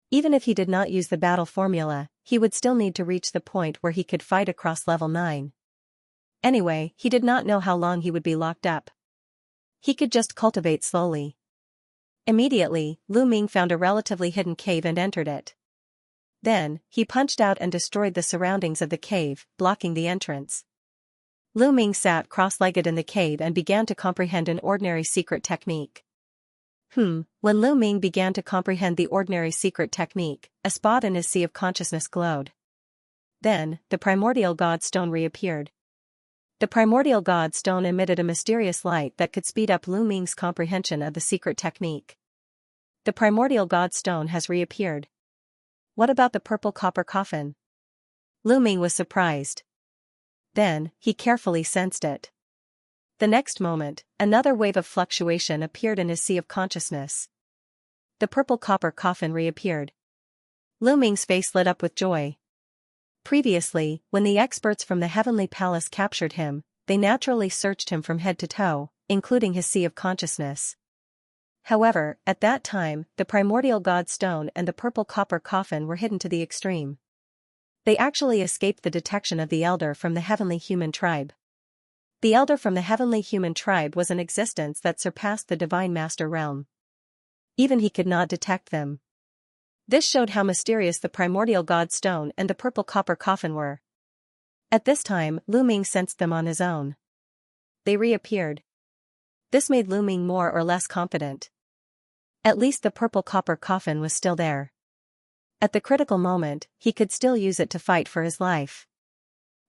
Even if he did not use the battle formula, he would still need to reach the point where he could fight across level 9. Anyway, he did not know how long he would be locked up. He could just cultivate slowly. Immediately, Lu Ming found a relatively hidden cave and entered it. Then, he punched out and destroyed the surroundings of the cave, blocking the entrance. Lu Ming sat cross-legged in the cave and began to comprehend an ordinary secret technique. When Lu Ming began to comprehend the ordinary secret technique, a spot in his sea of consciousness glowed. Then, the primordial God Stone reappeared. The primordial God Stone emitted a mysterious light that could speed up Lu Ming's comprehension of the secret technique. The primordial God Stone has reappeared. What about the purple copper coffin? Lu Ming was surprised. Then, he carefully sensed it. The next moment, another wave of fluctuation appeared in his sea of consciousness. The purple copper coffin reappeared. Lu Ming's face lit up with joy. Previously, when the experts from the Heavenly Palace captured him, they naturally searched him from head to toe, including his sea of consciousness. However, at that time, the primordial God Stone and the purple copper coffin were hidden to the extreme. They actually escaped the detection of the elder from the heavenly human tribe. The elder from the heavenly human tribe was an existence that surpassed the divine master realm. Even he could not detect them. This showed how mysterious the primordial God Stone and the purple copper coffin were. At this time, Lu Ming sensed them on his own. They reappeared. This made Lu Ming more or less confident. At least the purple copper coffin was still there. At the critical moment, he could still use it to fight for his life.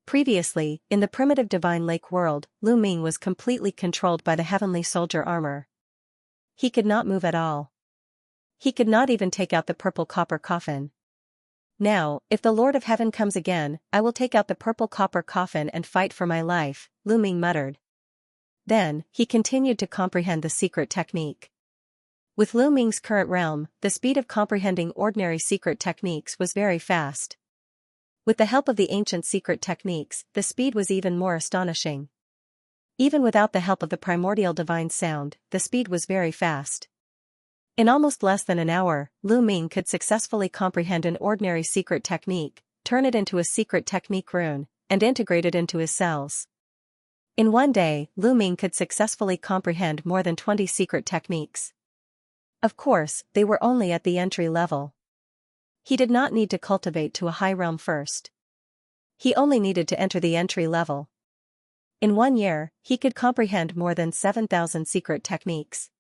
Previously, in the primitive divine lake world, Lu Ming was completely controlled by the heavenly soldier armor. He could not move at all. He could not even take out the purple copper coffin. Now, if the Lord of Heaven comes again, I will take out the purple copper coffin and fight for my life, Lu Ming muttered. Then, he continued to comprehend the secret technique. With Lu Ming's current realm, the speed of comprehending ordinary secret techniques was very fast. With the help of the ancient secret techniques, the speed was even more astonishing. Even without the help of the primordial divine sound, the speed was very fast. In almost less than an hour, Lu Ming could successfully comprehend an ordinary secret technique, turn it into a secret technique rune, and integrate it into his cells. In one day, Lu Ming could successfully comprehend more than 20 secret techniques. Of course, they were only at the entry level. He did not need to cultivate to a high realm first. He only needed to enter the entry level. In 1 year, he could comprehend more than 7,000 secret techniques.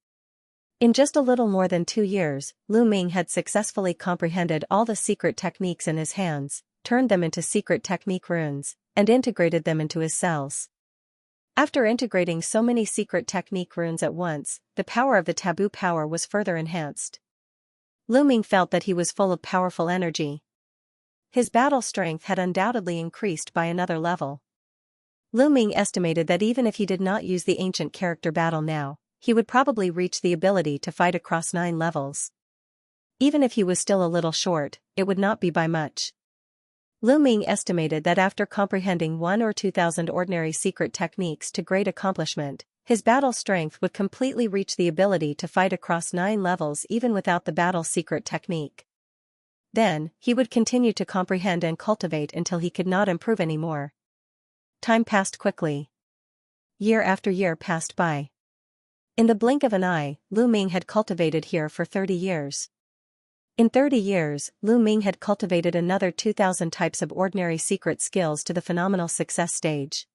In just a little more than 2 years, Lu Ming had successfully comprehended all the secret techniques in his hands, turned them into secret technique runes, and integrated them into his cells. After integrating so many secret technique runes at once, the power of the taboo power was further enhanced. Lu Ming felt that he was full of powerful energy. His battle strength had undoubtedly increased by another level. Lu Ming estimated that even if he did not use the ancient character battle now, he would probably reach the ability to fight across 9 levels. Even if he was still a little short, it would not be by much. Lu Ming estimated that after comprehending 1 or 2,000 ordinary secret techniques to great accomplishment, his battle strength would completely reach the ability to fight across 9 levels even without the battle secret technique. Then, he would continue to comprehend and cultivate until he could not improve anymore. Time passed quickly. Year after year passed by. In the blink of an eye, Lu Ming had cultivated here for 30 years. In 30 years, Lu Ming had cultivated another 2,000 types of ordinary secret skills to the phenomenal success stage.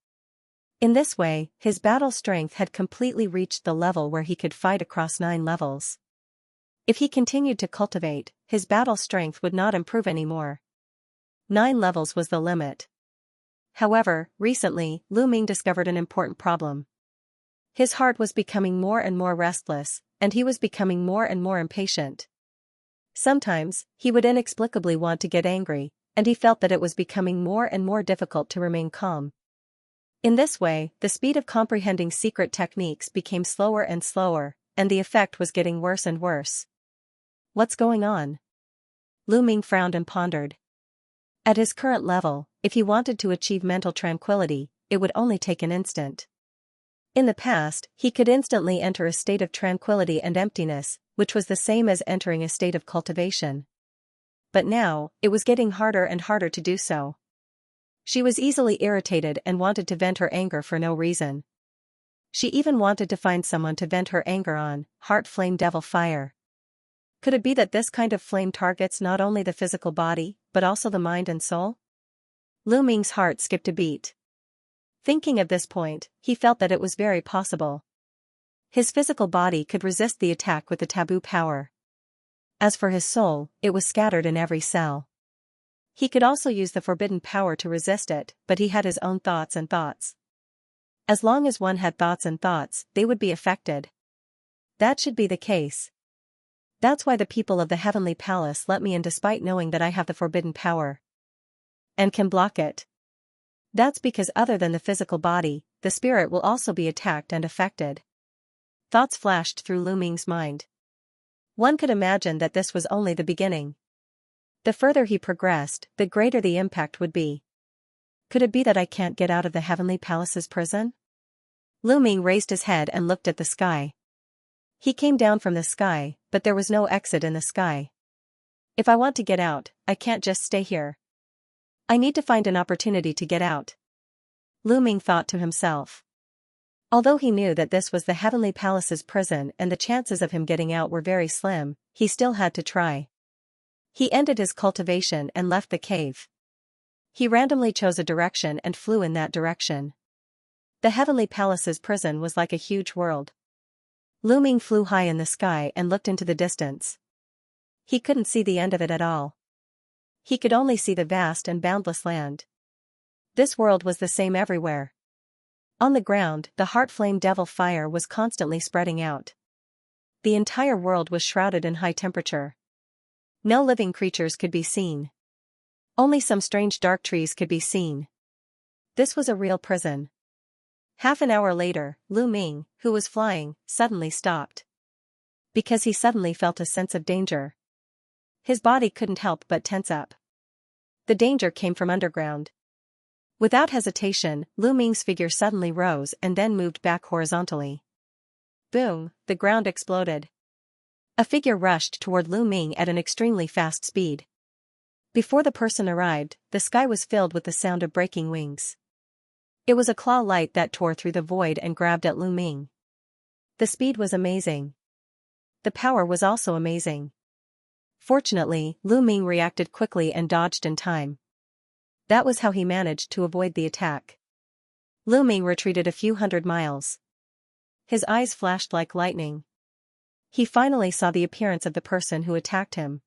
In this way, his battle strength had completely reached the level where he could fight across 9 levels. If he continued to cultivate, his battle strength would not improve anymore. 9 levels was the limit. However, recently, Lu Ming discovered an important problem. His heart was becoming more and more restless, and he was becoming more and more impatient. Sometimes, he would inexplicably want to get angry, and he felt that it was becoming more and more difficult to remain calm. In this way, the speed of comprehending secret techniques became slower and slower, and the effect was getting worse and worse. What's going on? Lu Ming frowned and pondered. At his current level, if he wanted to achieve mental tranquility, it would only take an instant. In the past, he could instantly enter a state of tranquility and emptiness, which was the same as entering a state of cultivation. But now, it was getting harder and harder to do so. She was easily irritated and wanted to vent her anger for no reason. She even wanted to find someone to vent her anger on, heart flame devil fire. Could it be that this kind of flame targets not only the physical body, but also the mind and soul? Lu Ming's heart skipped a beat. Thinking of this point, he felt that it was very possible. His physical body could resist the attack with the taboo power. As for his soul, it was scattered in every cell. He could also use the forbidden power to resist it, but he had his own thoughts and thoughts. As long as one had thoughts and thoughts, they would be affected. That should be the case. That's why the people of the heavenly palace let me in despite knowing that I have the forbidden power. And can block it. That's because other than the physical body, the spirit will also be attacked and affected. Thoughts flashed through Lu Ming's mind. One could imagine that this was only the beginning. The further he progressed, the greater the impact would be. Could it be that I can't get out of the heavenly palace's prison? Lu Ming raised his head and looked at the sky. He came down from the sky, but there was no exit in the sky. If I want to get out, I can't just stay here. I need to find an opportunity to get out. Lu Ming thought to himself. Although he knew that this was the heavenly palace's prison and the chances of him getting out were very slim, he still had to try. He ended his cultivation and left the cave. He randomly chose a direction and flew in that direction. The heavenly palace's prison was like a huge world. Lu Ming flew high in the sky and looked into the distance. He couldn't see the end of it at all. He could only see the vast and boundless land. This world was the same everywhere. On the ground, the heart flame devil fire was constantly spreading out. The entire world was shrouded in high temperature. No living creatures could be seen. Only some strange dark trees could be seen. This was a real prison. Half an hour later, Lu Ming, who was flying, suddenly stopped. Because he suddenly felt a sense of danger. His body couldn't help but tense up. The danger came from underground. Without hesitation, Lu Ming's figure suddenly rose and then moved back horizontally. Boom, the ground exploded. A figure rushed toward Lu Ming at an extremely fast speed. Before the person arrived, the sky was filled with the sound of breaking wings. It was a claw light that tore through the void and grabbed at Lu Ming. The speed was amazing. The power was also amazing. Fortunately, Lu Ming reacted quickly and dodged in time. That was how he managed to avoid the attack. Lu Ming retreated a few hundred miles. His eyes flashed like lightning. He finally saw the appearance of the person who attacked him.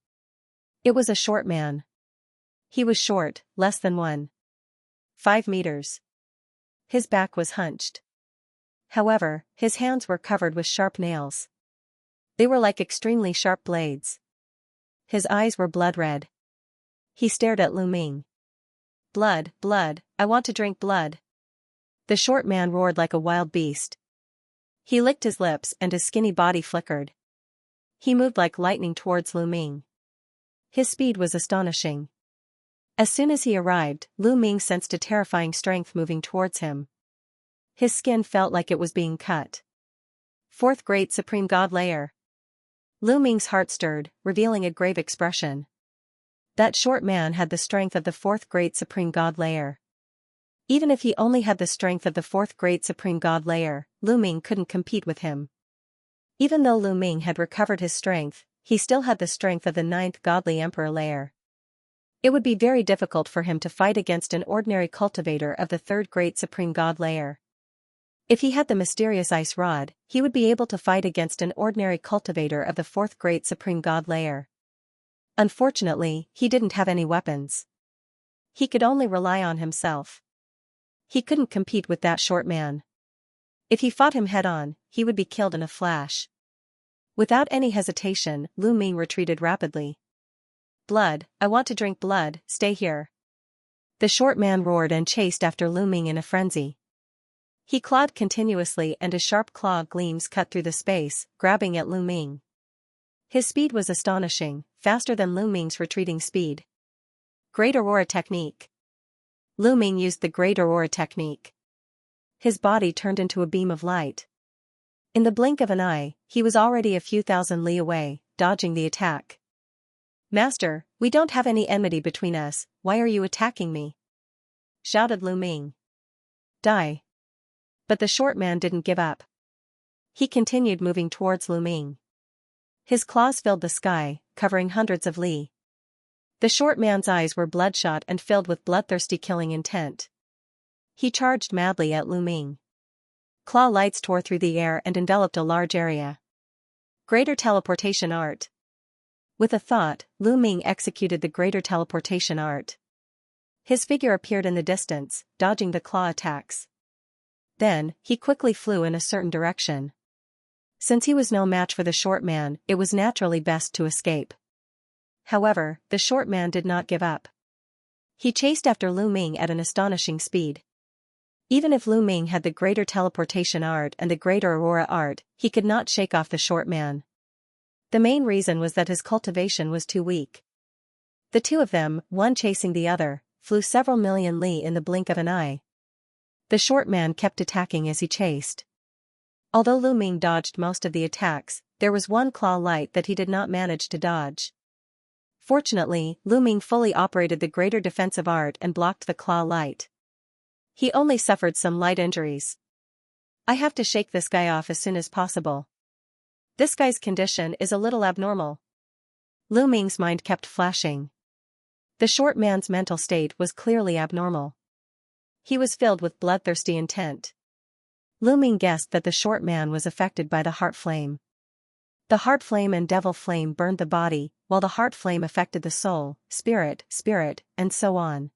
It was a short man. He was short, less than 1.5 meters. His back was hunched. However, his hands were covered with sharp nails. They were like extremely sharp blades. His eyes were blood red. He stared at Lu Ming. Blood, blood, I want to drink blood. The short man roared like a wild beast. He licked his lips and his skinny body flickered. He moved like lightning towards Lu Ming. His speed was astonishing. As soon as he arrived, Lu Ming sensed a terrifying strength moving towards him. His skin felt like it was being cut. Fourth Great Supreme God Layer. Lu Ming's heart stirred, revealing a grave expression. That short man had the strength of the Fourth Great Supreme God Layer. Even if he only had the strength of the Fourth Great Supreme God Layer, Lu Ming couldn't compete with him. Even though Lu Ming had recovered his strength, he still had the strength of the Ninth Godly Emperor Layer. It would be very difficult for him to fight against an ordinary cultivator of the Third Great Supreme God Layer. If he had the mysterious ice rod, he would be able to fight against an ordinary cultivator of the Fourth Great Supreme God Layer. Unfortunately, he didn't have any weapons. He could only rely on himself. He couldn't compete with that short man. If he fought him head-on, he would be killed in a flash. Without any hesitation, Lu Ming retreated rapidly. Blood, I want to drink blood, stay here. The short man roared and chased after Lu Ming in a frenzy. He clawed continuously and his sharp claw gleams cut through the space, grabbing at Lu Ming. His speed was astonishing, faster than Lu Ming's retreating speed. Great Aurora Technique. Lu Ming used the Great Aurora Technique. His body turned into a beam of light. In the blink of an eye, he was already a few thousand li away, dodging the attack. Master, we don't have any enmity between us, why are you attacking me? Shouted Lu Ming. Die. But the short man didn't give up. He continued moving towards Lu Ming. His claws filled the sky, covering hundreds of li. The short man's eyes were bloodshot and filled with bloodthirsty killing intent. He charged madly at Lu Ming. Claw lights tore through the air and enveloped a large area. Greater teleportation art. With a thought, Lu Ming executed the greater teleportation art. His figure appeared in the distance, dodging the claw attacks. Then, he quickly flew in a certain direction. Since he was no match for the short man, it was naturally best to escape. However, the short man did not give up. He chased after Lu Ming at an astonishing speed. Even if Lu Ming had the greater teleportation art and the greater aurora art, he could not shake off the short man. The main reason was that his cultivation was too weak. The two of them, one chasing the other, flew several million li in the blink of an eye. The short man kept attacking as he chased. Although Lu Ming dodged most of the attacks, there was one claw light that he did not manage to dodge. Fortunately, Lu Ming fully operated the greater defensive art and blocked the claw light. He only suffered some light injuries. I have to shake this guy off as soon as possible. This guy's condition is a little abnormal. Lu Ming's mind kept flashing. The short man's mental state was clearly abnormal. He was filled with bloodthirsty intent. Lu Ming guessed that the short man was affected by the heart flame. The heart flame and devil flame burned the body, while the heart flame affected the soul, spirit, and so on.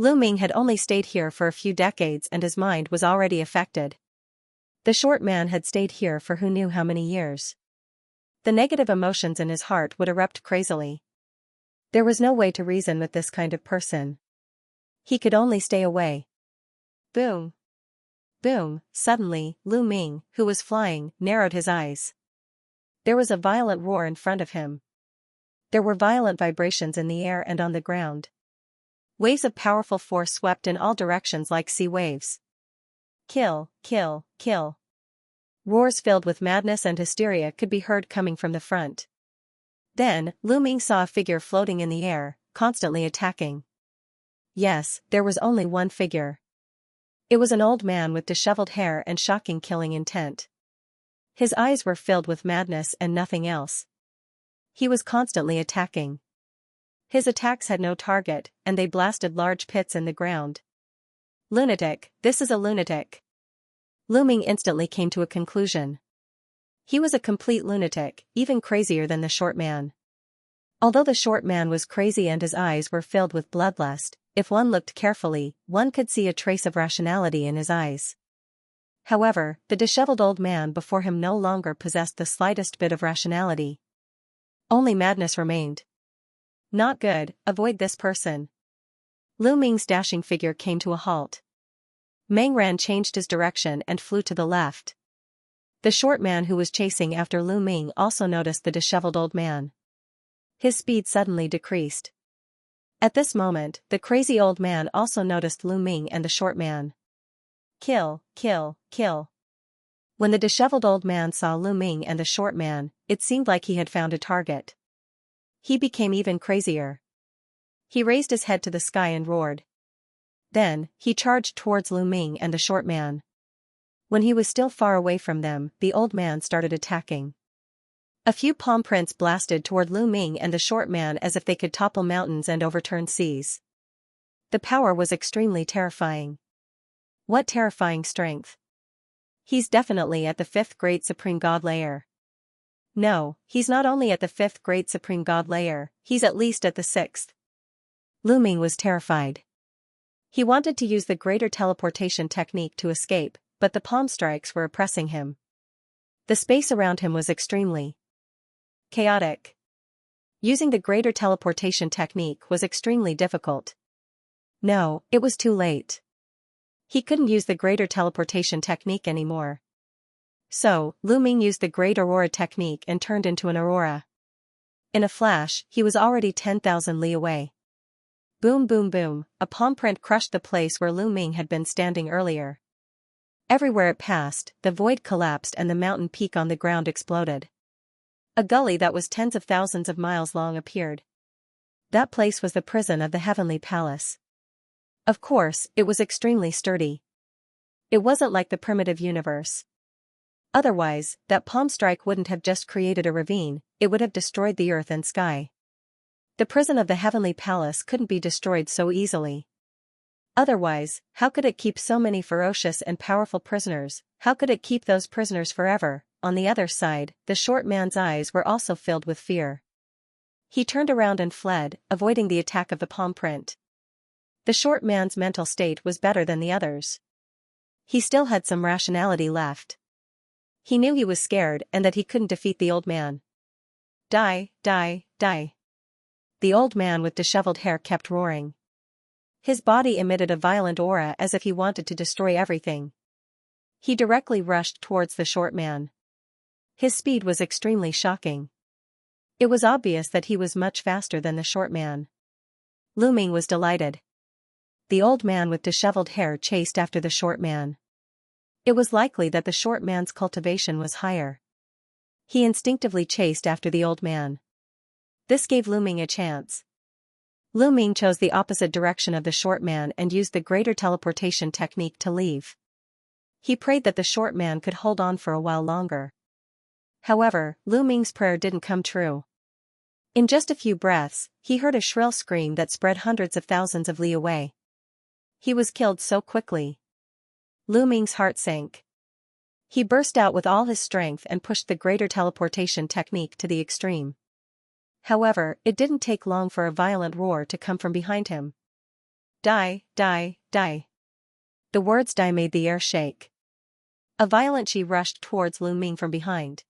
Lu Ming had only stayed here for a few decades and his mind was already affected. The short man had stayed here for who knew how many years. The negative emotions in his heart would erupt crazily. There was no way to reason with this kind of person. He could only stay away. Boom. Boom. Suddenly, Lu Ming, who was flying, narrowed his eyes. There was a violent roar in front of him. There were violent vibrations in the air and on the ground. Waves of powerful force swept in all directions like sea waves. Kill, kill, kill. Roars filled with madness and hysteria could be heard coming from the front. Then, Lu Ming saw a figure floating in the air, constantly attacking. Yes, there was only one figure. It was an old man with disheveled hair and shocking killing intent. His eyes were filled with madness and nothing else. He was constantly attacking. His attacks had no target, and they blasted large pits in the ground. Lunatic, this is a lunatic. Lu Ming instantly came to a conclusion. He was a complete lunatic, even crazier than the short man. Although the short man was crazy and his eyes were filled with bloodlust, if one looked carefully, one could see a trace of rationality in his eyes. However, the disheveled old man before him no longer possessed the slightest bit of rationality. Only madness remained. Not good, avoid this person. Lu Ming's dashing figure came to a halt. Meng Ran changed his direction and flew to the left. The short man who was chasing after Lu Ming also noticed the disheveled old man. His speed suddenly decreased. At this moment, the crazy old man also noticed Lu Ming and the short man. Kill, kill, kill. When the disheveled old man saw Lu Ming and the short man, it seemed like he had found a target. He became even crazier. He raised his head to the sky and roared. Then, he charged towards Lu Ming and the short man. When he was still far away from them, the old man started attacking. A few palm prints blasted toward Lu Ming and the short man as if they could topple mountains and overturn seas. The power was extremely terrifying. What terrifying strength! He's definitely at the 5th Great Supreme God layer. No, he's not only at the 5th Great Supreme God layer, he's at least at the 6th. Lu Ming was terrified. He wanted to use the greater teleportation technique to escape, but the palm strikes were oppressing him. The space around him was extremely chaotic. Using the greater teleportation technique was extremely difficult. No, it was too late. He couldn't use the greater teleportation technique anymore. So, Lu Ming used the great aurora technique and turned into an aurora. In a flash, he was already 10,000 li away. Boom boom boom, a palm print crushed the place where Lu Ming had been standing earlier. Everywhere it passed, the void collapsed and the mountain peak on the ground exploded. A gully that was tens of thousands of miles long appeared. That place was the prison of the Heavenly Palace. Of course, it was extremely sturdy. It wasn't like the primitive universe. Otherwise, that palm strike wouldn't have just created a ravine, it would have destroyed the earth and sky. The prison of the Heavenly Palace couldn't be destroyed so easily. Otherwise, how could it keep so many ferocious and powerful prisoners, How could it keep those prisoners forever? On the other side, the short man's eyes were also filled with fear. He turned around and fled, avoiding the attack of the palm print. The short man's mental state was better than the others. He still had some rationality left. He knew he was scared and that he couldn't defeat the old man. Die, die, die. The old man with disheveled hair kept roaring. His body emitted a violent aura as if he wanted to destroy everything. He directly rushed towards the short man. His speed was extremely shocking. It was obvious that he was much faster than the short man. Lu Ming was delighted. The old man with disheveled hair chased after the short man. It was likely that the short man's cultivation was higher. He instinctively chased after the old man. This gave Lu Ming a chance. Lu Ming chose the opposite direction of the short man and used the greater teleportation technique to leave. He prayed that the short man could hold on for a while longer. However, Lu Ming's prayer didn't come true. In just a few breaths, he heard a shrill scream that spread hundreds of thousands of li away. He was killed so quickly. Lu Ming's heart sank. He burst out with all his strength and pushed the greater teleportation technique to the extreme. However, it didn't take long for a violent roar to come from behind him. Die, die, die. The words die made the air shake. A violent chi rushed towards Lu Ming from behind.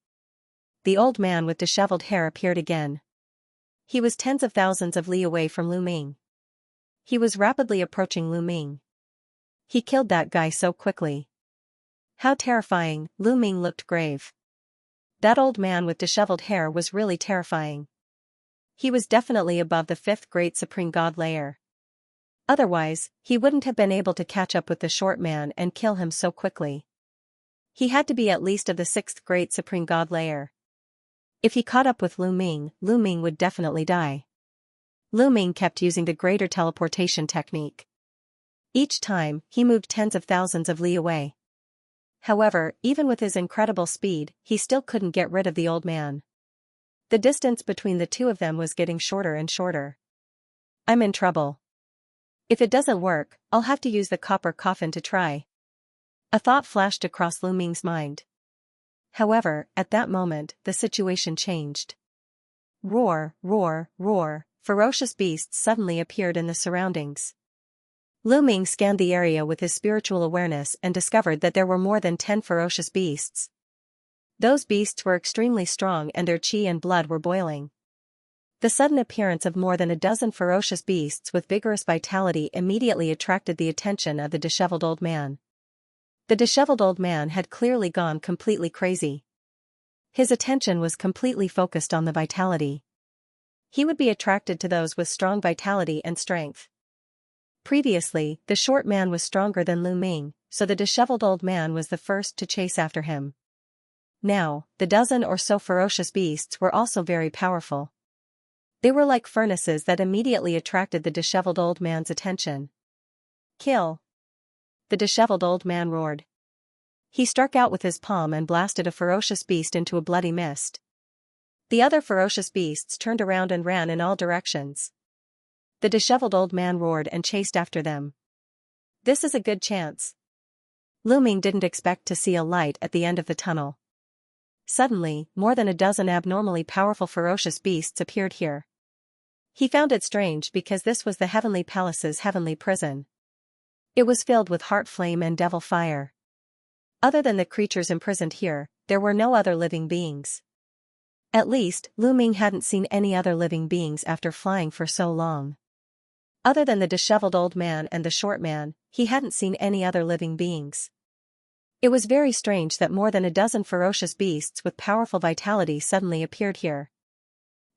The old man with disheveled hair appeared again. He was tens of thousands of li away from Lu Ming. He was rapidly approaching Lu Ming. He killed that guy so quickly. How terrifying, Lu Ming looked grave. That old man with disheveled hair was really terrifying. He was definitely above the 5th great supreme god layer. Otherwise, he wouldn't have been able to catch up with the short man and kill him so quickly. He had to be at least of the 6th great supreme god layer. If he caught up with Lu Ming would definitely die. Lu Ming kept using the greater teleportation technique. Each time, he moved tens of thousands of li away. However, even with his incredible speed, he still couldn't get rid of the old man. The distance between the two of them was getting shorter and shorter. I'm in trouble. If it doesn't work, I'll have to use the copper coffin to try. A thought flashed across Lu Ming's mind. However, at that moment, the situation changed. Roar, roar, roar, ferocious beasts suddenly appeared in the surroundings. Lu Ming scanned the area with his spiritual awareness and discovered that there were more than 10 ferocious beasts. Those beasts were extremely strong and their chi and blood were boiling. The sudden appearance of more than a dozen ferocious beasts with vigorous vitality immediately attracted the attention of the disheveled old man. The disheveled old man had clearly gone completely crazy. His attention was completely focused on the vitality. He would be attracted to those with strong vitality and strength. Previously, the short man was stronger than Lu Ming, so the disheveled old man was the first to chase after him. Now, the dozen or so ferocious beasts were also very powerful. They were like furnaces that immediately attracted the disheveled old man's attention. Kill! The disheveled old man roared. He struck out with his palm and blasted a ferocious beast into a bloody mist. The other ferocious beasts turned around and ran in all directions. The disheveled old man roared and chased after them. This is a good chance. Lu Ming didn't expect to see a light at the end of the tunnel. Suddenly, more than a dozen abnormally powerful ferocious beasts appeared here. He found it strange because this was the Heavenly Palace's heavenly prison. It was filled with heart flame and devil fire. Other than the creatures imprisoned here, there were no other living beings. At least, Lu Ming hadn't seen any other living beings after flying for so long. Other than the disheveled old man and the short man, he hadn't seen any other living beings. It was very strange that more than a dozen ferocious beasts with powerful vitality suddenly appeared here.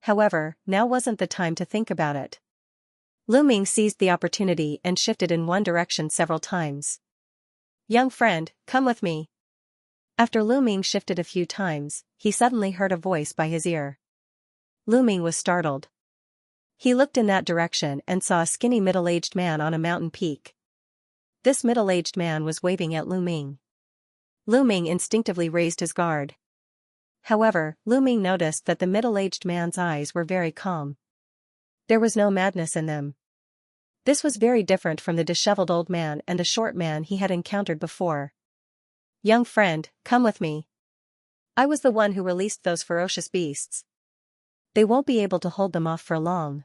However, now wasn't the time to think about it. Lu Ming seized the opportunity and shifted in one direction several times. Young friend, come with me. After Lu Ming shifted a few times, he suddenly heard a voice by his ear. Lu Ming was startled. He looked in that direction and saw a skinny middle-aged man on a mountain peak. This middle-aged man was waving at Lu Ming. Lu Ming instinctively raised his guard. However, Lu Ming noticed that the middle-aged man's eyes were very calm. There was no madness in them. This was very different from the disheveled old man and the short man he had encountered before. Young friend, come with me. I was the one who released those ferocious beasts. They won't be able to hold them off for long.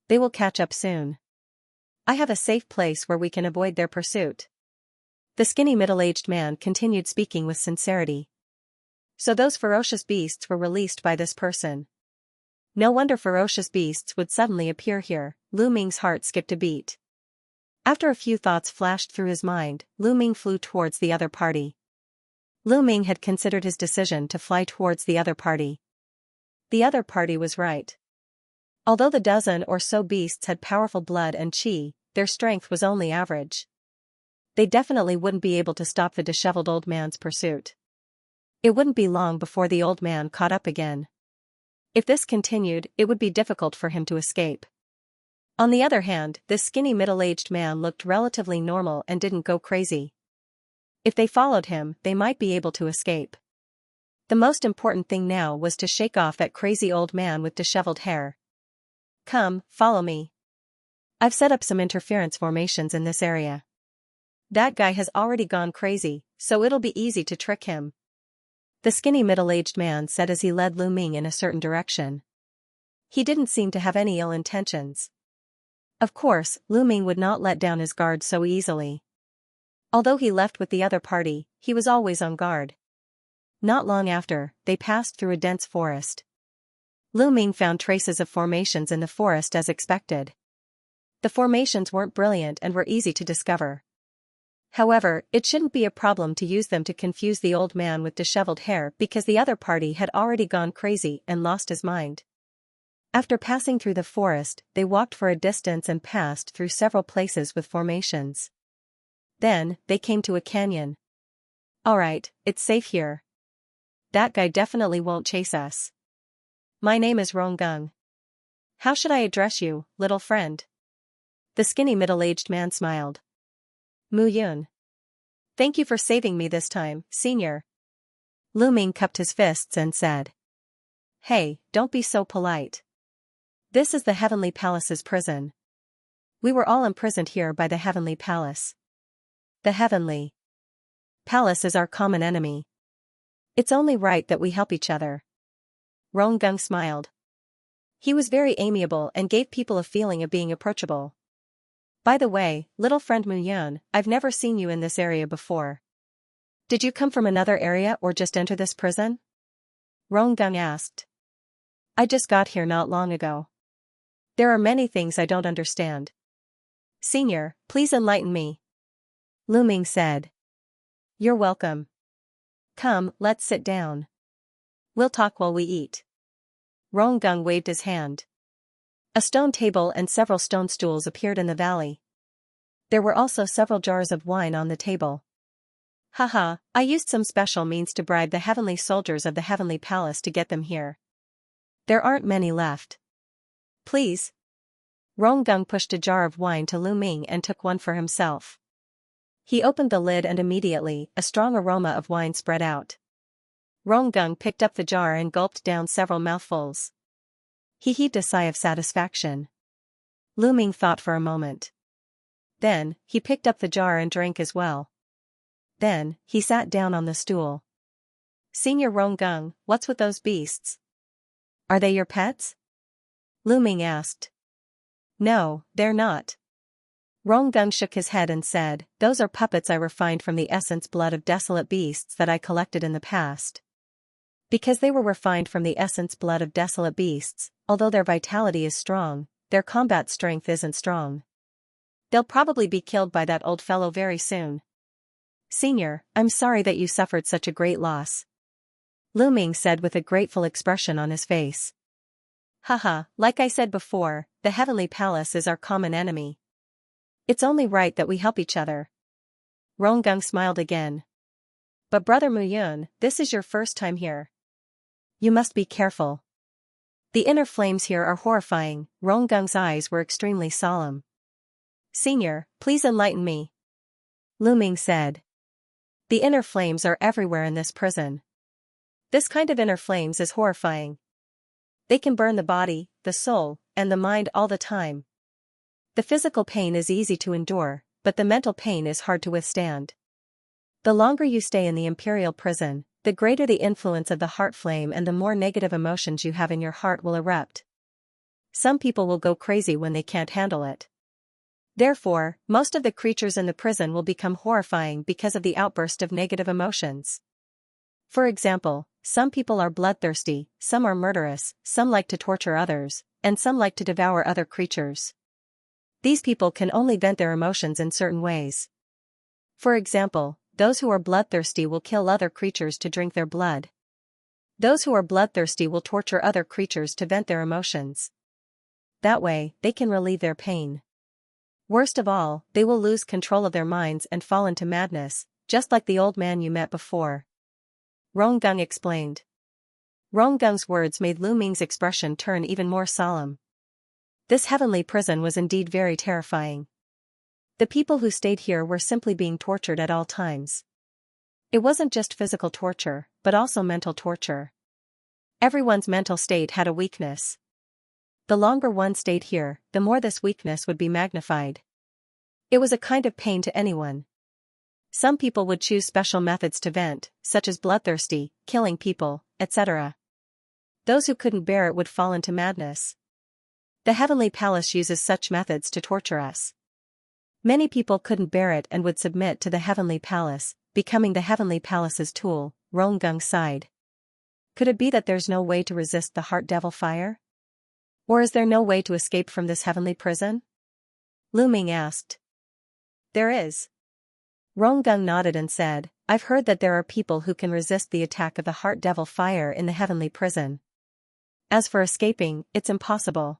They will catch up soon. I have a safe place where we can avoid their pursuit. The skinny middle-aged man continued speaking with sincerity. So those ferocious beasts were released by this person. No wonder ferocious beasts would suddenly appear here. Lu Ming's heart skipped a beat. After a few thoughts flashed through his mind, Lu Ming flew towards the other party. Lu Ming had considered his decision to fly towards the other party. The other party was right. Although the dozen or so beasts had powerful blood and qi, their strength was only average. They definitely wouldn't be able to stop the disheveled old man's pursuit. It wouldn't be long before the old man caught up again. If this continued, it would be difficult for him to escape. On the other hand, this skinny middle-aged man looked relatively normal and didn't go crazy. If they followed him, they might be able to escape. The most important thing now was to shake off that crazy old man with disheveled hair. Come, follow me. I've set up some interference formations in this area. That guy has already gone crazy, so it'll be easy to trick him. The skinny middle-aged man said as he led Lu Ming in a certain direction. He didn't seem to have any ill intentions. Of course, Lu Ming would not let down his guard so easily. Although he left with the other party, he was always on guard. Not long after, they passed through a dense forest. Lu Ming found traces of formations in the forest as expected. The formations weren't brilliant and were easy to discover. However, it shouldn't be a problem to use them to confuse the old man with disheveled hair because the other party had already gone crazy and lost his mind. After passing through the forest, they walked for a distance and passed through several places with formations. Then, they came to a canyon. Alright, it's safe here. That guy definitely won't chase us. My name is Ronggung. How should I address you, little friend? The skinny middle-aged man smiled. Mu Yun. Thank you for saving me this time, senior. Lu Ming cupped his fists and said. Hey, don't be so polite. This is the Heavenly Palace's prison. We were all imprisoned here by the Heavenly Palace. The Heavenly Palace is our common enemy. It's only right that we help each other. Ronggung smiled. He was very amiable and gave people a feeling of being approachable. By the way, little friend Mu Yun, I've never seen you in this area before. Did you come from another area or just enter this prison? Ronggung asked. I just got here not long ago. There are many things I don't understand. Senior, please enlighten me. Lu Ming said. You're welcome. Come, let's sit down. We'll talk while we eat. Ronggung waved his hand. A stone table and several stone stools appeared in the valley. There were also several jars of wine on the table. Haha, I used some special means to bribe the heavenly soldiers of the Heavenly Palace to get them here. There aren't many left. Please. Ronggung pushed a jar of wine to Lu Ming and took one for himself. He opened the lid and immediately, a strong aroma of wine spread out. Ronggung picked up the jar and gulped down several mouthfuls. He heaved a sigh of satisfaction. Lu Ming thought for a moment. Then, he picked up the jar and drank as well. Then, he sat down on the stool. Senior Ronggung, what's with those beasts? Are they your pets? Lu Ming asked. No, they're not. Ronggung shook his head and said, those are puppets I refined from the essence blood of desolate beasts that I collected in the past. Because they were refined from the essence blood of desolate beasts, although their vitality is strong, their combat strength isn't strong. They'll probably be killed by that old fellow very soon. Senior, I'm sorry that you suffered such a great loss. Lu Ming said with a grateful expression on his face. Haha, like I said before, the Heavenly Palace is our common enemy. It's only right that we help each other. Ronggung smiled again. But Brother Mu Yun, this is your first time here. You must be careful. The inner flames here are horrifying. Rongung's eyes were extremely solemn. Senior, please enlighten me. Lu Ming said. The inner flames are everywhere in this prison. This kind of inner flames is horrifying. They can burn the body, the soul, and the mind all the time. The physical pain is easy to endure, but the mental pain is hard to withstand. The longer you stay in the imperial prison, the greater the influence of the heart flame and the more negative emotions you have in your heart will erupt. Some people will go crazy when they can't handle it. Therefore, most of the creatures in the prison will become horrifying because of the outburst of negative emotions. For example, some people are bloodthirsty, some are murderous, some like to torture others, and some like to devour other creatures. These people can only vent their emotions in certain ways. For example, those who are bloodthirsty will kill other creatures to drink their blood. Those who are bloodthirsty will torture other creatures to vent their emotions. That way, they can relieve their pain. Worst of all, they will lose control of their minds and fall into madness, just like the old man you met before. Ronggung explained. Ronggung's words made Lu Ming's expression turn even more solemn. This heavenly prison was indeed very terrifying. The people who stayed here were simply being tortured at all times. It wasn't just physical torture, but also mental torture. Everyone's mental state had a weakness. The longer one stayed here, the more this weakness would be magnified. It was a kind of pain to anyone. Some people would choose special methods to vent, such as bloodthirsty, killing people, etc. Those who couldn't bear it would fall into madness. The heavenly palace uses such methods to torture us. Many people couldn't bear it and would submit to the heavenly palace, becoming the heavenly palace's tool. Ronggung sighed. Could it be that there's no way to resist the heart devil fire? Or is there no way to escape from this heavenly prison? Lu Ming asked. There is. Ronggung nodded and said, I've heard that there are people who can resist the attack of the heart devil fire in the heavenly prison. As for escaping, it's impossible.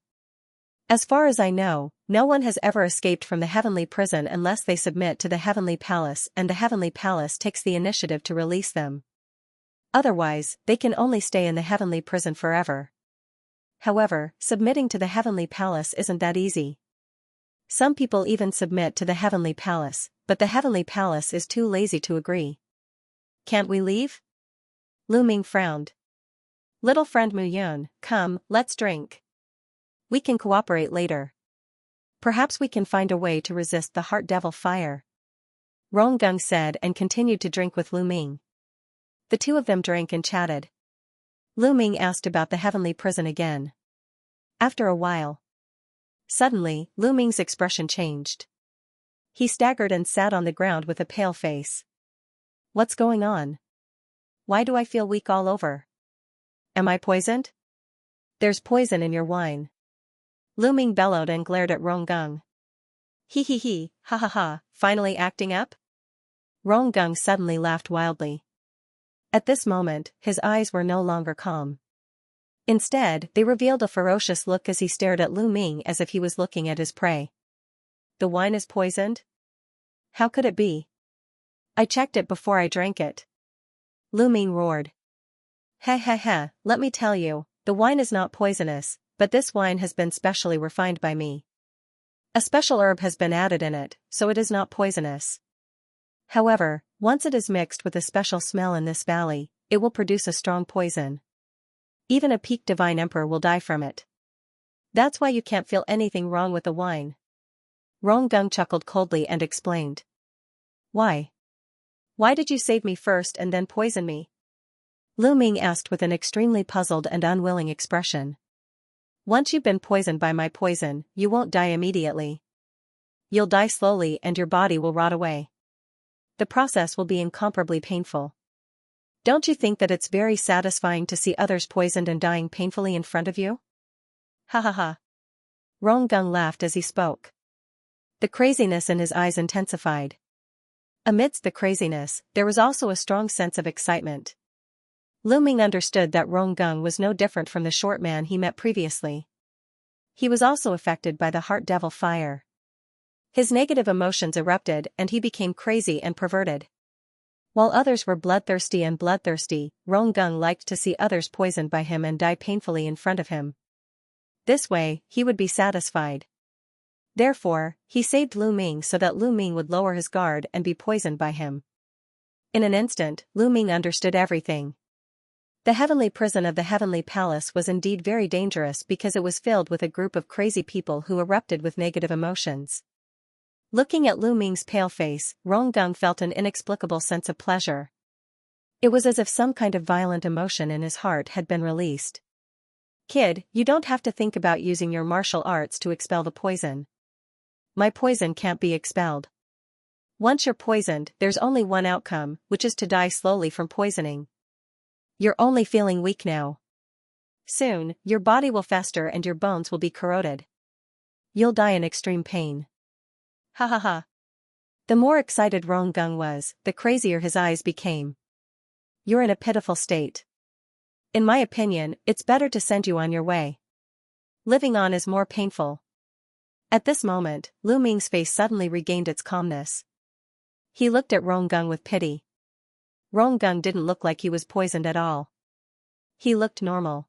As far as I know, no one has ever escaped from the heavenly prison unless they submit to the heavenly palace and the heavenly palace takes the initiative to release them. Otherwise, they can only stay in the heavenly prison forever. However, submitting to the heavenly palace isn't that easy. Some people even submit to the heavenly palace, but the heavenly palace is too lazy to agree. Can't we leave? Lu Ming frowned. Little friend Mu Yun, come, let's drink. We can cooperate later. Perhaps we can find a way to resist the heart devil fire. Ronggung said and continued to drink with Lu Ming. The two of them drank and chatted. Lu Ming asked about the heavenly prison again. After a while. Suddenly, Lu Ming's expression changed. He staggered and sat on the ground with a pale face. What's going on? Why do I feel weak all over? Am I poisoned? There's poison in your wine. Lu Ming bellowed and glared at Ronggung. He, ha ha ha, finally acting up? Ronggung suddenly laughed wildly. At this moment, his eyes were no longer calm. Instead, they revealed a ferocious look as he stared at Lu Ming as if he was looking at his prey. The wine is poisoned? How could it be? I checked it before I drank it. Lu Ming roared. Ha, let me tell you, the wine is not poisonous, but this wine has been specially refined by me. A special herb has been added in it, so it is not poisonous. However, once it is mixed with a special smell in this valley, it will produce a strong poison. Even a peak divine emperor will die from it. That's why you can't feel anything wrong with the wine. Ronggung chuckled coldly and explained. Why? Why did you save me first and then poison me? Lu Ming asked with an extremely puzzled and unwilling expression. Once you've been poisoned by my poison, you won't die immediately. You'll die slowly and your body will rot away. The process will be incomparably painful. Don't you think that it's very satisfying to see others poisoned and dying painfully in front of you? Ha ha ha. Ronggung laughed as he spoke. The craziness in his eyes intensified. Amidst the craziness, there was also a strong sense of excitement. Lu Ming understood that Ronggung was no different from the short man he met previously. He was also affected by the heart devil fire. His negative emotions erupted and he became crazy and perverted. While others were bloodthirsty, Ronggung liked to see others poisoned by him and die painfully in front of him. This way, he would be satisfied. Therefore, he saved Lu Ming so that Lu Ming would lower his guard and be poisoned by him. In an instant, Lu Ming understood everything. The heavenly prison of the heavenly palace was indeed very dangerous because it was filled with a group of crazy people who erupted with negative emotions. Looking at Lu Ming's pale face, Ronggung felt an inexplicable sense of pleasure. It was as if some kind of violent emotion in his heart had been released. Kid, you don't have to think about using your martial arts to expel the poison. My poison can't be expelled. Once you're poisoned, there's only one outcome, which is to die slowly from poisoning. You're only feeling weak now. Soon, your body will fester and your bones will be corroded. You'll die in extreme pain. Ha ha ha. The more excited Ronggung was, the crazier his eyes became. You're in a pitiful state. In my opinion, it's better to send you on your way. Living on is more painful. At this moment, Lu Ming's face suddenly regained its calmness. He looked at Ronggung with pity. Ronggung didn't look like he was poisoned at all. He looked normal.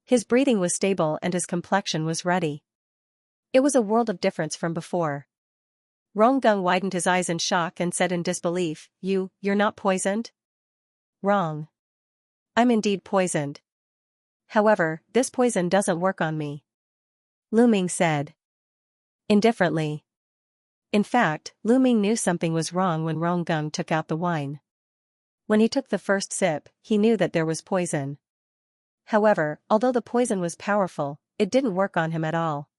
His breathing was stable and his complexion was ruddy. It was a world of difference from before. Ronggung widened his eyes in shock and said in disbelief, You're not poisoned? Wrong. I'm indeed poisoned. However, this poison doesn't work on me. Lu Ming said. Indifferently. In fact, Lu Ming knew something was wrong when Ronggung took out the wine. When he took the first sip, he knew that there was poison. However, although the poison was powerful, it didn't work on him at all.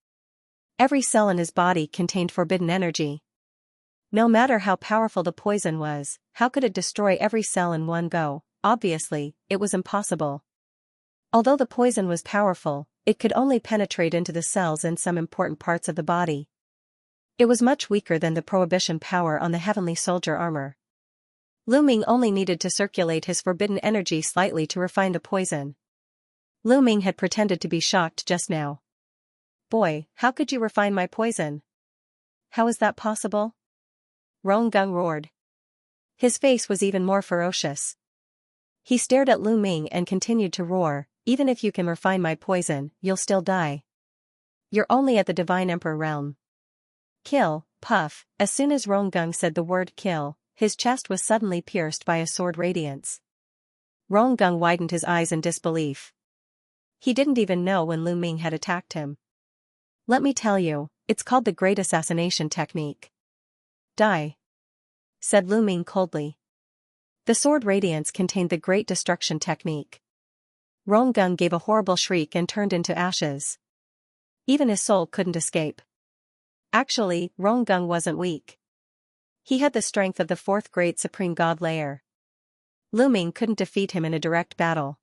Every cell in his body contained forbidden energy. No matter how powerful the poison was, how could it destroy every cell in one go? Obviously, it was impossible. Although the poison was powerful, it could only penetrate into the cells in some important parts of the body. It was much weaker than the prohibition power on the heavenly soldier armor. Lu Ming only needed to circulate his forbidden energy slightly to refine the poison. Lu Ming had pretended to be shocked just now. Boy, how could you refine my poison? How is that possible? Ronggung roared. His face was even more ferocious. He stared at Lu Ming and continued to roar, even if you can refine my poison, you'll still die. You're only at the Divine Emperor realm. Kill, puff, as soon as Ronggung said the word kill, his chest was suddenly pierced by a sword radiance. Ronggung widened his eyes in disbelief. He didn't even know when Lu Ming had attacked him. Let me tell you, it's called the Great Assassination Technique. Die, said Lu Ming coldly. The sword radiance contained the Great Destruction Technique. Ronggung gave a horrible shriek and turned into ashes. Even his soul couldn't escape. Actually, Ronggung wasn't weak. He had the strength of the fourth great supreme god layer. Lu Ming couldn't defeat him in a direct battle.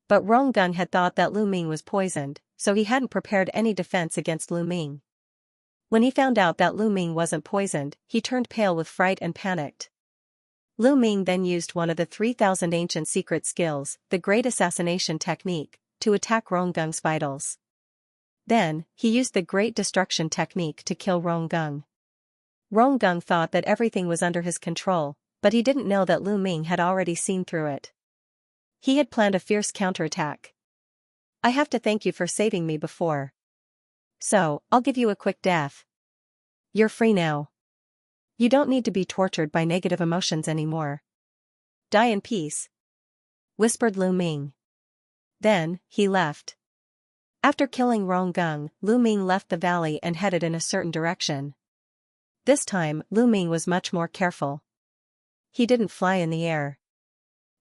But Ronggung had thought that Lu Ming was poisoned, so he hadn't prepared any defense against Lu Ming. When he found out that Lu Ming wasn't poisoned, he turned pale with fright and panicked. Lu Ming then used one of the 3,000 ancient secret skills, the Great Assassination Technique, to attack Rongung's vitals. Then, he used the Great Destruction Technique to kill Ronggung. Ronggung thought that everything was under his control, but he didn't know that Lu Ming had already seen through it. He had planned a fierce counterattack. I have to thank you for saving me before. So, I'll give you a quick death. You're free now. You don't need to be tortured by negative emotions anymore. Die in peace, whispered Lu Ming. Then, he left. After killing Ronggung, Lu Ming left the valley and headed in a certain direction. This time, Lu Ming was much more careful. He didn't fly in the air.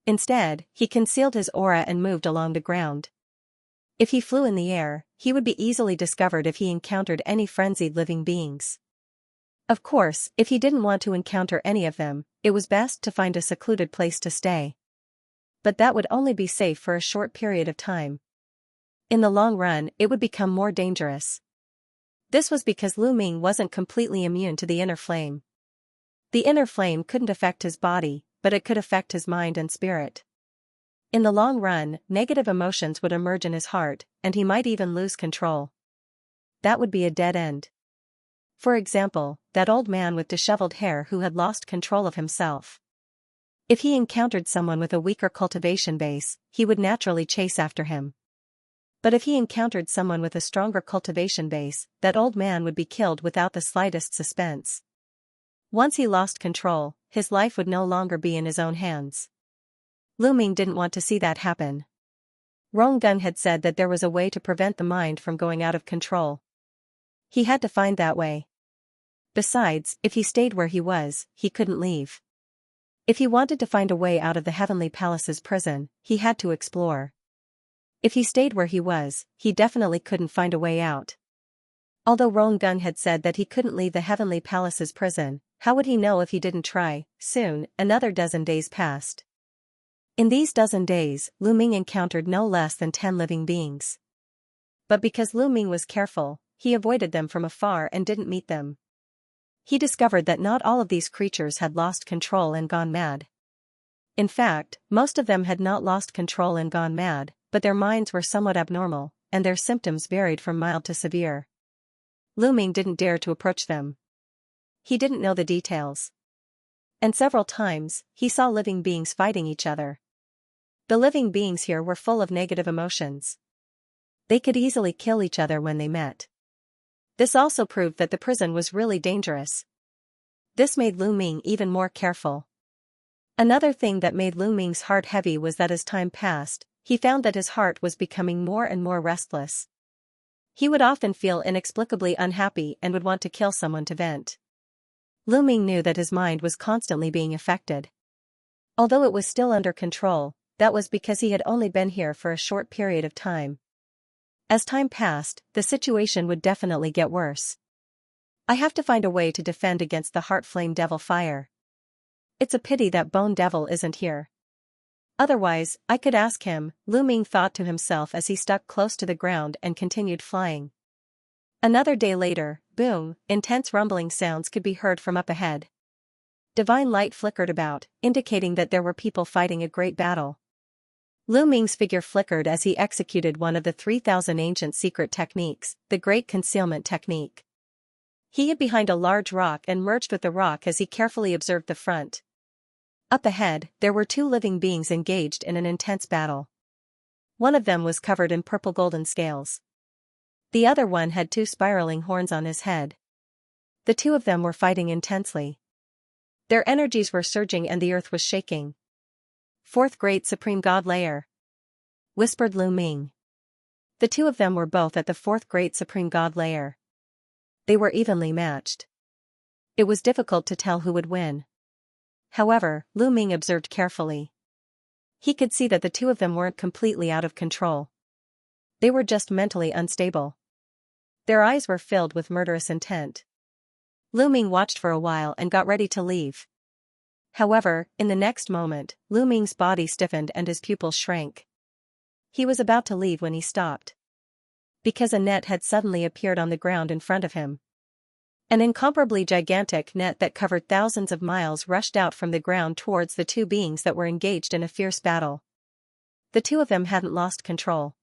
Instead, he concealed his aura and moved along the ground. If he flew in the air, he would be easily discovered if he encountered any frenzied living beings. Of course, if he didn't want to encounter any of them, it was best to find a secluded place to stay. But that would only be safe for a short period of time. In the long run, it would become more dangerous. This was because Lu Ming wasn't completely immune to the inner flame. The inner flame couldn't affect his body, but it could affect his mind and spirit. In the long run, negative emotions would emerge in his heart, and he might even lose control. That would be a dead end. For example, that old man with disheveled hair who had lost control of himself. If he encountered someone with a weaker cultivation base, he would naturally chase after him. But if he encountered someone with a stronger cultivation base, that old man would be killed without the slightest suspense. Once he lost control, his life would no longer be in his own hands. Lu Ming didn't want to see that happen. Ronggung had said that there was a way to prevent the mind from going out of control. He had to find that way. Besides, if he stayed where he was, he couldn't leave. If he wanted to find a way out of the Heavenly Palace's prison, he had to explore. If he stayed where he was, he definitely couldn't find a way out. Although Rongung had said that he couldn't leave the Heavenly Palace's prison, how would he know if he didn't try? Soon, another dozen days passed. In these dozen days, Lu Ming encountered no less than 10 living beings. But because Lu Ming was careful, he avoided them from afar and didn't meet them. He discovered that not all of these creatures had lost control and gone mad. In fact, most of them had not lost control and gone mad, but their minds were somewhat abnormal, and their symptoms varied from mild to severe. Lu Ming didn't dare to approach them. He didn't know the details. And several times, he saw living beings fighting each other. The living beings here were full of negative emotions. They could easily kill each other when they met. This also proved that the prison was really dangerous. This made Lu Ming even more careful. Another thing that made Lu Ming's heart heavy was that as time passed, he found that his heart was becoming more and more restless. He would often feel inexplicably unhappy and would want to kill someone to vent. Lu Ming knew that his mind was constantly being affected. Although it was still under control, that was because he had only been here for a short period of time. As time passed, the situation would definitely get worse. I have to find a way to defend against the Heart Flame Devil fire. It's a pity that Bone Devil isn't here. Otherwise, I could ask him, Lu Ming thought to himself as he stuck close to the ground and continued flying. Another day later, boom, intense rumbling sounds could be heard from up ahead. Divine light flickered about, indicating that there were people fighting a great battle. Lu Ming's figure flickered as he executed one of the 3,000 ancient secret techniques, the Great Concealment Technique. He hid behind a large rock and merged with the rock as he carefully observed the front. Up ahead, there were 2 living beings engaged in an intense battle. One of them was covered in purple golden scales. The other one had 2 spiraling horns on his head. The 2 of them were fighting intensely. Their energies were surging and the earth was shaking. 4th Great Supreme God Layer, whispered Lu Ming. The 2 of them were both at the 4th Great Supreme God Layer. They were evenly matched. It was difficult to tell who would win. However, Lu Ming observed carefully. He could see that the 2 of them weren't completely out of control. They were just mentally unstable. Their eyes were filled with murderous intent. Lu Ming watched for a while and got ready to leave. However, in the next moment, Lu Ming's body stiffened and his pupils shrank. He was about to leave when he stopped. Because a net had suddenly appeared on the ground in front of him. An incomparably gigantic net that covered thousands of miles rushed out from the ground towards the 2 beings that were engaged in a fierce battle. The 2 of them hadn't lost control.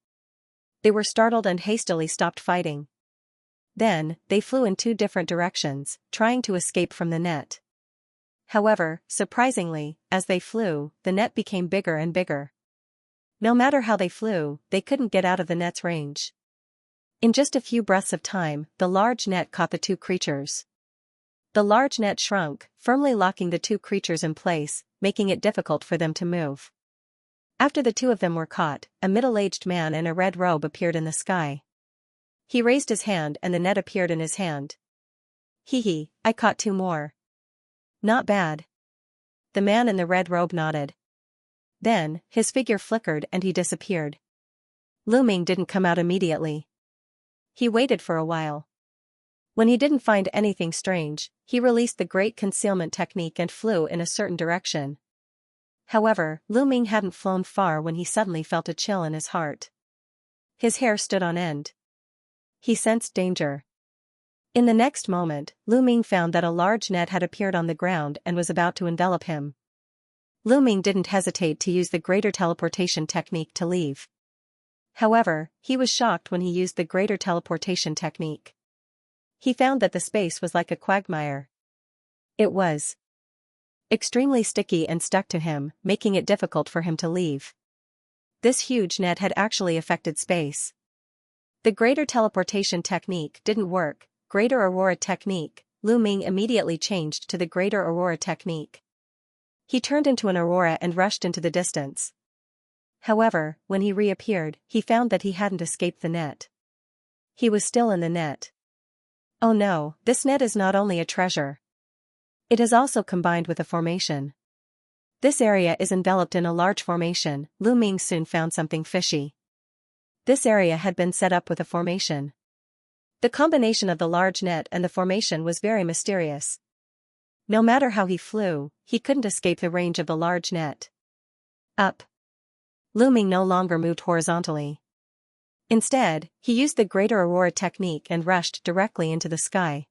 They were startled and hastily stopped fighting. Then, they flew in 2 different directions, trying to escape from the net. However, surprisingly, as they flew, the net became bigger and bigger. No matter how they flew, they couldn't get out of the net's range. In just a few breaths of time, the large net caught the 2 creatures. The large net shrunk, firmly locking the 2 creatures in place, making it difficult for them to move. After the 2 of them were caught, a middle-aged man in a red robe appeared in the sky. He raised his hand and the net appeared in his hand. Hee, I caught 2 more. Not bad. The man in the red robe nodded. Then, his figure flickered and he disappeared. Lu Ming didn't come out immediately. He waited for a while. When he didn't find anything strange, he released the Great Concealment Technique and flew in a certain direction. However, Lu Ming hadn't flown far when he suddenly felt a chill in his heart. His hair stood on end. He sensed danger. In the next moment, Lu Ming found that a large net had appeared on the ground and was about to envelop him. Lu Ming didn't hesitate to use the Greater Teleportation Technique to leave. However, he was shocked when he used the Greater Teleportation Technique. He found that the space was like a quagmire. It was extremely sticky and stuck to him, making it difficult for him to leave. This huge net had actually affected space. The Greater Teleportation Technique didn't work. Greater Aurora Technique. Lu Ming immediately changed to the Greater Aurora Technique. He turned into an aurora and rushed into the distance. However, when he reappeared, he found that he hadn't escaped the net. He was still in the net. Oh no, this net is not only a treasure. It is also combined with a formation. This area is enveloped in a large formation. Lu Ming soon found something fishy. This area had been set up with a formation. The combination of the large net and the formation was very mysterious. No matter how he flew, he couldn't escape the range of the large net. Up. Lu Ming no longer moved horizontally. Instead, he used the greater aurora technique and rushed directly into the sky.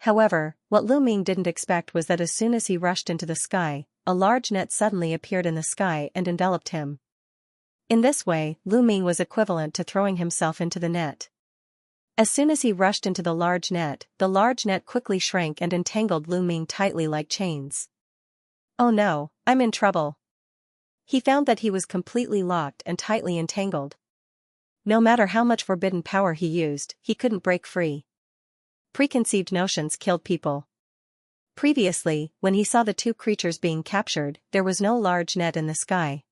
However, what Lu Ming didn't expect was that as soon as he rushed into the sky, a large net suddenly appeared in the sky and enveloped him. In this way, Lu Ming was equivalent to throwing himself into the net. As soon as he rushed into the large net quickly shrank and entangled Lu Ming tightly like chains. Oh no, I'm in trouble. He found that he was completely locked and tightly entangled. No matter how much forbidden power he used, he couldn't break free. Preconceived notions killed people. Previously, when he saw the two creatures being captured, there was no large net in the sky.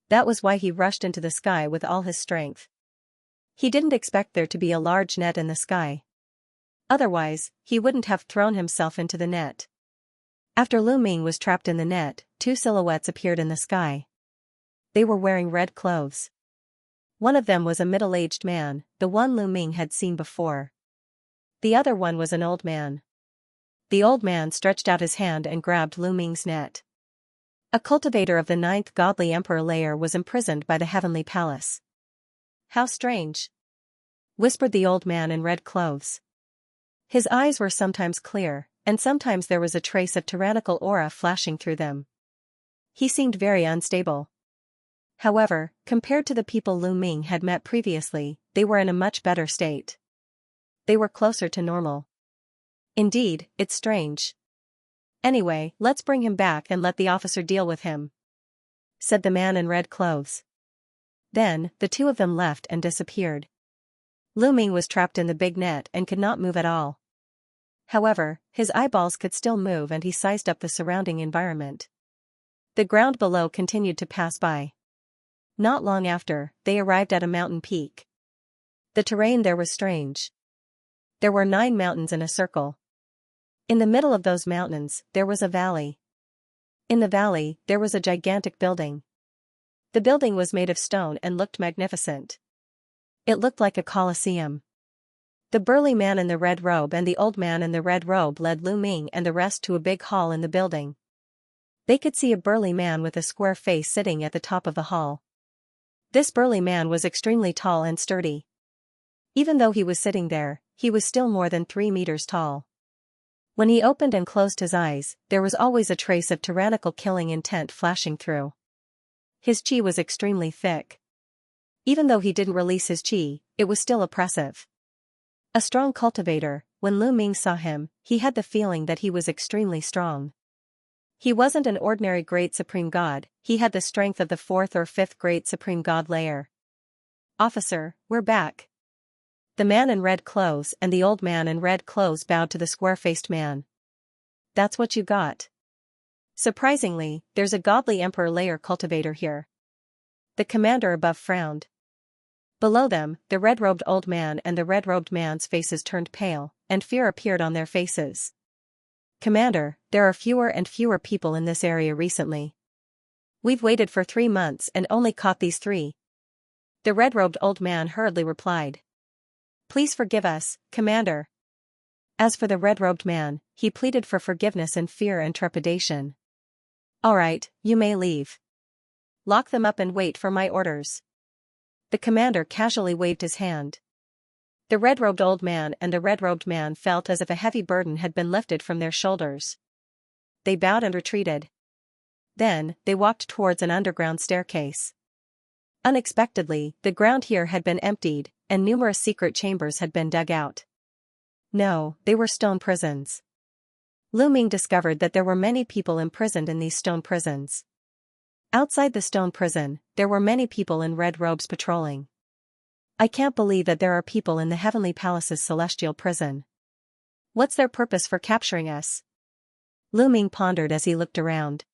That was why he rushed into the sky with all his strength. He didn't expect there to be a large net in the sky. Otherwise, he wouldn't have thrown himself into the net. After Lu Ming was trapped in the net, two silhouettes appeared in the sky. They were wearing red clothes. One of them was a middle-aged man, the one Lu Ming had seen before. The other one was an old man. The old man stretched out his hand and grabbed Lu Ming's net. A cultivator of the 9th godly emperor layer was imprisoned by the heavenly palace. How strange, whispered the old man in red clothes. His eyes were sometimes clear, and sometimes there was a trace of tyrannical aura flashing through them. He seemed very unstable. However, compared to the people Lu Ming had met previously, they were in a much better state. They were closer to normal. Indeed, it's strange. Anyway, let's bring him back and let the officer deal with him, said the man in red clothes. Then, the two of them left and disappeared. Lu Ming was trapped in the big net and could not move at all. However, his eyeballs could still move and he sized up the surrounding environment. The ground below continued to pass by. Not long after, they arrived at a mountain peak. The terrain there was strange. There were 9 mountains in a circle. In the middle of those mountains, there was a valley. In the valley, there was a gigantic building. The building was made of stone and looked magnificent. It looked like a coliseum. The burly man in the red robe and the old man in the red robe led Lu Ming and the rest to a big hall in the building. They could see a burly man with a square face sitting at the top of the hall. This burly man was extremely tall and sturdy. Even though he was sitting there, he was still more than 3 meters tall. When he opened and closed his eyes, there was always a trace of tyrannical killing intent flashing through. His chi was extremely thick. Even though he didn't release his chi, it was still oppressive. A strong cultivator, when Lu Ming saw him, he had the feeling that he was extremely strong. He wasn't an ordinary great supreme god, he had the strength of the 4th or 5th great supreme god layer. Officer, we're back. The man in red clothes and the old man in red clothes bowed to the square-faced man. That's what you got. Surprisingly, there's a godly emperor layer cultivator here. The commander above frowned. Below them, the red-robed old man and the red-robed man's faces turned pale, and fear appeared on their faces. Commander, there are fewer and fewer people in this area recently. We've waited for 3 months and only caught these 3. The red-robed old man hurriedly replied. Please forgive us, Commander. As for the red-robed man, he pleaded for forgiveness in fear and trepidation. All right, you may leave. Lock them up and wait for my orders. The commander casually waved his hand. The red-robed old man and the red-robed man felt as if a heavy burden had been lifted from their shoulders. They bowed and retreated. Then, they walked towards an underground staircase. Unexpectedly, the ground here had been emptied, and numerous secret chambers had been dug out. No, they were stone prisons. Lu Ming discovered that there were many people imprisoned in these stone prisons. Outside the stone prison, there were many people in red robes patrolling. I can't believe that there are people in the Heavenly Palace's celestial prison. What's their purpose for capturing us? Lu Ming pondered as he looked around.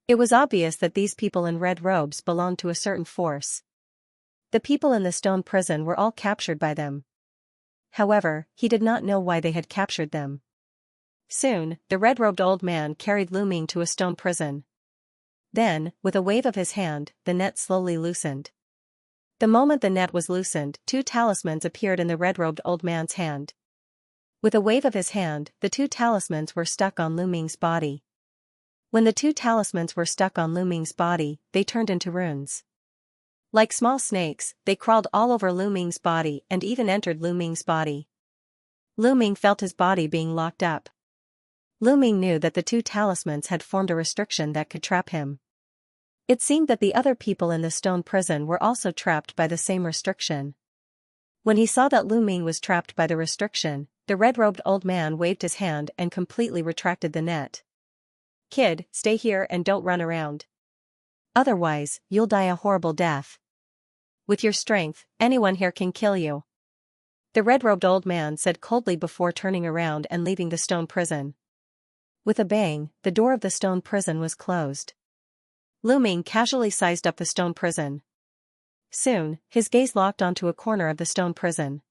It was obvious that these people in red robes belonged to a certain force. The people in the stone prison were all captured by them. However, he did not know why they had captured them. Soon, the red-robed old man carried Lu Ming to a stone prison. Then, with a wave of his hand, the net slowly loosened. The moment the net was loosened, 2 talismans appeared in the red-robed old man's hand. With a wave of his hand, the 2 talismans were stuck on Lu Ming's body. When the 2 talismans were stuck on Lu Ming's body, they turned into runes. Like small snakes, they crawled all over Lu Ming's body and even entered Lu Ming's body. Lu Ming felt his body being locked up. Lu Ming knew that the 2 talismans had formed a restriction that could trap him. It seemed that the other people in the stone prison were also trapped by the same restriction. When he saw that Lu Ming was trapped by the restriction, the red-robed old man waved his hand and completely retracted the net. "Kid, stay here and don't run around. Otherwise, you'll die a horrible death. With your strength, anyone here can kill you," the red-robed old man said coldly before turning around and leaving the stone prison. With a bang, the door of the stone prison was closed. Lu Ming casually sized up the stone prison. Soon, his gaze locked onto a corner of the stone prison.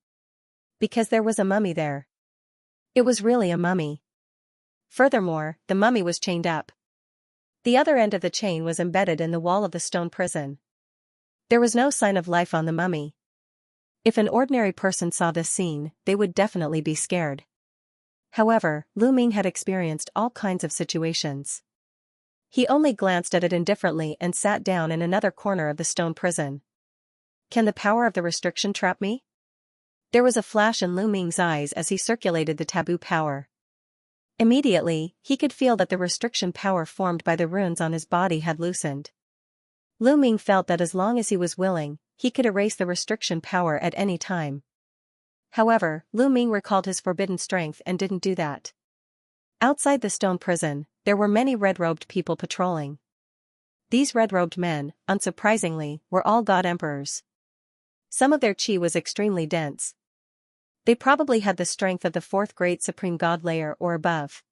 Because there was a mummy there. It was really a mummy. Furthermore, the mummy was chained up. The other end of the chain was embedded in the wall of the stone prison. There was no sign of life on the mummy. If an ordinary person saw this scene, they would definitely be scared. However, Lu Ming had experienced all kinds of situations. He only glanced at it indifferently and sat down in another corner of the stone prison. Can the power of the restriction trap me? There was a flash in Lu Ming's eyes as he circulated the taboo power. Immediately, he could feel that the restriction power formed by the runes on his body had loosened. Lu Ming felt that as long as he was willing, he could erase the restriction power at any time. However, Lu Ming recalled his forbidden strength and didn't do that. Outside the stone prison, there were many red-robed people patrolling. These red-robed men, unsurprisingly, were all god emperors. Some of their chi was extremely dense. They probably had the strength of the 4th great supreme god layer or above.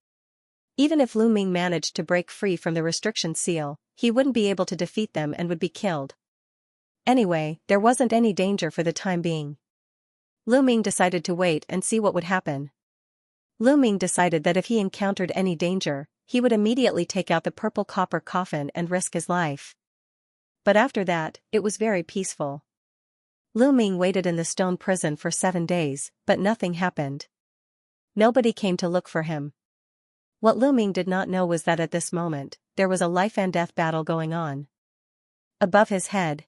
Even if Lu Ming managed to break free from the restriction seal, he wouldn't be able to defeat them and would be killed. Anyway, there wasn't any danger for the time being. Lu Ming decided to wait and see what would happen. Lu Ming decided that if he encountered any danger, he would immediately take out the purple copper coffin and risk his life. But after that, it was very peaceful. Lu Ming waited in the stone prison for 7 days, but nothing happened. Nobody came to look for him. What Lu Ming did not know was that at this moment, there was a life-and-death battle going on. Above his head.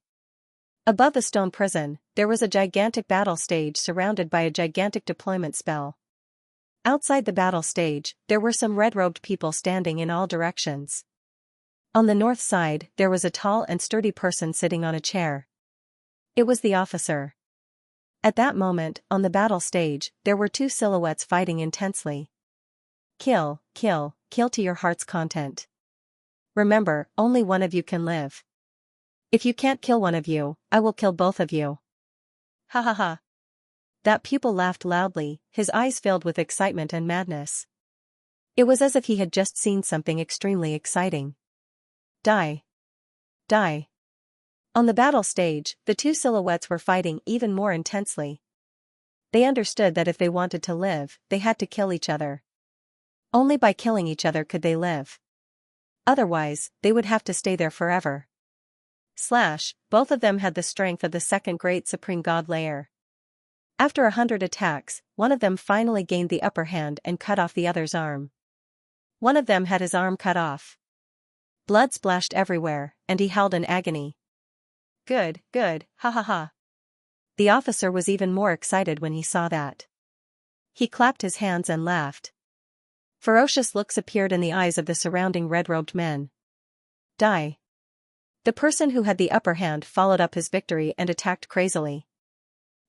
Above the stone prison, there was a gigantic battle stage surrounded by a gigantic deployment spell. Outside the battle stage, there were some red-robed people standing in all directions. On the north side, there was a tall and sturdy person sitting on a chair. It was the officer. At that moment, on the battle stage, there were 2 silhouettes fighting intensely. Kill, kill, kill to your heart's content. Remember, only one of you can live. If you can't kill one of you, I will kill both of you. Ha ha ha. That pupil laughed loudly, his eyes filled with excitement and madness. It was as if he had just seen something extremely exciting. Die. Die. On the battle stage, the 2 silhouettes were fighting even more intensely. They understood that if they wanted to live, they had to kill each other. Only by killing each other could they live. Otherwise, they would have to stay there forever. Both of them had the strength of the 2nd great supreme god layer. After 100 attacks, one of them finally gained the upper hand and cut off the other's arm. One of them had his arm cut off. Blood splashed everywhere, and he howled in agony. Good, good, ha ha ha. The officer was even more excited when he saw that. He clapped his hands and laughed. Ferocious looks appeared in the eyes of the surrounding red-robed men. Die. The person who had the upper hand followed up his victory and attacked crazily.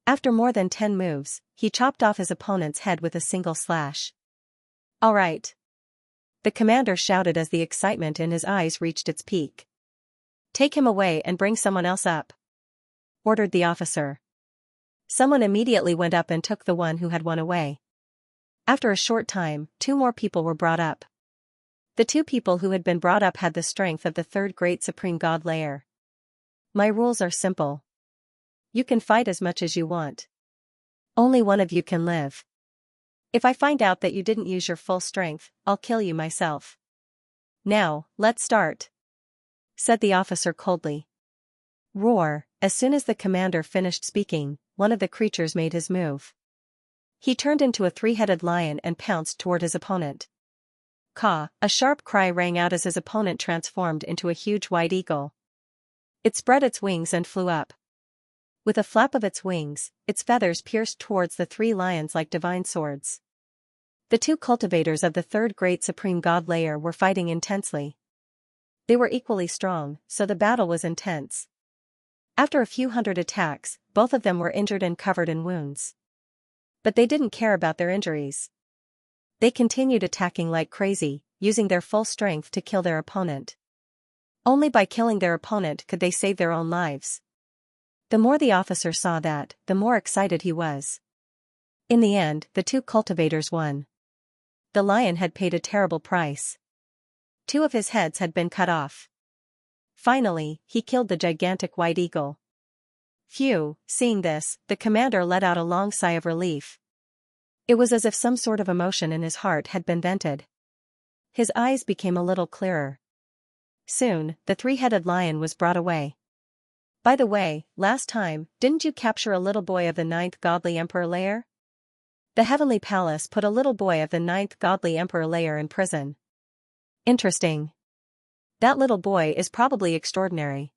After more than 10 moves, he chopped off his opponent's head with a single slash. All right. The commander shouted as the excitement in his eyes reached its peak. Take him away and bring someone else up, ordered the officer. Someone immediately went up and took the one who had won away. After a short time, 2 more people were brought up. The 2 people who had been brought up had the strength of the 3rd great supreme god layer. My rules are simple. You can fight as much as you want. Only one of you can live. If I find out that you didn't use your full strength, I'll kill you myself. Now, let's start," said the officer coldly. Roar! As soon as the commander finished speaking, one of the creatures made his move. He turned into a three-headed lion and pounced toward his opponent. Caw! A sharp cry rang out as his opponent transformed into a huge white eagle. It spread its wings and flew up. With a flap of its wings, its feathers pierced towards the three lions like divine swords. The two cultivators of the third great supreme god layer were fighting intensely. They were equally strong, so the battle was intense. After a few hundred attacks, both of them were injured and covered in wounds. But they didn't care about their injuries. They continued attacking like crazy, using their full strength to kill their opponent. Only by killing their opponent could they save their own lives. The more the officer saw that, the more excited he was. In the end, the two cultivators won. The lion had paid a terrible price. 2 of his heads had been cut off. Finally, he killed the gigantic white eagle. Phew! Seeing this, the commander let out a long sigh of relief. It was as if some sort of emotion in his heart had been vented. His eyes became a little clearer. Soon, the three-headed lion was brought away. By the way, last time, didn't you capture a little boy of the 9th godly emperor layer? The heavenly palace put a little boy of the 9th godly emperor layer in prison. Interesting. That little boy is probably extraordinary.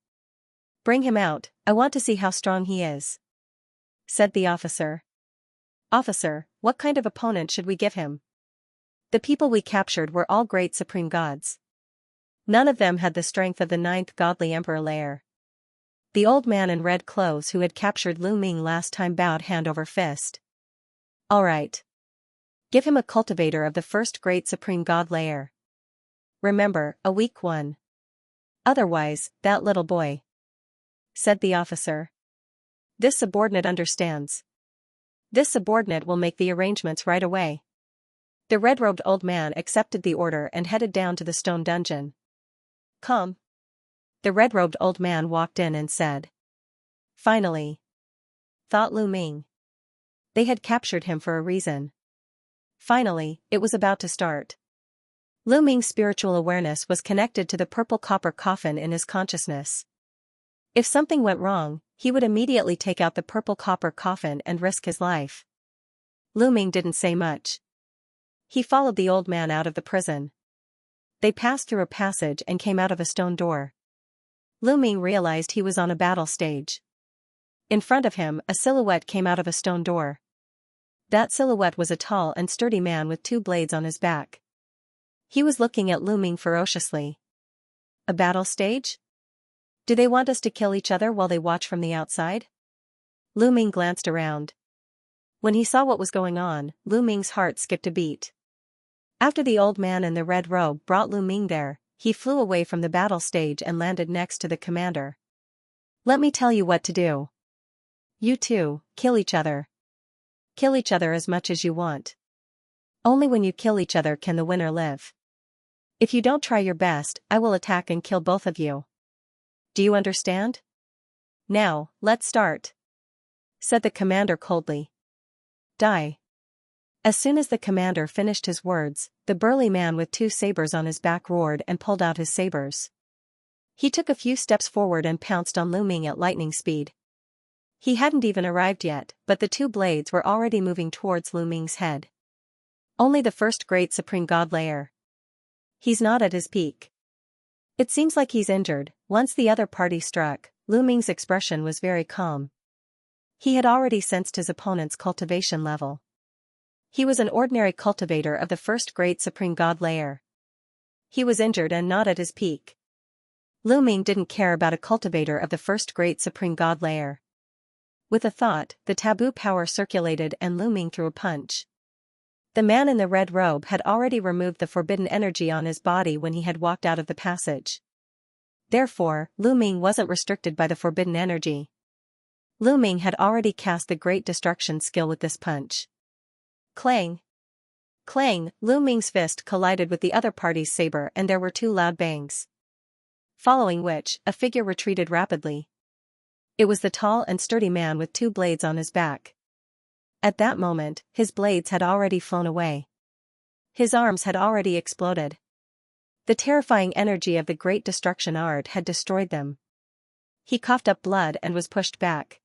Bring him out, I want to see how strong he is," said the officer. "Officer, what kind of opponent should we give him? The people we captured were all great supreme gods. None of them had the strength of the 9th godly emperor layer." The old man in red clothes who had captured Lu Ming last time bowed hand over fist. "All right. Give him a cultivator of the first great supreme god layer. Remember, a weak one. Otherwise, that little boy," said the officer. "This subordinate understands. This subordinate will make the arrangements right away." The red-robed old man accepted the order and headed down to the stone dungeon. "Come." The red-robed old man walked in and said. "Finally," thought Lu Ming. They had captured him for a reason. Finally, it was about to start. Lu Ming's spiritual awareness was connected to the purple copper coffin in his consciousness. If something went wrong, he would immediately take out the purple copper coffin and risk his life. Lu Ming didn't say much. He followed the old man out of the prison. They passed through a passage and came out of a stone door. Lu Ming realized he was on a battle stage. In front of him, a silhouette came out of a stone door. That silhouette was a tall and sturdy man with 2 blades on his back. He was looking at Lu Ming ferociously. A battle stage? Do they want us to kill each other while they watch from the outside? Lu Ming glanced around. When he saw what was going on, Lu Ming's heart skipped a beat. After the old man in the red robe brought Lu Ming there, he flew away from the battle stage and landed next to the commander. "Let me tell you what to do. You two, kill each other. Kill each other as much as you want. Only when you kill each other can the winner live. If you don't try your best, I will attack and kill both of you. Do you understand? Now, let's start," said the commander coldly. "Die." As soon as the commander finished his words, the burly man with 2 sabers on his back roared and pulled out his sabers. He took a few steps forward and pounced on Lu Ming at lightning speed. He hadn't even arrived yet, but the 2 blades were already moving towards Lu Ming's head. Only the first great supreme god layer. He's not at his peak. It seems like he's injured. Once the other party struck, Lu Ming's expression was very calm. He had already sensed his opponent's cultivation level. He was an ordinary cultivator of the first great supreme god layer. He was injured and not at his peak. Lu Ming didn't care about a cultivator of the first great supreme god layer. With a thought, the taboo power circulated and Lu Ming threw a punch. The man in the red robe had already removed the forbidden energy on his body when he had walked out of the passage. Therefore, Lu Ming wasn't restricted by the forbidden energy. Lu Ming had already cast the great destruction skill with this punch. Clang! Clang! Lu Ming's fist collided with the other party's saber and there were 2 loud bangs. Following which, a figure retreated rapidly. It was the tall and sturdy man with 2 blades on his back. At that moment, his blades had already flown away. His arms had already exploded. The terrifying energy of the great destruction art had destroyed them. He coughed up blood and was pushed back.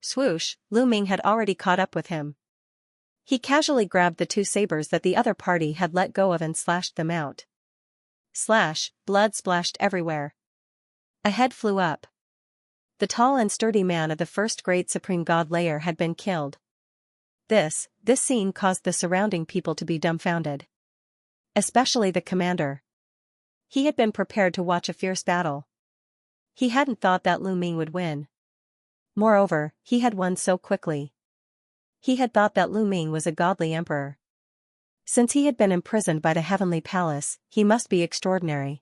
Swoosh, Lu Ming had already caught up with him. He casually grabbed the two sabers that the other party had let go of and slashed them out. Slash, blood splashed everywhere. A head flew up. The tall and sturdy man of the first great supreme god layer had been killed. This scene caused the surrounding people to be dumbfounded. Especially the commander. He had been prepared to watch a fierce battle. He hadn't thought that Lu Ming would win. Moreover, he had won so quickly. He had thought that Lu Ming was a godly emperor. Since he had been imprisoned by the heavenly palace, he must be extraordinary.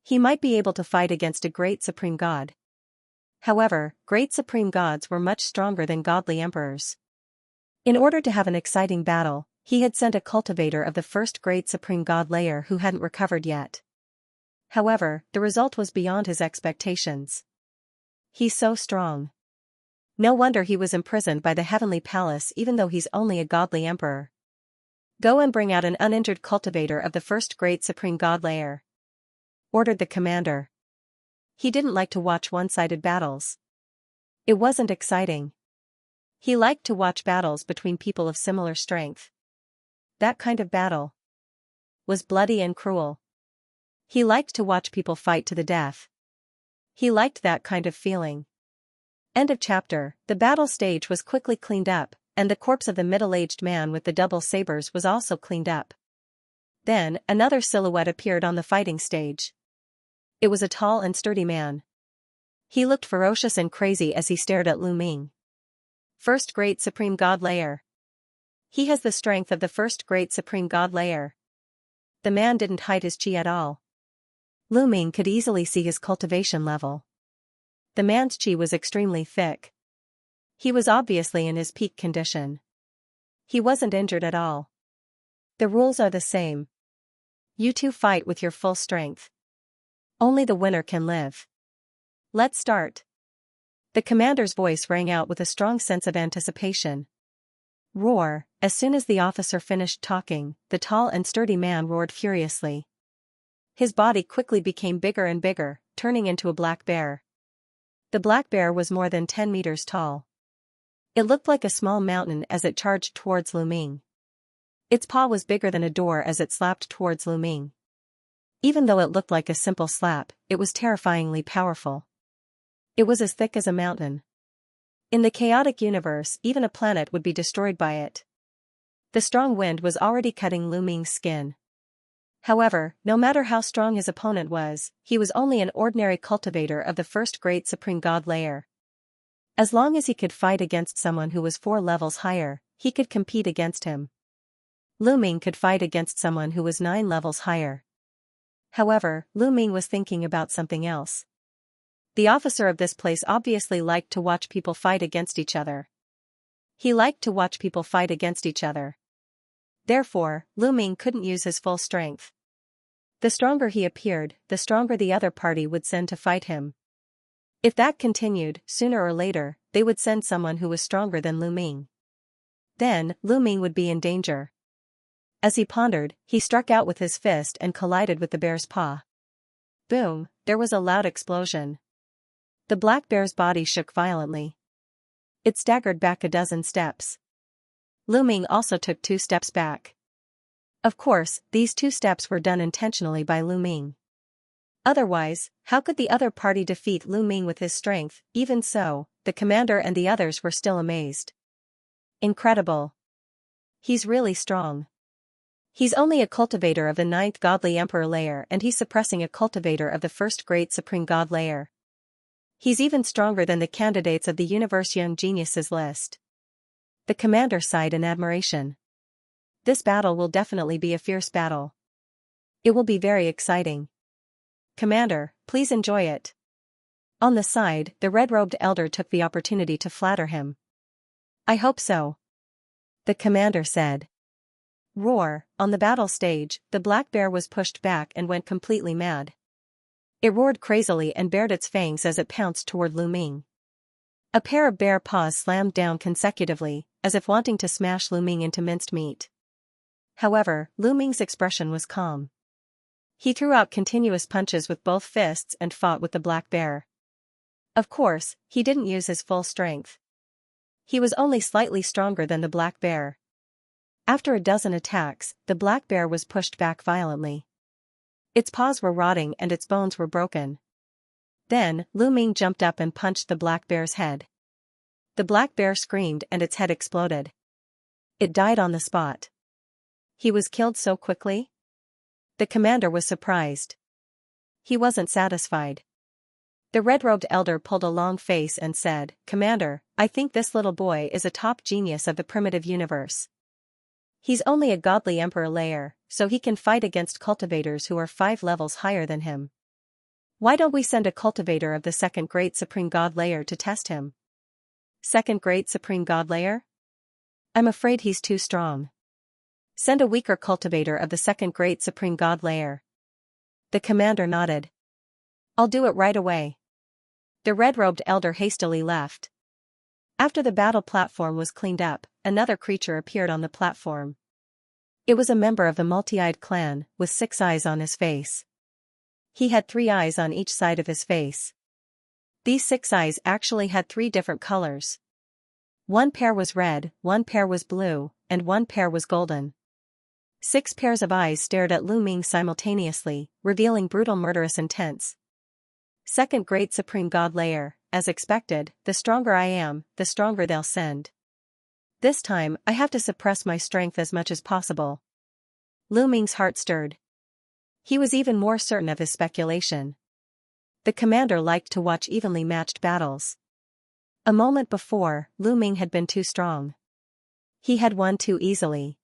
He might be able to fight against a great supreme god. However, great supreme gods were much stronger than godly emperors. In order to have an exciting battle, he had sent a cultivator of the first great supreme god layer who hadn't recovered yet. However, the result was beyond his expectations. He's so strong. No wonder he was imprisoned by the heavenly palace even though he's only a godly emperor. Go and bring out an uninjured cultivator of the first great supreme god layer, ordered the commander. He didn't like to watch one-sided battles. It wasn't exciting. He liked to watch battles between people of similar strength. That kind of battle was bloody and cruel. He liked to watch people fight to the death. He liked that kind of feeling. End of chapter. The battle stage was quickly cleaned up, and the corpse of the middle-aged man with the double sabers was also cleaned up. Then, another silhouette appeared on the fighting stage. It was a tall and sturdy man. He looked ferocious and crazy as he stared at Lu Ming. First great supreme god layer. He has the strength of the first great supreme god layer. The man didn't hide his chi at all. Lu Ming could easily see his cultivation level. The man's chi was extremely thick. He was obviously in his peak condition. He wasn't injured at all. The rules are the same. You two fight with your full strength. Only the winner can live. Let's start. The commander's voice rang out with a strong sense of anticipation. Roar! As soon as the officer finished talking, the tall and sturdy man roared furiously. His body quickly became bigger and bigger, turning into a black bear. The black bear was more than 10 meters tall. It looked like a small mountain as it charged towards Lu Ming. Its paw was bigger than a door as it slapped towards Lu Ming. Even though it looked like a simple slap, it was terrifyingly powerful. It was as thick as a mountain. In the chaotic universe, even a planet would be destroyed by it. The strong wind was already cutting Lu Ming's skin. However, no matter how strong his opponent was, he was only an ordinary cultivator of the first great supreme god layer. As long as he could fight against someone who was 4 levels higher, he could compete against him. Lu Ming could fight against someone who was 9 levels higher. However, Lu Ming was thinking about something else. The officer of this place obviously liked to watch people fight against each other. He liked to watch people fight against each other. Therefore, Lu Ming couldn't use his full strength. The stronger he appeared, the stronger the other party would send to fight him. If that continued, sooner or later, they would send someone who was stronger than Lu Ming. Then, Lu Ming would be in danger. As he pondered, he struck out with his fist and collided with the bear's paw. Boom! There was a loud explosion. The black bear's body shook violently. It staggered back a dozen steps. Lu Ming also took 2 steps back. Of course, these 2 steps were done intentionally by Lu Ming. Otherwise, how could the other party defeat Lu Ming with his strength? Even so, the commander and the others were still amazed. Incredible. He's really strong. He's only a cultivator of the 9th godly emperor layer and he's suppressing a cultivator of the first great supreme god layer. He's even stronger than the candidates of the Universe Young Geniuses list. The commander sighed in admiration. This battle will definitely be a fierce battle. It will be very exciting. Commander, please enjoy it. On the side, the red-robed elder took the opportunity to flatter him. I hope so. The commander said. Roar! On the battle stage, the black bear was pushed back and went completely mad. It roared crazily and bared its fangs as it pounced toward Lu Ming. A pair of bear paws slammed down consecutively, as if wanting to smash Lu Ming into minced meat. However, Lu Ming's expression was calm. He threw out continuous punches with both fists and fought with the black bear. Of course, he didn't use his full strength. He was only slightly stronger than the black bear. After a dozen attacks, the black bear was pushed back violently. Its paws were rotting and its bones were broken. Then, Lu Ming jumped up and punched the black bear's head. The black bear screamed and its head exploded. It died on the spot. He was killed so quickly? The commander was surprised. He wasn't satisfied. The red-robed elder pulled a long face and said, "Commander, I think this little boy is a top genius of the primitive universe. He's only a godly emperor layer, so he can fight against cultivators who are 5 levels higher than him. Why don't we send a cultivator of the second great supreme god layer to test him?" Second great supreme god layer? I'm afraid he's too strong. Send a weaker cultivator of the second great supreme god layer. The commander nodded. I'll do it right away. The red-robed elder hastily left. After the battle platform was cleaned up, another creature appeared on the platform. It was a member of the multi-eyed clan, with 6 eyes on his face. He had 3 eyes on each side of his face. These 6 eyes actually had 3 different colors. 1 pair was red, 1 pair was blue, and 1 pair was golden. 6 pairs of eyes stared at Lu Ming simultaneously, revealing brutal murderous intents. Second great supreme god layer, as expected, the stronger I am, the stronger they'll send. This time, I have to suppress my strength as much as possible. Lu Ming's heart stirred. He was even more certain of his speculation. The commander liked to watch evenly matched battles. A moment before, Lu Ming had been too strong. He had won too easily.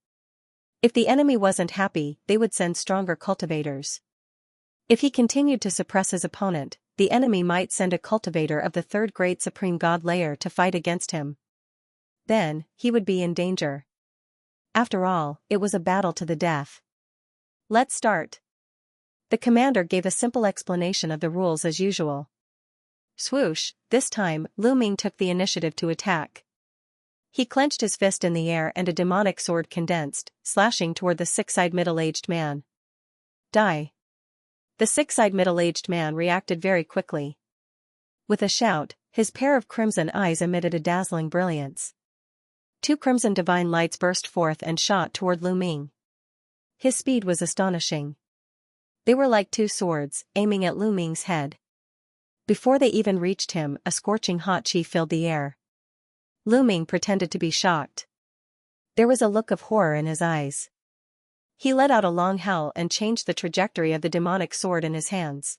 If the enemy wasn't happy, they would send stronger cultivators. If he continued to suppress his opponent, the enemy might send a cultivator of the third great supreme god layer to fight against him. Then, he would be in danger. After all, it was a battle to the death. Let's start. The commander gave a simple explanation of the rules as usual. Swoosh, this time, Lu Ming took the initiative to attack. He clenched his fist in the air and a demonic sword condensed, slashing toward the 6-eyed middle-aged man. Die. The 6-eyed middle-aged man reacted very quickly. With a shout, his pair of crimson eyes emitted a dazzling brilliance. 2 crimson divine lights burst forth and shot toward Lu Ming. His speed was astonishing. They were like 2 swords, aiming at Lu Ming's head. Before they even reached him, a scorching hot chi filled the air. Lu Ming pretended to be shocked. There was a look of horror in his eyes. He let out a long howl and changed the trajectory of the demonic sword in his hands.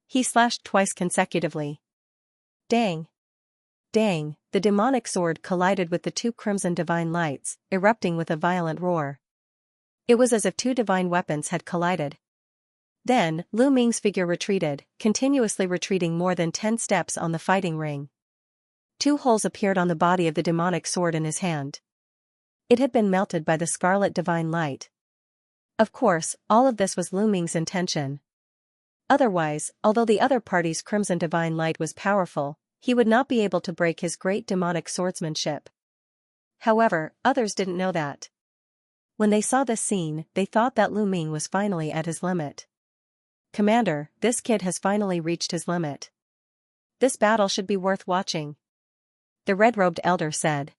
He slashed twice consecutively. Dang! Dang! The demonic sword collided with the 2 crimson divine lights, erupting with a violent roar. It was as if 2 divine weapons had collided. Then, Lu Ming's figure retreated, continuously retreating more than 10 steps on the fighting ring. 2 holes appeared on the body of the demonic sword in his hand. It had been melted by the scarlet divine light. Of course, all of this was Lu Ming's intention. Otherwise, although the other party's crimson divine light was powerful, he would not be able to break his great demonic swordsmanship. However, others didn't know that. When they saw this scene, they thought that Lu Ming was finally at his limit. Commander, this kid has finally reached his limit. This battle should be worth watching. The red-robed elder said.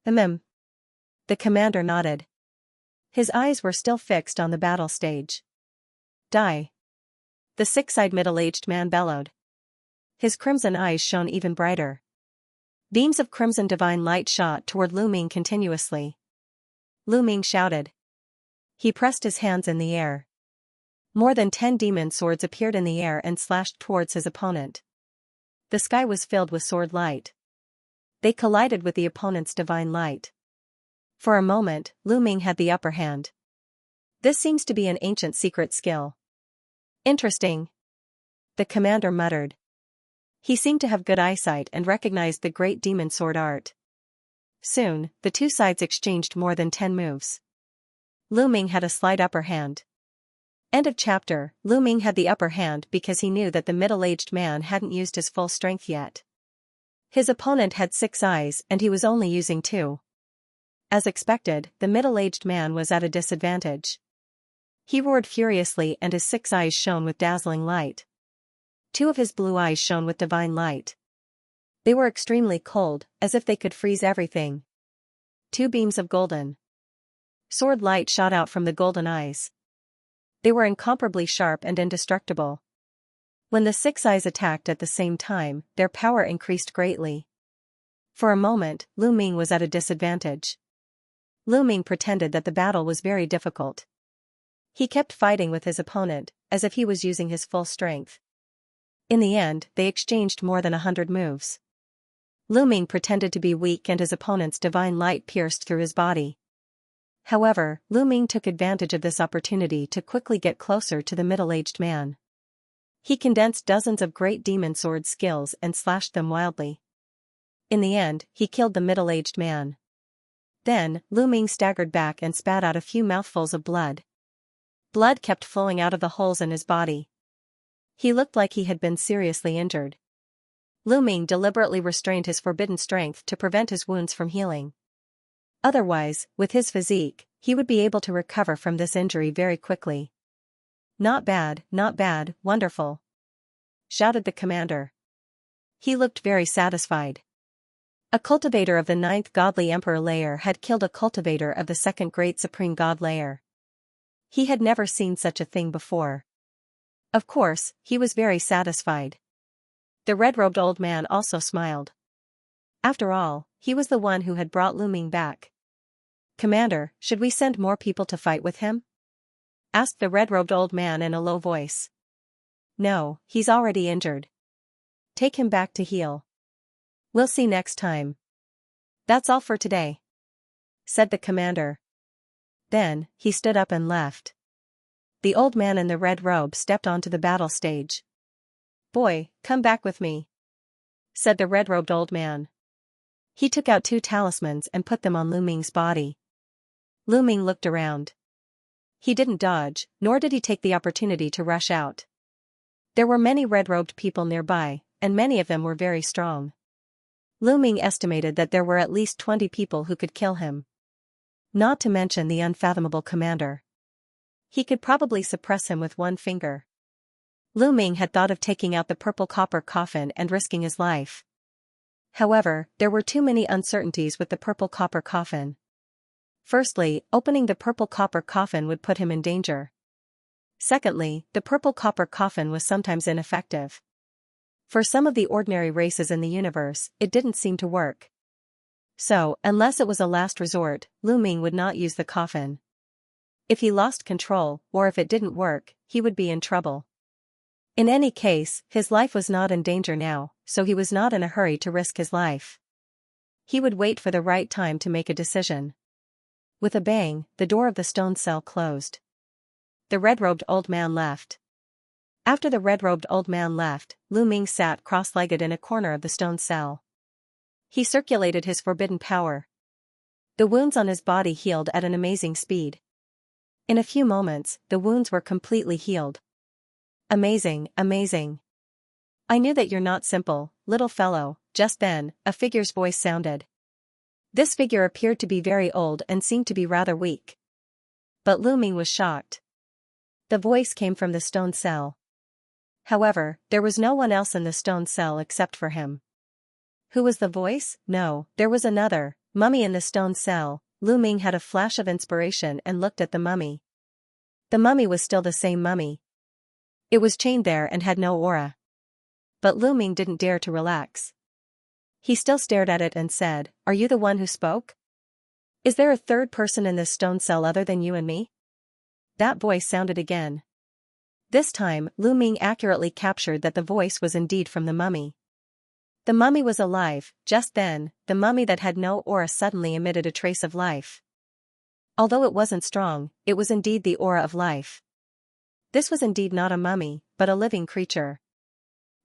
The commander nodded. His eyes were still fixed on the battle stage. Die. The 6-eyed middle-aged man bellowed. His crimson eyes shone even brighter. Beams of crimson divine light shot toward Lu Ming continuously. Lu Ming shouted. He pressed his hands in the air. More than 10 demon swords appeared in the air and slashed towards his opponent. The sky was filled with sword light. They collided with the opponent's divine light. For a moment, Lu Ming had the upper hand. This seems to be an ancient secret skill. Interesting. The commander muttered. He seemed to have good eyesight and recognized the great demon sword art. Soon, the 2 sides exchanged more than 10 moves. Lu Ming had a slight upper hand. End of chapter. Lu Ming had the upper hand because he knew that the middle-aged man hadn't used his full strength yet. His opponent had 6 eyes and he was only using 2. As expected, the middle-aged man was at a disadvantage. He roared furiously and his 6 eyes shone with dazzling light. 2 of his blue eyes shone with divine light. They were extremely cold, as if they could freeze everything. 2 beams of golden sword light shot out from the golden eyes. They were incomparably sharp and indestructible. When the 6 eyes attacked at the same time, their power increased greatly. For a moment, Lu Ming was at a disadvantage. Lu Ming pretended that the battle was very difficult. He kept fighting with his opponent, as if he was using his full strength. In the end, they exchanged more than 100 moves. Lu Ming pretended to be weak and his opponent's divine light pierced through his body. However, Lu Ming took advantage of this opportunity to quickly get closer to the middle-aged man. He condensed dozens of great demon sword skills and slashed them wildly. In the end, he killed the middle-aged man. Then, Lu Ming staggered back and spat out a few mouthfuls of blood. Blood kept flowing out of the holes in his body. He looked like he had been seriously injured. Lu Ming deliberately restrained his forbidden strength to prevent his wounds from healing. Otherwise, with his physique, he would be able to recover from this injury very quickly. Not bad, wonderful," shouted the commander. He looked very satisfied. A cultivator of the 9th godly emperor layer had killed a cultivator of the 2nd great supreme god layer. He had never seen such a thing before. Of course, he was very satisfied. The red-robed old man also smiled. After all, he was the one who had brought Lu Ming back. "Commander, should we send more people to fight with him?" asked the red-robed old man in a low voice. "No, he's already injured. Take him back to heal. We'll see next time. That's all for today," said the commander. Then, he stood up and left. The old man in the red robe stepped onto the battle stage. "Boy, come back with me," said the red-robed old man. He took out 2 talismans and put them on Lu Ming's body. Lu Ming looked around. He didn't dodge, nor did he take the opportunity to rush out. There were many red-robed people nearby, and many of them were very strong. Lu Ming estimated that there were at least 20 people who could kill him. Not to mention the unfathomable commander. He could probably suppress him with one finger. Lu Ming had thought of taking out the purple copper coffin and risking his life. However, there were too many uncertainties with the purple copper coffin. Firstly, opening the purple copper coffin would put him in danger. Secondly, the purple copper coffin was sometimes ineffective. For some of the ordinary races in the universe, it didn't seem to work. So, unless it was a last resort, Lu Ming would not use the coffin. If he lost control, or if it didn't work, he would be in trouble. In any case, his life was not in danger now, so he was not in a hurry to risk his life. He would wait for the right time to make a decision. With a bang, the door of the stone cell closed. The red-robed old man left. After the red-robed old man left, Lu Ming sat cross-legged in a corner of the stone cell. He circulated his forbidden power. The wounds on his body healed at an amazing speed. In a few moments, the wounds were completely healed. "Amazing, amazing. I knew that you're not simple, little fellow." Just then, a figure's voice sounded. This figure appeared to be very old and seemed to be rather weak. But Lu Ming was shocked. The voice came from the stone cell. However, there was no one else in the stone cell except for him. Who was the voice? No, there was another mummy in the stone cell. Lu Ming had a flash of inspiration and looked at the mummy. The mummy was still the same mummy. It was chained there and had no aura. But Lu Ming didn't dare to relax. He still stared at it and said, "Are you the one who spoke? Is there a third person in this stone cell other than you and me?" That voice sounded again. This time, Lu Ming accurately captured that the voice was indeed from the mummy. The mummy was alive. Just then, the mummy that had no aura suddenly emitted a trace of life. Although it wasn't strong, it was indeed the aura of life. This was indeed not a mummy, but a living creature.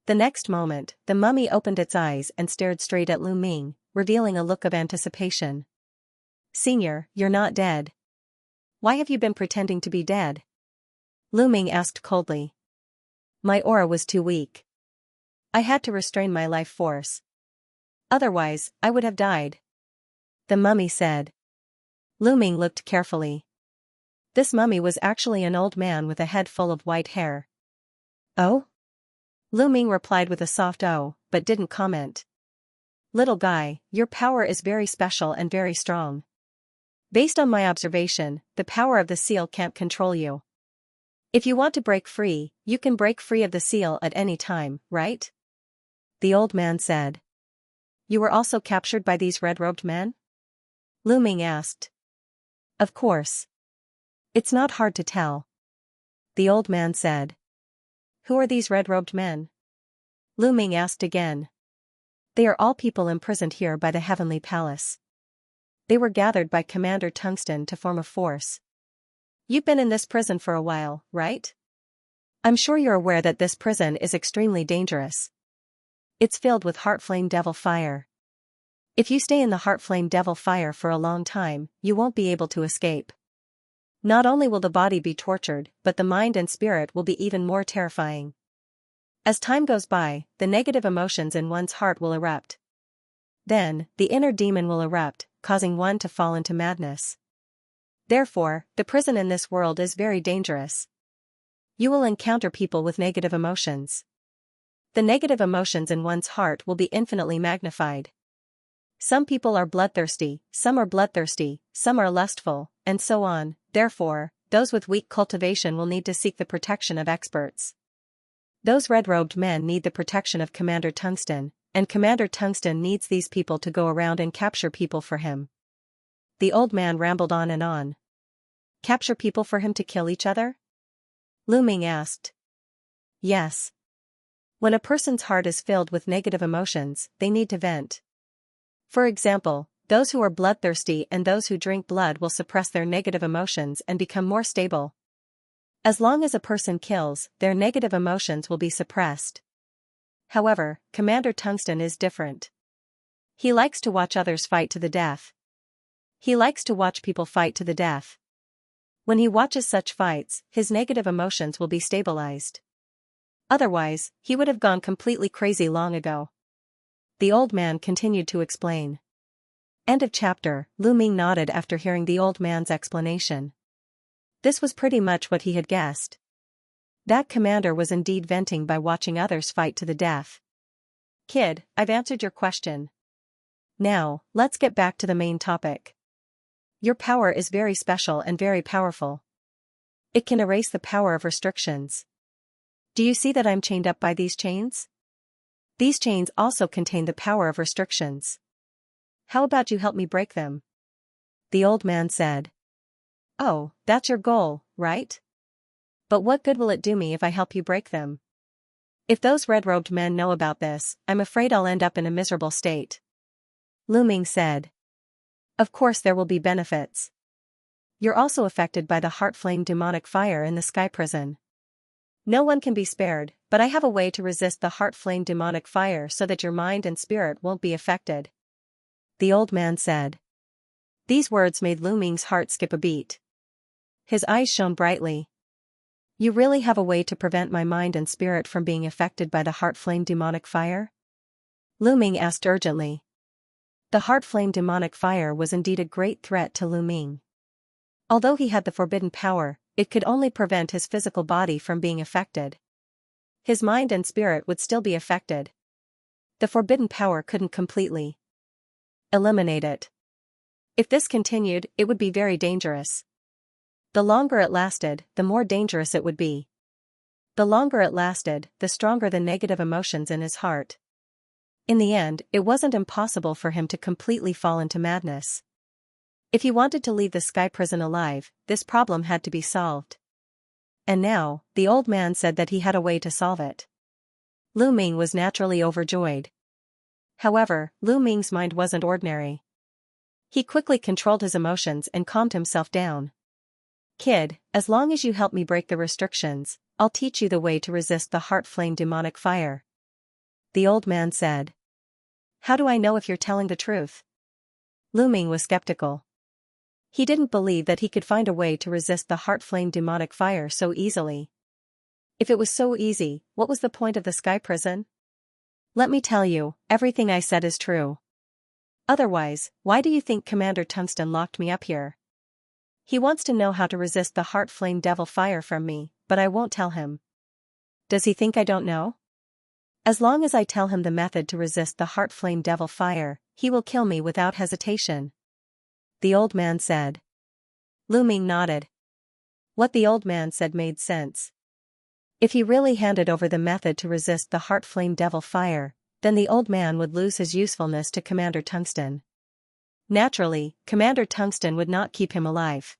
The next moment, the mummy opened its eyes and stared straight at Lu Ming, revealing a look of anticipation. "Senior, you're not dead. Why have you been pretending to be dead?" Lu Ming asked coldly. "My aura was too weak. I had to restrain my life force." Otherwise, I would have died. The mummy said. Lu Ming looked carefully. This mummy was actually an old man with a head full of white hair. Oh? Lu Ming replied with a soft oh, but didn't comment. Little guy, your power is very special and very strong. Based on my observation, the power of the seal can't control you. If you want to break free, you can break free of the seal at any time, right? The old man said. You were also captured by these red-robed men? Lu Ming asked. Of course. It's not hard to tell. The old man said. Who are these red-robed men? Lu Ming asked again. They are all people imprisoned here by the Heavenly Palace. They were gathered by Commander Tungsten to form a force. You've been in this prison for a while, right? I'm sure you're aware that this prison is extremely dangerous. It's filled with heart-flame devil fire. If you stay in the heart-flame devil fire for a long time, you won't be able to escape. Not only will the body be tortured, but the mind and spirit will be even more terrifying. As time goes by, the negative emotions in one's heart will erupt. Then, the inner demon will erupt, causing one to fall into madness. Therefore, the prison in this world is very dangerous. You will encounter people with negative emotions. The negative emotions in one's heart will be infinitely magnified. Some people are bloodthirsty, some are lustful, and so on. Therefore, those with weak cultivation will need to seek the protection of experts. Those red-robed men need the protection of Commander Tungsten, and Commander Tungsten needs these people to go around and capture people for him. The old man rambled on and on. Capture people for him to kill each other? Lu Ming asked. Yes. When a person's heart is filled with negative emotions, they need to vent. For example, those who are bloodthirsty and those who drink blood will suppress their negative emotions and become more stable. As long as a person kills, their negative emotions will be suppressed. However, Commander Tungsten is different. He likes to watch others fight to the death. He likes to watch people fight to the death. When he watches such fights, his negative emotions will be stabilized. Otherwise, he would have gone completely crazy long ago. The old man continued to explain. End of chapter. Lu Ming nodded after hearing the old man's explanation. This was pretty much what he had guessed. That commander was indeed venting by watching others fight to the death. Kid, I've answered your question. Now, let's get back to the main topic. Your power is very special and very powerful. It can erase the power of restrictions. Do you see that I'm chained up by these chains? These chains also contain the power of restrictions. How about you help me break them? The old man said. Oh, that's your goal, right? But what good will it do me if I help you break them? If those red-robed men know about this, I'm afraid I'll end up in a miserable state. Lu Ming said. Of course there will be benefits. You're also affected by the heart-flame demonic fire in the sky prison. No one can be spared, but I have a way to resist the heart-flame demonic fire so that your mind and spirit won't be affected. The old man said. These words made Lu Ming's heart skip a beat. His eyes shone brightly. You really have a way to prevent my mind and spirit from being affected by the heart-flame demonic fire? Lu Ming asked urgently. The heart-flame demonic fire was indeed a great threat to Lu Ming. Although he had the forbidden power, it could only prevent his physical body from being affected. His mind and spirit would still be affected. The forbidden power couldn't completely eliminate it. If this continued, it would be very dangerous. The longer it lasted, the more dangerous it would be. The longer it lasted, the stronger the negative emotions in his heart. In the end, it wasn't impossible for him to completely fall into madness. If he wanted to leave the sky prison alive, this problem had to be solved. And now, the old man said that he had a way to solve it. Lu Ming was naturally overjoyed. However, Lu Ming's mind wasn't ordinary. He quickly controlled his emotions and calmed himself down. Kid, as long as you help me break the restrictions, I'll teach you the way to resist the heart-flame demonic fire. The old man said. How do I know if you're telling the truth? Lu Ming was skeptical. He didn't believe that he could find a way to resist the heart-flame demonic fire so easily. If it was so easy, what was the point of the sky prison? Let me tell you, everything I said is true. Otherwise, why do you think Commander Tungsten locked me up here? He wants to know how to resist the heart flame devil fire from me, but I won't tell him. Does he think I don't know? As long as I tell him the method to resist the heart flame devil fire, he will kill me without hesitation. The old man said. Lu Ming nodded. What the old man said made sense. If he really handed over the method to resist the heart flame devil fire, then the old man would lose his usefulness to Commander Tungsten. Naturally, Commander Tungsten would not keep him alive.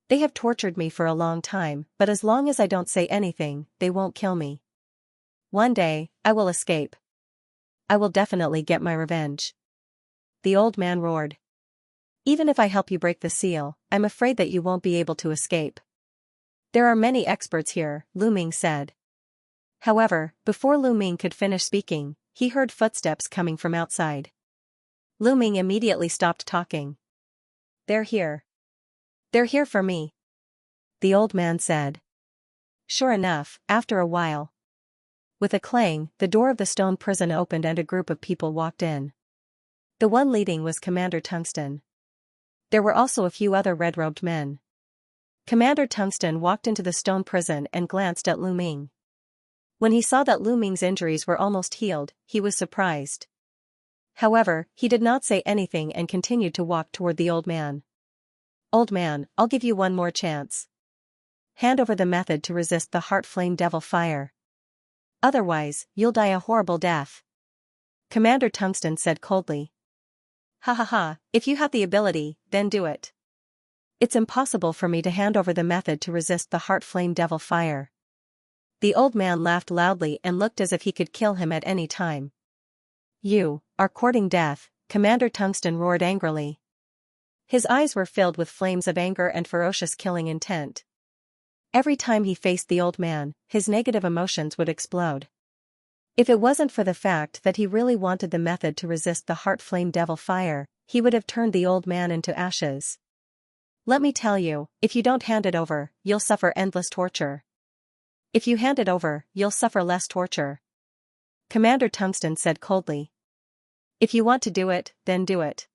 They have tortured me for a long time, but as long as I don't say anything, they won't kill me. One day, I will escape. I will definitely get my revenge. The old man roared. Even if I help you break the seal, I'm afraid that you won't be able to escape. There are many experts here, Lu Ming said. However, before Lu Ming could finish speaking, he heard footsteps coming from outside. Lu Ming immediately stopped talking. They're here. They're here for me. The old man said. Sure enough, after a while. With a clang, the door of the stone prison opened and a group of people walked in. The one leading was Commander Tungsten. There were also a few other red-robed men. Commander Tungsten walked into the stone prison and glanced at Lu Ming. When he saw that Lu Ming's injuries were almost healed, he was surprised. However, he did not say anything and continued to walk toward the old man. Old man, I'll give you one more chance. Hand over the method to resist the heart flame devil fire. Otherwise, you'll die a horrible death. Commander Tungsten said coldly. Ha ha ha, if you have the ability, then do it. It's impossible for me to hand over the method to resist the heart flame devil fire. The old man laughed loudly and looked as if he could kill him at any time. You are courting death, Commander Tungsten roared angrily. His eyes were filled with flames of anger and ferocious killing intent. Every time he faced the old man, his negative emotions would explode. If it wasn't for the fact that he really wanted the method to resist the heart flame devil fire, he would have turned the old man into ashes. Let me tell you, if you don't hand it over, you'll suffer endless torture. If you hand it over, you'll suffer less torture. Commander Tungsten said coldly. If you want to do it, then do it.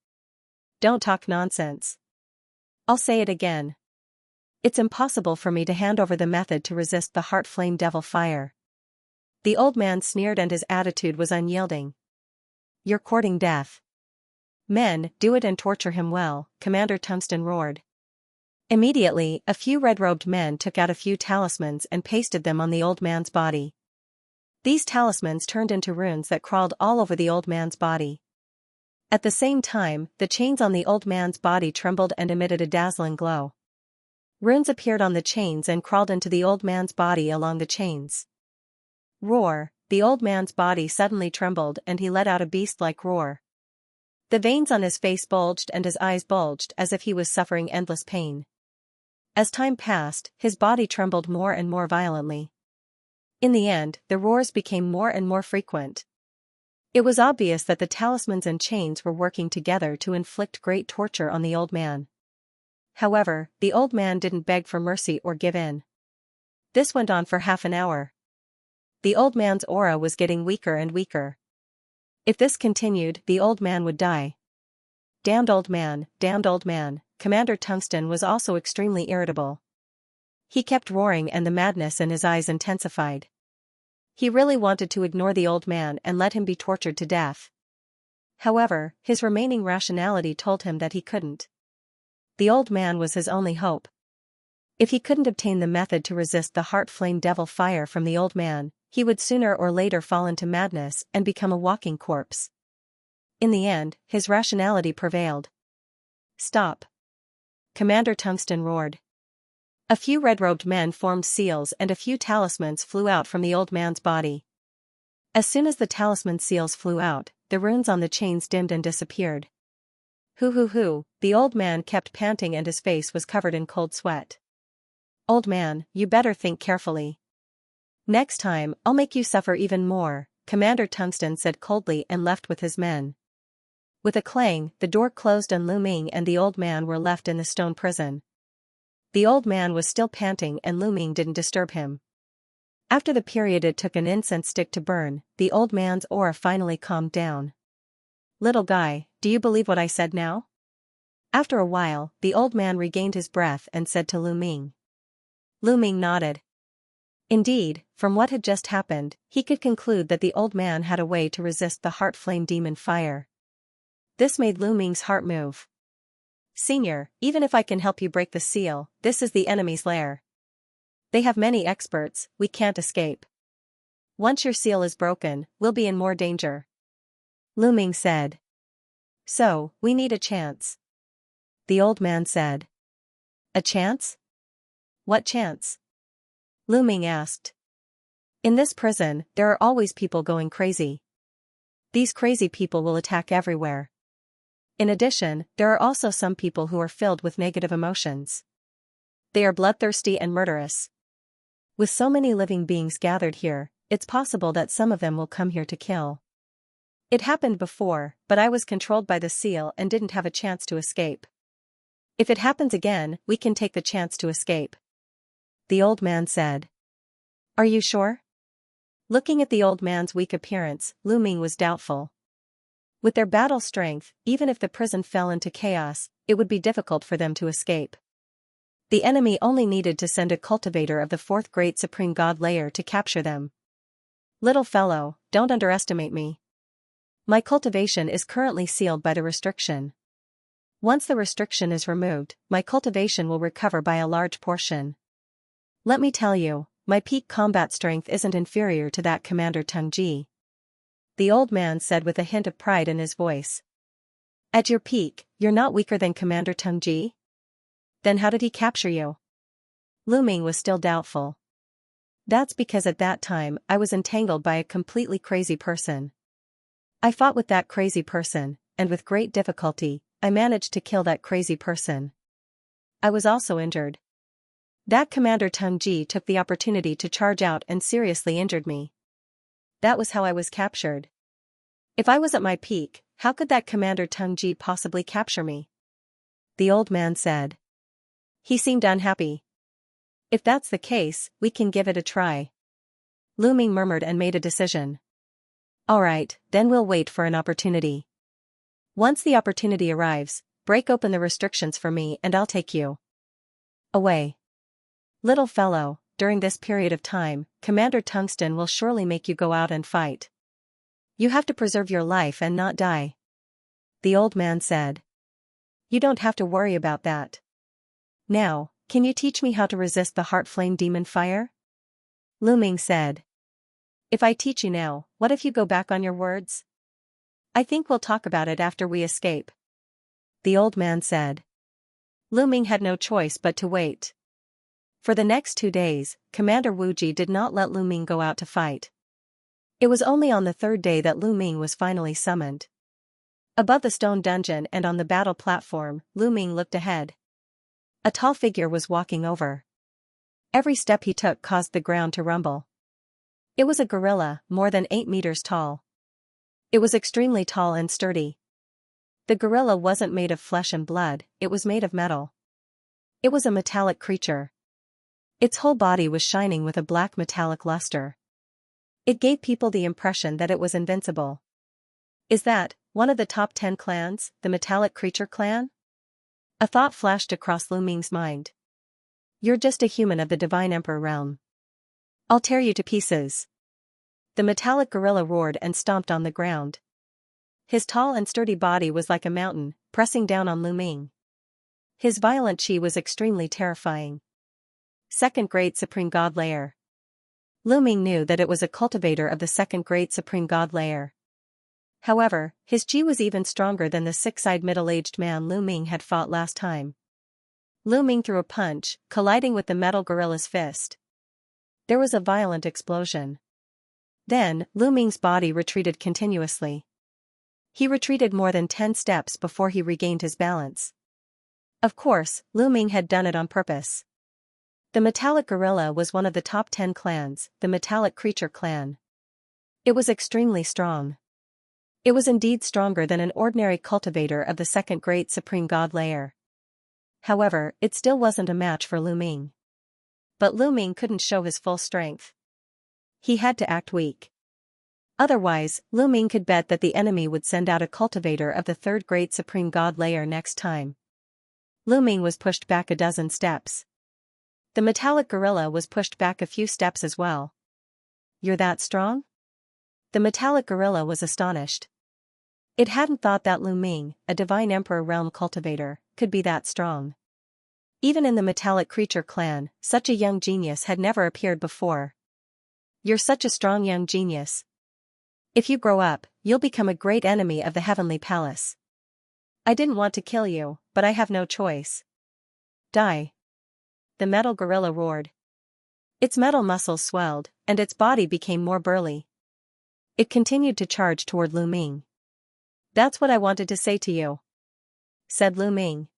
Don't talk nonsense. I'll say it again. It's impossible for me to hand over the method to resist the heart flame devil fire. The old man sneered and his attitude was unyielding. You're courting death. Men, do it and torture him well, Commander Tungsten roared. Immediately, a few red-robed men took out a few talismans and pasted them on the old man's body. These talismans turned into runes that crawled all over the old man's body. At the same time, the chains on the old man's body trembled and emitted a dazzling glow. Runes appeared on the chains and crawled into the old man's body along the chains. Roar! The old man's body suddenly trembled and he let out a beast-like roar. The veins on his face bulged and his eyes bulged as if he was suffering endless pain. As time passed, his body trembled more and more violently. In the end, the roars became more and more frequent. It was obvious that the talismans and chains were working together to inflict great torture on the old man. However, the old man didn't beg for mercy or give in. This went on for half an hour. The old man's aura was getting weaker and weaker. If this continued, the old man would die. Damned old man, damned old man. Commander Tungsten was also extremely irritable. He kept roaring and the madness in his eyes intensified. He really wanted to ignore the old man and let him be tortured to death. However, his remaining rationality told him that he couldn't. The old man was his only hope. If he couldn't obtain the method to resist the heart flame devil fire from the old man, he would sooner or later fall into madness and become a walking corpse. In the end, his rationality prevailed. Stop! Commander Tungsten roared. A few red-robed men formed seals and a few talismans flew out from the old man's body. As soon as the talisman seals flew out, the runes on the chains dimmed and disappeared. Hoo, the old man kept panting and his face was covered in cold sweat. Old man, you better think carefully. Next time, I'll make you suffer even more, Commander Tungsten said coldly and left with his men. With a clang, the door closed and Lu Ming and the old man were left in the stone prison. The old man was still panting and Lu Ming didn't disturb him. After the period it took an incense stick to burn, the old man's aura finally calmed down. "Little guy, do you believe what I said now?" After a while, the old man regained his breath and said to Lu Ming. Lu Ming nodded. Indeed, from what had just happened, he could conclude that the old man had a way to resist the heart flame demon fire. This made Lu Ming's heart move. "Senior, even if I can help you break the seal, this is the enemy's lair. They have many experts, we can't escape. Once your seal is broken, we'll be in more danger." Lu Ming said. "So, we need a chance." The old man said. "A chance? What chance?" Lu Ming asked. "In this prison, there are always people going crazy. These crazy people will attack everywhere. In addition, there are also some people who are filled with negative emotions. They are bloodthirsty and murderous. With so many living beings gathered here, it's possible that some of them will come here to kill. It happened before, but I was controlled by the seal and didn't have a chance to escape. If it happens again, we can take the chance to escape." The old man said. "Are you sure?" Looking at the old man's weak appearance, Lu Ming was doubtful. With their battle strength, even if the prison fell into chaos, it would be difficult for them to escape. The enemy only needed to send a cultivator of the fourth great supreme god layer to capture them. "Little fellow, don't underestimate me. My cultivation is currently sealed by the restriction. Once the restriction is removed, my cultivation will recover by a large portion. Let me tell you, my peak combat strength isn't inferior to that Commander Tengji," the old man said with a hint of pride in his voice. "At your peak, you're not weaker than Commander Tengji? Then how did he capture you?" Lu Ming was still doubtful. "That's because at that time I was entangled by a completely crazy person. I fought with that crazy person, and with great difficulty, I managed to kill that crazy person. I was also injured. That Commander Tengji took the opportunity to charge out and seriously injured me. That was how I was captured. If I was at my peak, how could that Commander Tengji possibly capture me?" the old man said. He seemed unhappy. "If that's the case, we can give it a try." Lu Ming murmured and made a decision. "Alright, then we'll wait for an opportunity. Once the opportunity arrives, break open the restrictions for me and I'll take you away. Little fellow, during this period of time, Commander Tungsten will surely make you go out and fight. You have to preserve your life and not die," the old man said. "You don't have to worry about that. Now, can you teach me how to resist the heart flame demon fire?" Lu Ming said. "If I teach you now, what if you go back on your words? I think we'll talk about it after we escape," the old man said. Lu Ming had no choice but to wait. For the next 2 days, Commander Wuji did not let Lu Ming go out to fight. It was only on the third day that Lu Ming was finally summoned. Above the stone dungeon and on the battle platform, Lu Ming looked ahead. A tall figure was walking over. Every step he took caused the ground to rumble. It was a gorilla, more than 8 meters tall. It was extremely tall and sturdy. The gorilla wasn't made of flesh and blood, it was made of metal. It was a metallic creature. Its whole body was shining with a black metallic luster. It gave people the impression that it was invincible. "Is that one of the top 10 clans, the metallic creature clan?" A thought flashed across Lu Ming's mind. "You're just a human of the Divine Emperor realm. I'll tear you to pieces." The metallic gorilla roared and stomped on the ground. His tall and sturdy body was like a mountain, pressing down on Lu Ming. His violent chi was extremely terrifying. Second Great Supreme God Layer. Lu Ming knew that it was a cultivator of the Second Great Supreme God Layer. However, his chi was even stronger than the six-eyed middle-aged man Lu Ming had fought last time. Lu Ming threw a punch, colliding with the metal gorilla's fist. There was a violent explosion. Then, Lu Ming's body retreated continuously. He retreated more than 10 steps before he regained his balance. Of course, Lu Ming had done it on purpose. The metallic gorilla was one of the top 10 clans, the metallic creature clan. It was extremely strong. It was indeed stronger than an ordinary cultivator of the Second Great Supreme God Layer. However, it still wasn't a match for Lu Ming. But Lu Ming couldn't show his full strength. He had to act weak. Otherwise, Lu Ming could bet that the enemy would send out a cultivator of the third great supreme god layer next time. Lu Ming was pushed back a dozen steps. The metallic gorilla was pushed back a few steps as well. "You're that strong?" The metallic gorilla was astonished. It hadn't thought that Lu Ming, a divine emperor realm cultivator, could be that strong. Even in the metallic creature clan, such a young genius had never appeared before. "You're such a strong young genius. If you grow up, you'll become a great enemy of the heavenly palace. I didn't want to kill you, but I have no choice. Die." The metal gorilla roared. Its metal muscles swelled, and its body became more burly. It continued to charge toward Lu Ming. "That's what I wanted to say to you," said Lu Ming.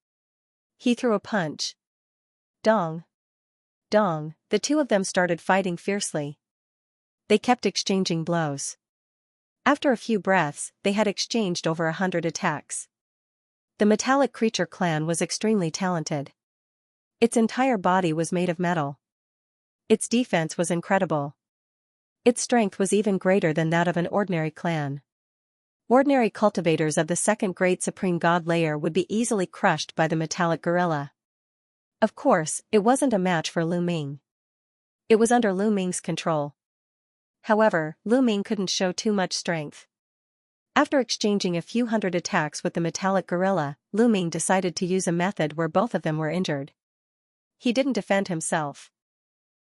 He threw a punch. Dong. Dong, the two of them started fighting fiercely. They kept exchanging blows. After a few breaths, they had exchanged over 100 attacks. The metallic creature clan was extremely talented. Its entire body was made of metal. Its defense was incredible. Its strength was even greater than that of an ordinary clan. Ordinary cultivators of the second great supreme god layer would be easily crushed by the metallic gorilla. Of course, it wasn't a match for Lu Ming. It was under Lu Ming's control. However, Lu Ming couldn't show too much strength. After exchanging a few hundred attacks with the metallic gorilla, Lu Ming decided to use a method where both of them were injured. He didn't defend himself.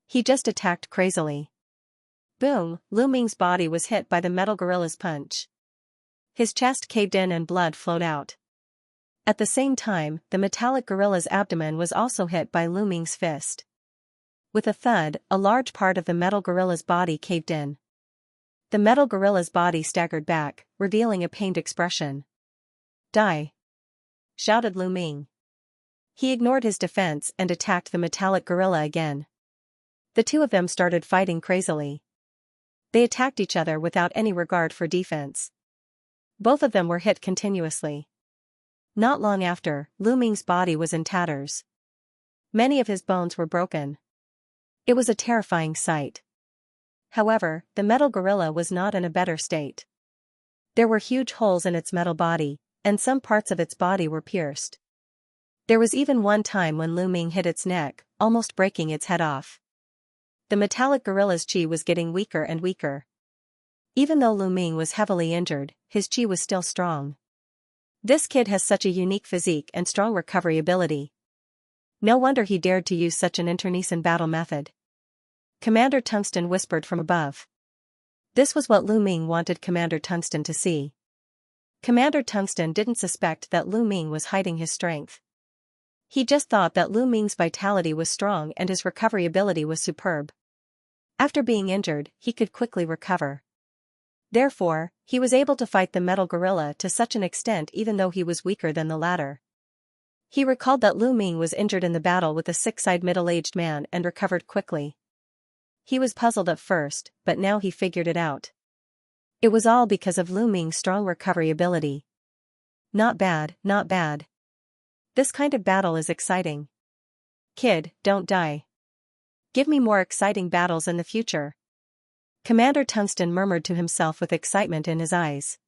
He just attacked crazily. Boom, Lu Ming's body was hit by the metal gorilla's punch. His chest caved in and blood flowed out. At the same time, the metallic gorilla's abdomen was also hit by Lu Ming's fist. With a thud, a large part of the metal gorilla's body caved in. The metal gorilla's body staggered back, revealing a pained expression. "Die!" shouted Lu Ming. He ignored his defense and attacked the metallic gorilla again. The two of them started fighting crazily. They attacked each other without any regard for defense. Both of them were hit continuously. Not long after, Lu Ming's body was in tatters. Many of his bones were broken. It was a terrifying sight. However, the metal gorilla was not in a better state. There were huge holes in its metal body, and some parts of its body were pierced. There was even one time when Lu Ming hit its neck, almost breaking its head off. The metallic gorilla's chi was getting weaker and weaker. Even though Lu Ming was heavily injured, his chi was still strong. This kid has such a unique physique and strong recovery ability. No wonder he dared to use such an internecine battle method. Commander Tungsten whispered from above. This was what Lu Ming wanted Commander Tungsten to see. Commander Tungsten didn't suspect that Lu Ming was hiding his strength. He just thought that Lu Ming's vitality was strong and his recovery ability was superb. After being injured, he could quickly recover. Therefore, he was able to fight the metal gorilla to such an extent even though he was weaker than the latter. He recalled that Lu Ming was injured in the battle with a six-eyed middle-aged man and recovered quickly. He was puzzled at first, but now he figured it out. It was all because of Lu Ming's strong recovery ability. Not bad, not bad. This kind of battle is exciting. Kid, don't die. Give me more exciting battles in the future. Commander Tungsten murmured to himself with excitement in his eyes.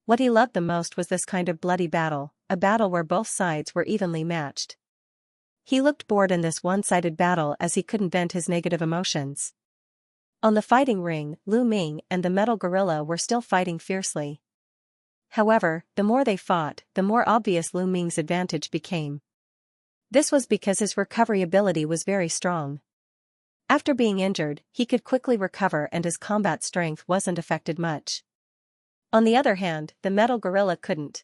What he loved the most was this kind of bloody battle, a battle where both sides were evenly matched. He looked bored in this one-sided battle as he couldn't vent his negative emotions. On the fighting ring, Lu Ming and the metal gorilla were still fighting fiercely. However, the more they fought, the more obvious Lu Ming's advantage became. This was because his recovery ability was very strong. After being injured, he could quickly recover and his combat strength wasn't affected much. On the other hand, the metal gorilla couldn't.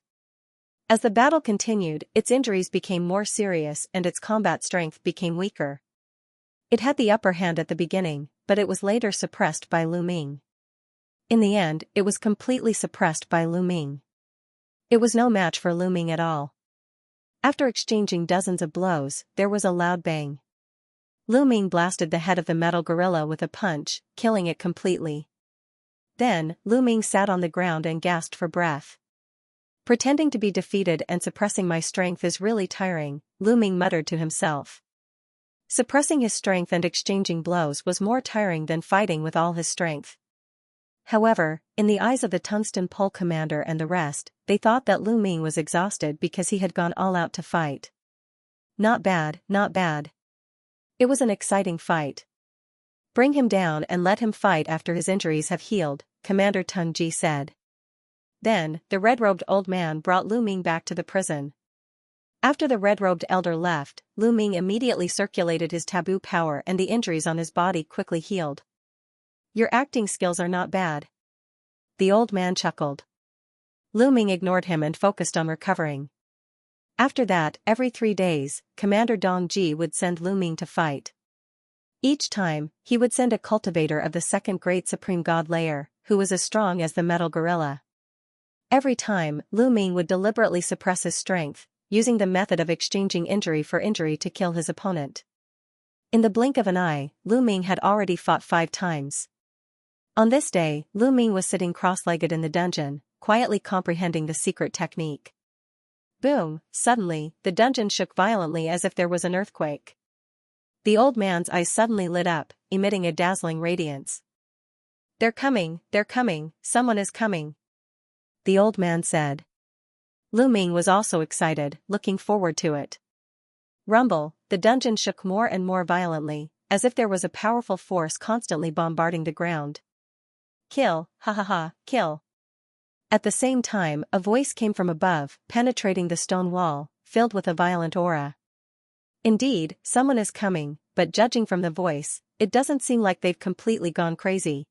As the battle continued, its injuries became more serious and its combat strength became weaker. It had the upper hand at the beginning, but it was later suppressed by Lu Ming. In the end, it was completely suppressed by Lu Ming. It was no match for Lu Ming at all. After exchanging dozens of blows, there was a loud bang. Lu Ming blasted the head of the metal gorilla with a punch, killing it completely. Then, Lu Ming sat on the ground and gasped for breath. Pretending to be defeated and suppressing my strength is really tiring, Lu Ming muttered to himself. Suppressing his strength and exchanging blows was more tiring than fighting with all his strength. However, in the eyes of the tungsten pole commander and the rest, they thought that Lu Ming was exhausted because he had gone all out to fight. Not bad, not bad. It was an exciting fight. Bring him down and let him fight after his injuries have healed, Commander Tun Ji said. Then, the red-robed old man brought Lu Ming back to the prison. After the red-robed elder left, Lu Ming immediately circulated his taboo power and the injuries on his body quickly healed. Your acting skills are not bad. The old man chuckled. Lu Ming ignored him and focused on recovering. After that, every 3 days, Commander Dong Ji would send Lu Ming to fight. Each time, he would send a cultivator of the second great supreme god layer, who was as strong as the metal gorilla. Every time, Lu Ming would deliberately suppress his strength, using the method of exchanging injury for injury to kill his opponent. In the blink of an eye, Lu Ming had already fought 5 times. On this day, Lu Ming was sitting cross-legged in the dungeon, quietly comprehending the secret technique. Boom! Suddenly, the dungeon shook violently as if there was an earthquake. The old man's eyes suddenly lit up, emitting a dazzling radiance. They're coming, someone is coming. The old man said. Lu Ming was also excited, looking forward to it. Rumble, the dungeon shook more and more violently, as if there was a powerful force constantly bombarding the ground. Kill, ha ha ha, kill. At the same time, a voice came from above, penetrating the stone wall, filled with a violent aura. Indeed, someone is coming, but judging from the voice, it doesn't seem like they've completely gone crazy.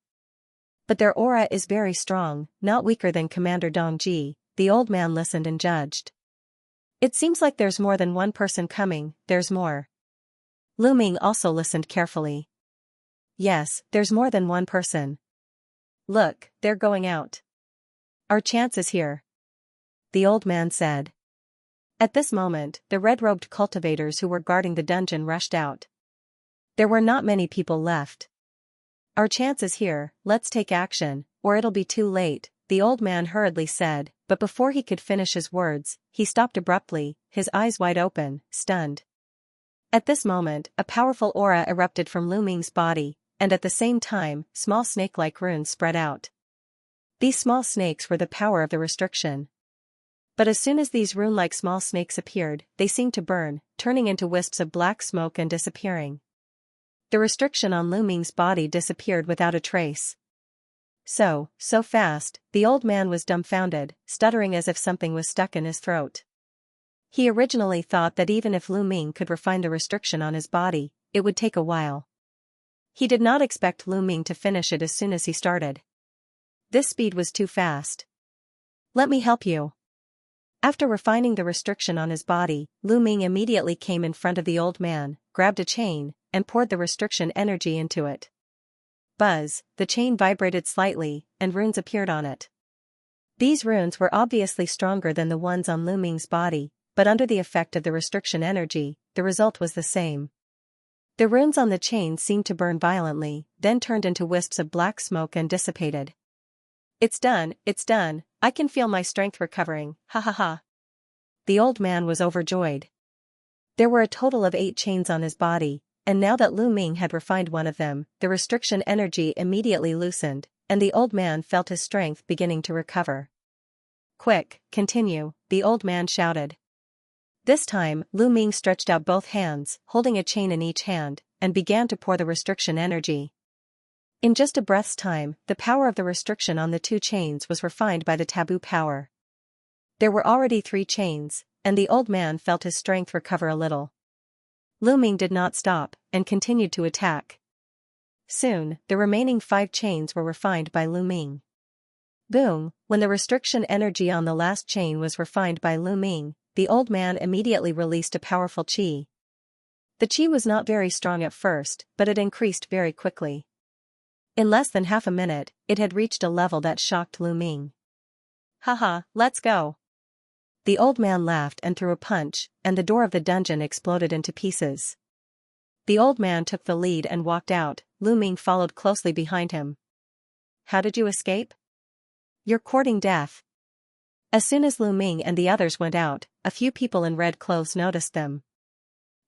But their aura is very strong, not weaker than Commander Dong Ji. The old man listened and judged. It seems like there's more than one person coming, there's more. Lu Ming also listened carefully. Yes, there's more than one person. Look, they're going out. Our chance is here. The old man said. At this moment, the red-robed cultivators who were guarding the dungeon rushed out. There were not many people left. Our chance is here, let's take action, or it'll be too late, the old man hurriedly said, but before he could finish his words, he stopped abruptly, his eyes wide open, stunned. At this moment, a powerful aura erupted from Lu Ming's body, and at the same time, small snake-like runes spread out. These small snakes were the power of the restriction. But as soon as these rune-like small snakes appeared, they seemed to burn, turning into wisps of black smoke and disappearing. The restriction on Lu Ming's body disappeared without a trace. So fast, the old man was dumbfounded, stuttering as if something was stuck in his throat. He originally thought that even if Lu Ming could refine the restriction on his body, it would take a while. He did not expect Lu Ming to finish it as soon as he started. This speed was too fast. Let me help you. After refining the restriction on his body, Lu Ming immediately came in front of the old man, grabbed a chain, and poured the restriction energy into it. Buzz, the chain vibrated slightly, and runes appeared on it. These runes were obviously stronger than the ones on Lu Ming's body, but under the effect of the restriction energy, the result was the same. The runes on the chain seemed to burn violently, then turned into wisps of black smoke and dissipated. It's done, I can feel my strength recovering, ha ha ha. The old man was overjoyed. There were a total of 8 chains on his body, and now that Lu Ming had refined one of them, the restriction energy immediately loosened, and the old man felt his strength beginning to recover. Quick, continue, the old man shouted. This time, Lu Ming stretched out both hands, holding a chain in each hand, and began to pour the restriction energy. In just a breath's time, the power of the restriction on the 2 chains was refined by the taboo power. There were already 3 chains, and the old man felt his strength recover a little. Lu Ming did not stop, and continued to attack. Soon, the remaining 5 chains were refined by Lu Ming. Boom! When the restriction energy on the last chain was refined by Lu Ming, the old man immediately released a powerful qi. The qi was not very strong at first, but it increased very quickly. In less than half a minute, it had reached a level that shocked Lu Ming. Haha, let's go. The old man laughed and threw a punch, and the door of the dungeon exploded into pieces. The old man took the lead and walked out, Lu Ming followed closely behind him. How did you escape? You're courting death. As soon as Lu Ming and the others went out, a few people in red clothes noticed them.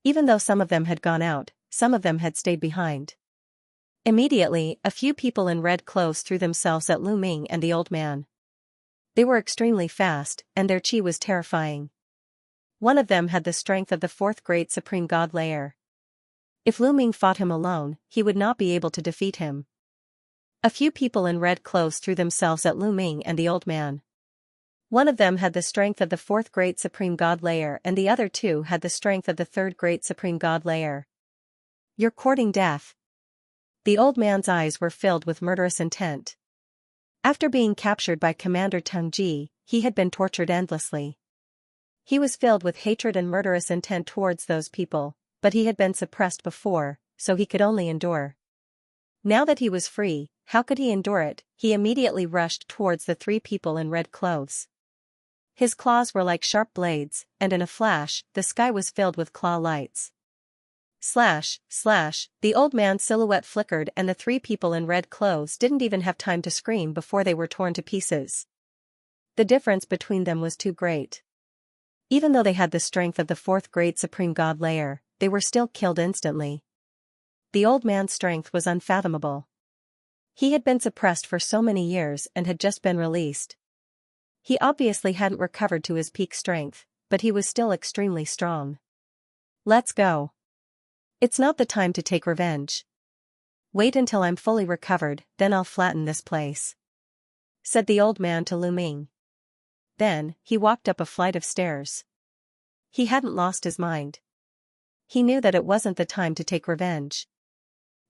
Even though some of them had gone out, some of them had stayed behind. Immediately, a few people in red clothes threw themselves at Lu Ming and the old man. They were extremely fast, and their chi was terrifying. One of them had the strength of the fourth great supreme god layer. If Lu Ming fought him alone, he would not be able to defeat him. A few people in red clothes threw themselves at Lu Ming and the old man. One of them had the strength of the fourth great supreme god layer and the other two had the strength of the third great supreme god layer. You're courting death. The old man's eyes were filled with murderous intent. After being captured by Commander Teng Ji, he had been tortured endlessly. He was filled with hatred and murderous intent towards those people, but he had been suppressed before, so he could only endure. Now that he was free, how could he endure it? He immediately rushed towards the three people in red clothes. His claws were like sharp blades, and in a flash, the sky was filled with claw lights. Slash, slash, the old man's silhouette flickered and the three people in red clothes didn't even have time to scream before they were torn to pieces. The difference between them was too great. Even though they had the strength of the fourth great supreme god layer, they were still killed instantly. The old man's strength was unfathomable. He had been suppressed for so many years and had just been released. He obviously hadn't recovered to his peak strength, but he was still extremely strong. Let's go. It's not the time to take revenge. Wait until I'm fully recovered, then I'll flatten this place, said the old man to Lu Ming. Then, he walked up a flight of stairs. He hadn't lost his mind. He knew that it wasn't the time to take revenge.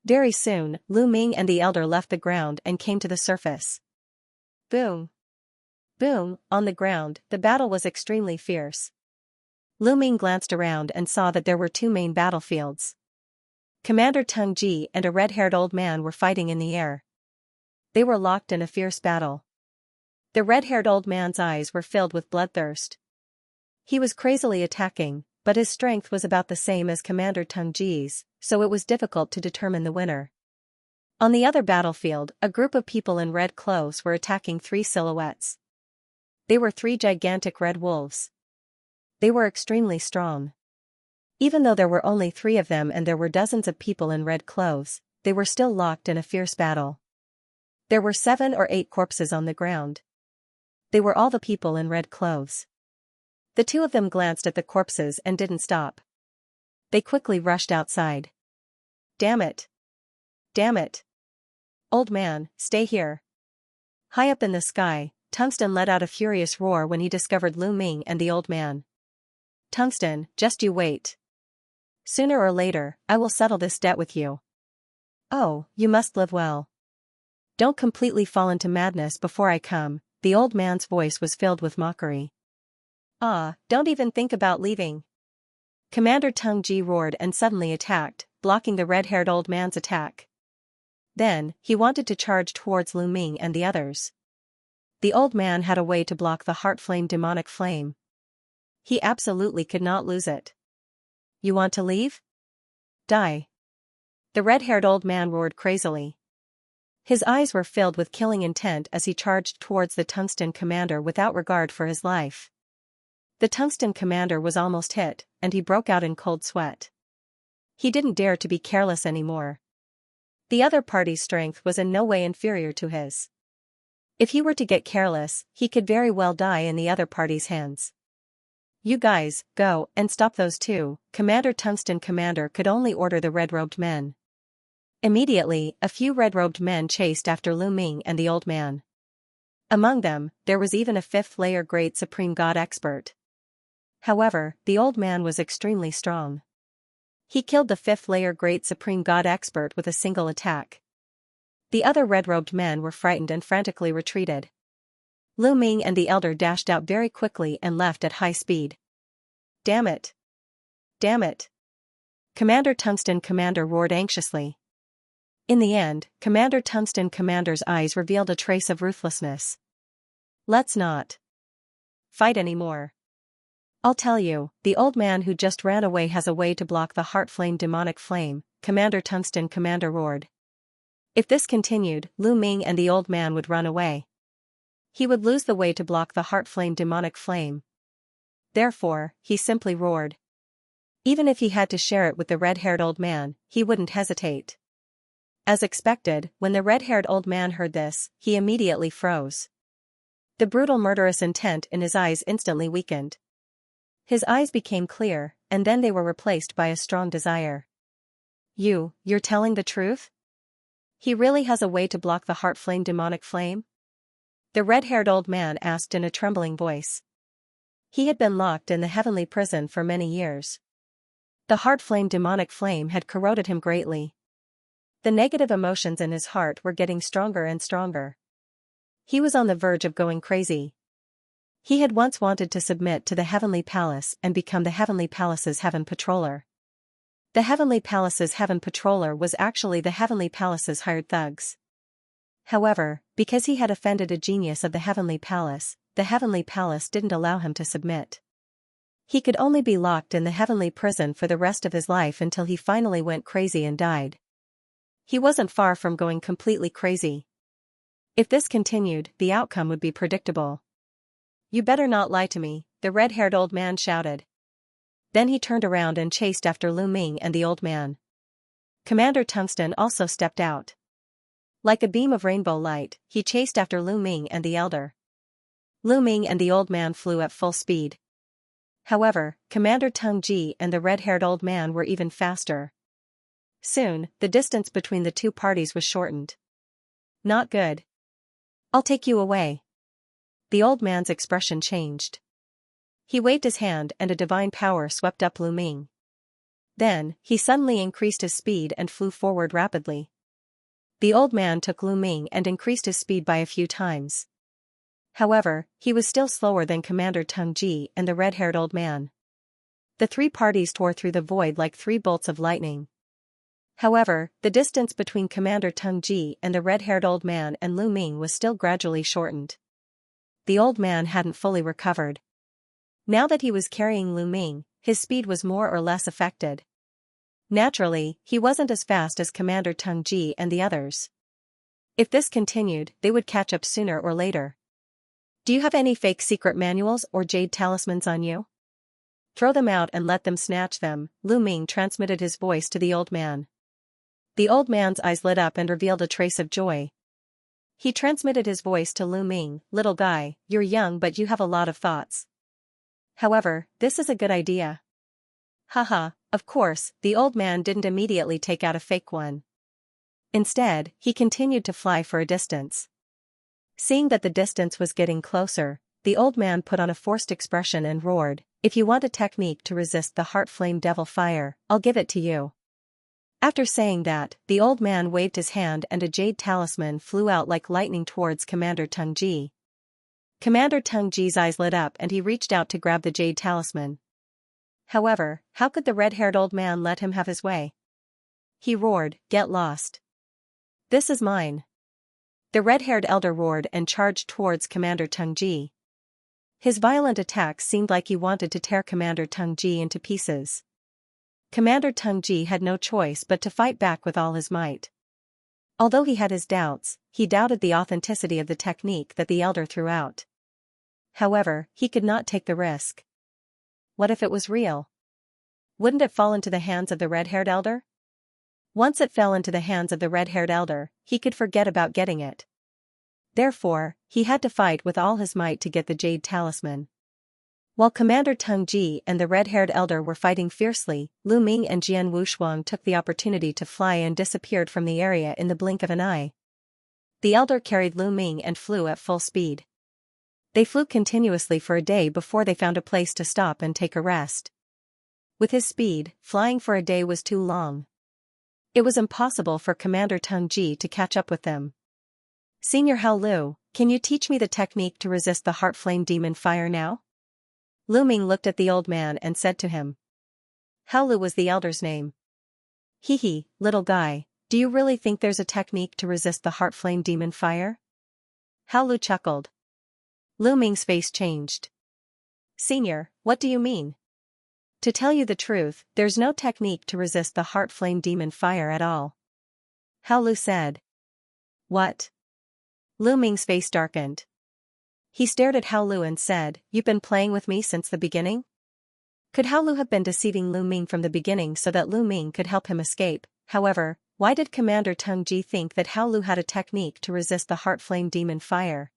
Very soon, Lu Ming and the elder left the ground and came to the surface. Boom. Boom, on the ground, the battle was extremely fierce. Lu Ming glanced around and saw that there were two main battlefields. Commander Teng Ji and a red-haired old man were fighting in the air. They were locked in a fierce battle. The red-haired old man's eyes were filled with bloodthirst. He was crazily attacking, but his strength was about the same as Commander Teng Ji's, so it was difficult to determine the winner. On the other battlefield, a group of people in red clothes were attacking three silhouettes. They were three gigantic red wolves. They were extremely strong. Even though there were only three of them and there were dozens of people in red clothes, they were still locked in a fierce battle. There were 7 or 8 corpses on the ground. They were all the people in red clothes. The two of them glanced at the corpses and didn't stop. They quickly rushed outside. Damn it! Damn it! Old man, stay here. High up in the sky, Tungsten let out a furious roar when he discovered Lu Ming and the old man. Tungsten, just you wait. Sooner or later, I will settle this debt with you. Oh, you must live well. Don't completely fall into madness before I come, the old man's voice was filled with mockery. Ah, don't even think about leaving. Commander Teng Ji roared and suddenly attacked, blocking the red-haired old man's attack. Then, he wanted to charge towards Lu Ming and the others. The old man had a way to block the heart flame demonic flame. He absolutely could not lose it. You want to leave? Die. The red-haired old man roared crazily. His eyes were filled with killing intent as he charged towards the Tungsten commander without regard for his life. The Tungsten commander was almost hit, and he broke out in cold sweat. He didn't dare to be careless anymore. The other party's strength was in no way inferior to his. If he were to get careless, he could very well die in the other party's hands. You guys, go and stop those two, Commander Tungsten commander could only order the red-robed men. Immediately, a few red-robed men chased after Lu Ming and the old man. Among them, there was even a fifth-layer Great Supreme God expert. However, the old man was extremely strong. He killed the fifth-layer Great Supreme God expert with a single attack. The other red-robed men were frightened and frantically retreated. Lu Ming and the elder dashed out very quickly and left at high speed. Damn it! Damn it! Commander Tungsten commander roared anxiously. In the end, Commander Tungsten commander's eyes revealed a trace of ruthlessness. Let's not fight anymore. I'll tell you, the old man who just ran away has a way to block the heart flame demonic flame, Commander Tungsten commander roared. If this continued, Lu Ming and the old man would run away. He would lose the way to block the heart flame demonic flame. Therefore, he simply roared. Even if he had to share it with the red-haired old man, he wouldn't hesitate. As expected, when the red-haired old man heard this, he immediately froze. The brutal murderous intent in his eyes instantly weakened. His eyes became clear, and then they were replaced by a strong desire. You're telling the truth? He really has a way to block the heart flame demonic flame? The red-haired old man asked in a trembling voice. He had been locked in the heavenly prison for many years. The heart flame demonic flame had corroded him greatly. The negative emotions in his heart were getting stronger and stronger. He was on the verge of going crazy. He had once wanted to submit to the Heavenly Palace and become the Heavenly Palace's Heaven Patroller. The Heavenly Palace's Heaven Patroller was actually the Heavenly Palace's hired thugs. However, because he had offended a genius of the Heavenly Palace, the Heavenly Palace didn't allow him to submit. He could only be locked in the heavenly prison for the rest of his life until he finally went crazy and died. He wasn't far from going completely crazy. If this continued, the outcome would be predictable. You better not lie to me, the red-haired old man shouted. Then he turned around and chased after Lu Ming and the old man. Commander Tungsten also stepped out. Like a beam of rainbow light, he chased after Lu Ming and the elder. Lu Ming and the old man flew at full speed. However, Commander Tung Ji and the red-haired old man were even faster. Soon, the distance between the two parties was shortened. Not good. I'll take you away. The old man's expression changed. He waved his hand and a divine power swept up Lu Ming. Then, he suddenly increased his speed and flew forward rapidly. The old man took Lu Ming and increased his speed by a few times. However, he was still slower than Commander Tung Ji and the red-haired old man. The three parties tore through the void like three bolts of lightning. However, the distance between Commander Tung Ji and the red-haired old man and Lu Ming was still gradually shortened. The old man hadn't fully recovered. Now that he was carrying Lu Ming, his speed was more or less affected. Naturally, he wasn't as fast as Commander Tung Ji and the others. If this continued, they would catch up sooner or later. Do you have any fake secret manuals or jade talismans on you? Throw them out and let them snatch them, Lu Ming transmitted his voice to the old man. The old man's eyes lit up and revealed a trace of joy. He transmitted his voice to Lu Ming, little guy, you're young but you have a lot of thoughts. However, this is a good idea. Haha, of course, the old man didn't immediately take out a fake one. Instead, he continued to fly for a distance. Seeing that the distance was getting closer, the old man put on a forced expression and roared, if you want a technique to resist the heart flame devil fire, I'll give it to you. After saying that, the old man waved his hand and a jade talisman flew out like lightning towards Commander Tung Ji. Commander Tung Ji's eyes lit up and he reached out to grab the jade talisman. However, how could the red-haired old man let him have his way? He roared, get lost. This is mine. The red-haired elder roared and charged towards Commander Tung Ji. His violent attack seemed like he wanted to tear Commander Tung Ji into pieces. Commander Tung Ji had no choice but to fight back with all his might. Although he had his doubts, he doubted the authenticity of the technique that the elder threw out. However, he could not take the risk. What if it was real? Wouldn't it fall into the hands of the red-haired elder? Once it fell into the hands of the red-haired elder, he could forget about getting it. Therefore, he had to fight with all his might to get the jade talisman. While Commander Tung Ji and the red-haired elder were fighting fiercely, Lu Ming and Jian Wushuang took the opportunity to fly and disappeared from the area in the blink of an eye. The elder carried Lu Ming and flew at full speed. They flew continuously for a day before they found a place to stop and take a rest. With his speed, flying for a day was too long. It was impossible for Commander Tung Ji to catch up with them. Senior Hao Lu, can you teach me the technique to resist the heart flame demon fire now? Lu Ming looked at the old man and said to him. Hao Lu was the elder's name. Hee, little guy, do you really think there's a technique to resist the heart flame demon fire? Hao Lu chuckled. Lu Ming's face changed. Senior, what do you mean? To tell you the truth, there's no technique to resist the heart flame demon fire at all. Hao Lu said. What? Lu Ming's face darkened. He stared at Hao Lu and said, you've been playing with me since the beginning? Could Hao Lu have been deceiving Lu Ming from the beginning so that Lu Ming could help him escape? However, why did Commander Teng Ji think that Hao Lu had a technique to resist the heart flame demon fire?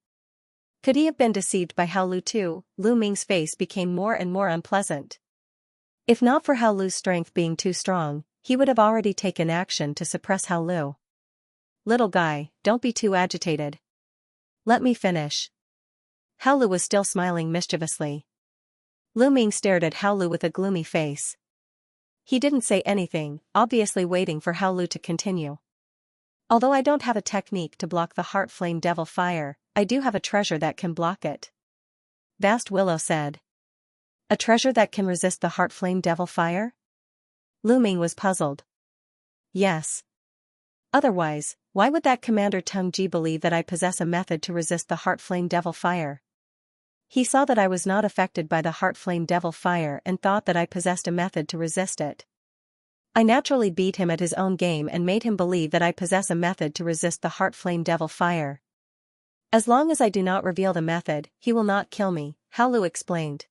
Could he have been deceived by Hao Lu too? Lu Ming's face became more and more unpleasant. If not for Hao Lu's strength being too strong, he would have already taken action to suppress Hao Lu. Little guy, don't be too agitated. Let me finish. Hao Lu was still smiling mischievously. Lu Ming stared at Hao Lu with a gloomy face. He didn't say anything, obviously waiting for Hao Lu to continue. Although I don't have a technique to block the heart flame devil fire, I do have a treasure that can block it. Vast Willow said. A treasure that can resist the heart flame devil fire? Lu Ming was puzzled. Yes. Otherwise, why would that Commander Teng Ji believe that I possess a method to resist the heart flame devil fire? He saw that I was not affected by the heart flame devil fire and thought that I possessed a method to resist it. I naturally beat him at his own game and made him believe that I possess a method to resist the heart flame devil fire. As long as I do not reveal the method, he will not kill me, Hao Lu explained.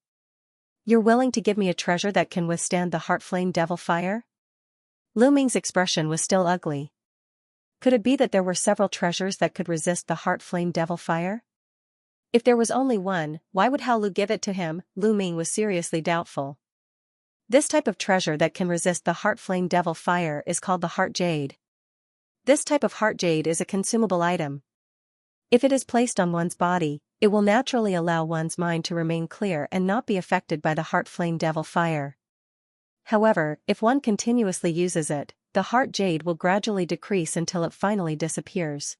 You're willing to give me a treasure that can withstand the heart flame devil fire? Lu Ming's expression was still ugly. Could it be that there were several treasures that could resist the heart flame devil fire? If there was only one, why would Hao Lu give it to him? Lu Ming was seriously doubtful. This type of treasure that can resist the heart flame devil fire is called the heart jade. This type of heart jade is a consumable item. If it is placed on one's body, it will naturally allow one's mind to remain clear and not be affected by the heart flame devil fire. However, if one continuously uses it, the heart jade will gradually decrease until it finally disappears.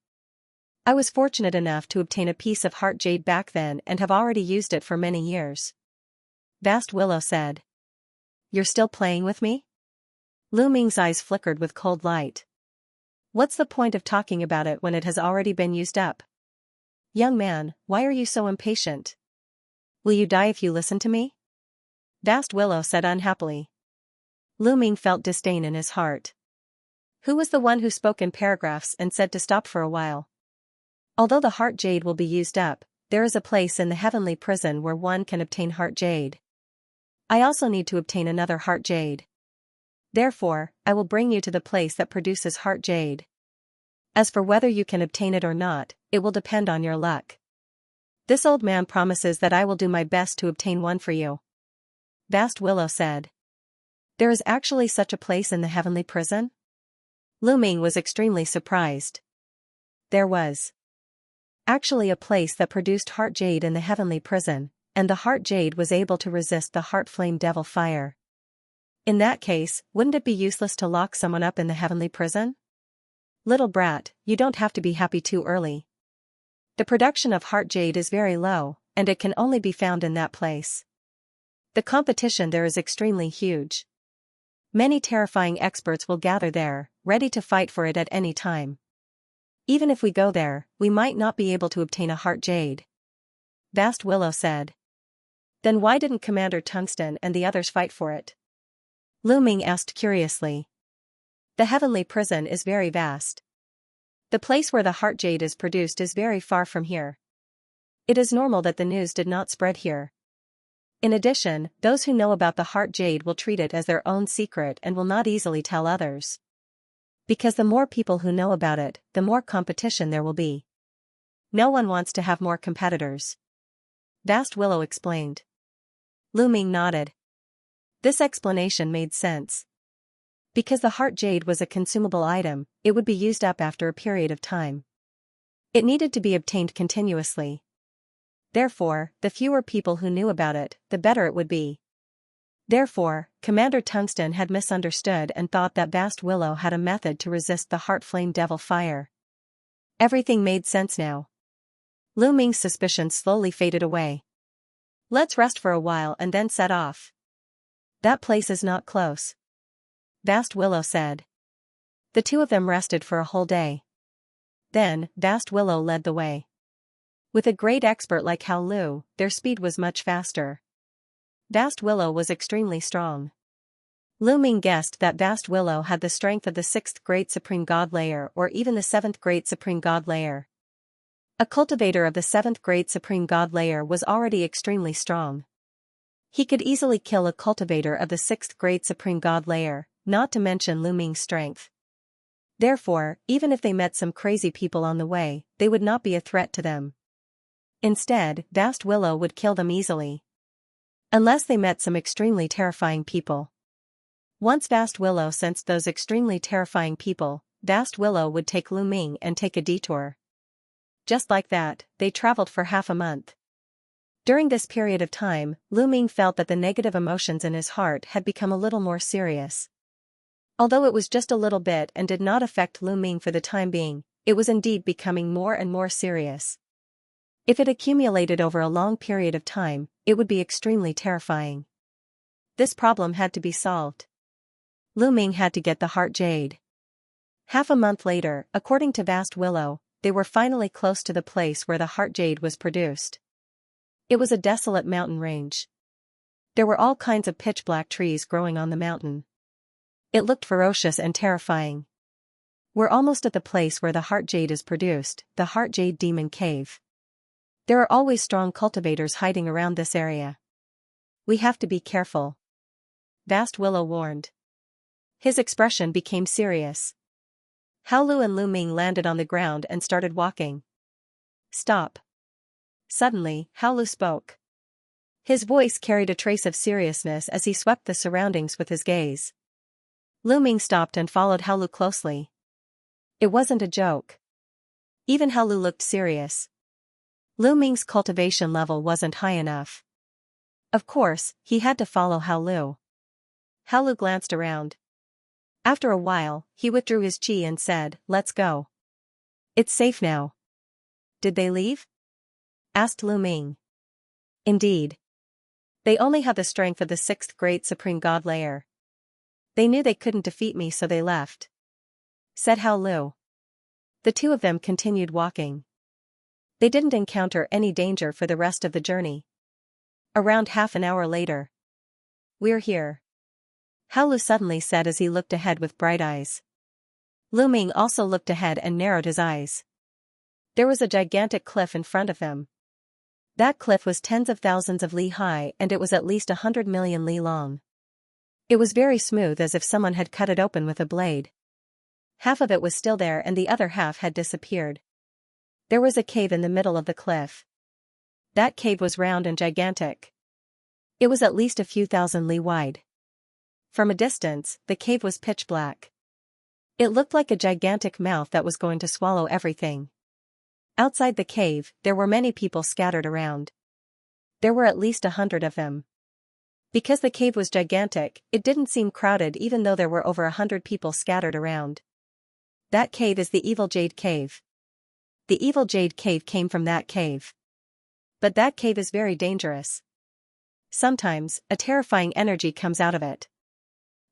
I was fortunate enough to obtain a piece of heart jade back then and have already used it for many years. Vast Willow said. You're still playing with me? Lu Ming's eyes flickered with cold light. What's the point of talking about it when it has already been used up? Young man, why are you so impatient? Will you die if you listen to me? Vast Willow said unhappily. Lu Ming felt disdain in his heart. Who was the one who spoke in paragraphs and said to stop for a while? Although the heart jade will be used up, there is a place in the heavenly prison where one can obtain heart jade. I also need to obtain another heart jade. Therefore, I will bring you to the place that produces heart jade. As for whether you can obtain it or not, it will depend on your luck. This old man promises that I will do my best to obtain one for you. Vast Willow said. There is actually such a place in the heavenly prison? Lu Ming was extremely surprised. There was actually a place that produced heart jade in the heavenly prison, and the heart jade was able to resist the heart flame devil fire. In that case, wouldn't it be useless to lock someone up in the heavenly prison? Little brat, you don't have to be happy too early. The production of heart jade is very low, and it can only be found in that place. The competition there is extremely huge. Many terrifying experts will gather there, ready to fight for it at any time. Even if we go there, we might not be able to obtain a heart jade. Vast Willow said. Then why didn't Commander Tungsten and the others fight for it? Lu Ming asked curiously. The heavenly prison is very vast. The place where the heart jade is produced is very far from here. It is normal that the news did not spread here. In addition, those who know about the heart jade will treat it as their own secret and will not easily tell others. Because the more people who know about it, the more competition there will be. No one wants to have more competitors. Vast Willow explained. Lu Ming nodded. This explanation made sense. Because the heart jade was a consumable item, it would be used up after a period of time. It needed to be obtained continuously. Therefore, the fewer people who knew about it, the better it would be. Therefore, Commander Tungsten had misunderstood and thought that Vast Willow had a method to resist the heart flame devil fire. Everything made sense now. Lu Ming's suspicions slowly faded away. Let's rest for a while and then set off. That place is not close. Vast Willow said. The two of them rested for a whole day. Then, Vast Willow led the way. With a great expert like Hao Lu, their speed was much faster. Vast Willow was extremely strong. Lu Ming guessed that Vast Willow had the strength of the 6th Great Supreme God Layer or even the 7th Great Supreme God Layer. A cultivator of the 7th Great Supreme God Layer was already extremely strong. He could easily kill a cultivator of the sixth grade supreme god layer, not to mention Lu Ming's strength. Therefore, even if they met some crazy people on the way, they would not be a threat to them. Instead, Vast Willow would kill them easily. Unless they met some extremely terrifying people. Once Vast Willow sensed those extremely terrifying people, Vast Willow would take Lu Ming and take a detour. Just like that, they traveled for half a month. During this period of time, Lu Ming felt that the negative emotions in his heart had become a little more serious. Although it was just a little bit and did not affect Lu Ming for the time being, it was indeed becoming more and more serious. If it accumulated over a long period of time, it would be extremely terrifying. This problem had to be solved. Lu Ming had to get the heart jade. Half a month later, according to Vast Willow, they were finally close to the place where the heart jade was produced. It was a desolate mountain range. There were all kinds of pitch-black trees growing on the mountain. It looked ferocious and terrifying. We're almost at the place where the heart jade is produced, the Heart Jade Demon Cave. There are always strong cultivators hiding around this area. We have to be careful. Vast Willow warned. His expression became serious. Hao Lu and Lu Ming landed on the ground and started walking. Stop. Suddenly, Hao Lu spoke. His voice carried a trace of seriousness as he swept the surroundings with his gaze. Lu Ming stopped and followed Hao Lu closely. It wasn't a joke. Even Hao Lu looked serious. Lu Ming's cultivation level wasn't high enough. Of course, he had to follow Hao Lu. Hao Lu glanced around. After a while, he withdrew his chi and said, "Let's go. It's safe now." Did they leave? Asked Lu Ming. Indeed. They only have the strength of the sixth grade supreme god layer. They knew they couldn't defeat me, so they left. Said Hao Lu. The two of them continued walking. They didn't encounter any danger for the rest of the journey. Around half an hour later. We're here. Hao Lu suddenly said as he looked ahead with bright eyes. Lu Ming also looked ahead and narrowed his eyes. There was a gigantic cliff in front of them. That cliff was tens of thousands of li high and it was at least 100 million li long. It was very smooth, as if someone had cut it open with a blade. Half of it was still there and the other half had disappeared. There was a cave in the middle of the cliff. That cave was round and gigantic. It was at least a few thousand li wide. From a distance, the cave was pitch black. It looked like a gigantic mouth that was going to swallow everything. Outside the cave, there were many people scattered around. There were at least 100 of them. Because the cave was gigantic, it didn't seem crowded even though there were over 100 people scattered around. That cave is the Evil Jade Cave. The Evil Jade Cave came from that cave. But that cave is very dangerous. Sometimes, a terrifying energy comes out of it.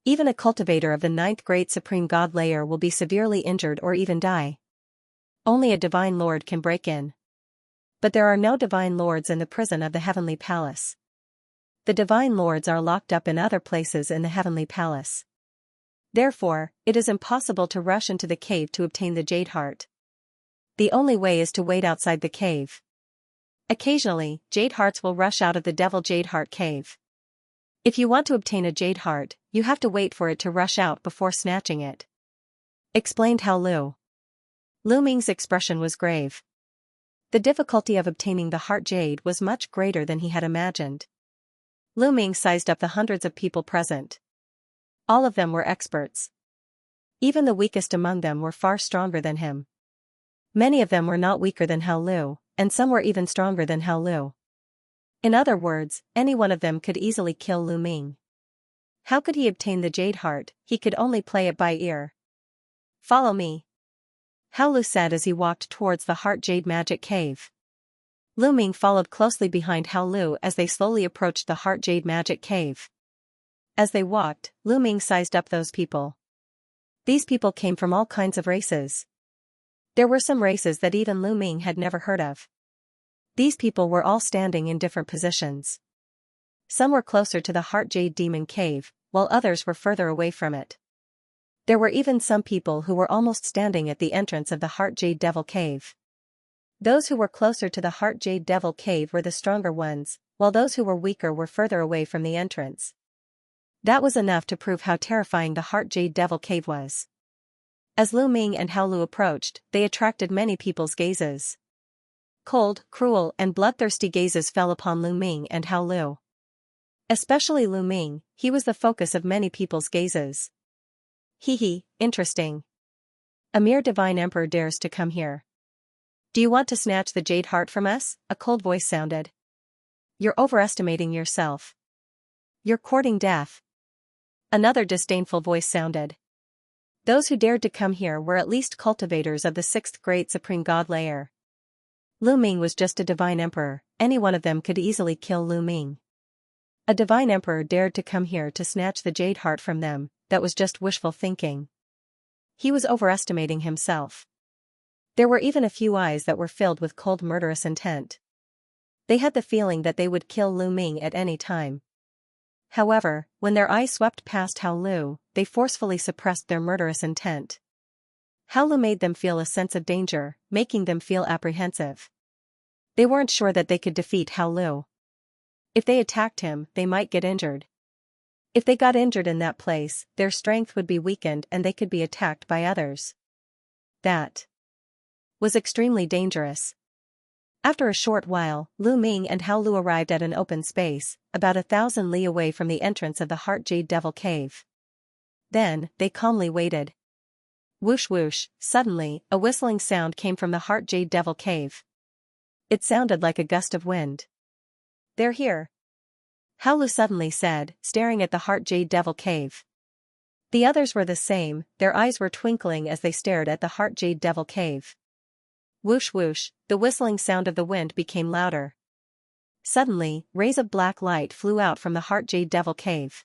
Even a cultivator of the ninth grade supreme god layer will be severely injured or even die. Only a divine lord can break in. But there are no divine lords in the prison of the heavenly palace. The divine lords are locked up in other places in the heavenly palace. Therefore, it is impossible to rush into the cave to obtain the jade heart. The only way is to wait outside the cave. Occasionally, jade hearts will rush out of the Devil Jade Heart Cave. If you want to obtain a jade heart, you have to wait for it to rush out before snatching it. Explained Hao Lu. Lu Ming's expression was grave. The difficulty of obtaining the heart jade was much greater than he had imagined. Lu Ming sized up the hundreds of people present. All of them were experts. Even the weakest among them were far stronger than him. Many of them were not weaker than Hao Lu, and some were even stronger than Hao Lu. In other words, any one of them could easily kill Lu Ming. How could he obtain the jade heart? He could only play it by ear. Follow me. Hao Lu said as he walked towards the Heart Jade Magic Cave. Lu Ming followed closely behind Hao Lu as they slowly approached the Heart Jade Magic Cave. As they walked, Lu Ming sized up those people. These people came from all kinds of races. There were some races that even Lu Ming had never heard of. These people were all standing in different positions. Some were closer to the Heart Jade Demon Cave, while others were further away from it. There were even some people who were almost standing at the entrance of the Heart Jade Devil Cave. Those who were closer to the Heart Jade Devil Cave were the stronger ones, while those who were weaker were further away from the entrance. That was enough to prove how terrifying the Heart Jade Devil Cave was. As Lu Ming and Hao Lu approached, they attracted many people's gazes. Cold, cruel, and bloodthirsty gazes fell upon Lu Ming and Hao Lu. Especially Lu Ming, he was the focus of many people's gazes. Hee, interesting. A mere divine emperor dares to come here. Do you want to snatch the jade heart from us? A cold voice sounded. You're overestimating yourself. You're courting death. Another disdainful voice sounded. Those who dared to come here were at least cultivators of the sixth great supreme god layer. Lu Ming was just a divine emperor, any one of them could easily kill Lu Ming. A divine emperor dared to come here to snatch the jade heart from them, that was just wishful thinking. He was overestimating himself. There were even a few eyes that were filled with cold murderous intent. They had the feeling that they would kill Lu Ming at any time. However, when their eyes swept past Hao Lu, they forcefully suppressed their murderous intent. Hao Lu made them feel a sense of danger, making them feel apprehensive. They weren't sure that they could defeat Hao Lu. If they attacked him, they might get injured. If they got injured in that place, their strength would be weakened and they could be attacked by others. That was extremely dangerous. After a short while, Lu Ming and Hao Lu arrived at an open space, about 1,000 li away from the entrance of the Heart Jade Devil Cave. Then, they calmly waited. Whoosh whoosh, suddenly, a whistling sound came from the Heart Jade Devil Cave. It sounded like a gust of wind. They're here. Hao Lu suddenly said, staring at the Heart Jade Devil Cave. The others were the same, their eyes were twinkling as they stared at the Heart Jade Devil Cave. Whoosh whoosh, the whistling sound of the wind became louder. Suddenly, rays of black light flew out from the Heart Jade Devil Cave.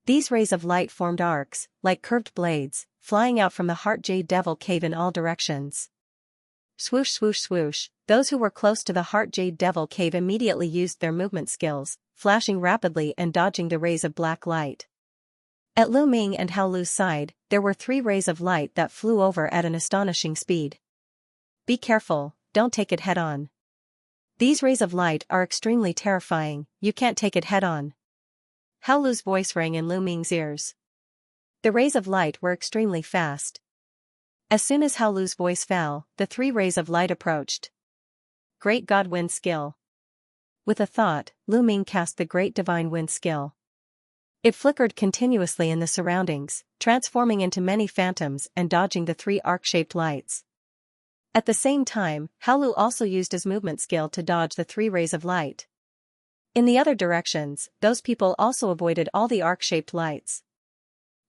These rays of light formed arcs, like curved blades, flying out from the Heart Jade Devil Cave in all directions. Swoosh swoosh swoosh, those who were close to the Heart Jade Devil Cave immediately used their movement skills, flashing rapidly and dodging the rays of black light. At Lu Ming and Hao Lu's side, there were 3 rays of light that flew over at an astonishing speed. Be careful, don't take it head-on. These rays of light are extremely terrifying, you can't take it head-on. Hao Lu's voice rang in Lu Ming's ears. The rays of light were extremely fast. As soon as Hao Lu's voice fell, the 3 rays of light approached. Great God Wind Skill. With a thought, Lu Ming cast the Great Divine Wind Skill. It flickered continuously in the surroundings, transforming into many phantoms and dodging the 3 arc-shaped lights. At the same time, Hao Lu also used his movement skill to dodge the 3 rays of light. In the other directions, those people also avoided all the arc-shaped lights.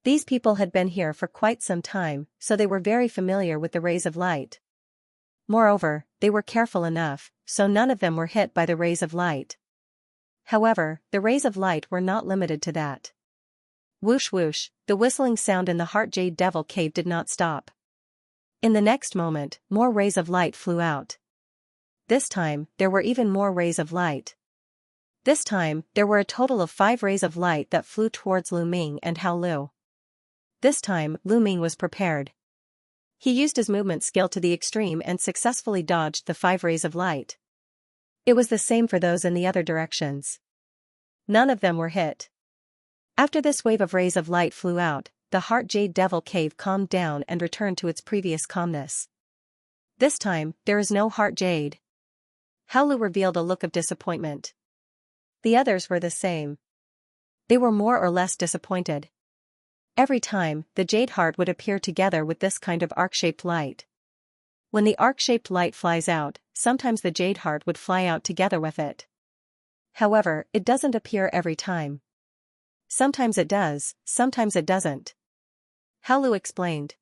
These people had been here for quite some time, so they were very familiar with the rays of light. Moreover, they were careful enough, so none of them were hit by the rays of light. However, the rays of light were not limited to that. Whoosh whoosh, the whistling sound in the Heart Jade Devil Cave did not stop. In the next moment, more rays of light flew out. This time, there were even more rays of light. This time, there were a total of 5 rays of light that flew towards Lu Ming and Hao Lu. This time, Lu Ming was prepared. He used his movement skill to the extreme and successfully dodged the 5 rays of light. It was the same for those in the other directions. None of them were hit. After this wave of rays of light flew out, the Heart Jade Devil Cave calmed down and returned to its previous calmness. This time, there is no Heart Jade. Hao Lu revealed a look of disappointment. The others were the same. They were more or less disappointed. Every time, the jade heart would appear together with this kind of arc-shaped light. When the arc-shaped light flies out, sometimes the jade heart would fly out together with it. However, it doesn't appear every time. Sometimes it does, sometimes it doesn't. Hao Lu explained.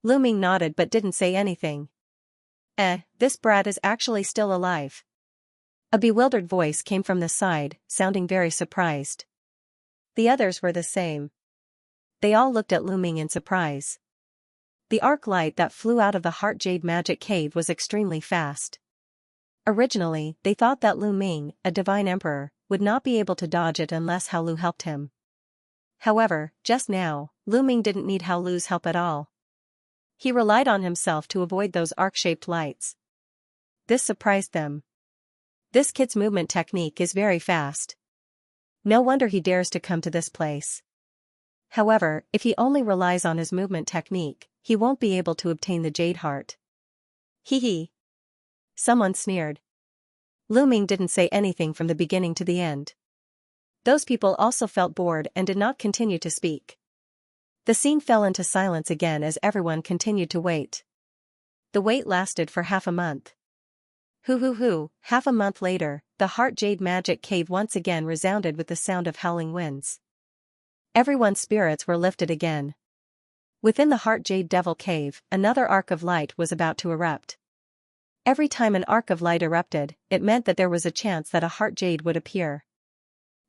Lu Ming nodded but didn't say anything. This brat is actually still alive. A bewildered voice came from the side, sounding very surprised. The others were the same. They all looked at Lu Ming in surprise. The arc light that flew out of the Heart Jade Magic Cave was extremely fast. Originally, they thought that Lu Ming, a divine emperor, would not be able to dodge it unless Hao Lu helped him. However, just now, Lu Ming didn't need Hao Lu's help at all. He relied on himself to avoid those arc-shaped lights. This surprised them. This kid's movement technique is very fast. No wonder he dares to come to this place. However, if he only relies on his movement technique, he won't be able to obtain the Jade Heart. Hee hee. Someone sneered. Lu Ming didn't say anything from the beginning to the end. Those people also felt bored and did not continue to speak. The scene fell into silence again as everyone continued to wait. The wait lasted for half a month. Half a month later, the Heart Jade Magic Cave once again resounded with the sound of howling winds. Everyone's spirits were lifted again. Within the Heart Jade Devil Cave, another arc of light was about to erupt. Every time an arc of light erupted, it meant that there was a chance that a Heart Jade would appear.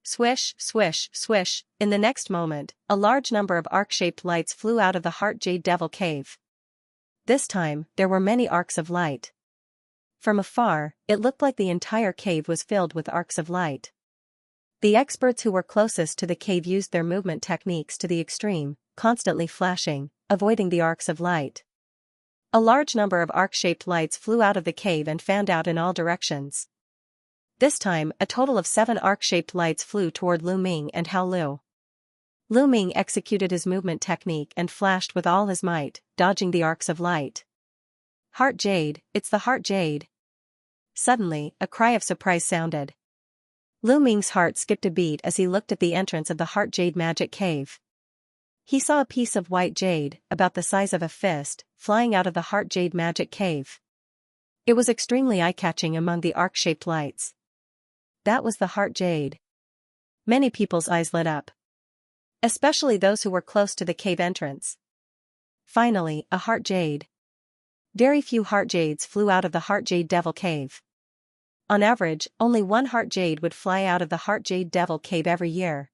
Swish, swish, swish, in the next moment, a large number of arc-shaped lights flew out of the Heart Jade Devil Cave. This time, there were many arcs of light. From afar, it looked like the entire cave was filled with arcs of light. The experts who were closest to the cave used their movement techniques to the extreme, constantly flashing, avoiding the arcs of light. A large number of arc-shaped lights flew out of the cave and fanned out in all directions. This time, a total of 7 arc-shaped lights flew toward Lu Ming and Hao Lu. Lu Ming executed his movement technique and flashed with all his might, dodging the arcs of light. Heart Jade, it's the Heart Jade. Suddenly, a cry of surprise sounded. Lu Ming's heart skipped a beat as he looked at the entrance of the Heart Jade Magic Cave. He saw a piece of white jade, about the size of a fist, flying out of the Heart Jade Magic Cave. It was extremely eye-catching among the arc-shaped lights. That was the Heart Jade. Many people's eyes lit up. Especially those who were close to the cave entrance. Finally, a Heart Jade. Very few Heart Jades flew out of the Heart Jade Devil Cave. On average, only one Heart Jade would fly out of the Heart Jade Devil Cave every year.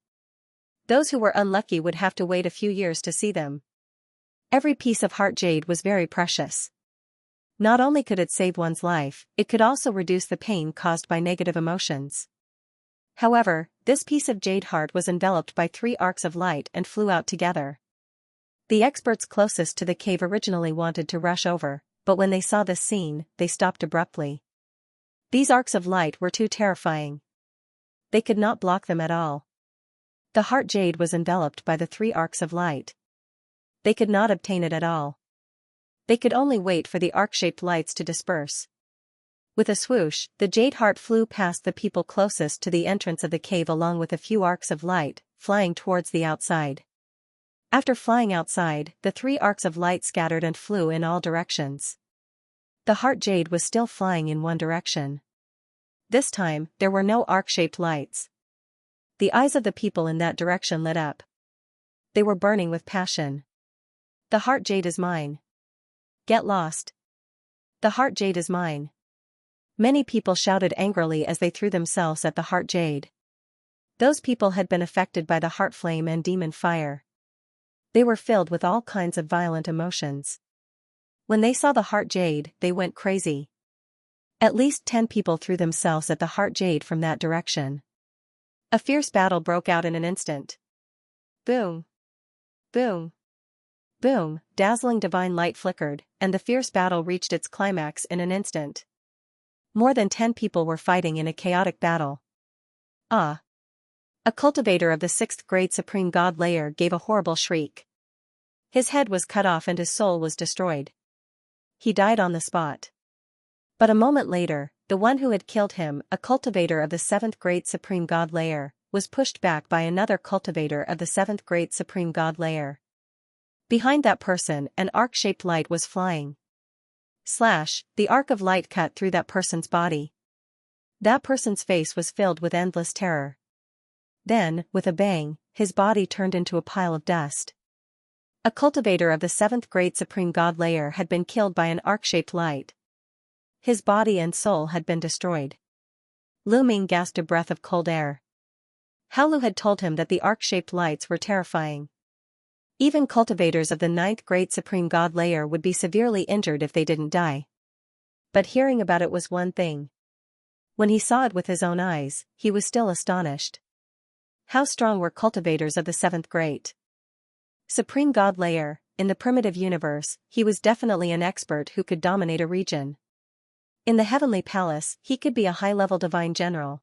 Those who were unlucky would have to wait a few years to see them. Every piece of Heart Jade was very precious. Not only could it save one's life, it could also reduce the pain caused by negative emotions. However, this piece of jade heart was enveloped by 3 arcs of light and flew out together. The experts closest to the cave originally wanted to rush over, but when they saw this scene, they stopped abruptly. These arcs of light were too terrifying. They could not block them at all. The Heart Jade was enveloped by the 3 arcs of light. They could not obtain it at all. They could only wait for the arc-shaped lights to disperse. With a swoosh, the jade heart flew past the people closest to the entrance of the cave along with a few arcs of light, flying towards the outside. After flying outside, the 3 arcs of light scattered and flew in all directions. The Heart Jade was still flying in one direction. This time, there were no arc-shaped lights. The eyes of the people in that direction lit up. They were burning with passion. The Heart Jade is mine. Get lost. The Heart Jade is mine. Many people shouted angrily as they threw themselves at the Heart Jade. Those people had been affected by the Heart Flame and Demon Fire. They were filled with all kinds of violent emotions. When they saw the Heart Jade, they went crazy. At least 10 people threw themselves at the Heart Jade from that direction. A fierce battle broke out in an instant. Boom! Boom! Boom! Dazzling divine light flickered, and the fierce battle reached its climax in an instant. More than 10 people were fighting in a chaotic battle. Ah! A cultivator of the 6th grade Supreme God layer gave a horrible shriek. His head was cut off and his soul was destroyed. He died on the spot. But a moment later, the one who had killed him, a cultivator of the 7th grade Supreme God layer, was pushed back by another cultivator of the 7th grade Supreme God layer. Behind that person, an arc-shaped light was flying. Slash, the arc of light cut through that person's body. That person's face was filled with endless terror. Then, with a bang, his body turned into a pile of dust. A cultivator of the 7th grade Supreme God layer had been killed by an arc-shaped light. His body and soul had been destroyed. Lu Ming gasped a breath of cold air. Hao Lu had told him that the arc-shaped lights were terrifying. Even cultivators of the 9th grade Supreme God layer would be severely injured if they didn't die. But hearing about it was one thing. When he saw it with his own eyes, he was still astonished. How strong were cultivators of the 7th grade Supreme God layer? In the primitive universe, he was definitely an expert who could dominate a region. In the heavenly palace, he could be a high-level divine general.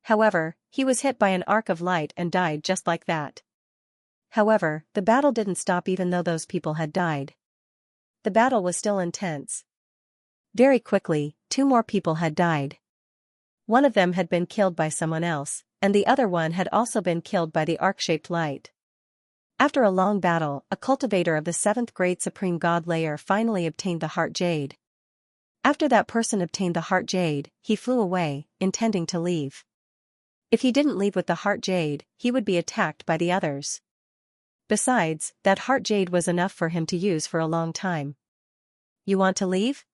However, he was hit by an arc of light and died just like that. However, the battle didn't stop even though those people had died. The battle was still intense. Very quickly, 2 more people had died. One of them had been killed by someone else, and the other one had also been killed by the arc-shaped light. After a long battle, a cultivator of the 7th Great Supreme God layer finally obtained the Heart Jade. After that person obtained the Heart Jade, he flew away, intending to leave. If he didn't leave with the Heart Jade, he would be attacked by the others. Besides, that Heart Jade was enough for him to use for a long time. "You want to leave?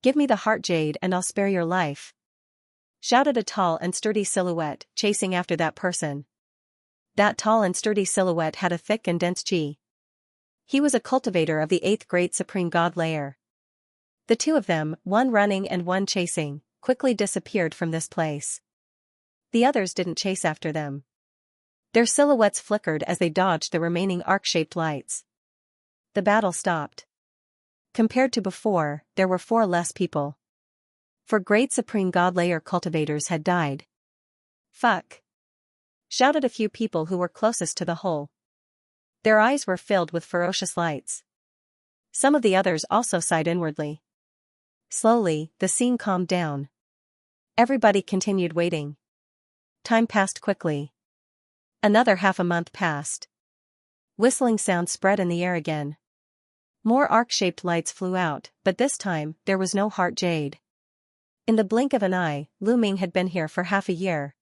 Give me the Heart Jade and I'll spare your life," shouted a tall and sturdy silhouette, chasing after that person. That tall and sturdy silhouette had a thick and dense chi. He was a cultivator of the 8th Great Supreme God layer. The 2 of them, one running and one chasing, quickly disappeared from this place. The others didn't chase after them. Their silhouettes flickered as they dodged the remaining arc-shaped lights. The battle stopped. Compared to before, there were 4 less people. 4 Great Supreme God layer cultivators had died. "Fuck!" shouted a few people who were closest to the hole. Their eyes were filled with ferocious lights. Some of the others also sighed inwardly. Slowly, the scene calmed down. Everybody continued waiting. Time passed quickly. Another half a month passed. Whistling sounds spread in the air again. More arc-shaped lights flew out, but this time, there was no Heart Jade. In the blink of an eye, Lu Ming had been here for half a year.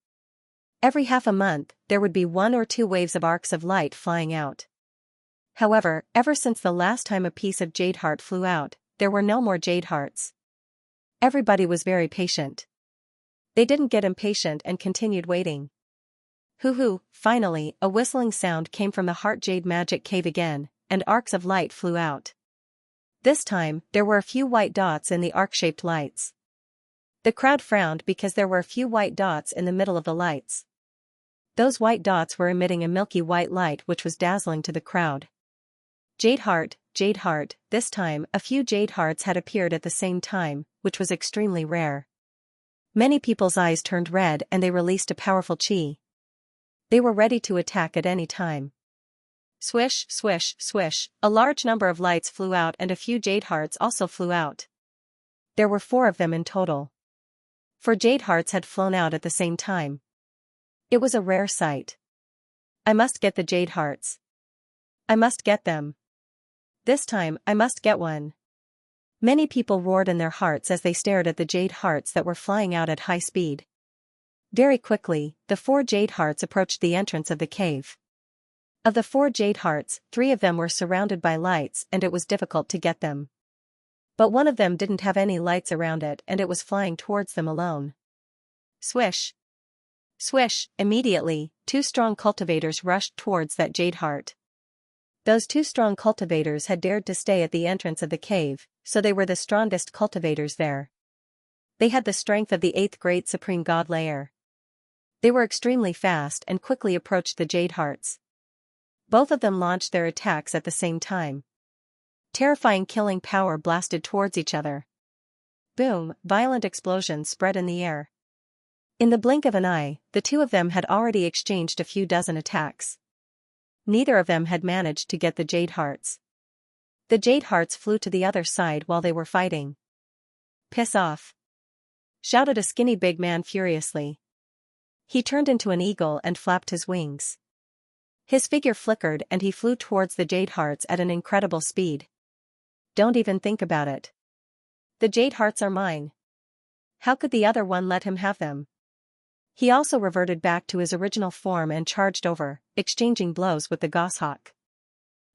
Every half a month, there would be 1 or 2 waves of arcs of light flying out. However, ever since the last time a piece of jade heart flew out, there were no more jade hearts. Everybody was very patient. They didn't get impatient and continued waiting. Hoo-hoo, finally, a whistling sound came from the Heart Jade magic cave again, and arcs of light flew out. This time, there were a few white dots in the arc-shaped lights. The crowd frowned because there were a few white dots in the middle of the lights. Those white dots were emitting a milky white light which was dazzling to the crowd. Jade heart, this time, a few jade hearts had appeared at the same time, which was extremely rare. Many people's eyes turned red and they released a powerful chi. They were ready to attack at any time. Swish, swish, swish, a large number of lights flew out and a few jade hearts also flew out. There were 4 of them in total. 4 jade hearts had flown out at the same time. It was a rare sight. "I must get the jade hearts. I must get them. This time, I must get one." Many people roared in their hearts as they stared at the jade hearts that were flying out at high speed. Very quickly, the 4 jade hearts approached the entrance of the cave. Of the 4 jade hearts, 3 of them were surrounded by lights and it was difficult to get them. But one of them didn't have any lights around it and it was flying towards them alone. Swish! Swish! Immediately, 2 strong cultivators rushed towards that jade heart. Those 2 strong cultivators had dared to stay at the entrance of the cave, so they were the strongest cultivators there. They had the strength of the 8th Great Supreme God layer. They were extremely fast and quickly approached the jade hearts. Both of them launched their attacks at the same time. Terrifying killing power blasted towards each other. Boom, violent explosions spread in the air. In the blink of an eye, the 2 of them had already exchanged a few dozen attacks. Neither of them had managed to get the jade hearts. The jade hearts flew to the other side while they were fighting. "Piss off!" shouted a skinny big man furiously. He turned into an eagle and flapped his wings. His figure flickered and he flew towards the jade hearts at an incredible speed. "Don't even think about it. The jade hearts are mine. How could the other one let him have them?" He also reverted back to his original form and charged over, exchanging blows with the goshawk.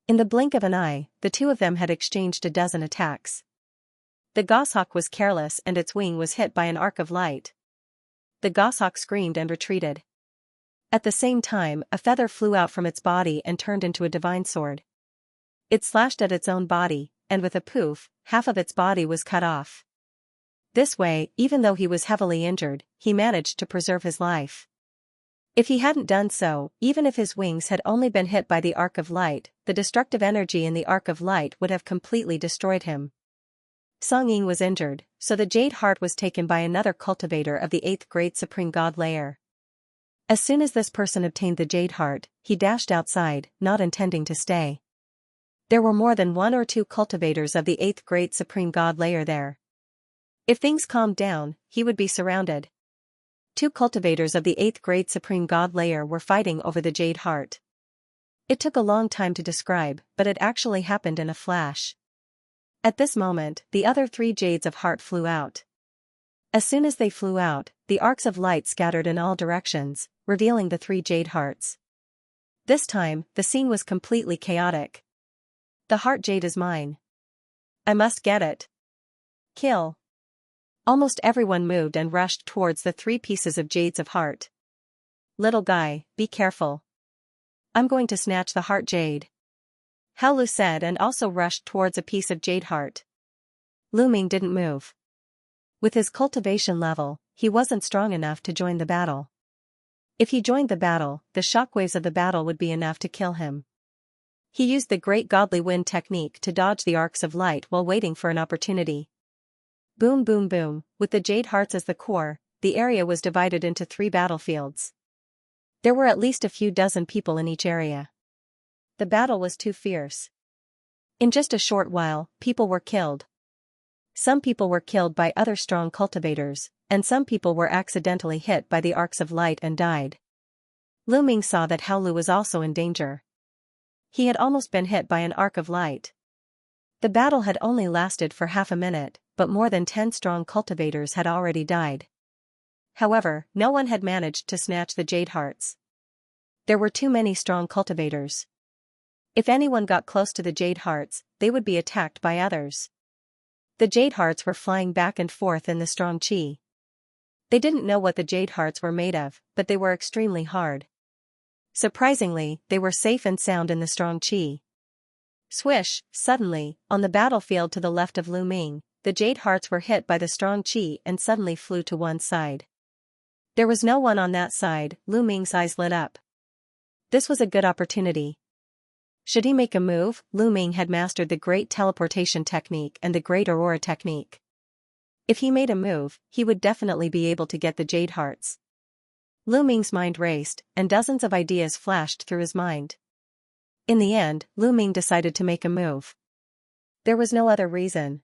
In the blink of an eye, the 2 of them had exchanged a dozen attacks. The goshawk was careless and its wing was hit by an arc of light. The goshawk screamed and retreated. At the same time, a feather flew out from its body and turned into a divine sword. It slashed at its own body, and with a poof, half of its body was cut off. This way, even though he was heavily injured, he managed to preserve his life. If he hadn't done so, even if his wings had only been hit by the arc of light, the destructive energy in the arc of light would have completely destroyed him. Song Ying was injured, so the jade heart was taken by another cultivator of the 8th grade Supreme God layer. As soon as this person obtained the jade heart, he dashed outside, not intending to stay. There were more than 1 or 2 cultivators of the 8th grade Supreme God layer there. If things calmed down, he would be surrounded. 2 cultivators of the 8th grade Supreme God layer were fighting over the jade heart. It took a long time to describe, but it actually happened in a flash. At this moment, the other 3 jades of heart flew out. As soon as they flew out, the arcs of light scattered in all directions, revealing the 3 jade hearts. This time, the scene was completely chaotic. The heart jade is mine. I must get it. Kill. Almost everyone moved and rushed towards the 3 pieces of jades of heart. Little guy, be careful. I'm going to snatch the heart jade. Hao Lu said and also rushed towards a piece of jade heart. Lu Ming didn't move. With his cultivation level, he wasn't strong enough to join the battle. If he joined the battle, the shockwaves of the battle would be enough to kill him. He used the Great Godly Wind technique to dodge the arcs of light while waiting for an opportunity. Boom boom boom, with the jade hearts as the core, the area was divided into 3 battlefields. There were at least a few dozen people in each area. The battle was too fierce. In just a short while, people were killed. Some people were killed by other strong cultivators, and some people were accidentally hit by the arcs of light and died. Lu Ming saw that Hao Lu was also in danger. He had almost been hit by an arc of light. The battle had only lasted for half a minute, but more than 10 strong cultivators had already died. However, no one had managed to snatch the jade hearts. There were too many strong cultivators. If anyone got close to the jade hearts, they would be attacked by others. The jade hearts were flying back and forth in the strong qi. They didn't know what the jade hearts were made of, but they were extremely hard. Surprisingly, they were safe and sound in the strong qi. Swish, suddenly, on the battlefield to the left of Lu Ming, the jade hearts were hit by the strong qi and suddenly flew to one side. There was no one on that side. Lu Ming's eyes lit up. This was a good opportunity. Should he make a move? Lu Ming had mastered the Great Teleportation Technique and the Great Aurora Technique. If he made a move, he would definitely be able to get the jade hearts. Lu Ming's mind raced, and dozens of ideas flashed through his mind. In the end, Lu Ming decided to make a move. There was no other reason.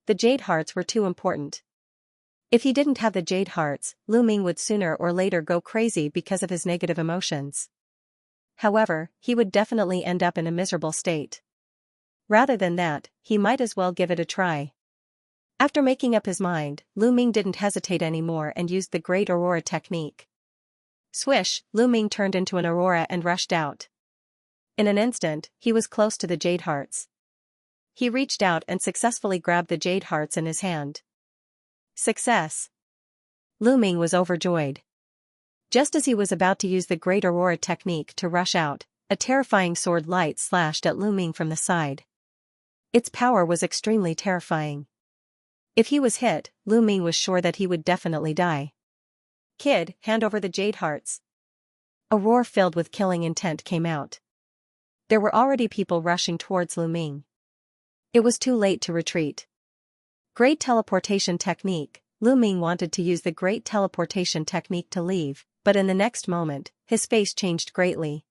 The jade hearts were too important. If he didn't have the jade hearts, Lu Ming would sooner or later go crazy because of his negative emotions. However, he would definitely end up in a miserable state. Rather than that, he might as well give it a try. After making up his mind, Lu Ming didn't hesitate anymore and used the Great Aurora Technique. Swish, Lu Ming turned into an aurora and rushed out. In an instant, he was close to the jade hearts. He reached out and successfully grabbed the jade hearts in his hand. Success! Lu Ming was overjoyed. Just as he was about to use the Great Aurora Technique to rush out, a terrifying sword light slashed at Lu Ming from the side. Its power was extremely terrifying. If he was hit, Lu Ming was sure that he would definitely die. Kid, hand over the jade hearts. A roar filled with killing intent came out. There were already people rushing towards Lu Ming. It was too late to retreat. Great Teleportation Technique. Lu Ming wanted to use the Great Teleportation Technique to leave, but in the next moment, his face changed greatly.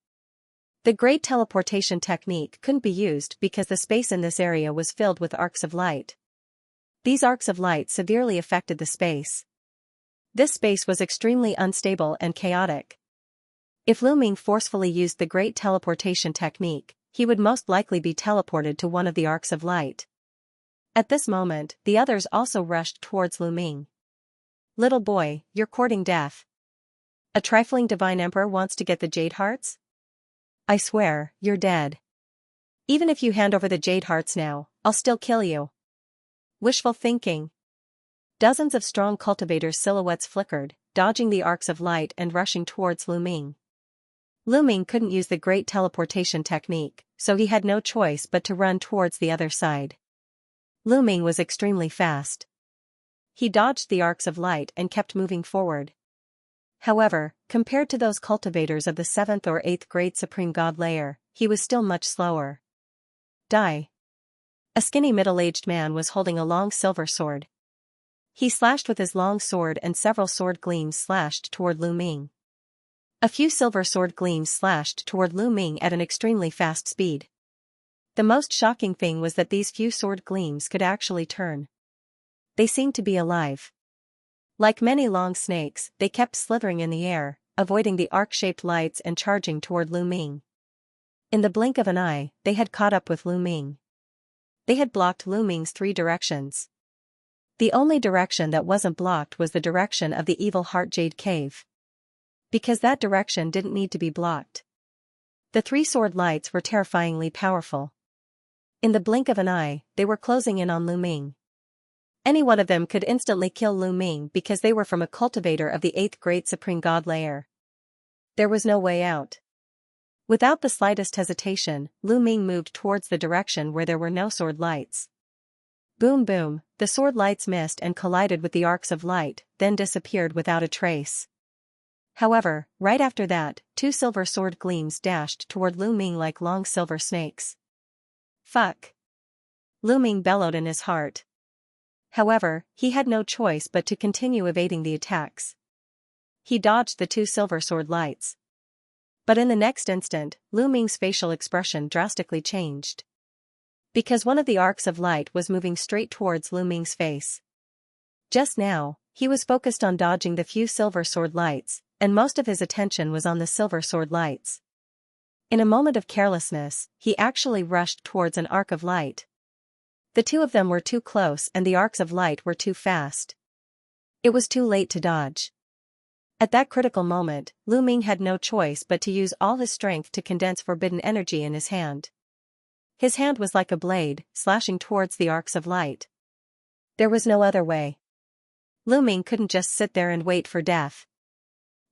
The Great Teleportation Technique couldn't be used because the space in this area was filled with arcs of light. These arcs of light severely affected the space. This space was extremely unstable and chaotic. If Lu Ming forcefully used the Great Teleportation Technique, he would most likely be teleported to one of the arcs of light. At this moment, the others also rushed towards Lu Ming. Little boy, you're courting death. A trifling divine emperor wants to get the jade hearts? I swear, you're dead. Even if you hand over the jade hearts now, I'll still kill you. Wishful thinking. Dozens of strong cultivators' silhouettes flickered, dodging the arcs of light and rushing towards Lu Ming. Lu Ming couldn't use the Great Teleportation Technique, so he had no choice but to run towards the other side. Lu Ming was extremely fast. He dodged the arcs of light and kept moving forward. However, compared to those cultivators of the 7th or 8th grade Supreme God layer, he was still much slower. Die. A skinny middle-aged man was holding a long silver sword. He slashed with his long sword and several sword gleams slashed toward Lu Ming. A few silver sword gleams slashed toward Lu Ming at an extremely fast speed. The most shocking thing was that these few sword gleams could actually turn. They seemed to be alive. Like many long snakes, they kept slithering in the air, avoiding the arc-shaped lights and charging toward Lu Ming. In the blink of an eye, they had caught up with Lu Ming. They had blocked Lu Ming's 3 directions. The only direction that wasn't blocked was the direction of the Evil Heart Jade Cave. Because that direction didn't need to be blocked. The 3 sword lights were terrifyingly powerful. In the blink of an eye, they were closing in on Lu Ming. Any one of them could instantly kill Lu Ming because they were from a cultivator of the 8th Great Supreme God layer. There was no way out. Without the slightest hesitation, Lu Ming moved towards the direction where there were no sword lights. Boom boom, the sword lights missed and collided with the arcs of light, then disappeared without a trace. However, right after that, 2 silver sword gleams dashed toward Lu Ming like long silver snakes. Fuck! Lu Ming bellowed in his heart. However, he had no choice but to continue evading the attacks. He dodged the 2 silver sword lights. But in the next instant, Lu Ming's facial expression drastically changed. Because one of the arcs of light was moving straight towards Lu Ming's face. Just now, he was focused on dodging the few silver sword lights, and most of his attention was on the silver sword lights. In a moment of carelessness, he actually rushed towards an arc of light. The 2 of them were too close and the arcs of light were too fast. It was too late to dodge. At that critical moment, Lu Ming had no choice but to use all his strength to condense forbidden energy in his hand. His hand was like a blade, slashing towards the arcs of light. There was no other way. Lu Ming couldn't just sit there and wait for death.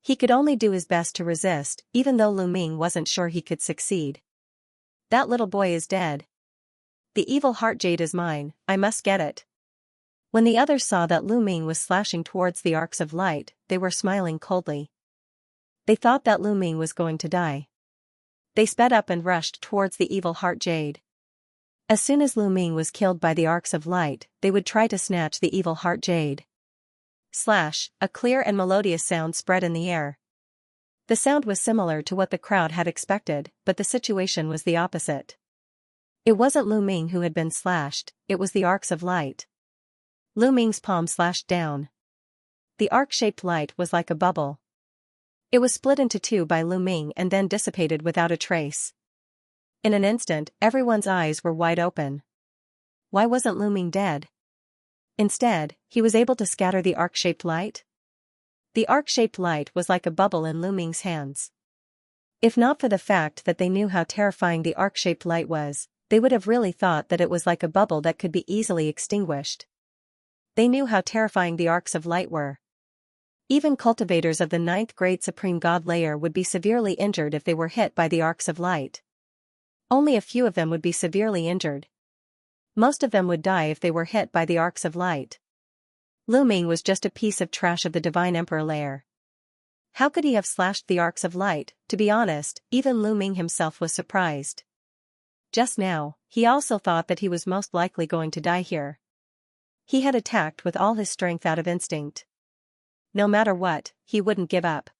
He could only do his best to resist, even though Lu Ming wasn't sure he could succeed. That little boy is dead. The Evil Heart Jade is mine, I must get it. When the others saw that Lu Ming was slashing towards the arcs of light, they were smiling coldly. They thought that Lu Ming was going to die. They sped up and rushed towards the Evil Heart Jade. As soon as Lu Ming was killed by the arcs of light, they would try to snatch the Evil Heart Jade. Slash, a clear and melodious sound spread in the air. The sound was similar to what the crowd had expected, but the situation was the opposite. It wasn't Lu Ming who had been slashed, it was the arcs of light. Lu Ming's palm slashed down. The arc-shaped light was like a bubble. It was split into 2 by Lu Ming and then dissipated without a trace. In an instant, everyone's eyes were wide open. Why wasn't Lu Ming dead? Instead, he was able to scatter the arc-shaped light? The arc-shaped light was like a bubble in Lu Ming's hands. If not for the fact that they knew how terrifying the arc-shaped light was, they would have really thought that it was like a bubble that could be easily extinguished. They knew how terrifying the arcs of light were. Even cultivators of the 9th Great Supreme God layer would be severely injured if they were hit by the arcs of light. Only a few of them would be severely injured. Most of them would die if they were hit by the arcs of light. Lu Ming was just a piece of trash of the Divine Emperor layer. How could he have slashed the arcs of light? To be honest, even Lu Ming himself was surprised. Just now, he also thought that he was most likely going to die here. He had attacked with all his strength out of instinct. No matter what, he wouldn't give up.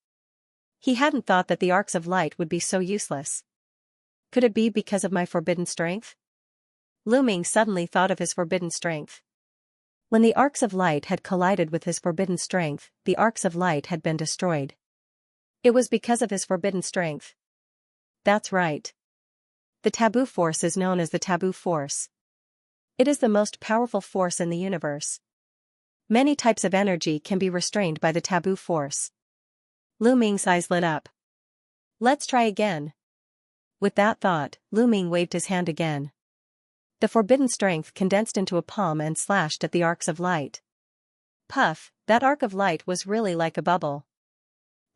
He hadn't thought that the arcs of light would be so useless. Could it be because of my forbidden strength? Lu Ming suddenly thought of his forbidden strength. When the arcs of light had collided with his forbidden strength, the arcs of light had been destroyed. It was because of his forbidden strength. That's right. The taboo force is known as the taboo force. It is the most powerful force in the universe. Many types of energy can be restrained by the taboo force. Lu Ming's eyes lit up. Let's try again. With that thought, Lu Ming waved his hand again. The forbidden strength condensed into a palm and slashed at the arcs of light. Puff, that arc of light was really like a bubble.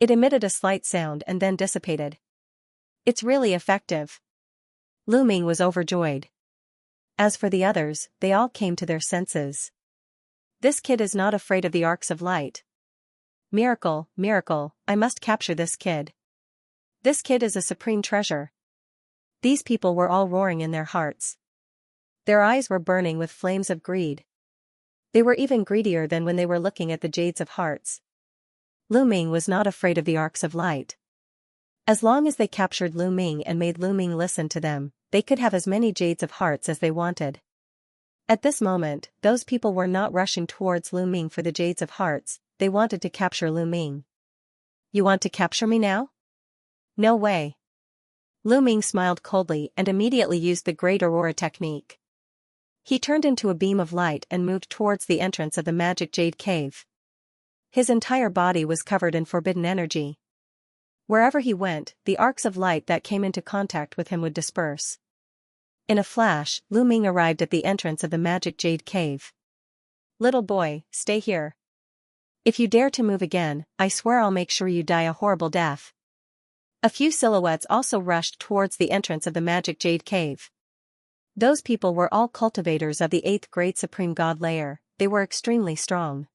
It emitted a slight sound and then dissipated. It's really effective. Lu Ming was overjoyed. As for the others, they all came to their senses. This kid is not afraid of the arcs of light. Miracle, miracle, I must capture this kid. This kid is a supreme treasure. These people were all roaring in their hearts. Their eyes were burning with flames of greed. They were even greedier than when they were looking at the Jades of Hearts. Lu Ming was not afraid of the arcs of light. As long as they captured Lu Ming and made Lu Ming listen to them, they could have as many Jades of Hearts as they wanted. At this moment, those people were not rushing towards Lu Ming for the Jades of Hearts, they wanted to capture Lu Ming. You want to capture me now? No way. Lu Ming smiled coldly and immediately used the Great Aurora technique. He turned into a beam of light and moved towards the entrance of the magic jade cave. His entire body was covered in forbidden energy. Wherever he went, the arcs of light that came into contact with him would disperse. In a flash, Lu Ming arrived at the entrance of the magic jade cave. Little boy, stay here. If you dare to move again, I swear I'll make sure you die a horrible death. A few silhouettes also rushed towards the entrance of the magic jade cave. Those people were all cultivators of the 8th Great Supreme God layer, they were extremely strong.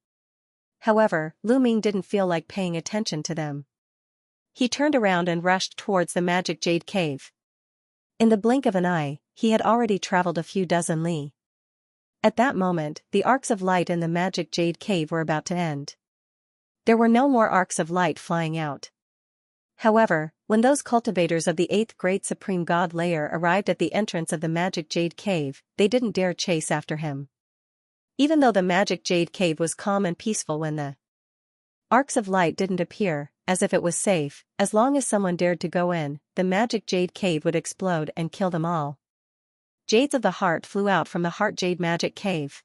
However, Lu Ming didn't feel like paying attention to them. He turned around and rushed towards the magic jade cave. In the blink of an eye, he had already traveled a few dozen li. At that moment, the arcs of light in the magic jade cave were about to end. There were no more arcs of light flying out. However, when those cultivators of the 8th Great Supreme God layer arrived at the entrance of the magic jade cave, they didn't dare chase after him. Even though the magic jade cave was calm and peaceful when the arcs of light didn't appear, as if it was safe, as long as someone dared to go in, the magic jade cave would explode and kill them all. Jades of the heart flew out from the heart jade magic cave.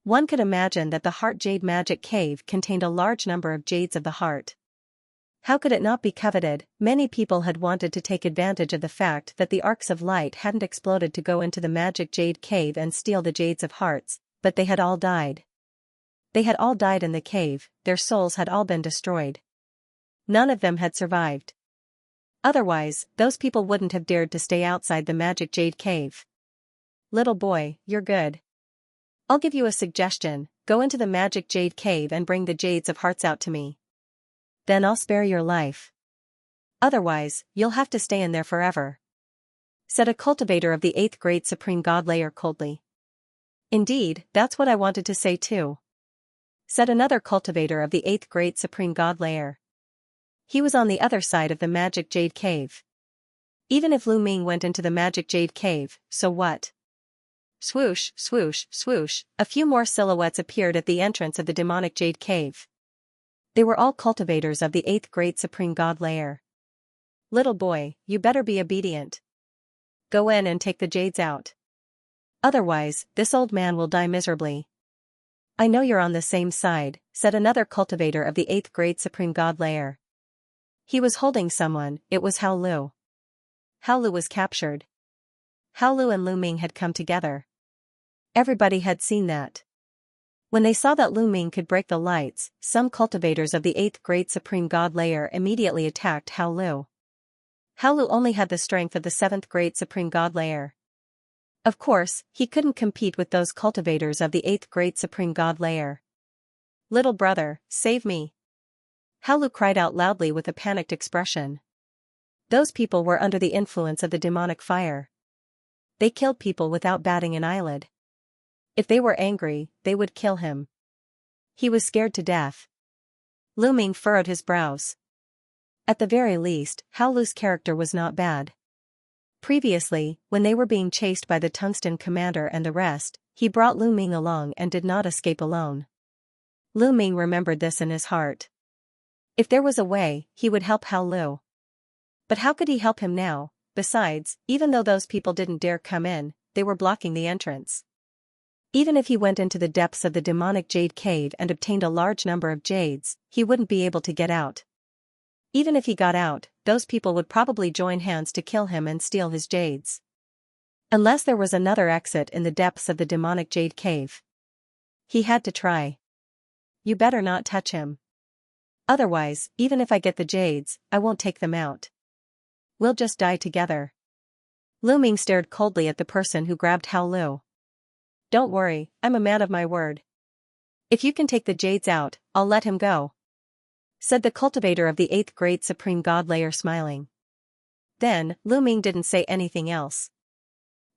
One could imagine that the heart jade magic cave contained a large number of jades of the heart. How could it not be coveted? Many people had wanted to take advantage of the fact that the arcs of light hadn't exploded to go into the magic jade cave and steal the jades of hearts, but they had all died. They had all died in the cave, their souls had all been destroyed. None of them had survived. Otherwise, those people wouldn't have dared to stay outside the magic jade cave. Little boy, you're good. I'll give you a suggestion, go into the magic jade cave and bring the jades of hearts out to me. Then I'll spare your life. Otherwise, you'll have to stay in there forever. Said a cultivator of the 8th Great Supreme God layer coldly. Indeed, that's what I wanted to say too. Said another cultivator of the 8th Great Supreme God layer. He was on the other side of the magic jade cave. Even if Lu Ming went into the magic jade cave, so what? Swoosh, swoosh, swoosh, a few more silhouettes appeared at the entrance of the demonic jade cave. They were all cultivators of the 8th Great Supreme God layer. Little boy, you better be obedient. Go in and take the jades out. Otherwise, this old man will die miserably. I know you're on the same side, said another cultivator of the 8th Great Supreme God layer. He was holding someone, it was Hao Lu. Hao Lu was captured. Hao Lu and Lu Ming had come together. Everybody had seen that. When they saw that Lu Ming could break the lights, some cultivators of the 8th Great Supreme God layer immediately attacked Hao Lu. Hao Lu only had the strength of the 7th Great Supreme God layer. Of course, he couldn't compete with those cultivators of the 8th Great Supreme God layer. Little brother, save me. Hao Lu cried out loudly with a panicked expression. Those people were under the influence of the demonic fire. They killed people without batting an eyelid. If they were angry, they would kill him. He was scared to death. Lu Ming furrowed his brows. At the very least, Hao Lu's character was not bad. Previously, when they were being chased by the Tungsten Commander and the rest, he brought Lu Ming along and did not escape alone. Lu Ming remembered this in his heart. If there was a way, he would help Hao Lu. But how could he help him now? Besides, even though those people didn't dare come in, they were blocking the entrance. Even if he went into the depths of the demonic jade cave and obtained a large number of jades, he wouldn't be able to get out. Even if he got out, those people would probably join hands to kill him and steal his jades. Unless there was another exit in the depths of the demonic jade cave. He had to try. You better not touch him. Otherwise, even if I get the jades, I won't take them out. We'll just die together. Lu Ming stared coldly at the person who grabbed Hao Lu. Don't worry, I'm a man of my word. If you can take the jades out, I'll let him go. Said the cultivator of the 8th Great Supreme God layer smiling. Then, Lu Ming didn't say anything else.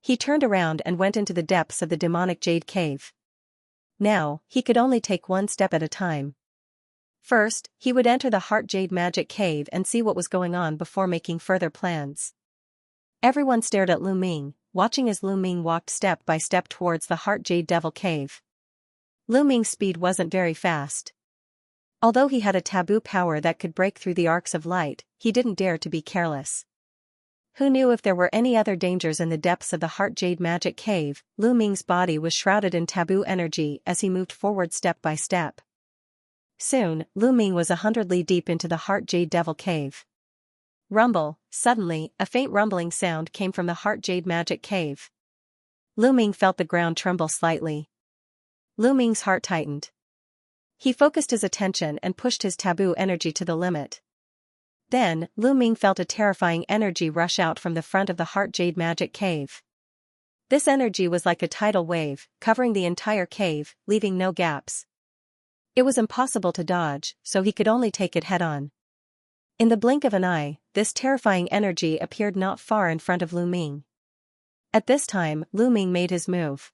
He turned around and went into the depths of the demonic jade cave. Now, he could only take one step at a time. First, he would enter the Heart Jade Magic Cave and see what was going on before making further plans. Everyone stared at Lu Ming, watching as Lu Ming walked step by step towards the Heart Jade Devil Cave. Lu Ming's speed wasn't very fast. Although he had a taboo power that could break through the arcs of light, he didn't dare to be careless. Who knew if there were any other dangers in the depths of the Heart Jade Magic Cave? Lu Ming's body was shrouded in taboo energy as he moved forward step by step. Soon, Lu Ming was 100 li deep into the Heart Jade Devil Cave. Rumble! Suddenly, a faint rumbling sound came from the Heart Jade Magic Cave. Lu Ming felt the ground tremble slightly. Lu Ming's heart tightened. He focused his attention and pushed his taboo energy to the limit. Then, Lu Ming felt a terrifying energy rush out from the front of the Heart Jade Magic Cave. This energy was like a tidal wave, covering the entire cave, leaving no gaps. It was impossible to dodge, so he could only take it head-on. In the blink of an eye, this terrifying energy appeared not far in front of Lu Ming. At this time, Lu Ming made his move.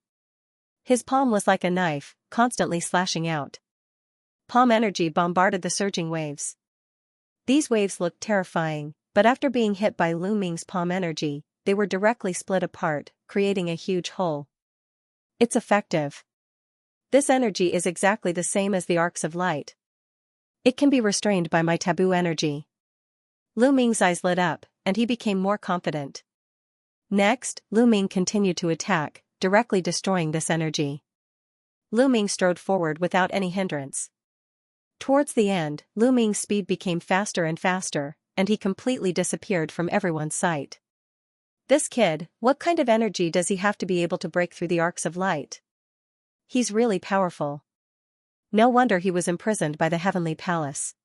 His palm was like a knife, constantly slashing out. Palm energy bombarded the surging waves. These waves looked terrifying, but after being hit by Lu Ming's palm energy, they were directly split apart, creating a huge hole. It's effective. This energy is exactly the same as the arcs of light. It can be restrained by my taboo energy. Lu Ming's eyes lit up, and he became more confident. Next, Lu Ming continued to attack, directly destroying this energy. Lu Ming strode forward without any hindrance. Towards the end, Lu Ming's speed became faster and faster, and he completely disappeared from everyone's sight. This kid, what kind of energy does he have to be able to break through the arcs of light? He's really powerful. No wonder he was imprisoned by the Heavenly Palace.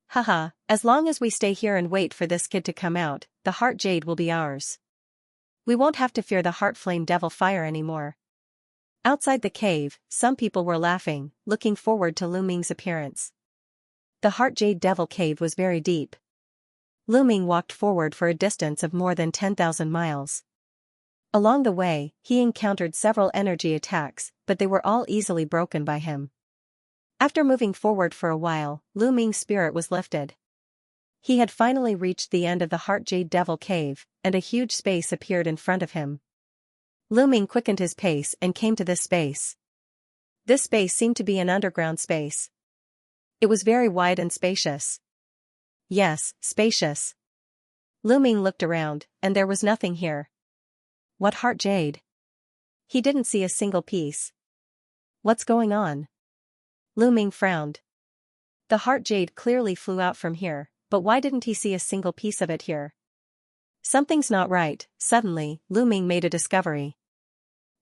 Haha, as long as we stay here and wait for this kid to come out, the Heart Jade will be ours. We won't have to fear the Heart Flame Devil Fire anymore. Outside the cave, some people were laughing, looking forward to Lu Ming's appearance. The Heart Jade Devil Cave was very deep. Lu Ming walked forward for a distance of more than 10,000 miles. Along the way, he encountered several energy attacks, but they were all easily broken by him. After moving forward for a while, Lu Ming's spirit was lifted. He had finally reached the end of the Heart Jade Devil Cave, and a huge space appeared in front of him. Lu Ming quickened his pace and came to this space. This space seemed to be an underground space. It was very wide and spacious. Yes, spacious. Lu Ming looked around, and there was nothing here. What Heart Jade? He didn't see a single piece. What's going on? Lu Ming frowned. The Heart Jade clearly flew out from here, but why didn't he see a single piece of it here? Something's not right. Suddenly, Lu Ming made a discovery.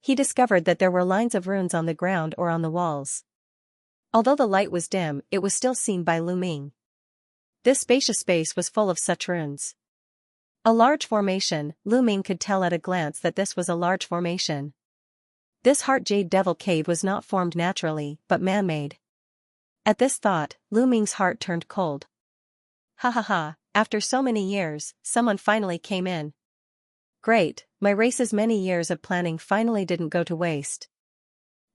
He discovered that there were lines of runes on the ground or on the walls. Although the light was dim, it was still seen by Lu Ming. This spacious space was full of such runes. A large formation. Lu Ming could tell at a glance that this was a large formation. This Heart Jade Devil Cave was not formed naturally, but man-made. At this thought, Lu Ming's heart turned cold. Ha ha ha, after so many years, someone finally came in. Great, my race's many years of planning finally didn't go to waste.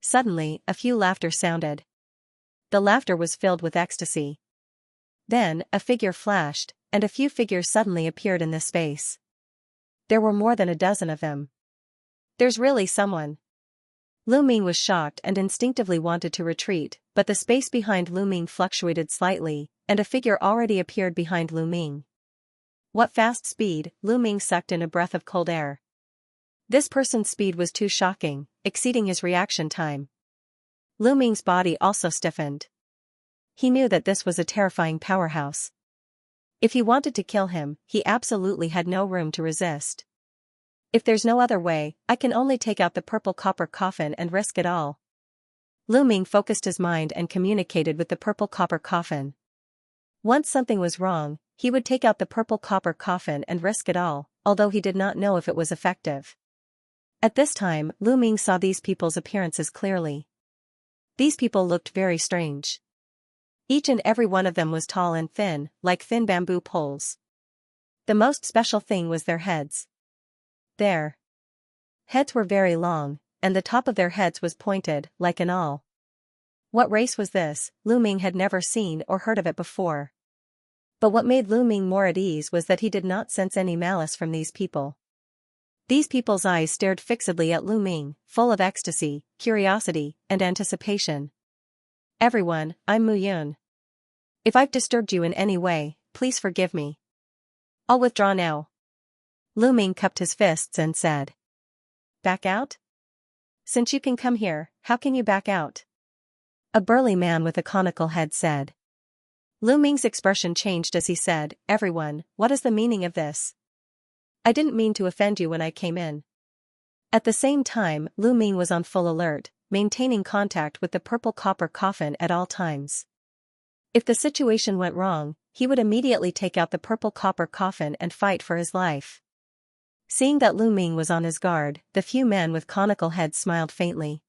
Suddenly, a few laughter sounded. The laughter was filled with ecstasy. Then, a figure flashed, and a few figures suddenly appeared in this space. There were more than a dozen of them. There's really someone. Lu Ming was shocked and instinctively wanted to retreat, but the space behind Lu Ming fluctuated slightly, and a figure already appeared behind Lu Ming. What fast speed! Lu Ming sucked in a breath of cold air. This person's speed was too shocking, exceeding his reaction time. Lu Ming's body also stiffened. He knew that this was a terrifying powerhouse. If he wanted to kill him, he absolutely had no room to resist. If there's no other way, I can only take out the purple copper coffin and risk it all. Lu Ming focused his mind and communicated with the purple copper coffin. Once something was wrong, he would take out the purple copper coffin and risk it all, although he did not know if it was effective. At this time, Lu Ming saw these people's appearances clearly. These people looked very strange. Each and every one of them was tall and thin, like thin bamboo poles. The most special thing was their heads. Their heads were very long, and the top of their heads was pointed, like an awl. What race was this? Lu Ming had never seen or heard of it before. But what made Lu Ming more at ease was that he did not sense any malice from these people. These people's eyes stared fixedly at Lu Ming, full of ecstasy, curiosity, and anticipation. Everyone, I'm Mu Yun. If I've disturbed you in any way, please forgive me. I'll withdraw now. Lu Ming cupped his fists and said. Back out? Since you can come here, how can you back out? A burly man with a conical head said. Lu Ming's expression changed as he said, Everyone, what is the meaning of this? I didn't mean to offend you when I came in. At the same time, Lu Ming was on full alert, maintaining contact with the purple copper coffin at all times. If the situation went wrong, he would immediately take out the purple copper coffin and fight for his life. Seeing that Lu Ming was on his guard, the few men with conical heads smiled faintly.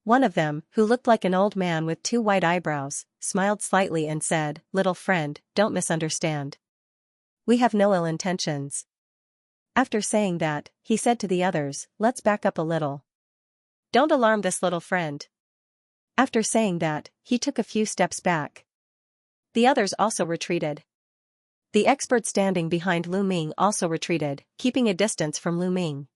One of them, who looked like an old man with 2 white eyebrows, smiled slightly and said, Little friend, don't misunderstand. We have no ill intentions. After saying that, he said to the others, Let's back up a little. Don't alarm this little friend. After saying that, he took a few steps back. The others also retreated. The expert standing behind Lu Ming also retreated, keeping a distance from Lu Ming.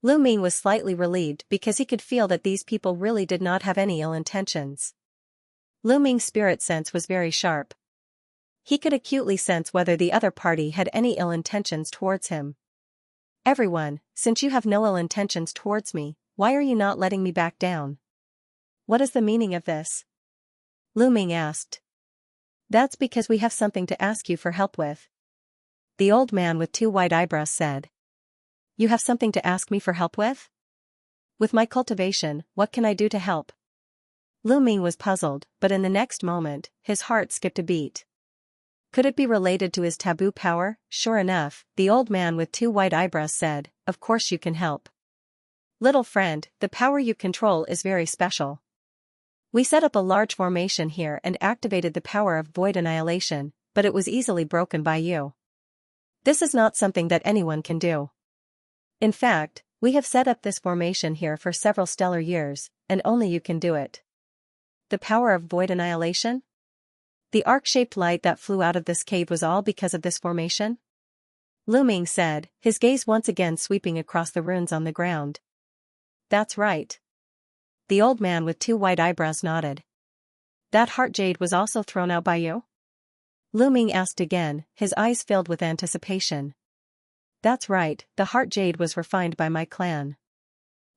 Lu Ming was slightly relieved because he could feel that these people really did not have any ill intentions. Lu Ming's spirit sense was very sharp. He could acutely sense whether the other party had any ill intentions towards him. Everyone, since you have no ill intentions towards me, why are you not letting me back down? What is the meaning of this? Lu Ming asked. That's because we have something to ask you for help with. The old man with 2 white eyebrows said. You have something to ask me for help with? With my cultivation, what can I do to help? Lu Ming was puzzled, but in the next moment, his heart skipped a beat. Could it be related to his taboo power? Sure enough, the old man with 2 white eyebrows said, Of course you can help. Little friend, the power you control is very special. We set up a large formation here and activated the power of void annihilation, but it was easily broken by you. This is not something that anyone can do. In fact, we have set up this formation here for several stellar years, and only you can do it. The power of void annihilation? The arc-shaped light that flew out of this cave was all because of this formation? Lu Ming said, his gaze once again sweeping across the runes on the ground. That's right. The old man with 2 white eyebrows nodded. That heart jade was also thrown out by you? Lu Ming asked again, his eyes filled with anticipation. That's right, the heart jade was refined by my clan.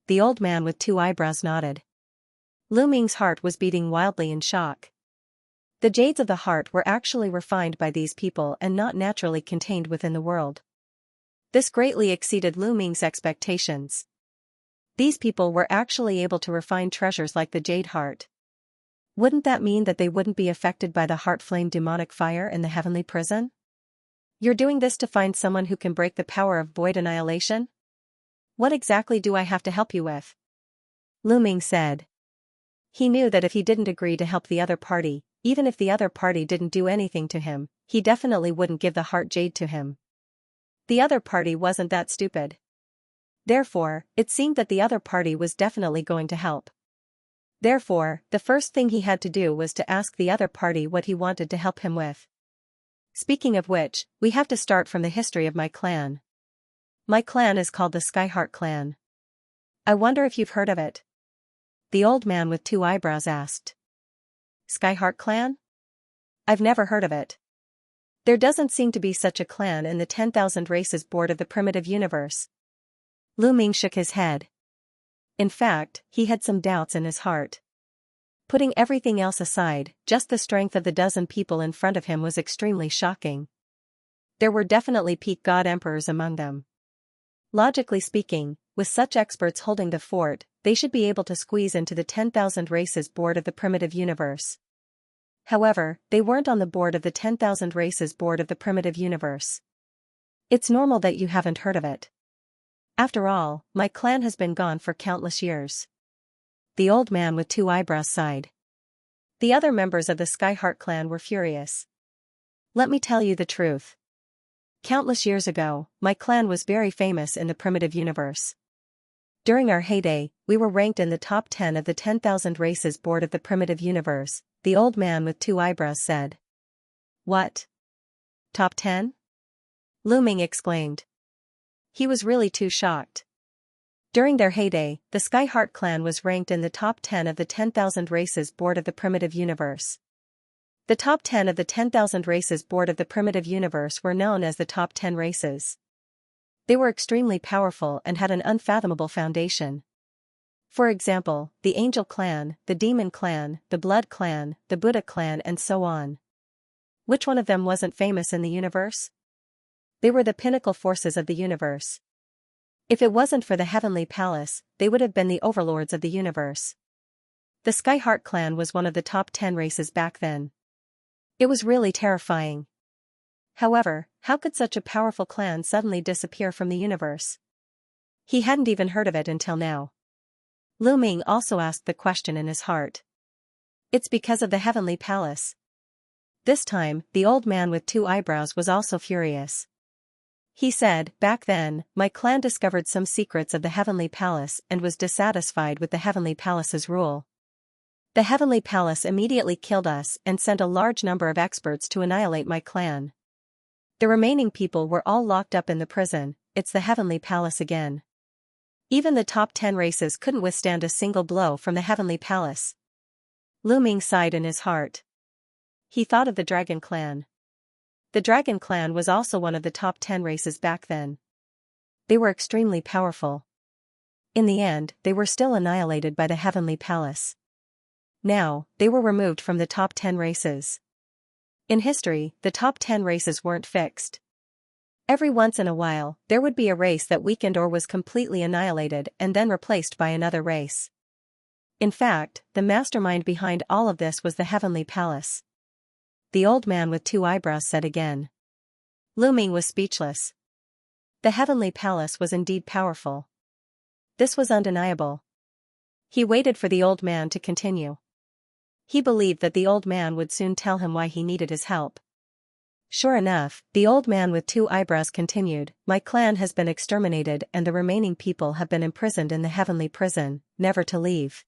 The old man with 2 eyebrows nodded. Lu Ming's heart was beating wildly in shock. The jades of the heart were actually refined by these people and not naturally contained within the world. This greatly exceeded Lu Ming's expectations. These people were actually able to refine treasures like the jade heart. Wouldn't that mean that they wouldn't be affected by the heart flame demonic fire in the heavenly prison? You're doing this to find someone who can break the power of void annihilation? What exactly do I have to help you with? Lu Ming said. He knew that if he didn't agree to help the other party, even if the other party didn't do anything to him, he definitely wouldn't give the heart jade to him. The other party wasn't that stupid. Therefore, it seemed that the other party was definitely going to help. Therefore, the first thing he had to do was to ask the other party what he wanted to help him with. Speaking of which, we have to start from the history of my clan. My clan is called the Skyheart clan. I wonder if you've heard of it? The old man with 2 eyebrows asked. Skyheart clan? I've never heard of it. There doesn't seem to be such a clan in the 10,000 Races board of the primitive universe. Lu Ming shook his head. In fact, he had some doubts in his heart. Putting everything else aside, just the strength of the dozen people in front of him was extremely shocking. There were definitely peak god emperors among them. Logically speaking, with such experts holding the fort, they should be able to squeeze into the 10,000 Races board of the primitive universe. However, they weren't on the board of the 10,000 Races board of the primitive universe. It's normal that you haven't heard of it. After all, my clan has been gone for countless years. The old man with 2 eyebrows sighed. The other members of the Skyheart clan were furious. Let me tell you the truth. Countless years ago, my clan was very famous in the primitive universe. During our heyday, we were ranked in the top 10 of the 10,000 races board of the primitive universe, the old man with two eyebrows said. What? Top 10? Looming exclaimed. He was really too shocked. During their heyday, the Skyheart clan was ranked in the top 10 of the 10,000 races board of the primitive universe. The top 10 of the 10,000 races board of the primitive universe were known as the top 10 races. They were extremely powerful and had an unfathomable foundation. For example, the Angel clan, the Demon clan, the Blood clan, the Buddha clan and so on. Which one of them wasn't famous in the universe? They were the pinnacle forces of the universe. If it wasn't for the Heavenly Palace, they would have been the overlords of the universe. The Skyheart clan was one of the top 10 races back then. It was really terrifying. However, how could such a powerful clan suddenly disappear from the universe? He hadn't even heard of it until now. Looming also asked the question in his heart. It's because of the Heavenly Palace. This time, the old man with two eyebrows was also furious. He said, back then, my clan discovered some secrets of the Heavenly Palace and was dissatisfied with the Heavenly Palace's rule. The Heavenly Palace immediately killed us and sent a large number of experts to annihilate my clan. The remaining people were all locked up in the prison. It's the Heavenly Palace again. Even the top 10 races couldn't withstand a single blow from the Heavenly Palace. Looming sighed in his heart. He thought of the Dragon clan. The Dragon clan was also one of the top 10 races back then. They were extremely powerful. In the end, they were still annihilated by the Heavenly Palace. Now, they were removed from the top 10 races. In history, the top 10 races weren't fixed. Every once in a while, there would be a race that weakened or was completely annihilated and then replaced by another race. In fact, the mastermind behind all of this was the Heavenly Palace. The old man with two eyebrows said again. Looming was speechless. The Heavenly Palace was indeed powerful. This was undeniable. He waited for the old man to continue. He believed that the old man would soon tell him why he needed his help. Sure enough, the old man with two eyebrows continued, my clan has been exterminated and the remaining people have been imprisoned in the heavenly prison, never to leave.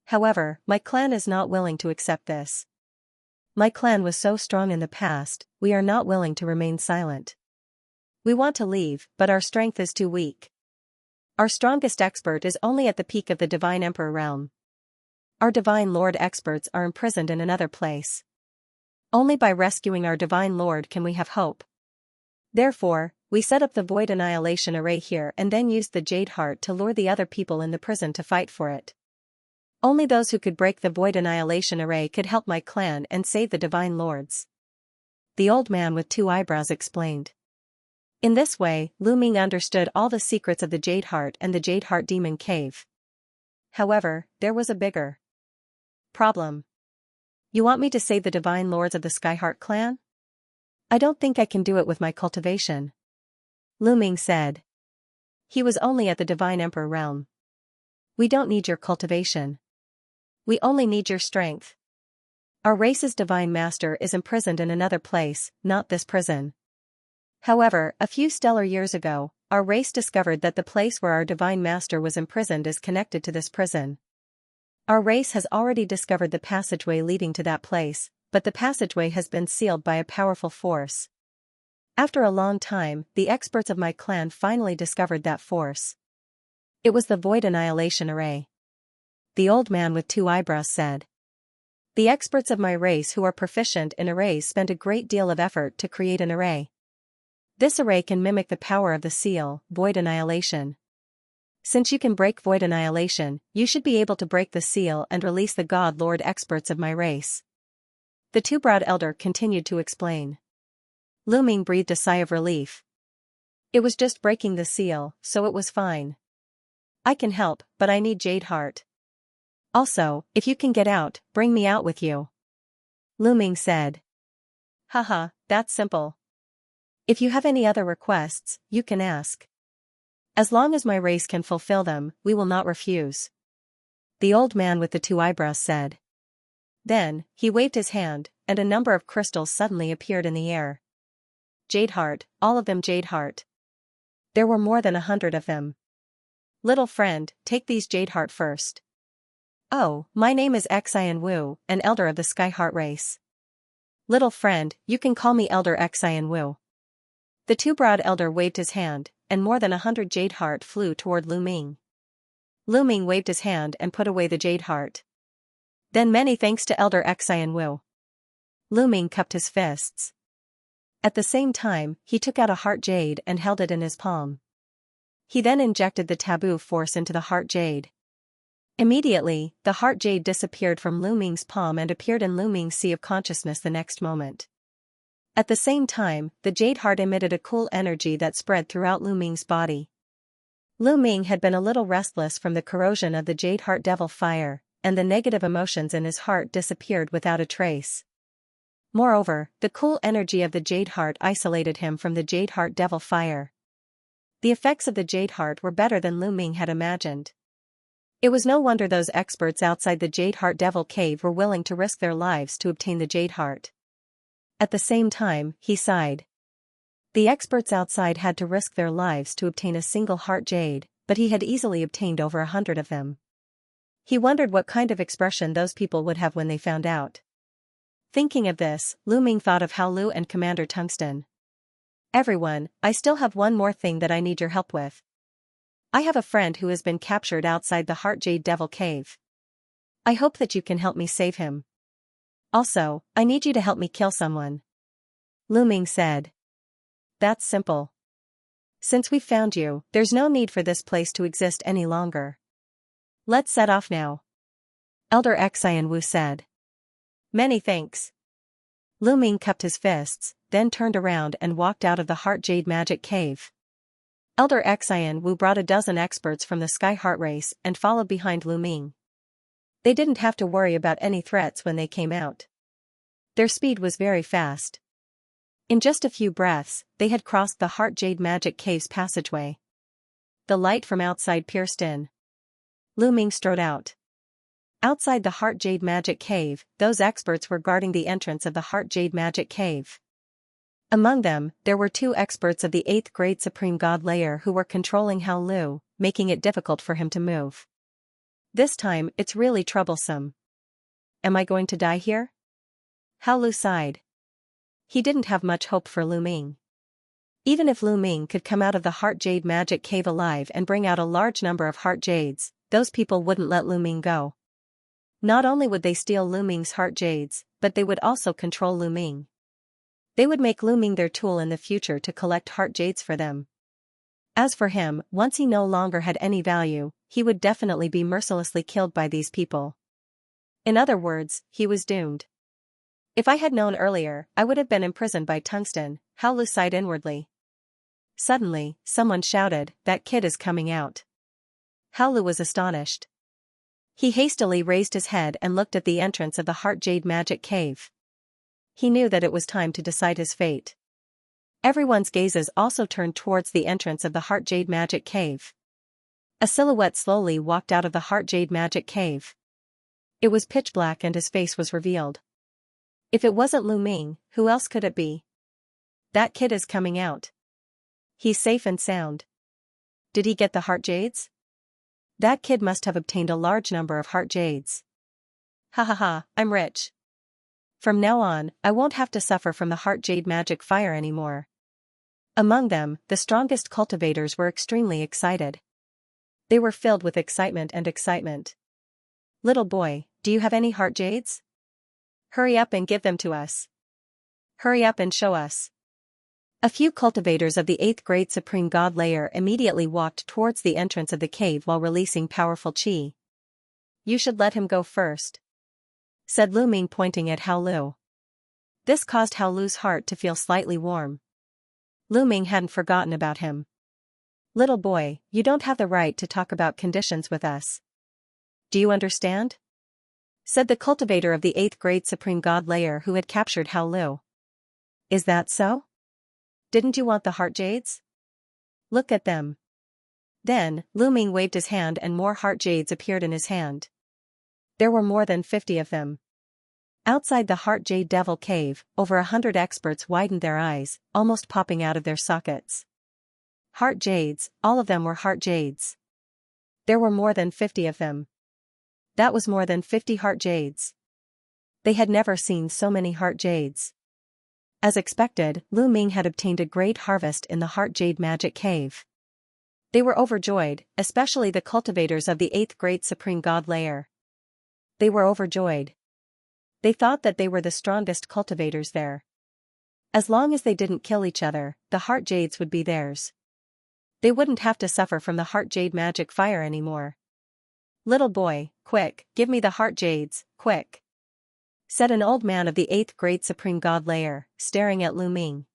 However, my clan is not willing to accept this. My clan was so strong in the past, we are not willing to remain silent. We want to leave, but our strength is too weak. Our strongest expert is only at the peak of the Divine Emperor realm. Our Divine Lord experts are imprisoned in another place. Only by rescuing our Divine Lord can we have hope. Therefore, we set up the Void Annihilation Array here and then used the Jade Heart to lure the other people in the prison to fight for it. Only those who could break the Void Annihilation Array could help my clan and save the Divine Lords. The old man with two eyebrows explained. In this way, Looming understood all the secrets of the Jade Heart and the Jade Heart Demon Cave. However, there was a bigger problem. You want me to save the Divine Lords of the Skyheart clan? I don't think I can do it with my cultivation. Looming said. He was only at the Divine Emperor realm. We don't need your cultivation. We only need your strength. Our race's Divine Master is imprisoned in another place, not this prison. However, a few stellar years ago, our race discovered that the place where our Divine Master was imprisoned is connected to this prison. Our race has already discovered the passageway leading to that place, but the passageway has been sealed by a powerful force. After a long time, the experts of my clan finally discovered that force. It was the Void Annihilation Array. The old man with two eyebrows said. The experts of my race who are proficient in arrays spent a great deal of effort to create an array. This array can mimic the power of the seal, Void Annihilation. Since you can break Void Annihilation, you should be able to break the seal and release the God Lord experts of my race. The two-browed elder continued to explain. Looming breathed a sigh of relief. It was just breaking the seal, so it was fine. I can help, but I need Jade Heart. Also, if you can get out, bring me out with you. Looming said. Haha, that's simple. If you have any other requests, you can ask. As long as my race can fulfill them, we will not refuse. The old man with the two eyebrows said. Then, he waved his hand, and a number of crystals suddenly appeared in the air. Jade Heart, all of them Jade Heart. There were more than 100 of them. Little friend, take these jade heart first. Oh, my name is Xian Wu, an elder of the Sky Heart race. Little friend, you can call me Elder Xian Wu. The two-browed elder waved his hand, and more than 100 jade heart flew toward Lu Ming. Lu Ming waved his hand and put away the jade heart. Then many thanks to Elder Xian Wu. Lu Ming cupped his fists. At the same time, he took out a heart jade and held it in his palm. He then injected the taboo force into the heart jade. Immediately, the heart jade disappeared from Lu Ming's palm and appeared in Lu Ming's sea of consciousness the next moment. At the same time, the jade heart emitted a cool energy that spread throughout Lu Ming's body. Lu Ming had been a little restless from the corrosion of the jade heart devil fire, and the negative emotions in his heart disappeared without a trace. Moreover, the cool energy of the jade heart isolated him from the jade heart devil fire. The effects of the jade heart were better than Lu Ming had imagined. It was no wonder those experts outside the Jade Heart Devil Cave were willing to risk their lives to obtain the Jade Heart. At the same time, he sighed. The experts outside had to risk their lives to obtain a single heart jade, but he had easily obtained over 100 of them. He wondered what kind of expression those people would have when they found out. Thinking of this, Lu Ming thought of Hao Lu and Commander Tungsten. Everyone, I still have one more thing that I need your help with. I have a friend who has been captured outside the Heart Jade Devil Cave. I hope that you can help me save him. Also, I need you to help me kill someone. Lu Ming said. That's simple. Since we've found you, there's no need for this place to exist any longer. Let's set off now. Elder Xian Wu said. Many thanks. Lu Ming cupped his fists, then turned around and walked out of the Heart Jade Magic Cave. Elder Xian Wu brought a dozen experts from the Sky Heart race and followed behind Lu Ming. They didn't have to worry about any threats when they came out. Their speed was very fast. In just a few breaths, they had crossed the Heart Jade Magic Cave's passageway. The light from outside pierced in. Lu Ming strode out. Outside the Heart Jade Magic Cave, those experts were guarding the entrance of the Heart Jade Magic Cave. Among them, there were 2 experts of the 8th grade Supreme God layer who were controlling Hao Lu, making it difficult for him to move. This time, it's really troublesome. Am I going to die here? Hao Lu sighed. He didn't have much hope for Lu Ming. Even if Lu Ming could come out of the Heart Jade Magic Cave alive and bring out a large number of heart jades, those people wouldn't let Lu Ming go. Not only would they steal Lu Ming's heart jades, but they would also control Lu Ming. They would make Lu Ming their tool in the future to collect heart jades for them. As for him, once he no longer had any value, he would definitely be mercilessly killed by these people. In other words, he was doomed. If I had known earlier, I would have been imprisoned by Tungsten, Hao Lu sighed inwardly. Suddenly, someone shouted, "That kid is coming out." Hao Lu was astonished. He hastily raised his head and looked at the entrance of the Heart Jade Magic Cave. He knew that it was time to decide his fate. Everyone's gazes also turned towards the entrance of the Heart Jade Magic Cave. A silhouette slowly walked out of the Heart Jade Magic Cave. It was pitch black and his face was revealed. If it wasn't Lu Ming, who else could it be? That kid is coming out. He's safe and sound. Did he get the heart jades? That kid must have obtained a large number of heart jades. Ha ha ha, I'm rich. From now on, I won't have to suffer from the Heart Jade magic fire anymore. Among them, the strongest cultivators were extremely excited. They were filled with excitement and excitement. Little boy, do you have any heart jades? Hurry up and give them to us. Hurry up and show us. A few cultivators of the 8th grade Supreme God layer immediately walked towards the entrance of the cave while releasing powerful chi. You should let him go first, said Lu Ming pointing at Hao Lu. This caused Hao Lu's heart to feel slightly warm. Lu Ming hadn't forgotten about him. Little boy, you don't have the right to talk about conditions with us. Do you understand? Said the cultivator of the 8th grade Supreme God layer who had captured Hao Lu. Is that so? Didn't you want the heart jades? Look at them. Then, Lu Ming waved his hand and more heart jades appeared in his hand. There were more than 50 of them. Outside the Heart Jade Devil Cave, over 100 experts widened their eyes, almost popping out of their sockets. Heart jades, all of them were heart jades. There were more than 50 of them. That was more than 50 heart jades. They had never seen so many heart jades. As expected, Lu Ming had obtained a great harvest in the heart jade magic cave. They were overjoyed, especially the cultivators of the 8th Great Supreme God layer. They were overjoyed. They thought that they were the strongest cultivators there. As long as they didn't kill each other, the heart jades would be theirs. They wouldn't have to suffer from the heart jade magic fire anymore. "Little boy, quick, give me the heart jades, quick," said an old man of the 8th Great Supreme God layer, staring at Lu Ming.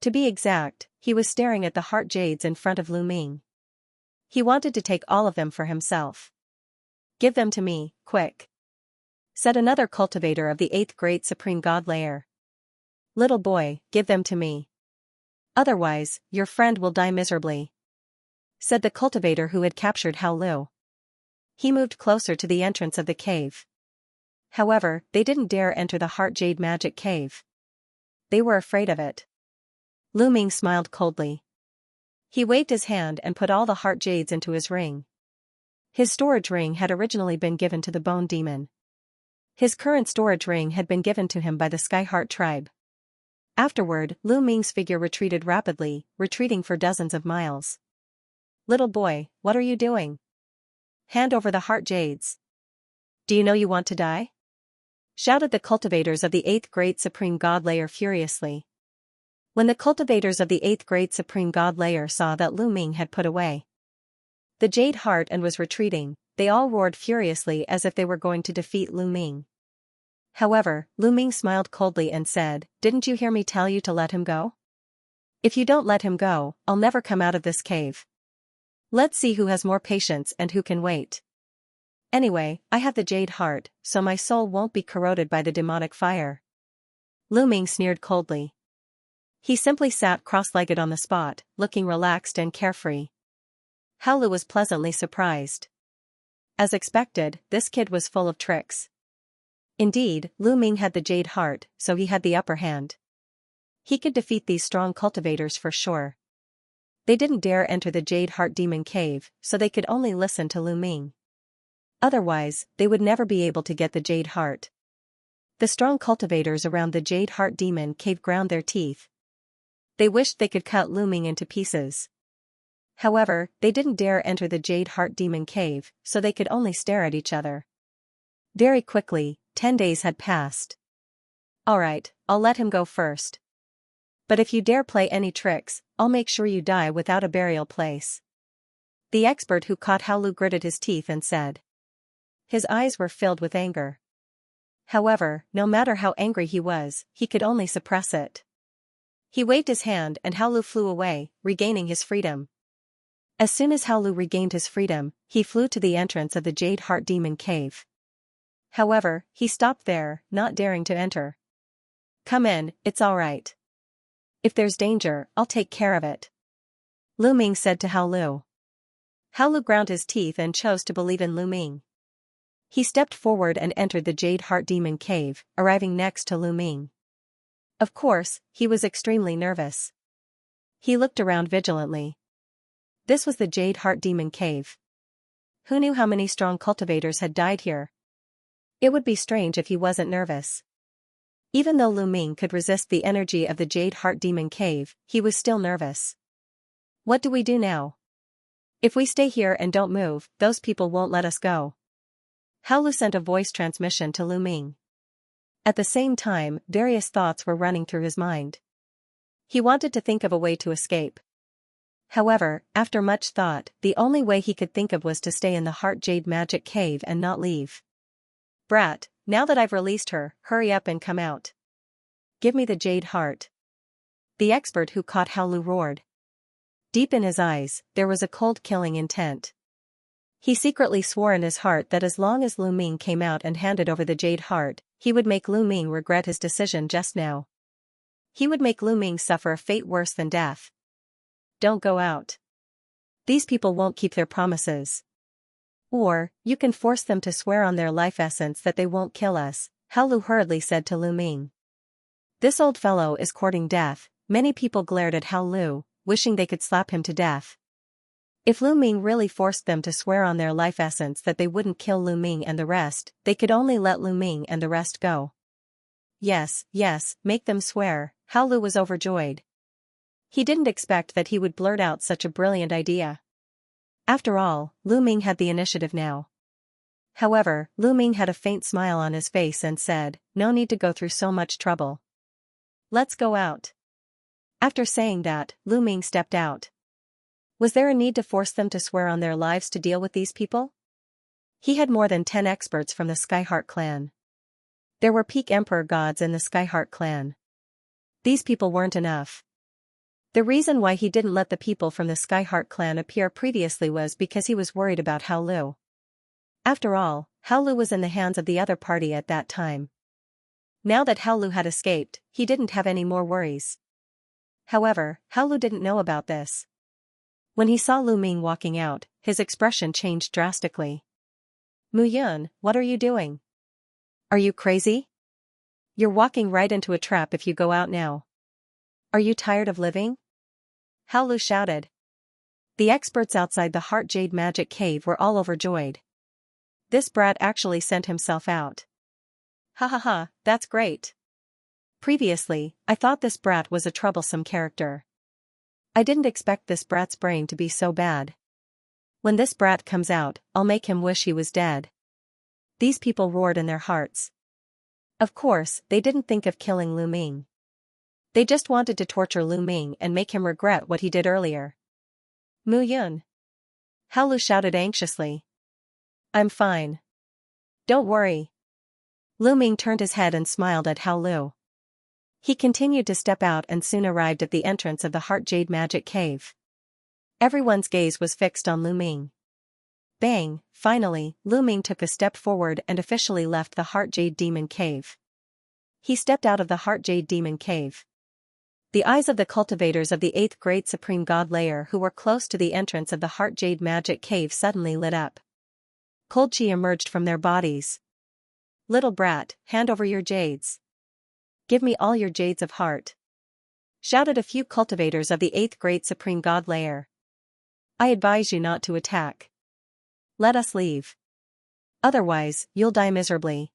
To be exact, he was staring at the heart jades in front of Lu Ming. He wanted to take all of them for himself. "Give them to me, quick," said another cultivator of the 8th Great Supreme God layer. "Little boy, give them to me. Otherwise, your friend will die miserably," said the cultivator who had captured Hao Lu. He moved closer to the entrance of the cave. However, they didn't dare enter the heart jade magic cave. They were afraid of it. Lu Ming smiled coldly. He waved his hand and put all the heart jades into his ring. His storage ring had originally been given to the Bone Demon. His current storage ring had been given to him by the Sky Heart tribe. Afterward, Lu Ming's figure retreated rapidly, retreating for dozens of miles. "Little boy, what are you doing? Hand over the heart jades. Do you know you want to die?" shouted the cultivators of the 8th Great Supreme God layer furiously. When the cultivators of the 8th Great Supreme God layer saw that Lu Ming had put away the jade heart and was retreating, they all roared furiously as if they were going to defeat Lu Ming. However, Lu Ming smiled coldly and said, "Didn't you hear me tell you to let him go? If you don't let him go, I'll never come out of this cave. Let's see who has more patience and who can wait. Anyway, I have the jade heart, so my soul won't be corroded by the demonic fire." Lu Ming sneered coldly. He simply sat cross-legged on the spot, looking relaxed and carefree. Hao Lu was pleasantly surprised. As expected, this kid was full of tricks. Indeed, Lu Ming had the jade heart, so he had the upper hand. He could defeat these strong cultivators for sure. They didn't dare enter the Jade Heart Demon Cave, so they could only listen to Lu Ming. Otherwise, they would never be able to get the Jade Heart. The strong cultivators around the Jade Heart Demon Cave ground their teeth. They wished they could cut Lu Ming into pieces. However, they didn't dare enter the Jade Heart Demon Cave, so they could only stare at each other. Very quickly, 10 days had passed. "Alright, I'll let him go first. But if you dare play any tricks, I'll make sure you die without a burial place." The expert who caught Hao Lu gritted his teeth and said. His eyes were filled with anger. However, no matter how angry he was, he could only suppress it. He waved his hand and Hao Lu flew away, regaining his freedom. As soon as Hao Lu regained his freedom, he flew to the entrance of the Jade Heart Demon Cave. However, he stopped there, not daring to enter. "Come in, it's alright. If there's danger, I'll take care of it," Lu Ming said to Hao Lu. Hao Lu ground his teeth and chose to believe in Lu Ming. He stepped forward and entered the Jade Heart Demon Cave, arriving next to Lu Ming. Of course, he was extremely nervous. He looked around vigilantly. This was the Jade Heart Demon Cave. Who knew how many strong cultivators had died here? It would be strange if he wasn't nervous. Even though Lu Ming could resist the energy of the Jade Heart Demon Cave, he was still nervous. "What do we do now? If we stay here and don't move, those people won't let us go." Hao Lu sent a voice transmission to Lu Ming. At the same time, various thoughts were running through his mind. He wanted to think of a way to escape. However, after much thought, the only way he could think of was to stay in the Heart Jade Magic Cave and not leave. "Brat, now that I've released her, hurry up and come out. Give me the Jade Heart," the expert who caught Hao Lu roared. Deep in his eyes, there was a cold killing intent. He secretly swore in his heart that as long as Lu Ming came out and handed over the Jade Heart, he would make Lu Ming regret his decision just now. He would make Lu Ming suffer a fate worse than death. "Don't go out. These people won't keep their promises. Or, you can force them to swear on their life essence that they won't kill us," Hao Lu hurriedly said to Lu Ming. This old fellow is courting death. Many people glared at Hao Lu, wishing they could slap him to death. If Lu Ming really forced them to swear on their life essence that they wouldn't kill Lu Ming and the rest, they could only let Lu Ming and the rest go. Yes, yes, make them swear. Hao Lu was overjoyed. He didn't expect that he would blurt out such a brilliant idea. After all, Lu Ming had the initiative now. However, Lu Ming had a faint smile on his face and said, "No need to go through so much trouble. Let's go out." After saying that, Lu Ming stepped out. Was there a need to force them to swear on their lives to deal with these people? He had more than 10 experts from the Skyheart clan. There were peak emperor gods in the Skyheart clan. These people weren't enough. The reason why he didn't let the people from the Skyheart clan appear previously was because he was worried about Hao Lu. After all, Hao Lu was in the hands of the other party at that time. Now that Hao Lu had escaped, he didn't have any more worries. However, Hao Lu didn't know about this. When he saw Lu Ming walking out, his expression changed drastically. "Mu Yun, what are you doing? Are you crazy? You're walking right into a trap if you go out now. Are you tired of living?" Hao Lu shouted. The experts outside the Heart Jade Magic Cave were all overjoyed. This brat actually sent himself out. Ha ha ha, that's great. Previously, I thought this brat was a troublesome character. I didn't expect this brat's brain to be so bad. When this brat comes out, I'll make him wish he was dead. These people roared in their hearts. Of course, they didn't think of killing Lu Ming. They just wanted to torture Lu Ming and make him regret what he did earlier. "Mu Yun." Hao Lu shouted anxiously. "I'm fine. Don't worry." Lu Ming turned his head and smiled at Hao Lu. He continued to step out and soon arrived at the entrance of the Heart Jade Magic Cave. Everyone's gaze was fixed on Lu Ming. Bang, finally, Lu Ming took a step forward and officially left the Heart Jade Demon Cave. He stepped out of the Heart Jade Demon Cave. The eyes of the cultivators of the 8th Great Supreme God Layer who were close to the entrance of the Heart Jade Magic Cave suddenly lit up. Cold chi emerged from their bodies. "Little brat, hand over your jades. Give me all your jades of heart," shouted a few cultivators of the 8th Great Supreme God Layer. "I advise you not to attack. Let us leave. Otherwise, you'll die miserably,"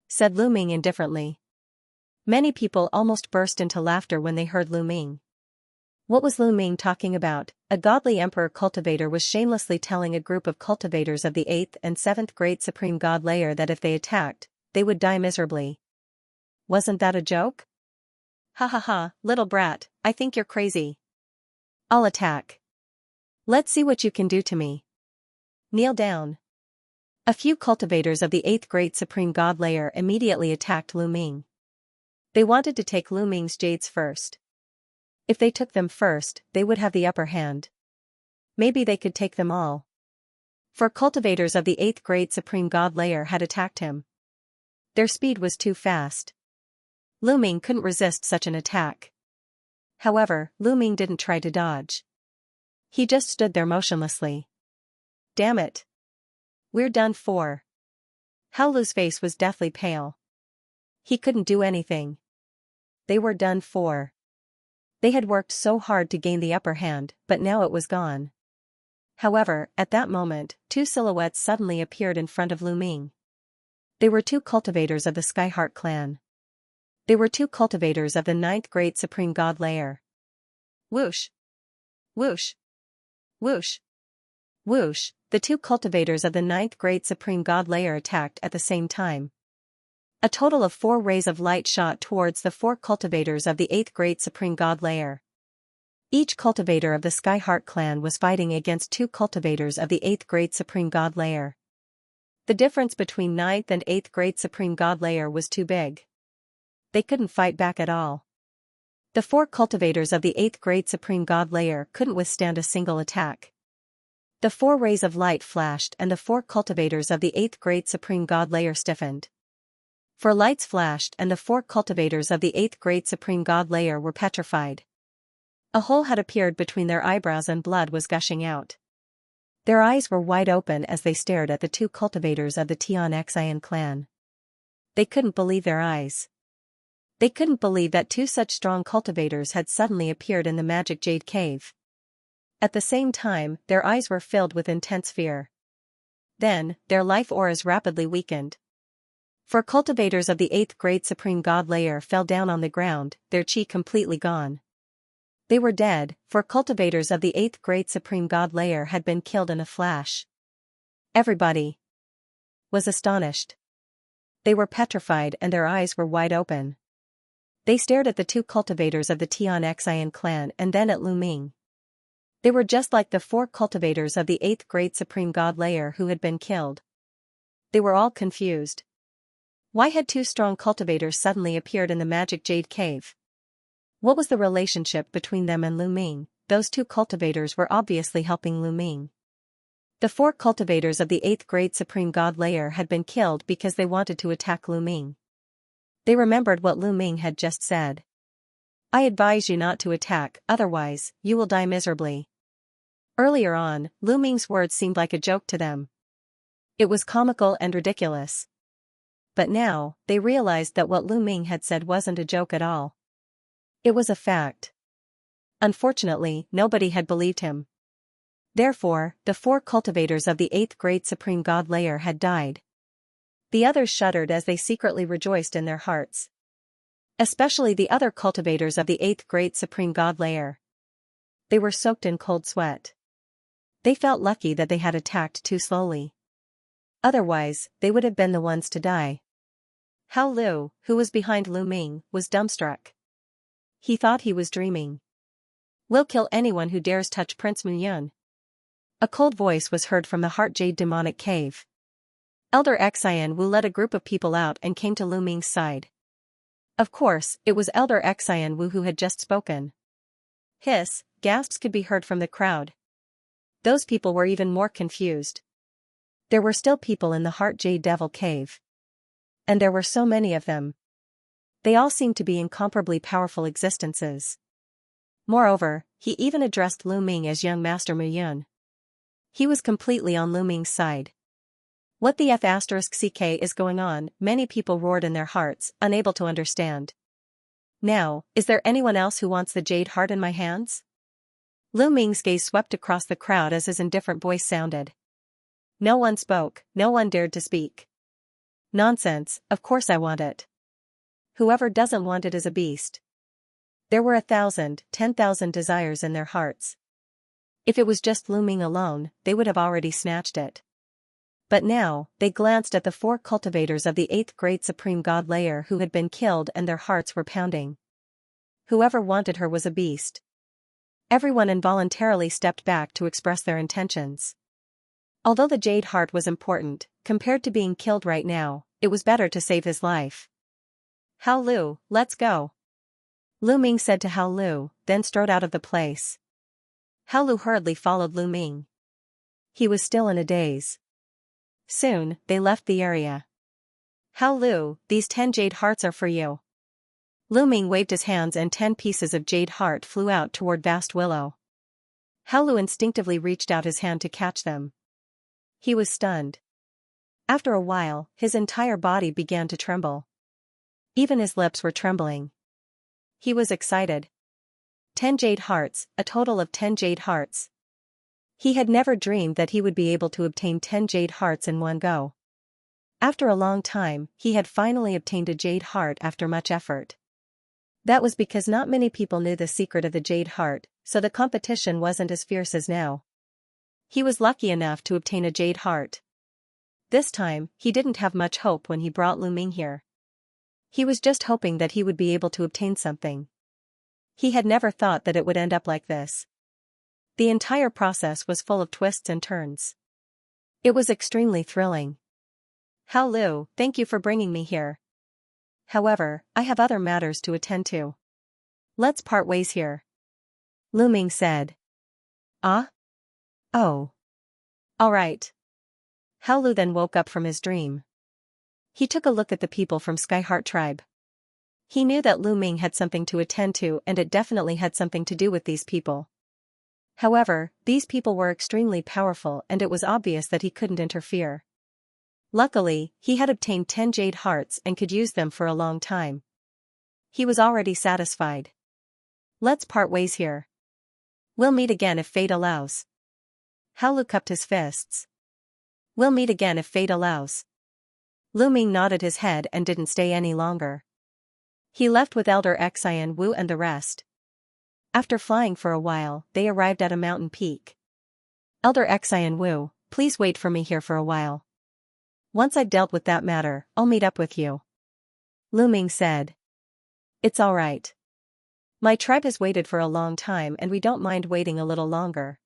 said Lu Ming indifferently. Many people almost burst into laughter when they heard Lu Ming. What was Lu Ming talking about? A godly emperor cultivator was shamelessly telling a group of cultivators of the 8th and 7th Great Supreme God Layer that if they attacked, they would die miserably. Wasn't that a joke? Ha ha ha, little brat, I think you're crazy. I'll attack. Let's see what you can do to me. Kneel down. A few cultivators of the 8th Great Supreme God Layer immediately attacked Lu Ming. They wanted to take Lu Ming's jades first. If they took them first, they would have the upper hand. Maybe they could take them all. For cultivators of the 8th Great Supreme God Layer had attacked him. Their speed was too fast. Lu Ming couldn't resist such an attack. However, Lu Ming didn't try to dodge. He just stood there motionlessly. Damn it. We're done for. Hao Lu's face was deathly pale. He couldn't do anything. They were done for. They had worked so hard to gain the upper hand, but now it was gone. However, at that moment, two silhouettes suddenly appeared in front of Lu Ming. They were two cultivators of the Skyheart clan. They were two cultivators of the 9th Great Supreme God Layer. Whoosh! Whoosh! Whoosh! Whoosh! The two cultivators of the 9th Great Supreme God Layer attacked at the same time. A total of 4 rays of light shot towards the 4 cultivators of the 8th Great Supreme God Layer. Each cultivator of the Skyheart clan was fighting against 2 cultivators of the 8th Great Supreme God Layer. The difference between 9th and 8th Great Supreme God Layer was too big. They couldn't fight back at all. The 4 cultivators of the 8th Great Supreme God Layer couldn't withstand a single attack. The 4 rays of light flashed and the 4 cultivators of the 8th Great Supreme God Layer stiffened. 4 lights flashed and the 4 cultivators of the 8th Great Supreme God Layer were petrified. A hole had appeared between their eyebrows and blood was gushing out. Their eyes were wide open as they stared at the 2 cultivators of the Xianxia clan. They couldn't believe their eyes. They couldn't believe that 2 such strong cultivators had suddenly appeared in the Magic Jade Cave. At the same time, their eyes were filled with intense fear. Then, their life auras rapidly weakened. 4 cultivators of the 8th grade Supreme God layer fell down on the ground, their chi completely gone. They were dead. 4 cultivators of the 8th grade Supreme God layer had been killed in a flash. Everybody was astonished. They were petrified and their eyes were wide open. They stared at the 2 cultivators of the Xianxia clan and then at Lu Ming. They were just like the 4 cultivators of the 8th grade Supreme God layer who had been killed. They were all confused. Why had 2 strong cultivators suddenly appeared in the magic jade cave? What was the relationship between them and Lu Ming? Those 2 cultivators were obviously helping Lu Ming. The 4 cultivators of the 8th grade Supreme God layer had been killed because they wanted to attack Lu Ming. They remembered what Lu Ming had just said. I advise you not to attack, otherwise, you will die miserably. Earlier on, Lu Ming's words seemed like a joke to them. It was comical and ridiculous. But now, they realized that what Lu Ming had said wasn't a joke at all. It was a fact. Unfortunately, nobody had believed him. Therefore, the 4 cultivators of the 8th grade Supreme God layer had died. The others shuddered as they secretly rejoiced in their hearts. Especially the other cultivators of the 8th grade Supreme God layer. They were soaked in cold sweat. They felt lucky that they had attacked too slowly. Otherwise, they would have been the ones to die. Hao Lu, who was behind Lu Ming, was dumbstruck. He thought he was dreaming. We'll kill anyone who dares touch Prince Muyun. A cold voice was heard from the Heart Jade demonic cave. Elder Xian Wu led a group of people out and came to Lu Ming's side. Of course, it was Elder Xian Wu who had just spoken. Hiss, gasps could be heard from the crowd. Those people were even more confused. There were still people in the Heart Jade Devil Cave. And there were so many of them. They all seemed to be incomparably powerful existences. Moreover, he even addressed Lu Ming as young Master Muyun. He was completely on Lu Ming's side. What the F***ck is going on? Many people roared in their hearts, unable to understand. Now, is there anyone else who wants the jade heart in my hands? Lu Ming's gaze swept across the crowd as his indifferent voice sounded. No one spoke, no one dared to speak. Nonsense, of course I want it. Whoever doesn't want it is a beast. There were 1,000, 10,000 desires in their hearts. If it was just Lu Ming alone, they would have already snatched it. But now, they glanced at the 4 cultivators of the 8th grade Supreme God layer who had been killed and their hearts were pounding. Whoever wanted her was a beast. Everyone involuntarily stepped back to express their intentions. Although the jade heart was important, compared to being killed right now, it was better to save his life. Hao Lu, let's go. Lu Ming said to Hao Lu, then strode out of the place. Hao Lu hurriedly followed Lu Ming. He was still in a daze. Soon, they left the area. Hao Lu, these 10 jade hearts are for you. Lu Ming waved his hands and 10 pieces of jade heart flew out toward Vast Willow. Hao Lu instinctively reached out his hand to catch them. He was stunned. After a while, his entire body began to tremble. Even his lips were trembling. He was excited. 10 jade hearts, a total of 10 jade hearts. He had never dreamed that he would be able to obtain 10 jade hearts in one go. After a long time, he had finally obtained a jade heart after much effort. That was because not many people knew the secret of the jade heart, so the competition wasn't as fierce as now. He was lucky enough to obtain a jade heart. This time, he didn't have much hope when he brought Lu Ming here. He was just hoping that he would be able to obtain something. He had never thought that it would end up like this. The entire process was full of twists and turns. It was extremely thrilling. Hao Lu, thank you for bringing me here. However, I have other matters to attend to. Let's part ways here. Lu Ming said. Ah? Oh. All right. Hao Lu then woke up from his dream. He took a look at the people from Skyheart Tribe. He knew that Lu Ming had something to attend to and it definitely had something to do with these people. However, these people were extremely powerful and it was obvious that he couldn't interfere. Luckily, he had obtained 10 jade hearts and could use them for a long time. He was already satisfied. Let's part ways here. We'll meet again if fate allows. Hao Lu cupped his fists. We'll meet again if fate allows. Lu Ming nodded his head and didn't stay any longer. He left with Elder Xian Wu and the rest. After flying for a while, they arrived at a mountain peak. Elder Xian Wu, please wait for me here for a while. Once I've dealt with that matter, I'll meet up with you. Lu Ming said. It's all right. My tribe has waited for a long time and we don't mind waiting a little longer.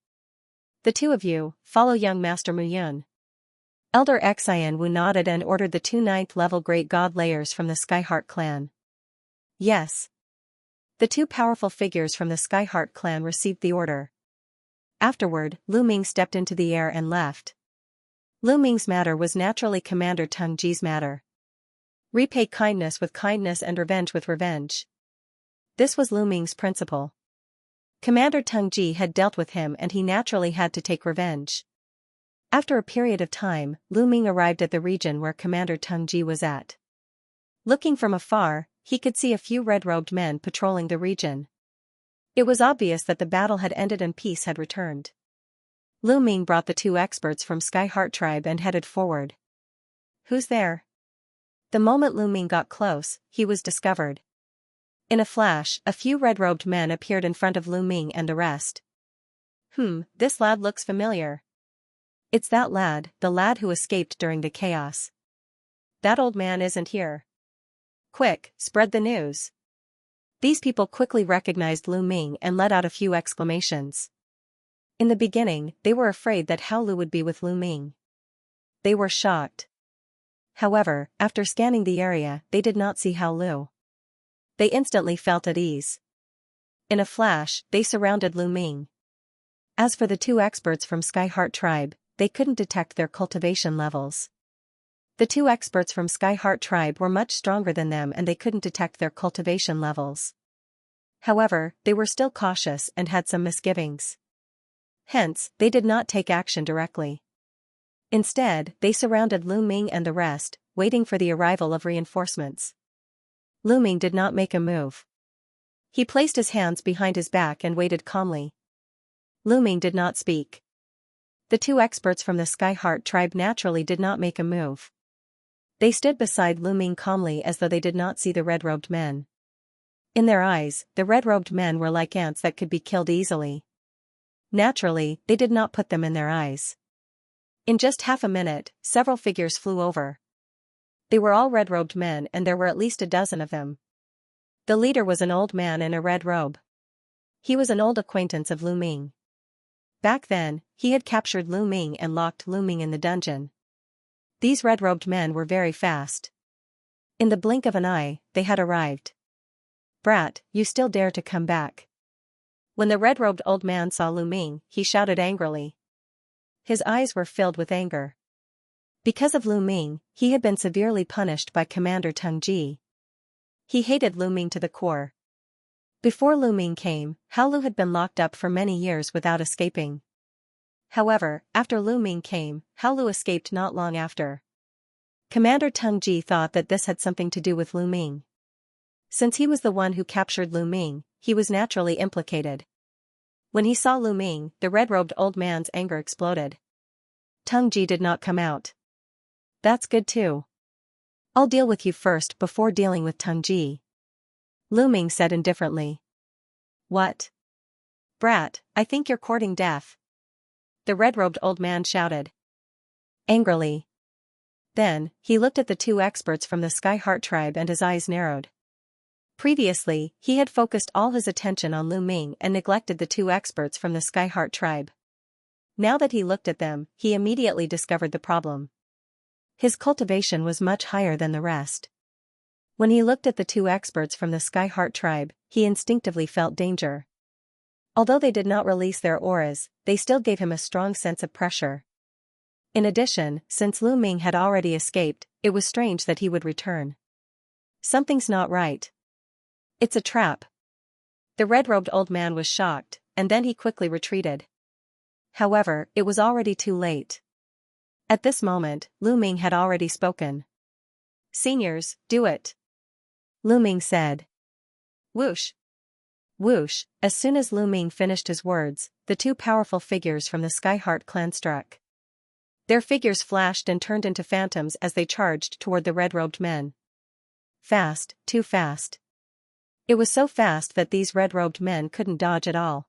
The two of you, follow young Master Mu Yun. Elder Xian Wu nodded and ordered the 2 9th-level Great God Layers from the Skyheart clan. Yes. The 2 powerful figures from the Skyheart clan received the order. Afterward, Lu Ming stepped into the air and left. Lu Ming's matter was naturally Commander Teng Ji's matter. Repay kindness with kindness and revenge with revenge. This was Lu Ming's principle. Commander Teng Ji had dealt with him and he naturally had to take revenge. After a period of time, Lu Ming arrived at the region where Commander Teng Ji was at. Looking from afar, he could see a few red-robed men patrolling the region. It was obvious that the battle had ended and peace had returned. Lu Ming brought the 2 experts from Skyheart tribe and headed forward. Who's there? The moment Lu Ming got close, he was discovered. In a flash, a few red-robed men appeared in front of Lu Ming and the rest. This lad looks familiar. It's that lad, the lad who escaped during the chaos. That old man isn't here. Quick, spread the news. These people quickly recognized Lu Ming and let out a few exclamations. In the beginning, they were afraid that Hao Lu would be with Lu Ming. They were shocked. However, after scanning the area, they did not see Hao Lu. They instantly felt at ease. In a flash, they surrounded Lu Ming. As for the 2 experts from Skyheart tribe, they couldn't detect their cultivation levels. The 2 experts from Skyheart tribe were much stronger than them and they couldn't detect their cultivation levels. However, they were still cautious and had some misgivings. Hence, they did not take action directly. Instead, they surrounded Lu Ming and the rest, waiting for the arrival of reinforcements. Lu Ming did not make a move. He placed his hands behind his back and waited calmly. Lu Ming did not speak. The 2 experts from the Skyheart tribe naturally did not make a move. They stood beside Lu Ming calmly as though they did not see the red-robed men. In their eyes, the red-robed men were like ants that could be killed easily. Naturally, they did not put them in their eyes. In just half a minute, several figures flew over. They were all red-robed men and there were at least a dozen of them. The leader was an old man in a red robe. He was an old acquaintance of Lu Ming. Back then, he had captured Lu Ming and locked Lu Ming in the dungeon. These red-robed men were very fast. In the blink of an eye, they had arrived. Brat, you still dare to come back. When the red-robed old man saw Lu Ming, he shouted angrily. His eyes were filled with anger. Because of Lu Ming, he had been severely punished by Commander Teng Ji. He hated Lu Ming to the core. Before Lu Ming came, Hao Lu had been locked up for many years without escaping. However, after Lu Ming came, Hao Lu escaped not long after. Commander Teng Ji thought that this had something to do with Lu Ming. Since he was the one who captured Lu Ming, he was naturally implicated. When he saw Lu Ming, the red-robed old man's anger exploded. Teng Ji did not come out. That's good too. I'll deal with you first before dealing with Teng Ji. Lu Ming said indifferently. What? Brat, I think you're courting death. The red-robed old man shouted. Angrily. Then, he looked at the 2 experts from the Skyheart tribe and his eyes narrowed. Previously, he had focused all his attention on Lu Ming and neglected the 2 experts from the Skyheart tribe. Now that he looked at them, he immediately discovered the problem. His cultivation was much higher than the rest. When he looked at the 2 experts from the Skyheart tribe, he instinctively felt danger. Although they did not release their auras, they still gave him a strong sense of pressure. In addition, since Lu Ming had already escaped, it was strange that he would return. Something's not right. It's a trap. The red-robed old man was shocked, and then he quickly retreated. However, it was already too late. At this moment, Lu Ming had already spoken. Seniors, do it. Lu Ming said. Whoosh. Whoosh, as soon as Lu Ming finished his words, the two powerful figures from the Skyheart clan struck. Their figures flashed and turned into phantoms as they charged toward the red-robed men. Fast, too fast. It was so fast that these red-robed men couldn't dodge at all.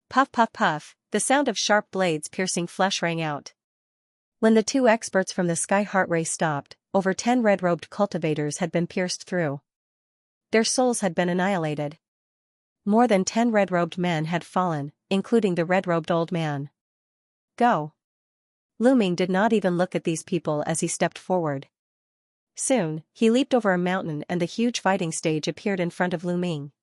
Puff puff puff, the sound of sharp blades piercing flesh rang out. When the two experts from the Skyheart race stopped, over 10 red-robed cultivators had been pierced through. Their souls had been annihilated. More than 10 red-robed men had fallen, including the red-robed old man. Go. Lu Ming did not even look at these people as he stepped forward. Soon, he leaped over a mountain and the huge fighting stage appeared in front of Lu Ming.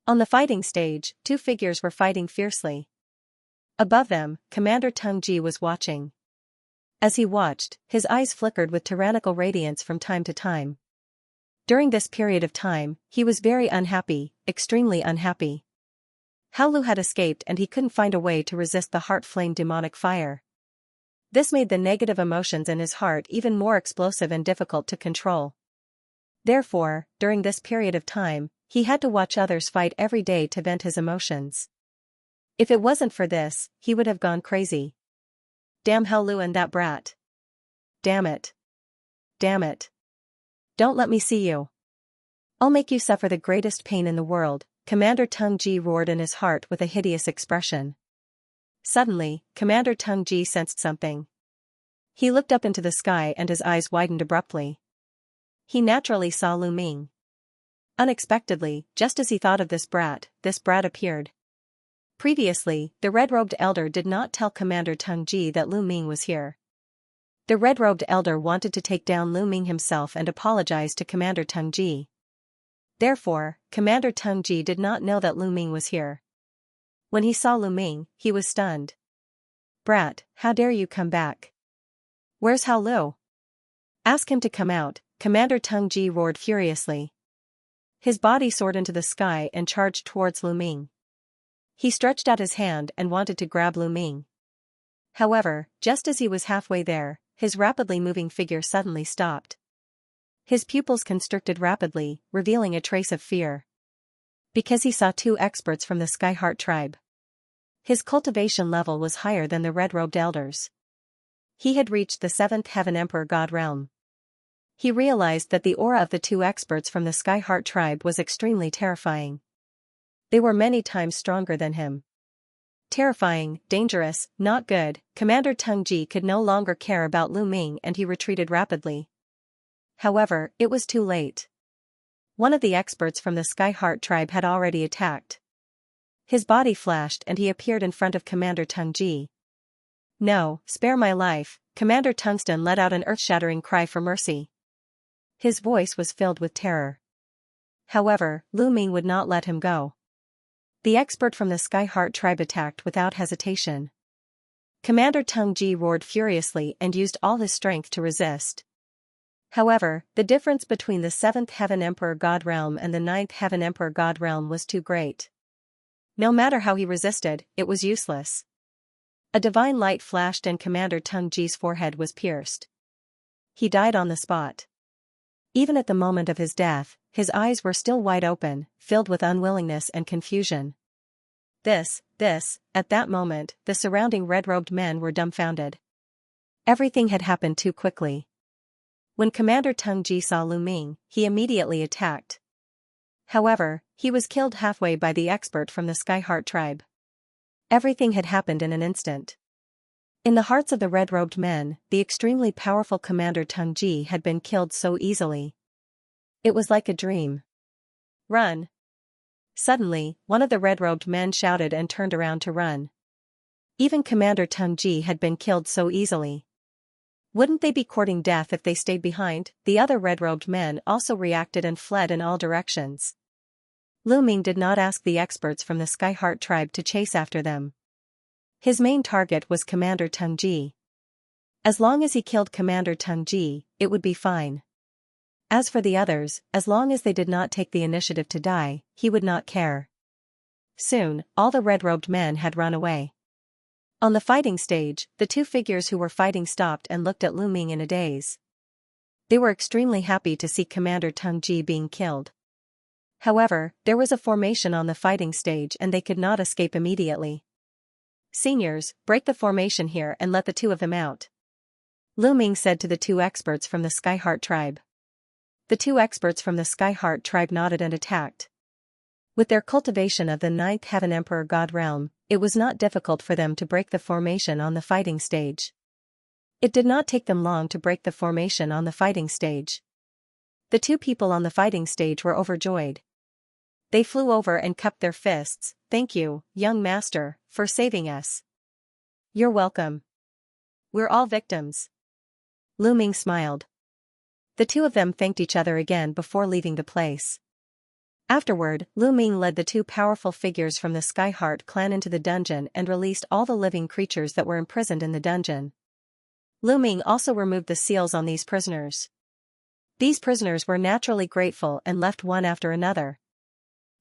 On the fighting stage, two figures were fighting fiercely. Above them, Commander Teng Ji was watching. As he watched, his eyes flickered with tyrannical radiance from time to time. During this period of time, he was very unhappy, extremely unhappy. Hao Lu had escaped and he couldn't find a way to resist the heart flame demonic fire. This made the negative emotions in his heart even more explosive and difficult to control. Therefore, during this period of time, he had to watch others fight every day to vent his emotions. If it wasn't for this, he would have gone crazy. Damn Hao Lu and that brat. Damn it. Damn it. Don't let me see you. I'll make you suffer the greatest pain in the world, Commander Teng Ji roared in his heart with a hideous expression. Suddenly, Commander Teng Ji sensed something. He looked up into the sky and his eyes widened abruptly. He naturally saw Lu Ming. Unexpectedly, just as he thought of this brat appeared. Previously, the red-robed elder did not tell Commander Teng Ji that Lu Ming was here. The red-robed elder wanted to take down Lu Ming himself and apologize to Commander Teng Ji. Therefore, Commander Teng Ji did not know that Lu Ming was here. When he saw Lu Ming, he was stunned. Brat, how dare you come back? Where's Hao Lu? Ask him to come out, Commander Teng Ji roared furiously. His body soared into the sky and charged towards Lu Ming. He stretched out his hand and wanted to grab Lu Ming. However, just as he was halfway there, his rapidly moving figure suddenly stopped. His pupils constricted rapidly, revealing a trace of fear. Because he saw two experts from the Skyheart tribe. His cultivation level was higher than the red-robed elders. He had reached the 7th Heaven Emperor God realm. He realized that the aura of the two experts from the Skyheart tribe was extremely terrifying. They were many times stronger than him. Terrifying, dangerous, not good, Commander Teng Ji could no longer care about Lu Ming and he retreated rapidly. However, it was too late. One of the experts from the Skyheart tribe had already attacked. His body flashed and he appeared in front of Commander Teng Ji. No, spare my life, Commander Tungsten let out an earth-shattering cry for mercy. His voice was filled with terror. However, Lu Ming would not let him go. The expert from the Skyheart tribe attacked without hesitation. Commander Teng Ji roared furiously and used all his strength to resist. However, the difference between the 7th Heaven Emperor God realm and the 9th Heaven Emperor God realm was too great. No matter how he resisted, it was useless. A divine light flashed and Commander Teng Ji's forehead was pierced. He died on the spot. Even at the moment of his death, his eyes were still wide open, filled with unwillingness and confusion. At that moment, the surrounding red-robed men were dumbfounded. Everything had happened too quickly. When Commander Teng Ji saw Lu Ming, he immediately attacked. However, he was killed halfway by the expert from the Skyheart tribe. Everything had happened in an instant. In the hearts of the red-robed men, the extremely powerful Commander Teng Ji had been killed so easily. It was like a dream. Run! Suddenly, one of the red-robed men shouted and turned around to run. Even Commander Teng Ji had been killed so easily. Wouldn't they be courting death if they stayed behind? The other red-robed men also reacted and fled in all directions. Lu Ming did not ask the experts from the Skyheart tribe to chase after them. His main target was Commander Teng Ji. As long as he killed Commander Teng Ji, it would be fine. As for the others, as long as they did not take the initiative to die, he would not care. Soon, all the red-robed men had run away. On the fighting stage, the two figures who were fighting stopped and looked at Lu Ming in a daze. They were extremely happy to see Commander Teng Ji being killed. However, there was a formation on the fighting stage and they could not escape immediately. "Seniors, break the formation here and let the two of them out," Lu Ming said to the two experts from the Skyheart tribe. The two experts from the Skyheart tribe nodded and attacked. With their cultivation of the ninth heaven emperor god realm, it was not difficult for them to break the formation on the fighting stage. It did not take them long to break the formation on the fighting stage. The two people on the fighting stage were overjoyed. They flew over and cupped their fists. "Thank you, young master, for saving us." "You're welcome. We're all victims." Lu Ming smiled. The two of them thanked each other again before leaving the place. Afterward, Lu Ming led the two powerful figures from the Skyheart clan into the dungeon and released all the living creatures that were imprisoned in the dungeon. Lu Ming also removed the seals on these prisoners. These prisoners were naturally grateful and left one after another.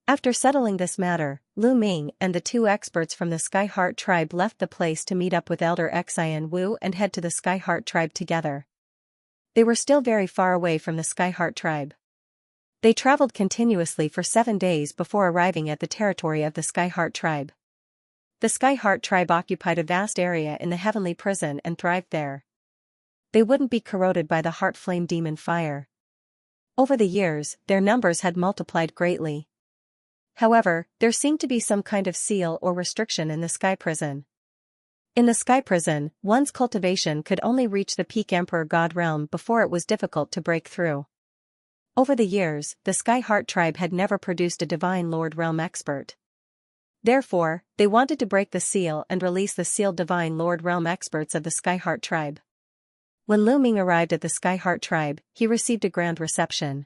After settling this matter, Lu Ming and the two experts from the Skyheart tribe left the place to meet up with Elder Xian Wu and head to the Skyheart tribe together. They were still very far away from the Skyheart tribe. They traveled continuously for 7 days before arriving at the territory of the Skyheart tribe. The Skyheart tribe occupied a vast area in the heavenly prison and thrived there. They wouldn't be corroded by the heart flame demon fire. Over the years, their numbers had multiplied greatly. However, there seemed to be some kind of seal or restriction in the Sky Prison. In the Sky Prison, one's cultivation could only reach the peak Emperor God realm before it was difficult to break through. Over the years, the Skyheart tribe had never produced a Divine Lord realm expert. Therefore, they wanted to break the seal and release the sealed Divine Lord realm experts of the Skyheart tribe. When Lu Ming arrived at the Skyheart tribe, he received a grand reception.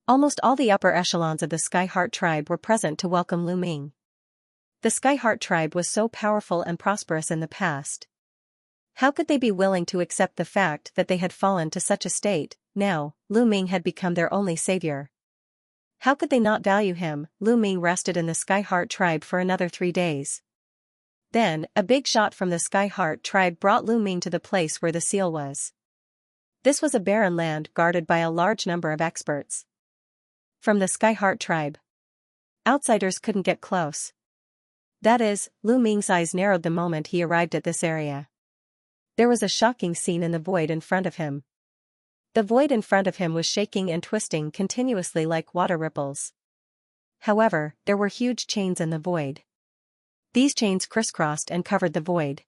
Almost all the upper echelons of the Skyheart tribe were present to welcome Lu Ming. The Skyheart tribe was so powerful and prosperous in the past. How could they be willing to accept the fact that they had fallen to such a state? Now, Lu Ming had become their only savior. How could they not value him? Lu Ming rested in the Skyheart tribe for another 3 days. Then, a big shot from the Skyheart tribe brought Lu Ming to the place where the seal was. This was a barren land guarded by a large number of experts from the Skyheart tribe. Outsiders couldn't get close. That is, Lu Ming's eyes narrowed the moment he arrived at this area. There was a shocking scene in the void in front of him. The void in front of him was shaking and twisting continuously like water ripples. However, there were huge chains in the void. These chains crisscrossed and covered the void.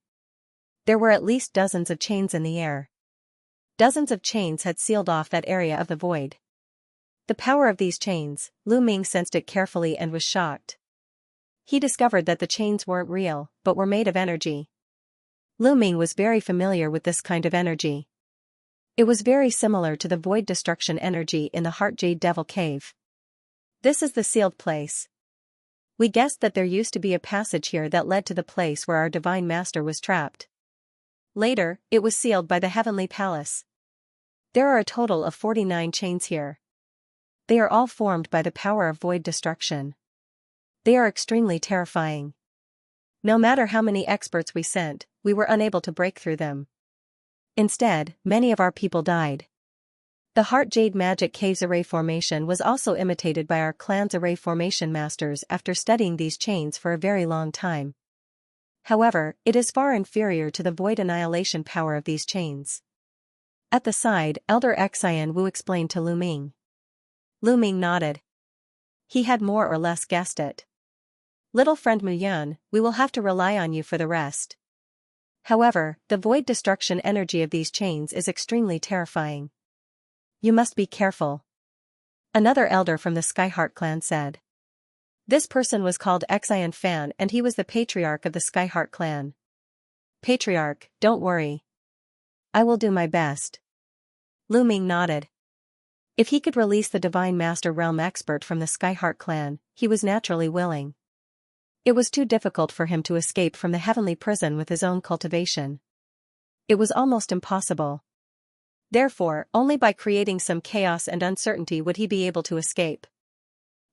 There were at least dozens of chains in the air. Dozens of chains had sealed off that area of the void. The power of these chains, Lu Ming sensed it carefully and was shocked. He discovered that the chains weren't real, but were made of energy. Lu Ming was very familiar with this kind of energy. It was very similar to the void destruction energy in the Heart Jade Devil Cave. "This is the sealed place. We guessed that there used to be a passage here that led to the place where our Divine Master was trapped. Later, it was sealed by the Heavenly Palace. There are a total of 49 chains here. They are all formed by the power of void destruction. They are extremely terrifying. No matter how many experts we sent, we were unable to break through them. Instead, many of our people died." The Heart Jade Magic Cave's array formation was also imitated by our clan's array formation masters after studying these chains for a very long time. However, it is far inferior to the void annihilation power of these chains. At the side, Elder Xian Wu explained to Lu Ming. Lu Ming nodded. He had more or less guessed it. "Little friend Mu Yun, we will have to rely on you for the rest. However, the void destruction energy of these chains is extremely terrifying. You must be careful," another elder from the Skyheart clan said. This person was called Xian Fan and he was the patriarch of the Skyheart clan. "Patriarch, don't worry. I will do my best." Lu Ming nodded. If he could release the Divine Master Realm expert from the Skyheart clan, he was naturally willing. It was too difficult for him to escape from the heavenly prison with his own cultivation. It was almost impossible. Therefore, only by creating some chaos and uncertainty would he be able to escape.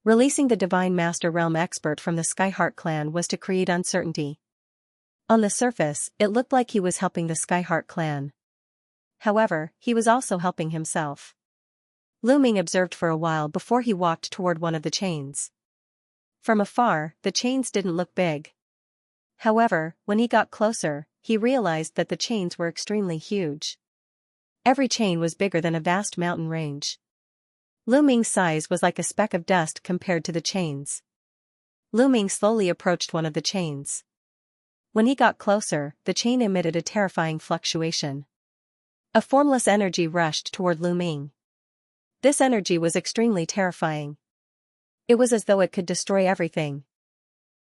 Releasing the Divine Master Realm expert from the Skyheart clan was to create uncertainty. On the surface, it looked like he was helping the Skyheart clan. However, he was also helping himself. Lu Ming observed for a while before he walked toward one of the chains. From afar, the chains didn't look big. However, when he got closer, he realized that the chains were extremely huge. Every chain was bigger than a vast mountain range. Lu Ming's size was like a speck of dust compared to the chains. Lu Ming slowly approached one of the chains. When he got closer, the chain emitted a terrifying fluctuation. A formless energy rushed toward Lu Ming. This energy was extremely terrifying. It was as though it could destroy everything.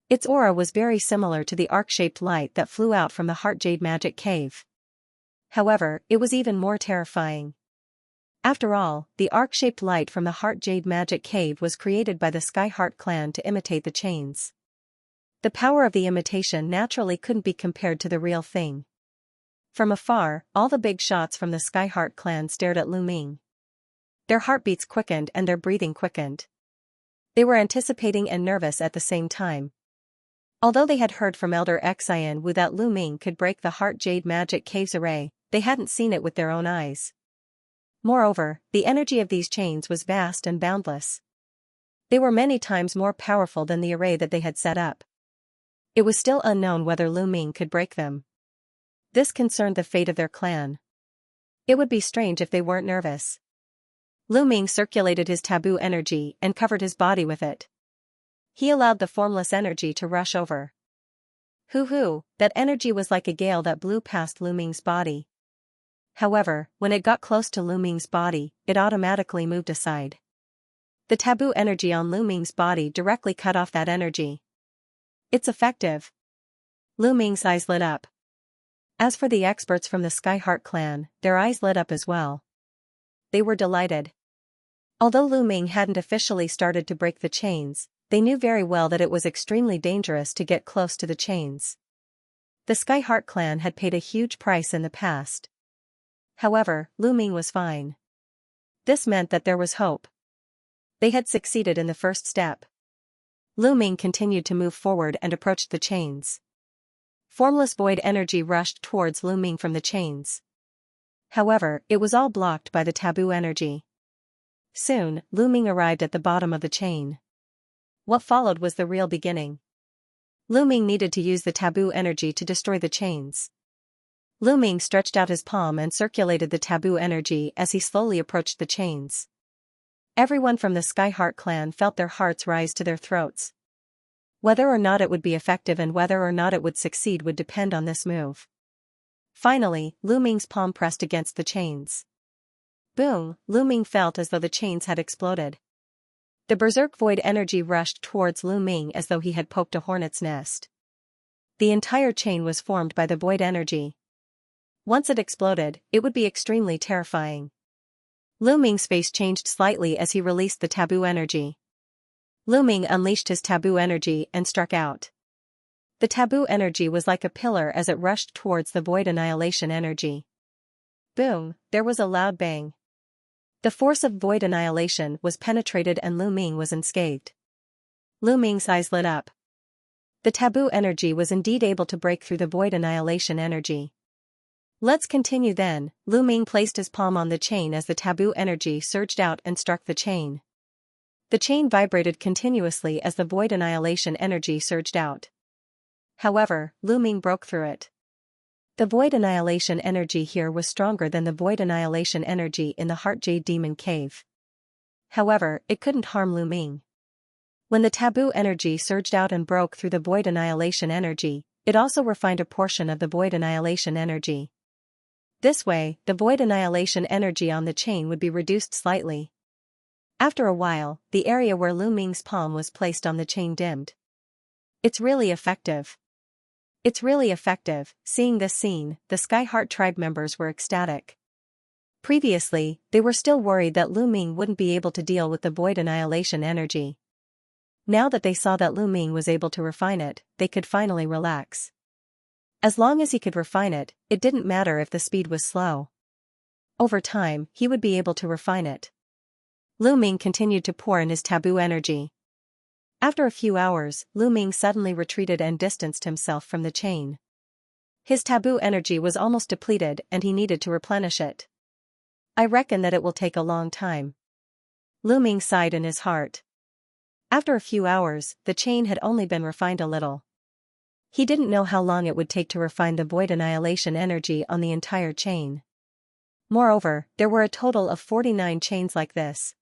Its aura was very similar to the arc-shaped light that flew out from the Heart Jade Magic Cave. However, it was even more terrifying. After all, the arc-shaped light from the Heart Jade Magic Cave was created by the Sky Heart clan to imitate the chains. The power of the imitation naturally couldn't be compared to the real thing. From afar, all the big shots from the Sky Heart clan stared at Lu Ming. Their heartbeats quickened and their breathing quickened. They were anticipating and nervous at the same time. Although they had heard from Elder Xian Wu that Lu Ming could break the Heart Jade Magic Cave's array, they hadn't seen it with their own eyes. Moreover, the energy of these chains was vast and boundless. They were many times more powerful than the array that they had set up. It was still unknown whether Lu Ming could break them. This concerned the fate of their clan. It would be strange if they weren't nervous. Lu Ming circulated his taboo energy and covered his body with it. He allowed the formless energy to rush over. Hoo-hoo, that energy was like a gale that blew past Lu Ming's body. However, when it got close to Lu Ming's body, it automatically moved aside. The taboo energy on Lu Ming's body directly cut off that energy. It's effective. Lu Ming's eyes lit up. As for the experts from the Sky Heart clan, their eyes lit up as well. They were delighted. Although Lu Ming hadn't officially started to break the chains, they knew very well that it was extremely dangerous to get close to the chains. The Sky Heart clan had paid a huge price in the past. However, Lu Ming was fine. This meant that there was hope. They had succeeded in the first step. Lu Ming continued to move forward and approached the chains. Formless void energy rushed towards Lu Ming from the chains. However, it was all blocked by the taboo energy. Soon, Lu Ming arrived at the bottom of the chain. What followed was the real beginning. Lu Ming needed to use the taboo energy to destroy the chains. Lu Ming stretched out his palm and circulated the taboo energy as he slowly approached the chains. Everyone from the Sky Heart clan felt their hearts rise to their throats. Whether or not it would be effective and whether or not it would succeed would depend on this move. Finally, Lu Ming's palm pressed against the chains. Boom, Lu Ming felt as though the chains had exploded. The berserk void energy rushed towards Lu Ming as though he had poked a hornet's nest. The entire chain was formed by the void energy. Once it exploded, it would be extremely terrifying. Lu Ming's face changed slightly as he released the taboo energy. Lu Ming unleashed his taboo energy and struck out. The taboo energy was like a pillar as it rushed towards the void annihilation energy. Boom, there was a loud bang. The force of void annihilation was penetrated and Lu Ming was unscathed. Lu Ming's eyes lit up. The taboo energy was indeed able to break through the void annihilation energy. Let's continue then. Lu Ming placed his palm on the chain as the taboo energy surged out and struck the chain. The chain vibrated continuously as the void annihilation energy surged out. However, Lu Ming broke through it. The void annihilation energy here was stronger than the void annihilation energy in the Heart Jade Demon Cave. However, it couldn't harm Lu Ming. When the taboo energy surged out and broke through the void annihilation energy, it also refined a portion of the void annihilation energy. This way, the void annihilation energy on the chain would be reduced slightly. After a while, the area where Lu Ming's palm was placed on the chain dimmed. It's really effective. It's really effective. Seeing this scene, the Sky Heart tribe members were ecstatic. Previously, they were still worried that Lu Ming wouldn't be able to deal with the void annihilation energy. Now that they saw that Lu Ming was able to refine it, they could finally relax. As long as he could refine it, it didn't matter if the speed was slow. Over time, he would be able to refine it. Lu Ming continued to pour in his taboo energy. After a few hours, Lu Ming suddenly retreated and distanced himself from the chain. His taboo energy was almost depleted and he needed to replenish it. I reckon that it will take a long time. Lu Ming sighed in his heart. After a few hours, the chain had only been refined a little. He didn't know how long it would take to refine the void annihilation energy on the entire chain. Moreover, there were a total of 49 chains like this.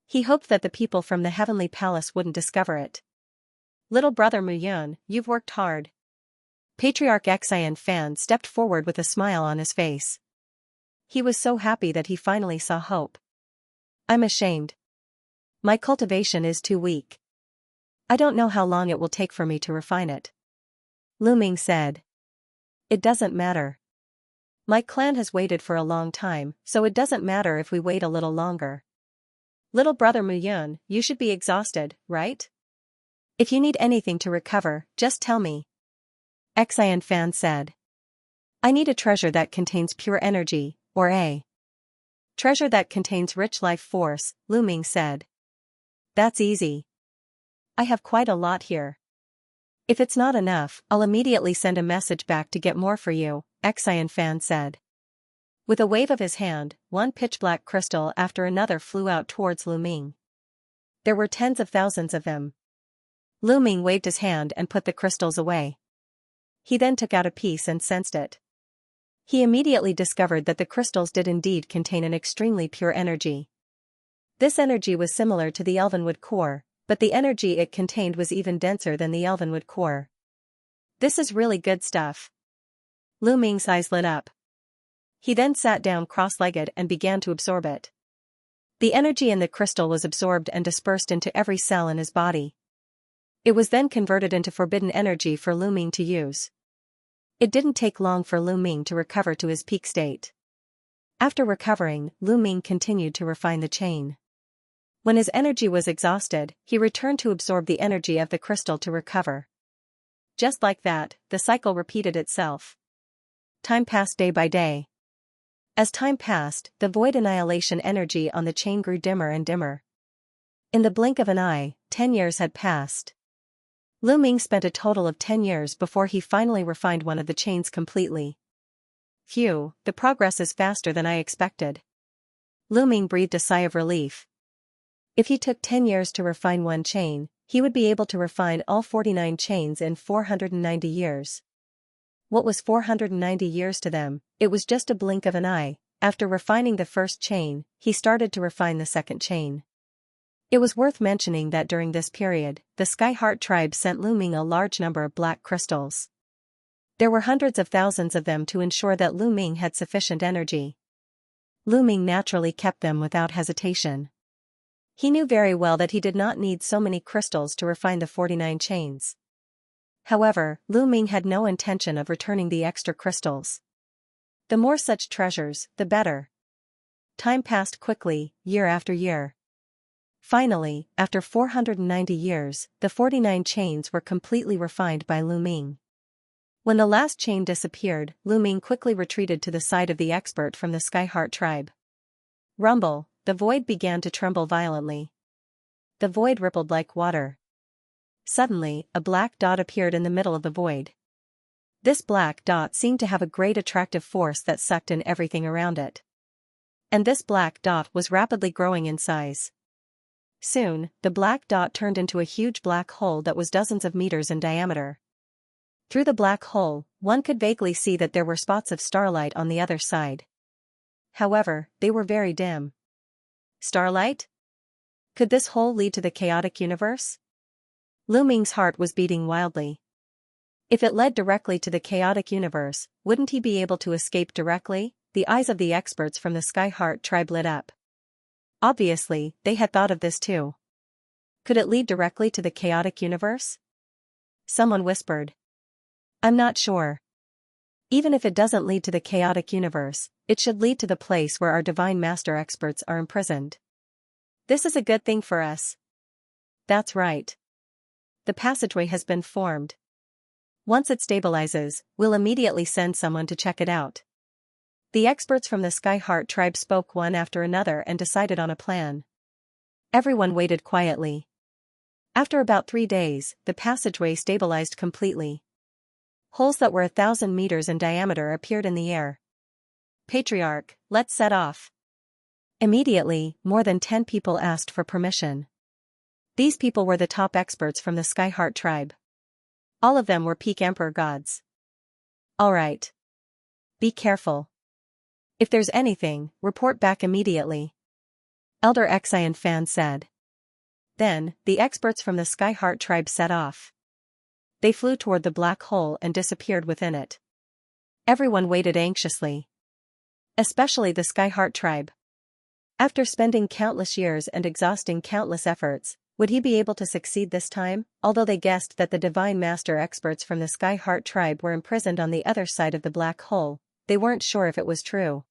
He hoped that the people from the Heavenly Palace wouldn't discover it. Little brother Muyun, you've worked hard. Patriarch Xianxia stepped forward with a smile on his face. He was so happy that he finally saw hope. I'm ashamed. My cultivation is too weak. I don't know how long it will take for me to refine it. Lu Ming said. It doesn't matter. My clan has waited for a long time, so it doesn't matter if we wait a little longer. Little brother Muyun, you should be exhausted, right? If you need anything to recover, just tell me. Xianxia said. I need a treasure that contains pure energy, or a treasure that contains rich life force, Lu Ming said. That's easy. I have quite a lot here. If it's not enough, I'll immediately send a message back to get more for you, Xianxia said. With a wave of his hand, one pitch-black crystal after another flew out towards Lu Ming. There were tens of thousands of them. Lu Ming waved his hand and put the crystals away. He then took out a piece and sensed it. He immediately discovered that the crystals did indeed contain an extremely pure energy. This energy was similar to the elvenwood core, but the energy it contained was even denser than the elvenwood core. This is really good stuff. Lu Ming's eyes lit up. He then sat down cross-legged and began to absorb it. The energy in the crystal was absorbed and dispersed into every cell in his body. It was then converted into forbidden energy for Lu Ming to use. It didn't take long for Lu Ming to recover to his peak state. After recovering, Lu Ming continued to refine the chain. When his energy was exhausted, he returned to absorb the energy of the crystal to recover. Just like that, the cycle repeated itself. Time passed day by day. As time passed, the void annihilation energy on the chain grew dimmer and dimmer. In the blink of an eye, 10 years had passed. Lu Ming spent a total of 10 years before he finally refined one of the chains completely. Phew, the progress is faster than I expected. Lu Ming breathed a sigh of relief. If he took 10 years to refine one chain, he would be able to refine all 49 chains in 490 years. What was 490 years to them? It was just a blink of an eye. After refining the first chain, he started to refine the second chain. It was worth mentioning that during this period, the Skyheart tribe sent Lu Ming a large number of black crystals. There were hundreds of thousands of them to ensure that Lu Ming had sufficient energy. Lu Ming naturally kept them without hesitation. He knew very well that he did not need so many crystals to refine the 49 chains. However, Lu Ming had no intention of returning the extra crystals. The more such treasures, the better. Time passed quickly, year after year. Finally, after 490 years, the 49 chains were completely refined by Lu Ming. When the last chain disappeared, Lu Ming quickly retreated to the side of the expert from the Skyheart tribe. Rumble, the void began to tremble violently. The void rippled like water. Suddenly, a black dot appeared in the middle of the void. This black dot seemed to have a great attractive force that sucked in everything around it. And this black dot was rapidly growing in size. Soon, the black dot turned into a huge black hole that was dozens of meters in diameter. Through the black hole, one could vaguely see that there were spots of starlight on the other side. However, they were very dim. Starlight? Could this hole lead to the chaotic universe? Lu Ming's heart was beating wildly. If it led directly to the chaotic universe, wouldn't he be able to escape directly? The eyes of the experts from the Skyheart tribe lit up. Obviously, they had thought of this too. Could it lead directly to the chaotic universe? Someone whispered. I'm not sure. Even if it doesn't lead to the chaotic universe, it should lead to the place where our divine master experts are imprisoned. This is a good thing for us. That's right. The passageway has been formed. Once it stabilizes, we'll immediately send someone to check it out. The experts from the Skyheart tribe spoke one after another and decided on a plan. Everyone waited quietly. After about 3 days, the passageway stabilized completely. Holes that were 1,000 meters in diameter appeared in the air. Patriarch, let's set off. Immediately, more than 10 people asked for permission. These people were the top experts from the Skyheart tribe. All of them were peak emperor gods. Alright. Be careful. If there's anything, report back immediately. Elder Xianxia said. Then, the experts from the Skyheart tribe set off. They flew toward the black hole and disappeared within it. Everyone waited anxiously. Especially the Skyheart tribe. After spending countless years and exhausting countless efforts, would he be able to succeed this time? Although they guessed that the Divine Master experts from the Skyheart tribe were imprisoned on the other side of the black hole, they weren't sure if it was true.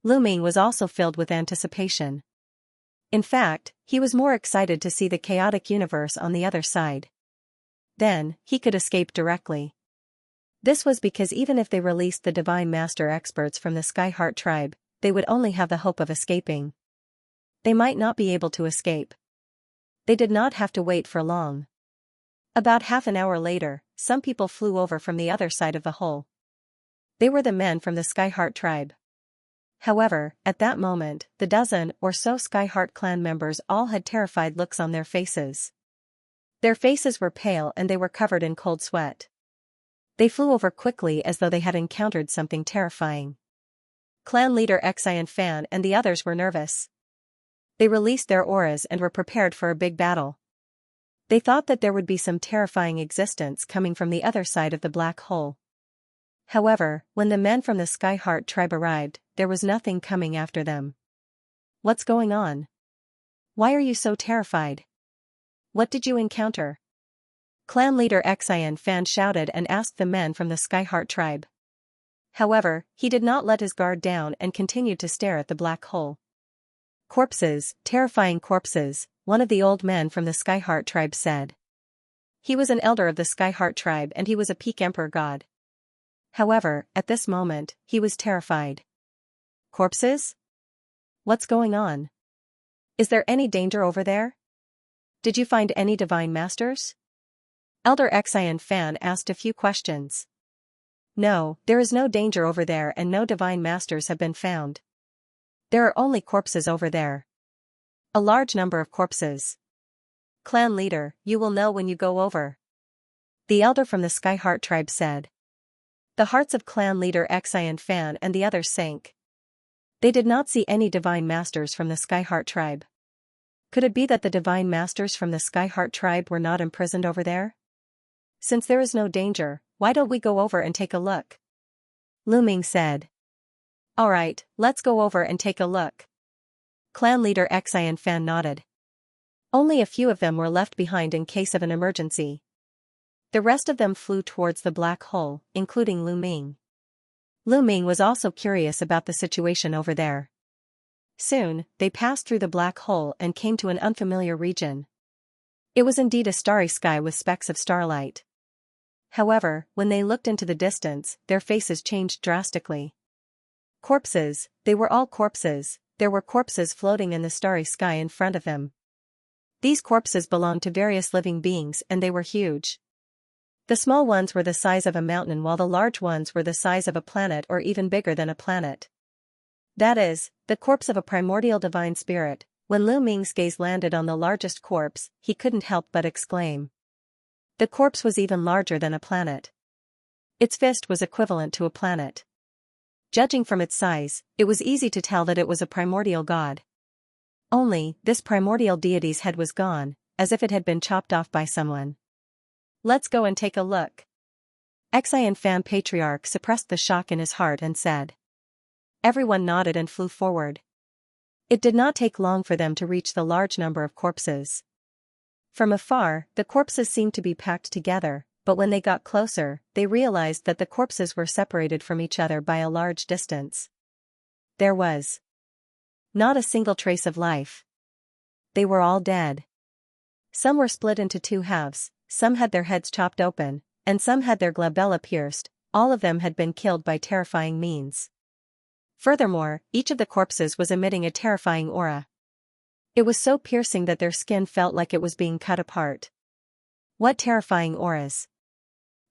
Luming was also filled with anticipation. In fact, he was more excited to see the chaotic universe on the other side. Then, he could escape directly. This was because even if they released the Divine Master experts from the Skyheart tribe, they would only have the hope of escaping. They might not be able to escape. They did not have to wait for long. About half an hour later, some people flew over from the other side of the hole. They were the men from the Skyheart tribe. However, at that moment, the dozen or so Skyheart clan members all had terrified looks on their faces. Their faces were pale and they were covered in cold sweat. They flew over quickly as though they had encountered something terrifying. Clan leader Xianxia and the others were nervous. They released their auras and were prepared for a big battle. They thought that there would be some terrifying existence coming from the other side of the black hole. However, when the men from the Skyheart tribe arrived, there was nothing coming after them. What's going on? Why are you so terrified? What did you encounter? Clan leader Xianxia shouted and asked the men from the Skyheart tribe. However, he did not let his guard down and continued to stare at the black hole. Corpses, terrifying corpses, one of the old men from the Skyheart tribe said. He was an elder of the Skyheart tribe and he was a peak emperor god. However, at this moment, he was terrified. Corpses? What's going on? Is there any danger over there? Did you find any divine masters? Elder Xianxia asked a few questions. No, there is no danger over there and no divine masters have been found. There are only corpses over there. A large number of corpses. Clan leader, you will know when you go over. The elder from the Skyheart tribe said. The hearts of clan leader Xianxia and the others sank. They did not see any divine masters from the Skyheart tribe. Could it be that the divine masters from the Skyheart tribe were not imprisoned over there? Since there is no danger, why don't we go over and take a look? Luming said. Alright, let's go over and take a look. Clan leader Xianxia nodded. Only a few of them were left behind in case of an emergency. The rest of them flew towards the black hole, including Luming. Luming was also curious about the situation over there. Soon, they passed through the black hole and came to an unfamiliar region. It was indeed a starry sky with specks of starlight. However, when they looked into the distance, their faces changed drastically. Corpses, they were all corpses, there were corpses floating in the starry sky in front of them. These corpses belonged to various living beings and they were huge. The small ones were the size of a mountain while the large ones were the size of a planet or even bigger than a planet. That is, the corpse of a primordial divine spirit. When Lu Ming's gaze landed on the largest corpse, he couldn't help but exclaim. The corpse was even larger than a planet. Its fist was equivalent to a planet. Judging from its size, it was easy to tell that it was a primordial god. Only, this primordial deity's head was gone, as if it had been chopped off by someone. Let's go and take a look. Xianxia Patriarch suppressed the shock in his heart and said. Everyone nodded and flew forward. It did not take long for them to reach the large number of corpses. From afar, the corpses seemed to be packed together, but when they got closer, they realized that the corpses were separated from each other by a large distance. There was not a single trace of life. They were all dead. Some were split into two halves, some had their heads chopped open, and some had their glabella pierced. All of them had been killed by terrifying means. Furthermore, each of the corpses was emitting a terrifying aura. It was so piercing that their skin felt like it was being cut apart. What terrifying auras!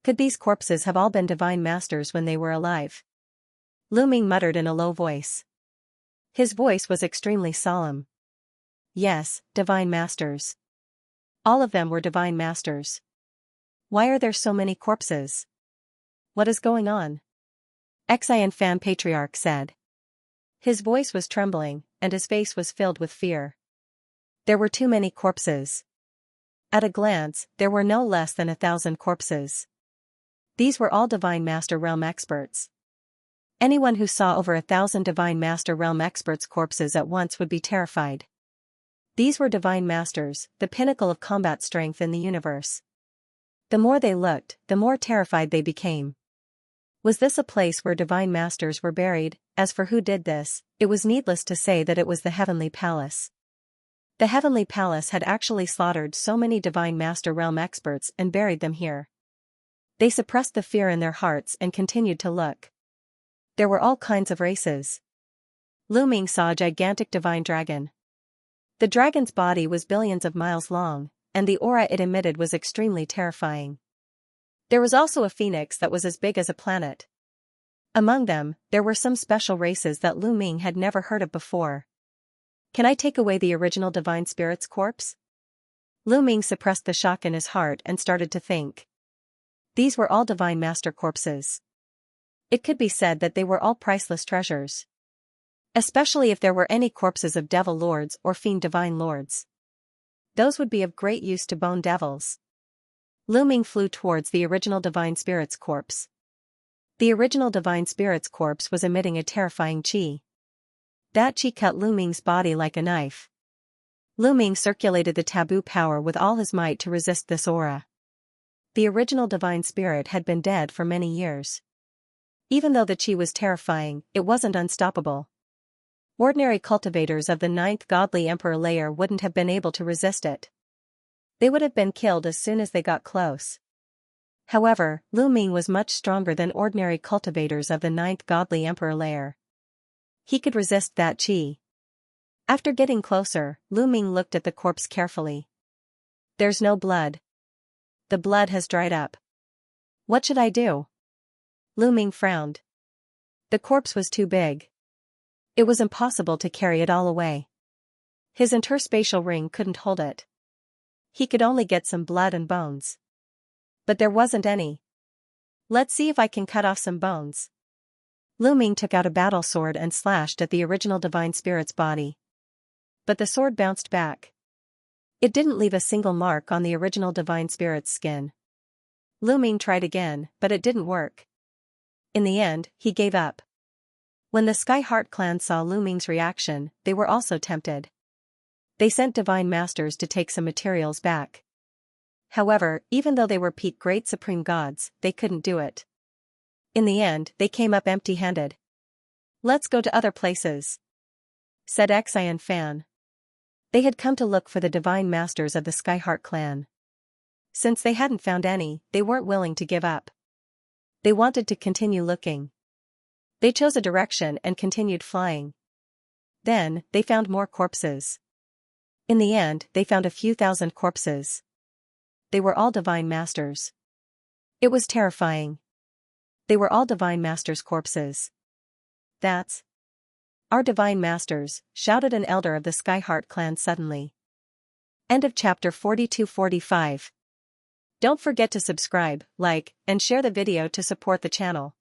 Could these corpses have all been divine masters when they were alive? Lu Ming muttered in a low voice. His voice was extremely solemn. Yes, divine masters. All of them were divine masters. Why are there so many corpses? What is going on? Xianxia Patriarch said. His voice was trembling, and his face was filled with fear. There were too many corpses. At a glance, there were no less than 1,000 corpses. These were all Divine Master Realm experts. Anyone who saw over 1,000 Divine Master Realm experts' corpses at once would be terrified. These were Divine Masters, the pinnacle of combat strength in the universe. The more they looked, the more terrified they became. Was this a place where Divine Masters were buried? As for who did this, it was needless to say that it was the Heavenly Palace. The Heavenly Palace had actually slaughtered so many Divine Master Realm experts and buried them here. They suppressed the fear in their hearts and continued to look. There were all kinds of races. Lu Ming saw a gigantic divine dragon. The dragon's body was billions of miles long, and the aura it emitted was extremely terrifying. There was also a phoenix that was as big as a planet. Among them, there were some special races that Lu Ming had never heard of before. Can I take away the original Divine Spirit's corpse? Lu Ming suppressed the shock in his heart and started to think. These were all Divine Master corpses. It could be said that they were all priceless treasures. Especially if there were any corpses of Devil Lords or Fiend Divine Lords. Those would be of great use to Bone Devils. Lu Ming flew towards the original Divine Spirit's corpse. The original Divine Spirit's corpse was emitting a terrifying chi. That chi cut Lu Ming's body like a knife. Lu Ming circulated the taboo power with all his might to resist this aura. The original Divine Spirit had been dead for many years. Even though the chi was terrifying, it wasn't unstoppable. Ordinary cultivators of the 9th Godly Emperor layer wouldn't have been able to resist it. They would have been killed as soon as they got close. However, Lu Ming was much stronger than ordinary cultivators of the 9th Godly Emperor layer. He could resist that chi. After getting closer, Lu Ming looked at the corpse carefully. There's no blood. The blood has dried up. What should I do? Lu Ming frowned. The corpse was too big. It was impossible to carry it all away. His interspatial ring couldn't hold it. He could only get some blood and bones. But there wasn't any. Let's see if I can cut off some bones. Lu Ming took out a battle sword and slashed at the original Divine Spirit's body. But the sword bounced back. It didn't leave a single mark on the original Divine Spirit's skin. Lu Ming tried again, but it didn't work. In the end, he gave up. When the Sky Heart clan saw Lu Ming's reaction, they were also tempted. They sent Divine Masters to take some materials back. However, even though they were peak great supreme gods, they couldn't do it. In the end, they came up empty-handed. Let's go to other places, said Xianxia. They had come to look for the Divine Masters of the Skyheart clan. Since they hadn't found any, they weren't willing to give up. They wanted to continue looking. They chose a direction and continued flying. Then, they found more corpses. In the end, they found a few thousand corpses. They were all Divine Masters. It was terrifying. They were all Divine Masters' corpses. That's our Divine Masters, shouted an elder of the Skyheart clan suddenly. End of chapter 42-45. Don't forget to subscribe, like, and share the video to support the channel.